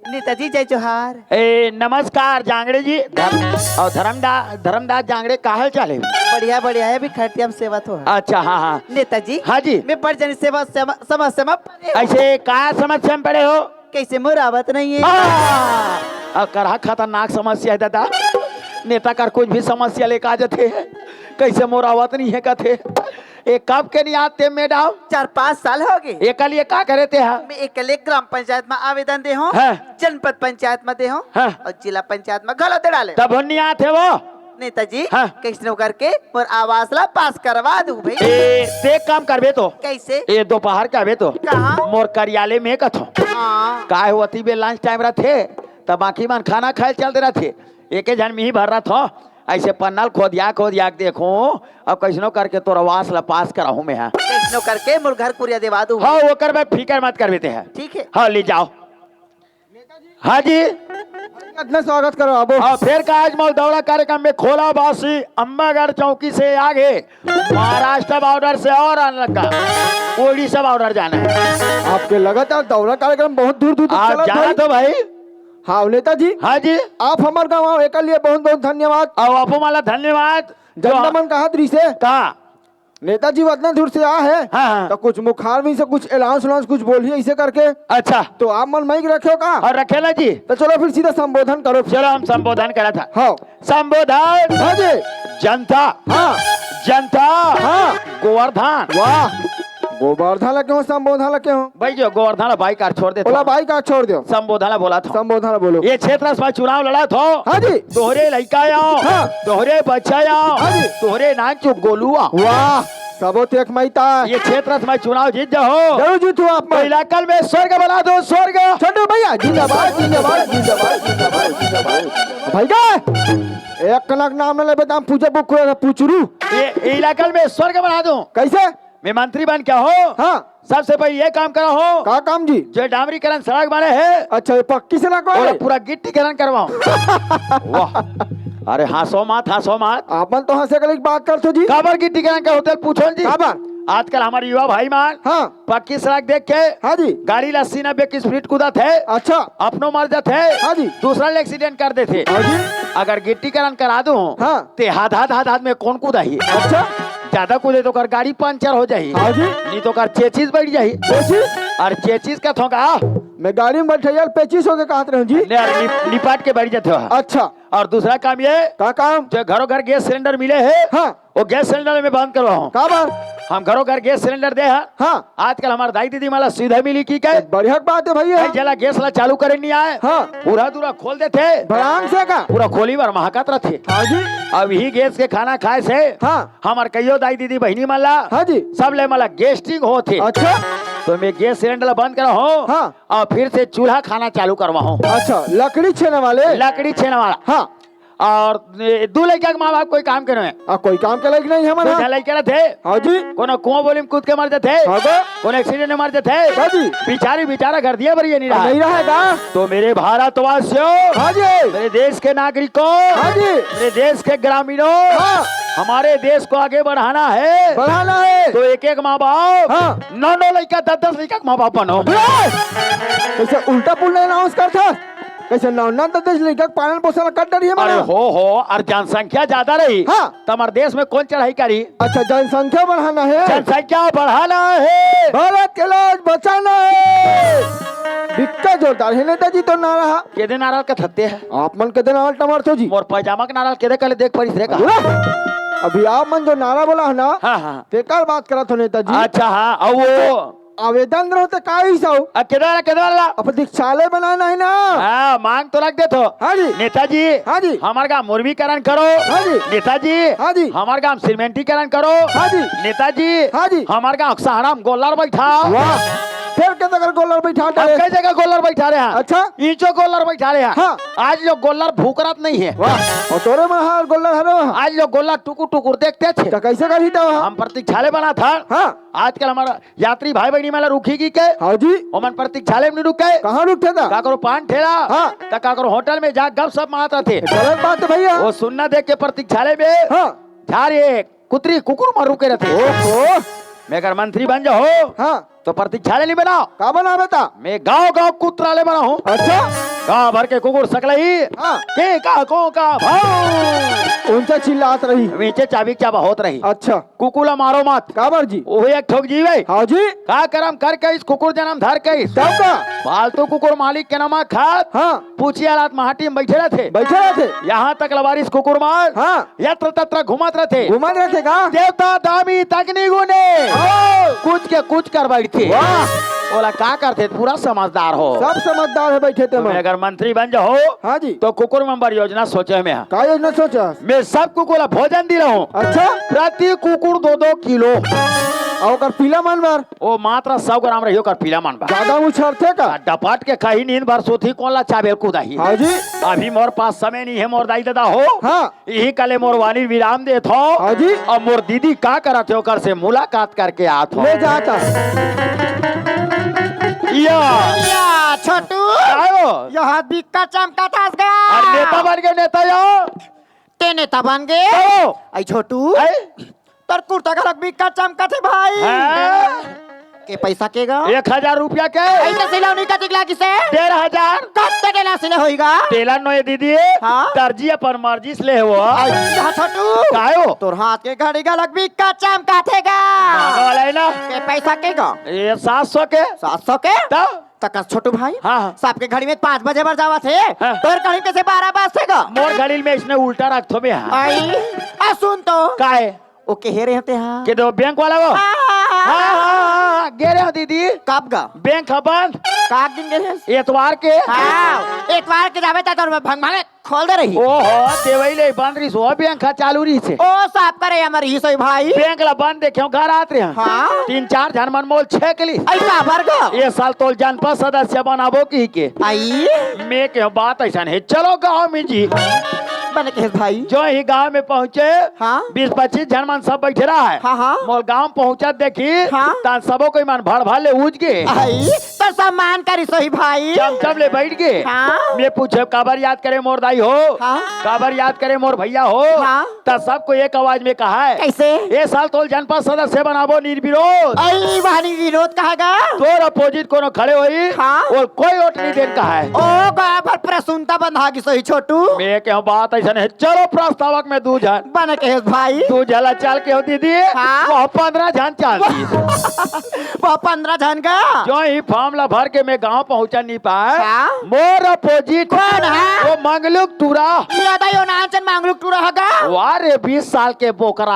नेताजी जय जोहार। ए नमस्कार जांगड़े जी। और धर्मदास जांगड़े का हाल चाल है। बढ़िया बढ़िया है अभी खटिया में सेवा तो है। अच्छा हाँ हाँ नेताजी। हाँ जी। मैं बड़ जन सेवा समस्या ऐसे का समस्या में पड़े हो। कैसे मुरावत नहीं है। और करहा खतरनाक समस्या है दादा। नेता कर कुछ भी समस्या लेकर आ जाते हैं। कैसे मोरावत नहीं है कथे। एक कब के नहीं आते मैडम। 4-5 साल हो गए। एक लिए का करे थे। हाँ? मैं एक ग्राम पंचायत में आवेदन दे हूँ। हाँ। जनपद पंचायत में दे हूँ। हाँ। और जिला पंचायत में गलत डाले। तब नहीं आते वो। नेताजी। हाँ। कैसे करके और आवास ला पास करवा दूं भाई। देख काम करबे तो। कैसे। ये दोपहर के आवे तो। कहाँ? मोर कार्यालय में कथो। हाँ। का होती बे लंच टाइम रहे तब बाकी मन खाना खाए चलते रहे। एक जन में ही भर रहा था। ऐसे पन्नल खोदिया देखो अब कैसनो करके तो आवास ला पास कराहूँ मैं। हाँ कैसे करके मोर घर कुरिया देवा दूं। हाँ वो कर फिकर मत कर देते हैं। ठीक है। हाँ ले जाओ। हाँ जी। कितना स्वागत करो अब। हाँ फिर का आज मौल दौड़ा कार्यक्रम में खोला बासी अम्बागढ़ चौकी से आगे महाराष्ट्र बॉर्डर से और लगा ओडिशा बॉर्डर जाना है। आपके लगातार दौरा कार्यक्रम बहुत दूर दूर आप जाना तो भाई। हाँ नेताजी। हाँ जी। आप हमारे गाँव आओ एक लिए बहुत बहुत धन्यवाद। और आपो माला धन्यवाद। जनता मन कहा दृश्य से कहा नेताजी इतना दूर से आ है। हाँ। तो कुछ मुखार भी से कुछ एलाउंस कुछ बोलिए ऐसे करके। अच्छा तो आप मन माइक रखे का। और रखेला जी। तो चलो फिर सीधा संबोधन करो। चलो हम संबोधन करा था। हाँ संबोधन। हाँ जी। जनता। हाँ जनता हाँ गोवर्धन वाह गोवर्धन ला क्यों संबोधन ला क्यों भाई जो गोवर्धन भाई कार छोड़ दे बोला भाई का छोड़ दियो संबोधन बोला था संबोधन ला बोलो ये क्षेत्र में चुनाव लड़ा था हाँ जी तोहरे लड़का आओ हाँ। तोहरे बच्चा आओ हाँ जी। तोहरे नाच गोलुआ वाह सबो एक मैता ये क्षेत्र में चुनाव जीत जाओ जरूर जीतो आप तो इलाका में स्वर्ग बना दो स्वर्ग छोटू भैया जिंदाबाद जिंदाबाद जिंदाबाद जिंदाबाद जिंदाबाद भाई का एक कनक नाम न लेबे तो हम पूछे पूछरू ये इलाका में स्वर्ग बना दो कैसे मैं मंत्री बन क्या हो हाँ सबसे पहले ये काम करा हो का काम जी जो डामरीकरण सड़क बने है अच्छा ये पक्की से लगवा और पूरा गिट्टीकरण करवाओ वाह अरे हंसो मत आपन तो हंसे के लिए बात करते जी काबर गिट्टीकरण का होटल पूछो जी काबर आजकल हमारे युवा भाई मान हाँ पक्की सड़क देख के हाँ जी गाड़ी ला 80-90 की स्पीड कूदा थे अच्छा अपनो मर जाते हाँ जी दूसरा एक्सीडेंट कर देते हाँ जी अगर गिट्टीकरण करा दूं हाँ ते हाथ में कौन कूदा ही अच्छा ज्यादा कूदे तो कर गाड़ी पंचर हो जाही हाँ जी नहीं तो कर चेचिस बैठ जाही पेचिस और चेचिस का थोका मैं गाड़ी में बैठे यार पेचिस होके कहते रहूं जी निपाट के बैठ जाते हो अच्छा और दूसरा काम ये का काम जो घरों घर गैस सिलेंडर मिले है हाँ वो गैस सिलेंडर में बंद करवाओ काबर हम घरों घर गैस सिलेंडर दे हाँ आजकल हमारे दाई दीदी माला सीधा मिली की के बढ़िया बात है भैया जला गैस ला चालू करे नहीं आए हाँ पूरा दूरा खोल देते भड़ाम से का पूरा खोली बार महकत रहते हाँ जी अब ही गैस के खाना खाए से हाँ हमार कईयो दाई दीदी बहनी माला हाँ जी सब ले माला गैस्ट्रिक होते अच्छा तो मैं गैस सिलेंडर बंद करा हूँ हाँ और फिर से चूल्हा खाना चालू करवा हूँ अच्छा लकड़ी छेने वाले लकड़ी छेने वाला हाँ और दो लड़का के माँ बाप कोई काम करे कोई काम के लायक नहीं है हमारा लड़का थे हाँ जी कोनो कुआं बोली में कूद के मर जाते हाँ गो कोनो एक्सीडेंट में मर जाते हाँ जी बेचारा घर दिया पर ये नहीं नहीं रहा रहेगा तो मेरे भारतवासियों हाँ जी मेरे देश के नागरिकों हाँ जी मेरे देश के ग्रामीणों हाँ हमारे देश को आगे बढ़ाना है बढ़ाना है तो एक माँ बाप हाँ 9 लड़का 10 लड़का माँ बाप बनो कैसे उल्टा पुल्टा अनाउंस करता कैसे नौ दस लेकर पालन पोषण कर रही है अरे हमारा हो और जनसंख्या ज्यादा रही हाँ। तो हमारे देश में कौन चढ़ाई करी अच्छा जनसंख्या बढ़ाना है जनसंख्या बढ़ाना है भारत के लाज बचाना है बिक्का जोरदार है नेताजी तो ना रहा केदे नाराल का थत्ते है आप मन के दिन आल टमार तो जी मोर पैजामा के नाराल केदे कले देख पड़ी रे का अभी आप मन जो नारा बोला है ना हाँ हाँ बेकार बात करा तो नेताजी अच्छा हाँ और वो आवेदन रहते का ही सौ केदे वाला अब दीक्षालय बनाना है ना हाँ मांग तो रख दे तो हाँ जी नेताजी हाँ जी हमारे गाँव मुर्मीकरण करो हाँ जी नेताजी हाँ जी हमारे गाँव सीमेंटीकरण करो हाँ जी नेताजी हाँ जी हमारे गाँव सहारा में गोलर बैठाओ वाह फिर के जगह गोलर बैठा हम डाले कई जगह गोलर बैठा रहे हैं अच्छा ईंचो गोलर बैठा रहे हैं हाँ। आज जो गोलर भूकरत नहीं है वाह और तोरे में हार गोलर हरे वहाँ आज जो गोलर टुकुर टुकुर देखते थे तो कैसे कर ही था वहाँ हम प्रतीक्षालय बना था हाँ आजकल हमारा यात्री भाई बहनी वाला रुकी के हाँ जी ओमन प्रतीक्षालय में नहीं रुके कहाँ रुकते था का करो पान ठेला हाँ। तो का करो होटल में जा गप सब मारता थे गलत बात है भैया वो सुनना देख के प्रतीक्षालय में हाँ झारे कुतरी कुकुर मार रुके रहते ओहो मैं अगर मंत्री बन जाओ हाँ तो प्रतीक्षालय नहीं बनाओ का बना बेटा मैं गाँव गाँव कुतरालय बना हूँ अच्छा गाँव भर के कुकुर सकलही हाँ के का को का भाव ऊंचा चिल्लात रही नीचे चाबी चाबा होत रही अच्छा कुकुला मारो मत काबर जी वो एक ठोक जीवे हाँ जी का करम कर के इस कुकुर जन्म धर के इस तब का फालतू कुकुर मालिक के नामा खात हाँ पूछिए रात महाटी में बैठे रहते बैठे रहे थे यहाँ तक लवारिस कुकुर मार हाँ यत्र तत्र घुमत रहते घुमा रहे थे का देवता दामी तकनी गुने कुछ के कुछ कर बैठते बोला का करते पूरा समझदार हो सब समझदार है बैठे थे तुम्हें मैं अगर मंत्री बन जाओ हाँ जी तो कुकुर मेंबर योजना सोचे में है। का योजना सोचा मैं सब कुकुर भोजन दी रहा हूँ अच्छा प्रति कुकुर 2-2 किलो और कर पीला मन बार वो मात्र 100 ग्राम रहियो कर पीला मन बा ज्यादा उछर थे का डपाट के कही नींद भर सोथी कौन ला चाबेल कुदाही हाँ जी अभी मोर पास समय नहीं है मोर दाई दादा हो हाँ यही कले मोर वाली विराम दे थो हाँ जी और मोर दीदी का करत हो कर से मुलाकात करके आत हो ले जाता या छोटू आयो यहाँ बिक्का चमका था अरे नेता बन गए नेता यो ते नेता बन गए ओ आई छोटू ऐ? तर कुर्ता का रख बिक्का चमका थे भाई हैं? के पैसा के गा 1000 रुपया के ऐसे सिलावनी का तिगला किसे 15,000 कब डेला सिले होईगा टेलर नो ये दीदी हाँ? दर्जी अपन मर्जी से ले हो अच्छा छोटू कायो तोर हाथ के घड़ी का लग बिक्का चमका थे गा मांगा वाला है ना के पैसा के गा ये 700 के 700 के तब तक छोटू भाई हाँ। साहब के घड़ी में 5 बजे बर जावा थे हाँ। तोर घड़ी कैसे 12 बजे गा मोर घड़ील में इसने उल्टा रख थो में आई आ सुन तो काहे ओके हे रहे होते हाँ के दो बैंक वाला वो हाँ गे रहे हो दीदी कब गा बैंक बंद काक दिन गए एतवार के हाँ एक बार के जावे तो भगवान खोल दे रही ओहो देवैले बंद रही सो बैंक चालू रही से ओ साफ करे हमारी ही सही भाई बैंक ला बंद देखे घर आते हैं हाँ 3-4 जन मन मोल 6 के लिए ऐसा वर्ग ये साल तो जनपद सदस्य बनाबो की के आई मैं के बात ऐसा है चलो गाँव में जी बन के भाई जो ही गांव में पहुँचे हाँ 20-25 जन मन सब बैठ रहा है हाँ हाँ मोल गांव पहुँचा देखी हाँ। ता सबो कोई मन भड़ भाले उज गए आई तो सम्मान करी सही भाई जब ले बैठ गए हाँ। मैं पूछे काबर याद करे मोर दाई हो हाँ। काबर याद करे मोर भैया हो हाँ। ता सबको एक आवाज में कहा है कैसे ये साल तो जनपद सदस्य बनाबो निर्विरोध आई वाली विरोध कहेगा तोर अपोजिट कोनो खड़े होई हाँ। और कोई वोट नहीं देन कहा है ओ गा भर प्रसूनता बंधा की सही छोटू मैं के बात ऐसा है चलो प्रस्तावक में 2 जन बन के भाई 2 जला चाल के हो दीदी हाँ। वो 15 जन चालती वो 15 जन का जो ही फॉर्म ला भर के मैं गांव पहुंचा नहीं पाए हाँ। मोर अपोजिट कौन है? वो मंगलुक टूरा ये दाई नाचन मांगलुक टूरा होगा वारे 20 साल के बोकरा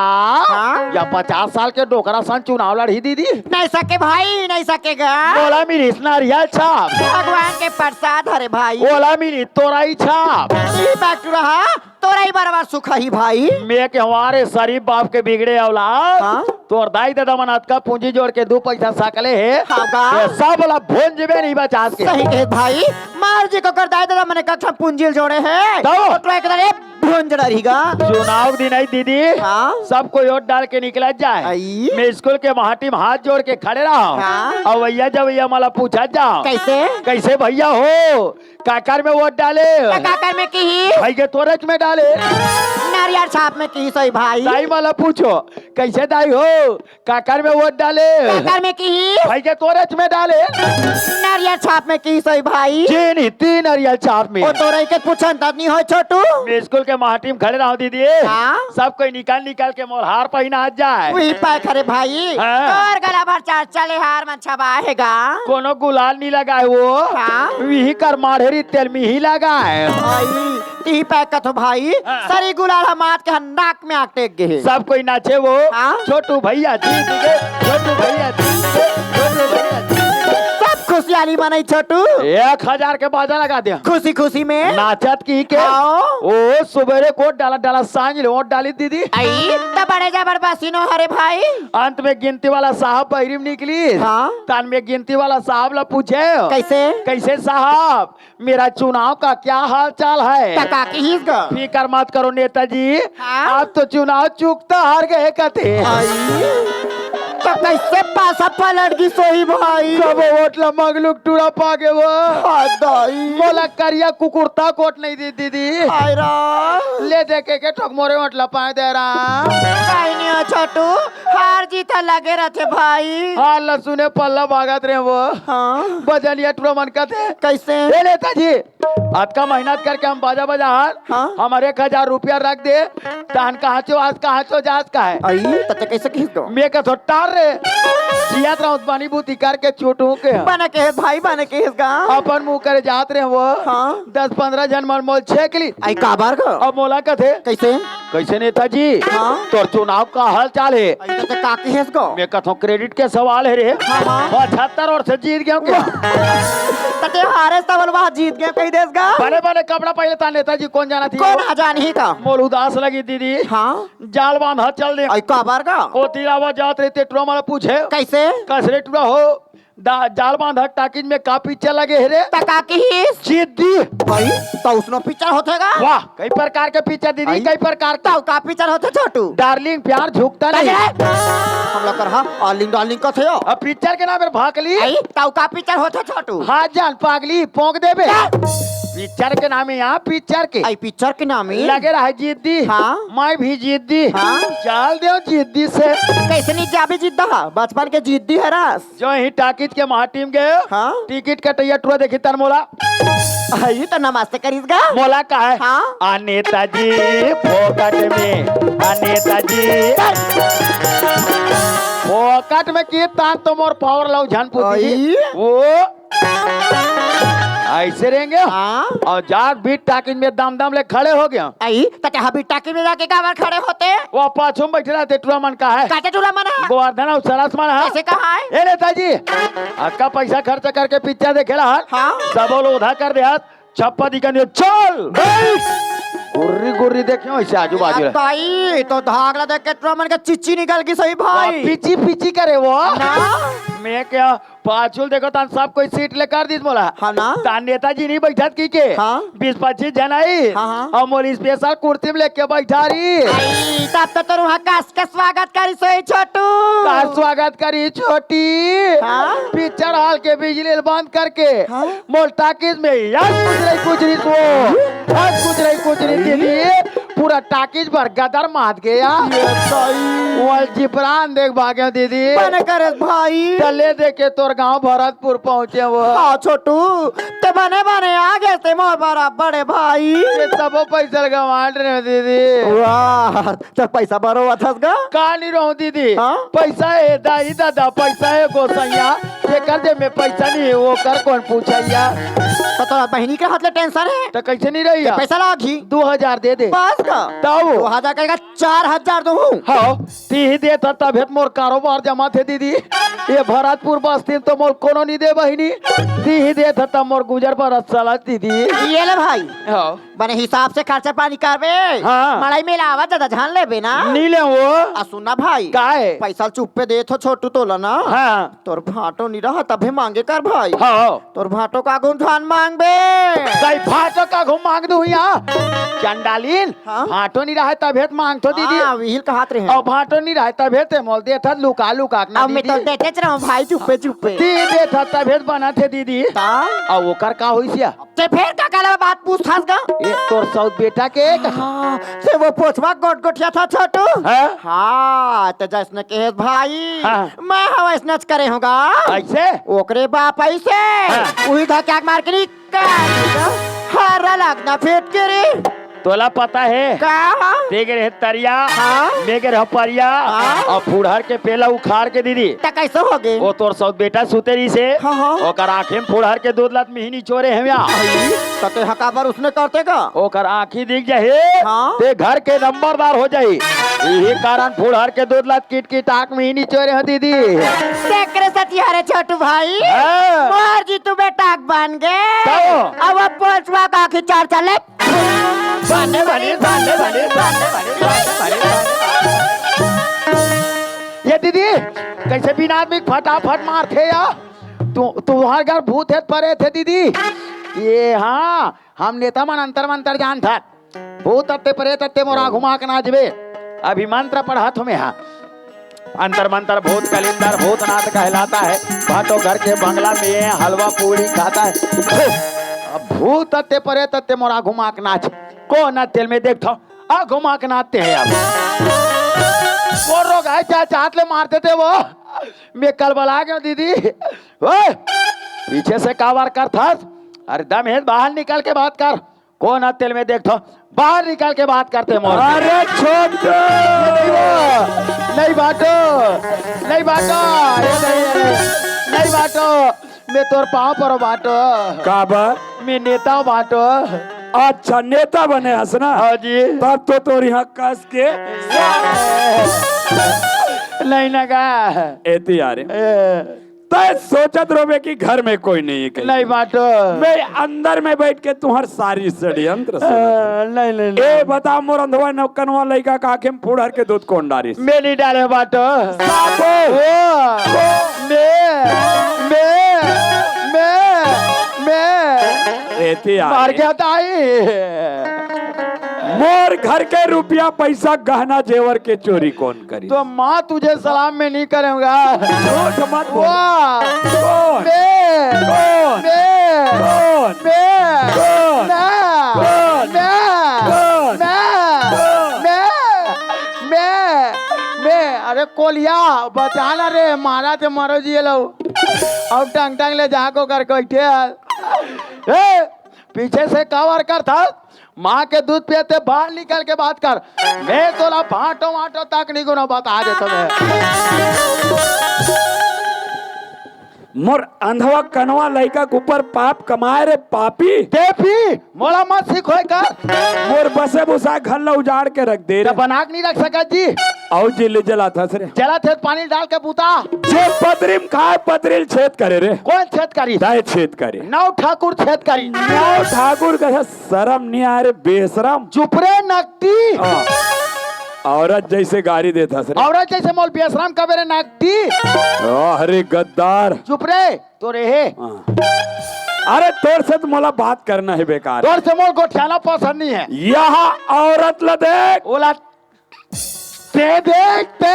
हाँ। या 50 साल के डोकरा सन चुनाव लड़ी दीदी नहीं सके भाई नहीं सकेगा बोला मिली नारियल छाप भगवान के प्रसाद हरे भाई बोला मिली तोराई छाप ये बैक टू रहा तोरा ही बराबर सुखा ही भाई मैं के हमारे शरीफ बाप के बिगड़े औलाद हाँ। तोर दाई दादा मनात का पूंजी जोड़ के 2 पैसा सकले है हाँ का? ये सब वाला भोन जेबे नहीं बचा के सही कहे भाई मार जी को कर दाई दादा मैंने कक्षा पूंजी जोड़े हैं दो। तो एक दरे भोंजड़ा रहीगा चुनाव दिन आई दीदी हाँ। सबको वोट डाल के निकला जाए आई। मैं स्कूल के महाटी में हाथ जोड़ के खड़े रहा हाँ। और भैया जब भैया मला पूछा जाओ कैसे कैसे भैया हो काकर में वोट डाले काकर में की भाई के तोरच में डाले नारियल छाप में की सही भाई दाई मला पूछो कैसे दाई हो काकर में वोट डाले काकर में की भाई के तोरच में डाले नारियल छाप में की सही भाई चीनी 3 नारियल छाप में वो तो रही के पूछन तब नहीं हो छोटू मैं स्कूल के महाटी में खड़े रहा दीदी हाँ। सब कोई निकाल के मोर हार पहना जाए वही पाए खरे भाई हाँ। तोर गला भर चार चले हार मन छबाएगा कोनो गुलाल नहीं लगाए वो हाँ। वही कर माढ़ेरी तेल में ही लगाए भाई ती पैक कथो भाई हाँ। सरी गुलाल हमार के नाक में आग टेक गए सब कोई नाचे वो हाँ। छोटू भैया जीत गए छोटू भैया जीत गए छोटू भैया जीत गए। सब खुशहाली मनाई छोटू 1000 के बाजा लगा दिया खुशी खुशी में नाचत की के आओ। ओ सुबेरे कोट डाला सांझ वोट डाली दीदी आई तो बड़े जबरदस्ती नो हरे भाई अंत में गिनती वाला साहब बहरीम निकली हाँ। तान में गिनती वाला साहब ला पूछे कैसे कैसे साहब मेरा चुनाव का क्या हाल चाल है टका की हिस ग फिकर मत करो नेताजी हाँ? आप तो चुनाव चूकता हार गए कथे तो कैसे पासा पलट गई सोही भाई सब वोट ला मंगलुक टूरा पागे वो बोला करिया कुकुरता कोट नहीं दी दीदी ले देखे के ठोक मोरे वोट ला पाए दे रहा नहीं हो छोटू हार जीत लगे रहते भाई हाल ला सुने पल्ला भागत रहे वो हाँ बजलिया टूरा मन कथे कैसे ए नेताजी आज का मेहनत करके हम बाजा बजा हाँ? हमारे 1000 रुपया रख दे तान कहाँ चो आज कहाँ चो जात का है आई तते कैसे खींच दो मैं कथो टार रे जियात रहा पानी बूती करके चोटू के बना के भाई बना के इसका अपन मुंह करे जात रहे वो हाँ? 10-15 जन मन मोल 6 के लिए आई काबार का अब मोला कथे कैसे कैसे नेताजी हाँ? तोर चुनाव का हाल चाल है आई तते काकी है इसको मैं कथो क्रेडिट के सवाल है रे हाँ। 75 और से जीत गया क्या तते हारे सवाल वहाँ जीत गए कहीं देश का बने बने कपड़ा पहले था नेताजी कौन जाना थी कौन आजान ही का मोल उदास लगी दीदी हाँ जाल बांध हाथ चल दे आई काबार का ओ तिलावा जात रहते ट्रो मला पूछे कैसे कसरे टूरा हो जाल बांध हट टाकिज में का पिक्चर लगे है रे टका की हिस जीदी भाई तो उसनो पिक्चर होतेगा वाह कई प्रकार के पिक्चर दीदी आई? कई प्रकार का तो का पिक्चर होते छोटू डार्लिंग प्यार झुकता नहीं हम लोग कर हाँ ऑलिंग डॉलिंग का थे अब पिक्चर के नाम भागली आई तो का पिक्चर होते छोटू हाथ जान पागली पोंक देबे पिक्चर के नाम है यहाँ पिक्चर के आई पिक्चर के नाम ही लगे रहा जिद्दी हाँ? मैं भी जिद्दी हाँ? चल दो जिद्दी से कैसे नहीं जाबे जीत दहा बचपन के जीत दी है रास जो ही टाकिज के महा टीम गए हाँ? टिकट कटैया टूरा देखी तर मोला आई तो नमस्ते करीसगा मोला का है हाँ? आ नेताजी फोकट में आ नेताजी फोकट में की तान तो मोर पावर लाउ झन पूछी आई? वो ऐसे रहेंगे हाँ और जाग बीट टाकिन में दम दम ले खड़े हो गया। आई तो क्या हबी टाकी में जाके काबर खड़े होते वो पाछू में बैठे रहते टूरा मन का है काटे टूरा मन है गोवर्धन और सरस मन है। ऐसे कहा है ए नेताजी अक्का पैसा खर्च करके पिक्चर देखे रहा हाँ सब लोग उधा कर दे छप्पा दिखा चल गुर्री गुर्री देखियो ऐसे आजू बाजू रहे। भाई तो धागला देख के टूरा मन का चिच्ची निकल गई सही भाई पीछी पीछी करे वो ना मैं क्या पाछुल देखो तान सब कोई सीट लेकर दी बोला हाँ ना तान नेताजी नहीं बैठत की के हाँ 20-25 जन आई हाँ, हाँ। और मोली स्पेशल कुर्ती में लेके बैठा रही आई, तब तो तुम वहाँ कास का स्वागत करी सोई छोटू का स्वागत करी छोटी हाँ? पिक्चर हॉल के बिजली बंद करके हाँ? मोल टाकिस में यार कुछ रही तो आज कुछ रही दीदी पूरा टाकिस भर गदर मात गया वो जिब्रान देख भागे दीदी बन करे भाई चले देखे तोर गांव भरतपुर पहुंचे वो हाँ छोटू ते बने बने आ गए थे मोर बड़ा बड़े भाई ये सब पैसा गवाट रहे दीदी वाह तो पैसा बरो अथस गा का नहीं रहूं दीदी हाँ? पैसा है दाई दादा पैसा है गोसैया ये कर दे मैं पैसा नहीं है वो कर कौन पूछैया तो तोरा बहनी के हाथ ले टेंशन है तो कैसे नहीं रही पैसा लागी 2000 दे दे बस का ताऊ 2000 कहेगा 4000 दूं हाँ ती ही दे था तब मोर कारोबार जमा थे दीदी ये भरतपुर बस्ती तो मोर कोनो नहीं दे बहिनी ती ही दे था तब मोर गुजर पर चला दीदी ये ले भाई हाँ बने हिसाब से खर्चा पानी करबे हाँ। मड़ाई में लावा ज्यादा जान लेबे ना नहीं ले वो आ सुना भाई का है पैसा चुप पे दे थो छोटू तोला ना हाँ तोर भाटो नहीं रहा तभी मांगे कर भाई हाँ तोर भाटो का गुण धान मांगबे कई फाटो का घूम मांग दू यहाँ चंडालीन हाँ? फाटो नहीं रहा तबेत मांग तो दीदी हाँ व्हील का हाथ रहे और फाटो नहीं रहा तबेत मोल दे था लुका लुका के ना अब मैं तो दीदी देते रहूं भाई चुप्पे चुप्पे ती दे था तबेत बना थे दीदी ता और वो कर का हुई सिया ते फिर का काला बात पूछ थास गा ये तोर सौत बेटा के हाँ से वो पोछवा गोट गोटिया था छोटू हाँ? हाँ तो जैसने कहे भाई हाँ। मैं हवा स्नच करे होगा ऐसे ओकरे बाप ऐसे वही था क्या मार के हरा लगना फेट के रे तोला पता है का देख रहे तरिया हाँ? देख रहे परिया हाँ? और फुड़हर के पेला उखाड़ के दीदी तो कैसे हो गए वो तोर सौत बेटा सुतेरी से हाँ, हाँ। ओकर आंखें में फुड़हर के दूध लत मिहिनी चोरे हैं तो ते हकाबर उसने करते का ओकर आंखी दिख जाए हाँ? ते घर के नंबरदार हो जाई यही कारण फुड़हर के दूध लत कीट की टाक मिहिनी चोरे हैं दीदी तेरे सतियारे छोटू भाई हाँ। मोर जी तू बेटा बन गए तो? अब पोछवा का आखिर चार चले बांधे बने ये दीदी कैसे बिना आदमी फटाफट मार थे या तू हर घर भूत है परे थे दीदी ये हाँ हम नेता मन अंतर जान था भूत तत्ते परे तत्ते मोरा घुमा के नाचबे अभी मंत्र पढ़ा तुम्हें हाँ अंतर मंत्र भूत कलिंदर भूतनाथ कहलाता है भाटो घर के बंगला में हलवा पूरी खाता है भूत तत्ते परे तत्ते मोरा घुमा के नाच को ना तेल में देखता आ घुमा के नाचते हैं अब वो रोग है क्या चाहत ले मारते थे वो मैं कल बला गया दीदी ओए पीछे से कावार कर था अरे दम है बाहर निकल के बात कर कौन है तेल में देखता बाहर निकल के बात करते मोर अरे छोड़ नहीं बाटो नहीं बाटो नहीं बाटो मैं तोर पाँव पर बाटो काबर मैं नेता बाटो अच्छा नेता बने हसना हाँ जी तब तो तोर यहाँ कस के नहीं लगा एती यारे तय सोचत रोबे कि घर में कोई नहीं है कहीं। नहीं बाटो मैं अंदर में बैठ के तुम्हार सारी षड्यंत्र नहीं नहीं ए बता मोर अंधवा नौकनवा लड़का का आंखें में फूड़ हर के दूध कौन डारी मैं नहीं डाले बाटो एती मार यारे गया ताई मोर घर के रुपया पैसा गहना जेवर के चोरी कौन करी तो माँ तुझे सलाम में नहीं करूंगा झूठ मत बोल। वाह कौन मैं कौन मैं कौन कौन कौन मैं अरे कोलिया बचाना रे मारा थे मरो जी लो अब टंग टंग ले जाको कर बैठे पीछे से कवर कर था माँ के दूध पियते बाहर निकल के बात कर मैं तोला भाटो वाटो तक नहीं गुना बता दे तुम्हें मोर अंधवा कनवा लड़का के ऊपर पाप कमाए रे पापी। देवी मोला मत सिखोए का। मोर बसे बुसा घर ला उजाड़ के रख दे रे। बना के नहीं रख सका जी। और जिले जला था रे। जला थे पानी डाल के बूता। जे पतरिम खाए पतरिल छेद करे रे। कौन छेद करी? दाए छेद करे। नौ ठाकुर छेद करी। नौ ठाकुर का शर्म नहीं आ रे बेशरम। चुप रे नकटी। औरत जैसे गाड़ी देता सर। औरत जैसे मोल बेशरम कबे रे नकटी। अरे गद्दार। चुप रे तो रे। अरे तोर से तो मोला बात करना है बेकार। तोर से मोल गोठियाना पसंद नहीं है। यहाँ औरत ल देख। ओला ते देख ते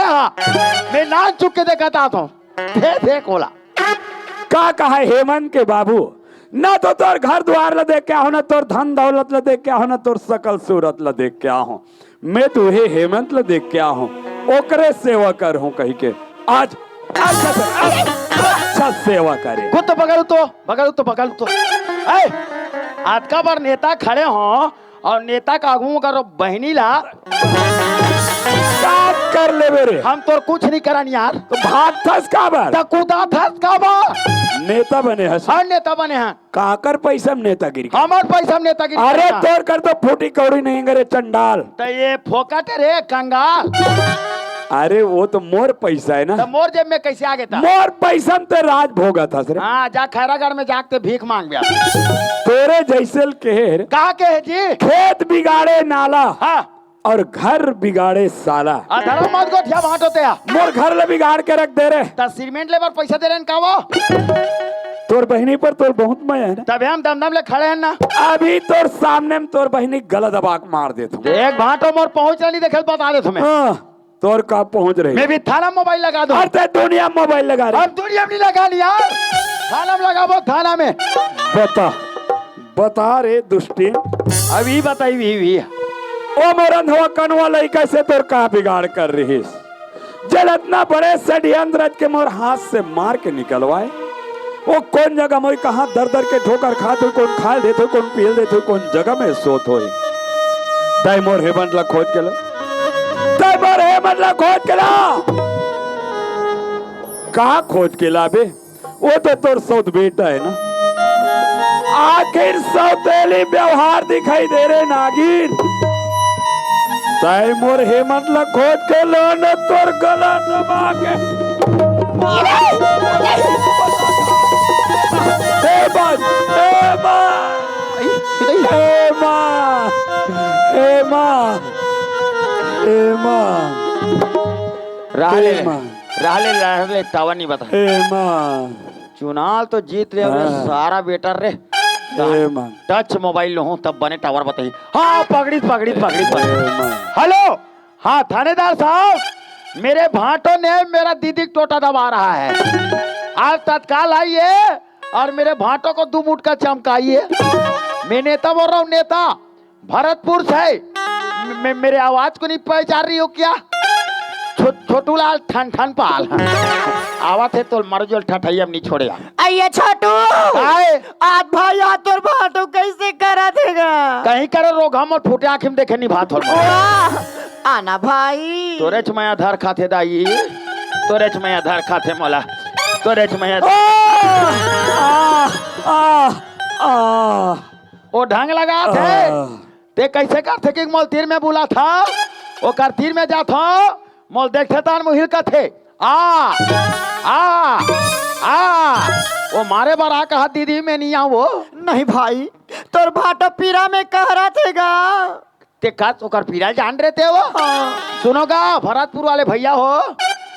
मैं ना चुप के देखता था। ते देख ओला का कहा हेमंत के बाबू ना तो तोर घर द्वार ला देख क्या हो ना तोर धन दौलत ला देख क्या हो ना तोर सकल सूरत ला देख क्या हो। मैं तुहे हेमंत ला देख क्या हूँ ओकरे सेवा कर हूँ कही के आज अच्छा सेवा करे। खुद तो बगल तो आज का बार नेता खड़े हो और नेता का आगू करो बहनी ला कर ले मेरे। हम तो कुछ नहीं करन यार। तो भाग थस का बार कूदा थस का बार नेता बने हैं। हाँ नेता बने हैं। काकर पैसा में नेतागिरी। हमार पैसा में नेतागिरी। अरे तोर कर तो फूटी कौड़ी नहीं करे चंडाल। तो ये फोकट रे कंगाल। अरे वो तो मोर पैसा है ना। तो मोर जेब में कैसे आ गया था? मोर पैसा में तो राज भोगा था सर। हाँ जा खैरागढ़ में जाके भीख मांग गया। तेरे जैसे के कहा के है जी? खेत बिगाड़े नाला। हाँ और घर बिगाड़े साला। धर्म मत गोठिया भाट होते हैं। मोर घर ले बिगाड़ के रख दे रहे। तो सीमेंट लेबर पैसा दे रहे हैं का वो? तोर बहनी पर तोर बहुत मया है ना। तभी हम दम ले खड़े हैं ना। अभी तोर सामने में तोर बहनी गला दबा के मार देता हूँ। एक भाटो मोर पहुंच रही देखे बता दे तुम्हें। तोर का पहुंच रही। मैं भी थाना मोबाइल लगा दूं। अरे दुनिया मोबाइल लगा रही। अब दुनिया में नहीं लगा लिया। थाना में लगा वो थाना में। बता रे दुष्टी। अभी बताई भी ओ मोरन हो कनवा लइका से तोर का बिगाड़ कर रही। जल इतना बड़े षड्यंत्र के मोर हाथ से मार के निकलवाए। वो कौन जगह मोई कहाँ दर दर के ठोकर खाते कौन खा देते कौन पील देते कौन जगह में सोत हो। तय मोर हेमंत ला खोज के ला। तय मोर हेमंत ला खोज के ला। कहाँ खोज के ला बे? वो तो तोर सौत बेटा है ना। आखिर सौतेली व्यवहार दिखाई दे रहे नागिन। तय मोर हेमंत ला खोज के लो न तोर गला दबा के। रहले टावर नहीं बता। चुनाव तो जीत ले सारा बेटर रे। टच मोबाइल हूँ तब बने टावर बताइए। हाँ पकड़ी। हेलो हाँ थानेदार साहब मेरे भाटों ने मेरा दीदी टोटा दबा रहा है। आप तत्काल आइए और मेरे भाटों को 2 मुठ का चमकाइए। मैं नेता बोल रहा हूँ नेता भरतपुर से। मेरे आवाज को नहीं पहचान रही हो क्या? छोटू लाल ठन पाल आवा थे तो मरजोल ठठैया नहीं छोड़ेगा। आइए छोटू आज भाई आज तोर भाटो कैसे करा देगा? कहीं करे रोग हम फूटे आँख में देखे नहीं भात हो। आना भाई तोरे मैं आधार खाते दाई। तोरे मैं आधार खाते मोला। तोरे मैं ओ ढंग लगा थे। ते कैसे करते कि मोल तीर में बुला था वो कर तीर में जा था मोल देखते तान मुहिल का थे। वो मारे बार आ कहा दीदी में नहीं आओ। वो नहीं भाई तोर भाटो पीरा में कह रहा थेगा। ते का ओकर पीरा जान रहे थे वो। सुनोगा भरतपुर वाले भैया हो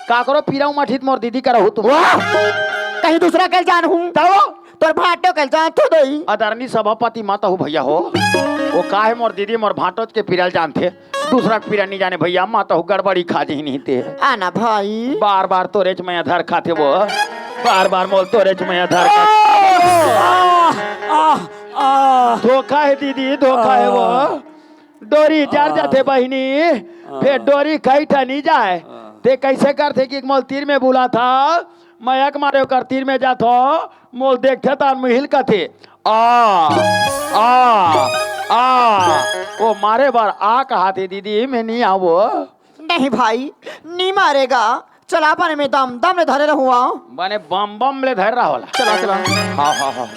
का करो पीरा मठित मोर दीदी का रहू तुम। कहीं दूसरा कल जान हूँ तोर भाटो कल जान तो दई। आदरणीय सभापति माता हूँ भैया हो। वो का है मोर दीदी मोर भाटो के पीरा जानते दूसरा पीरा नहीं जाने भैया माता हूँ गड़बड़ी खा जी नहीं थे। आना भाई बार बार तोरे मैं आधार खाते वो बार बार मोल तोरे मैं आधार धोखा है दीदी धोखा है वो। डोरी जार जाते बहनी फिर डोरी कहीं नहीं जाए। ते कैसे करते कि मोल तीर में बुला था मयक मारे कर तीर में जाता मोल देखते था महिल का थे। वो मारे बार आ कहा थे दीदी मैं नहीं आओ। नहीं भाई नहीं मारेगा चला पाने में दम दम ले धरे रहुआ बने बम बम ले धर रहा होला। चला चला हाँ हाँ हाँ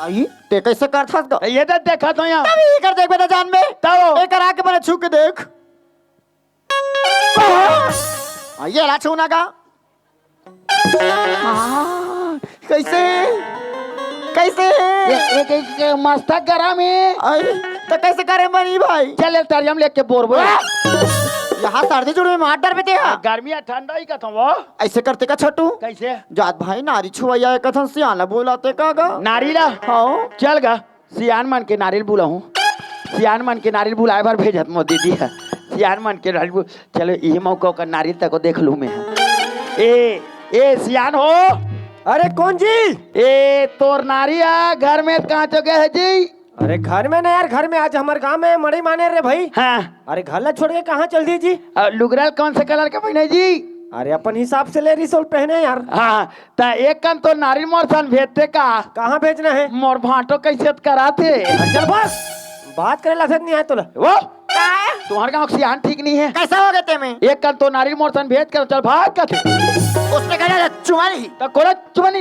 आई ते कैसे करता है ये तो देखा तो यहाँ तभी कर देख बेटा जान में तब एक आके मैंने छू के देख ये ला छूना का कैसे कैसे एक मस्तक गरम है। आई तो कैसे करे मनी भाई चल तरियम लेके बोर बोर यहाँ सर्दी जुड़ में मार डर पे गर्मी ठंडा ही कथम वो ऐसे करते का छोटू कैसे जात भाई नारी छुआया कथन सियाना बोलाते का गा नारीला हाँ चल गा सियान मन के नारियल बुला हूँ सियान मन के नारियल बुलाए बार भेजत मो दीदी है सियान मन के नारियल चलो यही मौका का नारियल तक को देख लूँ मैं ए सियान हो। अरे कौन जी? ए तोर नारिया घर में कहाँ चुके है जी? अरे घर में ना यार, घर में आज हमारे गांव में मड़ई माने रे भाई। हाँ अरे घर ला छोड़ के कहाँ चल दी जी? लुगरल कौन से कलर का पहने जी? अरे अपन हिसाब से ले रिसोल पहने यार। हाँ तो एक कन तो नारियल मोर सन भेजते का कहाँ भेजना है? मोर भाटो कैसे कराते? चल बस बात करे लफत नहीं आया तुला। वो तुम्हारे गाँव सियान ठीक नहीं है। कैसा हो गए में एक कन तो नारियल मोर सन भेज कर चल भाग का थे उसने कहा चुमारी तो कोला चुमनी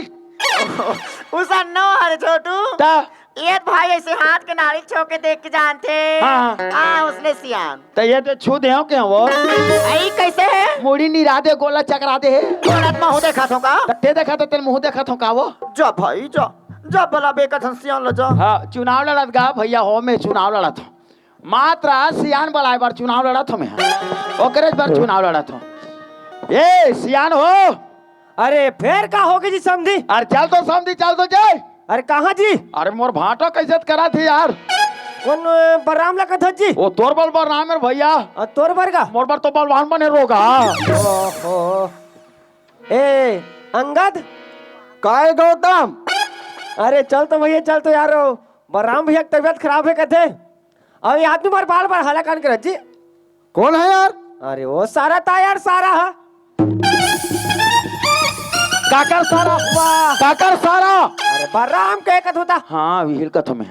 उसा नो हरे छोटू ता ये भाई ऐसे हाथ के नारियल छोके देख के जानते हाँ। उसने सियान तो ये तो छू दे क्या वो आई कैसे है मुड़ी निरा दे गोला चकरा दे मुंह देखा था का ते देखा था तेरे मुंह देखा था का वो जा भाई जा जा भला बेकथन सियान ल जा। हाँ चुनाव लड़त गा भैया हो में चुनाव लड़ा था मात्र सियान बलाए बार चुनाव लड़ा था मैं ओकरे बार चुनाव लड़ा था। ए सियान हो। अरे फिर का होगी जी समझी? अरे चल तो समझी चल तो जाए। अरे कहाँ जी? अरे मोर भाटो कैसे करा थी यार? कौन बलराम लगा था जी? वो तोर बल बर नाम है भैया। तोर बर का मोर बर तो बलवान बने रोगा। ओहो ए अंगद काय गौतम? अरे चल तो भैया चल तो यार बलराम भैया की तबीयत खराब है कहते। अब ये आदमी बार बार बार हला कान कर जी। कौन है यार? अरे वो सारा था यार, सारा है काकर सारा वाह काकर सारा। अरे बलराम कह कथ होता। हाँ विहिल कथो में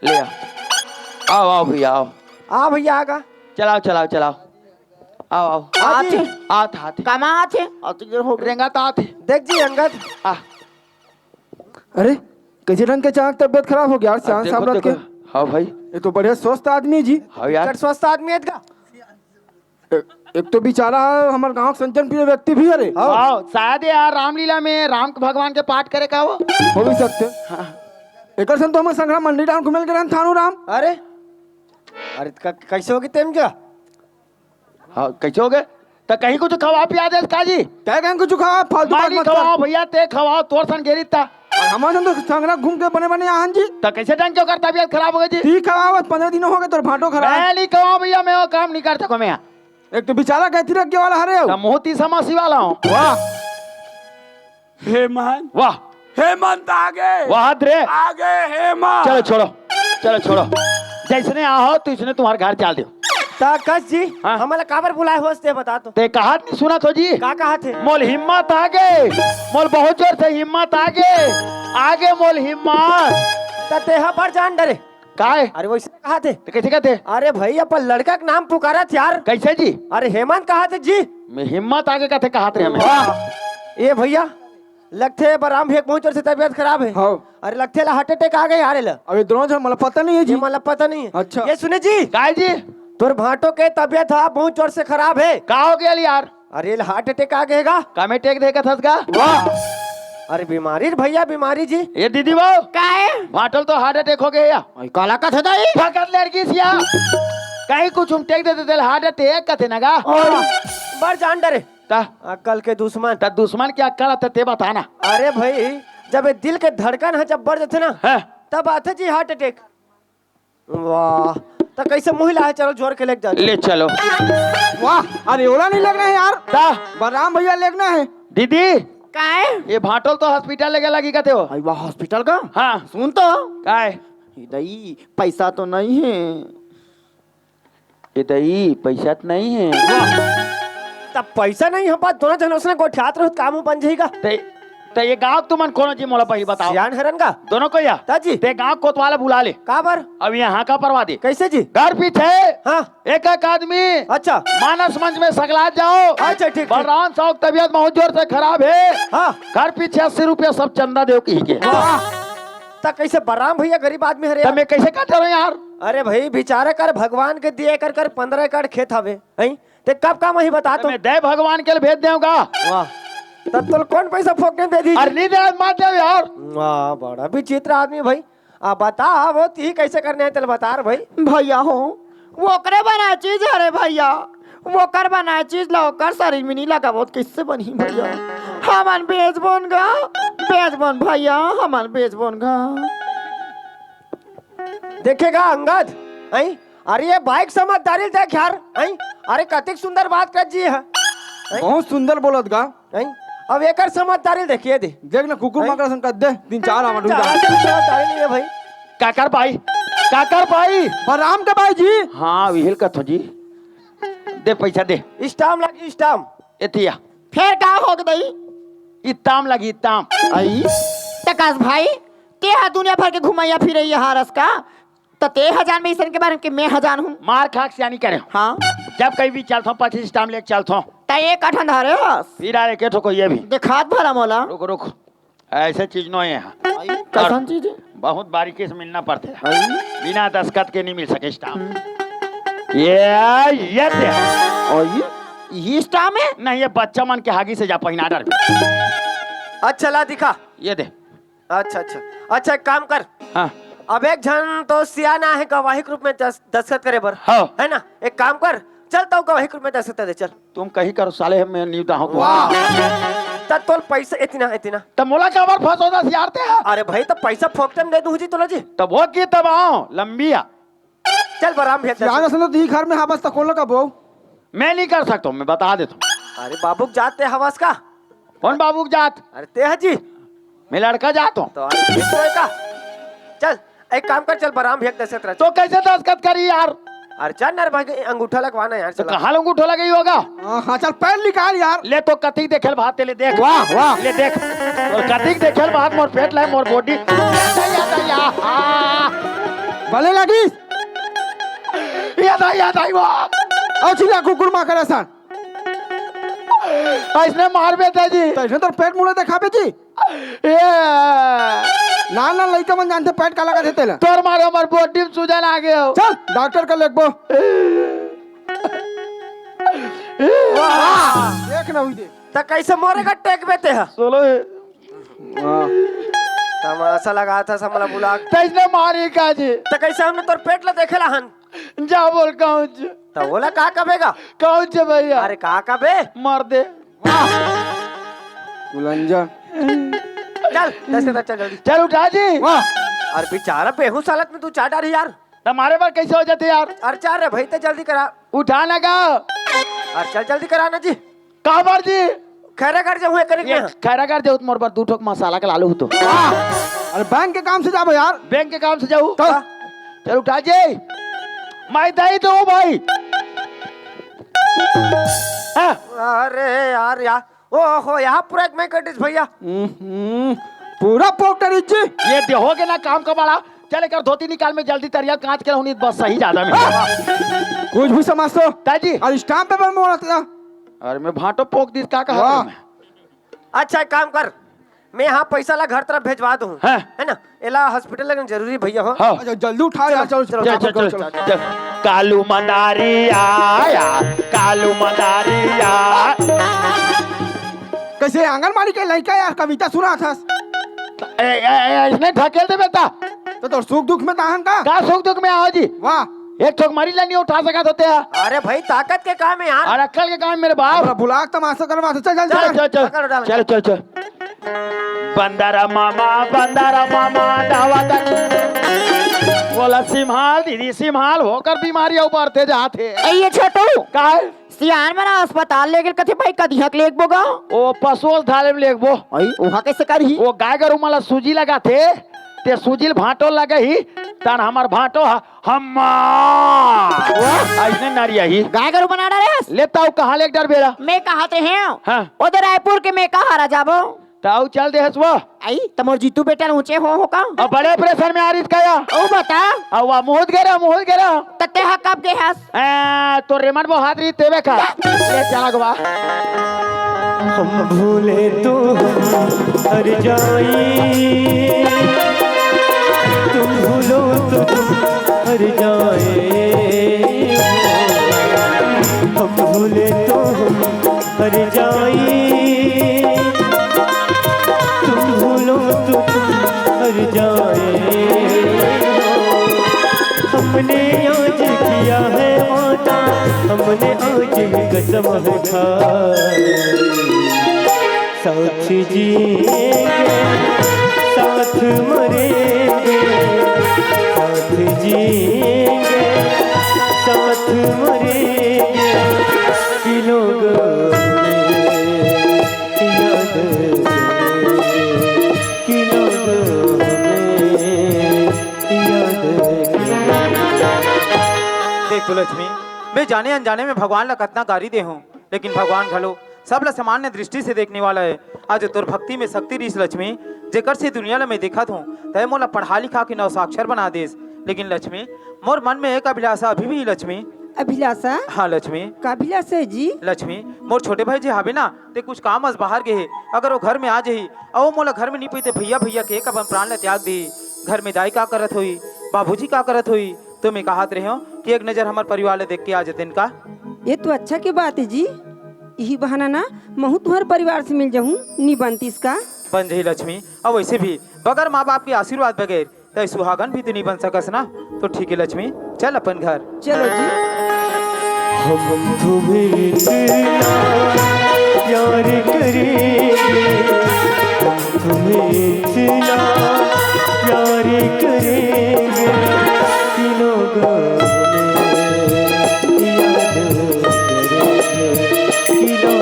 ले आओ आओ भैया आओ आ भैया आगा चलाओ चलाओ चलाओ आओ आओ आते आते आते कमा थे हो रेंगा तो आते देख जी अंगद। आ अरे कैसे ढंग के चाक तबियत खराब हो गया यार सियान साहब रख के। हाँ भाई ये तो बढ़िया स्वस्थ आदमी जी। हाँ यार स्वस्थ आदमी है का। एक तो बेचारा हमारे गांव संजन प्रिय व्यक्ति भी अरे आओ शायद यार रामलीला में राम भगवान के पाठ करे का वो हो भी सकते। एक सन तो हम संग्राम मंडी डाउन घुमेल के रहन थानू राम। अरे अरे कैसे होगी तेम जा? हाँ कैसे हो गए तो कहीं कुछ खवा पिया दे काजी क्या कहें कुछ खावा फालतू बात मत खवाओ कर। भैया ते खवाओ तोर सन गेरी ता हमारे तो संग्राम घूम के बने बने यहाँ जी। तो कैसे ढंग क्यों करता तबियत खराब हो गई जी? ठीक खराब 15 दिन हो गए तो भाटो खराब। मैं नहीं खवाओ भैया मैं वो काम नहीं कर सको मैं एक तो बेचारा कहती रख वाला हरे तो मोती समसी वाला हूँ। वाह हेमंत वाह हेमंत आगे वाह रे आगे हेमंत। चलो छोड़ो चलो छोड़ो जैसने आओ तो इसने तुम्हारे घर चाल दो। कस जी हाँ? हमारा काबर बुलाए होस्ते बता तो। ते कहा नहीं सुना तो जी का कहा थे? मोल हिम्मत आगे मोल बहुत जोर से हिम्मत आगे आगे मोल हिम्मत तेहा पर जान डरे काय अरे वैसे कहा थे? तो कैसे कहते अरे भाई अपन लड़का का नाम पुकारा थे यार। कैसे जी अरे हेमंत कहा थे जी। मैं हिम्मत आगे कहते कहा थे हमें ये भैया लगते बलराम भैया बहुत जोर से तबीयत खराब है। हाँ अरे लगते ला हार्ट अटैक आ गए यार ला। अभी दोनों जो मतलब पता नहीं है जी। ये मतलब पता नहीं है। अच्छा। ये सुने जी काय जी तोर भाटो के तबीयत है बहुत जोर से खराब है। का हो गया यार अरे हार्ट अटैक आ गएगा। का में टेक देगा था का वाह अरे बीमारी भैया बीमारी जी। ये दीदी वो का है भाटल तो हार्ट अटैक हो गया काला का था दाई फकत लड़की सिया कहीं कुछ हम टेक देते थे हार्ट अटैक कहते ना का बर जान डरे ता अक्ल के दुश्मन। ता दुश्मन क्या अक्ल आते ते बताना। अरे भाई जब ये दिल के धड़कन है जब बढ़ जाते ना है तब आते जी हार्ट अटैक। वाह तो कैसे मुँह ला है चलो जोर के लेके जाओ। ले चलो वाह अरे ओला नहीं लगना है यार। ता बलराम भैया लगना है। दीदी का है ये भाटल तो हॉस्पिटल लगे लगी कहते हो। आई वाह हॉस्पिटल का हाँ सुन तो काय दाई पैसा तो नहीं है। ये दही पैसा तो नहीं है तब पैसा नहीं हम पास दोनों जन उसने गोठियात रहो काम बन जाएगा। ते तो ये गांव तुमन कौन जी मोला पही बताओ सियान हरन का दोनों को या ताजी ते गांव कोतवाला बुला ले काबर अब यहाँ का परवा दे कैसे जी घर पीछे हाँ एक एक आदमी अच्छा मानस मंच में सगला जाओ। अच्छा ठीक ठीक बलराम साहब तबियत बहुत जोर से खराब है। हाँ घर पीछे 80 रुपया सब चंदा दे के तब कैसे बलराम भैया गरीब आदमी हरे तब मैं कैसे काट रहा हूँ यार। अरे भाई बिचारा कर भगवान के दिए कर कर 15 एकड़ खेत हवे हैं ते कब का वही बता तो तो मैं दे भगवान के लिए भेज दूंगा। वाह तब तो कौन पैसा फोकने दे दी अरे नहीं दे मत दे यार। वाह बड़ा विचित्र आदमी भाई आ बता वो ती कैसे करने है चल बता रे भाई भैया हो वो करे बना चीज अरे भैया वो कर बना चीज लो कर शरीर में नहीं लगा बहुत किससे बनी भैया हमन बेच बोन भैया हमन बेच बोन गा देखेगा अंगद हैं अरे ये बाइक समझदारी देख यार हैं अरे कतिक सुंदर बात कर जी है बहुत सुंदर बोलत गा हैं अब एकर समझदारी देखिए दे देख ना कुकुर माकड़ संग दे 3-4 आवा ढूंढा समझदारी नहीं है भाई काकर भाई बलराम के भाई जी हाँ विहिल कथो जी दे पैसा दे स्टाम लगी स्टाम एतिया फिर का हो गई इताम लगी इताम आई तकास भाई ते हा दुनिया भर के घुमाया फिर हारस का तो ते हजार में इसन के बारे में मैं हजार हूँ मार खाक से करे हाँ जब कहीं भी चलता हूँ 25 टाइम लेके चलता हूँ ता एक अठन धारे हस फिर आ के ठोको ये भी दिखात भला मोला रुको रुको ऐसे चीज नो है यहाँ कैसन चीज है? बहुत बारीकी से मिलना पड़ते है बिना दस्खत के नहीं मिल सके स्टाम्प ये दे और ये स्टाम है नहीं ये बच्चा मन के हागी से जा पहिना डर अच्छा ला दिखा ये दे अच्छा अच्छा एक काम कर हाँ अब एक जन तो सियाना है गवाही के रूप में दस्तखत करे बर हाँ है ना एक काम कर चलता हूँ गवाही के रूप में दस्तखत दे चल तुम कहीं करो साले मैं न्यूता हूँ तब तो पैसा इतना तब मोला का बार फंसो दस यार ते है अरे भाई तो पैसा फोकते में दे दूँ जी तोला जी तब वो की तब आओ लंबी आ चल बराम भेज यार असन तो दी घर में हवस तक खोलो का बो मैं नहीं कर सकता हूँ मैं बता देता हूँ। अरे बाबू जाते हवस का कौन बाबू जात अरे ते है जी मैं लड़का जाता हूँ तो अरे भेज दो का चल एक काम कर चल बराम भेज दे सकता तो कैसे दस्खत करी यार अरे चल ना भाई अंगूठा लगवाना यार तो चला कहाँ लोग उठो लगी होगा हां चल पैर निकाल यार ले तो कतिक देखेल भात ले देख वाह वाह ले देख और कतिक देखेल भात मोर पेट लाए मोर बॉडी भले लगी याद आई वो औचिला कुकुर माकड़ असन इसने मार बेटा जी तैसे तो पेट मुले देखाबे जी ये ना लइका मन जानते पेट काला का देते तोर मारे हमर बॉडी में सूजन आ गए हो चल डॉक्टर का लेखबो देख ना हुई दे तो कैसे मोरे का टेक बेते है सोलो तमाशा लगा था समला बुला तैसने मारी का जी तो कैसे हमने तोर पेट ला देखेला हन जा बोल कहूँ तो बोला का कबेगा कहूँ भैया अरे का कबे मार दे बुलंजा चल दस चल जल्दी चल उठा जी वाह अरे बेचारा बेहोश हालत में तू चाट आ रही यार तुम्हारे पर कैसे हो जाते यार अरे चार रे भाई तो जल्दी करा उठा ना का अरे चल जल्दी करा ना जी कहाँ पर जी खैरा कर जाऊँ करेंगे ये खैरा कर दे मोर पर 2 ठोक मसाला का लालू तो अरे बैंक के काम से जाबो यार बैंक के काम से जाऊँ तो चल उठा जी मैं दही दो भाई हाँ? अरे यार ओहो यहाँ पूरा एक मैं कटिस भैया पूरा पोक्टर इज्जी ये देहोगे ना काम का बड़ा चल कर धोती निकाल में जल्दी तरिया कांच के रहूं बस सही ज्यादा में कुछ भी समझ तो ताजी और स्टाम्प पेपर में बोला अरे मैं भाटो पोक दी का कहा वाह। मैं अच्छा एक काम कर मैं यहाँ पैसा ला घर तरफ भेजवा दूँ हाँ। है ना एला हॉस्पिटल लगन जरूरी भैया हो हाँ अच्छा जल्दी उठा यार चलो चलो, चल चल चल चल कालू मंदारी आया कालू मंदारी आया कैसे आंगनबाड़ी के लड़का यार कविता सुना था इसने ढकेल दे बेटा तो सुख दुख में ताहन का सुख दुख में आओ जी वाह एक ठोक मरी नहीं उठा सका होते हैं अरे भाई ताकत के काम है यार और अक्कल के काम मेरे बाप बुलाक तमाशा करवा चल चल चल चल चल पकड़ डाल। चल चल चल बंदारा मामा दावत बोला सिम्हाल दीदी सिम्हाल होकर बीमारियां उभरते जाते ये छोटू का है सियान मना अस्पताल ले गेल कथे भाई कदिया के लेक बोगा ओ पशुओं ढाले में लेगबो आई वहां कैसे करही वो गाय गरु मला सूजी लगा थे ते सूजिल भाटो लगे ही तन हमर भाटो हम्मा ऐसने नारिया ही गाय गरु बना डाले लेता हूँ कहाँ ले डर बेरा मैं कहाते हैं हाँ। उधर रायपुर के मैं कहा जाबो ताऊ चल दे हसवा आई तमोर जीतू बेटा ऊंचे हो का अब बड़े प्रेशर में आ रही कया ओ बता अब वह मोहत गेरा तते हा कब के हस तो रेमन वो हाथ रही तेवे का ले चला गवा हम भूले तो हर जाई, तुम भूलो तो हर जाए, हम भूले तो हर जाई, तुम भूलो तो हर जाए। हमने आज किया है वादा, हमने आज कसम है खाई, साथ जिएंगे साथ मरेंगे, साथ जिएंगे साथ मरेंगे, किलों याद किलों याद। देख तो लक्ष्मी, मैं जाने अनजाने में भगवान ला कतना गारी दे हूँ, लेकिन भगवान घलो सब ला सामान्य दृष्टि से देखने वाला है। आज तोर भक्ति में शक्ति रहीस लक्ष्मी, जेकर से दुनिया ला मैं देखत हूँ तय मोला पढ़ा लिखा के नौ साक्षर बना देस। लेकिन लक्ष्मी मोर मन में एक अभिलाषा अभी भी लक्ष्मी। अभिलाषा? हाँ लक्ष्मी। का अभिलाषा है जी? लक्ष्मी मोर छोटे भाई जी हावे ना ते कुछ काम अस बाहर गए, अगर वो घर में आ जाही और मोला घर में नहीं पीते भैया भैया के अपन प्राण ला त्याग दी। घर में दाई का करत हुई, बाबूजी का करत हुई, तो मैं कहत रहे हो कि एक नजर हमारे परिवार ले देख के आ जाते इनका। ये तो अच्छा की बात है जी, यही बहाना ना महू तुम्हारे परिवार से मिल जाऊँ, नहीं बनती इसका। बन जाही लक्ष्मी, और वैसे भी बगैर माँ बाप के आशीर्वाद बगैर तो सुहागन भी तो नहीं बन सकस ना। तो ठीक है लक्ष्मी, चल अपन घर। चलो जी। हम तुम्हें इतना प्यार करेंगे, हम तुम्हें इतना प्यार करेंगे, तीनों याद करेंगे, तीनों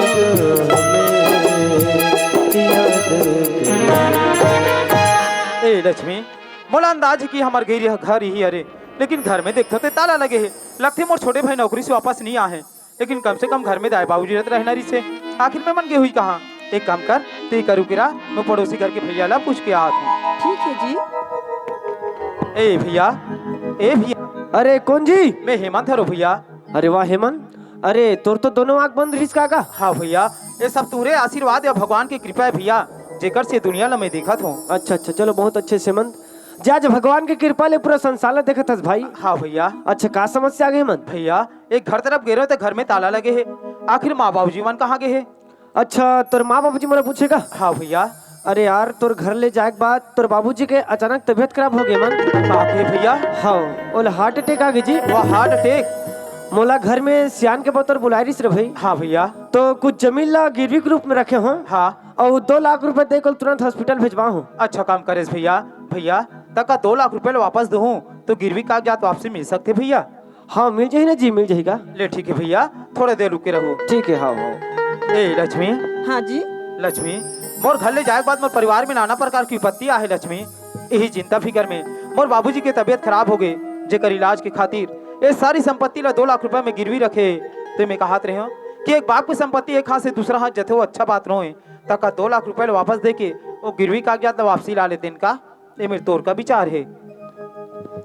याद। ए लक्ष्मी मोला अंदाज है कि हमार गई घर ही अरे, लेकिन घर में देखते थे ताला लगे है, लगते मोर छोटे भाई नौकरी से वापस नहीं आए, लेकिन कम से कम घर में दाई बाबूजी रहते रहना से। आखिर में मन गई हुई कहाँ, एक काम कर ते करू किरा, मैं पड़ोसी घर के भैया ला पूछ के आत हूँ। ठीक है जी। ए भैया, ए भैया। अरे कौन जी? मैं हेमंत हरो भैया। अरे वाह हेमंत, अरे तोर तो दोनों आंख बंद रिस काका। हाँ भैया, ये सब तुरे आशीर्वाद या भगवान की कृपा है भैया, जेकर से दुनिया ला मैं देखत हूँ। अच्छा अच्छा, चलो बहुत अच्छे से हेमंत, जा जा भगवान की कृपा ले पूरा संसार देखत हस भाई। हाँ भैया। अच्छा का समस्या आ गई हेमंत? भैया एक घर तरफ गए तो घर में ताला लगे है, आखिर माँ बाबू जीवन कहाँ गए है? अच्छा तोर माँ बाबूजी मुझे पूछेगा? हाँ भैया। अरे यार तोर घर ले जाए के बाद तोर बाबूजी के अचानक तबीयत खराब हो गई मन। भैया? हाँ बोले हार्ट अटैक आ गई जी। वह हार्ट अटैक? मोला घर में सियान के बतौर बुलाइरिस रे भाई। हाँ भैया। तो कुछ जमीन ला गिरवी के रूप में रखे हो। हाँ। और 2 लाख रुपए देकर तुरंत हॉस्पिटल भेजवा हूँ। अच्छा काम करेस भैया। भैया तक 2 लाख रुपए वापस दूँ तो गिरवी कागजात वापसी मिल सकते भैया? हाँ मिल जाएगी ना जी, मिल जाएगा। ले ठीक है भैया, थोड़े देर रुके रहो। ठीक है। हाँ हाँ। ए लक्ष्मी। हाँ जी। लक्ष्मी मोर घर ले जाए के बाद मोर परिवार में नाना प्रकार की विपत्ति आहे लक्ष्मी, यही चिंता फिकर में मोर बाबूजी के तबीयत खराब हो गई, जेकर इलाज के खातिर ये सारी संपत्ति ला 2 लाख रुपए में गिरवी रखे। तो मैं कहत रहे हो कि एक बाप की संपत्ति एक हाथ से दूसरा हाथ जथे वो अच्छा बात रहे, तक 2 लाख रुपए वापस दे के वो गिरवी कागजात वापसी ला लेते इनका। ये मेरे तौर का विचार है।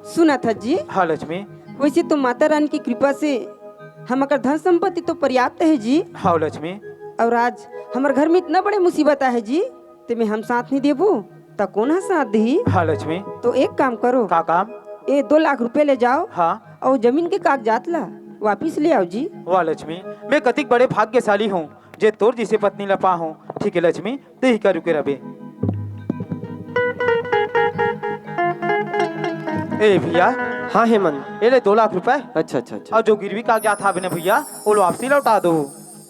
सुना था जी। हाँ लक्ष्मी। वैसे तो माता रानी की कृपा से हमारा धन संपत्ति तो पर्याप्त है जी। हाँ लक्ष्मी। और आज हमारे घर में इतना बड़े मुसीबत है जी, ते में हम साथ नहीं देबो तो कौन हा साथ दी? हाँ लक्ष्मी। तो एक काम करो। का काम? ये 2 लाख रुपए ले जाओ। हाँ। और जमीन के कागजात ला वापिस ले आओ जी। वाह लक्ष्मी, मैं कतिक बड़े भाग्यशाली हूँ जे तोर जिसे पत्नी लपा हूँ। ठीक है लक्ष्मी, ते ही करू के रबे। ए भैया। हाँ हेमंत। ये ले 2 लाख रुपए। अच्छा अच्छा अच्छा। और जो गिरवी कागजात था भैया वो वापसी लौटा दो।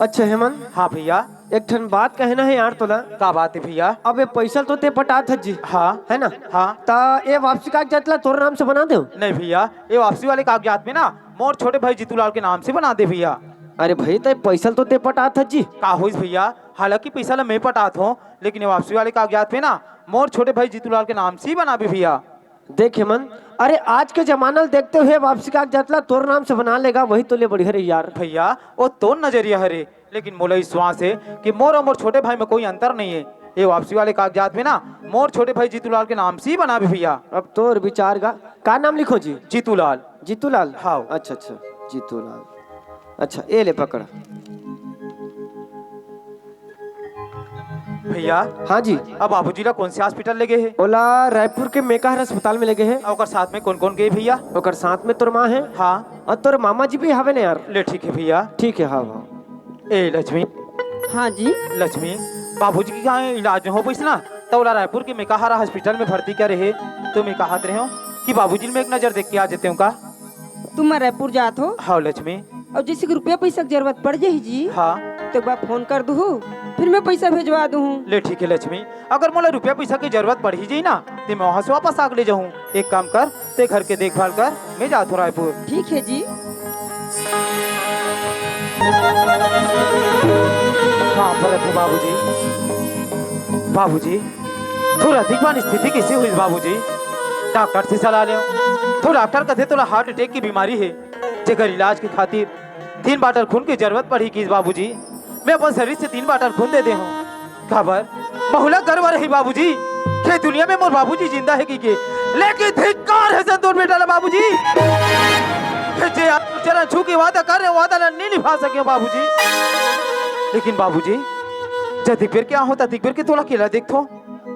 अच्छा हेमंत। हाँ भैया। एक ठन बात कहना है यार तोला। का बात है भैया? अब ये पैसा तो ते पटात है जी। हाँ है ना? हाँ। ता ये वापसी कागजात ला तोर नाम से बना दो। नहीं भैया, ये वापसी वाले कागजात में ना मोर छोटे भाई जीतूलाल के नाम से बना दे भैया। अरे भाई तो पैसा तो ते पटात है जी। का होइस भैया, हालांकि पैसा ला मैं पटात हूँ, लेकिन ये वापसी वाले कागजात में ना मोर छोटे भाई जीतूलाल के नाम से ही बना भी भैया। देख हेमंत, अरे आज के जमाना देखते हुए वापसी कागजात ला तोर नाम से बना लेगा वही तो ले बढ़िया रे यार। भैया वो तो नजरिया हरे, लेकिन मोला विश्वास है कि मोर और मोर छोटे भाई में कोई अंतर नहीं है, ये वापसी वाले कागजात में ना मोर छोटे भाई जीतूलाल के नाम से ही बना भी भैया। अब तो विचार का नाम लिखो जी? जीतूलाल। जीतूलाल? हाँ। अच्छा अच्छा जीतूलाल। अच्छा ये ले पकड़। भैया। हाँ जी। अब बाबूजी ला कौन से हॉस्पिटल ले गए है? ओला रायपुर के मेकाहार अस्पताल में लगे है। और साथ में कौन कौन गए भैया? और साथ में तोर माँ है। हाँ। और तोर मामा जी भी हवे ना यार। ले ठीक है भैया। ठीक है। हाँ हाँ। ए लक्ष्मी। हाँ जी। लक्ष्मी बाबूजी की कहाँ इलाज हो पैसा ना तो ओला रायपुर के मेकाहारा हॉस्पिटल में भर्ती क्या रहे तो मैं कहा रहे हो कि बाबूजी में एक नजर देख के आ जाते हो का? तुम रायपुर जात हो? हाँ लक्ष्मी। और जैसे कि रुपया पैसा की जरूरत पड़ जाए जी। हाँ। तो एक बार फोन कर दू फिर मैं पैसा भेजवा दूँ। ले ठीक है लक्ष्मी। अगर मोला रुपया पैसा की जरूरत पड़ ही जाई ना तो मैं वहाँ से वापस आग ले जाऊँ। एक काम कर ते घर के देखभाल कर मैं जाता हूँ रायपुर। ठीक है जी। हाँ पर बाबूजी। बाबूजी थोड़ा अधिक स्थिति कैसे हुई बाबूजी? डॉक्टर से सलाह ले तो डॉक्टर कहते थोड़ा हार्ट अटैक की बीमारी है जेकर इलाज की खातिर 3 बाटल खून की जरूरत पड़ी कि बाबूजी मैं अपन शरीर से 3 बाटल खून दे दे हूँ। खबर बहुला गर्व रही बाबूजी कि दुनिया में मोर बाबूजी जिंदा है कि लेकिन धिक्कार है संतोष बेटा बाबूजी जे चरण छू के वादा कर रहे वादा नहीं निभा सके बाबूजी। लेकिन बाबूजी जब दिग्विर क्या होता दिग्विर के थोड़ा केला देख थो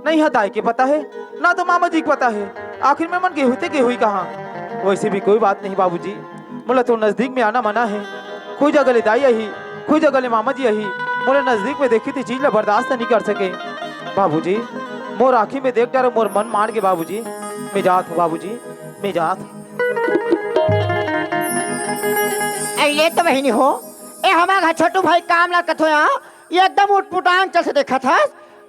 नहीं है दाई के पता है ना तो मामा जी को पता है आखिर में मन गेहूं हुई कहाँ। वैसे भी कोई बात नहीं बाबूजी मोला तो नजदीक में आना मना है। कोई जगह ले दाई आई कोई जगह ले मामा जी आई मोला नजदीक में देखी थी चीज ला बर्दाश्त नहीं कर सके बाबूजी। मोर आँखी में देख कर मोर मन मार के बाबूजी मैं जात हूँ बाबूजी मैं जात। ये तो बहनी हो ए हमारा छोटू भाई काम ला कथो यहाँ ये एकदम उठपुटांग चल से देखा था।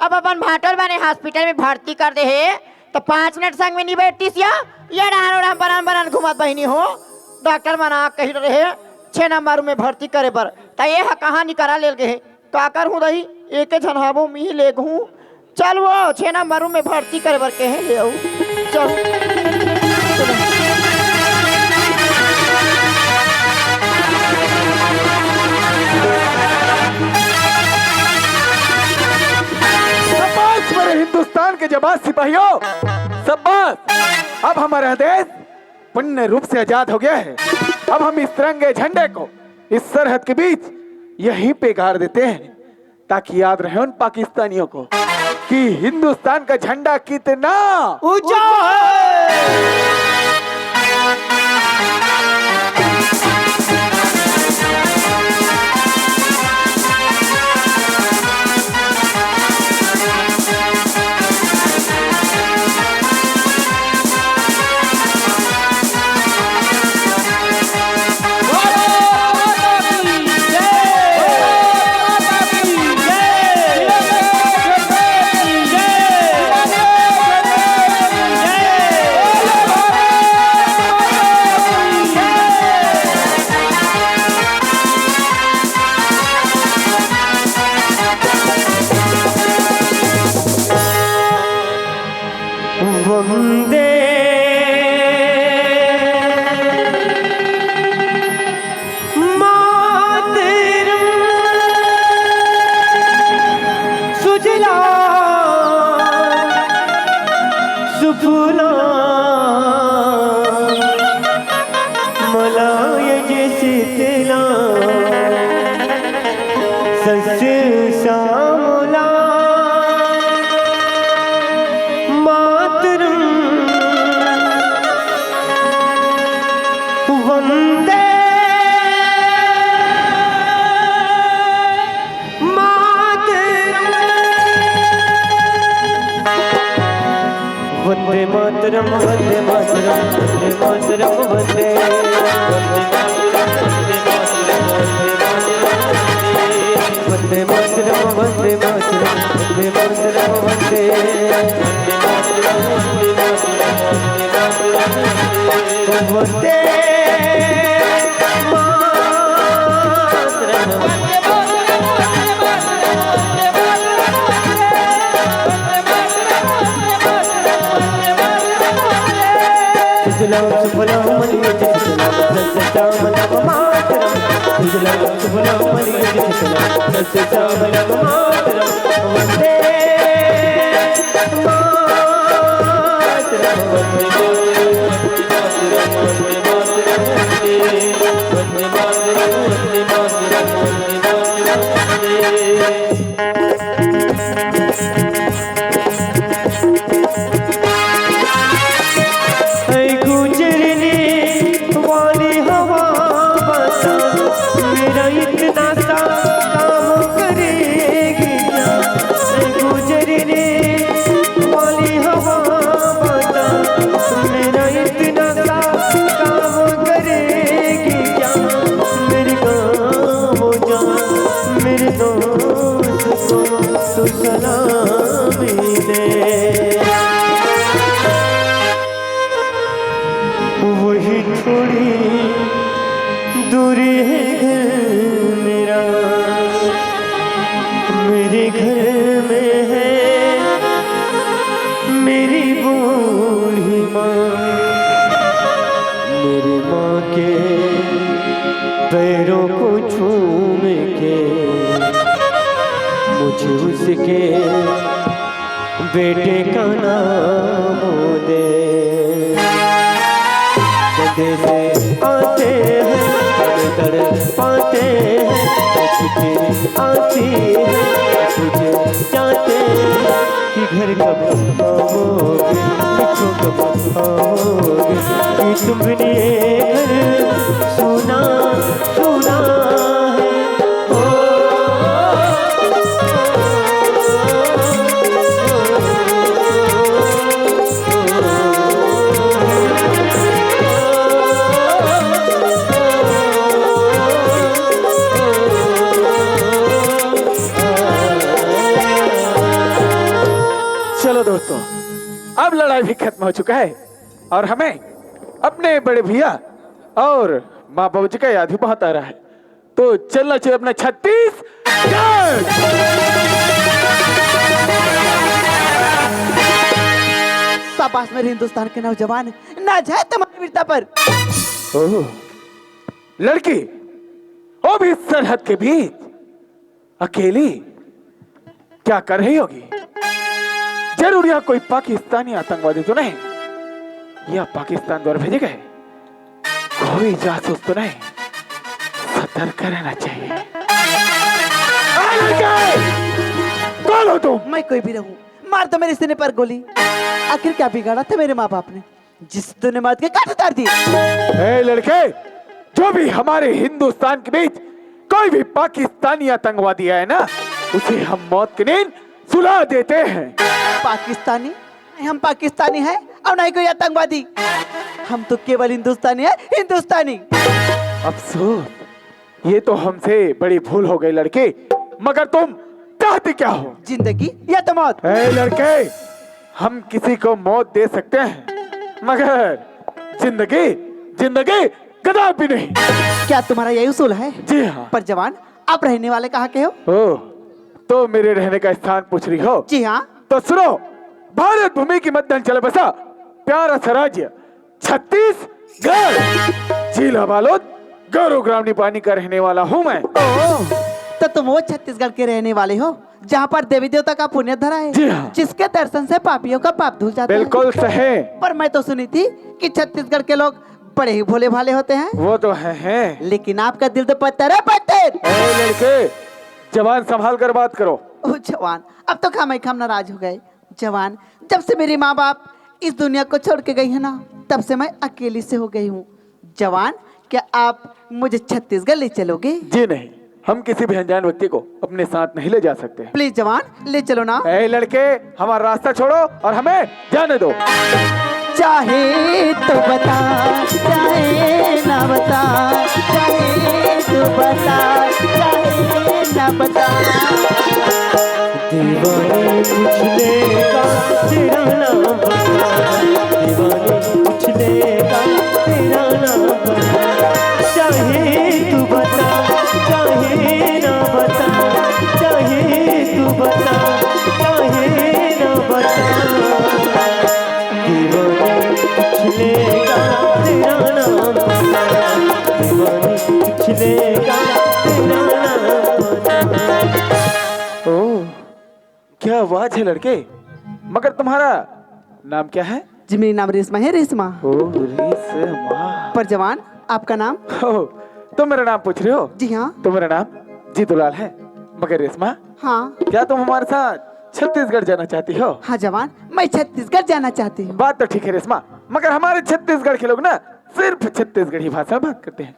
अब अपन भाटल बने हॉस्पिटल में भर्ती कर दे है तो 5 मिनट संग में नहीं बैठती ये डान बनान घुमत बहनी हो। डॉक्टर मना कही रहे 6 नंबर में भर्ती करे पर तो ये कहाँ निकला ले गए का कर हूँ रही एक झनहाबो मी ले गूँ चल वो 6 नंबर में भर्ती करे पर कहे ले आऊ चल। हिंदुस्तान के जबाज सिपाहियों शाबाश। अब हमारा देश पूर्ण रूप से आजाद हो गया है। अब हम इस तिरंगे झंडे को इस सरहद के बीच यहीं पे गाड़ देते हैं ताकि याद रहे उन पाकिस्तानियों को कि हिंदुस्तान का झंडा कितना ऊंचा है। वंदे मातरम वंदे मातरम वंदे मातरम वंदे वंदे मातरम वंदे मातरम वंदे मातरम वंदे वंदे वंदे मेरी बूढ़ी माँ मेरी माँ के पैरों को छूम के मुझे उसके बेटे का नाम दे। गधे से आते हैं दर पाते हैं छुट्टी आती है तुझे जाते कि घर कब आओगे लिखो कब आओगे कि तुमने घर सुना सुना है। चलो दोस्तों, अब लड़ाई भी खत्म हो चुका है और हमें अपने बड़े भैया और माँ बाबूजी का याद भी बहुत आ रहा है, तो चलना चाहिए अपना छत्तीसगढ़। शाबाश मेरे हिंदुस्तान के नौजवान, ना जाए तुम्हारी वीरता पर। ओह, लड़की वो भी सरहद के बीच अकेली क्या कर रही होगी? जरूर यह कोई पाकिस्तानी आतंकवादी तो नहीं, यह पाकिस्तान द्वारा भेजे गए कोई जासूस तो नहीं। सतर्क रहना चाहिए। कौन हो तुम? मैं कोई भी रहूं, मार दो मेरे सीने पर गोली। आखिर क्या बिगाड़ा था मेरे माँ बाप ने जिस तूने मार के काट उतार दिए? ए लड़के, जो भी हमारे हिंदुस्तान के बीच कोई भी पाकिस्तानी आतंकवादी है ना, उसे हम मौत की नींद सुला देते हैं। पाकिस्तानी? हम पाकिस्तानी हैं और नहीं कोई आतंकवादी। हम तो केवल हिंदुस्तानी है, हिंदुस्तानी। अफसोस, ये तो हमसे बड़ी भूल हो गई लड़के। मगर तुम चाहते क्या हो? जिंदगी या तो मौत? ए लड़के, हम किसी को मौत दे सकते हैं मगर जिंदगी जिंदगी कदापि नहीं। क्या तुम्हारा यही उसूल है? जी हाँ। पर जवान, आप रहने वाले कहाँ के हो? ओह, तो मेरे रहने का स्थान पूछ रही हो? जी हाँ। तो सुनो, भारत भूमि की मध्यांचल बसा प्यारा सा राज्य छत्तीसगढ़, जिला बालोद, गौरव ग्रामीण पानी का रहने वाला हूँ मैं। ओह, तो तुम वो छत्तीसगढ़ के रहने वाले हो जहाँ पर देवी देवता का पुण्य धरा है। जी हाँ। जिसके दर्शन से पापियों का पाप धुल जाता है। बिल्कुल सही। पर मैं तो सुनी थी कि छत्तीसगढ़ के लोग बड़े ही भोले भाले होते हैं। वो तो है। लेकिन आपका दिल तो पत्थर है, पत्थर। ए लड़के, जवान संभाल कर बात करो। ओह जवान, अब तो खाम नाराज हो गए। जवान, जब से मेरे माँ बाप इस दुनिया को छोड़ के गई है ना, तब से मैं अकेली से हो गई हूँ। जवान, क्या आप मुझे छत्तीसगढ़ ले चलोगे? जी नहीं, हम किसी भी अनजान व्यक्ति को अपने साथ नहीं ले जा सकते। प्लीज जवान, ले चलो ना। ए लड़के, हमारा रास्ता छोड़ो और हमें जाने दो। चाहे तो बता, चाहे ना बता, चाहे तो बता, चाहे ना बता। दीवाने कुछ लेगा तेरा नाम बता, दीवाने कुछ लेगा तेरा नाम बता। चाहे तू बता, चाहे ना बता, चाहे तू बता, चाहे ना बता। दीवाने कुछ लेगा तेरा नाम बता, दीवाने कुछ लेगा तेरा नाम बता। ओह, क्या आवाज है लड़के। मगर तुम्हारा नाम क्या है? जी मेरी नाम रेशमा है, रेशमा। ओह रेशमा। पर जवान, आपका नाम? ओह, तुम मेरा नाम पूछ रहे हो? जी हाँ। तो मेरा नाम जीतूलाल है। मगर रेशमा, हाँ। क्या तुम हमारे साथ छत्तीसगढ़ जाना चाहती हो? हाँ जवान, मैं छत्तीसगढ़ जाना चाहती हूँ। बात तो ठीक है रेशमा, मगर हमारे छत्तीसगढ़ के लोग ना सिर्फ छत्तीसगढ़ी भाषा बात करते हैं।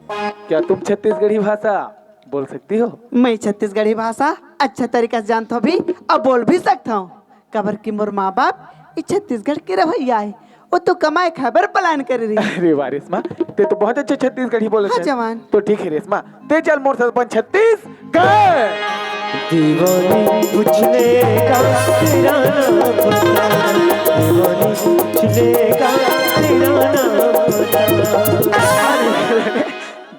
क्या तुम छत्तीसगढ़ी भाषा बोल सकती हो? मैं छत्तीसगढ़ी भाषा अच्छा तरीका से जानता हूँ भी और बोल भी सकता हूँ। कबर की मोर माँ बाप इस छत्तीसगढ़ के रवैया है, वो तो कमाए खबर प्लान कर रही है। अरे वाह रेशमा, ते तो बहुत अच्छे छत्तीसगढ़ी बोले। हाँ जवान। तो ठीक है रेशमा, ते चल मोर साथ अपन छत्तीसगढ़। दीवानी कुछ लेगा तेरा नाम बता, दीवानी कुछ लेगा तेरा नाम बता।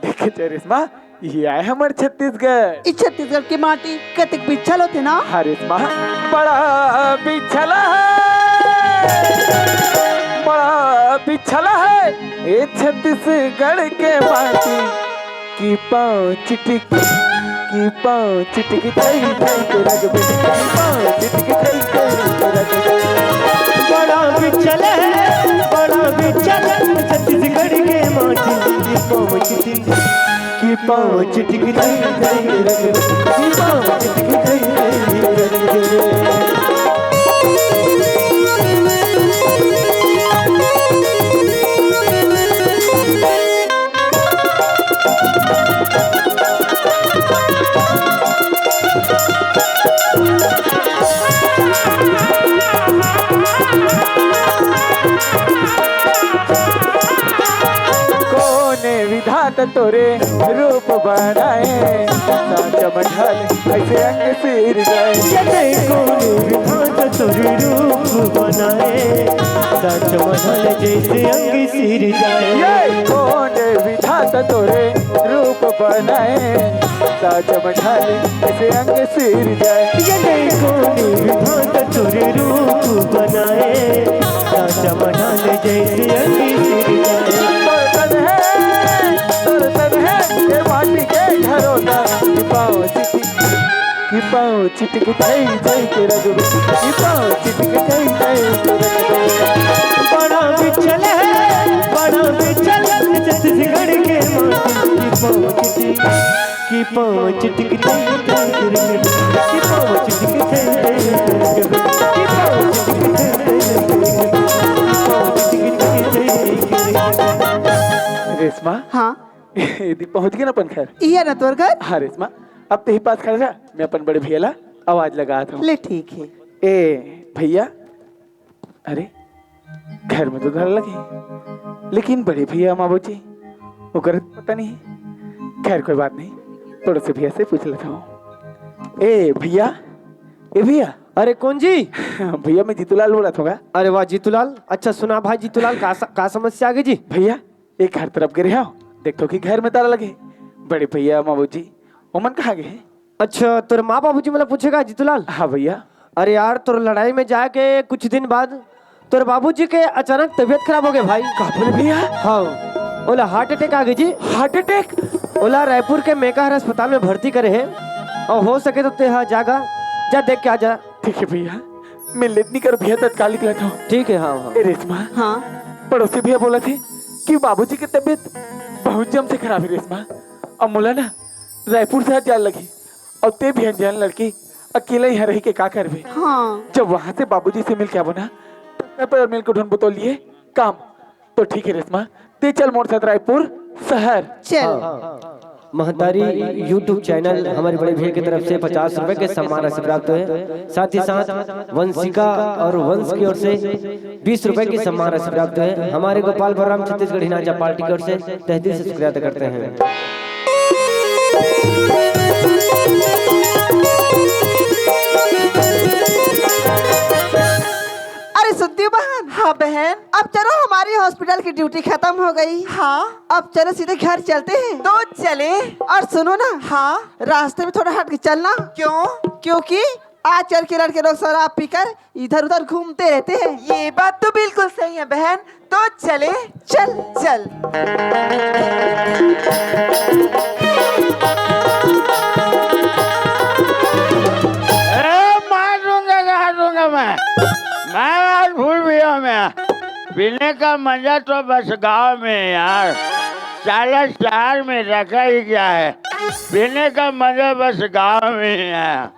देखे रेशमा, ये आए हमारे छत्तीसगढ़। इस छत्तीसगढ़ की माटी कतिक बिछल होते ना। हाँ रेशमा, बड़ा बिछला है। छला है ये छत्तीसगढ़ के माटी की पाँव चिटकी की पाँव चिटकी थई थई के रगबे की पाँव चिटकी थई थई के रगबे बड़ा बिचल है बड़ा बिचल छत्तीसगढ़ के माटी की पाँव चिटकी की पाँव चिटकी थई थई के रगबे की पाँव चिटकी थई थई के रगबे विधाता तोरे रूप बनाए चमढ़ल ऐसे अंग सिर जाए विधाता तोरे रूप बनाए चमढ़ल जैसे अंग सिर जाए कौन विधाता तोरे रूप बनाए चमढ़ल ऐसे अंग सिर जाए कौन विधाता तोरे रूप बनाए चमढ़ल जैसे अंग सिर जाए माटी के घरों की पाँव चिटकी थई थई के रगबे की पाँव चिटकी थई थई के रगबे बड़ा बिचल है बड़ा बिचल छत्तीसगढ़ के माटी की पाँव चिटकी थई थई के रगबे की पाँव चिटकी थई थई के रगबे की पाँव चिटकी थई थई के रगबे रेशमा हाँ यदि पहुंच गए ना अपन घर ये ना तोर घर हाँ रेशमा अब तेही पास खड़ा रहा मैं अपन बड़े भैया ला आवाज लगा था ले ठीक है ए भैया अरे घर में तो घर लगे लेकिन बड़े भैया माँ जी वो कर पता नहीं खैर कोई बात नहीं थोड़े से भैया से पूछ लेता हूँ ए भैया अरे कौन जी? भैया मैं जीतूलाल बोला था। अरे वाह जीतूलाल, अच्छा सुना भाई जीतूलाल का समस्या आ गई जी? भैया एक घर तरफ गिरे हो देखो कि घर में ताला लगे। बड़े भैया माँ जी ओमन कहाँ गए? अच्छा तोर माँ बाबूजी मतलब पूछेगा जीतूलाल? हाँ भैया। अरे यार तोर लड़ाई में जाके कुछ दिन बाद तोर बाबूजी के अचानक तबीयत खराब हो गई भाई। कहाँ बोले भैया? हाँ ओला हार्ट अटैक आ गई जी। Heart attack? ओला रायपुर के मेकाहार अस्पताल में भर्ती करे है और हो सके तो तेहा जागा जा देख के आ जा। ठीक है भैया मैं लेटनी कर भैया तत्काल निकला था। ठीक है। हाँ हाँ रेशमा हाँ पड़ोसी भैया बोला थे कि बाबूजी की तबीयत बहुत जम से खराब है रेशमा। अब मुला ना रायपुर से जान लगी और ते भी अनजान लड़की अकेला यहाँ रह के का करवे। हाँ जब वहाँ से बाबूजी से मिल के आबो ना पर मिल को ढूंढ बतो लिए काम तो ठीक है रेशमा ते चल मोर साथ रायपुर शहर चल। महतारी YouTube चैनल हमारे बड़े भैया की तरफ से 50 रुपए के सम्मान राशि प्राप्त हुए। साथ ही साथ वंशिका और वंश की ओर से 20 रुपए की सम्मान राशि प्राप्त हुए। हमारे गोपाल बलराम छत्तीसगढ़ हिनाजा पार्टी की ओर से तहे दिल से शुक्रिया अदा करते हैं। अरे सुद्दी बहन। हाँ बहन। अब चलो हमारी हॉस्पिटल की ड्यूटी खत्म हो गई। हाँ अब चलो सीधे घर चलते हैं। तो चले। और सुनो ना हाँ रास्ते में थोड़ा हट के चलना। क्यों? क्योंकि आजकल के लड़के लोग शराब पीकर इधर उधर घूमते रहते हैं। ये बात तो बिल्कुल सही है बहन। तो चले। चल चल। मारूंगा मैं आज भूल गया। मैं पीने का मजा तो बस गांव में यार, साला शहर में रखा ही क्या है। पीने का मजा बस गांव में है।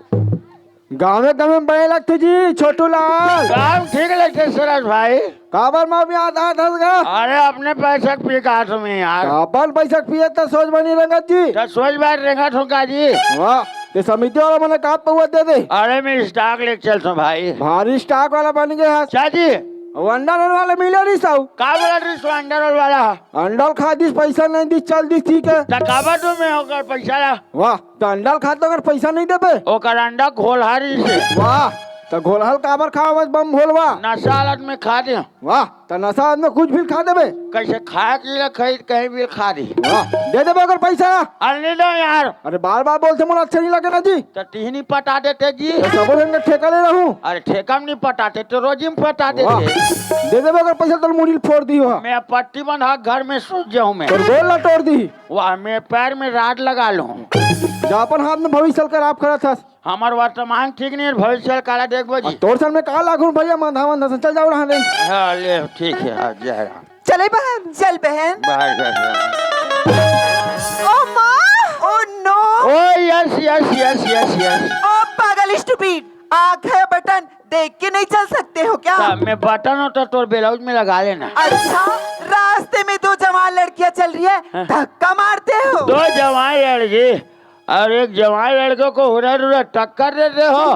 गाँव में कम बड़े लगते जी छोटू लाल। काम ठीक लगते सरस भाई। काबर में भी आता था। अरे अपने पैसा पी का तुम्हें यार। काबर पैसा पिए तो सोच बनी रंगत जी। तो सोच बार रेंगा ठोका जी। वाह ये समिति वाला मैंने कहा पहुआ दे दे। अरे मैं स्टॉक लेके चलता भाई। भारी स्टॉक वाला बन गया। चाची अंडा रोल वाले मिले नहीं साहू। का बोला रही अंडा रोल वाला? अंडा खा दिस पैसा नहीं दिस चल दिस ठीक है। काबा तो मैं होकर पैसा ला। वाह तो अंडा खाता अगर पैसा नहीं दे पे। ओकर अंडा खोल हारी से। वाह तो घोलहल काबर खाओ बस बम भोलवा। नशा हालत में खा दे। वाह तो नशा में कुछ भी खा देबे। कैसे खाए के लिए खरीद कहीं भी खा दी। वाह दे देबे अगर पैसा। अरे नहीं दो यार। अरे बार बार बोलते मुझे अच्छा नहीं लगे ना जी। तो टिहनी पटा देते जी। तो सबो दिन का ठेका ले रहूं। अरे ठेका में नहीं पटाते तो रोजी में पटा वाह देते। दे देबे अगर पैसा तो मुड़ी फोड़ दी हो। मैं पट्टी बंधा घर में सूझ जाऊँ मैं। और गोल ना तोड़ दी। वाह मैं पैर में राड लगा लूँ। जापन हाथ में भविष्य कर आप खड़ा था। हमार वर्तमान ठीक नहीं है भविष्य काला देखो जी। तोर साल में कहा लाखों भैया माधा माधा चल जाओ रहा नहीं। हाँ ले ठीक है आ जा। चले बहन चल बहन। बाहर जा। ओ माँ oh no oh yes yes yes yes yes. ओ पागल स्टूपिड आँख है बटन देख के नहीं चल सकते हो क्या। मैं बटन होता तो ब्लाउज में लगा लेना। अच्छा रास्ते में दो जवान लड़कियां चल रही है धक्का मारते हो। दो जवान लड़की और एक जवान लड़के को हुरर टक्कर देते हो।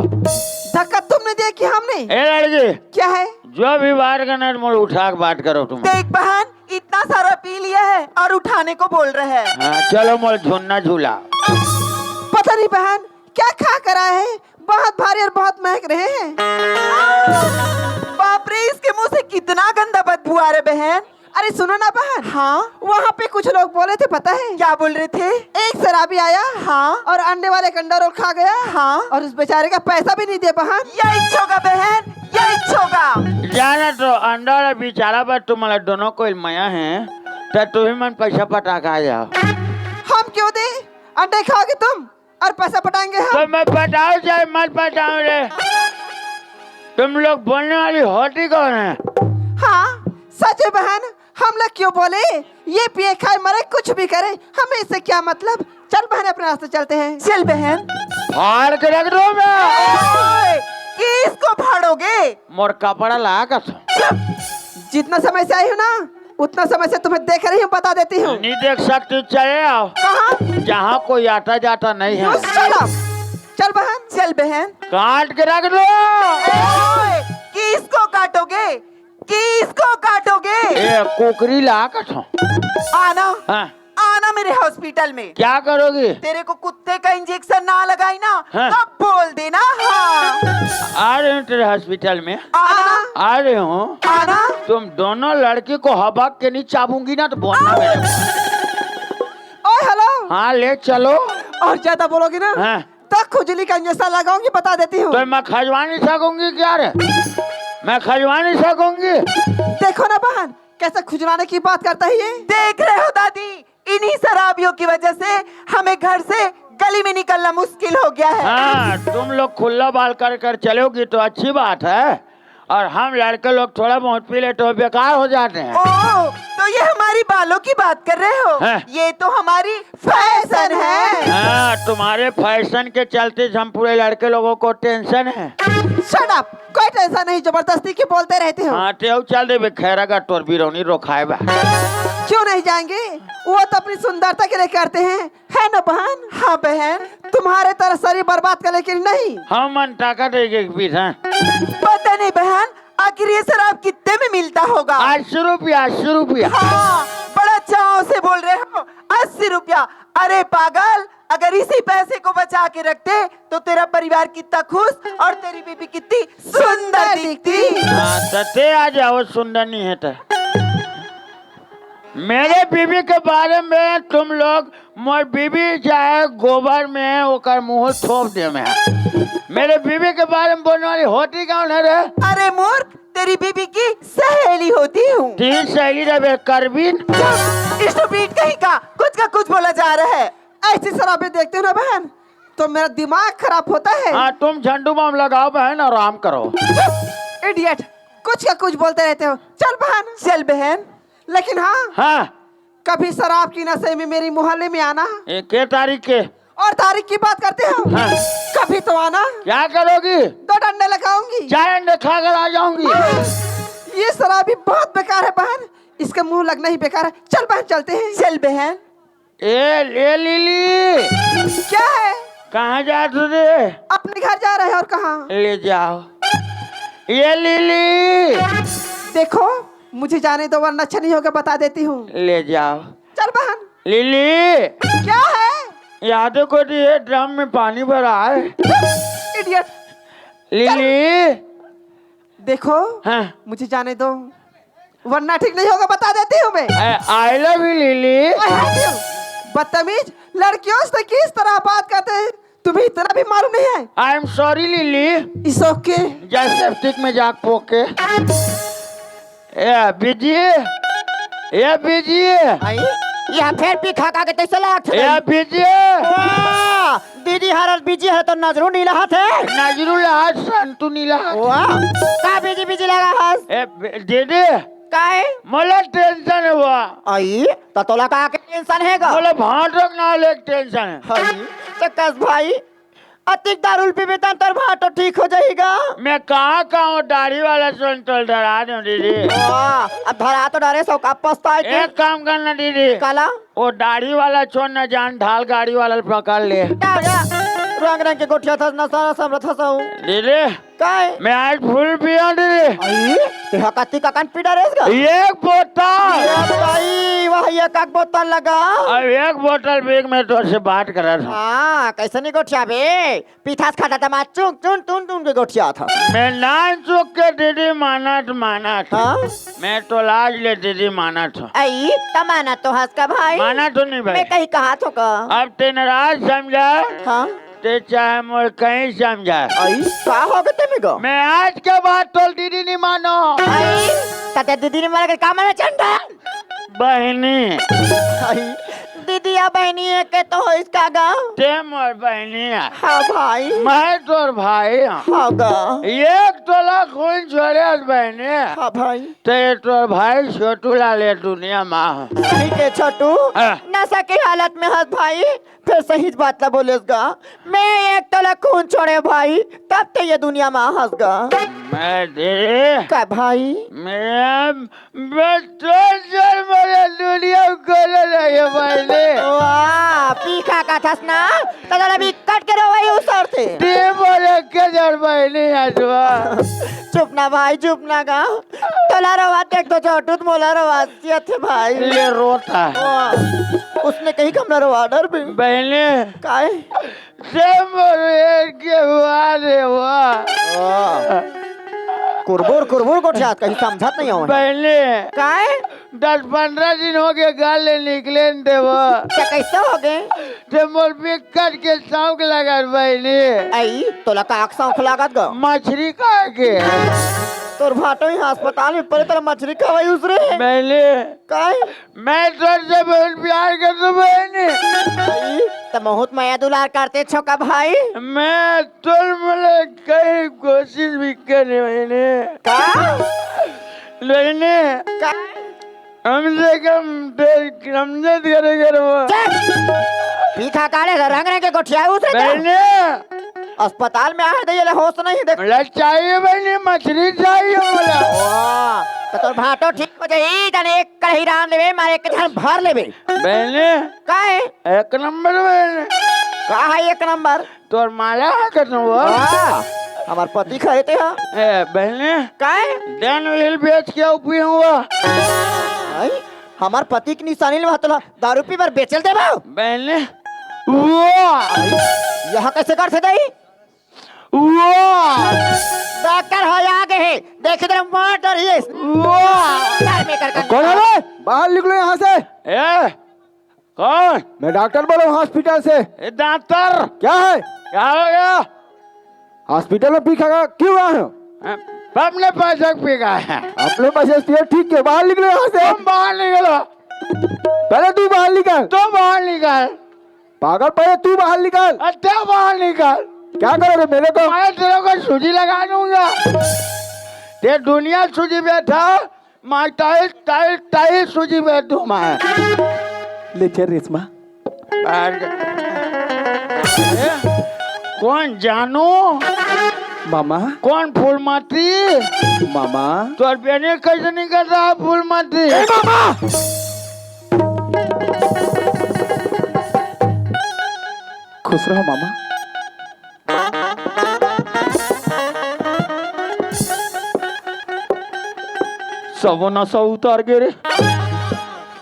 धक्का तुमने देखी हमने। ए लड़की क्या है जो भी बात करना है मुझे उठा के बात करो तुम। देख बहन इतना सारा पी लिया है और उठाने को बोल रहे हैं। हाँ चलो मोल झुन्ना झूला। पता नहीं बहन क्या खा कर आए हैं बहुत भारी और बहुत महक रहे हैं। बाप रे इसके मुंह से कितना गंदा बदबू आ रहा बहन। अरे सुनो ना बहन। हाँ वहाँ पे कुछ लोग बोले थे पता है क्या बोल रहे थे। एक शराबी आया हाँ और अंडे वाले का अंडा रोल खा गया हाँ और उस बेचारे का पैसा भी नहीं दे बहन। यही छोगा बहन यही छोगा। जाना तो अंडा वाला बेचारा पर तुम्हारा दोनों को मया है तो तुम्हें मन पैसा पटा के आ जाओ। हम क्यों दे अंडे खाओगे तुम और पैसा पटाएंगे हम। तो मैं पटाओ चाहे मत पटाओ रे। तुम लोग बोलने वाली होती कौन है। हाँ सच है बहन हम लोग क्यों बोले ये पिए खाए मरे कुछ भी करे हमें इससे क्या मतलब। चल बहन अपने रास्ते चलते हैं। चल बहन। फाड़ के रख दो मैं। किसको फाड़ोगे। मोर कपड़ा ला कर जितना समय से आई हूँ ना उतना समय से तुम्हें देख रही हूँ बता देती हूँ। नहीं देख सकती चले आओ कहाँ जहाँ कोई आता जाता नहीं है। चल बहन चल बहन। काट के रख दो। किसको काटोगे किसको काटोगे। ए कुकरी ला कर आना हाँ। आना मेरे हॉस्पिटल में। क्या करोगी। तेरे को कुत्ते का इंजेक्शन ना लगाई ना हाँ। तब बोल देना। हाँ आ रहे हूँ तेरे हॉस्पिटल में आना आ रहे हूँ। आना। तुम दोनों लड़की को हबक के नहीं चाबूंगी ना तो बोलना मेरे ओए हेलो। हाँ ले चलो। और ज्यादा बोलोगी ना हाँ। तो खुजली का इंजेक्शन लगाऊंगी बता देती हूँ। तो मैं खजवा नहीं सकूंगी क्या रे। मैं खजवा नहीं सकूंगी। देखो ना बहन कैसे खुजलाने की बात करता है ये। देख रहे हो दादी इन्हीं शराबियों की वजह से हमें घर से गली में निकलना मुश्किल हो गया है। हाँ तुम लोग खुला बाल कर कर चलोगी तो अच्छी बात है और हम लड़के लोग थोड़ा बहुत पी ले तो बेकार हो जाते हैं। ओह तो ये हमारी बालों की बात कर रहे हो। हाँ। ये तो हमारी फैशन है। हाँ तुम्हारे फैशन के चलते हम पूरे लड़के लोगों को टेंशन है। शट अप कोई टेंशन नहीं जबरदस्ती की बोलते रहते हो। हाँ तेव चल दे खैरा का तोर बिरौनी रोखाएबा। क्यों नहीं जाएंगे वो तो अपनी सुंदरता के लिए करते हैं है ना बहन। हाँ बहन तुम्हारे तरह शरीर बर्बाद करने के लिए नहीं। हम मन ताकत पीछा पता नहीं बहन आखिर ये शराब कितने में मिलता होगा। 80 रुपया 80 रुपया। हाँ बड़ा चाव से बोल रहे हो 80 रुपया। अरे पागल अगर इसी पैसे को बचा के रखते तो तेरा परिवार कितना खुश और तेरी बीबी कितनी सुंदर दिखती। हाँ तते आ जाओ सुंदर नहीं है तो। मेरे बीबी के बारे में तुम लोग मोर बीबी चाहे गोबर में ओकर मुंह थोप दे में। मेरे बीबी के बारे में बोलने वाली होती कौन है रे। अरे मूर्ख तेरी बीबी की सहेली होती हूँ। तीन सहेली रे करबीन। स्टूपिड कहीं का कुछ बोला जा रहा है। ऐसी शराबें देखते हो ना बहन तो मेरा दिमाग खराब होता है। हाँ तुम झंडू बम लगाओ बहन और आराम करो। इडियट कुछ का कुछ बोलते रहते हो। चल बहन चल बहन। लेकिन हाँ हाँ कभी शराब की नशे में मेरी मोहल्ले में आना। के तारीख के और तारीख की बात करते हो। हाँ। कभी तो आना। क्या करोगी। 2 डंडे लगाऊंगी। 4 अंडे खा कर आ जाऊंगी। ये शराबी बहुत बेकार है बहन इसका मुंह लगना ही बेकार है। चल बहन चलते हैं। चल बहन। ए ले लिली क्या है कहाँ जा रे। अपने घर जा रहे हैं और कहाँ। ले जाओ ये लिली। देखो मुझे जाने दो वरना अच्छा नहीं होगा बता देती हूँ। ले जाओ चल बहन। लिली क्या है यादों को दिए ड्रम में पानी भरा है। इडियट लिली देखो हाँ मुझे जाने दो, वरना ठीक नहीं होगा, बता देती हूँ मैं। I love you lily. बदतमीज, लड़कियों से किस तरह बात करते हैं, तुम्हें इतना भी मालूम नहीं है? I am sorry lily. इस ओके। जैसे स्टिक में जाग पोके। ए बीजी, ए बीजी, यहाँ फिर पी खा खा के तैसे लाग ए बीजी। दीदी हरल बीजी है तो नजरू नीला हाथ है। नजरुल हाथ संतु नीला। वाह का बीजी बीजी लगा हाथ। ए दीदी काहे मला टेंशन हुआ। आई तो तोला का के टेंशन हैगा। मला भाटक ना ले टेंशन है। आई चक्कस भाई अतिक दारूल पीबे तन तर भाटो ठीक हो जाएगा। मैं कहाँ दाढ़ी वाला संतल डरा दूं दीदी। वाह अब धरा तो डरे सो का पछताए के। एक काम करना दीदी, काला वो दाढ़ी वाला छोड़ न जान, ढाल गाड़ी वाला पकड़ ले। रंग रंग के गोठिया था न सारा समरथ हसाऊ दीदी काहे मैं आज फुल पिया दीदी। आई ते हकती का कान पीड़ा रेसगा। एक बोतल भाई वाह ये काक बोतल लगा। अब एक बोतल बेग में तो से बात कर रहा था। हाँ कैसे नहीं गोठिया बे पीठास खाता था चुन चुन टून टून के गोठिया था। मैं नान चुक के दीदी माना था। हाँ मैं तो लाज ले दीदी माना था। आई तमाना तो हंस का भाई माना तो नहीं भाई। मैं कहीं कहा तो का। अब ते नाराज समझा हाँ ते चाहे मोर कहीं समझा। आई का हो गए तेरे को। मैं आज के बाद तो दीदी नहीं मानो। आई तते दीदी ने मारा के काम में चंडा बहनी। आई दीदी या बहनी है के तो हो इसका गाँव। ते मोर बहनी है। हाँ भाई मैं तोर भाई हाँ गाँव। एक तोला खून छोड़े बहनी। हाँ भाई ते तोर भाई छोटू लाले दुनिया माँ नहीं के छोटू हाँ। नशा की हालत में हंस भाई फिर सही बात ना बोलेगा। मैं एक तोला खून छोड़े भाई तब तो ये दुनिया में हंसगा। मैं दे का भाई मैं दुनिया को लगे बहनी। वाह पीखा का थस ना तगड़ा अभी कट के रहो वही उस और थे। ते बोले के जर बहनी हजवा। चुप ना भाई चुप ना गा तोला रवा देख तो छोटू मोला रवा थे भाई। ले रोता है। वाह, उसने कहीं कमरा रवा डर भी बहनी काहे ते मोर के वारे वाह। कुरबुर कुरबुर को जात कहीं समझत नहीं हो। बहनी काहे 10-15 दिन हो गए गाले निकले थे वो। क्या कैसे हो गए। ते मोर बिकट के शौक लगा बहनी। आई तोला का आँख सौंख लागत गा। मछली खा के तोर भाटो ही अस्पताल में पड़े तेरा मछली खवाई उसरे। बहनी काहे मैं तुझसे बहुत प्यार करता बहनी। आई तो बहुत माया दुलार करते छो का भाई। मैं तुल मुझे कई कोशिश भी करे बहनी। का बहनी का हमसे कम हमसे करे वो। पीखा काले रंग रंग के गोठिया उसरे। बहनी अस्पताल में आए ये होश नहीं देख। मला चाहिए बहनी, मछली चाहिए मला। वाह तो तोर भाटो ठीक हो जाई जाने एक कढ़ी रान लेवे मारे के धन भर लेवे। बहनी काहे एक नंबर बहनी। का है एक नंबर। तोर माला कर वो। वाह हमार पति खरीदते हैं। ए बहनी काहे डैन व्हील बेच के उपी हुआ। आई हमार पति की निशानी ले तोला दारू पी पर बेचल देबो। बहनी वाह यहाँ कैसे कर से दई वाह डॉक्टर हो आगे है देख इधर मोटर ये वाह। घर में कर कौन है बे? बाहर निकलो यहाँ से। ए कौन? मैं डॉक्टर बोल रहा हूँ हॉस्पिटल से। ए डॉक्टर क्या है? क्या हो गया? हॉस्पिटल में पी खा क्यों आए हो? अपने पैसे पी गए हैं। अपने पैसे से ठीक है, बाहर निकलो यहाँ से। तुम बाहर निकलो। पहले तू बाहर निकल। तुम बाहर निकल। पागल, पहले तू बाहर निकल। अच्छा बाहर निकल। क्या करोगे मेरे को? मैं तेरे को सूजी लगा दूंगा। ते दुनिया सूजी बैठा मैं टाइल टाइल टाइल सूजी बैठू मैं। ले चल रेशमा। कौन जानू? मामा कौन फूलमती? मामा तो बेने कैसे नहीं कर रहा फूलमती? मामा खुश रहो मामा। सब नशा उतार गे रे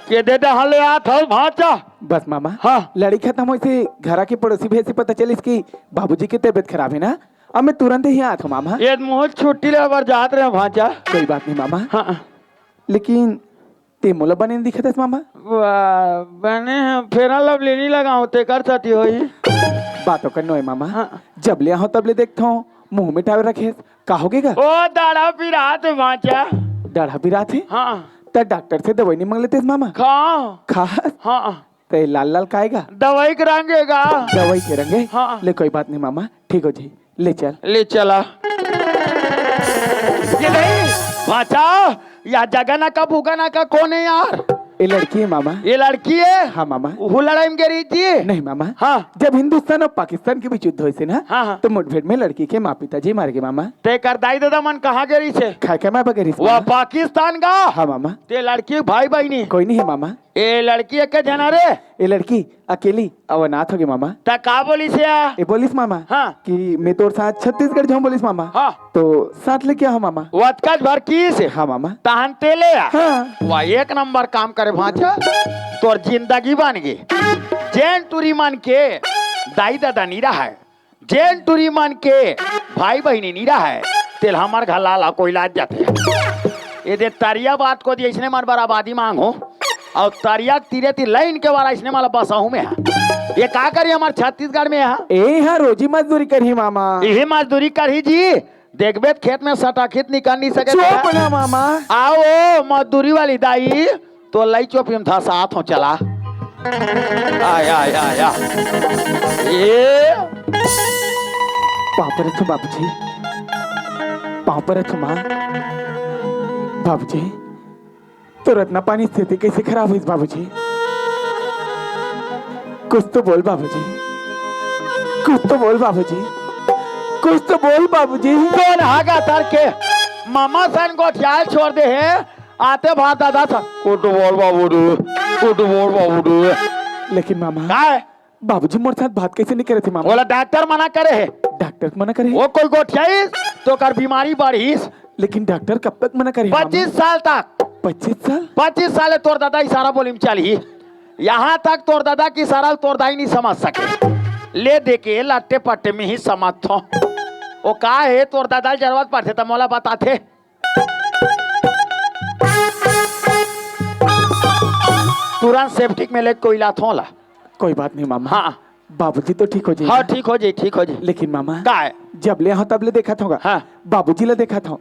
के दे हाले हाथ हो भाचा। बस मामा हाँ लड़ी खत्म हुई थी, घर की पड़ोसी भेज से पता चली इसकी बाबूजी की तबीयत खराब है ना, अब मैं तुरंत ही आता हूँ मामा। ये मुँह छुट्टी ले बार जात रहे भांचा। कोई बात नहीं मामा। हाँ लेकिन ते मोला बने नहीं दिखत है मामा। बने फेरा लब लेनी लगाऊं ते कर सकती हो ही। बातों करनो है मामा। हाँ। जब ले आओ तब ले देखता हूँ मुंह में टावर रखे का होगेगा। ओ दाढ़ा पिरात भांचा। दाढ़ा भी रात है। हाँ तो डॉक्टर से दवाई नहीं मांग लेते मामा। खाओ खा हाँ तो लाल लाल खाएगा। दवाई कराएंगेगा। दवाई के रंगे। हाँ। ले कोई बात नहीं मामा ठीक हो जी ले चल। ले चला ये नहीं भांचा या जगना का भूगना का कौन है यार? ये लड़की है मामा। ये लड़की है। हाँ मामा। वो लड़ाई में गई थी। नहीं मामा। हाँ जब हिंदुस्तान और पाकिस्तान के बीच युद्ध हुए थे ना हाँ। तो मुठभेड़ में लड़की के माँ पिताजी मार गए मामा। ते कर दाई दादा मन कहाँ गई से? खा क्या मैं बगैर वो पाकिस्तान का। हाँ मामा। ते लड़की भाई बहनी कोई नहीं है मामा। ये लड़की एक जना रे। ये लड़की अकेली अवनाथ होगी मामा। ता का बोली से ये बोलिस मामा हाँ। कि मैं तोर साथ छत्तीसगढ़ जाऊँ बोलिस मामा। हाँ तो साथ लेके आओ मामा। वतकज भर की से हाँ मामा। तहन तेले हाँ। वह एक नंबर काम करे भांचा तोर जिंदगी बन गई। जैन टूरी मन के दाई दादा नीरा है जैन टूरी मन के भाई बहनी नीरा है तेल हमार घर लाला कोई लाज जाते ये दे तरिया बात को दिए इसने मन बराबादी मांगो और तरिया तीरे ती लाइन के बारा इसने माला बसाऊ में है। ये का करी हमार छत्तीसगढ़ में है यहाँ रोजी मजदूरी करी मामा। यही मजदूरी करी जी देखबे खेत में सटा खेत निकाल नहीं सके चुप ना मामा। आओ मजदूरी वाली दाई तो लई चोपी में था साथ हो चला आया आया आया ये पाँव पर रखो बाबूजी पाँव पर रखो माँ। बाबूजी तो रत्ना पानी स्थिति कैसे खराब हुई बाबूजी? कुछ तो बोल बाबूजी कुछ तो बोल बाबूजी कुछ तो बोल बाबूजी। कौन हागा तर के मामा सन को ख्याल छोड़ दे है आते भात दादा था कुछ बोल बाबू लेकिन मामा का है बाबूजी मोर साथ बात कैसे नहीं करे थे मामा? बोला डॉक्टर मना करे है। डॉक्टर मना करे वो कोई गोठियाई तो कर बीमारी बढ़ीस। लेकिन डॉक्टर कब तक मना करे? 25 साल तक 25 साल 25 साल तोर दादा इशारा बोली में चली यहाँ तक तोर दादा की इशारा तोर दाई नहीं समझ सके ले दे के लट्टे पट्टे में ही समझ थो वो का है तोर दादा जरूरत पड़ते तो मोला बताते तुरंत सेफ्टिक में ले कोई लात होला। कोई बात नहीं मामा। हाँ बाबूजी तो ठीक हो जाए। हाँ ठीक हो जाए लेकिन मामा का है जब ले तब ले देखा था हाँ। बाबूजी ला देखा था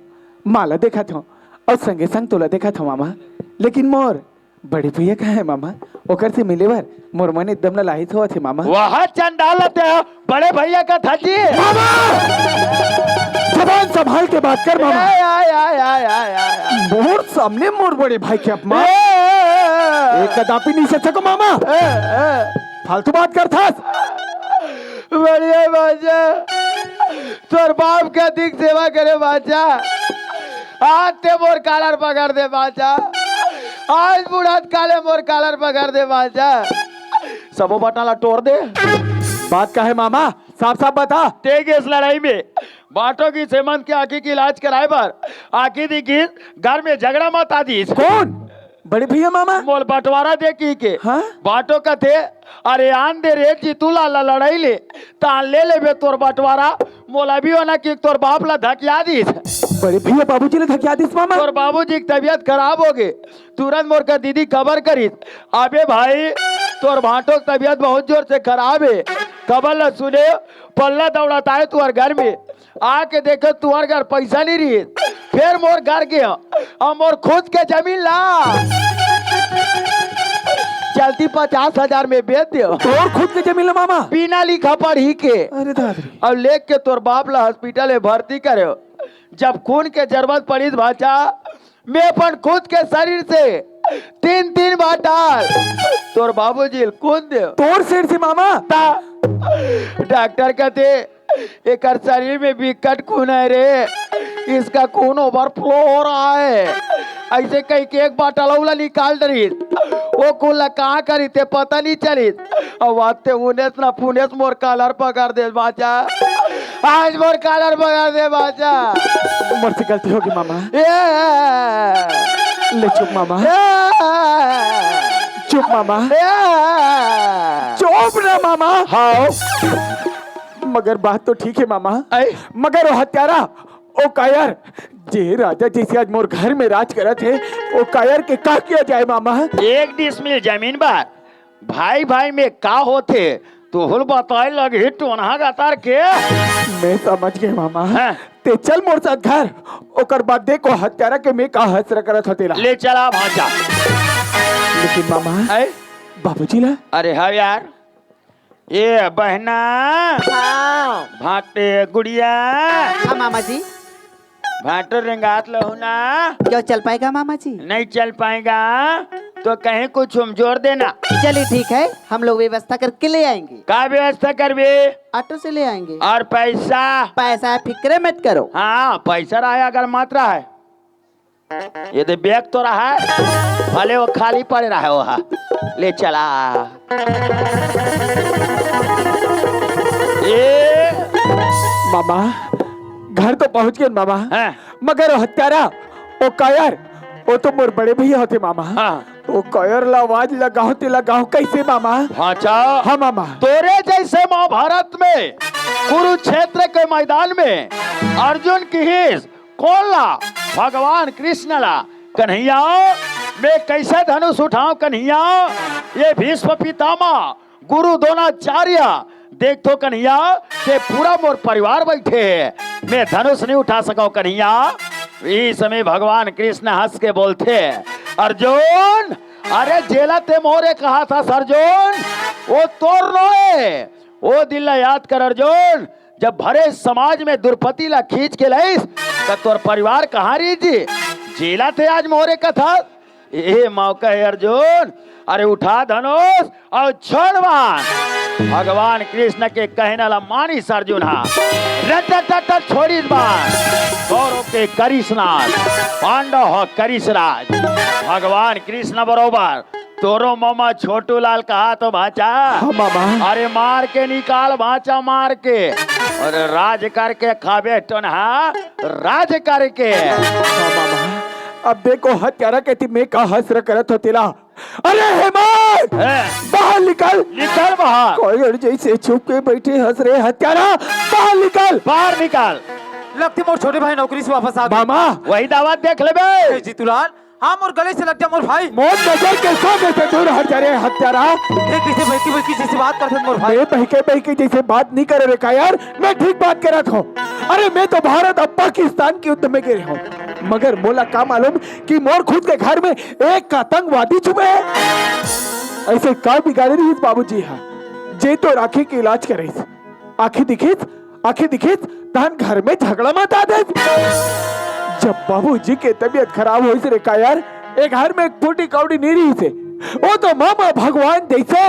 माला देखा था और संगे संग तोला देखा था मामा। लेकिन मोर बड़े भैया कहाँ है मामा? ओकर से मिले बार मोर मन एकदम लाहित हुआ थे मामा। वह चंडाल बड़े भैया का था जी। जबान संभाल के बात कर मामा। मोर सामने मोर बड़े भाई के अपमान एक कदापि नहीं सच सको मामा। फालतू बात कर था। बढ़िया बाजा तोर बाप का दिख सेवा करे बाजा आज ते मोर कालर पकड़ दे बाजा आज बुढ़ात काले मोर कालर पकड़ दे बाजा सबो बटना तोड़ दे। बात का है मामा साफ साफ बता। तेग इस लड़ाई में बाटो की सेमंत की आंखी की इलाज कराए पर आंखी दिखी घर में झगड़ा मत आदि। कौन बड़े भैया मामा? मोल बंटवारा दे की के हाँ? बाटो का थे अरे आन दे रे जीतू लाला लड़ाई ले तान ले बे तोर बंटवारा मोला भी होना कि तोर बाप ला धकिया दी। बड़े भैया बाबूजी ने धकिया दी मामा। तोर बाबूजी की तबीयत खराब हो गई तुरंत मोर का दीदी खबर करी अबे भाई तोर भाटो की तबीयत बहुत जोर से खराब है खबर ला सुने पल्ला दौड़ाता है तुअर घर में आके देखे तुअर घर पैसा नहीं रही फिर मोर घर गया और मोर खुद के जमीन ला चलती 50,000 में बेच दियो। तोर खुद के जमीन ला मामा बिना लिखा पढ़ी के। अरे दादरी अब लेख के तोर बाप ला हॉस्पिटल में भर्ती करे जब खून के जरूरत पड़ी भाचा मैं अपन खुद के शरीर से 3 बार डाल तोर बाबूजी खून दे तोर सिर से मामा। डॉक्टर कहते एक शरीर में विकट खून है रे इसका खून ओवरफ्लो हो रहा है ऐसे कहीं के एक बाटला निकाल दरी वो खून कहाँ करी थे पता नहीं चली और वाते उन्हें ना पुनेस मोर कालर पकड़ दे बाचा आज मोर कालर पकड़ दे बाचा उम्र से गलती होगी मामा। ले चुप मामा चुप मामा चुप ना मामा। हाँ मगर बात तो ठीक है मामा, मगर वो हत्यारा ओ कायर जे राजा जैसे आज मोर घर में राज करत है, ओ कायर के का किया जाए मामा? 1 डिसमिल जमीन बार भाई भाई में का होते तो हुल बताए लगे टोनहा गतार के। मैं समझ गए मामा। हाँ। ते चल मोर साथ घर, ओकर बाद देखो हत्यारा के मैं का हसर करत हतेला। ले चला भांजा। लेकिन मामा बाबूजी ला अरे हाँ यार, ये बहना हाँ भाटे गुड़िया हाँ मामा जी। भाटो रेंगात लहुना क्यों चल पाएगा मामा जी? नहीं चल पाएगा तो कहीं कुछ हम जोड़ देना। चलिए ठीक है, हम लोग व्यवस्था करके ले आएंगे। का व्यवस्था करबे? ऑटो से ले आएंगे। और पैसा? पैसा फिक्र मत करो। हाँ पैसा रहा अगर मात्रा है, ये तो बैग तो रहा है, भले वो खाली पड़े रहा है वहाँ। ले चला ये मामा, घर तो पहुंच गए मामा। हाँ। मगर वो हत्यारा ओ कायर वो तो मोर बड़े भैया होते मामा। हाँ। वो कायर ला आवाज लगाओ ते लगाओ कैसे मामा? भाचा हाँ मामा। तोरे जैसे महाभारत में कुरुक्षेत्र के मैदान में अर्जुन की हिस्स कौन ला? भगवान कृष्ण ला। कन्हैया मैं कैसे धनुष उठाऊं कन्हैया? ये भीष्म पितामह गुरु द्रोणाचार्य देख तो कन्हैया के पूरा मोर परिवार बैठे है, मैं धनुष नहीं उठा सका कन्हैया। इस समय भगवान कृष्ण हंस के बोलते अर्जुन, अरे जेला ते मोरे कहा था अर्जुन, वो तोड़ रोए वो दिल याद कर अर्जुन, जब भरे समाज में दुर्पति ला खींच के लाइस तो तोर परिवार कहाँ रही थी? जेला थे आज मोरे का था, ये मौका है अर्जुन, अरे उठा धनुष और छोड़ बाण। भगवान कृष्ण के कहने ला मानिस अर्जुन हा रट छोड़ी बाण। कौरव के करिशनाथ, पांडव हो करिशराज। भगवान कृष्ण बरोबर तोरो मामा छोटू लाल कहा तो भाचा। हाँ मामा। अरे मार के निकाल भाचा, मार के और राज करके खाबे टोनहा राज करके। हाँ मामा। अब देखो हत्यारा कहती मैं का हसर करत होतेला। अरे हेमंत बाहर निकल। निकल बाहर। कोई जैसे छुप के बैठे हंस रहे हत्यारा, बाहर निकल। बाहर निकाल। लगती मोर छोटे भाई नौकरी से वापस आ गए। मामा वही दावत देख ले बे। जीतूलाल हाँ मोर गले से लगता मोर भाई। मोर नजर के सामने से दूर हट जा रे हत्यारा। किसी बहकी बहकी जैसी बात करते मोर भाई। मैं बहके जैसे बात नहीं करे रे यार, मैं ठीक बात कर रहा हूँ। अरे मैं तो भारत और पाकिस्तान के युद्ध में गिरे हूँ, मगर मोला का मालूम कि मोर खुद के घर में एक आतंकवादी छुपे है। ऐसे का बिगाड़े रही बाबूजी हा जे तो राखी के इलाज करे। आंखें दिखित तहन घर में झगड़ा मत आ दे। जब बाबूजी के तबीयत खराब हो रे का यार, एक घर में एक फूटी कौड़ी नहीं रही से, वो तो मामा भगवान जैसे।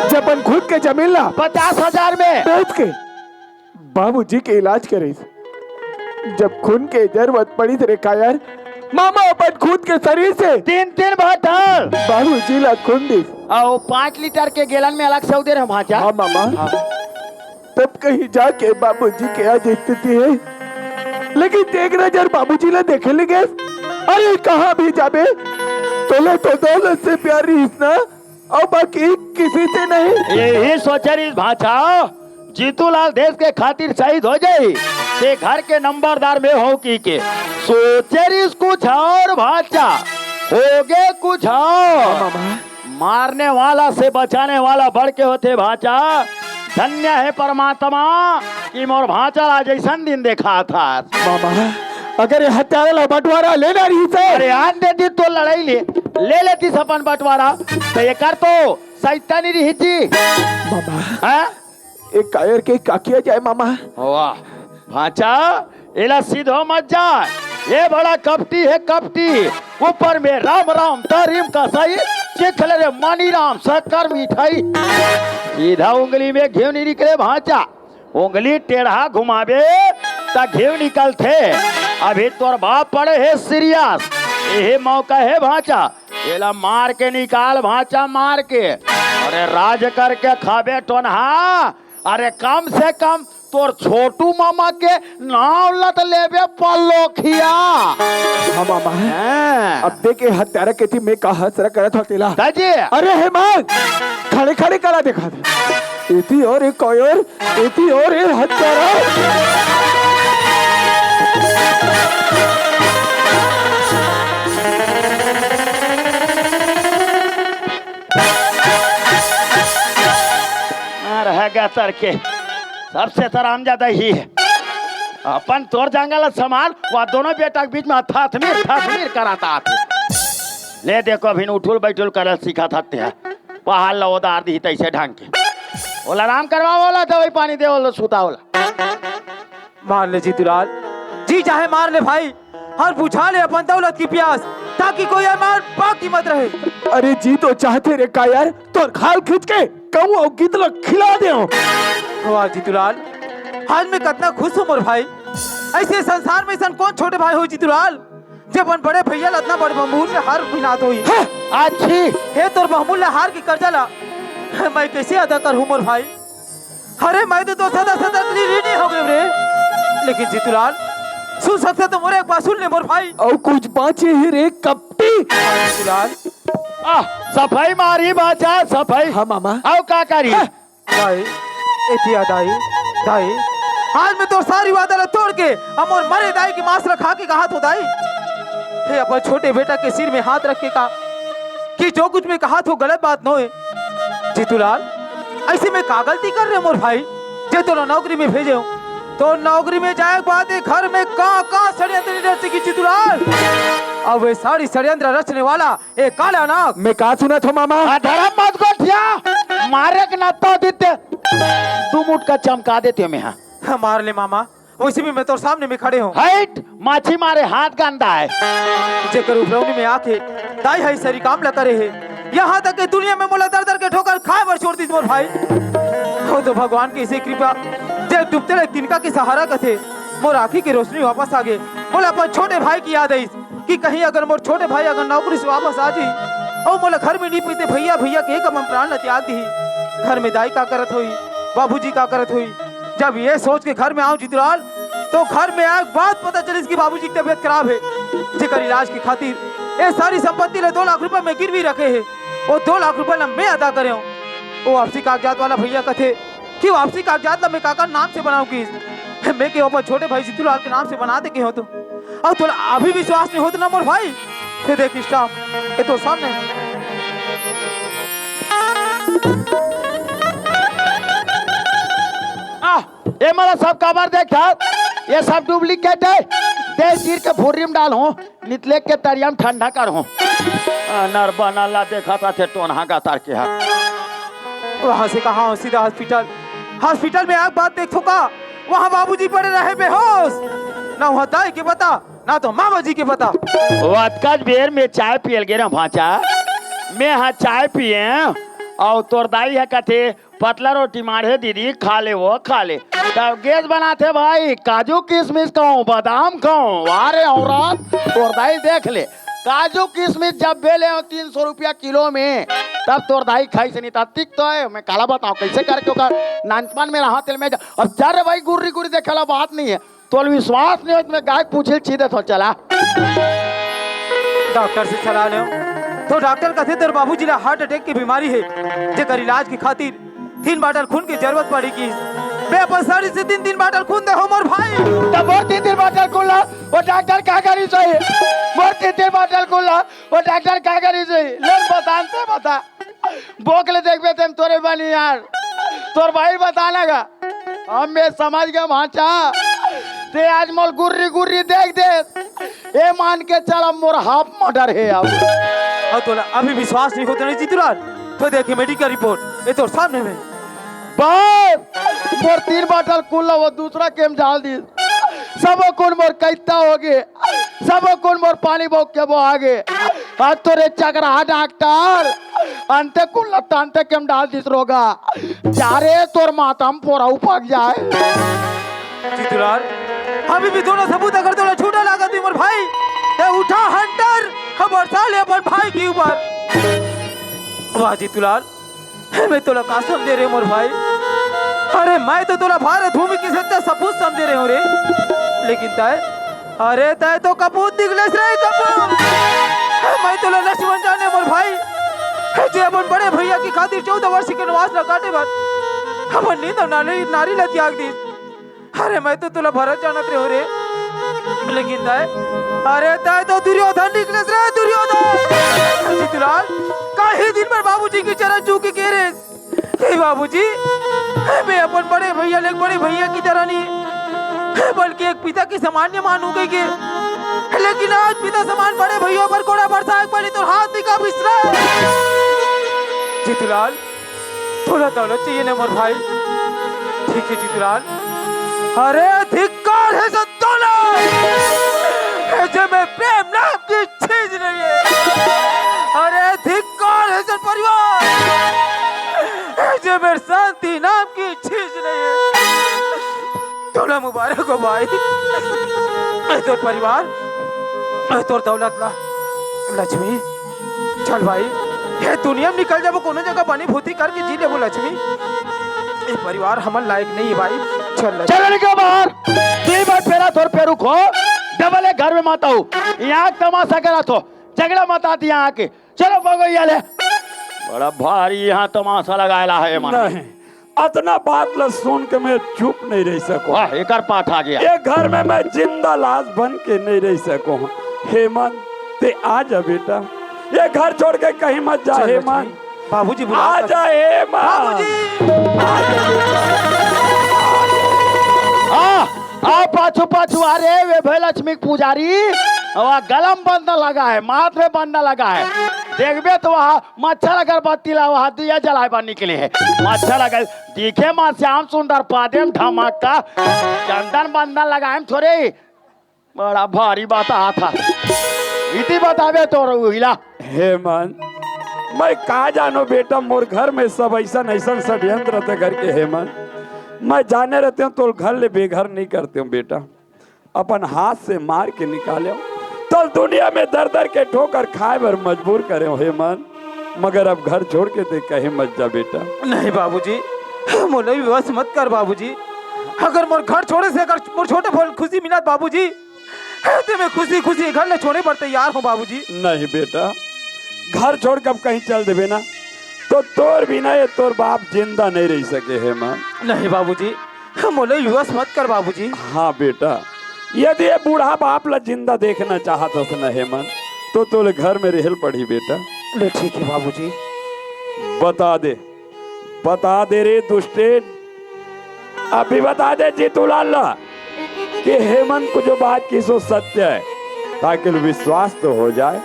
जब अपन खुद के जमीन ला 50,000 में बेच के बाबूजी के इलाज करे, जब खून के जरूरत पड़ी रे का यार, मामा अपन खुद के शरीर से 3 बोतल बाबूजी ला खून दी और 5 लीटर के गैलन में अलग से दे रहे भाचा। हाँ मामा। तब कहीं जाके बाबूजी के आज स्थिति है, लेकिन देख नजर बाबूजी ला देखे लगे। अरे कहाँ भी जाबे तोले तो दौलत से प्यार रही ना, और बाकी किसी से नहीं। यही सोचे रही भाचा, जीतूलाल देश के खातिर शहीद हो जाए ते घर के नंबरदार में हो की के सोचे रही कुछ और भाचा हो गए कुछ और। मारने वाला से बचाने वाला बढ़ के होते भाचा। धन्य है परमात्मा कि मोर भाचा आज ऐसा दिन देखा था। मामा अगर हत्यारा ला बंटवारा लेना रही से, अरे आन देती तो लड़ाई ले लेती सपन बंटवारा तो ये कर तो सैतानी रही थी। मामा एक कायर के का किया जाए मामा? वाह भाचा एला सीधो मत जा, ये बड़ा कपटी है कपटी। ऊपर में राम राम तरीम का सही चिखले रे मानी राम शक्कर मिठाई। सीधा उंगली में घेव नहीं निकले भाचा, उंगली टेढ़ा घुमावे ता घेव निकलते। अभी तोर बाप पड़े है सीरियस, यही मौका है भाचा, एला मार के निकाल भाचा मार के। अरे राज करके खाबे टोनहा, अरे कम से कम तोर छोटू मामा के नाम लत लेबे पल्लोखिया। हाँ मामा हाँ। अब देखे हत्यारा के थी मैं का हसरा करत होतेला। दादी अरे हेमंत खड़े खड़े करा दिखा दे इति और एक और इति और एक हत्यारा। रहेगा तरके सबसे तराम ज्यादा ही है अपन तोर जंगल समान वह दोनों बेटा के बीच में थथमीर कराता आते। ले देखो अभी उठुल बैठुल करल सीखा था पहाड़ लो उदार दी तैसे ढंग के बोला आराम करवा बोला दवाई पानी दे बोला सूता बोला। मार ले जीतूलाल, जी चाहे मार ले भाई, हर बुझा ले अपन दौलत की प्यास ताकि कोई हमार बाकी मत रहे। अरे जी तो चाहते रे का यार तो खाल खींच के कहूँ और गीतला खिला दे। वाह जीतूलाल, आज मैं कितना खुश हूँ मोर भाई। ऐसे संसार में सन कौन छोटे भाई हो जीतूलाल जब अपन बड़े भैया इतना बड़े महमूद में हार बिनात हुई। अच्छी हे तोर महमूद ने हार की कर्जा ला मैं कैसे अदा करूँ मोर भाई। अरे मैं तो सदा सदा ऋणी हो गए रे। लेकिन जीतूलाल सुन सकते तो मोरे एक बात सुन ले मोर भाई। और कुछ बाँचे ही रे कपटी। जीतूलाल सफाई मारी बाचा सफाई। हाँ मामा आओ का करी दाई एतिया दाई आज मैं तो सारी वादा तोड़ के अमोर मरे दाई की मांस रखा के कहा तो दाई हे अपन छोटे बेटा के सिर में हाथ रख के कहा कि जो कुछ मैं कहा तो गलत बात न होए। जीतूलाल ऐसे में का गलती कर रहे मोर भाई जे तो नौकरी में भेजे हो तो नौकरी में जाए बात है घर में कहाँ षड्यंत्र रचेगी जीतूलाल। अब वे सारी षड्यंत्र रचने वाला एक काला नाग। मैं कहा सुना था मामा धर्म मत गोठिया मारे के नाता देते तू मुठ का चमका देते मैं। हाँ मार ले मामा वैसे भी मैं तो सामने में खड़े हूँ। हाइट माछी मारे हाथ गंदा है जेकर उपलौनी में आके दाई है सरी काम ला करे है यहाँ तक कि दुनिया में मोला दर दर के ठोकर खाए बर छोड़ दी मोर भाई। हो तो भगवान की इसे कृपा जे डूबते रहे तिनका के सहारा कथे मोर आँखी की रोशनी वापस आ गए। मोला अपन छोटे भाई की याद आई कि कहीं अगर मोर छोटे भाई अगर नौकरी से वापस आ जाई और मोला घर में नहीं पीते भैया के एक हम प्राण त्याग दी। घर में दाई का करत हुई बाबूजी का करत हुई। जब ये सोच के घर में आऊं जीतूलाल तो घर में आए बात पता चली कि बाबूजी की तबीयत खराब है जेकर इलाज की खातिर ये सारी संपत्ति ले 2 लाख रुपए में गिरवी रखे है। वो 2 लाख रुपए ला मैं अदा करे हूँ। वो वापसी कागजात वाला भैया कथे कि वापसी कागजात ला मैं काका नाम से बनाऊं की मैं के ऊपर छोटे भाई जीतूलाल के नाम से बना दे के हो तो और थोड़ा अभी विश्वास नहीं होता ना मोर भाई। फिर देख स्टाफ ये तो सामने ये मेरा सब खबर देखा ये सब डुप्लीकेट है दे चीर के फुर्री में डाल हूँ नितले के तरिया में ठंडा कर हूँ नरबना ला देखा था थे टोनहा का तार के हाथ वहाँ से कहा हूँ सीधा हॉस्पिटल में आग बात देखो का वहाँ बाबूजी पड़े रहे बेहोश ना वहाँ दाई के पता ना तो मामा जी के पता। वतकज बेर में चाय पियल गे ना भाचा मैं हाँ चाय पिए और तोर दाई है कथे पतला रोटी मारे दीदी खा ले वो खा ले तब गैस बनाते भाई काजू किशमिश खाऊं बादाम खाऊं वारे औरत तोर दाई देख ले काजू किशमिश जब बेले हो 300 रुपया किलो में तब तोर दाई खाई से नहीं था तिक तो है मैं काला बताऊं कैसे करके नानपन में रहा तेल में अब जा रे भाई गुर्री गुर्री देखे ला बात नहीं है तो विश्वास नहीं हो मैं गाय पूछे सीधे तो चला डॉक्टर से सलाह ले तो डॉक्टर कहते तेरे बाबूजी ने हार्ट अटैक की बीमारी है जेकर इलाज की खातिर 3 बाटल खून की जरूरत पड़ेगी। मैं अपन साड़ी से 3 बाटल खून दे हो मोर भाई। तब और 3 बाटल खून ला वो डॉक्टर क्या करी सही मोर 3 बाटल खून ला वो डॉक्टर क्या करी सही ले बताते बता बोकले देखबे तुम तोरे बनी यार तोर भाई बताना का हम मैं समझ गया भाचा ते आज मोल गुर्री गुर्री देख दे ए मान के चल मोर हाफ मर्डर है अब और तो अभी विश्वास नहीं होता नहीं जीतूलाल तो देखिए मेडिकल रिपोर्ट ये तो सामने में बस मोर 3 बाटल कुल्ला वो दूसरा केम डाल दी सब कौन मोर कैता हो गए सब कौन मोर पानी बोक के वो आगे आज तो रे चकरा डॉक्टर अंते कुल्ला तांते केम डाल दिस रोगा चारे तोर मातम पोरा उपक जाए जीतूलाल अभी भी दोनों सबूत अगर थोड़ा छूटा लगा दी मोर भाई ते उठा हंटर खबर साले अपन भाई के ऊपर। वाह जीतूलाल मैं तो कसम दे रहे मोर भाई अरे मैं तो तुला भारत भूमि की सच्चा सपूत समझे रहे हो रे, लेकिन तय अरे तय तो कपूत निकलेस रे कपूत। मैं तुला लक्ष्मण जाने मोर भाई जे अपन बड़े भैया की खातिर 14 वर्ष के वनवास न काटे बार अपन नींद नारी ला त्याग दी। अरे मैं तो तुला भरत जानत रहे हो रे, लेकिन तय अरे तय तो दुर्योधन निकलेस रे दुर्योधन। जीतलाल काहे दिन पर बाबूजी की चरण चूक के रे हे बाबूजी, मैं अपन बड़े भैया ले बड़े भैया की तरह नहीं बल्कि एक पिता की सामान्य मानू गई के, लेकिन आज पिता समान बड़े भैया पर कोड़ा बरसात पड़ी तो हाथ निका बिसरा। जीतलाल थोड़ा दौलत चाहिए ना मोर भाई, ठीक है जीतलाल। अरे धिक्कार है सब दौलत जो मैं प्रेम नाम की चीज नहीं है। अरे धिक्कार है सब परिवार जो मेरे शांति नाम की चीज नहीं है। तोला मुबारक हो भाई, तोर परिवार तोर दौलत ला लक्ष्मी। चल भाई ये दुनिया में निकल जाबो कोनो जगह बनी भूती करके जी ले वो लक्ष्मी। ये परिवार हमन लायक नहीं है भाई। चल चल निकल बाहर, तीन बार फेरा तोर पेरू खो डबल है घर में माता हूँ यहाँ तमाशा करा तो झगड़ा मत आती यहाँ आके। चलो बगैया ले, बड़ा भारी यहाँ तमाशा लगाया है मन। नहीं अतना बात ला सुन के मैं चुप नहीं रह सकूं। वाह एक पाठ आ गया। ये घर में मैं जिंदा लाश बन के नहीं रह सकूं। हेमंत ते आ जा बेटा, ये घर छोड़ के कहीं मत जा हेमंत। बाबूजी आ जा हेमंत। आ पाछू पाछू आ रे वे भाई लक्ष्मी पुजारी, वहाँ गलम बंदा लगा है, माथ में बंदा लगा है। देखबे तो वहाँ मच्छर अगरबत्ती ला वहाँ दिया जलाए बन निकले है। मच्छर अगर दिखे माँ श्याम सुंदर पादेम धमाका चंदन बंदा लगाए थोड़े बड़ा भारी बात आ था। इति बतावे तो हिला हेमंत मैं कहा जानो बेटा, मोर घर में सब ऐसा ऐसा षड्यंत्र रहते घर के। हेमंत मैं जाने रहते हूँ तो घर ले बेघर नहीं करते हूँ बेटा, अपन हाथ से मार के निकाले तो दुनिया में दर दर के ठोकर खाए पर मजबूर करे हो हेमंत। मगर अब घर छोड़ के देख कहीं मत जा बेटा। नहीं बाबूजी मोले विवश मत कर बाबूजी। अगर मोर घर छोड़े से अगर मोर छोटे बोल खुशी मिलत बाबूजी तो मैं खुशी खुशी घर ले छोड़े पर तैयार हूँ बाबूजी। नहीं बेटा घर छोड़ कर कहीं चल देवे ना तो तोर बिना ये तोर बाप जिंदा नहीं रह सके हेमंत। नहीं बाबूजी मोले विवश मत कर बाबूजी। हाँ बेटा यदि ये बूढ़ा बाप ला जिंदा देखना चाहता था ना हेमंत तो तोले घर में रहल पड़ी बेटा। ले ठीक है बाबूजी। बता दे रे दुष्टे, अभी बता दे जीतूलाल कि हेमंत को जो बात की सो सत्य है ताकि विश्वास तो हो जाए।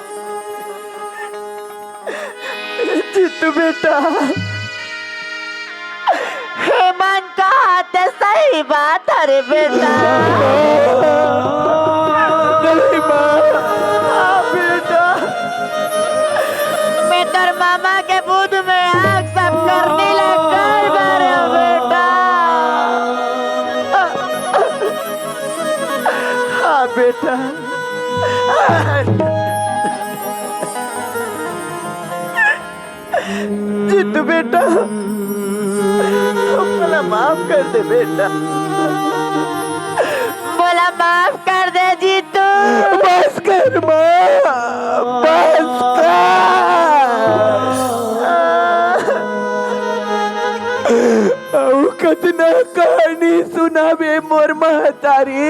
जीतू बेटा हेमंत का हाथ सही बात है रे बेटा। बेटा मैं तेरे मामा के बुध में आग सब करने लगा बेटा। हाँ बेटा जीतू बेटा बोला माफ कर दे बेटा, बोला माफ कर दे जीतू। बस कर बस कर कतना कहानी सुनावे मोर महतारी।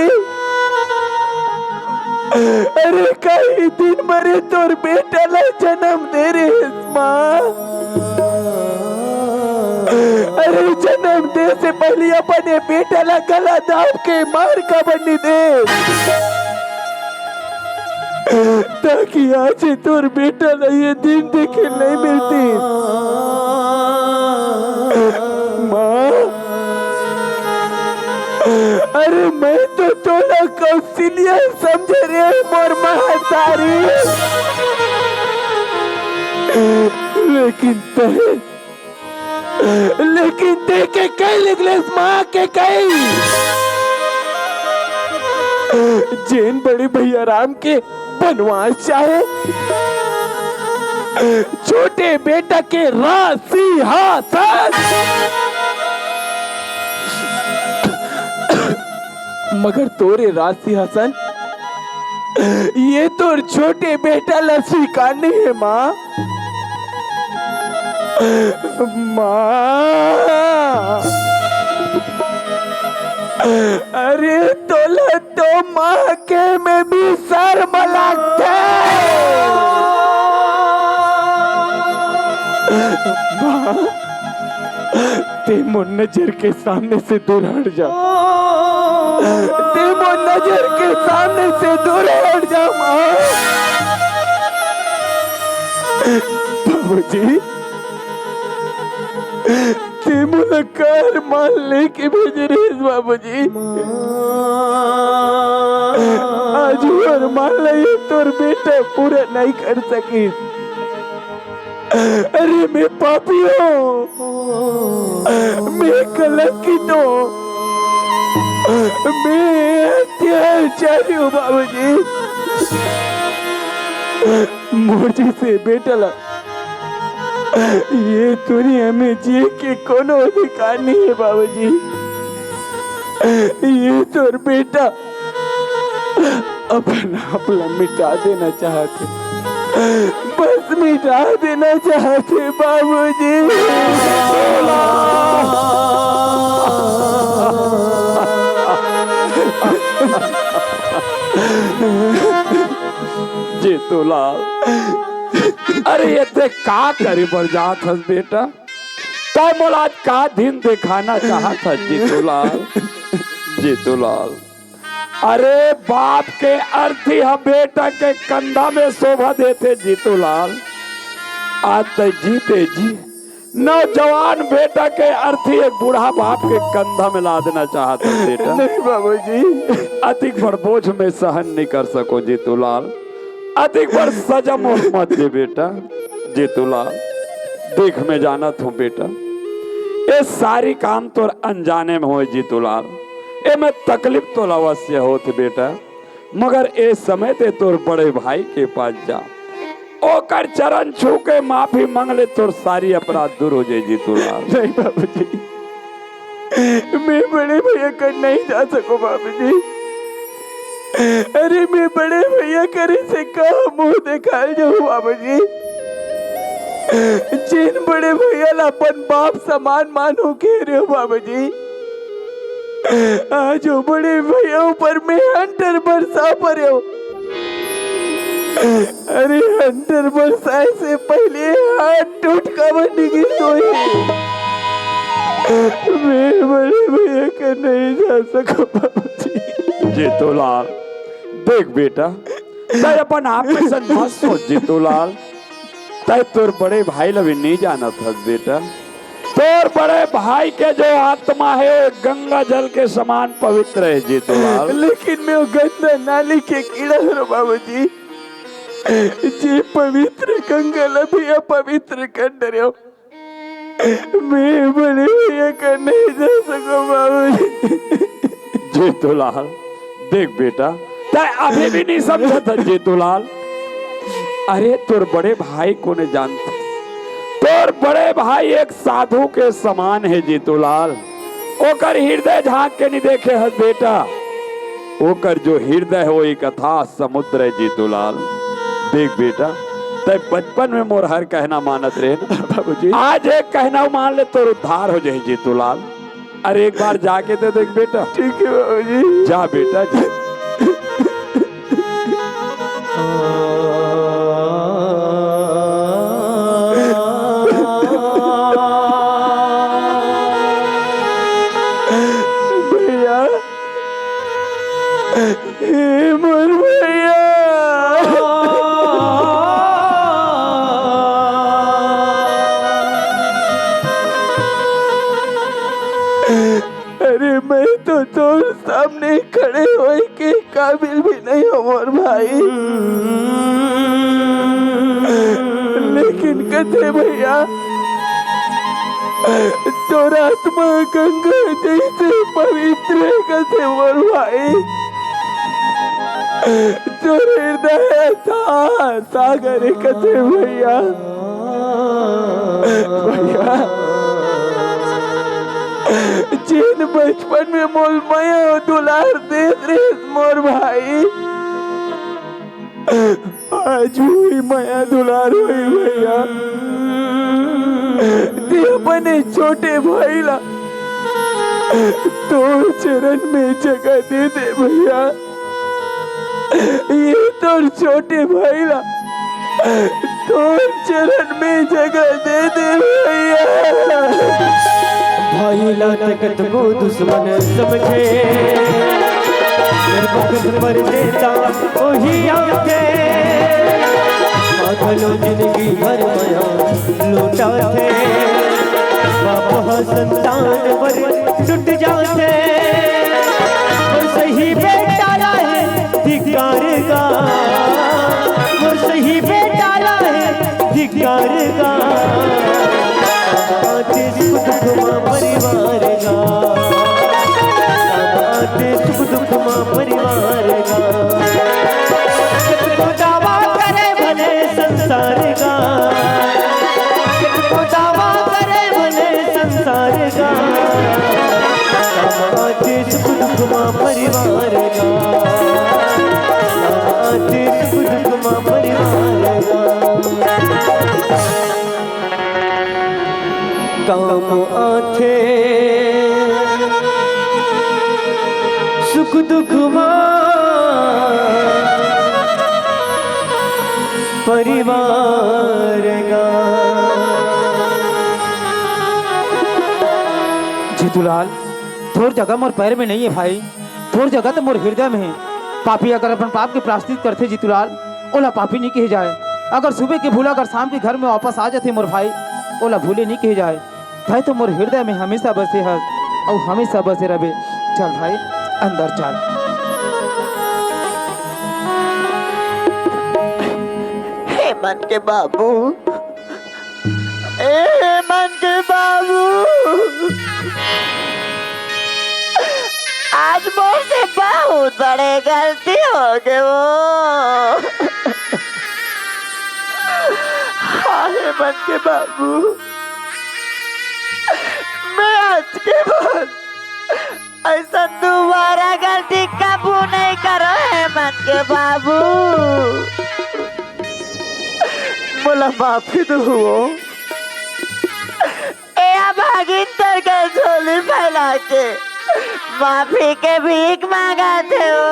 अरे कई दिन मरे तोर बेटा ला जन्म दे रे माँ। अरे जन्म दे से पहले अपने बेटा ला गला दाब के मार का बनी दे ताकि आज तोर बेटा ला ये दिन देखे नहीं मिलती। माँ अरे मैं तो तोला कौशल्या समझ रे मोर महतारी, लेकिन देखे कई निकले माँ के कई जैन बड़े भैया राम के बनवास चाहे छोटे बेटा के राज सिंहासन मगर तोरे राशि हसन ये तोर छोटे बेटा ला स्वीकार नहीं है माँ। माँ अरे तोला तो माँ के में भी शर्म लगता है। माँ ते मोर नजर के सामने से दूर हट जा, ते मोर नजर के सामने से दूर हट जा माँ। बाबूजी ते मुलाकार मान लेके भेज रहे बाबूजी। आज और मान ले तोर बेटा पूरा नहीं कर सकी। अरे मैं पापी हूँ, मैं कलंकित हूँ, मैं अत्याचारी हूँ बाबूजी। मोर्जी से बेटा ला ये दुनिया में जी के कोनो अधिकार नहीं है बाबूजी। ये तोर बेटा अपना अपना मिटा देना चाहते, बस मिटा देना चाहते बाबूजी। जीतूलाल अरे ये ते का करे बर जात हस बेटा, तय मोला आज का दिन दिखाना चाहत हस जीतूलाल। जीतूलाल अरे बाप के अर्थी हम बेटा के कंधा में शोभा देते जीतूलाल। आज तक जीते जी नौजवान बेटा के अर्थी एक बूढ़ा बाप के कंधा में ला देना चाहते बेटा। नहीं बाबूजी अधिक बड़ बोझ में सहन नहीं कर सको जीतूलाल, अधिक बड़ सजा मोह मत दे बेटा। जीतूलाल देख मैं जानत हूँ बेटा ये सारी काम तो अनजाने में हो जीतूलाल, ए में तकलीफ तो अवश्य होते बेटा, मगर ए समय ते तोर बड़े भाई के पास जा, ओकर चरण छू के माफी मांग ले, तोर सारी अपराध दूर हो जाए जीतूलाल। नहीं बाबूजी मैं बड़े भैया कर नहीं जा सको बाबूजी। अरे मैं बड़े भैया करे से कहा मुंह देखा जाऊँ बाबूजी। जिन बड़े भैया ला अपन बाप समान मानो के रहे हो बाबूजी, आज वो बड़े भैया ऊपर में हंटर बरसा पड़े हो। अरे हंटर बरसाए से पहले हाथ टूट का बनी की सोई। मैं बड़े भैया का नहीं जा सको बाबूजी। जीतूलाल देख बेटा तय अपन आप में सन मत सोच जीतूलाल, तय तोर बड़े भाई लभी नहीं जाना था बेटा। तोर बड़े भाई के जो आत्मा है गंगा जल के समान पवित्र है जीतूलाल। लेकिन मैं वो गंदा नाली के कीड़ा हूँ बाबूजी, जी पवित्र गंगा लभी अपवित्र कर डरे हो। मैं बड़े भैया का नहीं जा सको बाबूजी। जीतूलाल देख बेटा तय अभी भी नहीं समझा था जीतूलाल। अरे तोर बड़े भाई को ने जानते, तोर बड़े भाई एक साधु के समान है जीतूलाल। ओकर हृदय झांक के नहीं देखे हस बेटा, ओकर जो हृदय है वो एक अथाह समुद्र है जीतूलाल। देख बेटा तय बचपन में मोर हर कहना मानत रहे ना बाबूजी, आज एक कहना मान ले तो उद्धार हो जाए जीतूलाल। अरे एक बार जाके तो देख बेटा। ठीक है बाबूजी जा बेटा जा। भैया हे मोर भैया अरे मैं तो तोर सामने खड़े होए के काबिल भी नहीं हो मोर भाई, लेकिन कथे भैया तोर आत्मा गंगा जैसे पवित्र कथे मोर भाई। तोर हृदय था सागर कथे भैया। भैया जिन बचपन में मोल माया दुलार देत रहे मोर भाई, आज हुई माया दुलार हुई भैया। ते अपने छोटे भाई ला तो चरण में जगह दे दे भैया। ये तो छोटे भाई ला तो चरण में जगह दे दे भैया। भाई ला तकत को दुश्मन समझे, मेरे वक्त पर देता वही आके, पागलों जिंदगी भर माया लूटा थे, बाबा संतान पर टूट जाते, और सही बेटा है धिक्कार का, और सही बेटा है धिक्कार का, सुख दुख परिवार का, सुख दुख परिवार का, कितनो दावा करे भले संसार का, कितनो दावा करे भले संसार का, सुख दुख परिवार का, सुख दुख परिवार का। काम आथे सुख दुख परिवार का। जीतूलाल, थोड़ जगह मोर पैर में नहीं है भाई, थोड़ जगह तो मोर हृदय में है। पापी अगर अपन पाप के प्रायश्चित करते जीतूलाल, ओला पापी नहीं कहे जाए। अगर सुबह के भूला अगर शाम के घर में वापस आ जाते मोर भाई, ओला भूले नहीं कहे जाए। भाई तो मोर हृदय में हमेशा बसे है और हमेशा बसे रहे। चल भाई अंदर चल। हे मन के बाबू, ए मन के बाबू, आज मुझसे बहुत बड़े गलती हो गए वो। हाँ हे मन के बाबू, मैं आज के बाद ऐसा दोबारा गलती कबू नहीं करो है मन के बाबू। मोला माफी दो। भागिंदर का झोली फैला के माफी के भीख मांगा थे वो।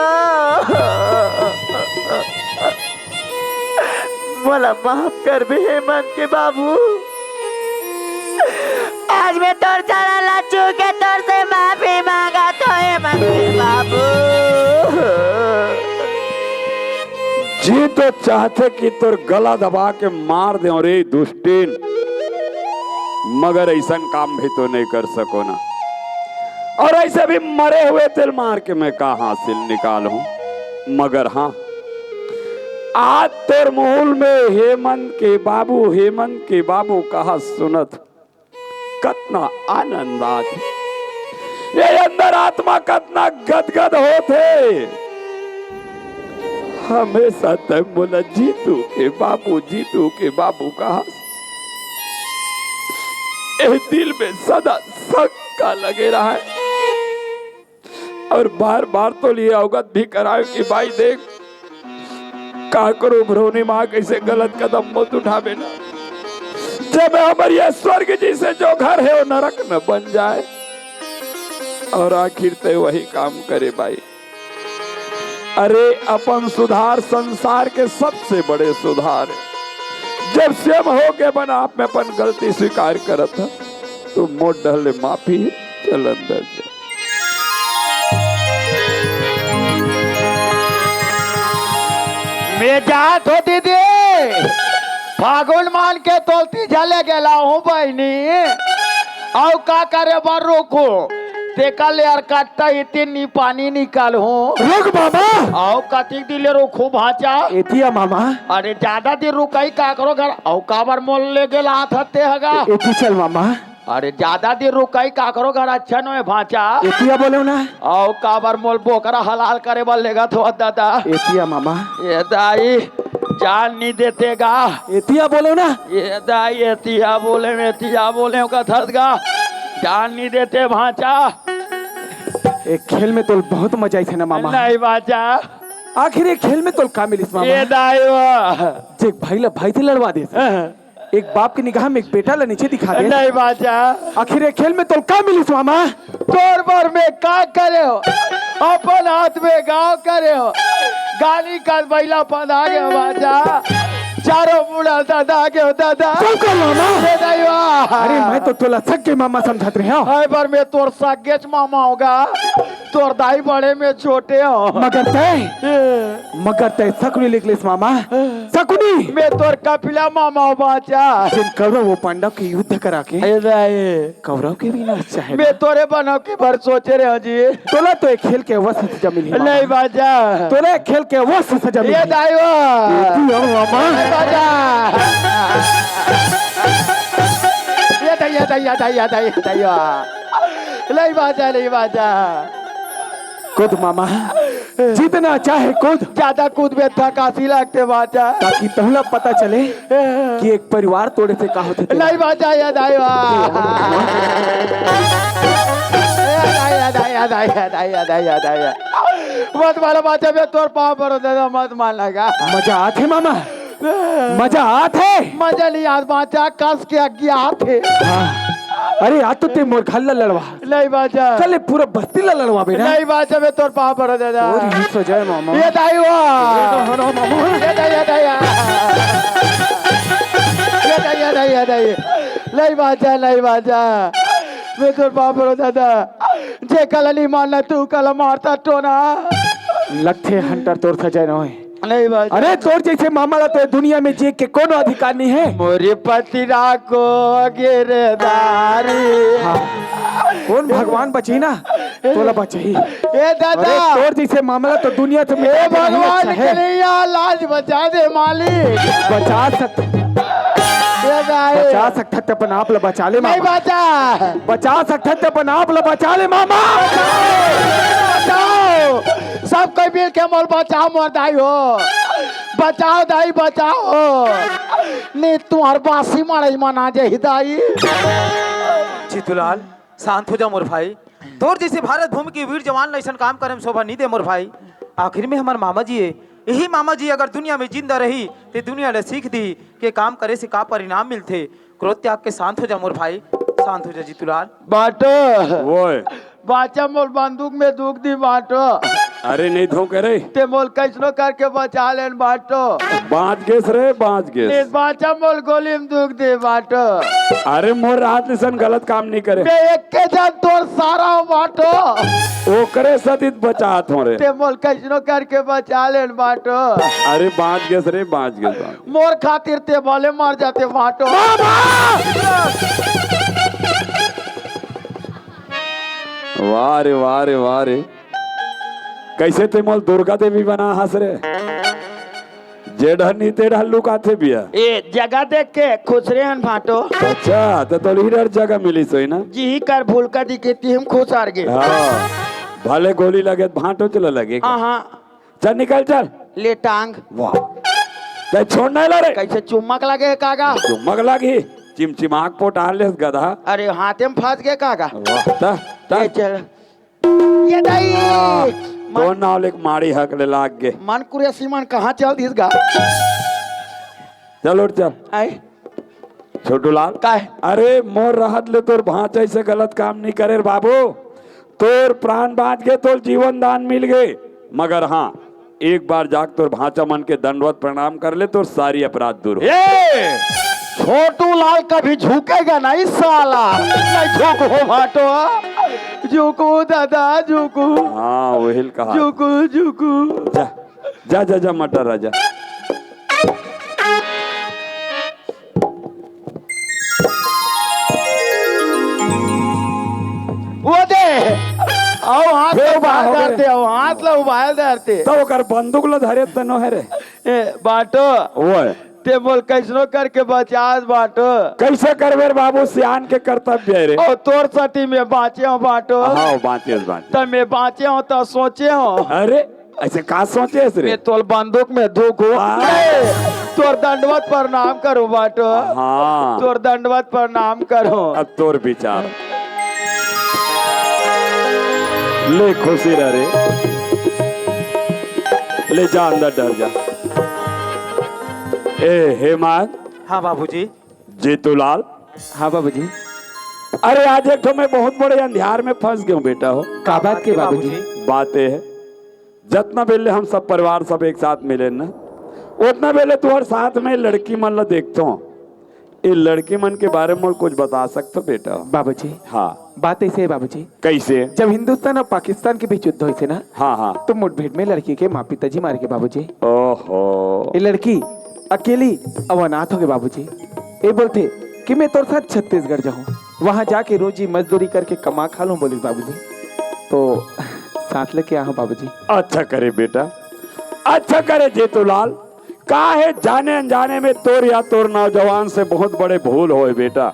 मोला माफ कर भी है मन के बाबू। आज मैं तोर चला लाचू के तोर से माफी मांगा तो है मन के बाबू। जी तो चाहते कि तोर गला दबा के मार दे और दुष्टीन, मगर ऐसा काम भी तो नहीं कर सको ना। और ऐसे भी मरे हुए तिल मार के मैं का हासिल निकालूं। मगर हाँ, आज तोर मूल में हेमंत के बाबू कहा सुनत कतना आनंद आज ये अंदर आत्मा कतना गदगद होते। हमेशा तक बोला जीतू के बाबू कहा दिल में सदा शंका लगे रहा है। और बार बार तो लिए अवगत भी कराए कि भाई देख का करो भ्रोनी माँ कैसे गलत कदम मत उठावे ना, जब हमारी स्वर्ग जी से जो घर है वो नरक न बन जाए। और आखिर ते वही काम करे भाई। अरे अपन सुधार संसार के सबसे बड़े सुधार है। जब स्वयं हो के बना आप में अपन गलती स्वीकार करत है तो मोट डहले माफी चल अंदर जा। मैं जात हो दीदी, फागुन मान के तोलती झले गेला हूँ बहनी। आओ का करे बार रोको तेका ले यार काटता इतनी पानी निकाल हूँ। रुक बाबा। आओ कातिक दिले रोखो भाचा। एतिया मामा। अरे ज्यादा देर रुकाई का करो घर। आओ काबर मोल ले गेला हाथ हत्ते हगा। एती चल मामा। अरे ज्यादा देर रुकाई का करो घर अच्छा नो है भाचा। एतिया बोलो ना। आओ काबर मोल बोकरा हलाल करे बल लेगा तो दादा। एतिया मामा। ये दाई जान नहीं देतेगा। एतिया बोलो ना। ये दाई एतिया बोले का थर्दगा। जान नहीं देते भांचा। एक खेल में तो बहुत मजा आई थे ना मामा। नहीं भांचा। आखिर एक खेल में तो का मिलिस मामा। ये दाईवा। जे भाई ला भाई थे लड़वा दे। एक बाप की निगाह में एक बेटा ला नीचे दिखा दे। नहीं भांचा। आखिर एक खेल में तो का मिलिस मामा। तोर पर में का करे हो, अपन हाथ में गाँव करे हो, गाली का बैला पधा गए भांचा, चारों बूढ़ा दादा के दादा। मामा ये दाईवा। अरे मैं तो तोला सक के मामा समझत रहे हो। हाय पर मैं तोर सागेच मामा होगा, तोर दाई बड़े में छोटे हो। मगर तय सकुनी लिखलिस मामा। सकुनी मैं तोर कपिला मामा हो बाचा। जिन कौरव वो पांडव के युद्ध करा के कौरव के विनाश चाहे। मैं तोरे बनो के भर सोचे रहे जी। तोला तो एक खेल के अवश्य सजा मिली। नहीं बाजा। तोला एक खेल के अवश्य सजा मिली। ये दाईवा। मामा बाजा। ये दैया दैया दैया दैया दैया। नहीं बाजा नहीं बाजा। कूद मामा जितना चाहे कूद। ज्यादा कूद में थकासी लगते बाजा। ताकि तोला पता चले कि एक परिवार तोड़े से का होते। नहीं बाजा या दाईवा। दाया दाया दाया दाया दाया दाया। मत मारो बाजा में तोर पाँव पर दादा मत मान लगा। मजा आते मामा मजा आते। मजा नहीं आज बाजा कस के अज्ञा आते। अरे आज तो ते मोर खल्ला लड़वा। नहीं बाजा। कल पूरा बस्ती ला लड़वा बेटा। नहीं बाजा में तोर पाँव पर दादा। और ये सजाए मामा। ये दाईवा। ये दाया दाया। ये दाया दाया दाया। नहीं बाजा नहीं बाजा। मैं तोर पाँव पर दादा। जे कल नहीं मानना तू कल मारता टोना। लट्ठे हंटर तोर सजाए न नहीं बाजा। अरे तोर जैसे मामा ला तो दुनिया में जे के कोनो अधिकार नहीं है। मोरे पति राको गिरदारी। कौन भगवान बची ना तोला बची। ए दादा। अरे तोर जैसे मामला तो दुनिया से ए भगवान के लिए लाज बचा दे मालिक। बचा सकता तो अपन आप ला बचा ले नहीं मामा। बचा सकता तो अपन आप ला बचा ले मामा। बचाओ सब कोई मिल के मोर बचाओ मोर दाई हो। बचाओ दाई बचाओ। नहीं तुम्हार बासी मारे मना जे दाई। जीतूलाल शांत हो जा मोर भाई। तोर जैसे भारत भूमि के वीर जवान ऐसा काम करे में शोभा नहीं दे मोर भाई। आखिर में हमारे मामा जी है, यही मामा जी अगर दुनिया में जिंदा रही तो दुनिया ने सीख दी कि काम करे से का परिणाम मिलते। क्रोध त्याग के शांत हो जा मोर भाई, शांत हो जा जीतूलाल। बाटो वो बाचा मोल बंदूक में दुख दी बाटो। अरे नहीं धोखे रे। ते मोल कैसनो करके बचा लेन बाटो। बाँच गेस रे बाँच गेस। बाचा मोल गोली में दुख दे बाटो। अरे मोर रात निशन गलत काम नहीं करे। मैं एक के जन तोर सारा बाटो। ओकरे सदित बचात हो रे। ते मोल कैसनो करके बचा लेन बाटो। अरे बाँच गेस रे बाँच गेस। मोर खातिर ते भले मर जाते बाटो। वाह रे वाह रे वाह रे। कैसे ते मोल दुर्गा देवी बना हंस रे। जेढ़ नी तेढ़ लुका थे बिया। ए जगह देख के खुश रहे हन भाटो। अच्छा तो हीर जगह मिली सोई ना। जी कर भूल कर दी के हम खुश हार गए। हाँ भले गोली लगे भाटो चलो लगे। हाँ चल निकल चल। ले टांग। वाह ते छोड़ना ला रे। कैसे चुम्मक लगे कागा। चुम्मक लगी चिमचिमाक पोटार ले गधा। अरे हाथे में फंस गए कागा। वाह ता ता चल ये दाई तो नाल एक माड़ी हक ले लाग गे। मन कुरिया सीमान कहाँ चल दिस गा। चल उठ चल। आए छोटू लाल का है? अरे मोर रहत ले तोर भांच ऐसे गलत काम नहीं करे बाबू। तोर प्राण बाँच गए तोर जीवन दान मिल गए। मगर हाँ एक बार जाग तोर भांचा मन के दंडवत प्रणाम कर ले तोर सारी अपराध दूर हो। छोटू लाल कभी झुकेगा नहीं साला। नहीं झुक हो भाटो। झुकू दादा झुकू। हाँ वही कहा। झुकू झुकू। जा जा जा जा मटर राजा। वो दे आओ हाथ लो बाहर धरते आओ हाथ लो बाहर धरते। तो ओकर बंदूक लो धरे तनो है रे। बाटो वो ते बोल कैसनो करके बचास बाटो। कैसे करवे बाबू सियान के कर्तव्य है रे। और तोर सती में बाँचे हो बाटो। हाँ बाँचे बाँचे। तो मैं बाँचे हो तो सोचे हो। अरे ऐसे का सोचे रे। मैं तोल बंदूक में धोखो। तोर दंडवत प्रणाम करो बाटो। हाँ तोर दंडवत प्रणाम करो। अब तोर विचार ले खुशी रह रे, ले जा अंदर डर जा। ए हेमंत। हाँ बाबूजी। जीतूलाल। हाँ बाबूजी। अरे आज एक तो मैं बहुत बड़े अंधियार में फंस गया बेटा हो। का बात के बाबूजी? बातें है जितना बेले हम सब परिवार सब एक साथ मिले ना, उतना बेले तुम्हारे साथ में लड़की मन ला देखता हूँ। ये लड़की मन के बारे में कुछ बता सकते हो बेटा? बाबूजी हाँ। बात ऐसे है बाबूजी। कैसे? जब हिंदुस्तान और पाकिस्तान के बीच युद्ध हुई थी ना, हाँ हाँ, तो मुठभेड़ में लड़की के माँ पिताजी मार के बाबूजी। ओहो। ये लड़की अकेली अब अनाथ हो गए बाबूजी। ये बोलते कि मैं तोर साथ छत्तीसगढ़ जाऊँ, वहाँ जाके रोजी मजदूरी करके कमा खा लूँ बोली बाबूजी। तो साथ लेके आया बाबूजी। अच्छा करे बेटा, अच्छा करे जीतूलाल। का है जाने अनजाने में तोर या तोर नौजवान से बहुत बड़े भूल होए बेटा,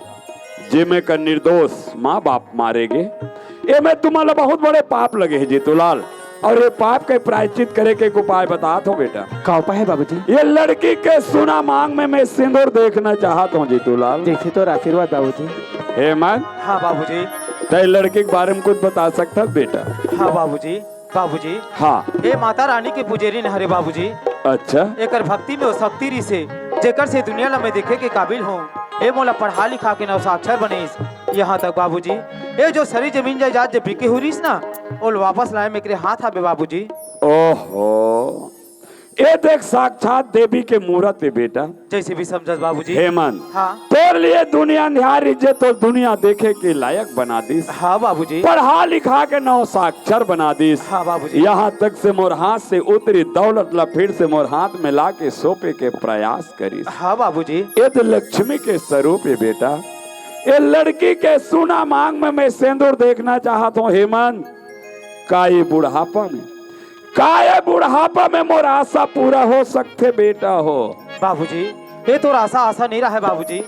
जिमे का निर्दोष माँ बाप मारेगे। ये में तुम्हारा बहुत बड़े पाप लगे है जीतूलाल, और ये पाप के प्रायश्चित करे के उपाय बता दो बेटा। का उपाय है बाबूजी? ये लड़की के सुना मांग में मैं सिंदूर देखना चाहता हूँ जीतूलाल। जैसे तो आशीर्वाद बाबूजी। हेमंत। हाँ बाबूजी। ते लड़की के बारे में कुछ बता सकता बेटा? हाँ बाबूजी। बाबूजी, हाँ। ये माता रानी के पुजेरी हरे बाबूजी। अच्छा। एकर भक्ति में शक्ति री से जेकर से दुनिया ला मैं देखे के काबिल हूँ। ए मोला पढ़ा लिखा के नव साक्षर बनेस। यहाँ तक बाबूजी, ये जो सारी जमीन जायदाद जब बिके हुईस ना, वो वापस लाए मेरे हाथ आवे बाबूजी। ओहो, ये देख साक्षात देवी के मूर्त है बेटा। जैसे भी समझ बाबूजी। हेमंत। हाँ। तोर लिए दुनिया निहार इज्जत तो दुनिया देखे के लायक बना दीस। हाँ बाबूजी। पढ़ा लिखा के नौ साक्षर बना दीस। हाँ बाबूजी। यहाँ तक से मोर हाथ से उतरी दौलत ला फिर से मोर हाथ में ला के सौंपे के प्रयास करीस। हाँ बाबूजी। ये तो लक्ष्मी के स्वरूप है बेटा। ये लड़की के सुना मांग में मैं सिंदूर देखना चाहता हूँ हेमंत। का ये बुढ़ापा में, काय बुढ़ापा में मोर आशा पूरा हो सकते बेटा हो? बाबूजी, ये तो आशा आशा नहीं रहा है बाबूजी,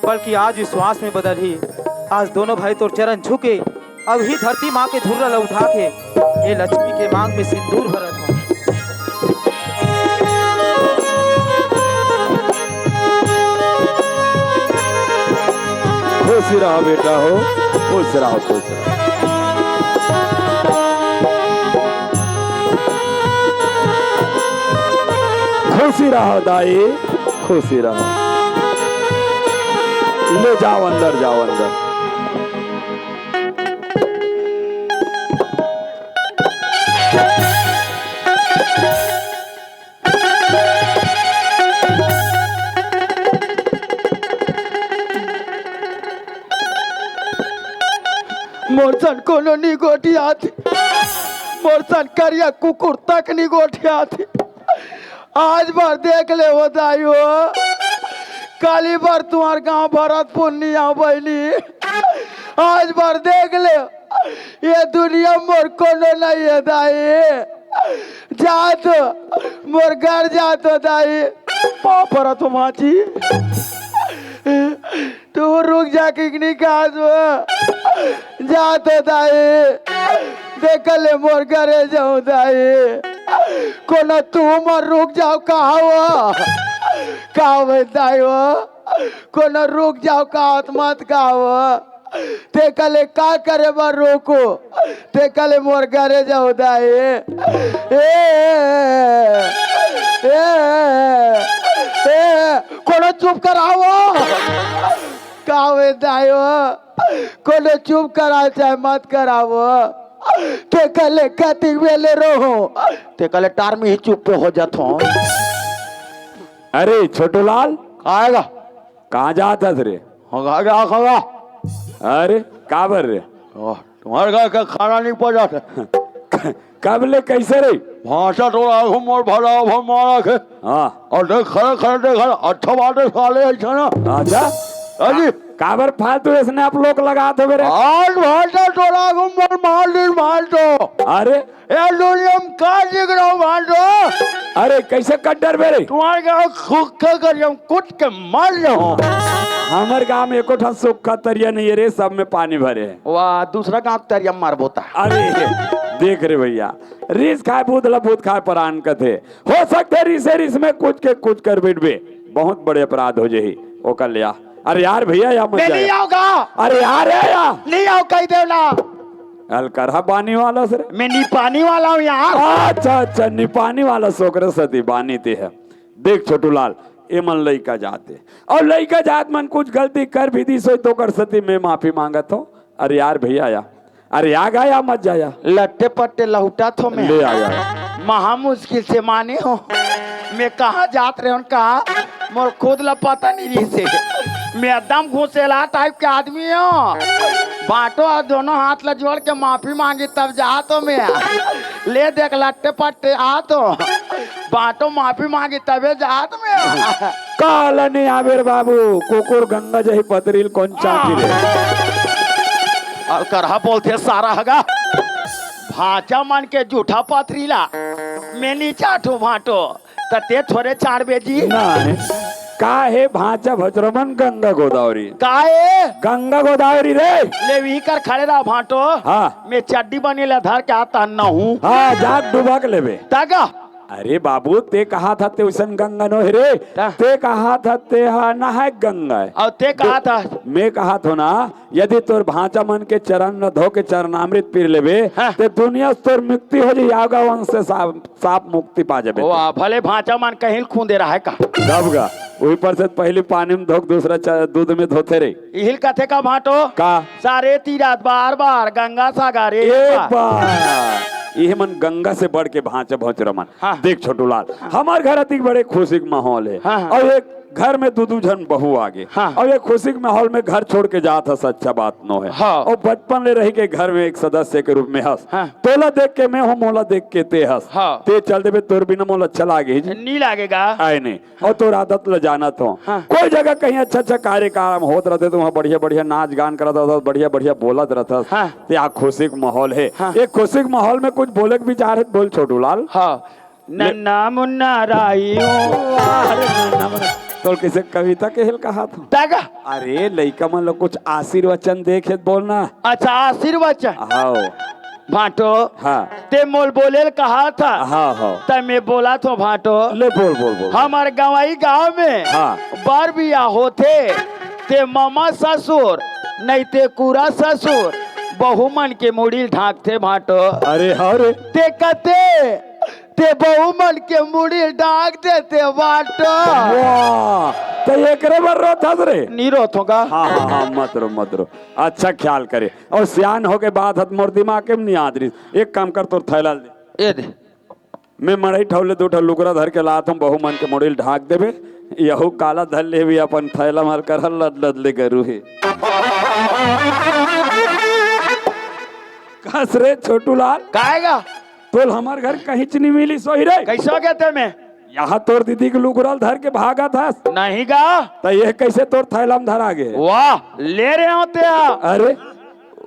बल्कि आज विश्वास में बदल ही। आज दोनों भाई तो चरण झुके, अब ही धरती माँ के धुर्रा उठा के ये लक्ष्मी के मांग में सिंदूर भरत हो। खुश रहो बेटा हो, खुश रहो, खुश रहो। खुशी रहो दाई, खुशी रहो। ले जाओ अंदर, जाओ अंदर। मोरसन कोनो नी गोठिया थी, मोरसन करिया कुकुर तक नी गोठिया थी। आज बार देख ले हो दाई हो, काली बार तुम्हार गांव भरतपुर नहीं आ बैली। आज बार देख ले, ये दुनिया मोर कोनो नहीं है दाई। जात मोर घर जात हो दाई। पापरा तुम आची तू रुक जा किकनी काज जाते दाई। देख ले मोर घरे जाऊं दाई। कोना तू मर रुक जाओ कहा दाई हो, कोना रुक जाओ कहा मत कहा। ते कले का करे मर रोको, ते कले मोर घरे जाओ दाई। कोना चुप कराओ कावे दायो, कोने चुप करा चाहे मत करावो। ते कले कति वेले रहो, ते कले टार में ही चुप पे हो जाता हूँ। अरे छोटूलाल, आएगा कहाँ जाता रे? होगा क्या होगा? अरे काबर रे? तुम्हारे घर का खाना नहीं पहुँचा। कब ले कैसे रे? भाषा तो आगू मोर भला मारा के। हाँ। और देख खड़े खड़े देख अच्छा बात है साले ऐसा ना। अच्छा अजी काबर फालतू इसने आप लोग लगा दो मेरे। आज भाषा तो आगू मोर मार दो। अरे ये दुनिया में का दिख रहा हूँ मार दो। अरे कैसे कट्टर मेरे? तुम्हारे गाँव खुक्का कर कुट के मार रहा। हमारे गाँव में एको सुख का तरिया नहीं है रे, सब में पानी भरे है। वाह, दूसरा गाँव तरिया मार बोता। अरे देख रे भैया, रिस खाए भूत खाए परान कथे। हो सकते रिस में कुछ कर बैठबे, बहुत बड़े अपराध हो जाही ओकर लिया। अरे यार भैया या मत नहीं आओगा। अरे यार है या नहीं आओ कह दे ना। अलकरहा पानी वाला सर मैं नी पानी वाला हूँ यार। अच्छा अच्छा निपानी वाला सोकर सती बानी ते है। देख छोटू लाल ए मन लइका जाते और लइका जात मन कुछ गलती कर भी दी सोई तो कर सती मैं माफी मांगत हो। अरे यार भैया या अरे आ गया मत जाया लट्टे पट्टे लहुटा थो मैं ले आया महा मुश्किल से माने हो। मैं कहाँ जात रहे कहा मोर खुद ला पता नहीं रही से। मैं एकदम घुसेला टाइप के आदमी हूँ। बांटो और दोनों हाथ ला जोड़ के माफी मांगी तब जा तो मैं ले देख लट्टे पट्टे आ तो बांटो माफी मांगी तबे जा तो मैं काला नहीं आवेर बाबू कुकुर गंगा जही पतरील कौन चाकी रे और करहा बोलते सारा हगा भाचा मन के जूठा पथरीला मैं नहीं चाटू भाटो तते थोड़े चार बेजी नहीं का है भाचा भजरमन गंगा गोदावरी काहे गंगा गोदावरी रे ले वी कर खड़े रहा भाटो। हाँ मैं चड्डी बनी ला धर के आता न हूँ हाँ जाग डुबा के लेबे तागा अरे बाबू ते कहा था ते उसन गंगा नो रे ते कहा था ते हा ना है गंगा है और ते कहा था मैं कहा था ना यदि तोर भाचा मन के चरण न धो के चरणामृत पी लेबे हाँ। ते दुनिया से तोर मुक्ति हो जाए यागा वंश से साफ मुक्ति पा जाबे वाह भले भाचा मन कहीं खून दे रहा है का दबगा वही पर से पहले पानी में धोक दूसरा दूध में धोते रे हिल कथे का भाटो का सारे तीरात बार बार गंगा सागर एक बार ये मन गंगा से बढ़ के भांचा भौच रमन। हाँ। देख छोटू लाल हमारे घर अति बड़े खुशी का माहौल है। हाँ। और एक घर में दू जन बहू आगे। हाँ। और ये खुशी के माहौल में घर छोड़ के जात हस अच्छा बात नो है। हाँ। और बचपन ले रही के घर में एक सदस्य के रूप में हंस। हाँ। तोला देख के मैं हूँ मोला देख के ते हंस। हाँ। ते चल दे तोर बिना मोला अच्छा लागे नहीं लगेगा आए नहीं और तोर आदत ल जाना तो हाँ। कोई जगह कहीं अच्छा अच्छा कार्यक्रम होत रहते तो वहाँ बढ़िया बढ़िया नाच गान करत रहता बढ़िया बढ़िया बोलत रहता। हाँ। यहाँ खुशी का माहौल है। हाँ। एक खुशी के माहौल में कुछ बोले के विचार है बोल छोटू लाल। हाँ नन्ना मुन्ना राइयो तो किसे कविता के हिल कहा था तागा अरे लइका मन लोग कुछ आशीर्वचन देखे बोलना। अच्छा आशीर्वचन हाँ भाटो हाँ ते मोल बोले कहा था हाँ हाँ तब मैं बोला तो भाटो ले बोल बोल बोल हमारे गवाई गांव में हाँ। बार बिया होते ते मामा ससुर नहीं ते कुरा ससुर बहु मन के मुड़ी ढाकते भाटो अरे हाँ ते कते ते बहु मन के मुड़ी ढाक देते बाटो वाह तो एकरे बर रो था रे नहीं रोत होगा। हाँ हाँ हाँ मत रो अच्छा ख्याल करे और सियान हो के बाद हथ मोर दिमाग के नहीं आदरी एक काम कर तो थैला दे ए दे मैं मड़ई ठौले दो लुकरा धर के लात हम बहु मन के मोड़िल ढाक देबे यहू काला धर ले भी अपन थैला मार कर लद ले गरू है कस रे छोटू लाल काएगा तोल हमार घर कहीं नहीं मिली सोही रे कैसे हो गया ते में यहाँ तोर दीदी के लुकरल धर के भागा था नहीं गा तो ये कैसे तोर थैला में धरा गए वाह ले रहे होते आप अरे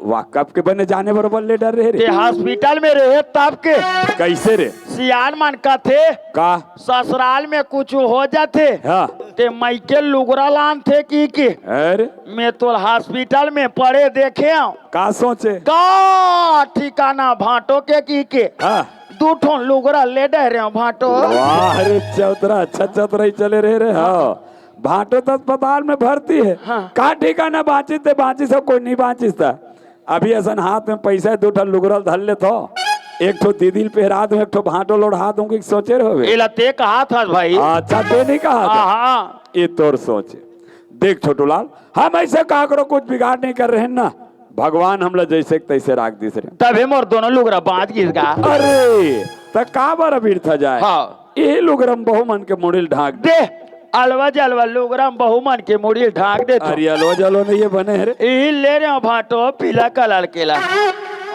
वाह कब के बने जाने बरोबर ले डर रहे ते रे हॉस्पिटल में रहे तब के कैसे रे सियान मन का थे का ससुराल में कुछ हो जाते हाँ ते माइके लुगरा लान थे की अरे मैं तो हॉस्पिटल में पड़े देखे हूँ का सोचे का ठिकाना भाटो के हाँ दू ठो लुगरा ले डह रहे भाटो वाह अरे चौतरा अच्छा चौतरा ही चले रहे हाँ भाटो तो अस्पताल में भर्ती है। हाँ। का ठिकाना बांची थे बांची सब कोई नहीं बांची था अभी ऐसा हाथ में पैसा दो ठो लुगरल धर ले तो एक ठो दीदी पहरा दूं एक ठो भाटो लोढ़ा दूं कि सोचे रहोगे इलाते कहा था भाई अच्छा ते नहीं कहा था। हाँ ये तोर सोचे देख छोटू लाल हम ऐसे कहा करो कुछ बिगाड़ नहीं कर रहे हैं ना भगवान हमला जैसे तैसे राख दिस रहे तभी मोर दोनों लुगरा बांध गिर गा अरे तो का बार भीड़ था जाए हाँ ये लुगरम बहु मन के मुड़िल ढाक दे अलवा जलवा लुगरा बहु मन के मुड़ी ढाक दे अरे अलो जलो नहीं ये बने रे यही ले रहे हो भाटो पीला कलर केला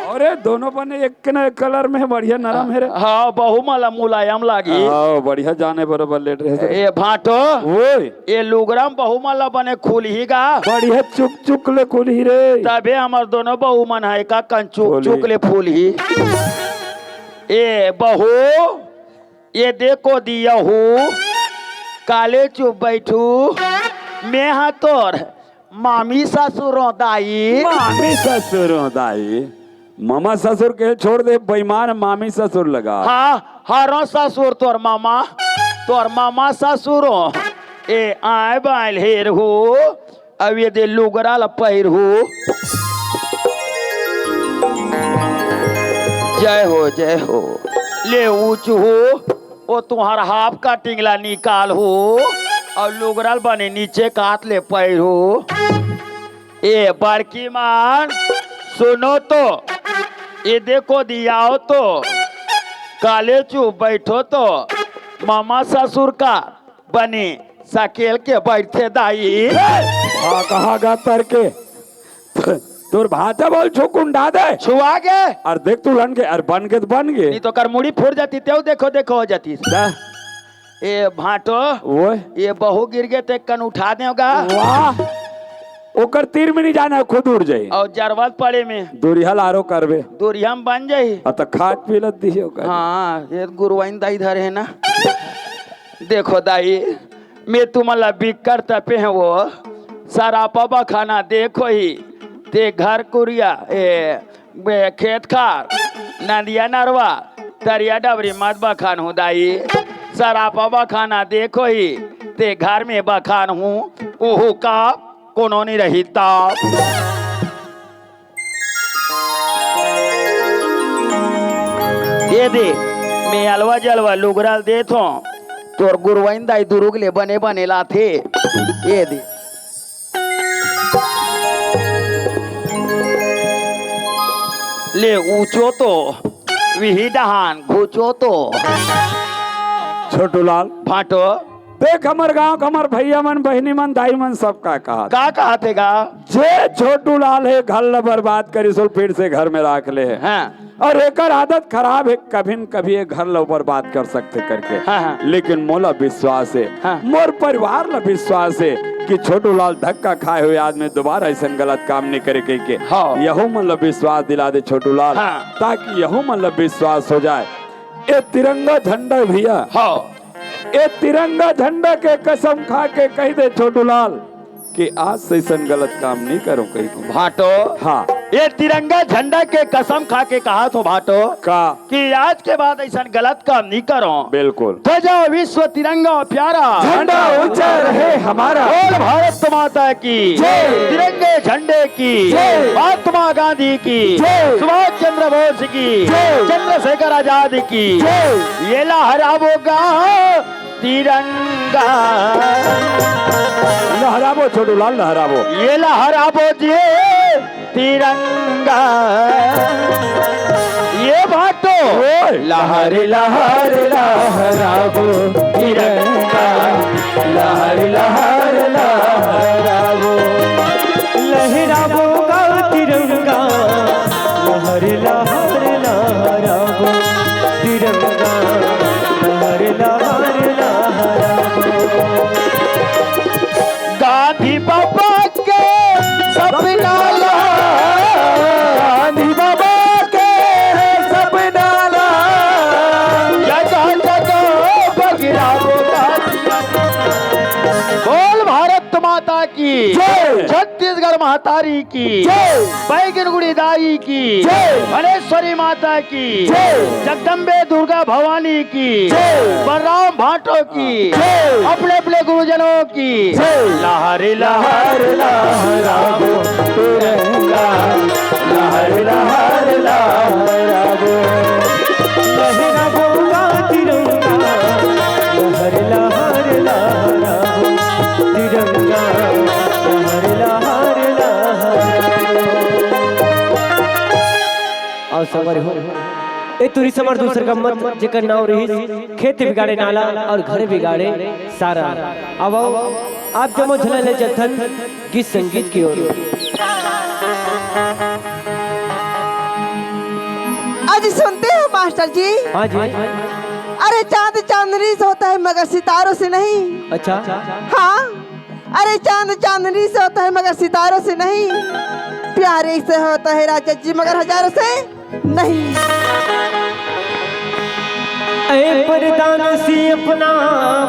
अरे दोनों बने एक न एक कलर में है बढ़िया नरम है रे हाँ बहु मला मुलायम लागी हाँ बढ़िया जाने बरोबर लेट रहे ये भाटो ओए ये लुगरा बहु मला बने खुली गा बढ़िया चुक चुक ले खुली रे तबे हमार दोनों बहु मन है का कंचुक चुक ले फूल ही ए बहू ये देखो दिया हूँ काले चुप बैठू मैं हाँ तोर मामी ससुरों दाई मामी ससुर दाई मामा ससुर के छोड़ दे बेईमान मामी ससुर लगा हाँ हरो ससुर तोर मामा ससुरों ए आए बाल हेर हो अब ये दे लुगरा ल पहिर हो जय हो जय हो। ले ऊंचू हो वो तुम्हार हाफ का टिंगला निकाल हो और लुगरल बने नीचे काट ले पैर हो। ए बड़की मान सुनो तो, ये देखो दियाओ तो, काले चुप बैठो तो, मामा ससुर का बने सकेल के बैठे दाई। कहा गा तर के तोर भाषा बोल छो कुंडा दे छुआ गए और देख तू लन के और बन के तो बन गए नहीं तो कर मुड़ी फूट जाती तेव देखो देखो हो जाती। ए भाटो वो ये बहू गिर गए ते कन उठा देगा। वाह ओकर तीर में नहीं जाना खुद उड़ जाई और जरवत पड़े में दूरिया लारो करबे दूरिया में बन जाई। तो खाट पी लत दियो कर। हाँ ये गुरुवाइन दाई धरे है ना। देखो दाई मैं तुम्हारा बिकर तपे है वो सारा पापा खाना देखो ही ते घर कुरिया ए खेत खार नदिया नरवा तरिया डबरी मत बखान हूँ दाई सारा पापा खाना देखो ही ते घर में बखान हूँ ओहो का कोनो नहीं रही ताप। ये दे मैं अलवा जलवा लुगराल देत हूँ तोर गुरुवाइन दाई दुरुग ले बने बने लाथे। ये दे ले ऊंचो तो विही डहान घूचो तो छोटू लाल फाटो देख हमार गांव का हमार भैया मन बहनी मन दाई मन सब का कहा का कहते गा जे छोटू लाल है घर ल बर्बाद करी सो फिर से घर में राख ले है। हाँ और एकर आदत खराब है कभी न कभी ये घर ल बर्बाद कर सकते करके। हाँ। लेकिन मोला विश्वास है हाँ। मोर परिवार ला विश्वास है कि छोटू लाल धक्का खाए हुए आदमी दोबारा ऐसा गलत काम नहीं करे के। हाँ। यहू मन ला विश्वास दिला दे छोटू लाल। हाँ। ताकि यहू मन ला विश्वास हो जाए। ये तिरंगा झंडा भैया हाँ ये तिरंगा झंडा के कसम खा के कह दे छोटू लाल कि आज से ऐसा गलत काम नहीं करो कहीं को। भाटो हाँ ये तिरंगा झंडा के कसम खा के कहा तो भाटो का कि आज के बाद ऐसा गलत काम नहीं करो। बिल्कुल ध्वजा विश्व तिरंगा प्यारा झंडा ऊंचा रहे हमारा बोल भारत माता की तिरंगे झंडे की महात्मा गांधी की सुभाष चंद्र बोस की चंद्रशेखर आजाद की ये लहरावोगा तिरंगा लहराबो छोटू लाल लहराबो ये लहराबो जी तिरंगा ये भाटो लहर लहर लहराबो तिरंगा लहर लहर लहराबो लहराबो गा तिरंगा लहर लहर लहराबो तिरंगा लहर लहर लहराबो गांधी बाबा के सपना गांधी बाबा के सपना जगह जगह बगिरावो बोल भारत माता की छत्तीसगढ़ महतारी की बैगनगुड़ी दाई की मनेश्वरी माता की जगदम्बे दुर्गा भवानी की बलराम भाटो की अपने अपने गुरुजनों की लहर लहर लहराबो तिरंगा लहर लहर लहराबो लहराबो गा तिरंगा लहर लहर लहराबो तिरंगा लहर लहर लहराबो। और सबर हो ए तुरी समर दूसर का मत जेकर नाव रही खेत बिगाड़े नाला और घर बिगाड़े सारा। अब आप जमो झलने जथन गीत संगीत की ओर। आज सुनते हो मास्टर जी? हाँ जी। अरे चांद चांदनी से होता है मगर सितारों से नहीं। अच्छा हाँ अरे चांद चांदनी से होता है मगर सितारों से नहीं। प्यारे से होता है राजा जी मगर हजारों से नहीं। ए पर्दा सी अपना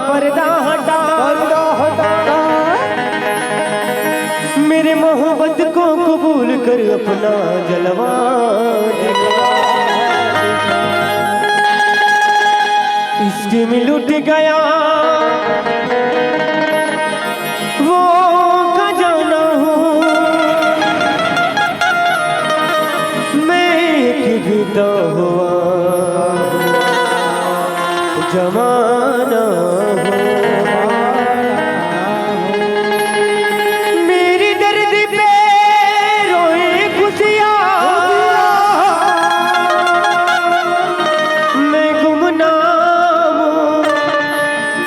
पर्दा हटा मेरे मोहब्बत को कबूल कर अपना जलवा इश्क में लुट गया वो खजाना हूँ मैं एक विदा हुआ ना हो, मेरी दर्द पे रोए खुशियाँ, मैं गुमनाम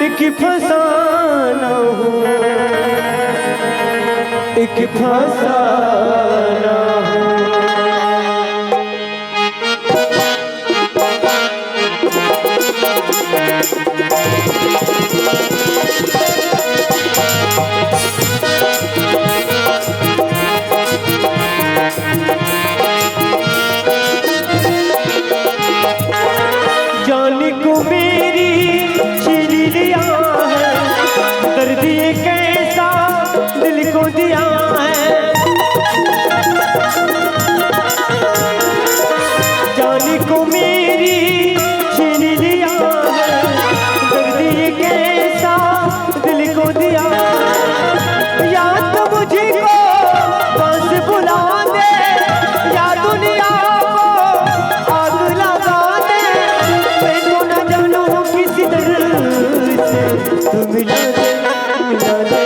एक फसाना हूँ, एक फसाना हूँ। जाने को मेरी छीन लिया है, दर्द ये कैसा दिल को दिया है। जाने को मेरी छीन लिया है, दर्द ये कैसा दिल को दिया। या तो मुझे को बस बुला दे, या दुनिया को आग लगा दे। मैं तो न जानू किसी तरह से तू मिला दे, मिला दे,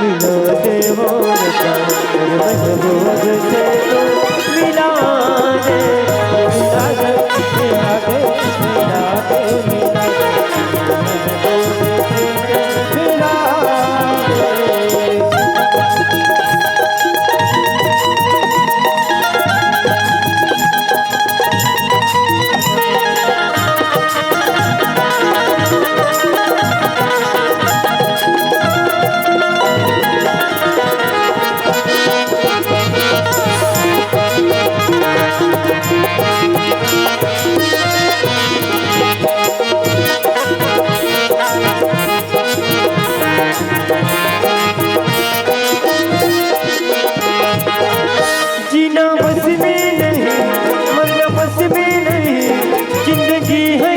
मिला दे वो रता मेरे महबूब से तू मिला दे, मिला दे, मिला दे, मिला दे, मिला दे, मिला दे। जीना बस में नहीं, मरना बस में नहीं, जिंदगी है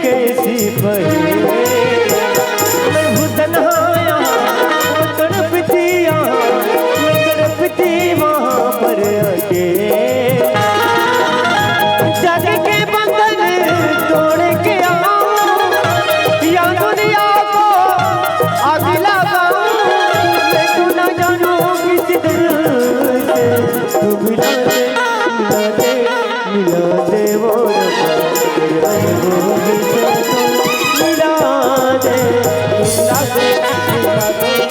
कैसी पहेली। मैं हूँ तन्हाया, वो तड़पती यहाँ, मैं तड़पती वहाँ पर अकेले। जग के बंधन तोड़ के आऊं, या दुनिया को आग लगाऊं। मैं तू न जानू किसी तरह से तू मिला दे, मिला दे, मिला दे वो रब्बा तेरे महबूब से तू मिला दे, मिला दे, मिला दे, मिला दे,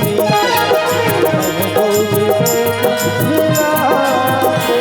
मिला दे महबूब से तू मिला दे।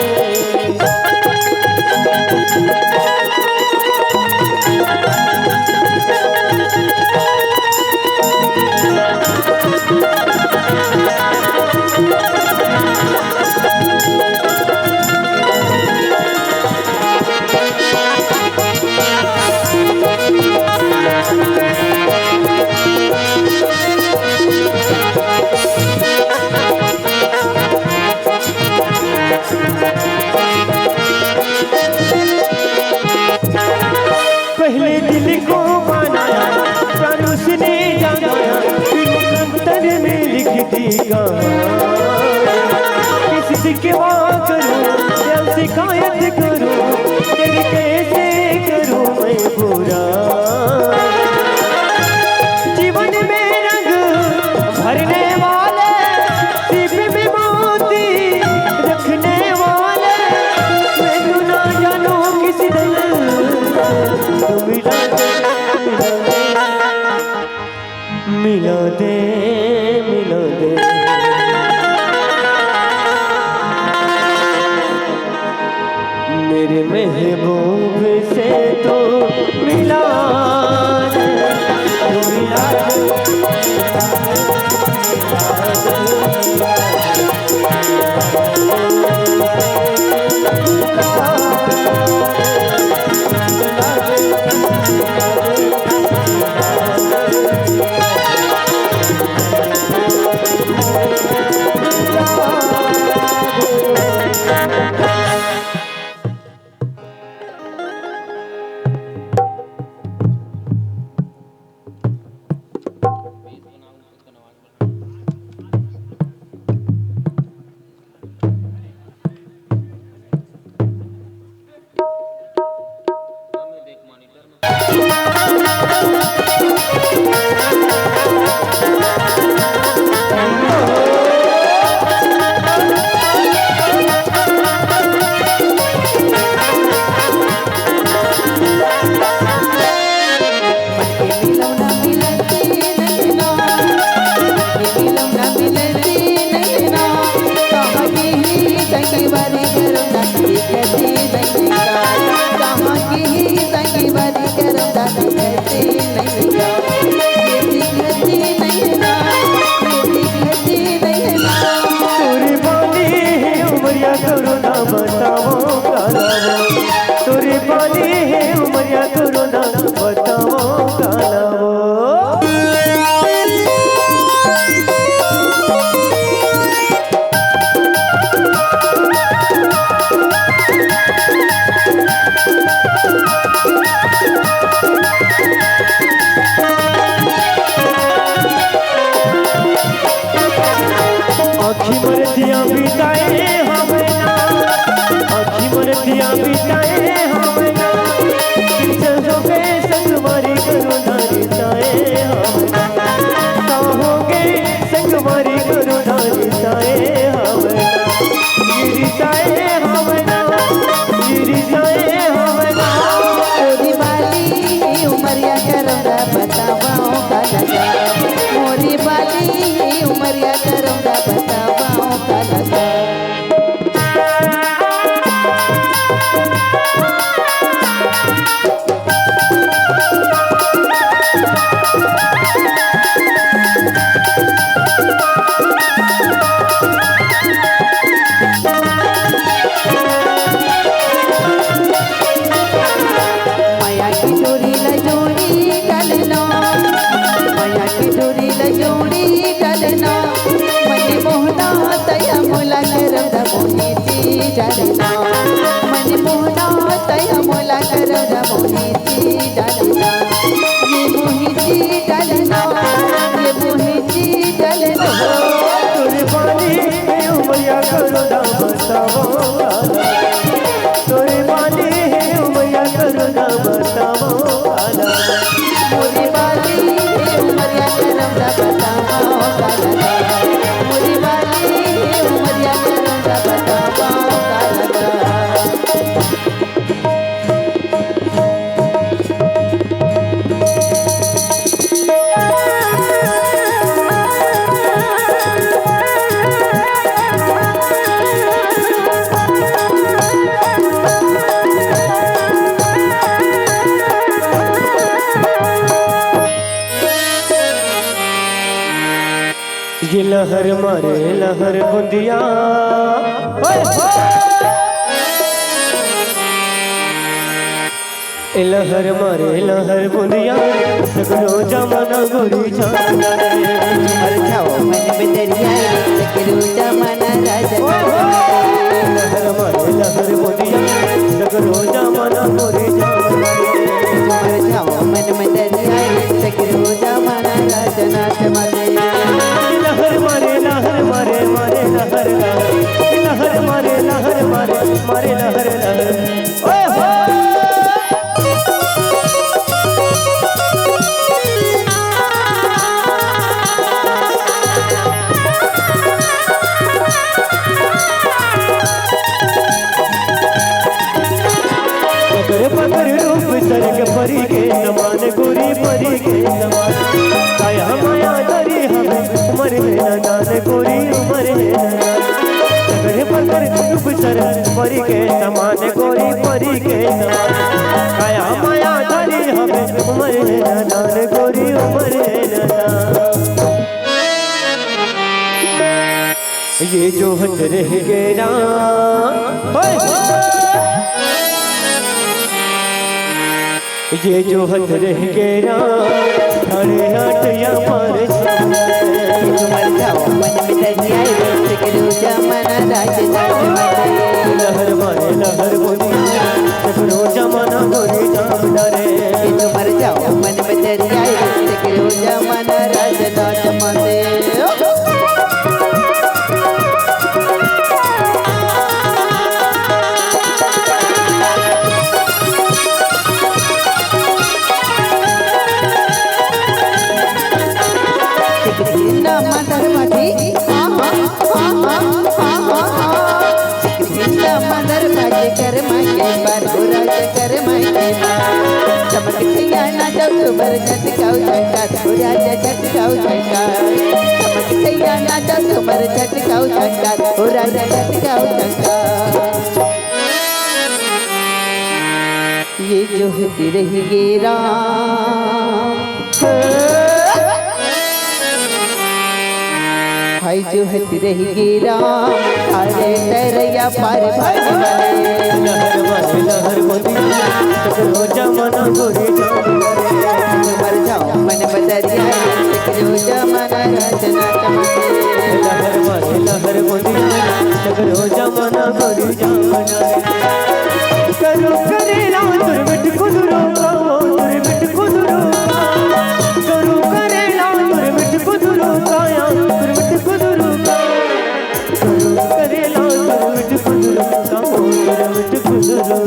पहले दिल को बनाया, प्राण उसने जगाया, फिर मुकद्दर में लिख दी कहानी। किसी से क्या करूं या शिकायत करूं, तेरे कैसे करूं मैं बुरा। जीवन में रंग भरने वाले, सिर्फ में मोती रखने वाले। मैं तू ना जानू किसी दिल तू मिला दे, मिला दे, मिला दे, मिला दे। मेरे महबूब से तो मिला दे, तू मिला दे, मिला दे। कहते नहीं ना, ये भी कहते नहीं ना, ये भी कहते नहीं ना। तोरी बाली है उमरिया करो ना बताओ कालावो, तोरी बाली है उमरिया करो ना बताओ कालावो। आखी मरतियाँ बिताए हमें ना, आखी मरतियाँ बिताए हमें ना, चलो के संगवारी करो ना रिसाए हमें ना, कहोगे संगवारी करो ना रिसाए हमें ना, ये रिसाए हमें ना, ये रिसाए हमें ना। मोरी बाली उमरिया करौंदा बतावाओ का लगा, मोरी बाली उमरिया करौंदा बतावाओ का लगा। माया की डोरी लजोड़ी डालना, माया की डोरी लजोड़ी डालना, मने मोहना तया मोला करौंदा मोहिती डालना, मने मोहना तया मोला करौंदा मोहिती डालना, ये मोहिती डालना, ये मोहिती डालना। तोरे बाली है उमरिया करो ना बताओ कालावो, तोरे बाली है उमरिया करो ना बताओ कालावो। मोरी बाली उमरिया करौंदा बतावाओ का लगा, मोरी बाली उमरिया करौंदा बतावाओ का लगा। ये लहर मारे लहर बुंदिया, ओए ए लहर मारे लहर बुंदिया, सगरो जमाना गोरी जान अरे जाओ मन में दरिया सगरो जमाना राजा, लहर मारे लहर बुंदिया, सगरो जमाना गोरी जान। अरे जाओ मन में दरिया सगरो जमाना राजा नाच मारे। लहर मारे लहर मारे मारे लहर लहर, लहर मारे लहर मारे मारे लहर लहर, ओए हो। पकड़ पकड़ रूप सरग परी के समान गोरी परी के समान, काया माया धरी हमें उमर है नादान गोरी उमर है नादान। पकड़ पकड़ रूप सरग परी के समान गोरी परी के समान, काया माया धरी हमें उमर है नादान गोरी उमर है नादान। ये जो हट रह गया ये जो हद रह गया थारे नाटिया पर मर जाओ मन में दरिया सगरो जमाना राजा लहर मारे लहर बोली सगरो जमाना गोरी जाम डरे। मर जाओ मन में दरिया सगरो जमाना राजा नाच मारे। मदर बाजी मदर बाजी कर माके बार राज कर माके चमक खैया ना जाओ बर झटकाओ झटका राज झटकाओ झटका चमक खैया ना जाओ बर झटकाओ झटका राज झटकाओ झटका। ये जो है रहेंगे राम भाई जो है रहेंगे राम अरे तरैया पार मर जाओ मन बदरिया जो जमाना रचना करो करेला दुर्मिट कुदरो दुर्मिट कुदरो करो करेला दुर्मिट कुदरो काया दुर्मिट कुदरो करो करेला दुर्मिट कुदरो दुर्मिट कुदरो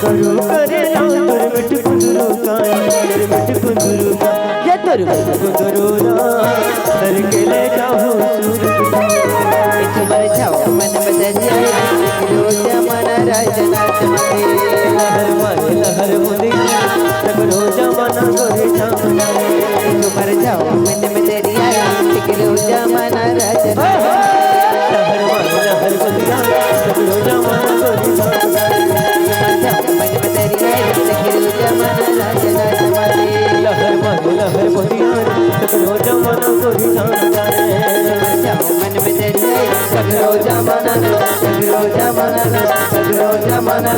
करो करेला दुर्मिट कुदरो काया दुर्मिट कुदरो ये दुर्मिट कुदरो दर के ले जाओ मर जाओ मन बदरिया जो जमाना रचना लहर मुदी सगरो जमाना गोरे जामना मर जाओ मन बदरिया जो जमाना रचना लहर मुदी सगरो जमाना गोरे जामना मन बदरिया जो जमाना रचना लहर मुदी सगरो जमाना गोरे जामना मन बदरिया सगरो जमाना सगरो जमाना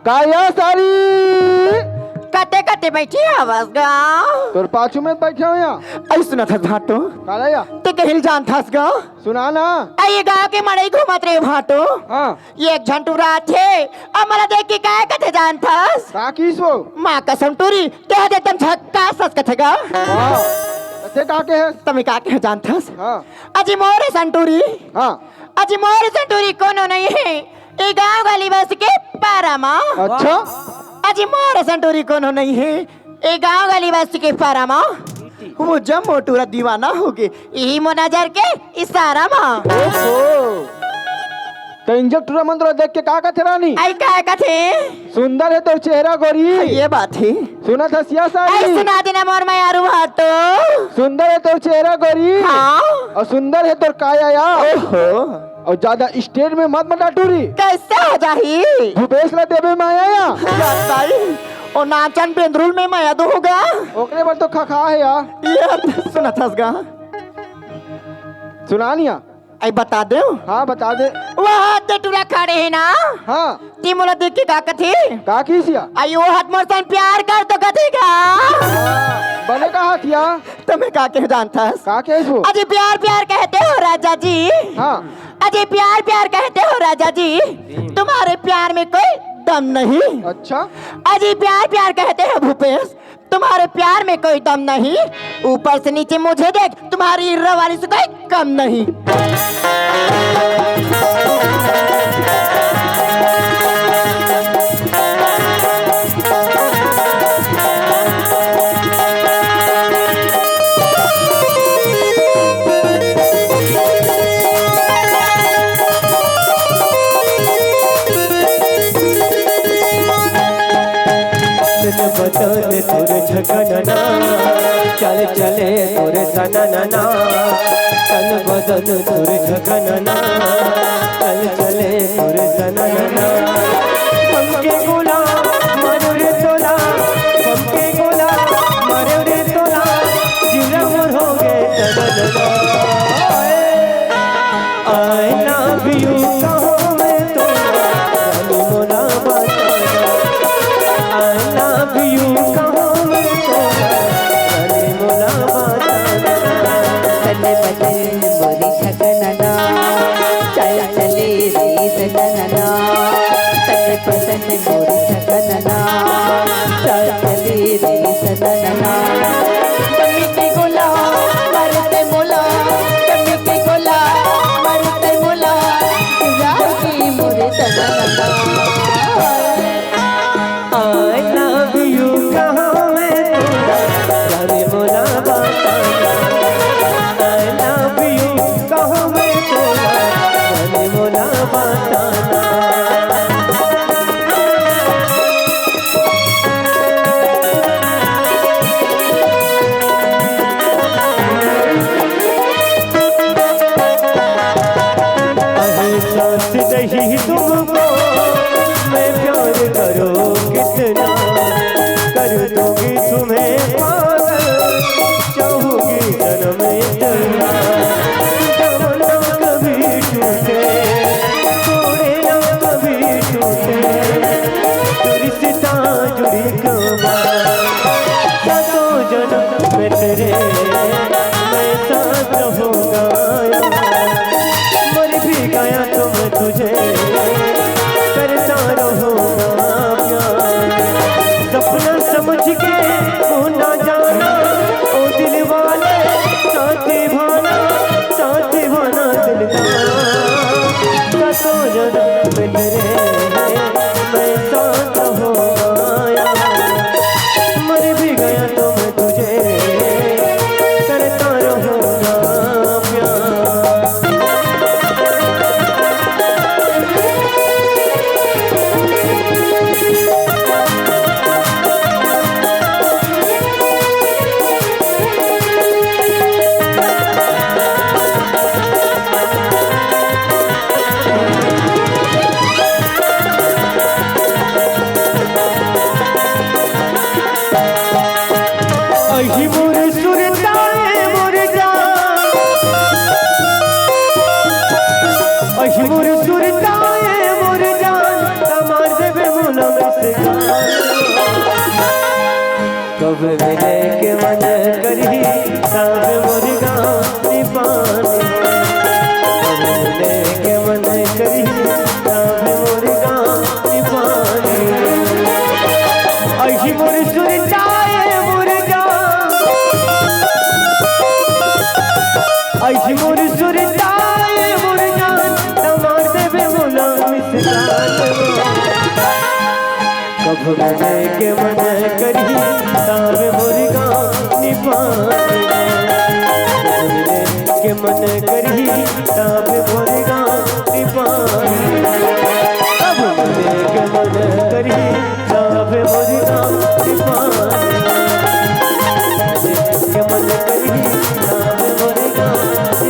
काया सारी कते कते बैठी आवाज गाँव तोर पाछू में बैठे हो यहाँ आई सुना था भाटो काला या ते कहिल जान थास गा सुना ना ये गाँव के मड़ई घूमत रहे भाटो हाँ ये एक झंटूरा थे अब मला देख के काय कथे जान थास काकीस वो माँ कसम टूरी कह दे तुम झक्का सस कथेगा हाँ ते काके है तमे का के जान थास हाँ अजी मोरे संटूरी हाँ अजी मोरे संटूरी कोनो नहीं है ये गाँव वाली बस के पारामा अच्छा अजी मोरे संटूरी कोनो नहीं है ये गाँव वाली बस के पारामा वो जब मोटूरा दीवाना हो गए यही मोनाजर के इशारा माँ तो इंजेक्टर मंत्र देख के का कहते रानी आई काय कथे सुंदर है तो चेहरा गोरी ये बात है सुना था सिया आई सारी सुना देना मोर मैं यारू भाटो सुंदर है तो चेहरा गोरी हाँ और सुंदर है तो काया या ओहो और ज्यादा स्टेज में मत मटा टूरी कैसे हो जाही भूपेश ला देवे माया या ताई और नाचन बेंद्रुल में माया दो होगा ओकरे पर तो खखा है या ये सुना थास गा सुना निया आई बता दे हाँ बता दे वहाँ ते टूरा खड़े है ना हाँ ती मोला देख के का कथे का की सिया आई वो हाथ मोर सन प्यार कर तो कथेगा बने का हाथिया तमे का के जान थास का के इसको अजी प्यार प्यार कहते हो राजा जी हाँ अजी प्यार प्यार कहते हो राजा जी तुम्हारे प्यार में कोई दम नहीं अच्छा अजी प्यार प्यार कहते हो भूपेश तुम्हारे प्यार में कोई दम नहीं ऊपर से नीचे मुझे देख तुम्हारी रवानी से कोई कम नहीं बदल तुर झगनना चल चले तुर सननना तन बदल तुर झगनना चल चले तुर सननना हमके गुलाम मारो रे तोला हमके गुलाम मारो रे तोला जिला मोर हो गए तननना आई लव यू कहो मैं तोला मोला बताना I love तेरे मैं साथ रहूंगा मर भी गया तो मैं तुझे करता रहूंगा प्यार सपना समझ के तू ना जाना ओ दिल वाले साथी भाना दिल का तो जन्म में तेरे मैं साथ रहूंगा मर भी गया तो मैं तुझे करता रहूंगा प्यार अही मोर सुरताए मोर जान अही मोर सुरताए मोर जान तमार देवे मुला में से कब मिले के मन करी तब मोर गानी पानी कब मिले के मन करी तब मोर गानी पानी अही मोर सुरताए मोर अही मोर सुरताए मोर जान तमार देवे मुला मिसकान कब मिले के मन करी तावे मोर गानी पानी कब मिले के मन करी तावे मोर गानी पानी कब मिले के मन करी तावे मोर गानी पानी के मन करी तावे मोर गानी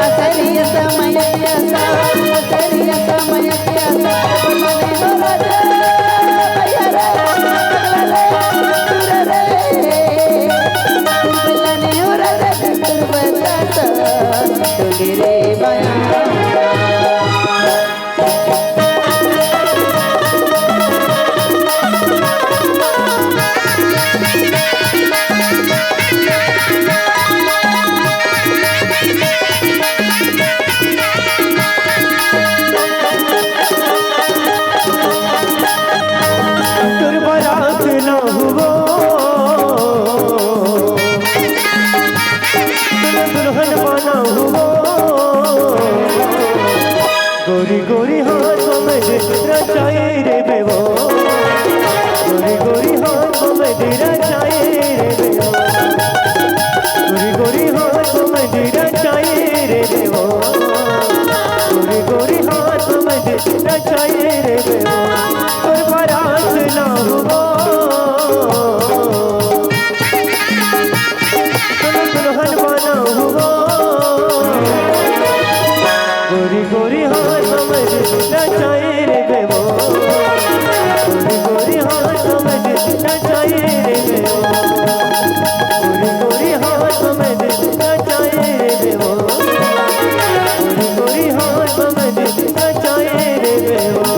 असरिया समय प्यासा असरिया समय प्यासा बोलने हो राजा भैया रे बोलने हो राजा तुर बताता तुगिरे बया गोरी गोरी हाथों में रचाए रे बेवो गोरी गोरी हाथों में रचाए रे बेवो गोरी गोरी हाथों में रचाए रे बेवो गोरी गोरी हाथों में रचाए रे बेवो और बारात ना हो दुल्हन बना हो गोरी गोरी हाथों में रचाए रे बेवो गोरी गोरी हाथों में रचाए रे बेवो गोरी गोरी हाथों में रचाए रे बेवो गोरी गोरी हाथों में रचाए रे बेवो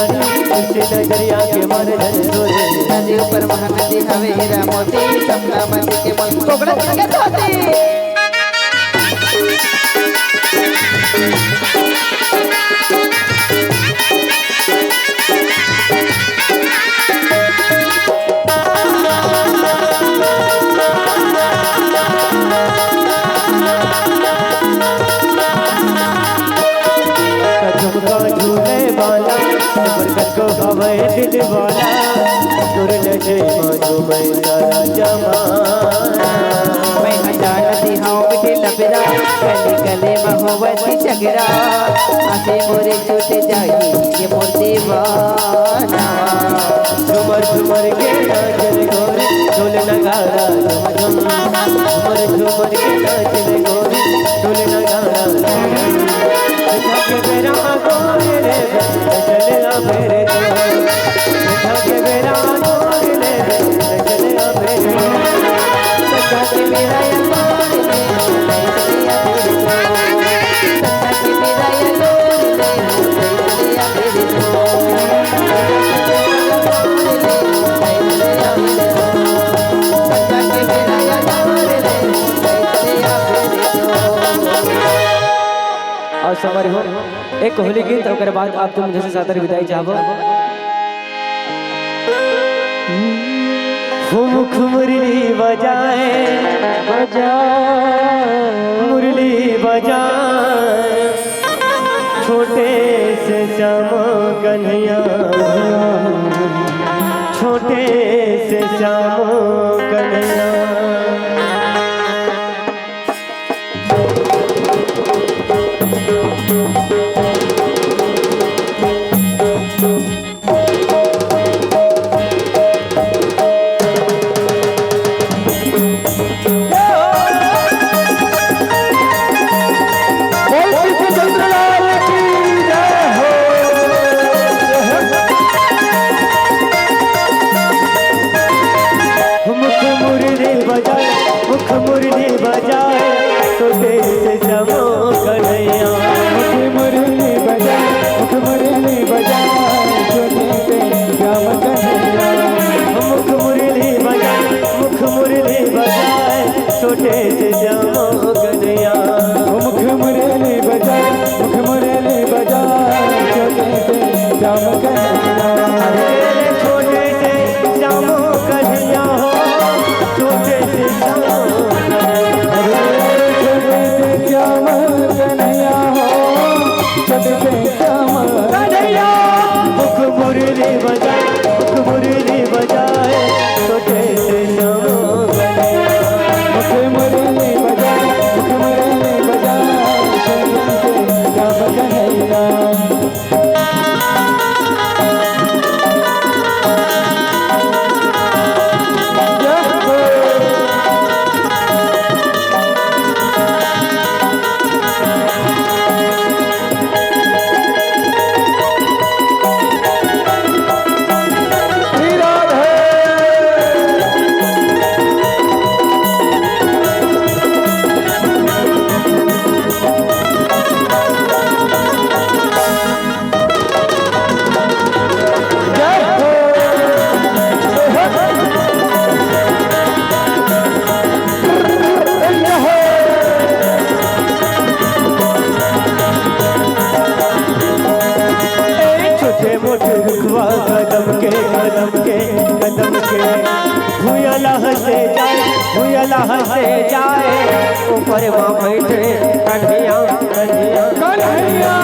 नजरिया के मारे नदी ऊपर महानदी हवे हीरा मोती सबका मंदी के मन कोकड़ा के धोती झूले वाला बरकत को हवे दिल वाला तुर लगे मानो मैं सारा जमाना मैं जानती हूँ कि लबरा गली गले महोवती झगड़ा आसे मोरे छूट जाए ये मोर दीवाना झुमर झुमर के नाचल गोरी ढोल नगाड़ा झुम झुमर झुमर के नाचल गोरी ढोल नगाड़ा के मेरा गोरे रे चले आ मेरे के मेरा गोरे रे चले आ मेरे के मेरा गोरे रे चले आ मेरे के मेरा गोरे रे चले आ मेरे और सवार हो एक होली गीत और बाद आप तुम जैसे सादर विदाई चाहो मुख मुरली बजाए मुरली बजाए छोटे से श्याम कन्हैया छोटे से श्याम कन्हैया जमो कन्हैया मुख मुरली बजाए मुख मुरली बजाए छोटे से श्याम कन्हैया मुख मुरली बजाए मुख मुरली बजाए छोटे से जमो कन्हैया मुख मुरली बजाए मुख मुरली बजाए छोटे से श्याम कन्हैया अरे छोटे से जमो कन्हैया हो छोटे से जमो श्याम कन्हैया हो छोटे से श्याम कन्हैया मुख मुरली बजाए मुख मुरली बजाए छोटे से जमो कन्हैया मुख मुरली बजाए मुख मुरली बजाए छोटे से श्याम कन्हैया छोटे मोटे रुखवा कदम के भूयला हंसे जाए ऊपर माँ बैठे कन्हैया कन्हैया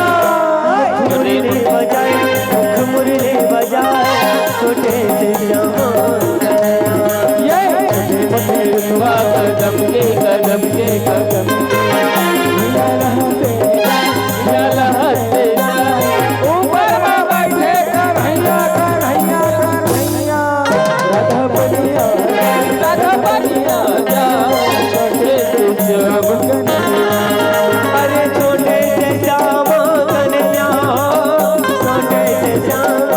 मुख मुरली बजाए मुख मुरली बजाए छोटे से जमो कन्हैया छोटे मोटे रुखवा कदम के भूयला हंसे जाए ऊपर माँ बैठे कन्हैया कन्हैया कन्हैया राधा बनिया जा छोटे से श्याम कन्हैया अरे छोटे से श्याम कन्हैया छोटे से श्याम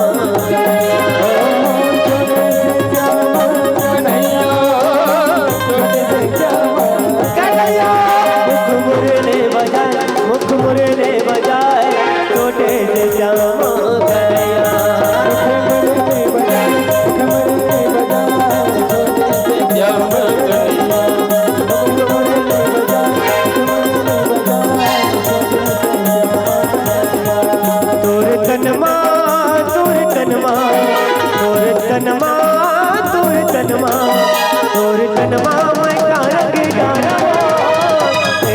छोटे से श्याम कन्हैया छोटे से श्याम कन्हैया मुख मुरली बजाए मुख मुरली बजाए छोटे से श्याम कन्हैया तोर तनमा तोर तनमा तोर तनमा तोर तनमा तोर तनमा मैं कारक गाना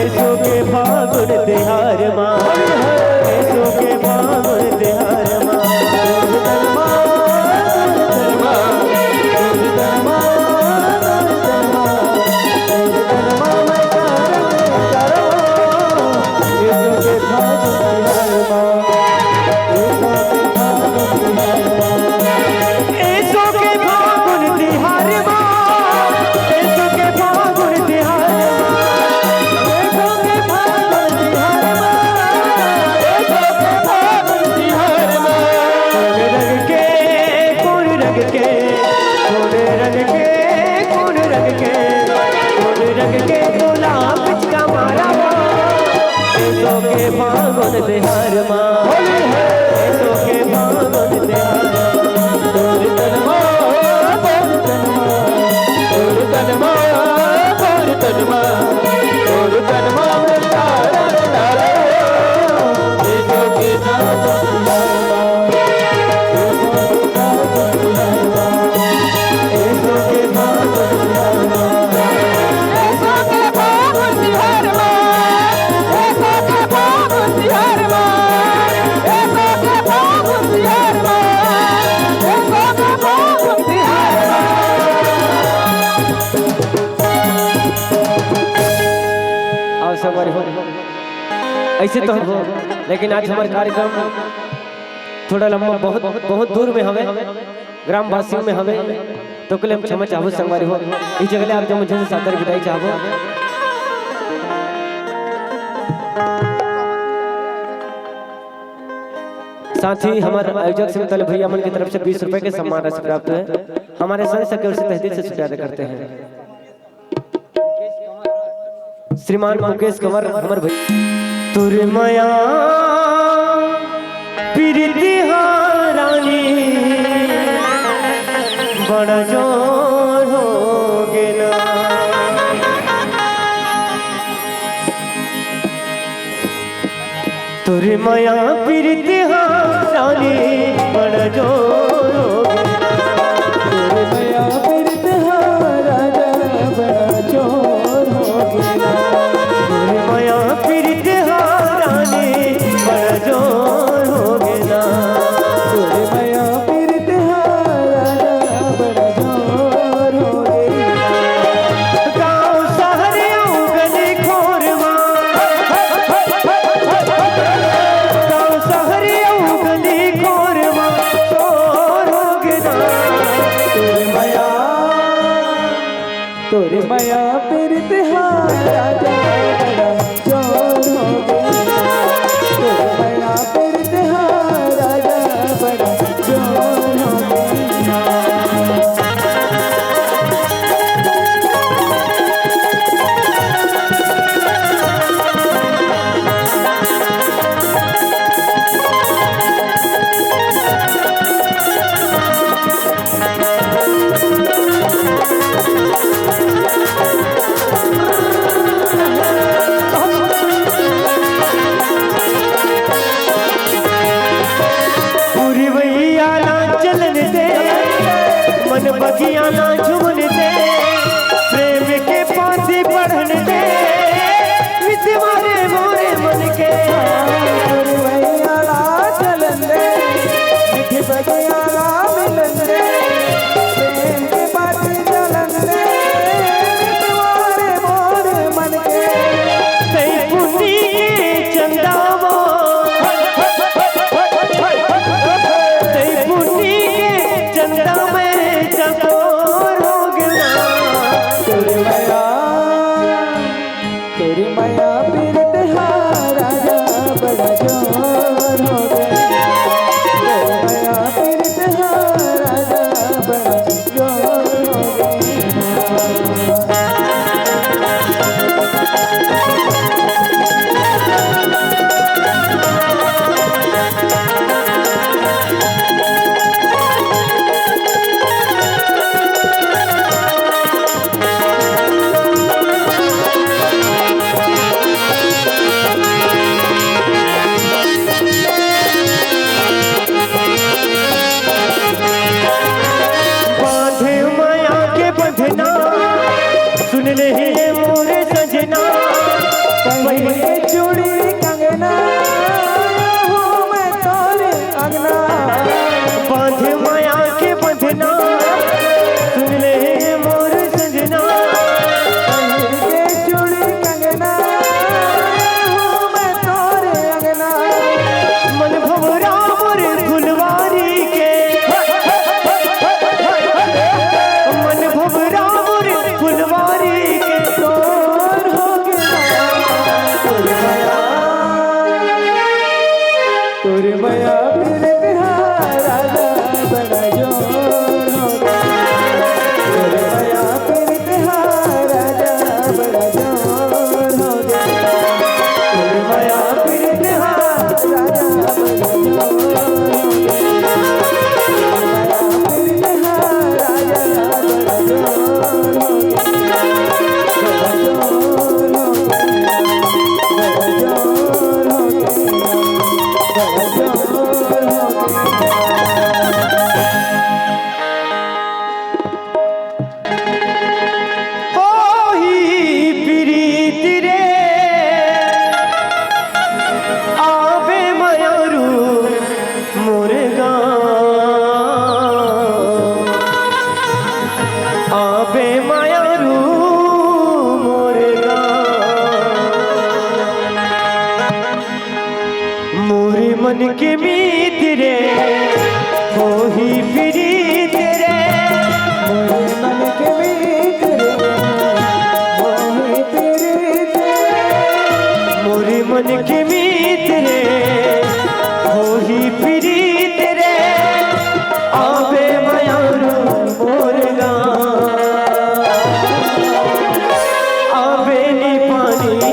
ऐसो के फागुन तिहार माँ ऐसो के फागुन तिहार माँ तोर तनमा तोर तनमा तोर तनमा मैं कारक ऐसो के फागुन तिहार माँ ऐसो के फागुन तिहार माँ ऐसो के फागुन तिहार ऐसो के फागुन तिहार माँ ऐसो के फागुन तिहार माँ कौन रंग के कौन रंग के कौन रंग के कौन रंग के गुलाब का मारा ऐसो के फागुन तिहार माँ ऐसो के फागुन तिहार तोर तनमा तोर तनमा तोर तनमा तोर तनमा तोर तनमा में तारा तारा ऐसो के फागुन तिहार माँ ऐसो के फागुन तिहार माँ ऐसो के फागुन तिहार माँ ऐसो के फागुन तिहार माँ ऐसो के फागुन तिहार माँ ऐसो के फागुन तिहार माँ आओ सवारी हो ऐसे तो हो लेकिन आज हमारा कार्यक्रम थोड़ा लंबा बहुत बहुत दूर में हमें ग्राम वासियों में हमें तो कल हम क्षमा चाहो संगवारी हो इस जगह आप जब मुझे सादर विदाई चाहो साथ ही हमारे आयोजक सिमतल भैया मन की तरफ से 20 रुपए के सम्मान राशि प्राप्त है। हमारे संघ सके से तहदील से शुक्रिया अदा करते हैं। श्रीमान मुकेश कंवर हमर भाई तुर माया प्रीति हारानी बड़ा जोर हो गेना तुर माया प्रीति हारानी बड़ा जोर हो गेना तुर माया प्रीति हारानी बड़ा जोर हो गेना तुर माया प्रीति हारानी बड़ा जोर हो गेना तुर माया प्रीति हारानी बड़ा जोर हो गेना गाँव शहर गली खोरवा गाँव शहर गली खोरवा शोर हो गेना तुर माया प्रीति हारानी बड़ा जोर हो गेना तुर माया प्रीति हारानी बड़ा जोर हो गेना पुरवैया ना चलन दे मन बगिया ना झुमन दे प्रेम के पाती पढ़न दे विच मारे मोरे मन के पुरवैयाला चलन दे मिठी बगियाला मिलन दे प्रेम के बाती चलन दे मिठवारे मोर मन के कई पुनी के चंदावो कई पुनी के चंदा में चकोर हो गया तुर माया प्रीति हारानी बड़ा जोर हो गया तुर माया प्रीति हारानी बड़ा जोर हो गया बांधे माया के बंधना सुन ले ये मोरे सजना पहले चूड़ी कंगना हूँ मैं तोरे अंगना बांधे माया के बंधना सुन ले ये मोरे सजना पहले चूड़ी कंगना हूँ मैं तोरे अंगना मन भवरा मोरे फुलवारी के मन भवरा मोरे फुलवारी के जोर हो गया तुर माया प्रीति हारानी बड़ा जोर हो गया तुर माया प्रीति हारानी बड़ा जोर हो गया तुर माया प्रीति हारानी बड़ा जोर हो गया तुर माया प्रीति हारानी बड़ा जोर हो गया बड़ा जोर हो गया बड़ा जोर हो गया बड़ा जोर हो गया ओही प्रीति रे आवे मयूरू मोरे गाँव आवे मयूरू मोरे गाँव मोरे मन के मीत रे ओही प्रीति रे मोरे मन के मीत रे मोहे प्रीति मोरे मन के मीत रे ओही प्रीत रे आवे मयूरू मोर गाँव आवे नी पानी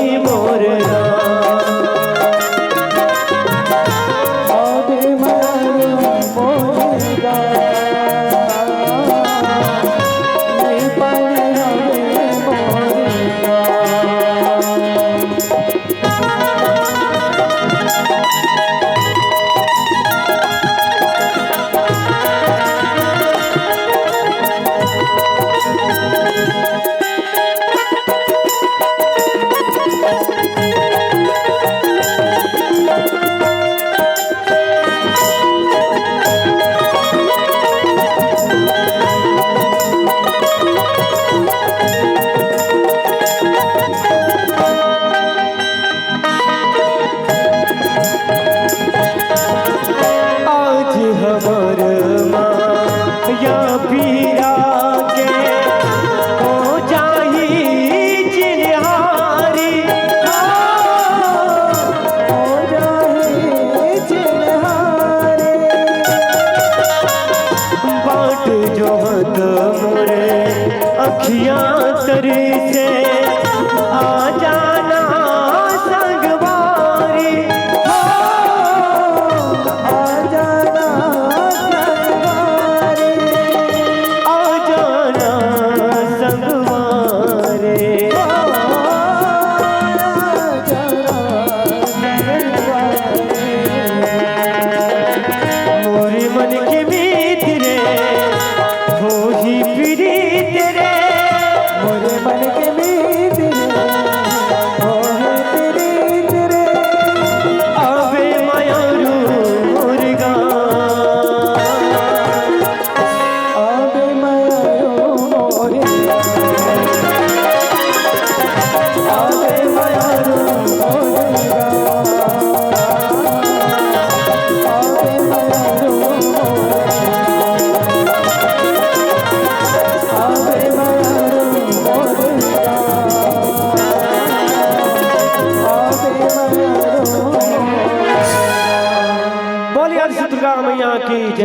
बोलिए दुर्गा मैया की जय।